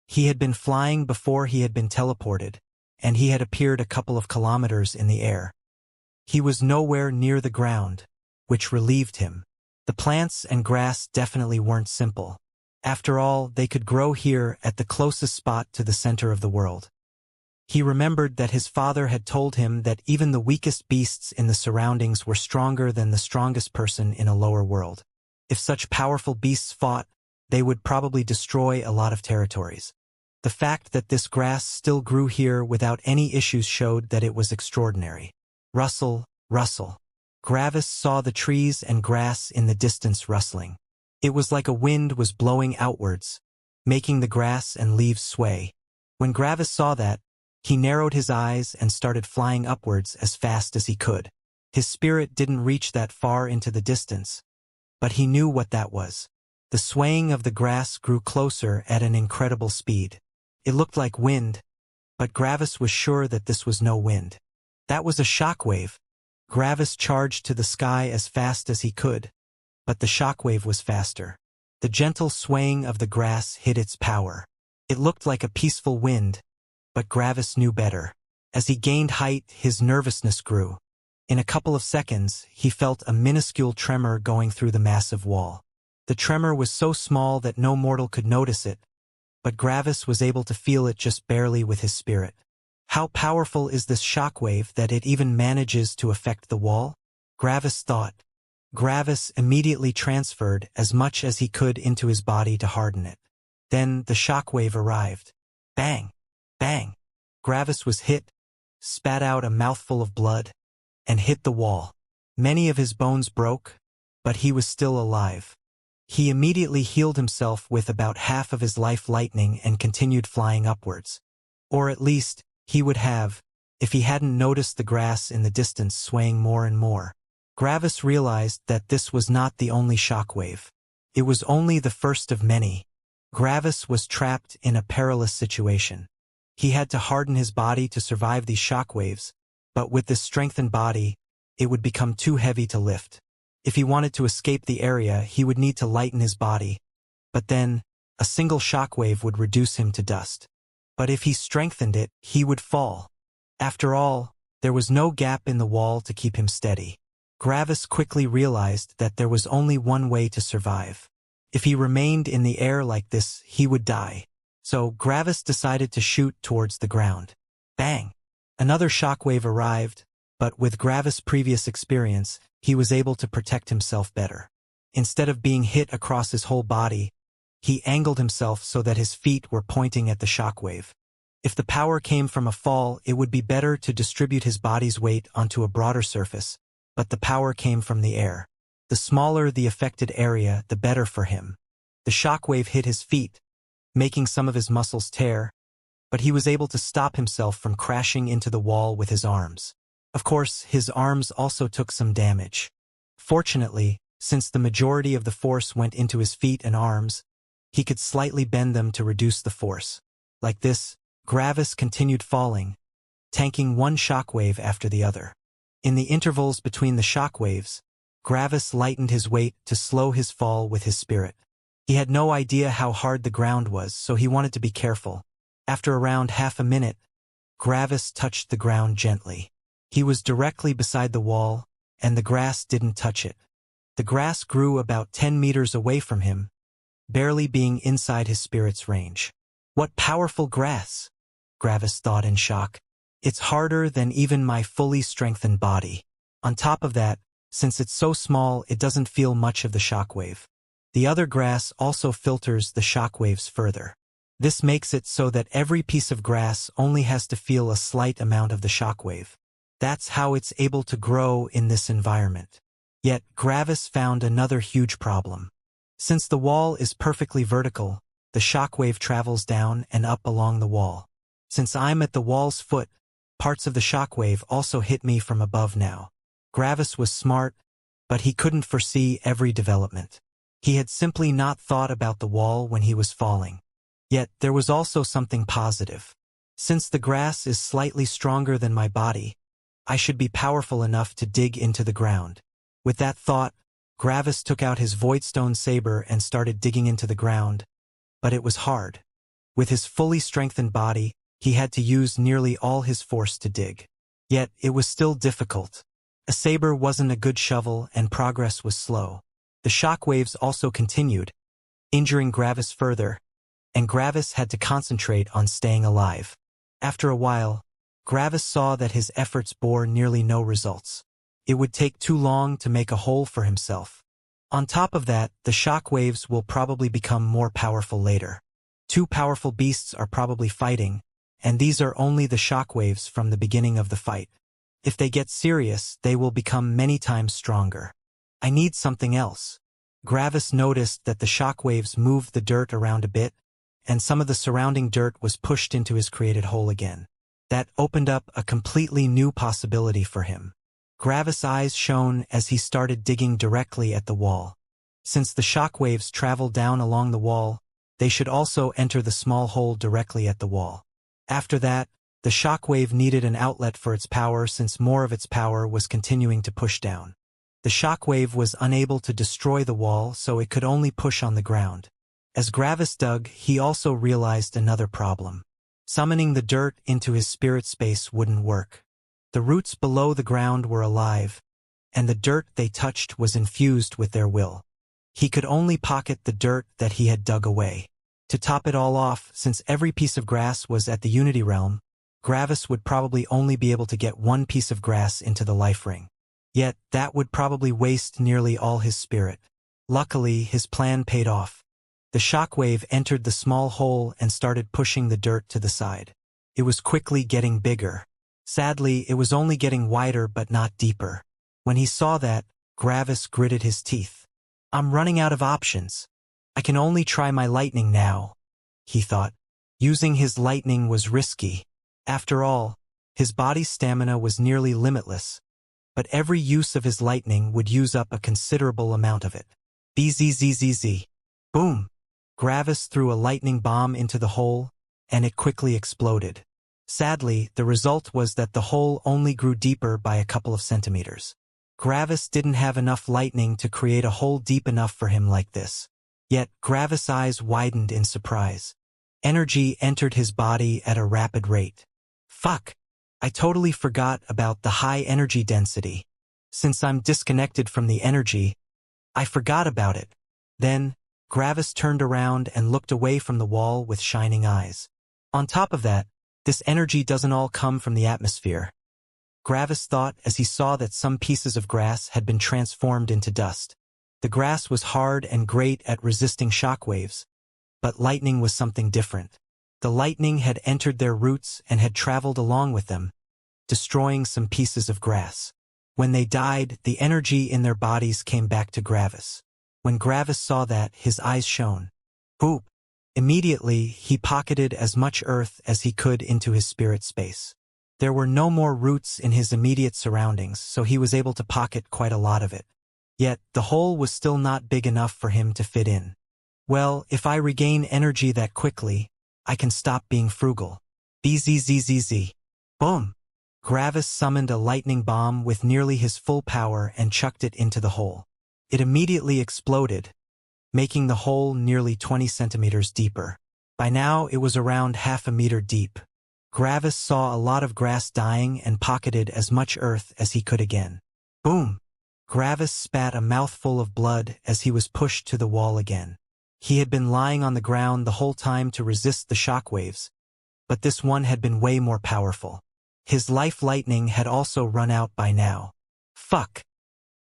He had been flying before he had been teleported, and he had appeared a couple of kilometers in the air. He was nowhere near the ground, which relieved him. The plants and grass definitely weren't simple. After all, they could grow here at the closest spot to the center of the world. He remembered that his father had told him that even the weakest beasts in the surroundings were stronger than the strongest person in a lower world. If such powerful beasts fought, they would probably destroy a lot of territories. The fact that this grass still grew here without any issues showed that it was extraordinary. Rustle, rustle. Gravis saw the trees and grass in the distance rustling. It was like a wind was blowing outwards, making the grass and leaves sway. When Gravis saw that, he narrowed his eyes and started flying upwards as fast as he could. His spirit didn't reach that far into the distance, but he knew what that was. The swaying of the grass grew closer at an incredible speed. It looked like wind, but Gravis was sure that this was no wind. That was a shockwave. Gravis charged to the sky as fast as he could, but the shockwave was faster. The gentle swaying of the grass hid its power. It looked like a peaceful wind, but Gravis knew better. As he gained height, his nervousness grew. In a couple of seconds, he felt a minuscule tremor going through the massive wall. The tremor was so small that no mortal could notice it, but Gravis was able to feel it just barely with his spirit. How powerful is this shockwave that it even manages to affect the wall? Gravis thought. Gravis immediately transferred as much as he could into his body to harden it. Then the shockwave arrived. Bang! Bang! Gravis was hit, spat out a mouthful of blood, and hit the wall. Many of his bones broke, but he was still alive. He immediately healed himself with about half of his life lightning and continued flying upwards. Or at least, he would have, if he hadn't noticed the grass in the distance swaying more and more. Gravis realized that this was not the only shockwave. It was only the first of many. Gravis was trapped in a perilous situation. He had to harden his body to survive these shockwaves, but with this strengthened body, it would become too heavy to lift. If he wanted to escape the area, he would need to lighten his body, but then, a single shockwave would reduce him to dust. But if he strengthened it, he would fall. After all, there was no gap in the wall to keep him steady. Gravis quickly realized that there was only one way to survive. If he remained in the air like this, he would die. So Gravis decided to shoot towards the ground. Bang! Another shockwave arrived, but with Gravis' previous experience, he was able to protect himself better. Instead of being hit across his whole body, he angled himself so that his feet were pointing at the shockwave. If the power came from a fall, it would be better to distribute his body's weight onto a broader surface, but the power came from the air. The smaller the affected area, the better for him. The shockwave hit his feet, making some of his muscles tear, but he was able to stop himself from crashing into the wall with his arms. Of course, his arms also took some damage. Fortunately, since the majority of the force went into his feet and arms, he could slightly bend them to reduce the force. Like this, Gravis continued falling, tanking one shockwave after the other. In the intervals between the shockwaves, Gravis lightened his weight to slow his fall with his spirit. He had no idea how hard the ground was, so he wanted to be careful. After around half a minute, Gravis touched the ground gently. He was directly beside the wall, and the grass didn't touch it. The grass grew about 10 meters away from him, barely being inside his spirit's range. What powerful grass! Gravis thought in shock. It's harder than even my fully strengthened body. On top of that, since it's so small, it doesn't feel much of the shockwave. The other grass also filters the shockwaves further. This makes it so that every piece of grass only has to feel a slight amount of the shockwave. That's how it's able to grow in this environment. Yet, Gravis found another huge problem. Since the wall is perfectly vertical, the shockwave travels down and up along the wall. Since I'm at the wall's foot, parts of the shockwave also hit me from above now. Gravis was smart, but he couldn't foresee every development. He had simply not thought about the wall when he was falling. Yet, there was also something positive. Since the grass is slightly stronger than my body, I should be powerful enough to dig into the ground. With that thought, Gravis took out his voidstone saber and started digging into the ground, but it was hard. With his fully strengthened body, he had to use nearly all his force to dig. Yet, it was still difficult. A saber wasn't a good shovel and progress was slow. The shockwaves also continued, injuring Gravis further, and Gravis had to concentrate on staying alive. After a while, Gravis saw that his efforts bore nearly no results. It would take too long to make a hole for himself. On top of that, the shockwaves will probably become more powerful later. Two powerful beasts are probably fighting, and these are only the shockwaves from the beginning of the fight. If they get serious, they will become many times stronger. I need something else. Gravis noticed that the shockwaves moved the dirt around a bit, and some of the surrounding dirt was pushed into his created hole again. That opened up a completely new possibility for him. Gravis' eyes shone as he started digging directly at the wall. Since the shockwaves travel down along the wall, they should also enter the small hole directly at the wall. After that, the shockwave needed an outlet for its power since more of its power was continuing to push down. The shockwave was unable to destroy the wall, so it could only push on the ground. As Gravis dug, he also realized another problem. Summoning the dirt into his spirit space wouldn't work. The roots below the ground were alive, and the dirt they touched was infused with their will. He could only pocket the dirt that he had dug away. To top it all off, since every piece of grass was at the Unity realm, Gravis would probably only be able to get one piece of grass into the life ring. Yet, that would probably waste nearly all his spirit. Luckily, his plan paid off. The shockwave entered the small hole and started pushing the dirt to the side. It was quickly getting bigger. Sadly, it was only getting wider but not deeper. When he saw that, Gravis gritted his teeth. I'm running out of options. I can only try my lightning now, he thought. Using his lightning was risky. After all, his body's stamina was nearly limitless. But every use of his lightning would use up a considerable amount of it. Bzzzzz. Boom! Gravis threw a lightning bomb into the hole, and it quickly exploded. Sadly, the result was that the hole only grew deeper by a couple of centimeters. Gravis didn't have enough lightning to create a hole deep enough for him like this. Yet, Gravis' eyes widened in surprise. Energy entered his body at a rapid rate. Fuck! I totally forgot about the high energy density. Since I'm disconnected from the energy, I forgot about it. Then, Gravis turned around and looked away from the wall with shining eyes. On top of that, this energy doesn't all come from the atmosphere. Gravis thought as he saw that some pieces of grass had been transformed into dust. The grass was hard and great at resisting shockwaves, but lightning was something different. The lightning had entered their roots and had traveled along with them, destroying some pieces of grass. When they died, the energy in their bodies came back to Gravis. When Gravis saw that, his eyes shone. Boop! Immediately, he pocketed as much earth as he could into his spirit space. There were no more roots in his immediate surroundings, so he was able to pocket quite a lot of it. Yet, the hole was still not big enough for him to fit in. Well, if I regain energy that quickly, I can stop being frugal. Bzzzzz. Boom! Gravis summoned a lightning bomb with nearly his full power and chucked it into the hole. It immediately exploded, making the hole nearly 20 centimeters deeper. By now, it was around half a meter deep. Gravis saw a lot of grass dying and pocketed as much earth as he could again. Boom! Gravis spat a mouthful of blood as he was pushed to the wall again. He had been lying on the ground the whole time to resist the shockwaves, but this one had been way more powerful. His life lightning had also run out by now. Fuck!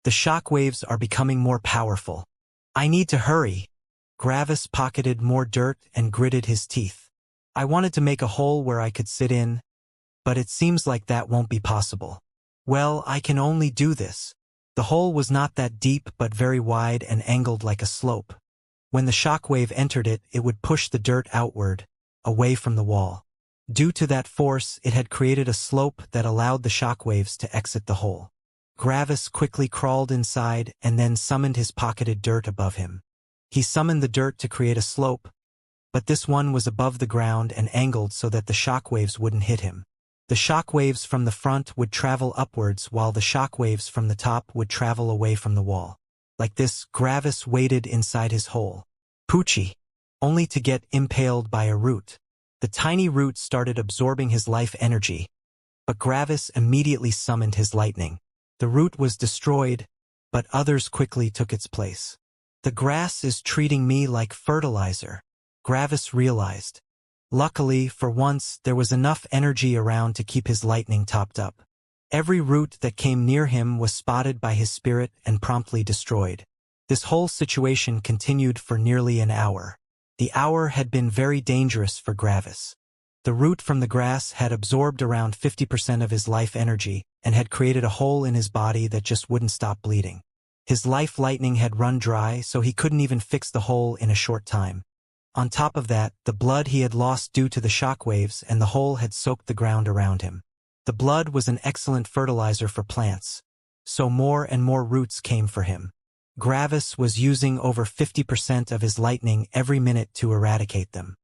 The shockwaves are becoming more powerful. I need to hurry. Gravis pocketed more dirt and gritted his teeth. I wanted to make a hole where I could sit in, but it seems like that won't be possible. Well, I can only do this. The hole was not that deep but very wide and angled like a slope. When the shockwave entered it, it would push the dirt outward, away from the wall. Due to that force, it had created a slope that allowed the shockwaves to exit the hole. Gravis quickly crawled inside and then summoned his pocketed dirt above him. He summoned the dirt to create a slope, but this one was above the ground and angled so that the shockwaves wouldn't hit him. The shockwaves from the front would travel upwards while the shockwaves from the top would travel away from the wall. Like this, Gravis waited inside his hole. Poochie! Only to get impaled by a root. The tiny root started absorbing his life energy, but Gravis immediately summoned his lightning. The root was destroyed, but others quickly took its place. The grass is treating me like fertilizer, Gravis realized. Luckily, for once, there was enough energy around to keep his lightning topped up. Every root that came near him was spotted by his spirit and promptly destroyed. This whole situation continued for nearly an hour. The hour had been very dangerous for Gravis. The root from the grass had absorbed around 50% of his life energy and had created a hole in his body that just wouldn't stop bleeding. His life lightning had run dry, so he couldn't even fix the hole in a short time. On top of that, the blood he had lost due to the shockwaves and the hole had soaked the ground around him. The blood was an excellent fertilizer for plants, so more and more roots came for him. Gravis was using over 50% of his lightning every minute to eradicate them.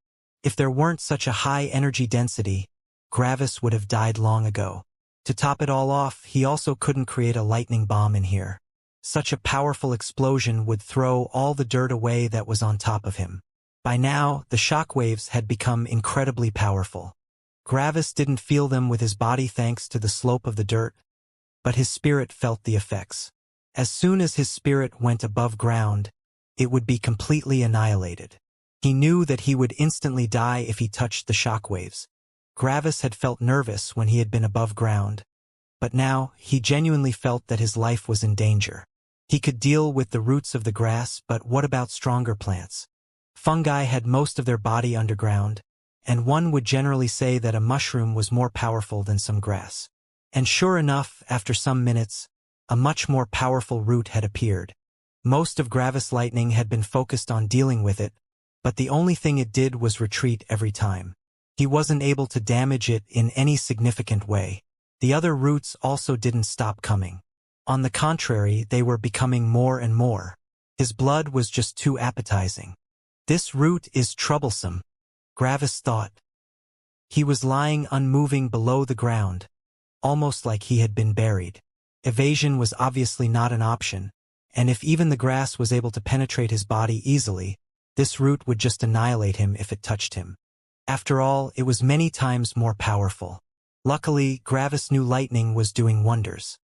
If there weren't such a high energy density, Gravis would have died long ago. To top it all off, he also couldn't create a lightning bomb in here. Such a powerful explosion would throw all the dirt away that was on top of him. By now, the shockwaves had become incredibly powerful. Gravis didn't feel them with his body thanks to the slope of the dirt, but his spirit felt the effects. As soon as his spirit went above ground, it would be completely annihilated. He knew that he would instantly die if he touched the shockwaves. Gravis had felt nervous when he had been above ground, but now he genuinely felt that his life was in danger. He could deal with the roots of the grass, but what about stronger plants? Fungi had most of their body underground, and one would generally say that a mushroom was more powerful than some grass. And sure enough, after some minutes, a much more powerful root had appeared. Most of Gravis' lightning had been focused on dealing with it, but the only thing it did was retreat every time. He wasn't able to damage it in any significant way. The other roots also didn't stop coming. On the contrary, they were becoming more and more. His blood was just too appetizing. This root is troublesome, Gravis thought. He was lying unmoving below the ground, almost like he had been buried. Evasion was obviously not an option, and if even the grass was able to penetrate his body easily, this root would just annihilate him if it touched him. After all, it was many times more powerful. Luckily, Gravis knew lightning was doing wonders.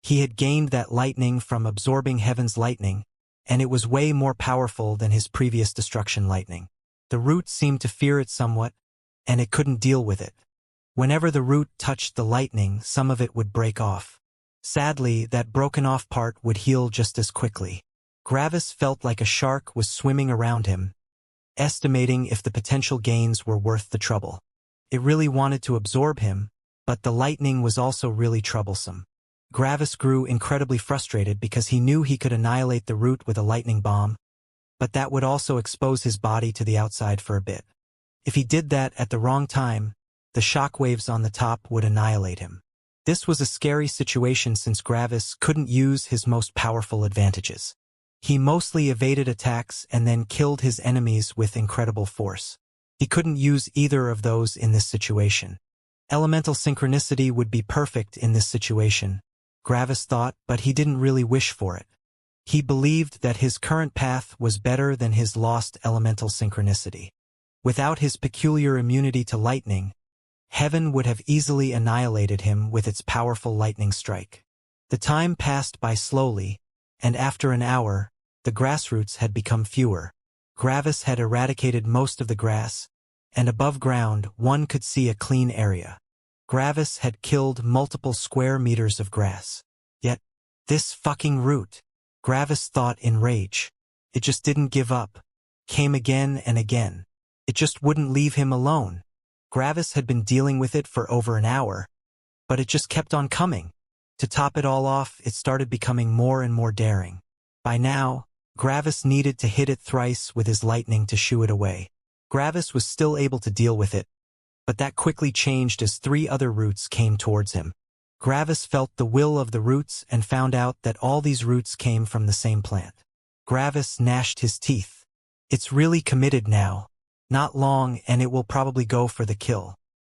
He had gained that lightning from absorbing heaven's lightning, and it was way more powerful than his previous destruction lightning. The root seemed to fear it somewhat, and it couldn't deal with it. Whenever the root touched the lightning, some of it would break off. Sadly, that broken-off part would heal just as quickly. Gravis felt like a shark was swimming around him, estimating if the potential gains were worth the trouble. It really wanted to absorb him, but the lightning was also really troublesome. Gravis grew incredibly frustrated because he knew he could annihilate the root with a lightning bomb, but that would also expose his body to the outside for a bit. If he did that at the wrong time, the shockwaves on the top would annihilate him. This was a scary situation since Gravis couldn't use his most powerful advantages. He mostly evaded attacks and then killed his enemies with incredible force. He couldn't use either of those in this situation. Elemental synchronicity would be perfect in this situation, Gravis thought, but he didn't really wish for it. He believed that his current path was better than his lost elemental synchronicity. Without his peculiar immunity to lightning, heaven would have easily annihilated him with its powerful lightning strike. The time passed by slowly, and after an hour, the grassroots had become fewer. Gravis had eradicated most of the grass, and above ground one could see a clean area. Gravis had killed multiple square meters of grass. Yet, this fucking root, Gravis thought in rage. It just didn't give up. Came again and again. It just wouldn't leave him alone. Gravis had been dealing with it for over an hour, but it just kept on coming. To top it all off, it started becoming more and more daring. By now, Gravis needed to hit it thrice with his lightning to shoo it away. Gravis was still able to deal with it, but that quickly changed as 3 other roots came towards him. Gravis felt the will of the roots and found out that all these roots came from the same plant. Gravis gnashed his teeth. It's really committed now. Not long, and it will probably go for the kill.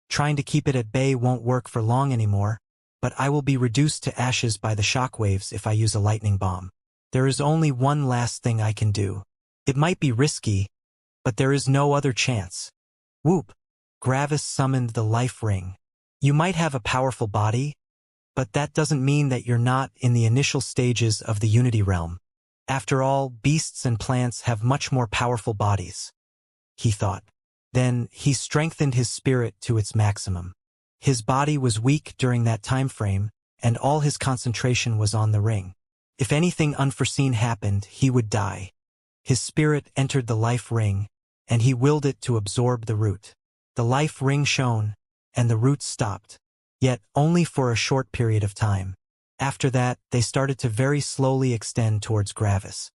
Trying to keep it at bay won't work for long anymore, but I will be reduced to ashes by the shockwaves if I use a lightning bomb. There is only one last thing I can do. It might be risky, but there is no other chance. Whoop! Gravis summoned the life ring. You might have a powerful body, but that doesn't mean that you're not in the initial stages of the Unity realm. After all, beasts and plants have much more powerful bodies, he thought. Then he strengthened his spirit to its maximum. His body was weak during that time frame, and all his concentration was on the ring. If anything unforeseen happened, he would die. His spirit entered the life ring, and he willed it to absorb the root. The life ring shone, and the roots stopped, yet only for a short period of time. After that, they started to very slowly extend towards Gravis.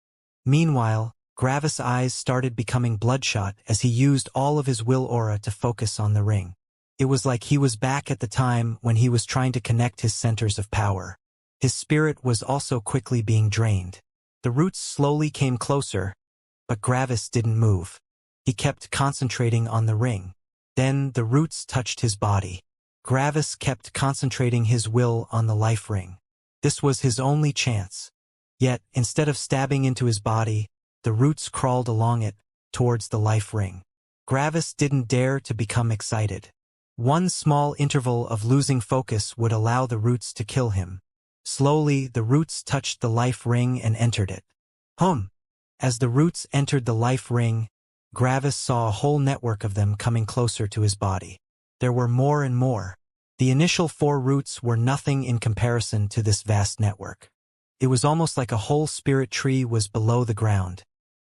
Meanwhile, Gravis' eyes started becoming bloodshot as he used all of his will aura to focus on the ring. It was like he was back at the time when he was trying to connect his centers of power. His spirit was also quickly being drained. The roots slowly came closer, but Gravis didn't move. He kept concentrating on the ring. Then the roots touched his body. Gravis kept concentrating his will on the life ring. This was his only chance. Yet, instead of stabbing into his body, the roots crawled along it, towards the life ring. Gravis didn't dare to become excited. One small interval of losing focus would allow the roots to kill him. Slowly, the roots touched the life ring and entered it. As the roots entered the life ring, Gravis saw a whole network of them coming closer to his body. There were more and more. The initial 4 roots were nothing in comparison to this vast network. It was almost like a whole spirit tree was below the ground.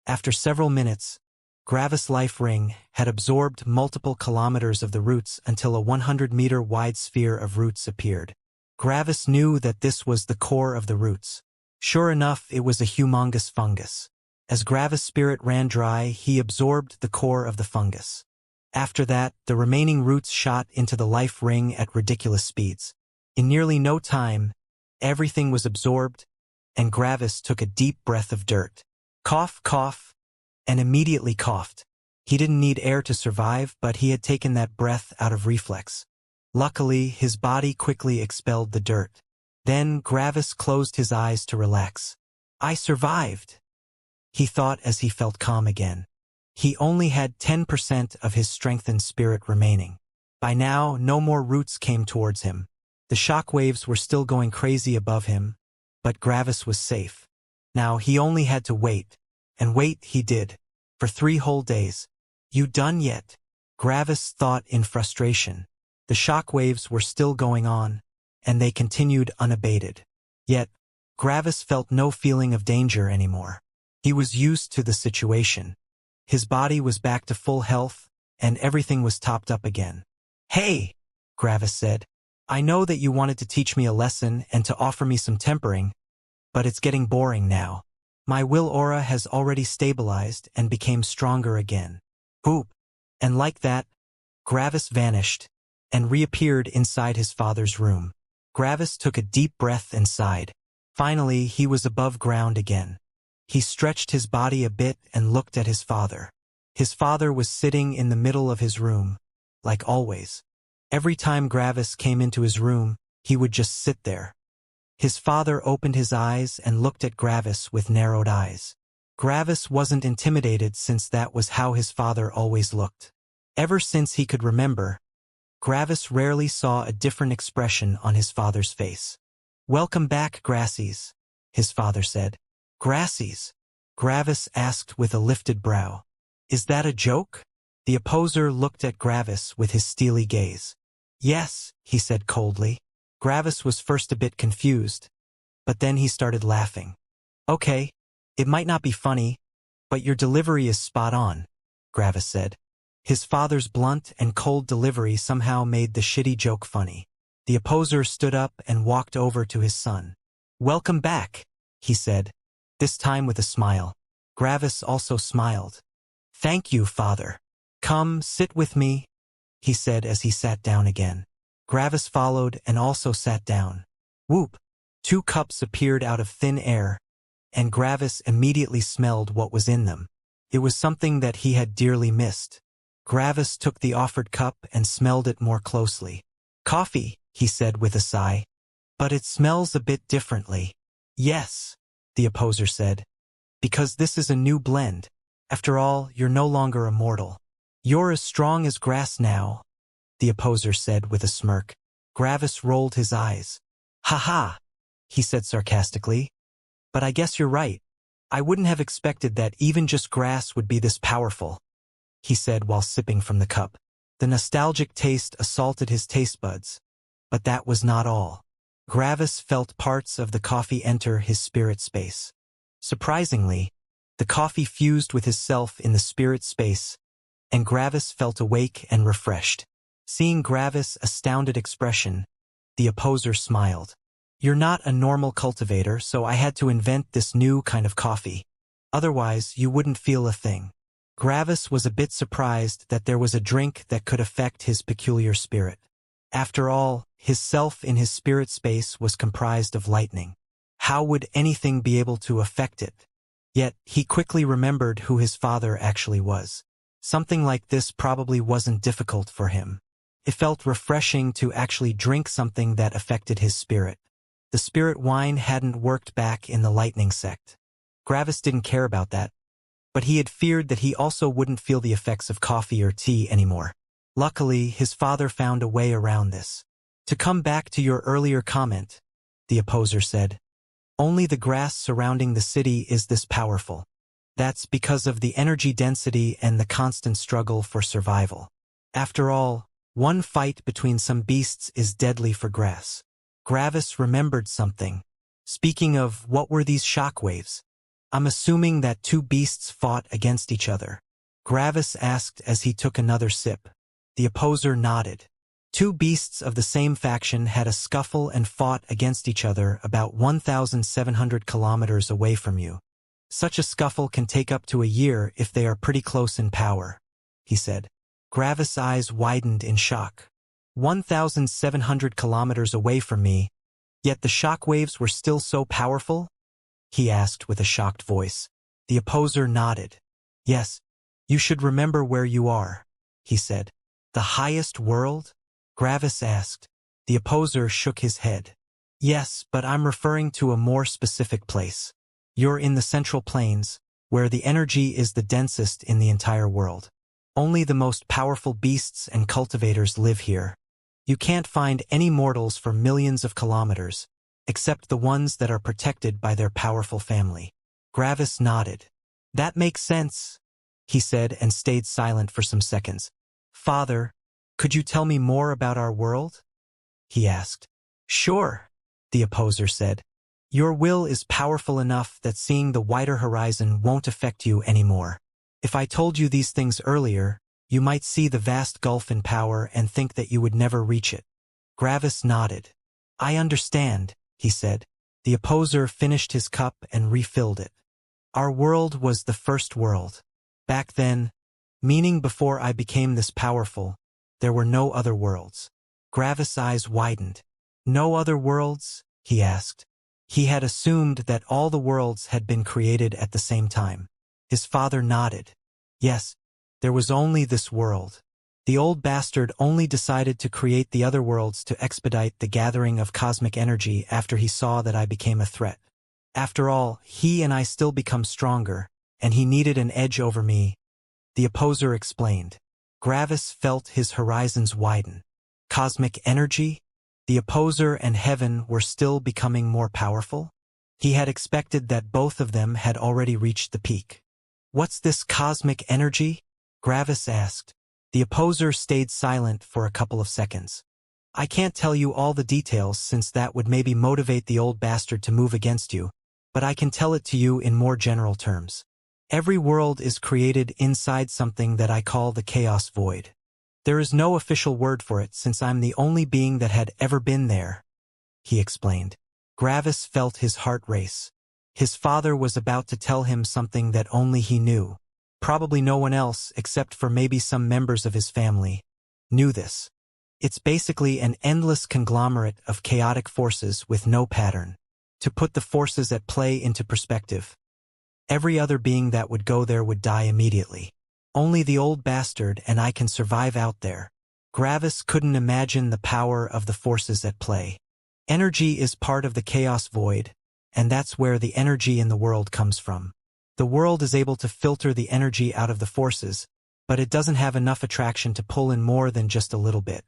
After several minutes, Gravis' life ring had absorbed multiple kilometers of the roots until a 100-meter wide sphere of roots appeared. Gravis knew that this was the core of the roots. Sure enough, it was a humongous fungus. As Gravis' spirit ran dry, he absorbed the core of the fungus. After that, the remaining roots shot into the life ring at ridiculous speeds. In nearly no time, everything was absorbed, and Gravis took a deep breath of dirt. Cough, cough, and immediately coughed. He didn't need air to survive, but he had taken that breath out of reflex. Luckily, his body quickly expelled the dirt. Then Gravis closed his eyes to relax. I survived, he thought as he felt calm again. He only had 10% of his strengthened spirit remaining. By now, no more roots came towards him. The shock waves were still going crazy above him, but Gravis was safe. Now he only had to wait, and wait he did, for 3 whole days. You done yet? Gravis thought in frustration. The shock waves were still going on, and they continued unabated. Yet, Gravis felt no feeling of danger anymore. He was used to the situation. His body was back to full health, and everything was topped up again. Hey, Gravis said. I know that you wanted to teach me a lesson and to offer me some tempering, but it's getting boring now. My will aura has already stabilized and became stronger again. Whoop! And like that, Gravis vanished and reappeared inside his father's room. Gravis took a deep breath and sighed. Finally, he was above ground again. He stretched his body a bit and looked at his father. His father was sitting in the middle of his room, like always. Every time Gravis came into his room, he would just sit there. His father opened his eyes and looked at Gravis with narrowed eyes. Gravis wasn't intimidated since that was how his father always looked. Ever since he could remember, Gravis rarely saw a different expression on his father's face. Welcome back, Grassies, his father said. Grassies? Gravis asked with a lifted brow. Is that a joke? The opposer looked at Gravis with his steely gaze. Yes, he said coldly. Gravis was first a bit confused, but then he started laughing. Okay, it might not be funny, but your delivery is spot on, Gravis said. His father's blunt and cold delivery somehow made the shitty joke funny. The opposer stood up and walked over to his son. Welcome back, he said, this time with a smile. Gravis also smiled. Thank you, father. Come, sit with me, he said as he sat down again. Gravis followed and also sat down. Whoop! 2 cups appeared out of thin air, and Gravis immediately smelled what was in them. It was something that he had dearly missed. Gravis took the offered cup and smelled it more closely. Coffee, he said with a sigh. But it smells a bit differently. Yes, the opposer said. Because this is a new blend. After all, you're no longer immortal. You're as strong as grass now, the opposer said with a smirk. Gravis rolled his eyes. Ha ha, he said sarcastically. But I guess you're right. I wouldn't have expected that even just grass would be this powerful, he said while sipping from the cup. The nostalgic taste assaulted his taste buds. But that was not all. Gravis felt parts of the coffee enter his spirit space. Surprisingly, the coffee fused with his self in the spirit space, and Gravis felt awake and refreshed. Seeing Gravis' astounded expression, the opposer smiled. You're not a normal cultivator, so I had to invent this new kind of coffee. Otherwise, you wouldn't feel a thing. Gravis was a bit surprised that there was a drink that could affect his peculiar spirit. After all, his self in his spirit space was comprised of lightning. How would anything be able to affect it? Yet, he quickly remembered who his father actually was. Something like this probably wasn't difficult for him. It felt refreshing to actually drink something that affected his spirit. The spirit wine hadn't worked back in the lightning sect. Gravis didn't care about that, but he had feared that he also wouldn't feel the effects of coffee or tea anymore. Luckily, his father found a way around this. To come back to your earlier comment, the opposer said, only the grass surrounding the city is this powerful. That's because of the energy density and the constant struggle for survival. After all, One fight between some beasts is deadly for grass. Gravis remembered something. Speaking of, what were these shockwaves? I'm assuming that two beasts fought against each other. Gravis asked as he took another sip. The opposer nodded. Two beasts of the same faction had a scuffle and fought against each other about 1,700 kilometers away from you. Such a scuffle can take up to a year if they are pretty close in power, he said. Gravis' eyes widened in shock. 1,700 kilometers away from me, yet the shockwaves were still so powerful? He asked with a shocked voice. The opposer nodded. Yes, you should remember where you are, he said. The highest world? Gravis asked. The opposer shook his head. Yes, but I'm referring to a more specific place. You're in the Central Plains, where the energy is the densest in the entire world. Only the most powerful beasts and cultivators live here. You can't find any mortals for millions of kilometers, except the ones that are protected by their powerful family. Gravis nodded. That makes sense, he said and stayed silent for some seconds. Father, could you tell me more about our world? He asked. Sure, the opposer said. Your will is powerful enough that seeing the wider horizon won't affect you anymore. If I told you these things earlier, you might see the vast gulf in power and think that you would never reach it. Gravis nodded. I understand, he said. The opposer finished his cup and refilled it. Our world was the first world. Back then, meaning before I became this powerful, there were no other worlds. Gravis' eyes widened. No other worlds? He asked. He had assumed that all the worlds had been created at the same time. His father nodded. Yes, there was only this world. The old bastard only decided to create the other worlds to expedite the gathering of cosmic energy after he saw that I became a threat. After all, he and I still become stronger, and he needed an edge over me. The opposer explained. Gravis felt his horizons widen. Cosmic energy? The opposer and heaven were still becoming more powerful? He had expected that both of them had already reached the peak. What's this cosmic energy? Gravis asked. The opposer stayed silent for a couple of seconds. I can't tell you all the details since that would maybe motivate the old bastard to move against you, but I can tell it to you in more general terms. Every world is created inside something that I call the chaos void. There is no official word for it since I'm the only being that had ever been there, he explained. Gravis felt his heart race. His father was about to tell him something that only he knew. Probably no one else, except for maybe some members of his family, knew this. It's basically an endless conglomerate of chaotic forces with no pattern. To put the forces at play into perspective, every other being that would go there would die immediately. Only the old bastard and I can survive out there. Gravis couldn't imagine the power of the forces at play. Energy is part of the chaos void, and that's where the energy in the world comes from. The world is able to filter the energy out of the forces, but it doesn't have enough attraction to pull in more than just a little bit,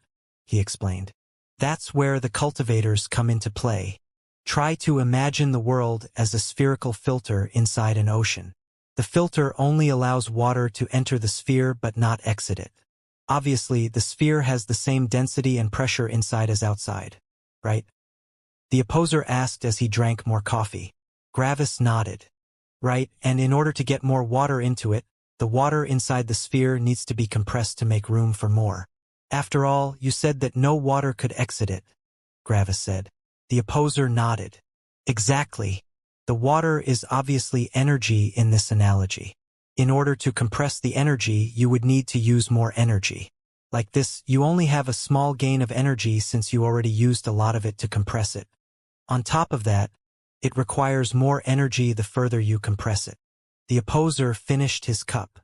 he explained. That's where the cultivators come into play. Try to imagine the world as a spherical filter inside an ocean. The filter only allows water to enter the sphere but not exit it. Obviously, the sphere has the same density and pressure inside as outside, right? The opposer asked as he drank more coffee. Gravis nodded. Right, and in order to get more water into it, the water inside the sphere needs to be compressed to make room for more. After all, you said that no water could exit it, Gravis said. The opposer nodded. Exactly. The water is obviously energy in this analogy. In order to compress the energy, you would need to use more energy. Like this, you only have a small gain of energy since you already used a lot of it to compress it. On top of that, it requires more energy the further you compress it. The opposer finished his cup.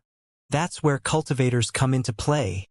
That's where cultivators come into play,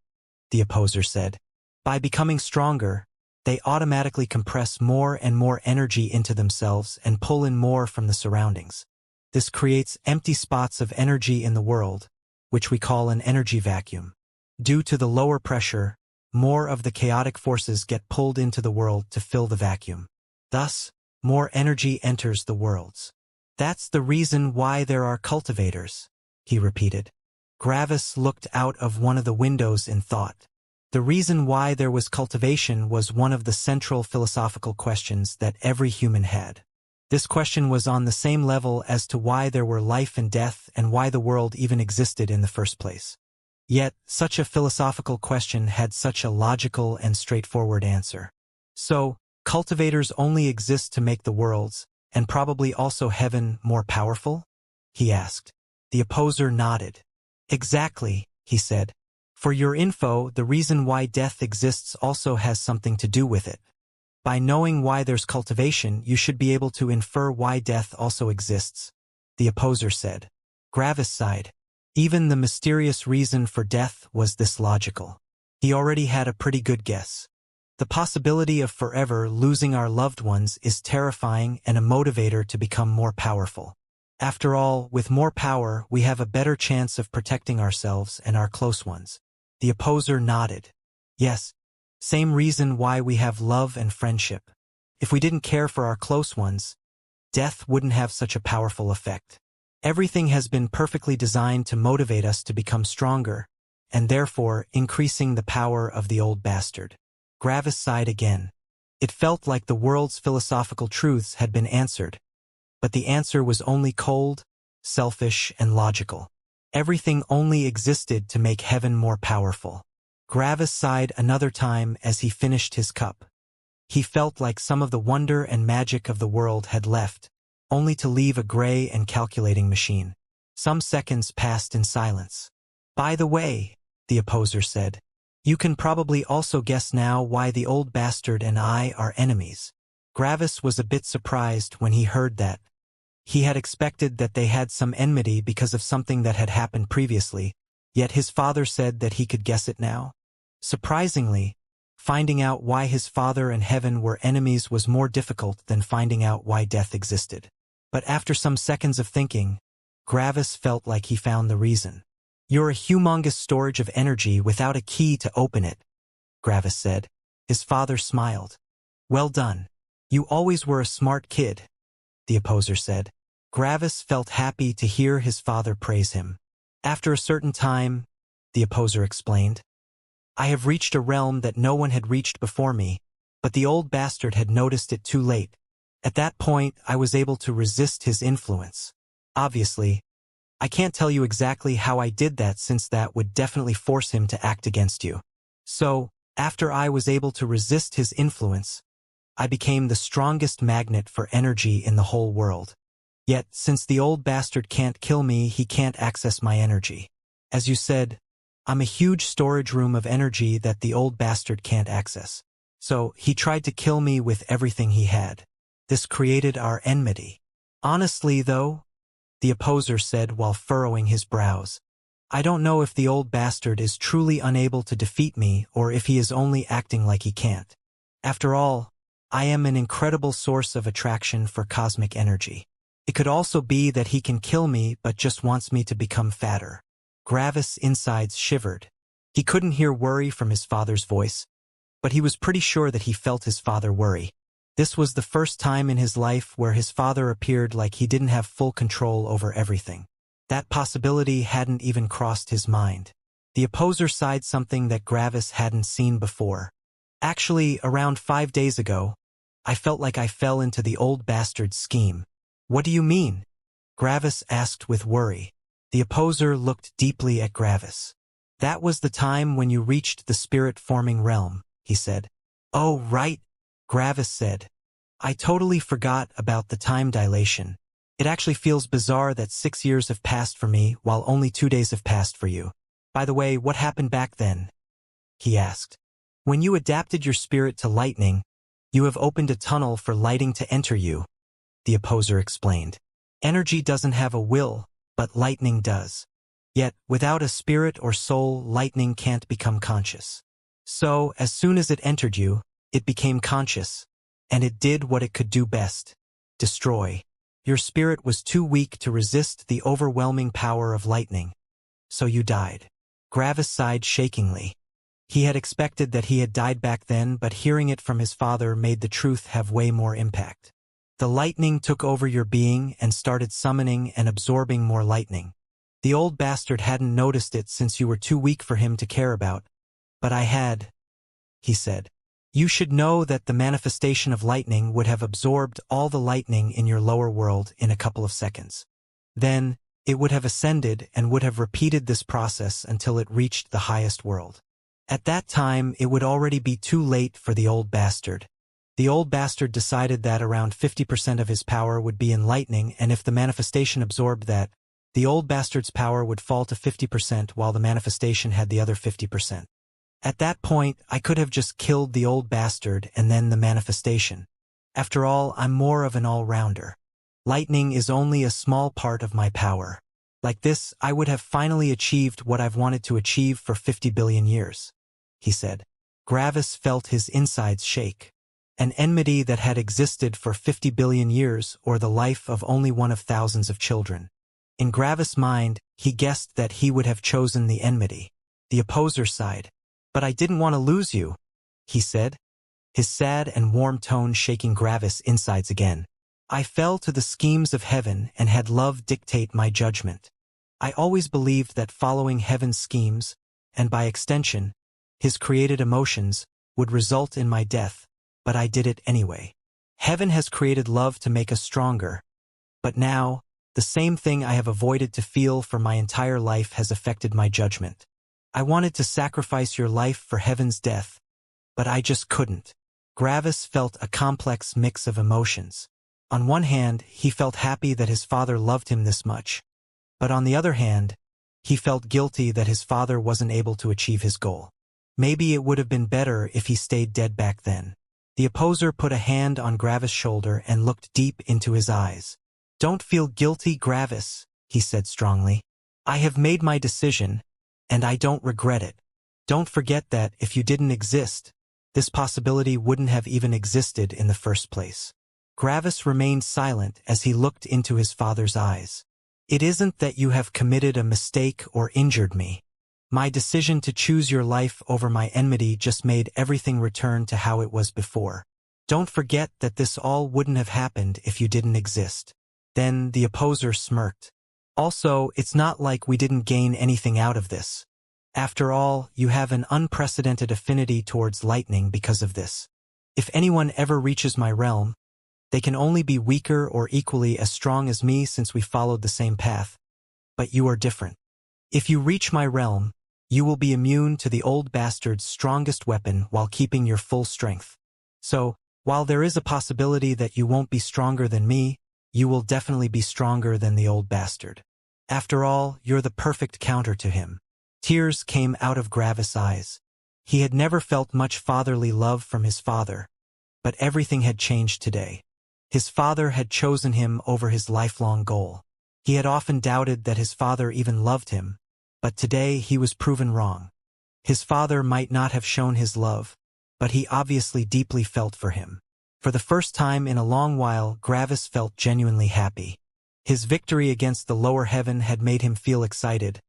the opposer said. By becoming stronger, they automatically compress more and more energy into themselves and pull in more from the surroundings. This creates empty spots of energy in the world, which we call an energy vacuum. Due to the lower pressure, more of the chaotic forces get pulled into the world to fill the vacuum. Thus, more energy enters the worlds. That's the reason why there are cultivators, he repeated. Gravis looked out of one of the windows in thought. The reason why there was cultivation was one of the central philosophical questions that every human had. This question was on the same level as to why there were life and death and why the world even existed in the first place. Yet, such a philosophical question had such a logical and straightforward answer. So, cultivators only exist to make the worlds, and probably also heaven, more powerful? He asked. The opposer nodded. Exactly, he said. For your info, the reason why death exists also has something to do with it. By knowing why there's cultivation, you should be able to infer why death also exists, the opposer said. Gravis sighed. Even the mysterious reason for death was this logical. He already had a pretty good guess. The possibility of forever losing our loved ones is terrifying and a motivator to become more powerful. After all, with more power, we have a better chance of protecting ourselves and our close ones. The opposer nodded. Yes, same reason why we have love and friendship. If we didn't care for our close ones, death wouldn't have such a powerful effect. Everything has been perfectly designed to motivate us to become stronger, and therefore increasing the power of the old bastard. Gravis sighed again. It felt like the world's philosophical truths had been answered, but the answer was only cold, selfish, and logical. Everything only existed to make heaven more powerful. Gravis sighed another time as he finished his cup. He felt like some of the wonder and magic of the world had left, only to leave a gray and calculating machine. Some seconds passed in silence. By the way, the opposer said, you can probably also guess now why the old bastard and I are enemies. Gravis was a bit surprised when he heard that. He had expected that they had some enmity because of something that had happened previously, yet his father said that he could guess it now. Surprisingly, finding out why his father and heaven were enemies was more difficult than finding out why death existed. But after some seconds of thinking, Gravis felt like he found the reason. You're a humongous storage of energy without a key to open it, Gravis said. His father smiled. Well done. You always were a smart kid, the opposer said. Gravis felt happy to hear his father praise him. After a certain time, the opposer explained, I have reached a realm that no one had reached before me, but the old bastard had noticed it too late. At that point, I was able to resist his influence. Obviously, I can't tell you exactly how I did that since that would definitely force him to act against you. So, after I was able to resist his influence, I became the strongest magnet for energy in the whole world. Yet, since the old bastard can't kill me, he can't access my energy. As you said, I'm a huge storage room of energy that the old bastard can't access. So, he tried to kill me with everything he had. This created our enmity. Honestly, though, the opposer said while furrowing his brows, I don't know if the old bastard is truly unable to defeat me or if he is only acting like he can't. After all, I am an incredible source of attraction for cosmic energy. It could also be that he can kill me but just wants me to become fatter. Gravis' insides shivered. He couldn't hear worry from his father's voice, but he was pretty sure that he felt his father worry. This was the first time in his life where his father appeared like he didn't have full control over everything. That possibility hadn't even crossed his mind. The opposer sighed something that Gravis hadn't seen before. Actually, around 5 days ago, I felt like I fell into the old bastard's scheme. What do you mean? Gravis asked with worry. The opposer looked deeply at Gravis. That was the time when you reached the spirit-forming realm, he said. Oh, right, Gravis said. I totally forgot about the time dilation. It actually feels bizarre that 6 years have passed for me while only 2 days have passed for you. By the way, what happened back then? He asked. When you adapted your spirit to lightning, you have opened a tunnel for lighting to enter you, the opposer explained. Energy doesn't have a will, but lightning does. Yet, without a spirit or soul, lightning can't become conscious. So, as soon as it entered you, it became conscious, and it did what it could do best: destroy. Your spirit was too weak to resist the overwhelming power of lightning, so you died. Gravis sighed shakingly. He had expected that he had died back then, but hearing it from his father made the truth have way more impact. The lightning took over your being and started summoning and absorbing more lightning. The old bastard hadn't noticed it since you were too weak for him to care about, But I had, he said. You should know that the manifestation of lightning would have absorbed all the lightning in your lower world in a couple of seconds. Then, it would have ascended and would have repeated this process until it reached the highest world. At that time, it would already be too late for the old bastard. The old bastard decided that around 50% of his power would be in lightning, and if the manifestation absorbed that, the old bastard's power would fall to 50% while the manifestation had the other 50%. At that point, I could have just killed the old bastard and then the manifestation. After all, I'm more of an all-rounder. Lightning is only a small part of my power. Like this, I would have finally achieved what I've wanted to achieve for 50 billion years, he said. Gravis felt his insides shake. An enmity that had existed for 50 billion years, or the life of only one of thousands of children. In Gravis' mind, he guessed that he would have chosen the enmity. The opposer sighed. But I didn't want to lose you, he said, his sad and warm tone shaking Gravis' insides again. I fell to the schemes of heaven and had love dictate my judgment. I always believed that following heaven's schemes, and by extension, his created emotions, would result in my death, but I did it anyway. Heaven has created love to make us stronger. But now, the same thing I have avoided to feel for my entire life has affected my judgment. I wanted to sacrifice your life for heaven's death, but I just couldn't. Gravis felt a complex mix of emotions. On one hand, he felt happy that his father loved him this much. But on the other hand, he felt guilty that his father wasn't able to achieve his goal. Maybe it would have been better if he stayed dead back then. The opposer put a hand on Gravis' shoulder and looked deep into his eyes. Don't feel guilty, Gravis, he said strongly. I have made my decision, and I don't regret it. Don't forget that if you didn't exist, this possibility wouldn't have even existed in the first place. Gravis remained silent as he looked into his father's eyes. It isn't that you have committed a mistake or injured me. My decision to choose your life over my enmity just made everything return to how it was before. Don't forget that this all wouldn't have happened if you didn't exist. Then the opposer smirked. Also, it's not like we didn't gain anything out of this. After all, you have an unprecedented affinity towards lightning because of this. If anyone ever reaches my realm, they can only be weaker or equally as strong as me since we followed the same path. But you are different. If you reach my realm, you will be immune to the old bastard's strongest weapon while keeping your full strength. So, while there is a possibility that you won't be stronger than me, you will definitely be stronger than the old bastard. After all, you're the perfect counter to him. Tears came out of Gravis' eyes. He had never felt much fatherly love from his father. But everything had changed today. His father had chosen him over his lifelong goal. He had often doubted that his father even loved him, but today he was proven wrong. His father might not have shown his love, but he obviously deeply felt for him. For the first time in a long while, Gravis felt genuinely happy. His victory against the lower heaven had made him feel excited,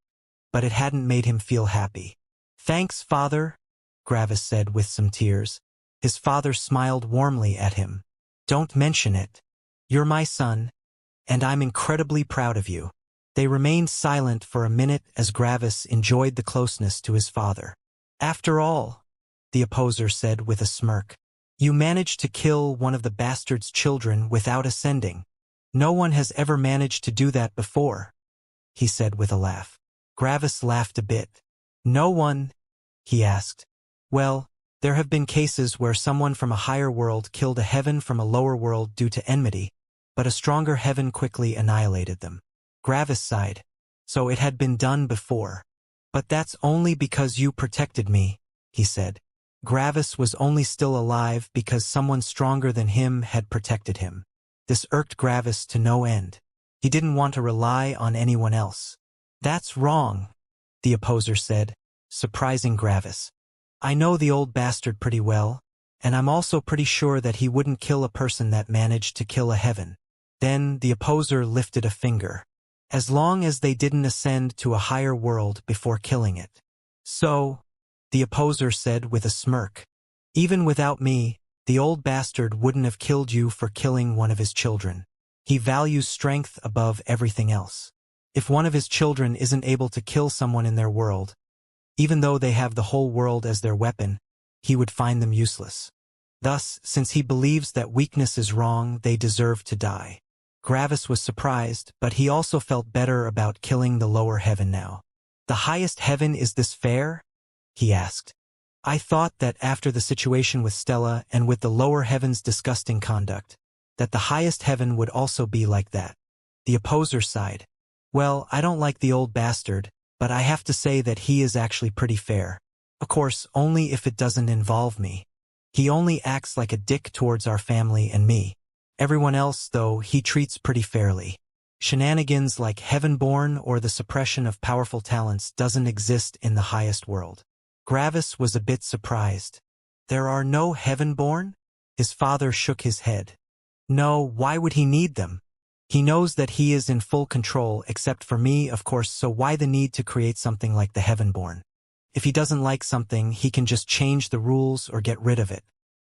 but it hadn't made him feel happy. Thanks, father, Gravis said with some tears. His father smiled warmly at him. Don't mention it. You're my son, and I'm incredibly proud of you. They remained silent for a minute as Gravis enjoyed the closeness to his father. After all, the opposer said with a smirk, you managed to kill one of the bastard's children without ascending. No one has ever managed to do that before, he said with a laugh. Gravis laughed a bit. No one? He asked. Well, there have been cases where someone from a higher world killed a heaven from a lower world due to enmity, but a stronger heaven quickly annihilated them. Gravis sighed. So it had been done before. But that's only because you protected me, he said. Gravis was only still alive because someone stronger than him had protected him. This irked Gravis to no end. He didn't want to rely on anyone else. That's wrong, the opposer said, surprising Gravis. I know the old bastard pretty well, and I'm also pretty sure that he wouldn't kill a person that managed to kill a heaven. Then the opposer lifted a finger. As long as they didn't ascend to a higher world before killing it. So, the opposer said with a smirk, even without me, the old bastard wouldn't have killed you for killing one of his children. He values strength above everything else. If one of his children isn't able to kill someone in their world, Even though they have the whole world as their weapon, he would find them useless. Thus, since he believes that weakness is wrong, they deserve to die. Gravis was surprised, but he also felt better about killing the lower heaven now. The highest heaven is this fair? He asked. I thought that after the situation with Stella and with the lower heaven's disgusting conduct, that the highest heaven would also be like that. The opposer sighed. Well, I don't like the old bastard, but I have to say that he is actually pretty fair. Of course, only if it doesn't involve me. He only acts like a dick towards our family and me. Everyone else, though, he treats pretty fairly. Shenanigans like Heavenborn or the suppression of powerful talents doesn't exist in the highest world. Gravis was a bit surprised. There are no Heavenborn? His father shook his head. No, why would he need them? He knows that he is in full control, except for me, of course, so why the need to create something like the Heavenborn? If he doesn't like something, he can just change the rules or get rid of it.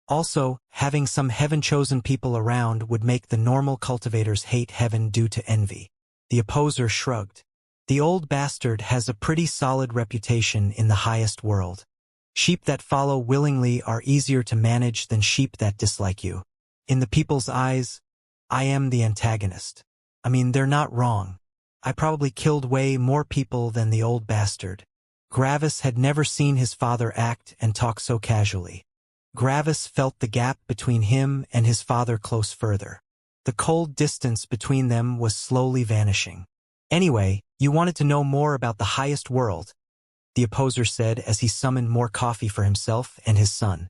Also, having some heaven-chosen people around would make the normal cultivators hate heaven due to envy. The opposer shrugged. The old bastard has a pretty solid reputation in the highest world. Sheep that follow willingly are easier to manage than sheep that dislike you. In the people's eyes, I am the antagonist. I mean, they're not wrong. I probably killed way more people than the old bastard. Gravis had never seen his father act and talk so casually. Gravis felt the gap between him and his father close further. The cold distance between them was slowly vanishing. Anyway, you wanted to know more about the highest world, the opposer said as he summoned more coffee for himself and his son.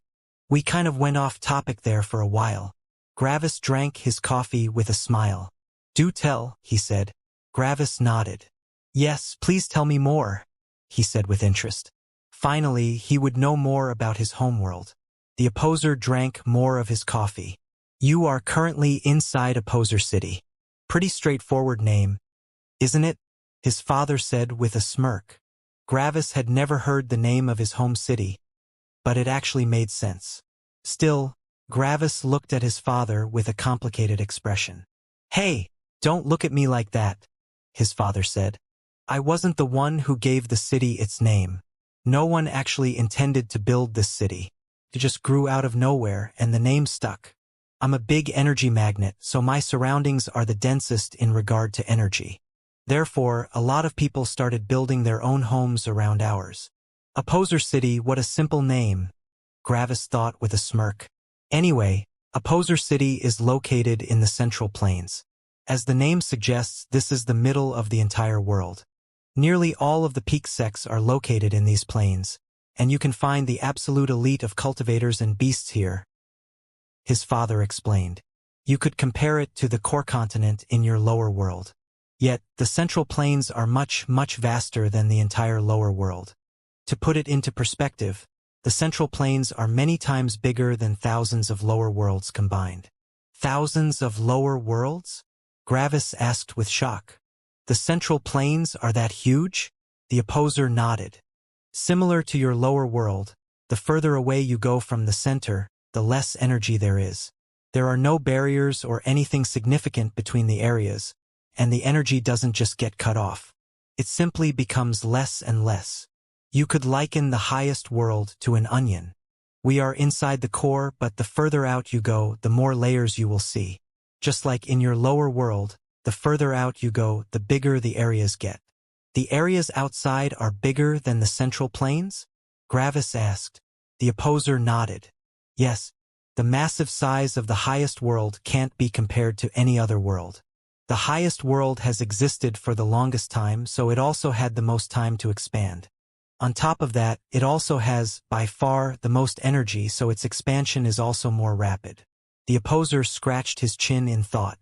We kind of went off topic there for a while. Gravis drank his coffee with a smile. Do tell, he said. Gravis nodded. Yes, please tell me more, he said with interest. Finally, he would know more about his homeworld. The opposer drank more of his coffee. You are currently inside Opposer City. Pretty straightforward name, isn't it? His father said with a smirk. Gravis had never heard the name of his home city, but it actually made sense. Still, Gravis looked at his father with a complicated expression. Hey, don't look at me like that, his father said. I wasn't the one who gave the city its name. No one actually intended to build this city. It just grew out of nowhere and the name stuck. I'm a big energy magnet, so my surroundings are the densest in regard to energy. Therefore, a lot of people started building their own homes around ours. Opposer City, what a simple name, Gravis thought with a smirk. Anyway, Opposer City is located in the Central Plains. As the name suggests, this is the middle of the entire world. Nearly all of the peak sects are located in these plains, and you can find the absolute elite of cultivators and beasts here, his father explained. You could compare it to the core continent in your lower world. Yet, the Central Plains are much, much vaster than the entire lower world. To put it into perspective, the Central Plains are many times bigger than thousands of lower worlds combined. Thousands of lower worlds? Gravis asked with shock. The Central Plains are that huge? The opposer nodded. Similar to your lower world, the further away you go from the center, the less energy there is. There are no barriers or anything significant between the areas, and the energy doesn't just get cut off. It simply becomes less and less. You could liken the highest world to an onion. We are inside the core, but the further out you go, the more layers you will see. Just like in your lower world, the further out you go, the bigger the areas get. The areas outside are bigger than the Central Plains? Gravis asked. The opposer nodded. Yes, the massive size of the highest world can't be compared to any other world. The highest world has existed for the longest time, so it also had the most time to expand. On top of that, it also has, by far, the most energy, so its expansion is also more rapid. The opposer scratched his chin in thought.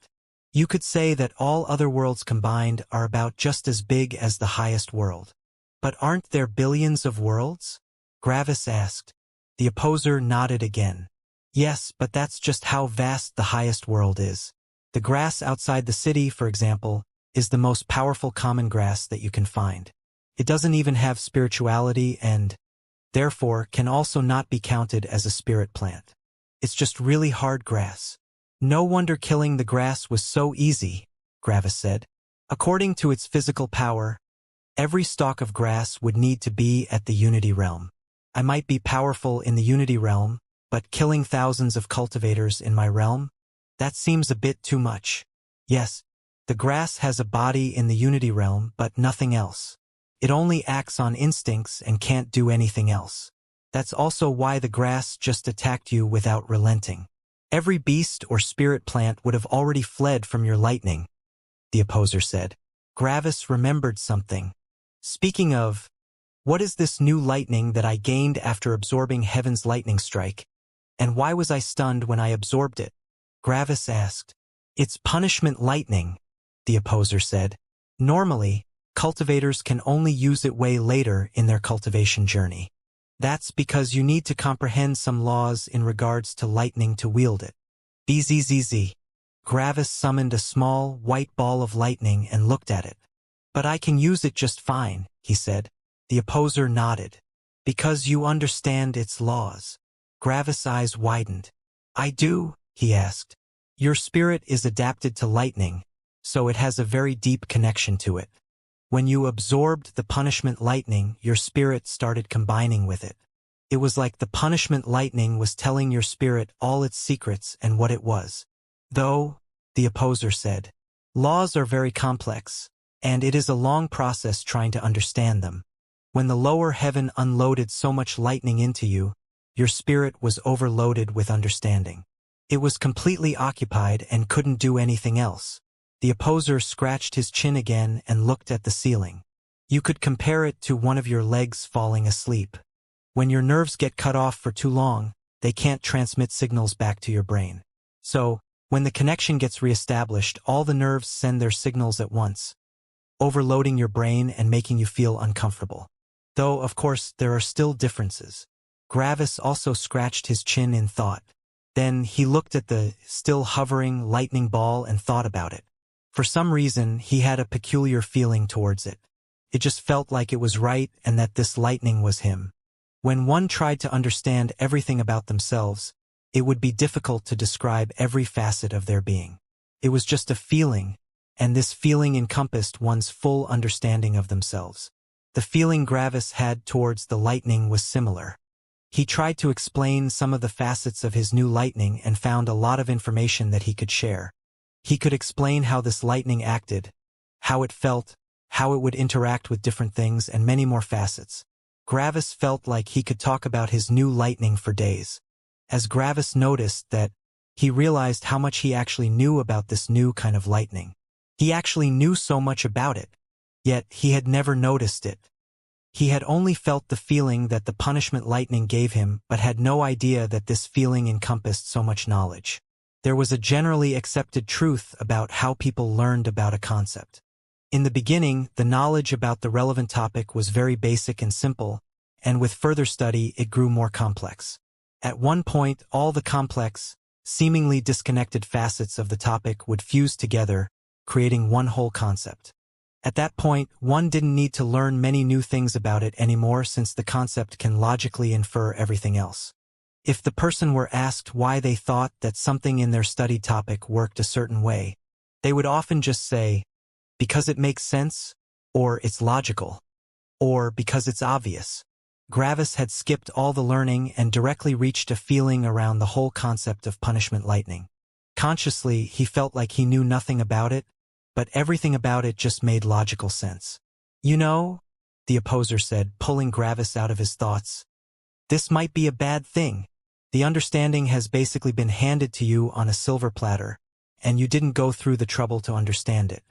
You could say that all other worlds combined are about just as big as the highest world. But aren't there billions of worlds? Gravis asked. The opposer nodded again. Yes, but that's just how vast the highest world is. The grass outside the city, for example, is the most powerful common grass that you can find. It doesn't even have spirituality and, therefore, can also not be counted as a spirit plant. It's just really hard grass. No wonder killing the grass was so easy, Gravis said. According to its physical power, Every stalk of grass would need to be at the Unity realm. I might be powerful in the Unity realm, but killing thousands of cultivators in my realm? That seems a bit too much. Yes, the grass has a body in the Unity realm, but nothing else. It only acts on instincts and can't do anything else. That's also why the grass just attacked you without relenting. Every beast or spirit plant would have already fled from your lightning, the opposer said. Gravis remembered something. Speaking of, what is this new lightning that I gained after absorbing Heaven's lightning strike? And why was I stunned when I absorbed it? Gravis asked. It's punishment lightning, the opposer said. Normally, cultivators can only use it way later in their cultivation journey. That's because you need to comprehend some laws in regards to lightning to wield it. Bzzz. Gravis summoned a small, white ball of lightning and looked at it. But I can use it just fine, he said. The opposer nodded. Because you understand its laws. Gravis' eyes widened. I do, he asked. Your spirit is adapted to lightning, so it has a very deep connection to it. When you absorbed the punishment lightning, your spirit started combining with it. It was like the punishment lightning was telling your spirit all its secrets and what it was. Though, the opposer said, laws are very complex, and it is a long process trying to understand them. When the lower heaven unloaded so much lightning into you, your spirit was overloaded with understanding. It was completely occupied and couldn't do anything else. The opposer scratched his chin again and looked at the ceiling. You could compare it to one of your legs falling asleep. When your nerves get cut off for too long, they can't transmit signals back to your brain. So, when the connection gets reestablished, all the nerves send their signals at once, overloading your brain and making you feel uncomfortable. Though, of course, there are still differences. Gravis also scratched his chin in thought. Then he looked at the still hovering lightning ball and thought about it. For some reason, he had a peculiar feeling towards it. It just felt like it was right and that this lightning was him. When one tried to understand everything about themselves, it would be difficult to describe every facet of their being. It was just a feeling, and this feeling encompassed one's full understanding of themselves. The feeling Gravis had towards the lightning was similar. He tried to explain some of the facets of his new lightning and found a lot of information that he could share. He could explain how this lightning acted, how it felt, how it would interact with different things, and many more facets. Gravis felt like he could talk about his new lightning for days. As Gravis noticed that, he realized how much he actually knew about this new kind of lightning. He actually knew so much about it, yet he had never noticed it. He had only felt the feeling that the punishment lightning gave him, but had no idea that this feeling encompassed so much knowledge. There was a generally accepted truth about how people learned about a concept. In the beginning, the knowledge about the relevant topic was very basic and simple, and with further study it grew more complex. At one point, all the complex, seemingly disconnected facets of the topic would fuse together, creating one whole concept. At that point, one didn't need to learn many new things about it anymore since the concept can logically infer everything else. If the person were asked why they thought that something in their studied topic worked a certain way, they would often just say, because it makes sense, or it's logical, or because it's obvious. Gravis had skipped all the learning and directly reached a feeling around the whole concept of punishment lightning. Consciously, he felt like he knew nothing about it, but everything about it just made logical sense. You know, the opposer said, pulling Gravis out of his thoughts. This might be a bad thing. The understanding has basically been handed to you on a silver platter, and you didn't go through the trouble to understand it.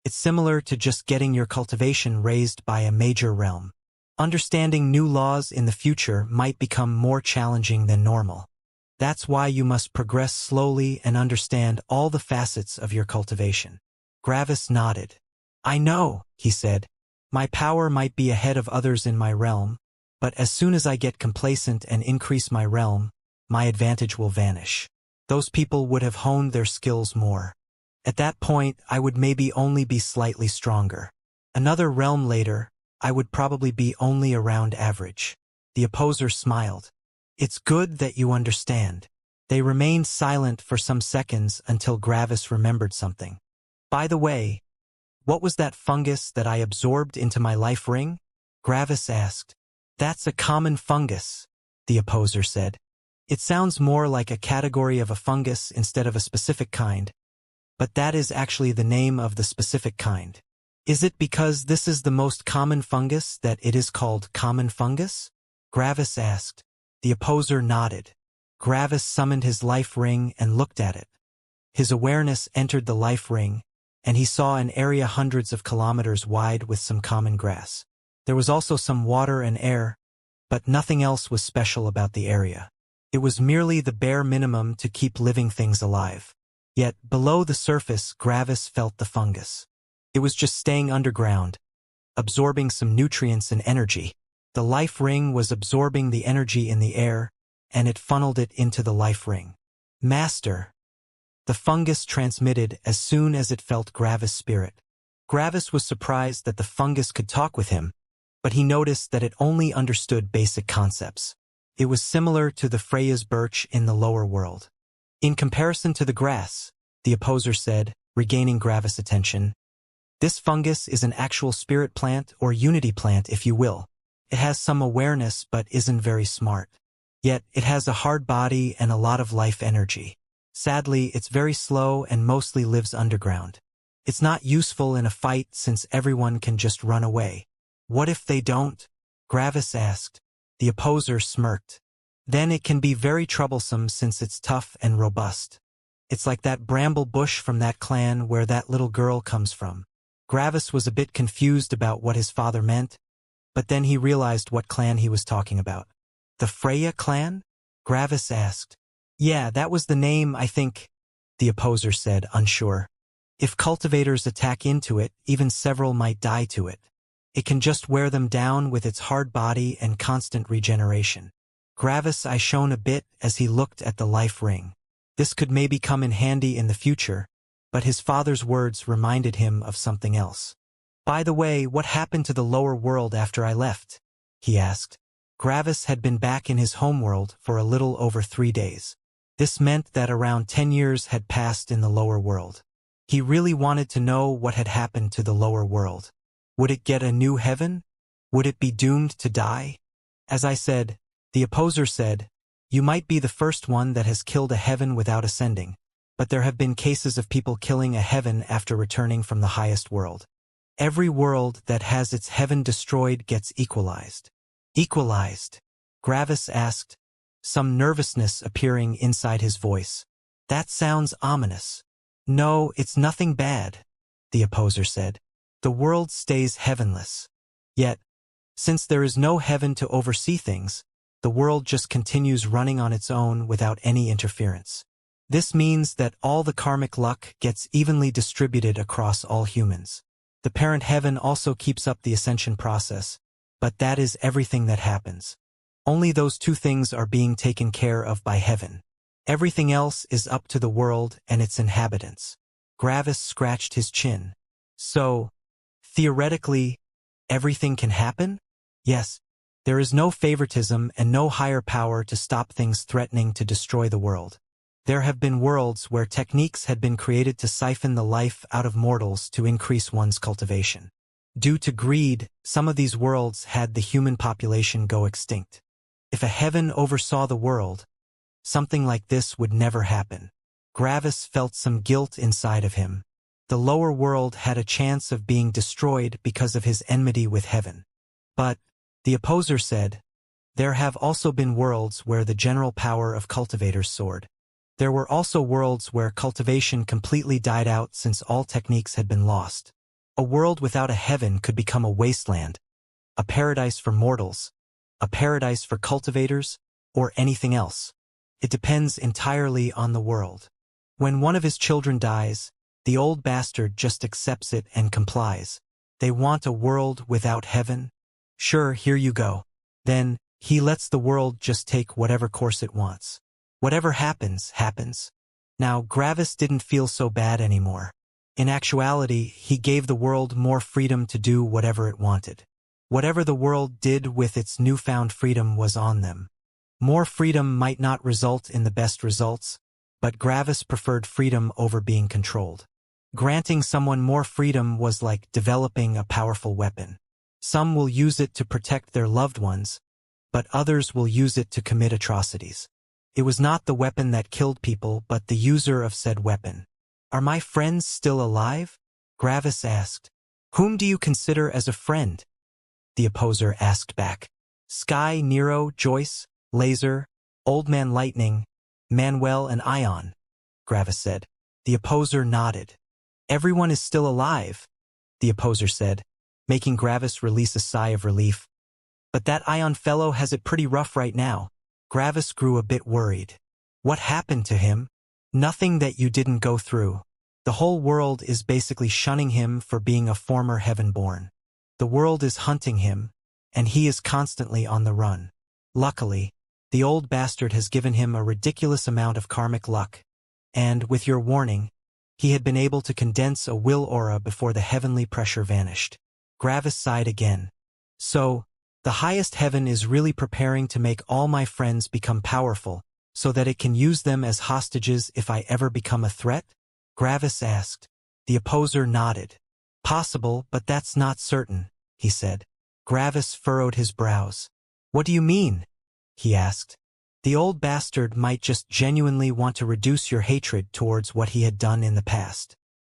It's similar to just getting your cultivation raised by a major realm. Understanding new laws in the future might become more challenging than normal. That's why you must progress slowly and understand all the facets of your cultivation. Gravis nodded. I know, he said. My power might be ahead of others in my realm, but as soon as I get complacent and increase my realm, my advantage will vanish. Those people would have honed their skills more. At that point, I would maybe only be slightly stronger. Another realm later, I would probably be only around average. The opposer smiled. It's good that you understand. They remained silent for some seconds until Gravis remembered something. By the way, What was that fungus that I absorbed into my life ring? Gravis asked. That's a common fungus, the opposer said. It sounds more like a category of a fungus instead of a specific kind, but that is actually the name of the specific kind. Is it because this is the most common fungus that it is called common fungus? Gravis asked. The opposer nodded. Gravis summoned his life ring and looked at it. His awareness entered the life ring, and he saw an area hundreds of kilometers wide with some common grass. There was also some water and air, but nothing else was special about the area. It was merely the bare minimum to keep living things alive. Yet, below the surface, Gravis felt the fungus. It was just staying underground, absorbing some nutrients and energy. The life ring was absorbing the energy in the air, and it funneled it into the life ring. Master. The fungus transmitted as soon as it felt Gravis' spirit. Gravis was surprised that the fungus could talk with him, but he noticed that it only understood basic concepts. It was similar to the Freya's birch in the lower world. In comparison to the grass, the opposer said, regaining Gravis' attention, this fungus is an actual spirit plant or unity plant, if you will. It has some awareness but isn't very smart. Yet, it has a hard body and a lot of life energy. Sadly, it's very slow and mostly lives underground. It's not useful in a fight since everyone can just run away. What if they don't? Gravis asked. The opposer smirked. Then it can be very troublesome since it's tough and robust. It's like that bramble bush from that clan where that little girl comes from. Gravis was a bit confused about what his father meant, but then he realized what clan he was talking about. The Freya clan? Gravis asked. Yeah, that was the name, I think, the opposer said, unsure. If cultivators attack into it, even several might die to it. It can just wear them down with its hard body and constant regeneration. Gravis I shone a bit as he looked at the life ring. This could maybe come in handy in the future, but his father's words reminded him of something else. By the way, what happened to the lower world after I left? He asked. Gravis had been back in his homeworld for a little over 3 days. This meant that around 10 years had passed in the lower world. He really wanted to know what had happened to the lower world. Would it get a new heaven? Would it be doomed to die? As I said, the opposer said, you might be the first one that has killed a heaven without ascending, but there have been cases of people killing a heaven after returning from the highest world. Every world that has its heaven destroyed gets equalized. Equalized? Gravis asked, some nervousness appearing inside his voice. That sounds ominous. No, it's nothing bad, the opposer said. The world stays heavenless. Yet, since there is no heaven to oversee things, the world just continues running on its own without any interference. This means that all the karmic luck gets evenly distributed across all humans. The parent heaven also keeps up the ascension process, but that is everything that happens. Only those two things are being taken care of by heaven. Everything else is up to the world and its inhabitants. Gravis scratched his chin. So, theoretically, everything can happen? Yes. There is no favoritism and no higher power to stop things threatening to destroy the world. There have been worlds where techniques had been created to siphon the life out of mortals to increase one's cultivation. Due to greed, some of these worlds had the human population go extinct. If a heaven oversaw the world, something like this would never happen. Gravis felt some guilt inside of him. The lower world had a chance of being destroyed because of his enmity with heaven. But, the opposer said, there have also been worlds where the general power of cultivators soared. There were also worlds where cultivation completely died out since all techniques had been lost. A world without a heaven could become a wasteland, a paradise for mortals, a paradise for cultivators, or anything else. It depends entirely on the world. When one of his children dies, the old bastard just accepts it and complies. They want a world without heaven? Sure, here you go. Then, he lets the world just take whatever course it wants. Whatever happens, happens. Now, Gravis didn't feel so bad anymore. In actuality, he gave the world more freedom to do whatever it wanted. Whatever the world did with its newfound freedom was on them. More freedom might not result in the best results, but Gravis preferred freedom over being controlled. Granting someone more freedom was like developing a powerful weapon. Some will use it to protect their loved ones, but others will use it to commit atrocities. It was not the weapon that killed people, but the user of said weapon. Are my friends still alive? Gravis asked. Whom do you consider as a friend? The opposer asked back. Sky, Nero, Joyce, Laser, Old Man Lightning, Manuel and Ion, Gravis said. The opposer nodded. Everyone is still alive, the opposer said, making Gravis release a sigh of relief. But that Ion fellow has it pretty rough right now. Gravis grew a bit worried. What happened to him? Nothing that you didn't go through. The whole world is basically shunning him for being a former heaven-born. The world is hunting him, and he is constantly on the run. Luckily, the old bastard has given him a ridiculous amount of karmic luck, and, with your warning, he had been able to condense a will aura before the heavenly pressure vanished. Gravis sighed again. So, the highest heaven is really preparing to make all my friends become powerful, so that it can use them as hostages if I ever become a threat? Gravis asked. The opposer nodded. Possible, but that's not certain, he said. Gravis furrowed his brows. What do you mean? He asked. The old bastard might just genuinely want to reduce your hatred towards what he had done in the past.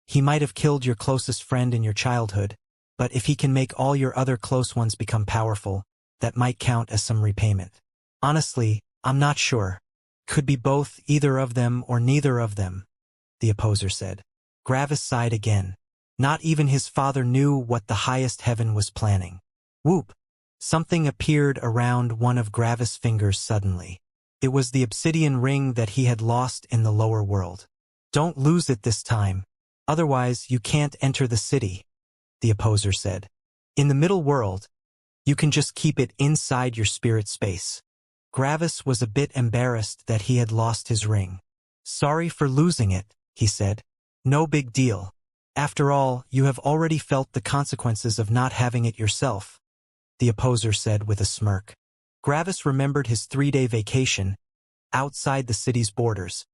He might have killed your closest friend in your childhood, but if he can make all your other close ones become powerful, that might count as some repayment. Honestly, I'm not sure. Could be both, either of them or neither of them, the opposer said. Gravis sighed again. Not even his father knew what the highest heaven was planning. Whoop! Something appeared around one of Gravis' fingers suddenly. It was the obsidian ring that he had lost in the lower world. Don't lose it this time, otherwise you can't enter the city, the opposer said. In the middle world, you can just keep it inside your spirit space. Gravis was a bit embarrassed that he had lost his ring. Sorry for losing it, he said. No big deal. After all, you have already felt the consequences of not having it yourself, the opposer said with a smirk. Gravis remembered his 3-day vacation outside the city's borders.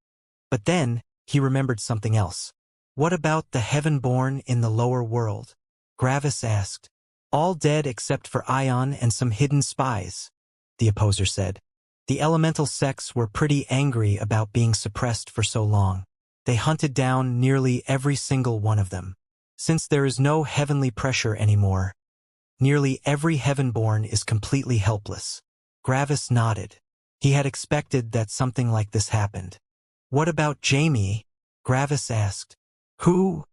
But then, he remembered something else. What about the heaven-born in the lower world? Gravis asked. All dead except for Ion and some hidden spies, the opposer said. The elemental sects were pretty angry about being suppressed for so long. They hunted down nearly every single one of them. Since there is no heavenly pressure anymore, nearly every heaven-born is completely helpless. Gravis nodded. He had expected that something like this happened. What about Jamie? Gravis asked. Who?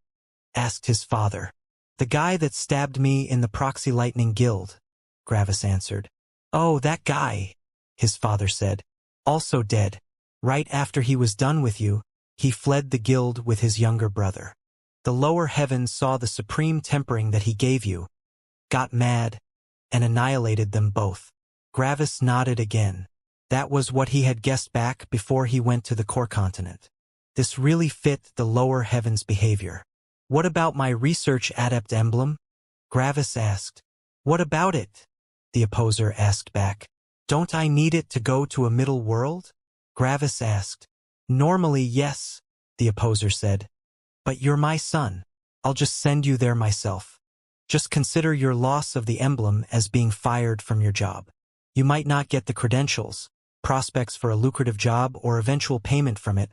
Asked his father. The guy that stabbed me in the Proxy Lightning Guild, Gravis answered. Oh, that guy, his father said. Also dead. Right after he was done with you, he fled the guild with his younger brother. The lower heavens saw the supreme tempering that he gave you, got mad, and annihilated them both. Gravis nodded again. That was what he had guessed back before he went to the core continent. This really fit the lower heavens' behavior. What about my research adept emblem? Gravis asked. What about it? The opposer asked back. Don't I need it to go to a middle world? Gravis asked. Normally, yes, the opposer said. But you're my son. I'll just send you there myself. Just consider your loss of the emblem as being fired from your job. You might not get the credentials, prospects for a lucrative job, or eventual payment from it,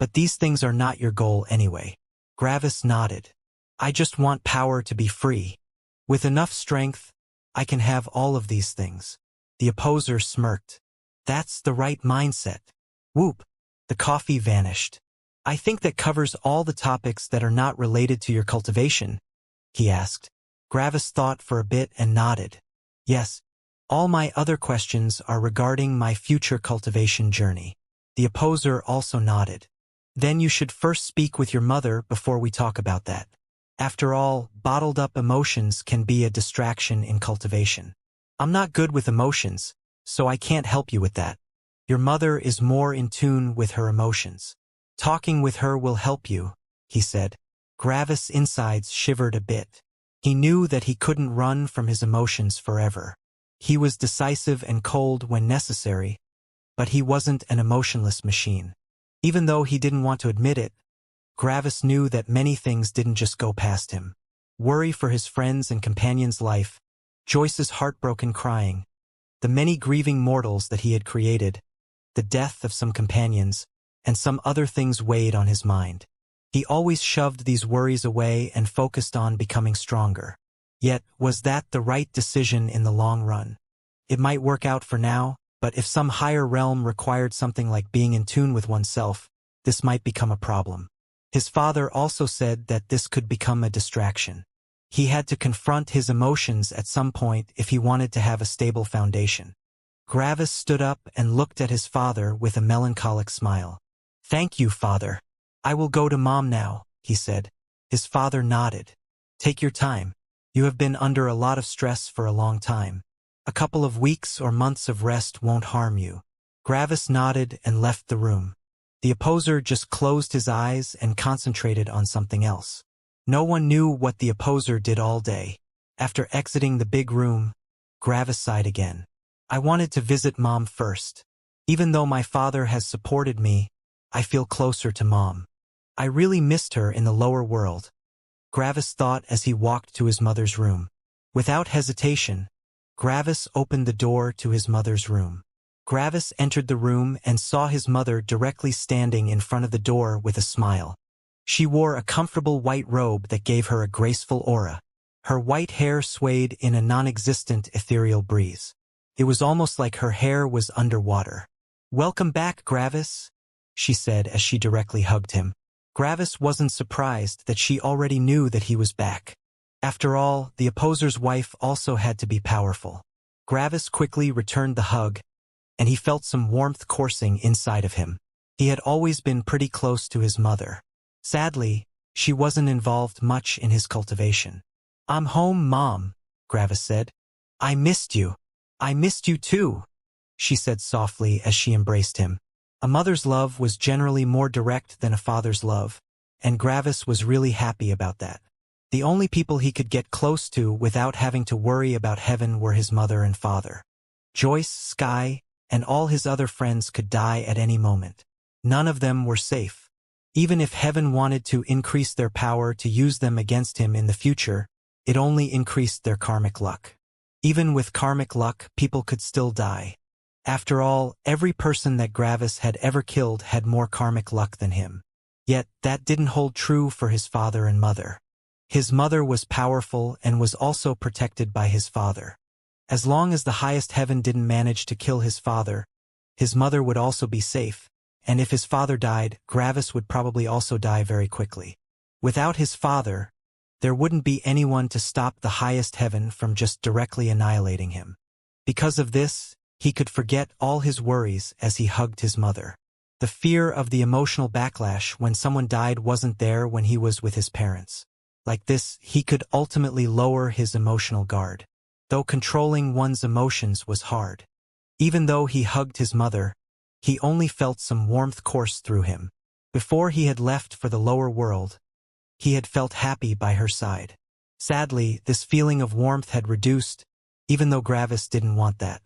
but these things are not your goal anyway. Gravis nodded. I just want power to be free. With enough strength, I can have all of these things. The opposer smirked. That's the right mindset. Whoop! The coffee vanished. I think that covers all the topics that are not related to your cultivation, he asked. Gravis thought for a bit and nodded. Yes. All my other questions are regarding my future cultivation journey. The opposer also nodded. Then you should first speak with your mother before we talk about that. After all, bottled-up emotions can be a distraction in cultivation. I'm not good with emotions, so I can't help you with that. Your mother is more in tune with her emotions. Talking with her will help you, he said. Gravis' insides shivered a bit. He knew that he couldn't run from his emotions forever. He was decisive and cold when necessary, but he wasn't an emotionless machine. Even though he didn't want to admit it, Gravis knew that many things didn't just go past him. Worry for his friends and companions' life, Joyce's heartbroken crying, the many grieving mortals that he had created, the death of some companions, and some other things weighed on his mind. He always shoved these worries away and focused on becoming stronger. Yet, was that the right decision in the long run? It might work out for now, but if some higher realm required something like being in tune with oneself, this might become a problem. His father also said that this could become a distraction. He had to confront his emotions at some point if he wanted to have a stable foundation. Gravis stood up and looked at his father with a melancholic smile. "Thank you, father. I will go to Mom now," he said. His father nodded. "Take your time. You have been under a lot of stress for a long time. A couple of weeks or months of rest won't harm you." Gravis nodded and left the room. The opposer just closed his eyes and concentrated on something else. No one knew what the opposer did all day. After exiting the big room, Gravis sighed again. "I wanted to visit Mom first. Even though my father has supported me, I feel closer to Mom. I really missed her in the lower world," Gravis thought as he walked to his mother's room. Without hesitation, Gravis opened the door to his mother's room. Gravis entered the room and saw his mother directly standing in front of the door with a smile. She wore a comfortable white robe that gave her a graceful aura. Her white hair swayed in a non-existent ethereal breeze. It was almost like her hair was underwater. "Welcome back, Gravis," she said as she directly hugged him. Gravis wasn't surprised that she already knew that he was back. After all, the opposer's wife also had to be powerful. Gravis quickly returned the hug, and he felt some warmth coursing inside of him. He had always been pretty close to his mother. Sadly, she wasn't involved much in his cultivation. "I'm home, Mom," Gravis said. "I missed you." "I missed you too," she said softly as she embraced him. A mother's love was generally more direct than a father's love, and Gravis was really happy about that. The only people he could get close to without having to worry about heaven were his mother and father. Joyce, Sky, and all his other friends could die at any moment. None of them were safe. Even if heaven wanted to increase their power to use them against him in the future, it only increased their karmic luck. Even with karmic luck, people could still die. After all, every person that Gravis had ever killed had more karmic luck than him. Yet, that didn't hold true for his father and mother. His mother was powerful and was also protected by his father. As long as the highest heaven didn't manage to kill his father, his mother would also be safe, and if his father died, Gravis would probably also die very quickly. Without his father, there wouldn't be anyone to stop the highest heaven from just directly annihilating him. Because of this, he could forget all his worries as he hugged his mother. The fear of the emotional backlash when someone died wasn't there when he was with his parents. Like this, he could ultimately lower his emotional guard. Though controlling one's emotions was hard. Even though he hugged his mother, he only felt some warmth course through him. Before he had left for the lower world, he had felt happy by her side. Sadly, this feeling of warmth had reduced, even though Gravis didn't want that.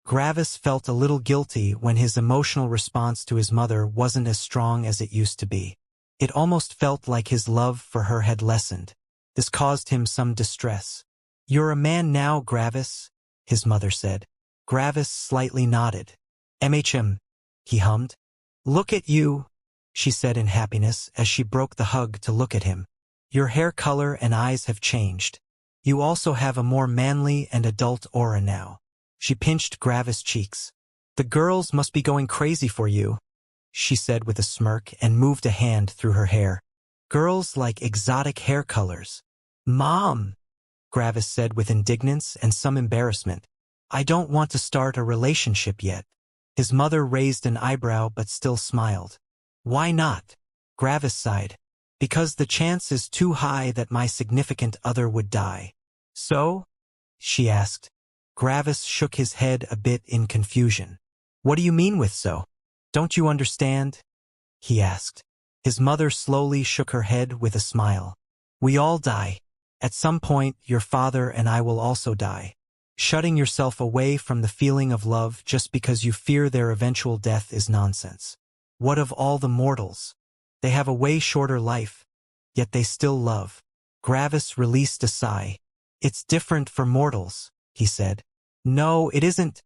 Gravis felt a little guilty when his emotional response to his mother wasn't as strong as it used to be. It almost felt like his love for her had lessened. This caused him some distress. "You're a man now, Gravis," his mother said. Gravis slightly nodded. "MHM," he hummed. "Look at you," she said in happiness as she broke the hug to look at him. "Your hair color and eyes have changed. You also have a more manly and adult aura now." She pinched Gravis' cheeks. "The girls must be going crazy for you," she said with a smirk and moved a hand through her hair. "Girls like exotic hair colors." "Mom," Gravis said with indignance and some embarrassment. "I don't want to start a relationship yet." His mother raised an eyebrow but still smiled. "Why not?" Gravis sighed. "Because the chance is too high that my significant other would die." "So?" she asked. Gravis shook his head a bit in confusion. "What do you mean with so? Don't you understand?" he asked. His mother slowly shook her head with a smile. "We all die. At some point, your father and I will also die. Shutting yourself away from the feeling of love just because you fear their eventual death is nonsense. What of all the mortals? They have a way shorter life, yet they still love. Gravis released a sigh. It's different for mortals, he said. No, it isn't,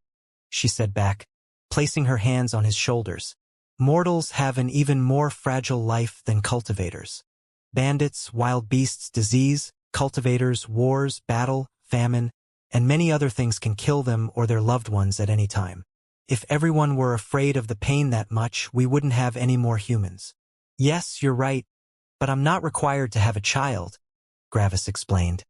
she said back, placing her hands on his shoulders. Mortals have an even more fragile life than cultivators. Bandits, wild beasts, disease, cultivators, wars, battle, famine, and many other things can kill them or their loved ones at any time. If everyone were afraid of the pain that much, we wouldn't have any more humans. Yes, you're right, but I'm not required to have a child, Gravis explained.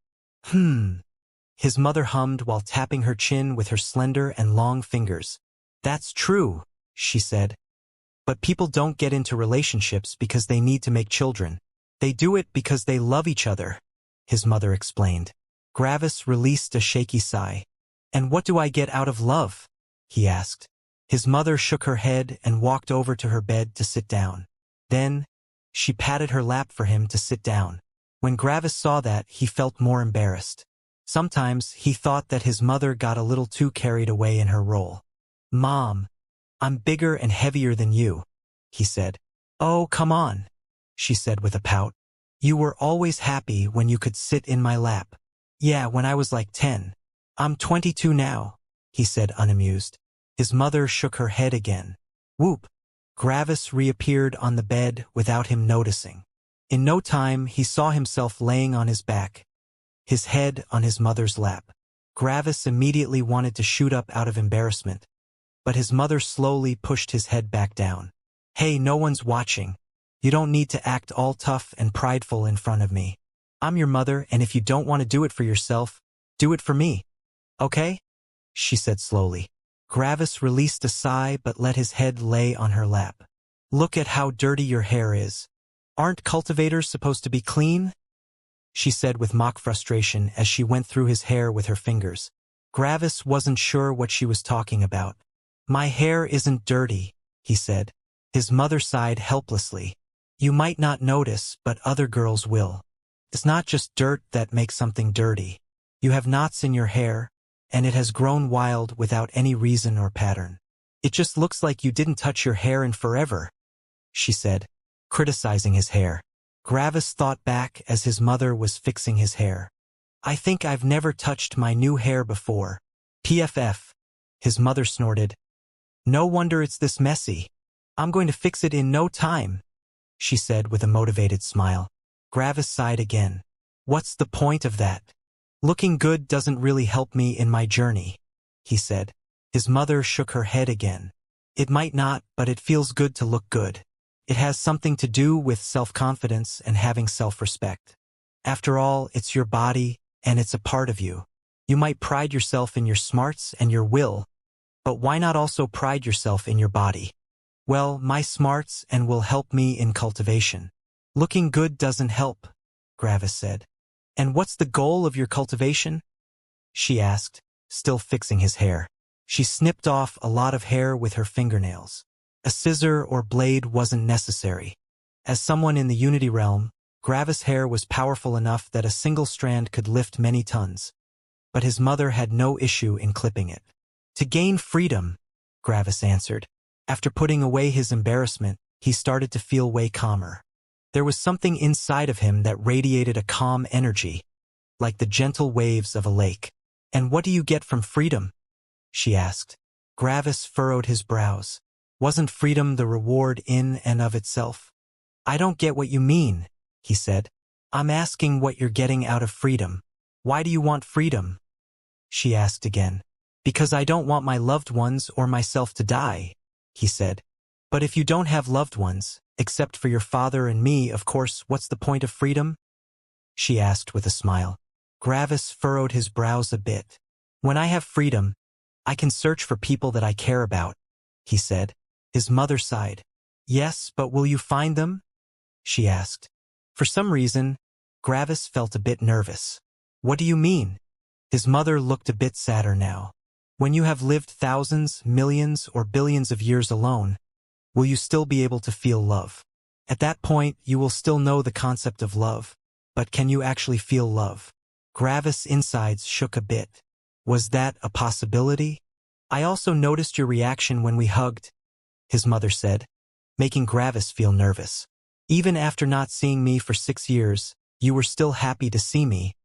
His mother hummed while tapping her chin with her slender and long fingers. That's true, she said. But people don't get into relationships because they need to make children. They do it because they love each other, his mother explained. Gravis released a shaky sigh. And what do I get out of love? He asked. His mother shook her head and walked over to her bed to sit down. Then, she patted her lap for him to sit down. When Gravis saw that, he felt more embarrassed. Sometimes, he thought that his mother got a little too carried away in her role. Mom, I'm bigger and heavier than you, he said. Oh, come on, she said with a pout. You were always happy when you could sit in my lap. Yeah, when I was like 10. I'm 22 now, he said unamused. His mother shook her head again. Whoop! Gravis reappeared on the bed without him noticing. In no time, he saw himself laying on his back, his head on his mother's lap. Gravis immediately wanted to shoot up out of embarrassment, but his mother slowly pushed his head back down. Hey, no one's watching. You don't need to act all tough and prideful in front of me. I'm your mother, and if you don't want to do it for yourself, do it for me. Okay? She said slowly. Gravis released a sigh but let his head lay on her lap. Look at how dirty your hair is. Aren't cultivators supposed to be clean? She said with mock frustration as she went through his hair with her fingers. Gravis wasn't sure what she was talking about. My hair isn't dirty, he said. His mother sighed helplessly. You might not notice, but other girls will. It's not just dirt that makes something dirty. You have knots in your hair, and it has grown wild without any reason or pattern. It just looks like you didn't touch your hair in forever, she said, criticizing his hair. Gravis thought back as his mother was fixing his hair. I think I've never touched my new hair before. PFF, his mother snorted. No wonder it's this messy. I'm going to fix it in no time, she said with a motivated smile. Gravis sighed again. What's the point of that? Looking good doesn't really help me in my journey, he said. His mother shook her head again. It might not, but it feels good to look good. It has something to do with self-confidence and having self-respect. After all, it's your body, and it's a part of you. You might pride yourself in your smarts and your will, but why not also pride yourself in your body? Well, my smarts and will help me in cultivation. Looking good doesn't help, Gravis said. And what's the goal of your cultivation? She asked, still fixing his hair. She snipped off a lot of hair with her fingernails. A scissor or blade wasn't necessary. As someone in the Unity realm, Gravis' hair was powerful enough that a single strand could lift many tons. But his mother had no issue in clipping it. To gain freedom, Gravis answered. After putting away his embarrassment, he started to feel way calmer. There was something inside of him that radiated a calm energy, like the gentle waves of a lake. And what do you get from freedom? She asked. Gravis furrowed his brows. Wasn't freedom the reward in and of itself? I don't get what you mean, he said. I'm asking what you're getting out of freedom. Why do you want freedom? She asked again. Because I don't want my loved ones or myself to die, he said. But if you don't have loved ones, except for your father and me, of course, what's the point of freedom? She asked with a smile. Gravis furrowed his brows a bit. When I have freedom, I can search for people that I care about, he said. His mother sighed. Yes, but will you find them? She asked. For some reason, Gravis felt a bit nervous. What do you mean? His mother looked a bit sadder now. When you have lived thousands, millions, or billions of years alone, will you still be able to feel love? At that point, you will still know the concept of love, but can you actually feel love? Gravis' insides shook a bit. Was that a possibility? I also noticed your reaction when we hugged, his mother said, making Gravis feel nervous. Even after not seeing me for 6 years, you were still happy to see me,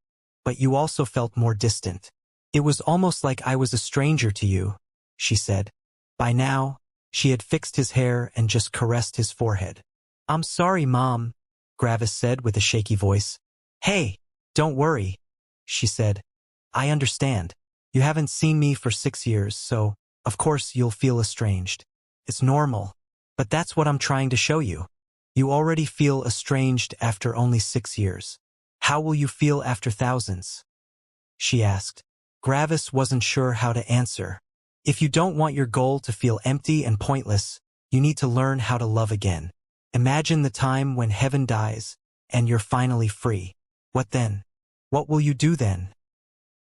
but you also felt more distant. It was almost like I was a stranger to you, she said. By now, she had fixed his hair and just caressed his forehead. I'm sorry, Mom, Gravis said with a shaky voice. Hey, don't worry, she said. I understand. You haven't seen me for 6 years, so, of course, you'll feel estranged. It's normal, but that's what I'm trying to show you. You already feel estranged after only 6 years. How will you feel after thousands? She asked. Gravis wasn't sure how to answer. If you don't want your goal to feel empty and pointless, you need to learn how to love again. Imagine the time when heaven dies, and you're finally free. What then? What will you do then?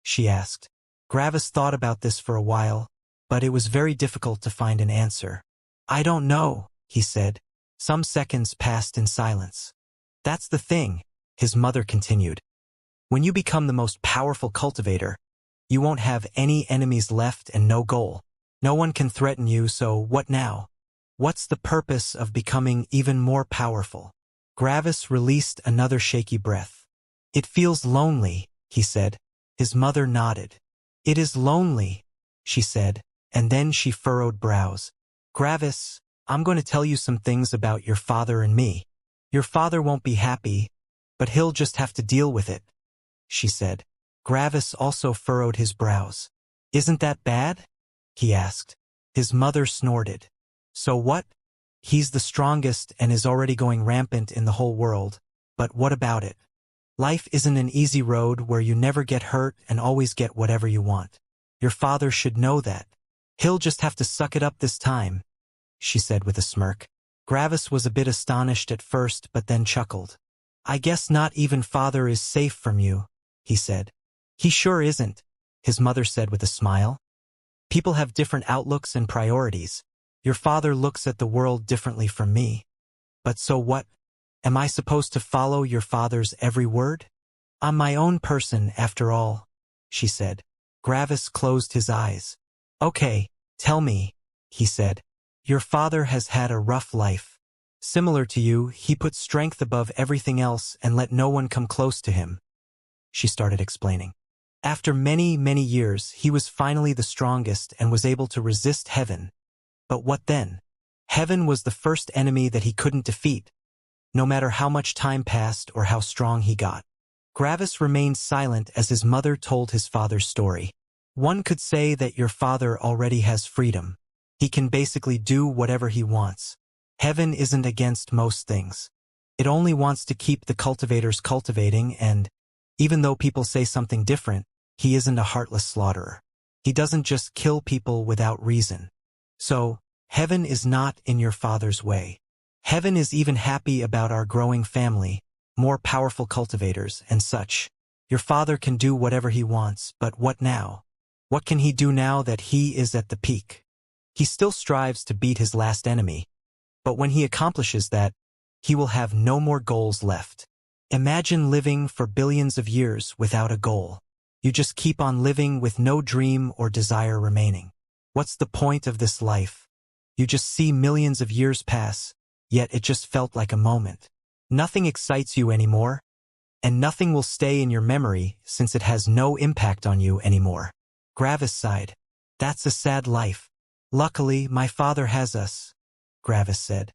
She asked. Gravis thought about this for a while, but it was very difficult to find an answer. I don't know, he said. Some seconds passed in silence. That's the thing, his mother continued. When you become the most powerful cultivator, you won't have any enemies left and no goal. No one can threaten you, so what now? What's the purpose of becoming even more powerful? Gravis released another shaky breath. It feels lonely, he said. His mother nodded. It is lonely, she said, and then she furrowed brows. Gravis, I'm going to tell you some things about your father and me. Your father won't be happy, but he'll just have to deal with it, she said. Gravis also furrowed his brows. Isn't that bad? He asked. His mother snorted. So what? He's the strongest and is already going rampant in the whole world, but what about it? Life isn't an easy road where you never get hurt and always get whatever you want. Your father should know that. He'll just have to suck it up this time, she said with a smirk. Gravis was a bit astonished at first but then chuckled. I guess not even father is safe from you, he said. He sure isn't, his mother said with a smile. People have different outlooks and priorities. Your father looks at the world differently from me. But so what? Am I supposed to follow your father's every word? I'm my own person after all, she said. Gravis closed his eyes. Okay, tell me, he said. Your father has had a rough life. Similar to you, he put strength above everything else and let no one come close to him, she started explaining. After many, many years, he was finally the strongest and was able to resist heaven. But what then? Heaven was the first enemy that he couldn't defeat, no matter how much time passed or how strong he got. Gravis remained silent as his mother told his father's story. One could say that your father already has freedom. He can basically do whatever he wants. Heaven isn't against most things. It only wants to keep the cultivators cultivating, and, even though people say something different, he isn't a heartless slaughterer. He doesn't just kill people without reason. So, heaven is not in your father's way. Heaven is even happy about our growing family, more powerful cultivators, and such. Your father can do whatever he wants, but what now? What can he do now that he is at the peak? He still strives to beat his last enemy, but when he accomplishes that, he will have no more goals left. Imagine living for billions of years without a goal. You just keep on living with no dream or desire remaining. What's the point of this life? You just see millions of years pass, yet it just felt like a moment. Nothing excites you anymore, and nothing will stay in your memory since it has no impact on you anymore. Gravis sighed. That's a sad life. Luckily, my father has us, Gravis said.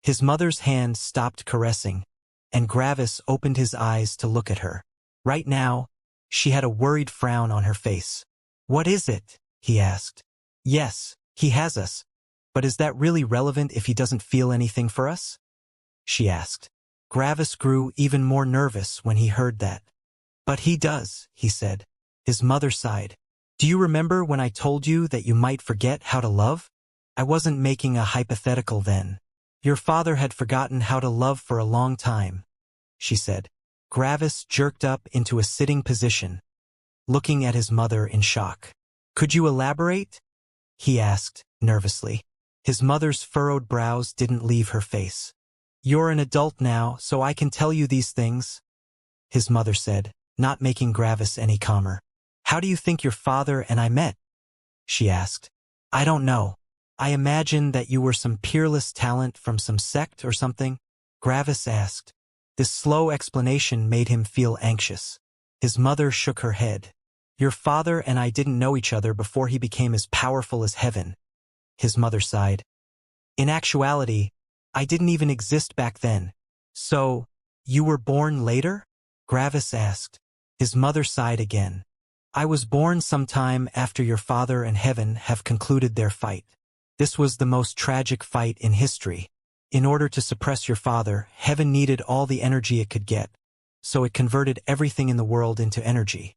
His mother's hand stopped caressing, and Gravis opened his eyes to look at her. Right now, she had a worried frown on her face. What is it? He asked. Yes, he has us. But is that really relevant if he doesn't feel anything for us? She asked. Gravis grew even more nervous when he heard that. But he does, he said. His mother sighed. Do you remember when I told you that you might forget how to love? I wasn't making a hypothetical then. Your father had forgotten how to love for a long time, she said. Gravis jerked up into a sitting position, looking at his mother in shock. Could you elaborate? He asked, nervously. His mother's furrowed brows didn't leave her face. You're an adult now, so I can tell you these things, his mother said, not making Gravis any calmer. How do you think your father and I met? She asked. I don't know. I imagine that you were some peerless talent from some sect or something. Gravis asked. This slow explanation made him feel anxious. His mother shook her head. Your father and I didn't know each other before he became as powerful as heaven. His mother sighed. In actuality, I didn't even exist back then. So, you were born later? Gravis asked. His mother sighed again. I was born sometime after your father and heaven have concluded their fight. This was the most tragic fight in history. In order to suppress your father, heaven needed all the energy it could get, so it converted everything in the world into energy,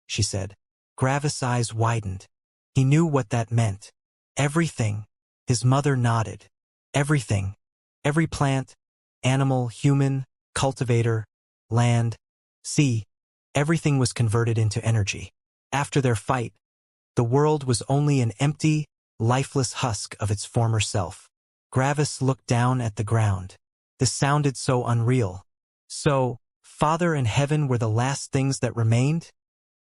she said. Gravis' eyes widened. He knew what that meant. Everything. His mother nodded. Everything. Every plant, animal, human, cultivator, land, sea, everything was converted into energy. After their fight, the world was only an empty, lifeless husk of its former self. Gravis looked down at the ground. This sounded so unreal. So, Father and Heaven were the last things that remained?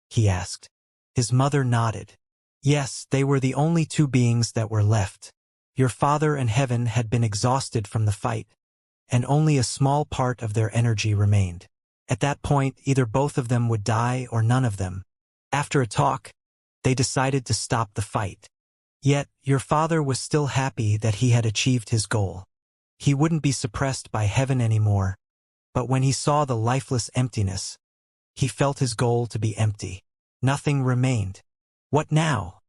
He asked. His mother nodded. Yes, they were the only two beings that were left. Your father and Heaven had been exhausted from the fight, and only a small part of their energy remained. At that point, either both of them would die or none of them. After a talk, they decided to stop the fight. Yet, your father was still happy that he had achieved his goal. He wouldn't be suppressed by Heaven anymore, but when he saw the lifeless emptiness, he felt his goal to be empty. Nothing remained. What now?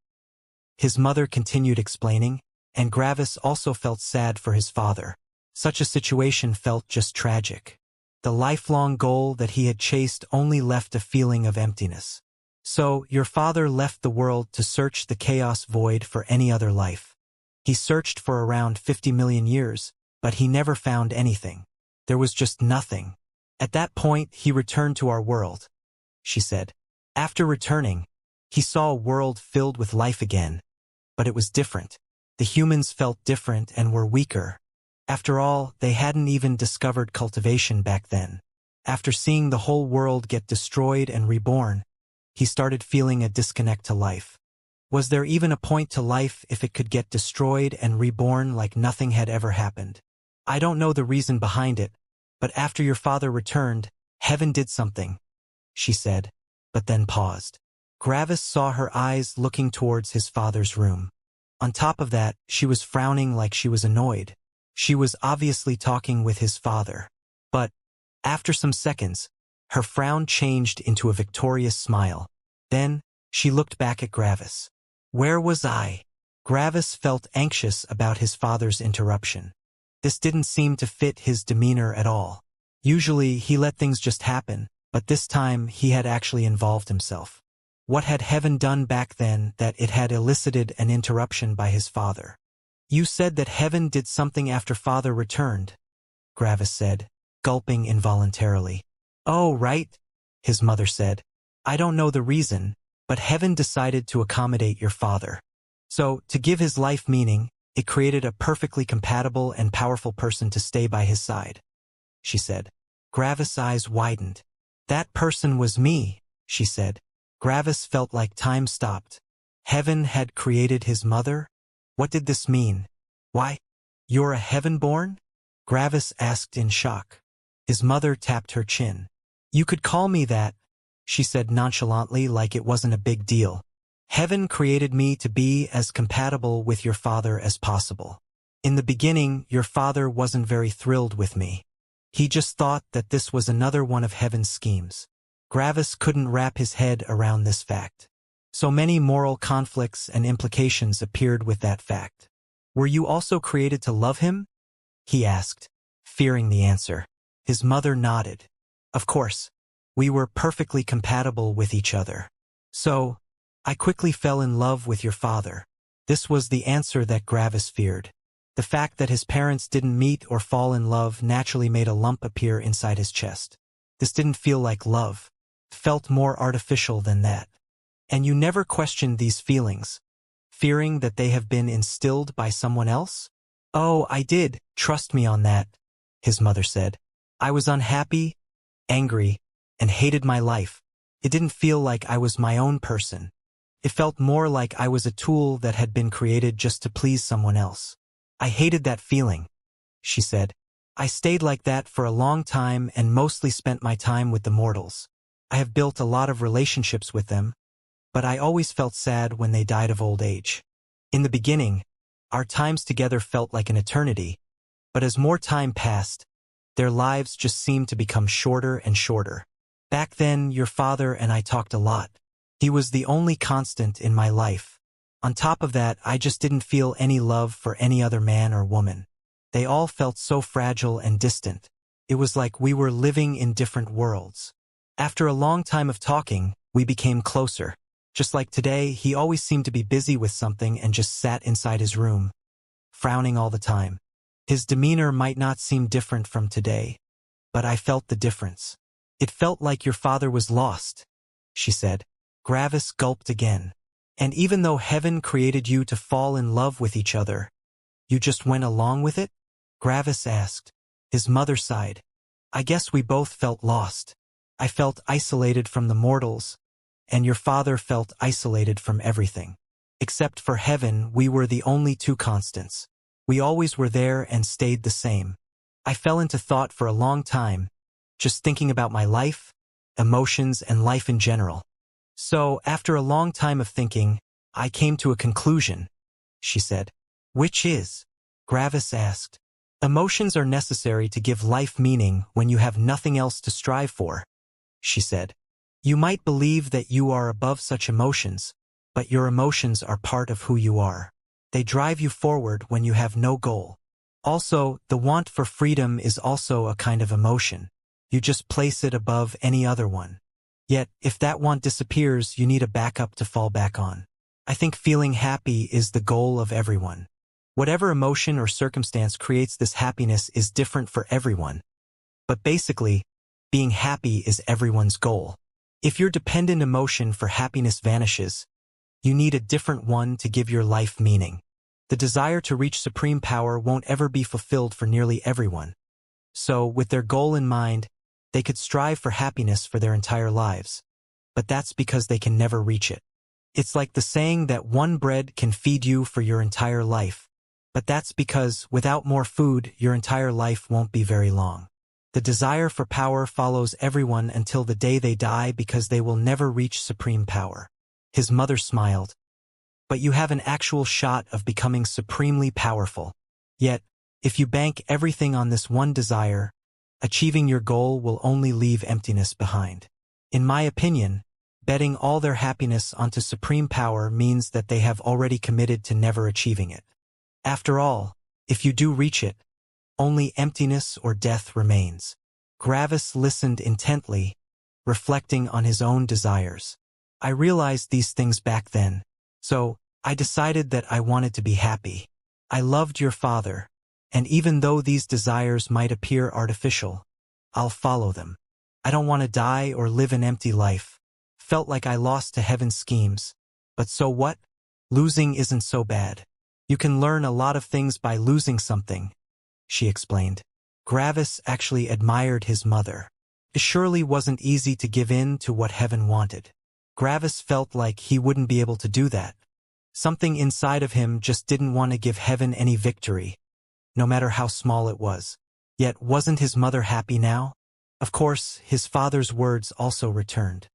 His mother continued explaining, and Gravis also felt sad for his father. Such a situation felt just tragic. The lifelong goal that he had chased only left a feeling of emptiness. So, your father left the world to search the chaos void for any other life. He searched for around 50 million years, but he never found anything. There was just nothing. At that point, he returned to our world, she said. After returning, he saw a world filled with life again, but it was different. The humans felt different and were weaker. After all, they hadn't even discovered cultivation back then. After seeing the whole world get destroyed and reborn, he started feeling a disconnect to life. Was there even a point to life if it could get destroyed and reborn like nothing had ever happened? I don't know the reason behind it, but after your father returned, Heaven did something, she said, but then paused. Gravis saw her eyes looking towards his father's room. On top of that, she was frowning like she was annoyed. She was obviously talking with his father. But, after some seconds, her frown changed into a victorious smile. Then, she looked back at Gravis. Where was I? Gravis felt anxious about his father's interruption. This didn't seem to fit his demeanor at all. Usually, he let things just happen, but this time he had actually involved himself. What had Heaven done back then that it had elicited an interruption by his father? You said that Heaven did something after father returned, Gravis said, gulping involuntarily. Oh, right, his mother said. I don't know the reason, but Heaven decided to accommodate your father. So, to give his life meaning, it created a perfectly compatible and powerful person to stay by his side, she said. Gravis' eyes widened. That person was me, she said. Gravis felt like time stopped. Heaven had created his mother? What did this mean? Why? You're a Heaven-born? Gravis asked in shock. His mother tapped her chin. You could call me that, she said nonchalantly like it wasn't a big deal. Heaven created me to be as compatible with your father as possible. In the beginning, your father wasn't very thrilled with me. He just thought that this was another one of Heaven's schemes. Gravis couldn't wrap his head around this fact. So many moral conflicts and implications appeared with that fact. Were you also created to love him? He asked, fearing the answer. His mother nodded. Of course. We were perfectly compatible with each other. So, I quickly fell in love with your father. This was the answer that Gravis feared. The fact that his parents didn't meet or fall in love naturally made a lump appear inside his chest. This didn't feel like love. It felt more artificial than that. And you never questioned these feelings, fearing that they have been instilled by someone else? Oh, I did, trust me on that, his mother said. I was unhappy, angry, and hated my life. It didn't feel like I was my own person. It felt more like I was a tool that had been created just to please someone else. I hated that feeling, she said. I stayed like that for a long time and mostly spent my time with the mortals. I have built a lot of relationships with them, but I always felt sad when they died of old age. In the beginning, our times together felt like an eternity, but as more time passed, their lives just seemed to become shorter and shorter. Back then, your father and I talked a lot. He was the only constant in my life. On top of that, I just didn't feel any love for any other man or woman. They all felt so fragile and distant. It was like we were living in different worlds. After a long time of talking, we became closer. Just like today, he always seemed to be busy with something and just sat inside his room, frowning all the time. His demeanor might not seem different from today, but I felt the difference. It felt like your father was lost, she said. Gravis gulped again. And even though heaven created you to fall in love with each other, you just went along with it? Gravis asked. His mother sighed. I guess we both felt lost. I felt isolated from the mortals, and your father felt isolated from everything. Except for heaven, we were the only two constants. We always were there and stayed the same. I fell into thought for a long time, just thinking about my life, emotions, and life in general. So, after a long time of thinking, I came to a conclusion, she said. Which is? Gravis asked. Emotions are necessary to give life meaning when you have nothing else to strive for, she said. You might believe that you are above such emotions, but your emotions are part of who you are. They drive you forward when you have no goal. Also, the want for freedom is also a kind of emotion. You just place it above any other one. Yet, if that want disappears, you need a backup to fall back on. I think feeling happy is the goal of everyone. Whatever emotion or circumstance creates this happiness is different for everyone. But basically, being happy is everyone's goal. If your dependent emotion for happiness vanishes, you need a different one to give your life meaning. The desire to reach supreme power won't ever be fulfilled for nearly everyone. So, with their goal in mind, they could strive for happiness for their entire lives. But that's because they can never reach it. It's like the saying that one bread can feed you for your entire life. But that's because, without more food, your entire life won't be very long. The desire for power follows everyone until the day they die because they will never reach supreme power. His mother smiled. But you have an actual shot of becoming supremely powerful. Yet, if you bank everything on this one desire, achieving your goal will only leave emptiness behind. In my opinion, betting all their happiness onto supreme power means that they have already committed to never achieving it. After all, if you do reach it, only emptiness or death remains. Gravis listened intently, reflecting on his own desires. I realized these things back then, so I decided that I wanted to be happy. I loved your father, and even though these desires might appear artificial, I'll follow them. I don't want to die or live an empty life. Felt like I lost to heaven's schemes. But so what? Losing isn't so bad. You can learn a lot of things by losing something, she explained. Gravis actually admired his mother. It surely wasn't easy to give in to what heaven wanted. Gravis felt like he wouldn't be able to do that. Something inside of him just didn't want to give heaven any victory, no matter how small it was. Yet wasn't his mother happy now? Of course, his father's words also returned.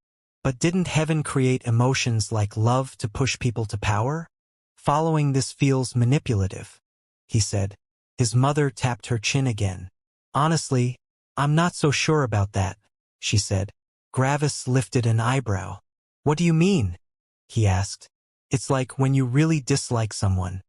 But didn't heaven create emotions like love to push people to power? Following this feels manipulative, he said. His mother tapped her chin again. Honestly, I'm not so sure about that, she said. Gravis lifted an eyebrow. What do you mean? He asked. It's like when you really dislike someone.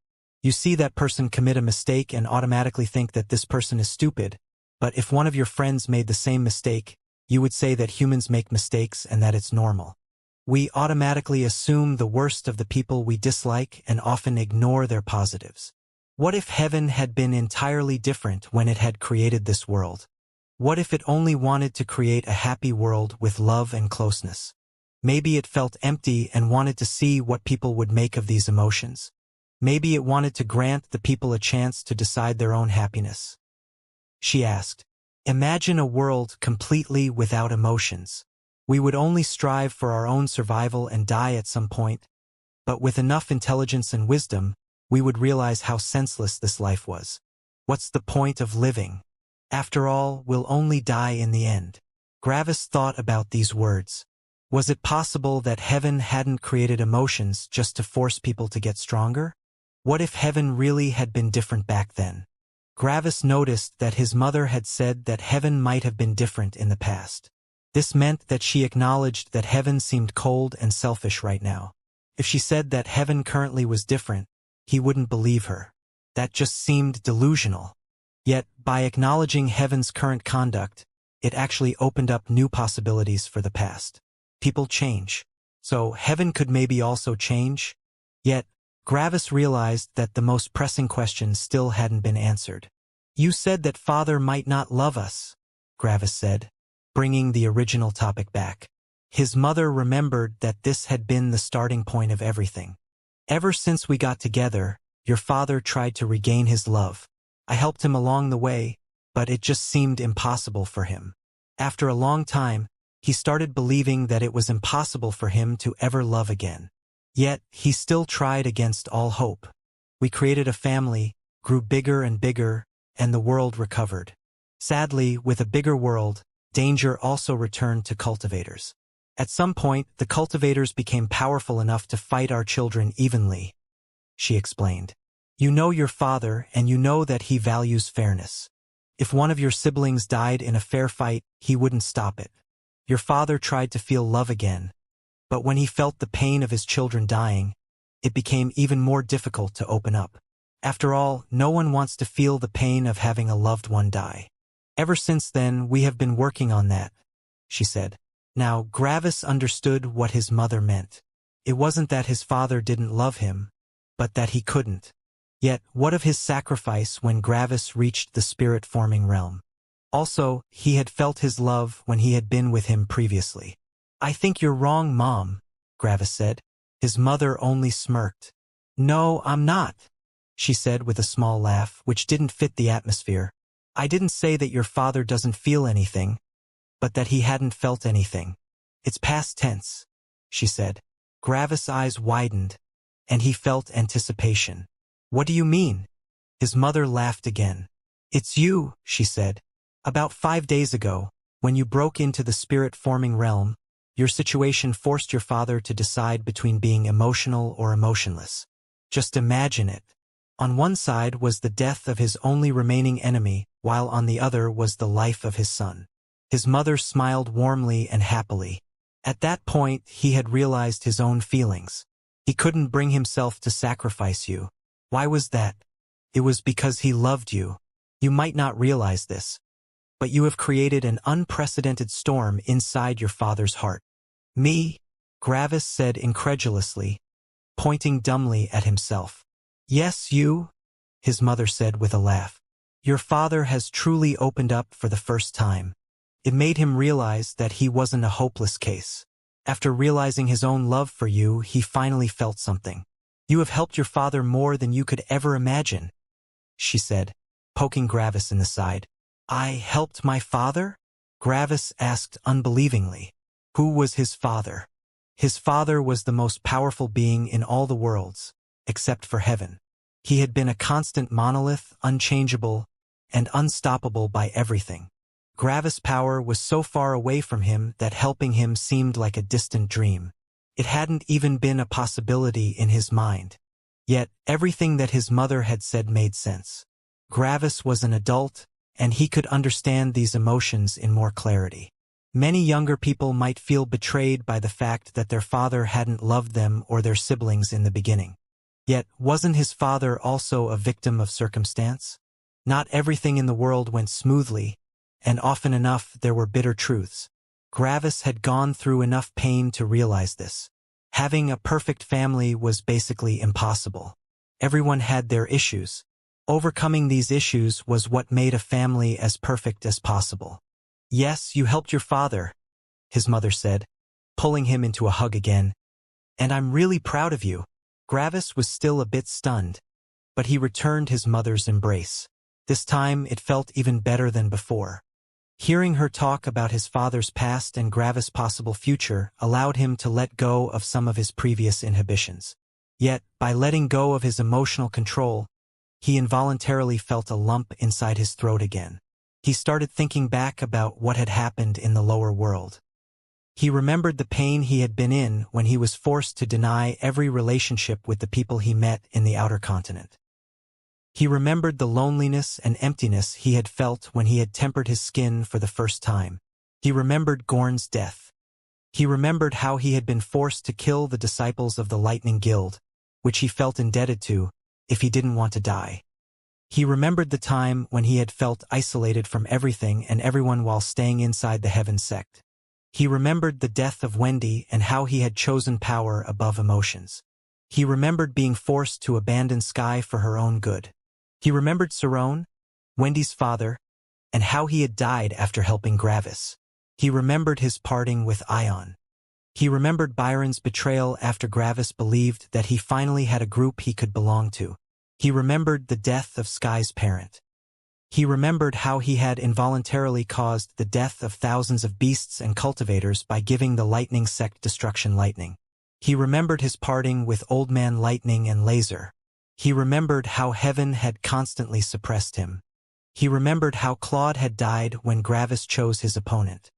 You see that person commit a mistake and automatically think that this person is stupid. But if one of your friends made the same mistake, you would say that humans make mistakes and that it's normal. We automatically assume the worst of the people we dislike and often ignore their positives. What if heaven had been entirely different when it had created this world? What if it only wanted to create a happy world with love and closeness? Maybe it felt empty and wanted to see what people would make of these emotions. Maybe it wanted to grant the people a chance to decide their own happiness. She asked, imagine a world completely without emotions. We would only strive for our own survival and die at some point, but with enough intelligence and wisdom, we would realize how senseless this life was. What's the point of living? After all, we'll only die in the end. Gravis thought about these words. Was it possible that heaven hadn't created emotions just to force people to get stronger? What if heaven really had been different back then? Gravis noticed that his mother had said that heaven might have been different in the past. This meant that she acknowledged that heaven seemed cold and selfish right now. If she said that heaven currently was different, he wouldn't believe her. That just seemed delusional. Yet, by acknowledging heaven's current conduct, it actually opened up new possibilities for the past. People change. So heaven could maybe also change? Yet, Gravis realized that the most pressing question still hadn't been answered. You said that Father might not love us, Gravis said, bringing the original topic back. His mother remembered that this had been the starting point of everything. Ever since we got together, your father tried to regain his love. I helped him along the way, but it just seemed impossible for him. After a long time, he started believing that it was impossible for him to ever love again. Yet, he still tried against all hope. We created a family, grew bigger and bigger, and the world recovered. Sadly, with a bigger world, danger also returned to cultivators. At some point, the cultivators became powerful enough to fight our children evenly, she explained. You know your father, and you know that he values fairness. If one of your siblings died in a fair fight, he wouldn't stop it. Your father tried to feel love again, but when he felt the pain of his children dying, it became even more difficult to open up. After all, no one wants to feel the pain of having a loved one die. Ever since then, we have been working on that, she said. Now, Gravis understood what his mother meant. It wasn't that his father didn't love him, but that he couldn't. Yet, what of his sacrifice when Gravis reached the spirit-forming realm? Also, he had felt his love when he had been with him previously. I think you're wrong, Mom, Gravis said. His mother only smirked. No, I'm not, she said with a small laugh, which didn't fit the atmosphere. I didn't say that your father doesn't feel anything, but that he hadn't felt anything. It's past tense, she said. Gravis' eyes widened, and he felt anticipation. What do you mean? His mother laughed again. It's you, she said. About 5 days ago, when you broke into the spirit-forming realm, your situation forced your father to decide between being emotional or emotionless. Just imagine it. On one side was the death of his only remaining enemy, while on the other was the life of his son. His mother smiled warmly and happily. At that point, he had realized his own feelings. He couldn't bring himself to sacrifice you. Why was that? It was because he loved you. You might not realize this, but you have created an unprecedented storm inside your father's heart. Me? Gravis said incredulously, pointing dumbly at himself. Yes, you, his mother said with a laugh. Your father has truly opened up for the first time. It made him realize that he wasn't a hopeless case. After realizing his own love for you, he finally felt something. You have helped your father more than you could ever imagine, she said, poking Gravis in the side. I helped my father? Gravis asked unbelievingly. Who was his father? His father was the most powerful being in all the worlds, except for heaven. He had been a constant monolith, unchangeable, and unstoppable by everything. Gravis' power was so far away from him that helping him seemed like a distant dream. It hadn't even been a possibility in his mind. Yet, everything that his mother had said made sense. Gravis was an adult, and he could understand these emotions in more clarity. Many younger people might feel betrayed by the fact that their father hadn't loved them or their siblings in the beginning. Yet, wasn't his father also a victim of circumstance? Not everything in the world went smoothly, and often enough there were bitter truths. Gravis had gone through enough pain to realize this. Having a perfect family was basically impossible. Everyone had their issues. Overcoming these issues was what made a family as perfect as possible. Yes, you helped your father, his mother said, pulling him into a hug again. And I'm really proud of you. Gravis was still a bit stunned, but he returned his mother's embrace. This time it felt even better than before. Hearing her talk about his father's past and Gravis' possible future allowed him to let go of some of his previous inhibitions. Yet, by letting go of his emotional control, he involuntarily felt a lump inside his throat again. He started thinking back about what had happened in the lower world. He remembered the pain he had been in when he was forced to deny every relationship with the people he met in the outer continent. He remembered the loneliness and emptiness he had felt when he had tempered his skin for the first time. He remembered Gorn's death. He remembered how he had been forced to kill the disciples of the Lightning Guild, which he felt indebted to, if he didn't want to die. He remembered the time when he had felt isolated from everything and everyone while staying inside the Heaven sect. He remembered the death of Wendy and how he had chosen power above emotions. He remembered being forced to abandon Sky for her own good. He remembered Cerrone, Wendy's father, and how he had died after helping Gravis. He remembered his parting with Ion. He remembered Byron's betrayal after Gravis believed that he finally had a group he could belong to. He remembered the death of Sky's parent. He remembered how he had involuntarily caused the death of thousands of beasts and cultivators by giving the Lightning Sect Destruction Lightning. He remembered his parting with Old Man Lightning and Laser. He remembered how Heaven had constantly suppressed him. He remembered how Claude had died when Gravis chose his opponent.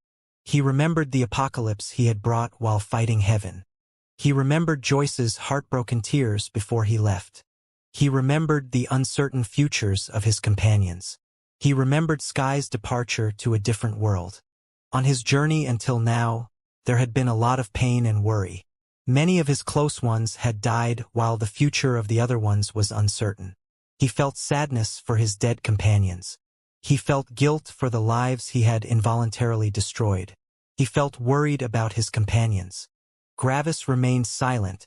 He remembered the apocalypse he had brought while fighting Heaven. He remembered Joyce's heartbroken tears before he left. He remembered the uncertain futures of his companions. He remembered Sky's departure to a different world. On his journey until now, there had been a lot of pain and worry. Many of his close ones had died while the future of the other ones was uncertain. He felt sadness for his dead companions. He felt guilt for the lives he had involuntarily destroyed. He felt worried about his companions. Gravis remained silent,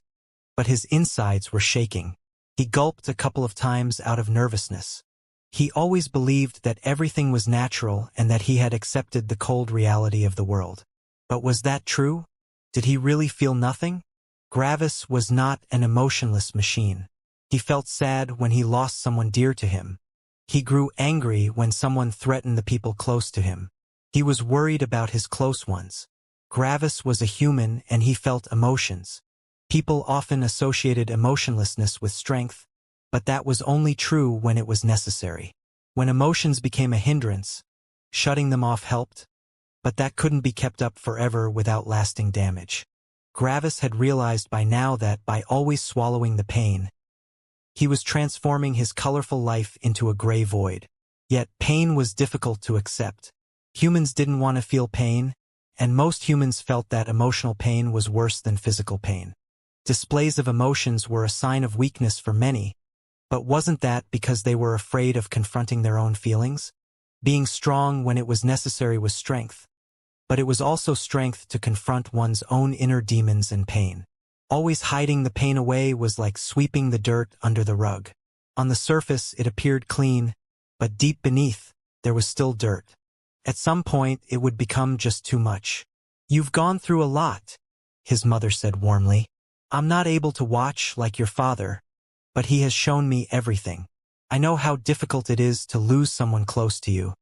but his insides were shaking. He gulped a couple of times out of nervousness. He always believed that everything was natural and that he had accepted the cold reality of the world. But was that true? Did he really feel nothing? Gravis was not an emotionless machine. He felt sad when he lost someone dear to him. He grew angry when someone threatened the people close to him. He was worried about his close ones. Gravis was a human and he felt emotions. People often associated emotionlessness with strength, but that was only true when it was necessary. When emotions became a hindrance, shutting them off helped, but that couldn't be kept up forever without lasting damage. Gravis had realized by now that by always swallowing the pain, he was transforming his colorful life into a gray void. Yet pain was difficult to accept. Humans didn't want to feel pain, and most humans felt that emotional pain was worse than physical pain. Displays of emotions were a sign of weakness for many, but wasn't that because they were afraid of confronting their own feelings? Being strong when it was necessary was strength, but it was also strength to confront one's own inner demons and pain. Always hiding the pain away was like sweeping the dirt under the rug. On the surface, it appeared clean, but deep beneath, there was still dirt. At some point, it would become just too much. "You've gone through a lot," his mother said warmly. "I'm not able to watch like your father, but he has shown me everything. I know how difficult it is to lose someone close to you.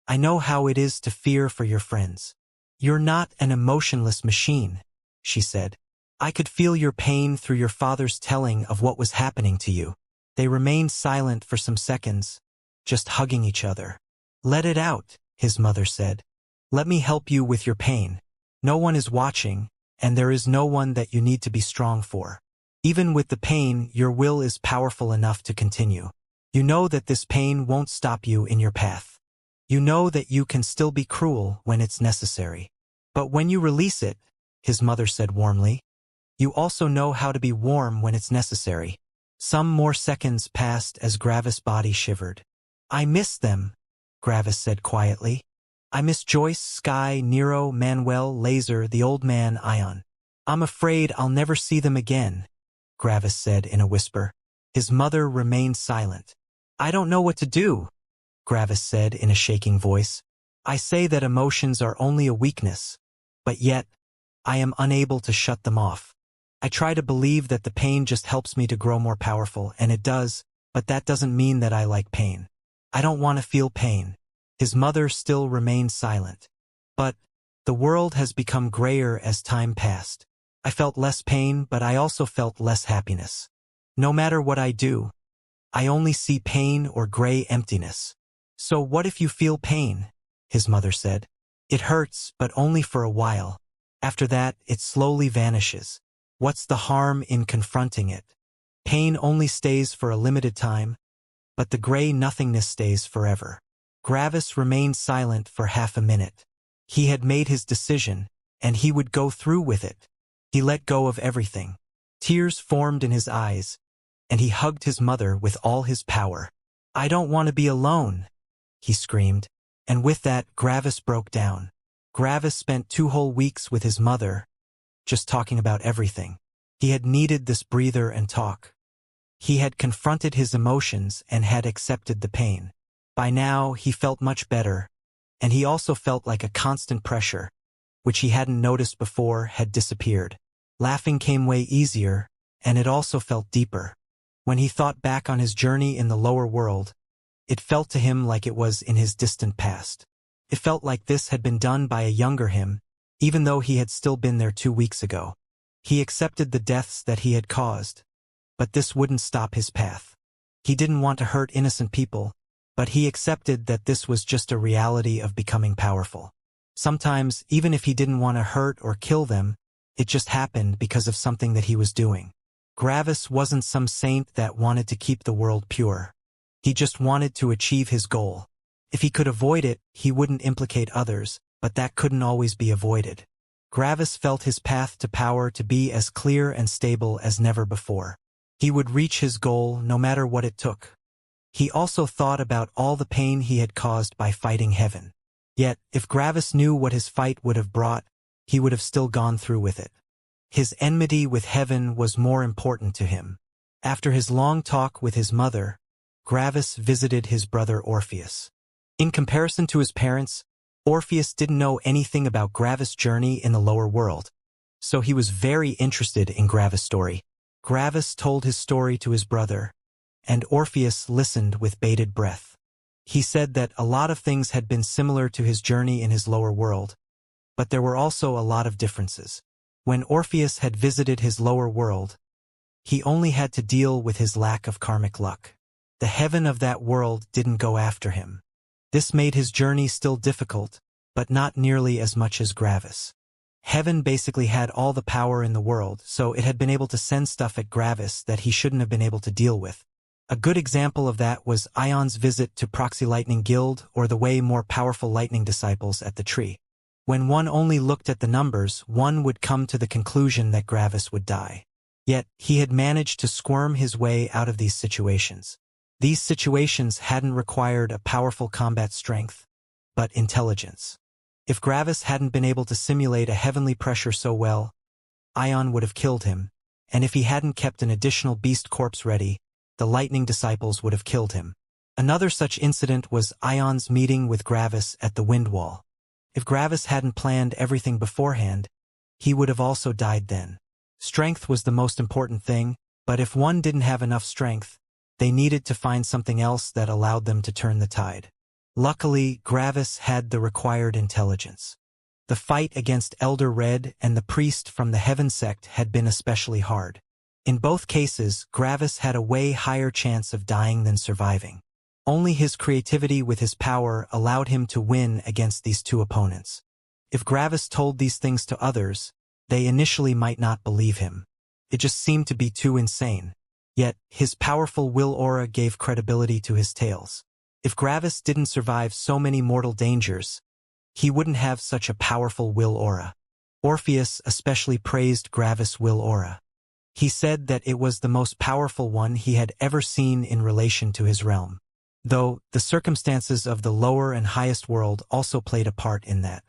I know how it is to fear for your friends. You're not an emotionless machine," she said. "I could feel your pain through your father's telling of what was happening to you." They remained silent for some seconds, just hugging each other. "Let it out," his mother said. "Let me help you with your pain. No one is watching, and there is no one that you need to be strong for. Even with the pain, your will is powerful enough to continue. You know that this pain won't stop you in your path. You know that you can still be cruel when it's necessary. But when you release it," his mother said warmly, "you also know how to be warm when it's necessary." Some more seconds passed as Gravis' body shivered. "I miss them," Gravis said quietly. "I miss Joyce, Sky, Nero, Manuel, Laser, the old man, Ion. I'm afraid I'll never see them again," Gravis said in a whisper. His mother remained silent. "I don't know what to do," Gravis said in a shaking voice. "I say that emotions are only a weakness, but yet, I am unable to shut them off. I try to believe that the pain just helps me to grow more powerful, and it does, but that doesn't mean that I like pain. I don't want to feel pain." His mother still remained silent. "But the world has become grayer as time passed. I felt less pain, but I also felt less happiness. No matter what I do, I only see pain or gray emptiness. So what if you feel pain? His mother said. It hurts, but only for a while. After that, it slowly vanishes. What's the harm in confronting it? Pain only stays for a limited time, but the gray nothingness stays forever. Gravis remained silent for half a minute. He had made his decision, and he would go through with it. He let go of everything. Tears formed in his eyes, and he hugged his mother with all his power. I don't want to be alone, he screamed, and with that, Gravis broke down. Gravis spent 2 whole weeks with his mother, just talking about everything. He had needed this breather and talk. He had confronted his emotions and had accepted the pain. By now, he felt much better, and he also felt like a constant pressure, which he hadn't noticed before, had disappeared. Laughing came way easier, and it also felt deeper. When he thought back on his journey in the lower world, it felt to him like it was in his distant past. It felt like this had been done by a younger him, even though he had still been there 2 weeks ago. He accepted the deaths that he had caused, but this wouldn't stop his path. He didn't want to hurt innocent people, but he accepted that this was just a reality of becoming powerful. Sometimes, even if he didn't want to hurt or kill them, it just happened because of something that he was doing. Gravis wasn't some saint that wanted to keep the world pure. He just wanted to achieve his goal. If he could avoid it, he wouldn't implicate others, but that couldn't always be avoided. Gravis felt his path to power to be as clear and stable as never before. He would reach his goal no matter what it took. He also thought about all the pain he had caused by fighting heaven. Yet, if Gravis knew what his fight would have brought, he would have still gone through with it. His enmity with heaven was more important to him. After his long talk with his mother, Gravis visited his brother Orpheus. In comparison to his parents, Orpheus didn't know anything about Gravis' journey in the lower world, so he was very interested in Gravis' story. Gravis told his story to his brother, and Orpheus listened with bated breath. He said that a lot of things had been similar to his journey in his lower world, but there were also a lot of differences. When Orpheus had visited his lower world, he only had to deal with his lack of karmic luck. The heaven of that world didn't go after him. This made his journey still difficult, but not nearly as much as Gravis. Heaven basically had all the power in the world, so it had been able to send stuff at Gravis that he shouldn't have been able to deal with. A good example of that was Ion's visit to Proxy Lightning Guild or the way more powerful lightning disciples at the tree. When one only looked at the numbers, one would come to the conclusion that Gravis would die. Yet, he had managed to squirm his way out of these situations. These situations hadn't required a powerful combat strength, but intelligence. If Gravis hadn't been able to simulate a heavenly pressure so well, Ion would have killed him, and if he hadn't kept an additional beast corpse ready, the lightning disciples would have killed him. Another such incident was Ion's meeting with Gravis at the wind wall. If Gravis hadn't planned everything beforehand, he would have also died then. Strength was the most important thing, but if one didn't have enough strength, they needed to find something else that allowed them to turn the tide. Luckily, Gravis had the required intelligence. The fight against Elder Red and the priest from the Heaven sect had been especially hard. In both cases, Gravis had a way higher chance of dying than surviving. Only his creativity with his power allowed him to win against these two opponents. If Gravis told these things to others, they initially might not believe him. It just seemed to be too insane. Yet, his powerful will aura gave credibility to his tales. If Gravis didn't survive so many mortal dangers, he wouldn't have such a powerful will aura. Orpheus especially praised Gravis' will aura. He said that it was the most powerful one he had ever seen in relation to his realm. Though, the circumstances of the lower and highest world also played a part in that.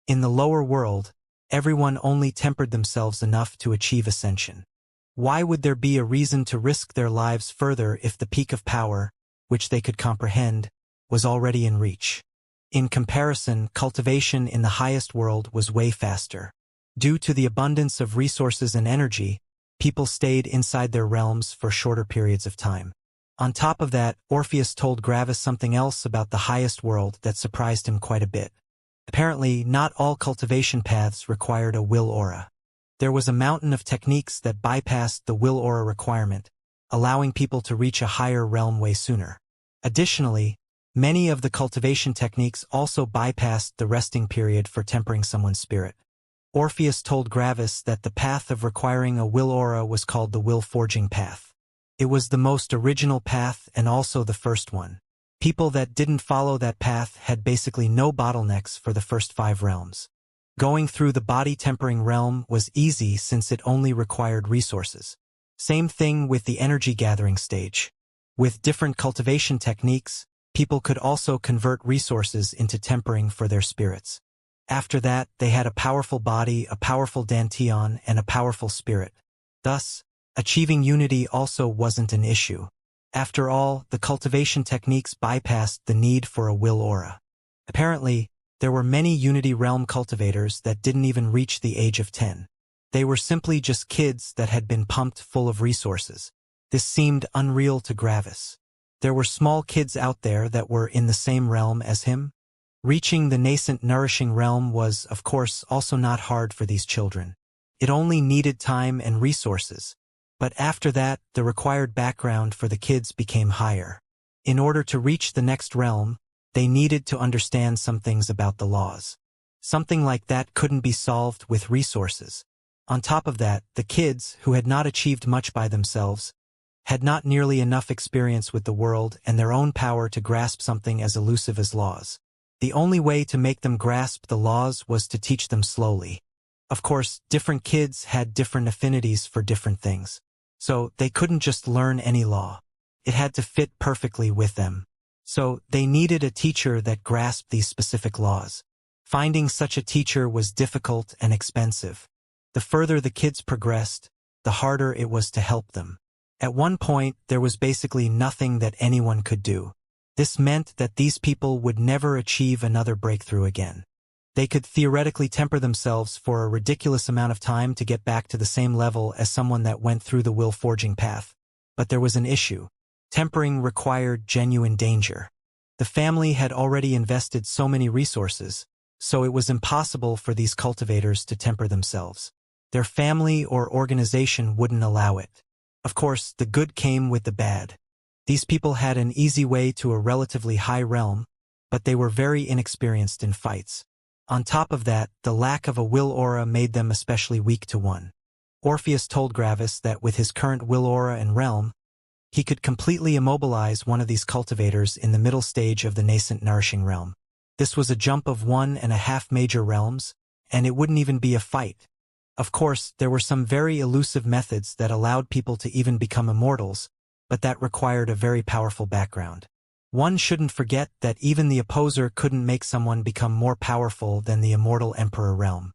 In the lower world, everyone only tempered themselves enough to achieve ascension. Why would there be a reason to risk their lives further if the peak of power, which they could comprehend, was already in reach? In comparison, cultivation in the highest world was way faster. Due to the abundance of resources and energy, people stayed inside their realms for shorter periods of time. On top of that, Orpheus told Gravis something else about the highest world that surprised him quite a bit. Apparently, not all cultivation paths required a will aura. There was a mountain of techniques that bypassed the will aura requirement, allowing people to reach a higher realm way sooner. Additionally, Many of the cultivation techniques also bypassed the resting period for tempering someone's spirit. Orpheus told Gravis that the path of requiring a will aura was called the will-forging path. It was the most original path and also the first one. People that didn't follow that path had basically no bottlenecks for the first 5 realms. Going through the body-tempering realm was easy since it only required resources. Same thing with the energy-gathering stage. With different cultivation techniques, people could also convert resources into tempering for their spirits. After that, they had a powerful body, a powerful dantian, and a powerful spirit. Thus, achieving unity also wasn't an issue. After all, the cultivation techniques bypassed the need for a will aura. Apparently, there were many Unity Realm cultivators that didn't even reach the age of 10. They were simply just kids that had been pumped full of resources. This seemed unreal to Gravis. There were small kids out there that were in the same realm as him. Reaching the nascent nourishing realm was, of course, also not hard for these children. It only needed time and resources. But after that, the required background for the kids became higher. In order to reach the next realm, they needed to understand some things about the laws. Something like that couldn't be solved with resources. On top of that, the kids, who had not achieved much by themselves, had not nearly enough experience with the world and their own power to grasp something as elusive as laws. The only way to make them grasp the laws was to teach them slowly. Of course, different kids had different affinities for different things. So they couldn't just learn any law. It had to fit perfectly with them. So they needed a teacher that grasped these specific laws. Finding such a teacher was difficult and expensive. The further the kids progressed, the harder it was to help them. At one point, there was basically nothing that anyone could do. This meant that these people would never achieve another breakthrough again. They could theoretically temper themselves for a ridiculous amount of time to get back to the same level as someone that went through the will-forging path. But there was an issue. Tempering required genuine danger. The family had already invested so many resources, so it was impossible for these cultivators to temper themselves. Their family or organization wouldn't allow it. Of course, the good came with the bad. These people had an easy way to a relatively high realm, but they were very inexperienced in fights. On top of that, the lack of a will aura made them especially weak to one. Orpheus told Gravis that with his current will aura and realm, he could completely immobilize one of these cultivators in the middle stage of the nascent nourishing realm. This was a jump of 1.5 major realms, and it wouldn't even be a fight. Of course, there were some very elusive methods that allowed people to even become immortals, but that required a very powerful background. One shouldn't forget that even the opposer couldn't make someone become more powerful than the immortal emperor realm.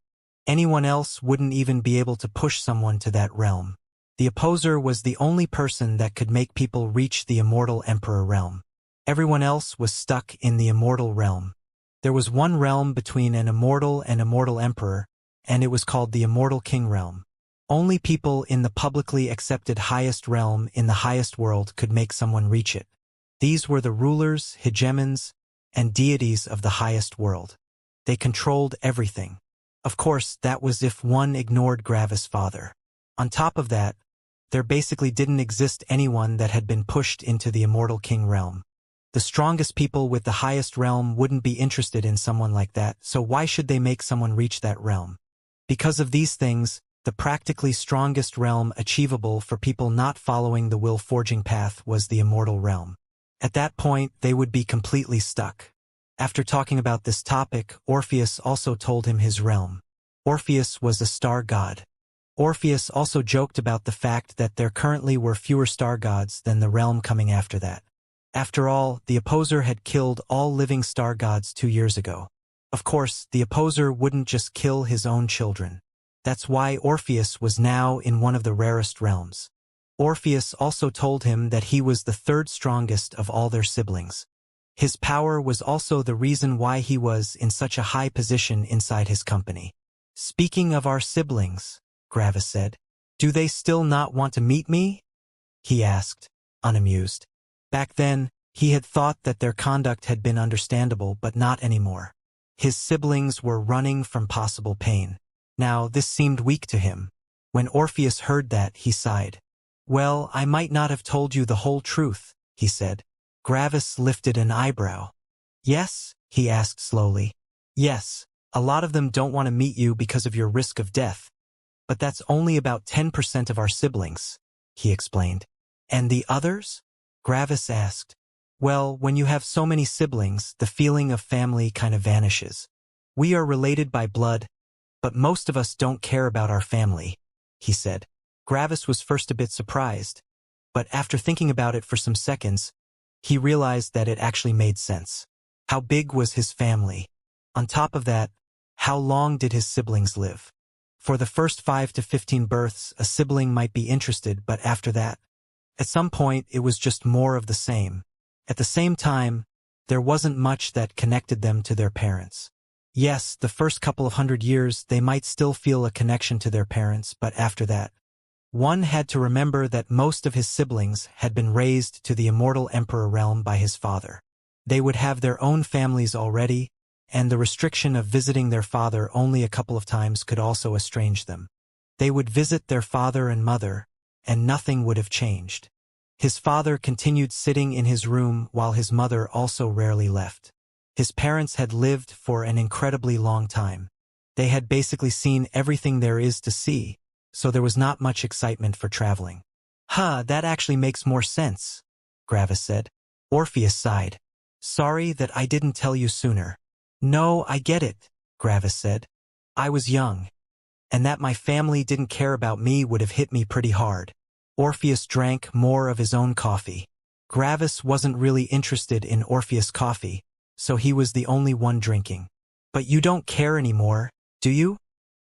Anyone else wouldn't even be able to push someone to that realm. The opposer was the only person that could make people reach the immortal emperor realm. Everyone else was stuck in the immortal realm. There was one realm between an immortal and immortal emperor, and it was called the immortal king realm. Only people in the publicly accepted highest realm in the highest world could make someone reach it. These were the rulers, hegemons, and deities of the highest world. They controlled everything. Of course, that was if one ignored Gravis' father. On top of that, there basically didn't exist anyone that had been pushed into the immortal king realm. The strongest people with the highest realm wouldn't be interested in someone like that, so why should they make someone reach that realm? Because of these things, the practically strongest realm achievable for people not following the will-forging path was the immortal realm. At that point, they would be completely stuck. After talking about this topic, Orpheus also told him his realm. Orpheus was a star god. Orpheus also joked about the fact that there currently were fewer star gods than the realm coming after that. After all, the opposer had killed all living star gods 2 years ago. Of course, the opposer wouldn't just kill his own children. That's why Orpheus was now in one of the rarest realms. Orpheus also told him that he was the third strongest of all their siblings. His power was also the reason why he was in such a high position inside his company. Speaking of our siblings, Gravis said, do they still not want to meet me? He asked, unamused. Back then, he had thought that their conduct had been understandable, but not anymore. His siblings were running from possible pain. Now, this seemed weak to him. When Orpheus heard that, he sighed. Well, I might not have told you the whole truth, he said. Gravis lifted an eyebrow. Yes? He asked slowly. Yes, a lot of them don't want to meet you because of your risk of death. But that's only about 10% of our siblings, he explained. And the others? Gravis asked. Well, when you have so many siblings, the feeling of family kind of vanishes. We are related by blood, but most of us don't care about our family, he said. Gravis was first a bit surprised, but after thinking about it for some seconds, he realized that it actually made sense. How big was his family? On top of that, how long did his siblings live? For the first 5 to 15 births, a sibling might be interested, but after that, at some point, it was just more of the same. At the same time, there wasn't much that connected them to their parents. Yes, the first couple of 100 years, they might still feel a connection to their parents, but after that, one had to remember that most of his siblings had been raised to the immortal emperor realm by his father. They would have their own families already, and the restriction of visiting their father only a couple of times could also estrange them. They would visit their father and mother, and nothing would have changed. His father continued sitting in his room while his mother also rarely left. His parents had lived for an incredibly long time. They had basically seen everything there is to see, so there was not much excitement for traveling. That actually makes more sense, Gravis said. Orpheus sighed. Sorry that I didn't tell you sooner. No, I get it, Gravis said. I was young, and that my family didn't care about me would have hit me pretty hard. Orpheus drank more of his own coffee. Gravis wasn't really interested in Orpheus' coffee, so he was the only one drinking. But you don't care anymore, do you?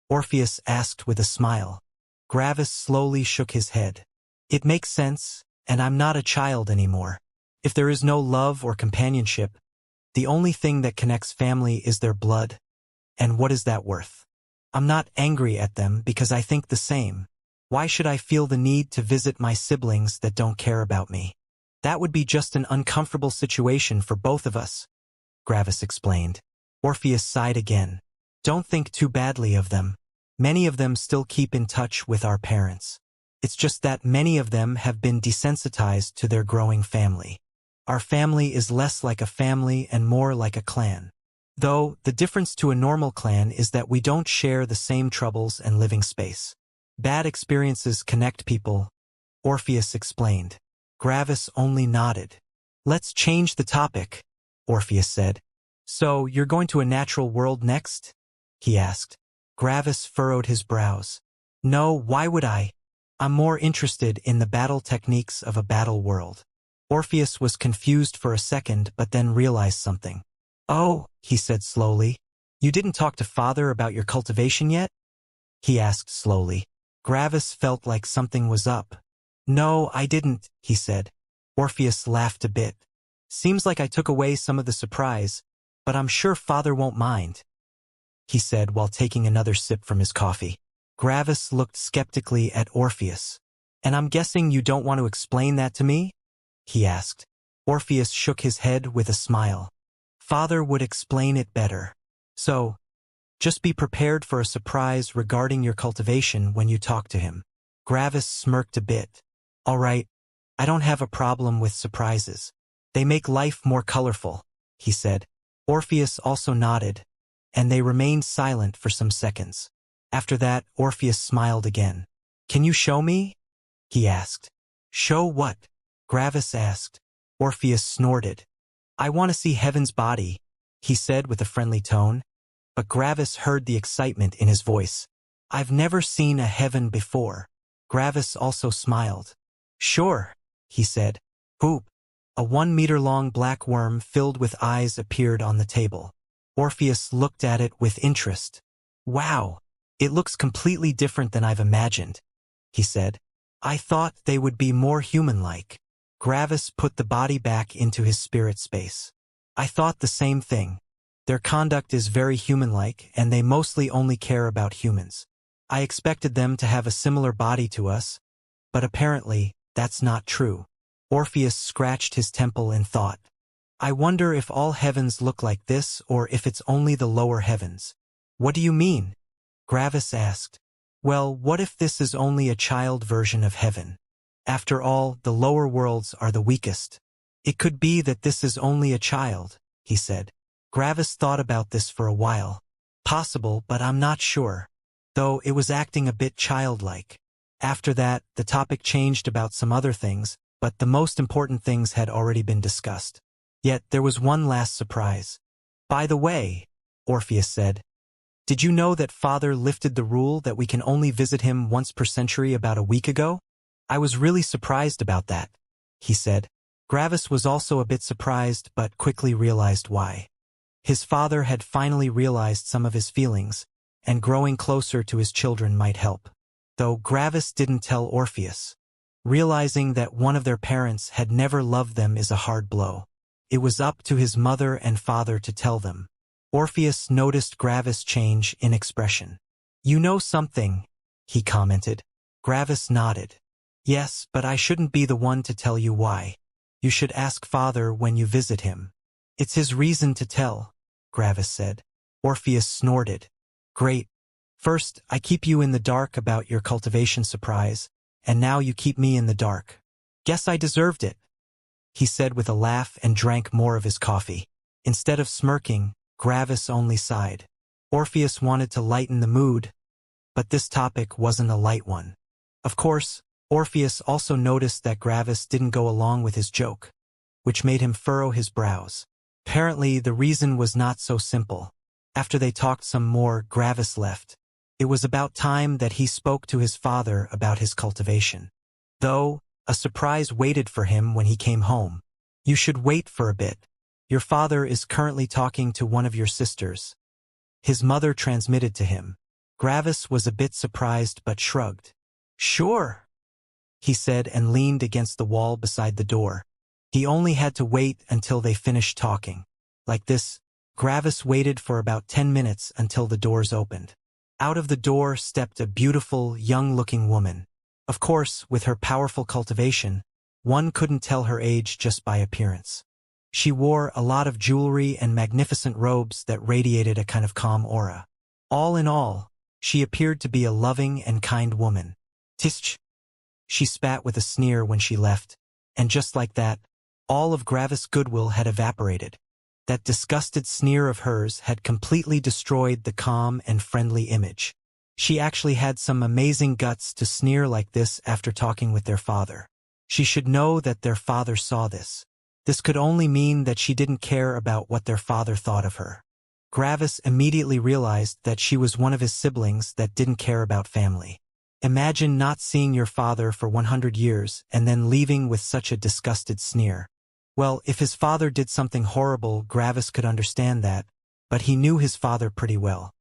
Orpheus asked with a smile. Gravis slowly shook his head. It makes sense, and I'm not a child anymore. If there is no love or companionship, the only thing that connects family is their blood. And what is that worth? I'm not angry at them because I think the same. Why should I feel the need to visit my siblings that don't care about me? That would be just an uncomfortable situation for both of us, Gravis explained. Orpheus sighed again. Don't think too badly of them. Many of them still keep in touch with our parents. It's just that many of them have been desensitized to their growing family. Our family is less like a family and more like a clan. Though, the difference to a normal clan is that we don't share the same troubles and living space. Bad experiences connect people, Orpheus explained. Gravis only nodded. Let's change the topic, Orpheus said. So, you're going to a natural world next? He asked. Gravis furrowed his brows. No, why would I? I'm more interested in the battle techniques of a battle world. Orpheus was confused for a second but then realized something. Oh, he said slowly. You didn't talk to Father about your cultivation yet? He asked slowly. Gravis felt like something was up. No, I didn't, he said. Orpheus laughed a bit. Seems like I took away some of the surprise, but I'm sure Father won't mind, he said while taking another sip from his coffee. Gravis looked skeptically at Orpheus. And I'm guessing you don't want to explain that to me? He asked. Orpheus shook his head with a smile. Father would explain it better. So, just be prepared for a surprise regarding your cultivation when you talk to him. Gravis smirked a bit. All right, I don't have a problem with surprises. They make life more colorful, he said. Orpheus also nodded, and they remained silent for some seconds. After that, Orpheus smiled again. Can you show me? He asked. Show what? Gravis asked. Orpheus snorted. I want to see Heaven's body, he said with a friendly tone. But Gravis heard the excitement in his voice. I've never seen a heaven before. Gravis also smiled. Sure, he said. Poop. A 1-meter-long black worm filled with eyes appeared on the table. Orpheus looked at it with interest. Wow, it looks completely different than I've imagined, he said. I thought they would be more human-like. Gravis put the body back into his spirit space. I thought the same thing. Their conduct is very human-like, and they mostly only care about humans. I expected them to have a similar body to us, but apparently, that's not true. Orpheus scratched his temple in thought. I wonder if all heavens look like this or if it's only the lower heavens. What do you mean? Gravis asked. Well, what if this is only a child version of heaven? After all, the lower worlds are the weakest. It could be that this is only a child, he said. Gravis thought about this for a while. Possible, but I'm not sure. Though it was acting a bit childlike. After that, the topic changed about some other things, but the most important things had already been discussed. Yet there was one last surprise. By the way, Orpheus said, did you know that Father lifted the rule that we can only visit him once per century about a week ago? I was really surprised about that, he said. Gravis was also a bit surprised but quickly realized why. His father had finally realized some of his feelings, and growing closer to his children might help. Though Gravis didn't tell Orpheus. Realizing that one of their parents had never loved them is a hard blow. It was up to his mother and father to tell them. Orpheus noticed Gravis change in expression. You know something, he commented. Gravis nodded. Yes, but I shouldn't be the one to tell you why. You should ask Father when you visit him. It's his reason to tell, Gravis said. Orpheus snorted. Great. First, I keep you in the dark about your cultivation surprise, and now you keep me in the dark. Guess I deserved it, he said with a laugh and drank more of his coffee. Instead of smirking, Gravis only sighed. Orpheus wanted to lighten the mood, but this topic wasn't a light one. Of course, Orpheus also noticed that Gravis didn't go along with his joke, which made him furrow his brows. Apparently, the reason was not so simple. After they talked some more, Gravis left. It was about time that he spoke to his father about his cultivation. Though, a surprise waited for him when he came home. You should wait for a bit. Your father is currently talking to one of your sisters. His mother transmitted to him. Gravis was a bit surprised but shrugged. Sure, he said and leaned against the wall beside the door. He only had to wait until they finished talking. Like this, Gravis waited for about 10 minutes until the doors opened. Out of the door stepped a beautiful, young-looking woman. Of course, with her powerful cultivation, one couldn't tell her age just by appearance. She wore a lot of jewelry and magnificent robes that radiated a kind of calm aura. All in all, she appeared to be a loving and kind woman. Tch! She spat with a sneer when she left, and just like that, all of Gravis' goodwill had evaporated. That disgusted sneer of hers had completely destroyed the calm and friendly image. She actually had some amazing guts to sneer like this after talking with their father. She should know that their father saw this. This could only mean that she didn't care about what their father thought of her. Gravis immediately realized that she was one of his siblings that didn't care about family. Imagine not seeing your father for 100 years and then leaving with such a disgusted sneer. Well, if his father did something horrible, Gravis could understand that, but he knew his father pretty well.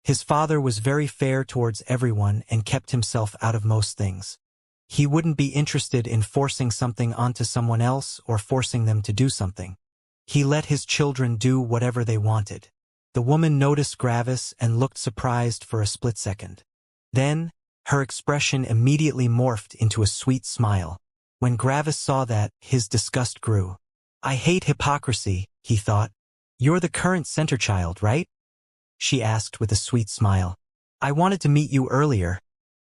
His father was very fair towards everyone and kept himself out of most things. He wouldn't be interested in forcing something onto someone else or forcing them to do something. He let his children do whatever they wanted. The woman noticed Gravis and looked surprised for a split second. Then, her expression immediately morphed into a sweet smile. When Gravis saw that, his disgust grew. I hate hypocrisy, he thought. You're the current center child, right? She asked with a sweet smile. I wanted to meet you earlier,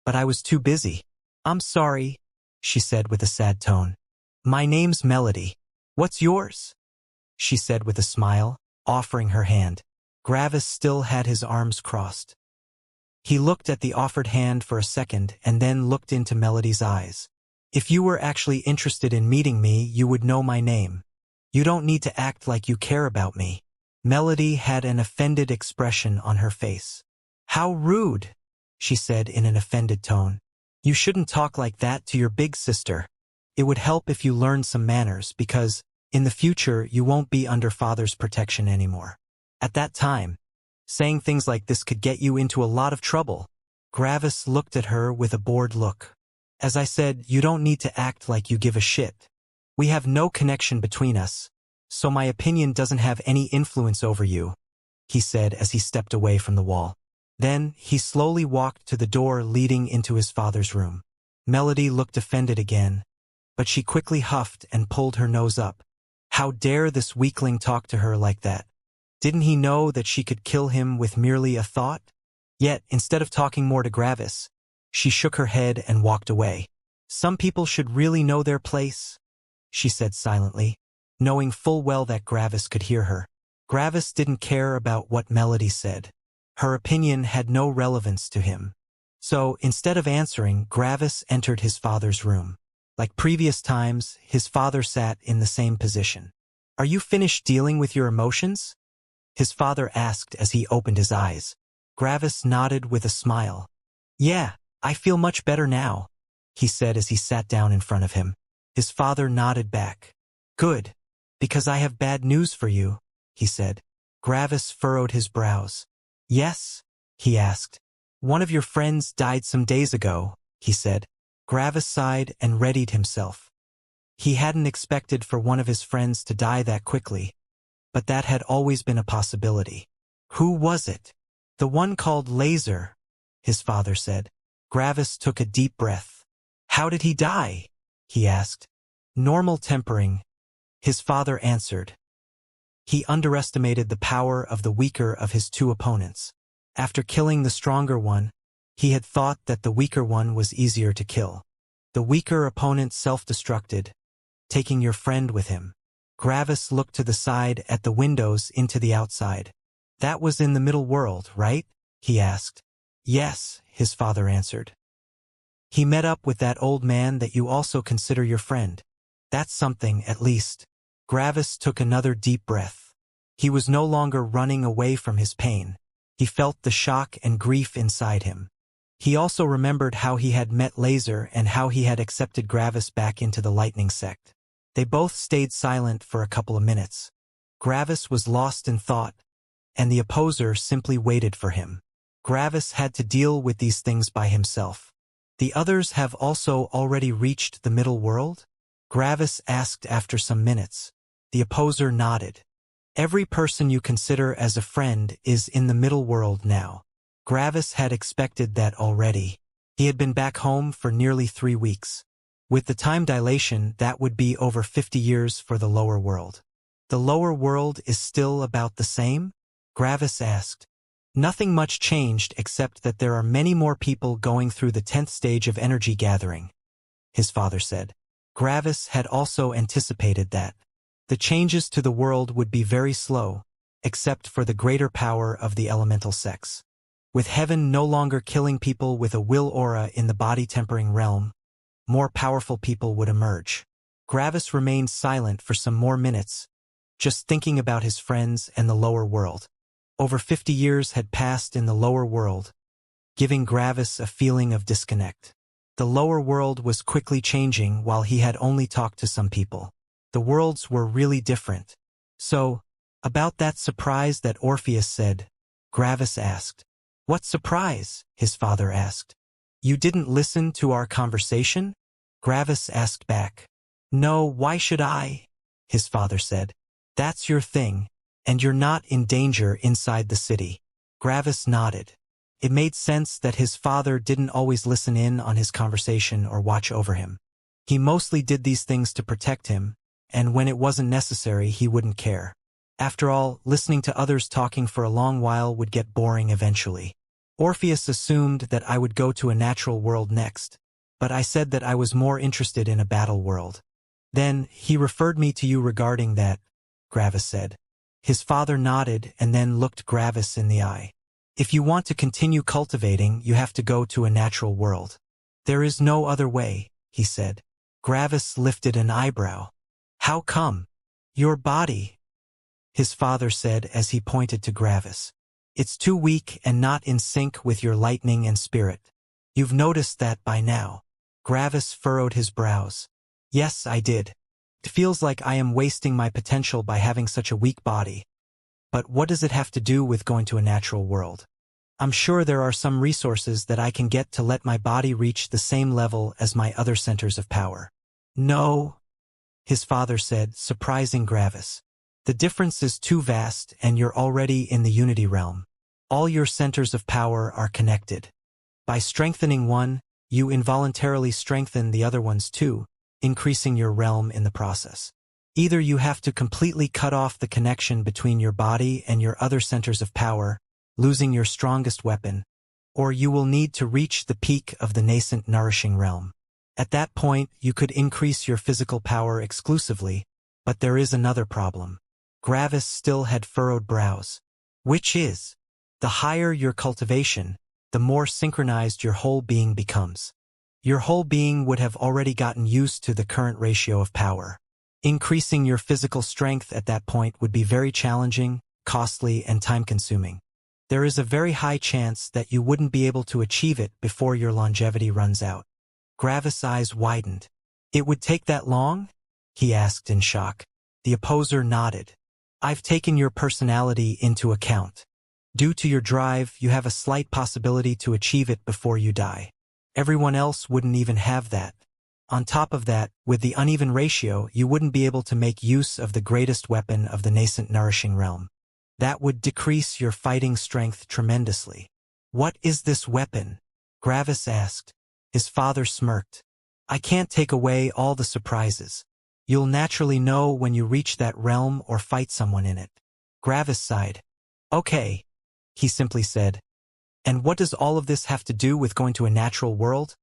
but I was too busy. I'm sorry, she said with a sad tone. My name's Melody. What's yours? She said with a smile, offering her hand. Gravis still had his arms crossed. He looked at the offered hand for a second and then looked into Melody's eyes. If you were actually interested in meeting me, you would know my name. You don't need to act like you care about me. Melody had an offended expression on her face. How rude, she said in an offended tone. You shouldn't talk like that to your big sister. It would help if you learned some manners because, in the future, you won't be under father's protection anymore. At that time, saying things like this could get you into a lot of trouble. Gravis looked at her with a bored look. As I said, you don't need to act like you give a shit. We have no connection between us, so my opinion doesn't have any influence over you, he said as he stepped away from the wall. Then, he slowly walked to the door leading into his father's room. Melody looked offended again, but she quickly huffed and pulled her nose up. How dare this weakling talk to her like that? Didn't he know that she could kill him with merely a thought? Yet, instead of talking more to Gravis, she shook her head and walked away. Some people should really know their place, she said silently. knowing full well that Gravis could hear her. Gravis didn't care about what Melody said. Her opinion had no relevance to him. So, instead of answering, Gravis entered his father's room. Like previous times, his father sat in the same position. "Are you finished dealing with your emotions?" his father asked as he opened his eyes. Gravis nodded with a smile. "Yeah, I feel much better now," he said as he sat down in front of him. His father nodded back. "Good, because I have bad news for you," he said. Gravis furrowed his brows. "Yes?" he asked. "One of your friends died some days ago," he said. Gravis sighed and readied himself. He hadn't expected for one of his friends to die that quickly, but that had always been a possibility. "Who was it?" "The one called Laser," his father said. Gravis took a deep breath. "How did he die?" he asked. "Normal tempering," his father answered. He underestimated the power of the weaker of his two opponents. After killing the stronger one, he had thought that the weaker one was easier to kill. The weaker opponent self-destructed, taking your friend with him. Gravis looked to the side at the windows into the outside. "That was in the middle world, right?" he asked. "Yes," his father answered. "He met up with that old man that you also consider your friend. That's something, at least." Gravis took another deep breath. He was no longer running away from his pain. He felt the shock and grief inside him. He also remembered how he had met Laser and how he had accepted Gravis back into the Lightning Sect. They both stayed silent for a couple of minutes. Gravis was lost in thought, and the opposer simply waited for him. Gravis had to deal with these things by himself. "The others have also already reached the middle world?" Gravis asked after some minutes. The opposer nodded. "Every person you consider as a friend is in the middle world now." Gravis had expected that already. He had been back home for nearly 3 weeks. With the time dilation, that would be over 50 years for the lower world. "The lower world is still about the same?" Gravis asked. "Nothing much changed except that there are many more people going through the 10th stage of energy gathering," his father said. Gravis had also anticipated that. The changes to the world would be very slow, except for the greater power of the elemental sects. With heaven no longer killing people with a will aura in the body-tempering realm, more powerful people would emerge. Gravis remained silent for some more minutes, just thinking about his friends and the lower world. Over 50 years had passed in the lower world, giving Gravis a feeling of disconnect. The lower world was quickly changing while he had only talked to some people. The worlds were really different. "So, about that surprise that Orpheus said?" Gravis asked. "What surprise?" his father asked. "You didn't listen to our conversation?" Gravis asked back. "No, why should I?" his father said. "That's your thing, and you're not in danger inside the city." Gravis nodded. It made sense that his father didn't always listen in on his conversation or watch over him. He mostly did these things to protect him, and when it wasn't necessary, he wouldn't care. After all, listening to others talking for a long while would get boring eventually. "Orpheus assumed that I would go to a natural world next, but I said that I was more interested in a battle world. Then, he referred me to you regarding that," Gravis said. His father nodded and then looked Gravis in the eye. "If you want to continue cultivating, you have to go to a natural world. There is no other way," he said. Gravis lifted an eyebrow. "How come?" "Your body," his father said as he pointed to Gravis. "It's too weak and not in sync with your lightning and spirit. You've noticed that by now." Gravis furrowed his brows. "Yes, I did. It feels like I am wasting my potential by having such a weak body. But what does it have to do with going to a natural world? I'm sure there are some resources that I can get to let my body reach the same level as my other centers of power." "No," his father said, surprising Gravis. "The difference is too vast and you're already in the unity realm. All your centers of power are connected. By strengthening one, you involuntarily strengthen the other ones too, increasing your realm in the process. Either you have to completely cut off the connection between your body and your other centers of power, losing your strongest weapon, or you will need to reach the peak of the nascent nourishing realm. At that point, you could increase your physical power exclusively, But there is another problem. Gravis still had furrowed brows. Which is, the higher your cultivation, the more synchronized your whole being becomes. Your whole being would have already gotten used to the current ratio of power. Increasing your physical strength at that point would be very challenging, costly, and time-consuming. There is a very high chance that you wouldn't be able to achieve it before your longevity runs out. Gravis' eyes widened. It would take that long? He asked in shock. The opposer nodded. I've taken your personality into account. Due to your drive, you have a slight possibility to achieve it before you die. Everyone else wouldn't even have that. On top of that, with the uneven ratio, you wouldn't be able to make use of the greatest weapon of the nascent nourishing realm. That would decrease your fighting strength tremendously. What is this weapon? Gravis asked. His father smirked. I can't take away all the surprises. You'll naturally know when you reach that realm or fight someone in it. Gravis sighed. Okay, he simply said. And what does all of this have to do with going to a natural world?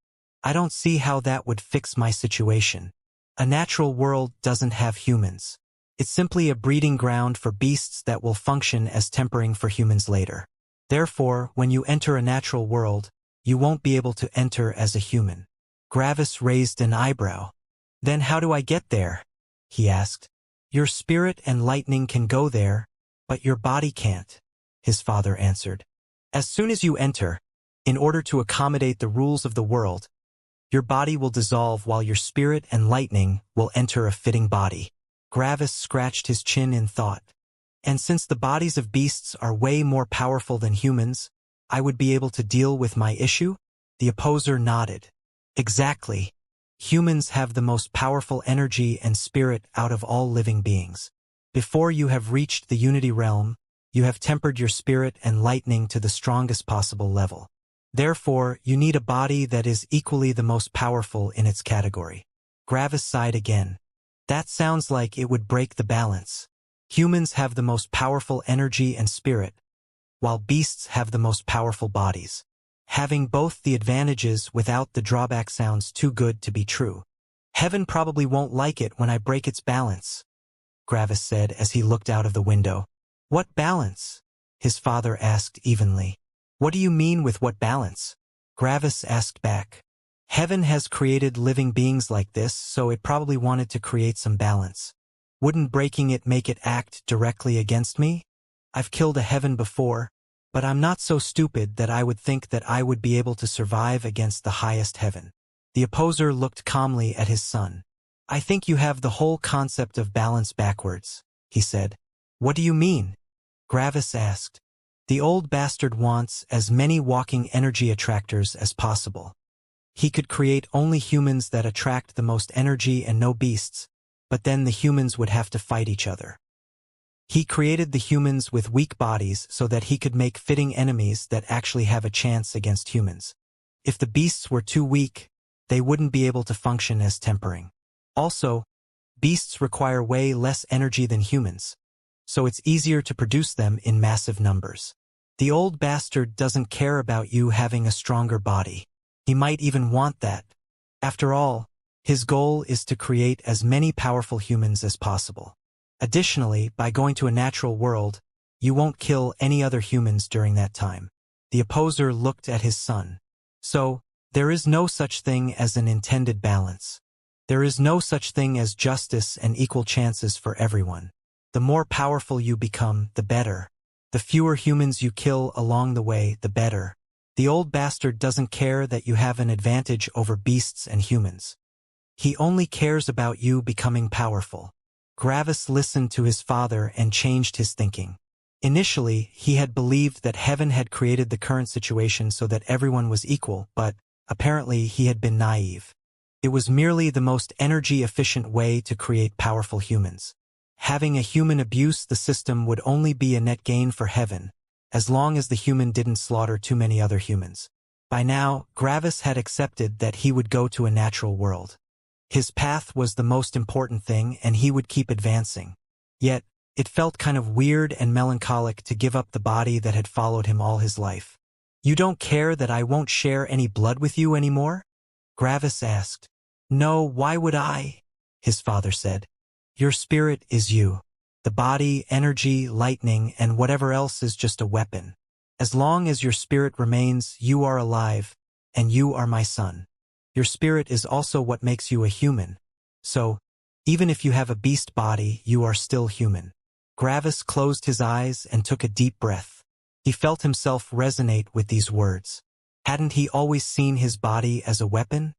I don't see how that would fix my situation. A natural world doesn't have humans. It's simply a breeding ground for beasts that will function as tempering for humans later. Therefore, when you enter a natural world, you won't be able to enter as a human. Gravis raised an eyebrow. Then how do I get there? He asked. Your spirit and lightning can go there, but your body can't, his father answered. As soon as you enter, in order to accommodate the rules of the world, your body will dissolve while your spirit and lightning will enter a fitting body. Gravis scratched his chin in thought. And since the bodies of beasts are way more powerful than humans, I would be able to deal with my issue? The opposer nodded. Exactly. Humans have the most powerful energy and spirit out of all living beings. Before you have reached the unity realm, you have tempered your spirit and lightning to the strongest possible level. Therefore, you need a body that is equally the most powerful in its category. Gravis sighed again. That sounds like it would break the balance. Humans have the most powerful energy and spirit, while beasts have the most powerful bodies. Having both the advantages without the drawback sounds too good to be true. Heaven probably won't like it when I break its balance, Gravis said as he looked out of the window. What balance? His father asked evenly. What do you mean with what balance? Gravis asked back. Heaven has created living beings like this, so it probably wanted to create some balance. Wouldn't breaking it make it act directly against me? I've killed a heaven before, but I'm not so stupid that I would think that I would be able to survive against the highest heaven. The opposer looked calmly at his son. I think you have the whole concept of balance backwards, he said. What do you mean? Gravis asked. The old bastard wants as many walking energy attractors as possible. He could create only humans that attract the most energy and no beasts, but then the humans would have to fight each other. He created the humans with weak bodies so that he could make fitting enemies that actually have a chance against humans. If the beasts were too weak, they wouldn't be able to function as tempering. Also, beasts require way less energy than humans, so it's easier to produce them in massive numbers. The old bastard doesn't care about you having a stronger body. He might even want that. After all, his goal is to create as many powerful humans as possible. Additionally, by going to a natural world, you won't kill any other humans during that time. The opposer looked at his son. So, there is no such thing as an intended balance. There is no such thing as justice and equal chances for everyone. The more powerful you become, the better. The fewer humans you kill along the way, the better. The old bastard doesn't care that you have an advantage over beasts and humans. He only cares about you becoming powerful. Gravis listened to his father and changed his thinking. Initially, he had believed that heaven had created the current situation so that everyone was equal, but apparently he had been naive. It was merely the most energy-efficient way to create powerful humans. Having a human abuse the system would only be a net gain for heaven, as long as the human didn't slaughter too many other humans. By now, Gravis had accepted that he would go to a natural world. His path was the most important thing, and he would keep advancing. Yet, it felt kind of weird and melancholic to give up the body that had followed him all his life. You don't care that I won't share any blood with you anymore? Gravis asked. No, why would I? His father said. Your spirit is you. The body, energy, lightning, and whatever else is just a weapon. As long as your spirit remains, you are alive, and you are my son. Your spirit is also what makes you a human. So, even if you have a beast body, you are still human. Gravis closed his eyes and took a deep breath. He felt himself resonate with these words. Hadn't he always seen his body as a weapon?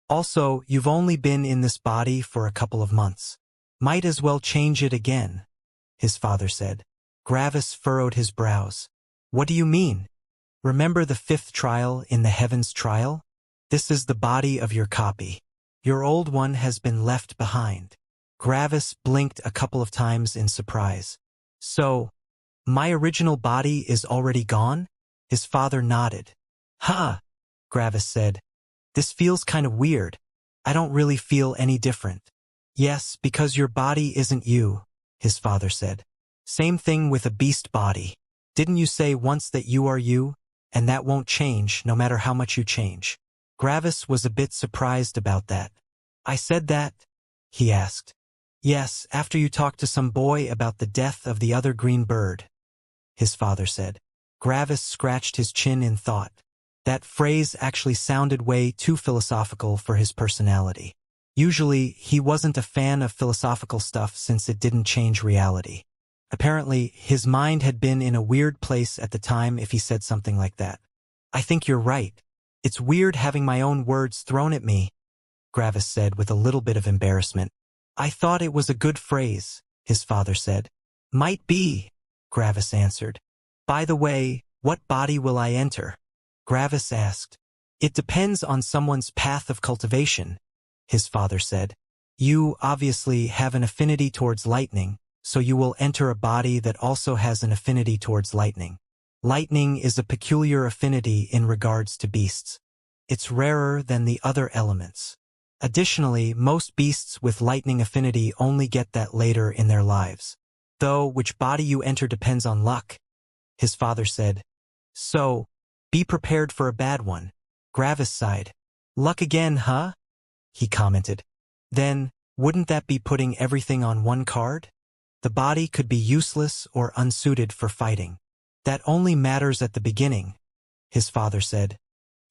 Also, you've only been in this body for a couple of months. Might as well change it again, his father said. Gravis furrowed his brows. What do you mean? Remember the 5th trial in the Heavens trial? This is the body of your copy. Your old one has been left behind. Gravis blinked a couple of times in surprise. So, my original body is already gone? His father nodded. Huh, Gravis said. This feels kind of weird. I don't really feel any different. Yes, because your body isn't you, his father said. Same thing with a beast body. Didn't you say once that you are you, and that won't change no matter how much you change? Gravis was a bit surprised about that. I said that? He asked. Yes, after you talked to some boy about the death of the other green bird, his father said. Gravis scratched his chin in thought. That phrase actually sounded way too philosophical for his personality. Usually, he wasn't a fan of philosophical stuff since it didn't change reality. Apparently, his mind had been in a weird place at the time if he said something like that. I think you're right. It's weird having my own words thrown at me, Gravis said with a little bit of embarrassment. I thought it was a good phrase, his father said. Might be, Gravis answered. By the way, what body will I enter? Gravis asked. It depends on someone's path of cultivation, his father said. You obviously have an affinity towards lightning, so you will enter a body that also has an affinity towards lightning. Lightning is a peculiar affinity in regards to beasts. It's rarer than the other elements. Additionally, most beasts with lightning affinity only get that later in their lives. Though which body you enter depends on luck, his father said. So, be prepared for a bad one. Gravis sighed. Luck again, huh? He commented. Then, wouldn't that be putting everything on one card? The body could be useless or unsuited for fighting. That only matters at the beginning, his father said.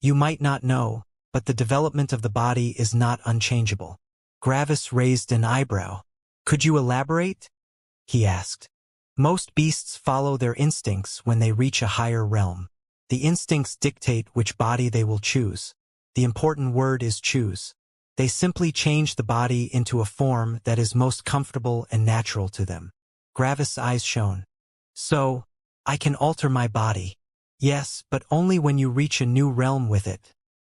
You might not know, but the development of the body is not unchangeable. Gravis raised an eyebrow. Could you elaborate? He asked. Most beasts follow their instincts when they reach a higher realm. The instincts dictate which body they will choose. The important word is choose. They simply change the body into a form that is most comfortable and natural to them. Gravis' eyes shone. So, I can alter my body. Yes, but only when you reach a new realm with it,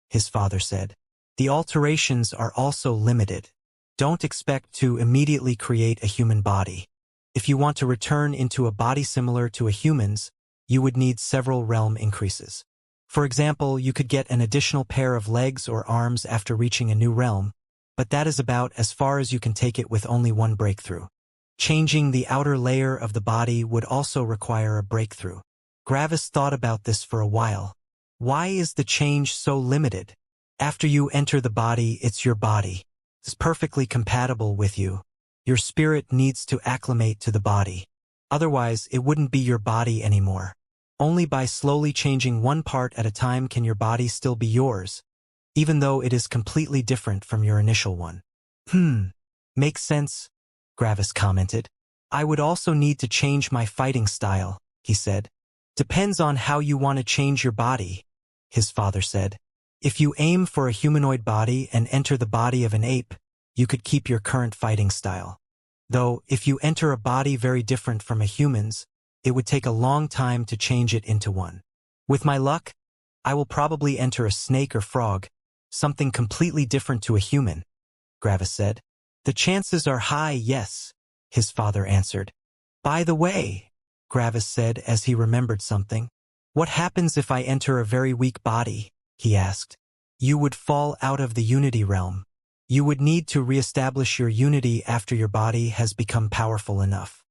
his father said. The alterations are also limited. Don't expect to immediately create a human body. If you want to return into a body similar to a human's, you would need several realm increases. For example, you could get an additional pair of legs or arms after reaching a new realm, but that is about as far as you can take it with only one breakthrough. Changing the outer layer of the body would also require a breakthrough. Gravis thought about this for a while. Why is the change so limited? After you enter the body, it's your body. It's perfectly compatible with you. Your spirit needs to acclimate to the body. Otherwise, it wouldn't be your body anymore. Only by slowly changing one part at a time can your body still be yours, even though it is completely different from your initial one. Makes sense, Gravis commented. I would also need to change my fighting style, he said. Depends on how you want to change your body, his father said. If you aim for a humanoid body and enter the body of an ape, you could keep your current fighting style. Though, if you enter a body very different from a human's, it would take a long time to change it into one. With my luck, I will probably enter a snake or frog, something completely different to a human, Gravis said. The chances are high, yes, his father answered. By the way, Gravis said as he remembered something, what happens if I enter a very weak body? He asked. You would fall out of the unity realm. You would need to reestablish your unity after your body has become powerful enough.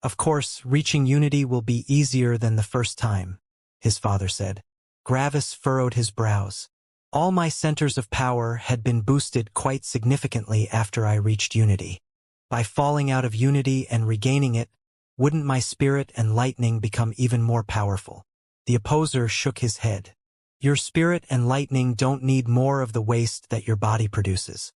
Of course, reaching unity will be easier than the first time, his father said. Gravis furrowed his brows. All my centers of power had been boosted quite significantly after I reached unity. By falling out of unity and regaining it, wouldn't my spirit and lightning become even more powerful? The opposer shook his head. Your spirit and lightning don't need more of the waste that your body produces.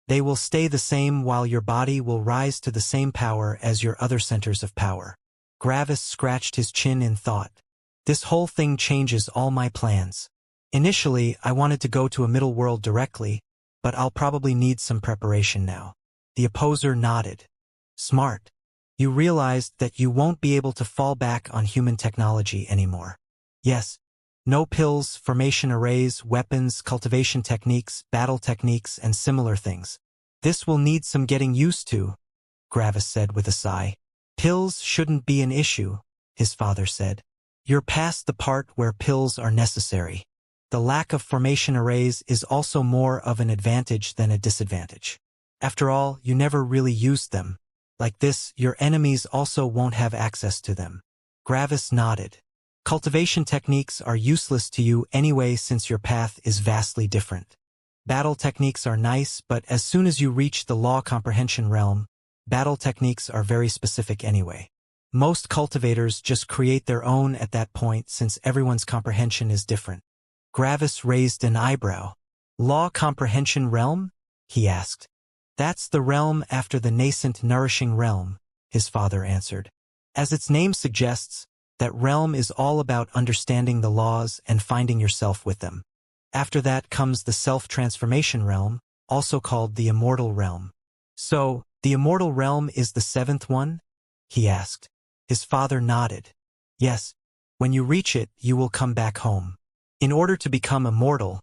They will stay the same while your body will rise to the same power as your other centers of power. Gravis scratched his chin in thought. This whole thing changes all my plans. Initially, I wanted to go to a middle world directly, but I'll probably need some preparation now. The opposer nodded. Smart. You realized that you won't be able to fall back on human technology anymore. Yes. No pills, formation arrays, weapons, cultivation techniques, battle techniques, and similar things. This will need some getting used to, Gravis said with a sigh. Pills shouldn't be an issue, his father said. You're past the part where pills are necessary. The lack of formation arrays is also more of an advantage than a disadvantage. After all, you never really used them. Like this, your enemies also won't have access to them. Gravis nodded. Cultivation techniques are useless to you anyway since your path is vastly different. Battle techniques are nice, but as soon as you reach the law comprehension realm, battle techniques are very specific anyway. Most cultivators just create their own at that point since everyone's comprehension is different. Gravis raised an eyebrow. Law comprehension realm? He asked. That's the realm after the nascent nourishing realm, his father answered. As its name suggests, that realm is all about understanding the laws and finding yourself with them. After that comes the self-transformation realm, also called the immortal realm. So, the immortal realm is the seventh one? He asked. His father nodded. Yes, when you reach it, you will come back home. In order to become immortal,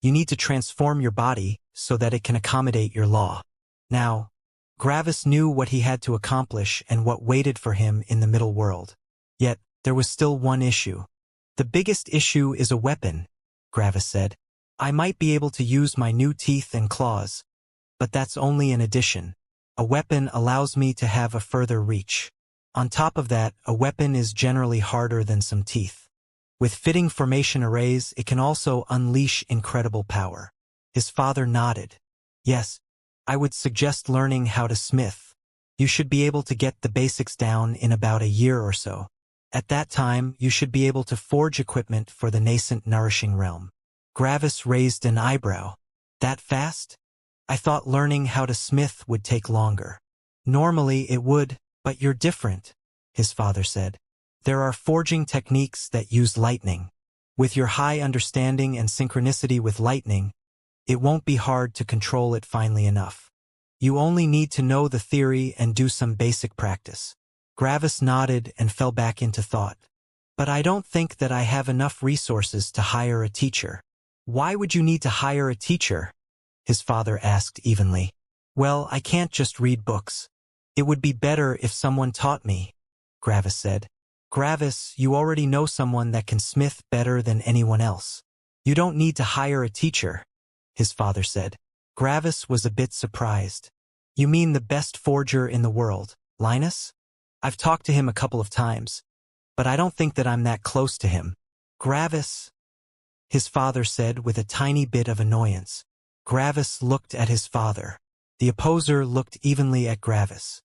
you need to transform your body so that it can accommodate your law. Now, Gravis knew what he had to accomplish and what waited for him in the middle world. Yet, there was still one issue. The biggest issue is a weapon, Gravis said. I might be able to use my new teeth and claws, but that's only an addition. A weapon allows me to have a further reach. On top of that, a weapon is generally harder than some teeth. With fitting formation arrays, it can also unleash incredible power. His father nodded. Yes, I would suggest learning how to smith. You should be able to get the basics down in about a year or so. At that time, you should be able to forge equipment for the nascent nourishing realm. Gravis raised an eyebrow. That fast? I thought learning how to smith would take longer. Normally it would, but you're different, his father said. There are forging techniques that use lightning. With your high understanding and synchronicity with lightning, it won't be hard to control it finely enough. You only need to know the theory and do some basic practice. Gravis nodded and fell back into thought. But I don't think that I have enough resources to hire a teacher. Why would you need to hire a teacher? His father asked evenly. Well, I can't just read books. It would be better if someone taught me, Gravis said. Gravis, you already know someone that can smith better than anyone else. You don't need to hire a teacher, his father said. Gravis was a bit surprised. You mean the best forger in the world, Linus? I've talked to him a couple of times, but I don't think that I'm that close to him. Gravis, his father said with a tiny bit of annoyance. Gravis looked at his father. The opposer looked evenly at Gravis.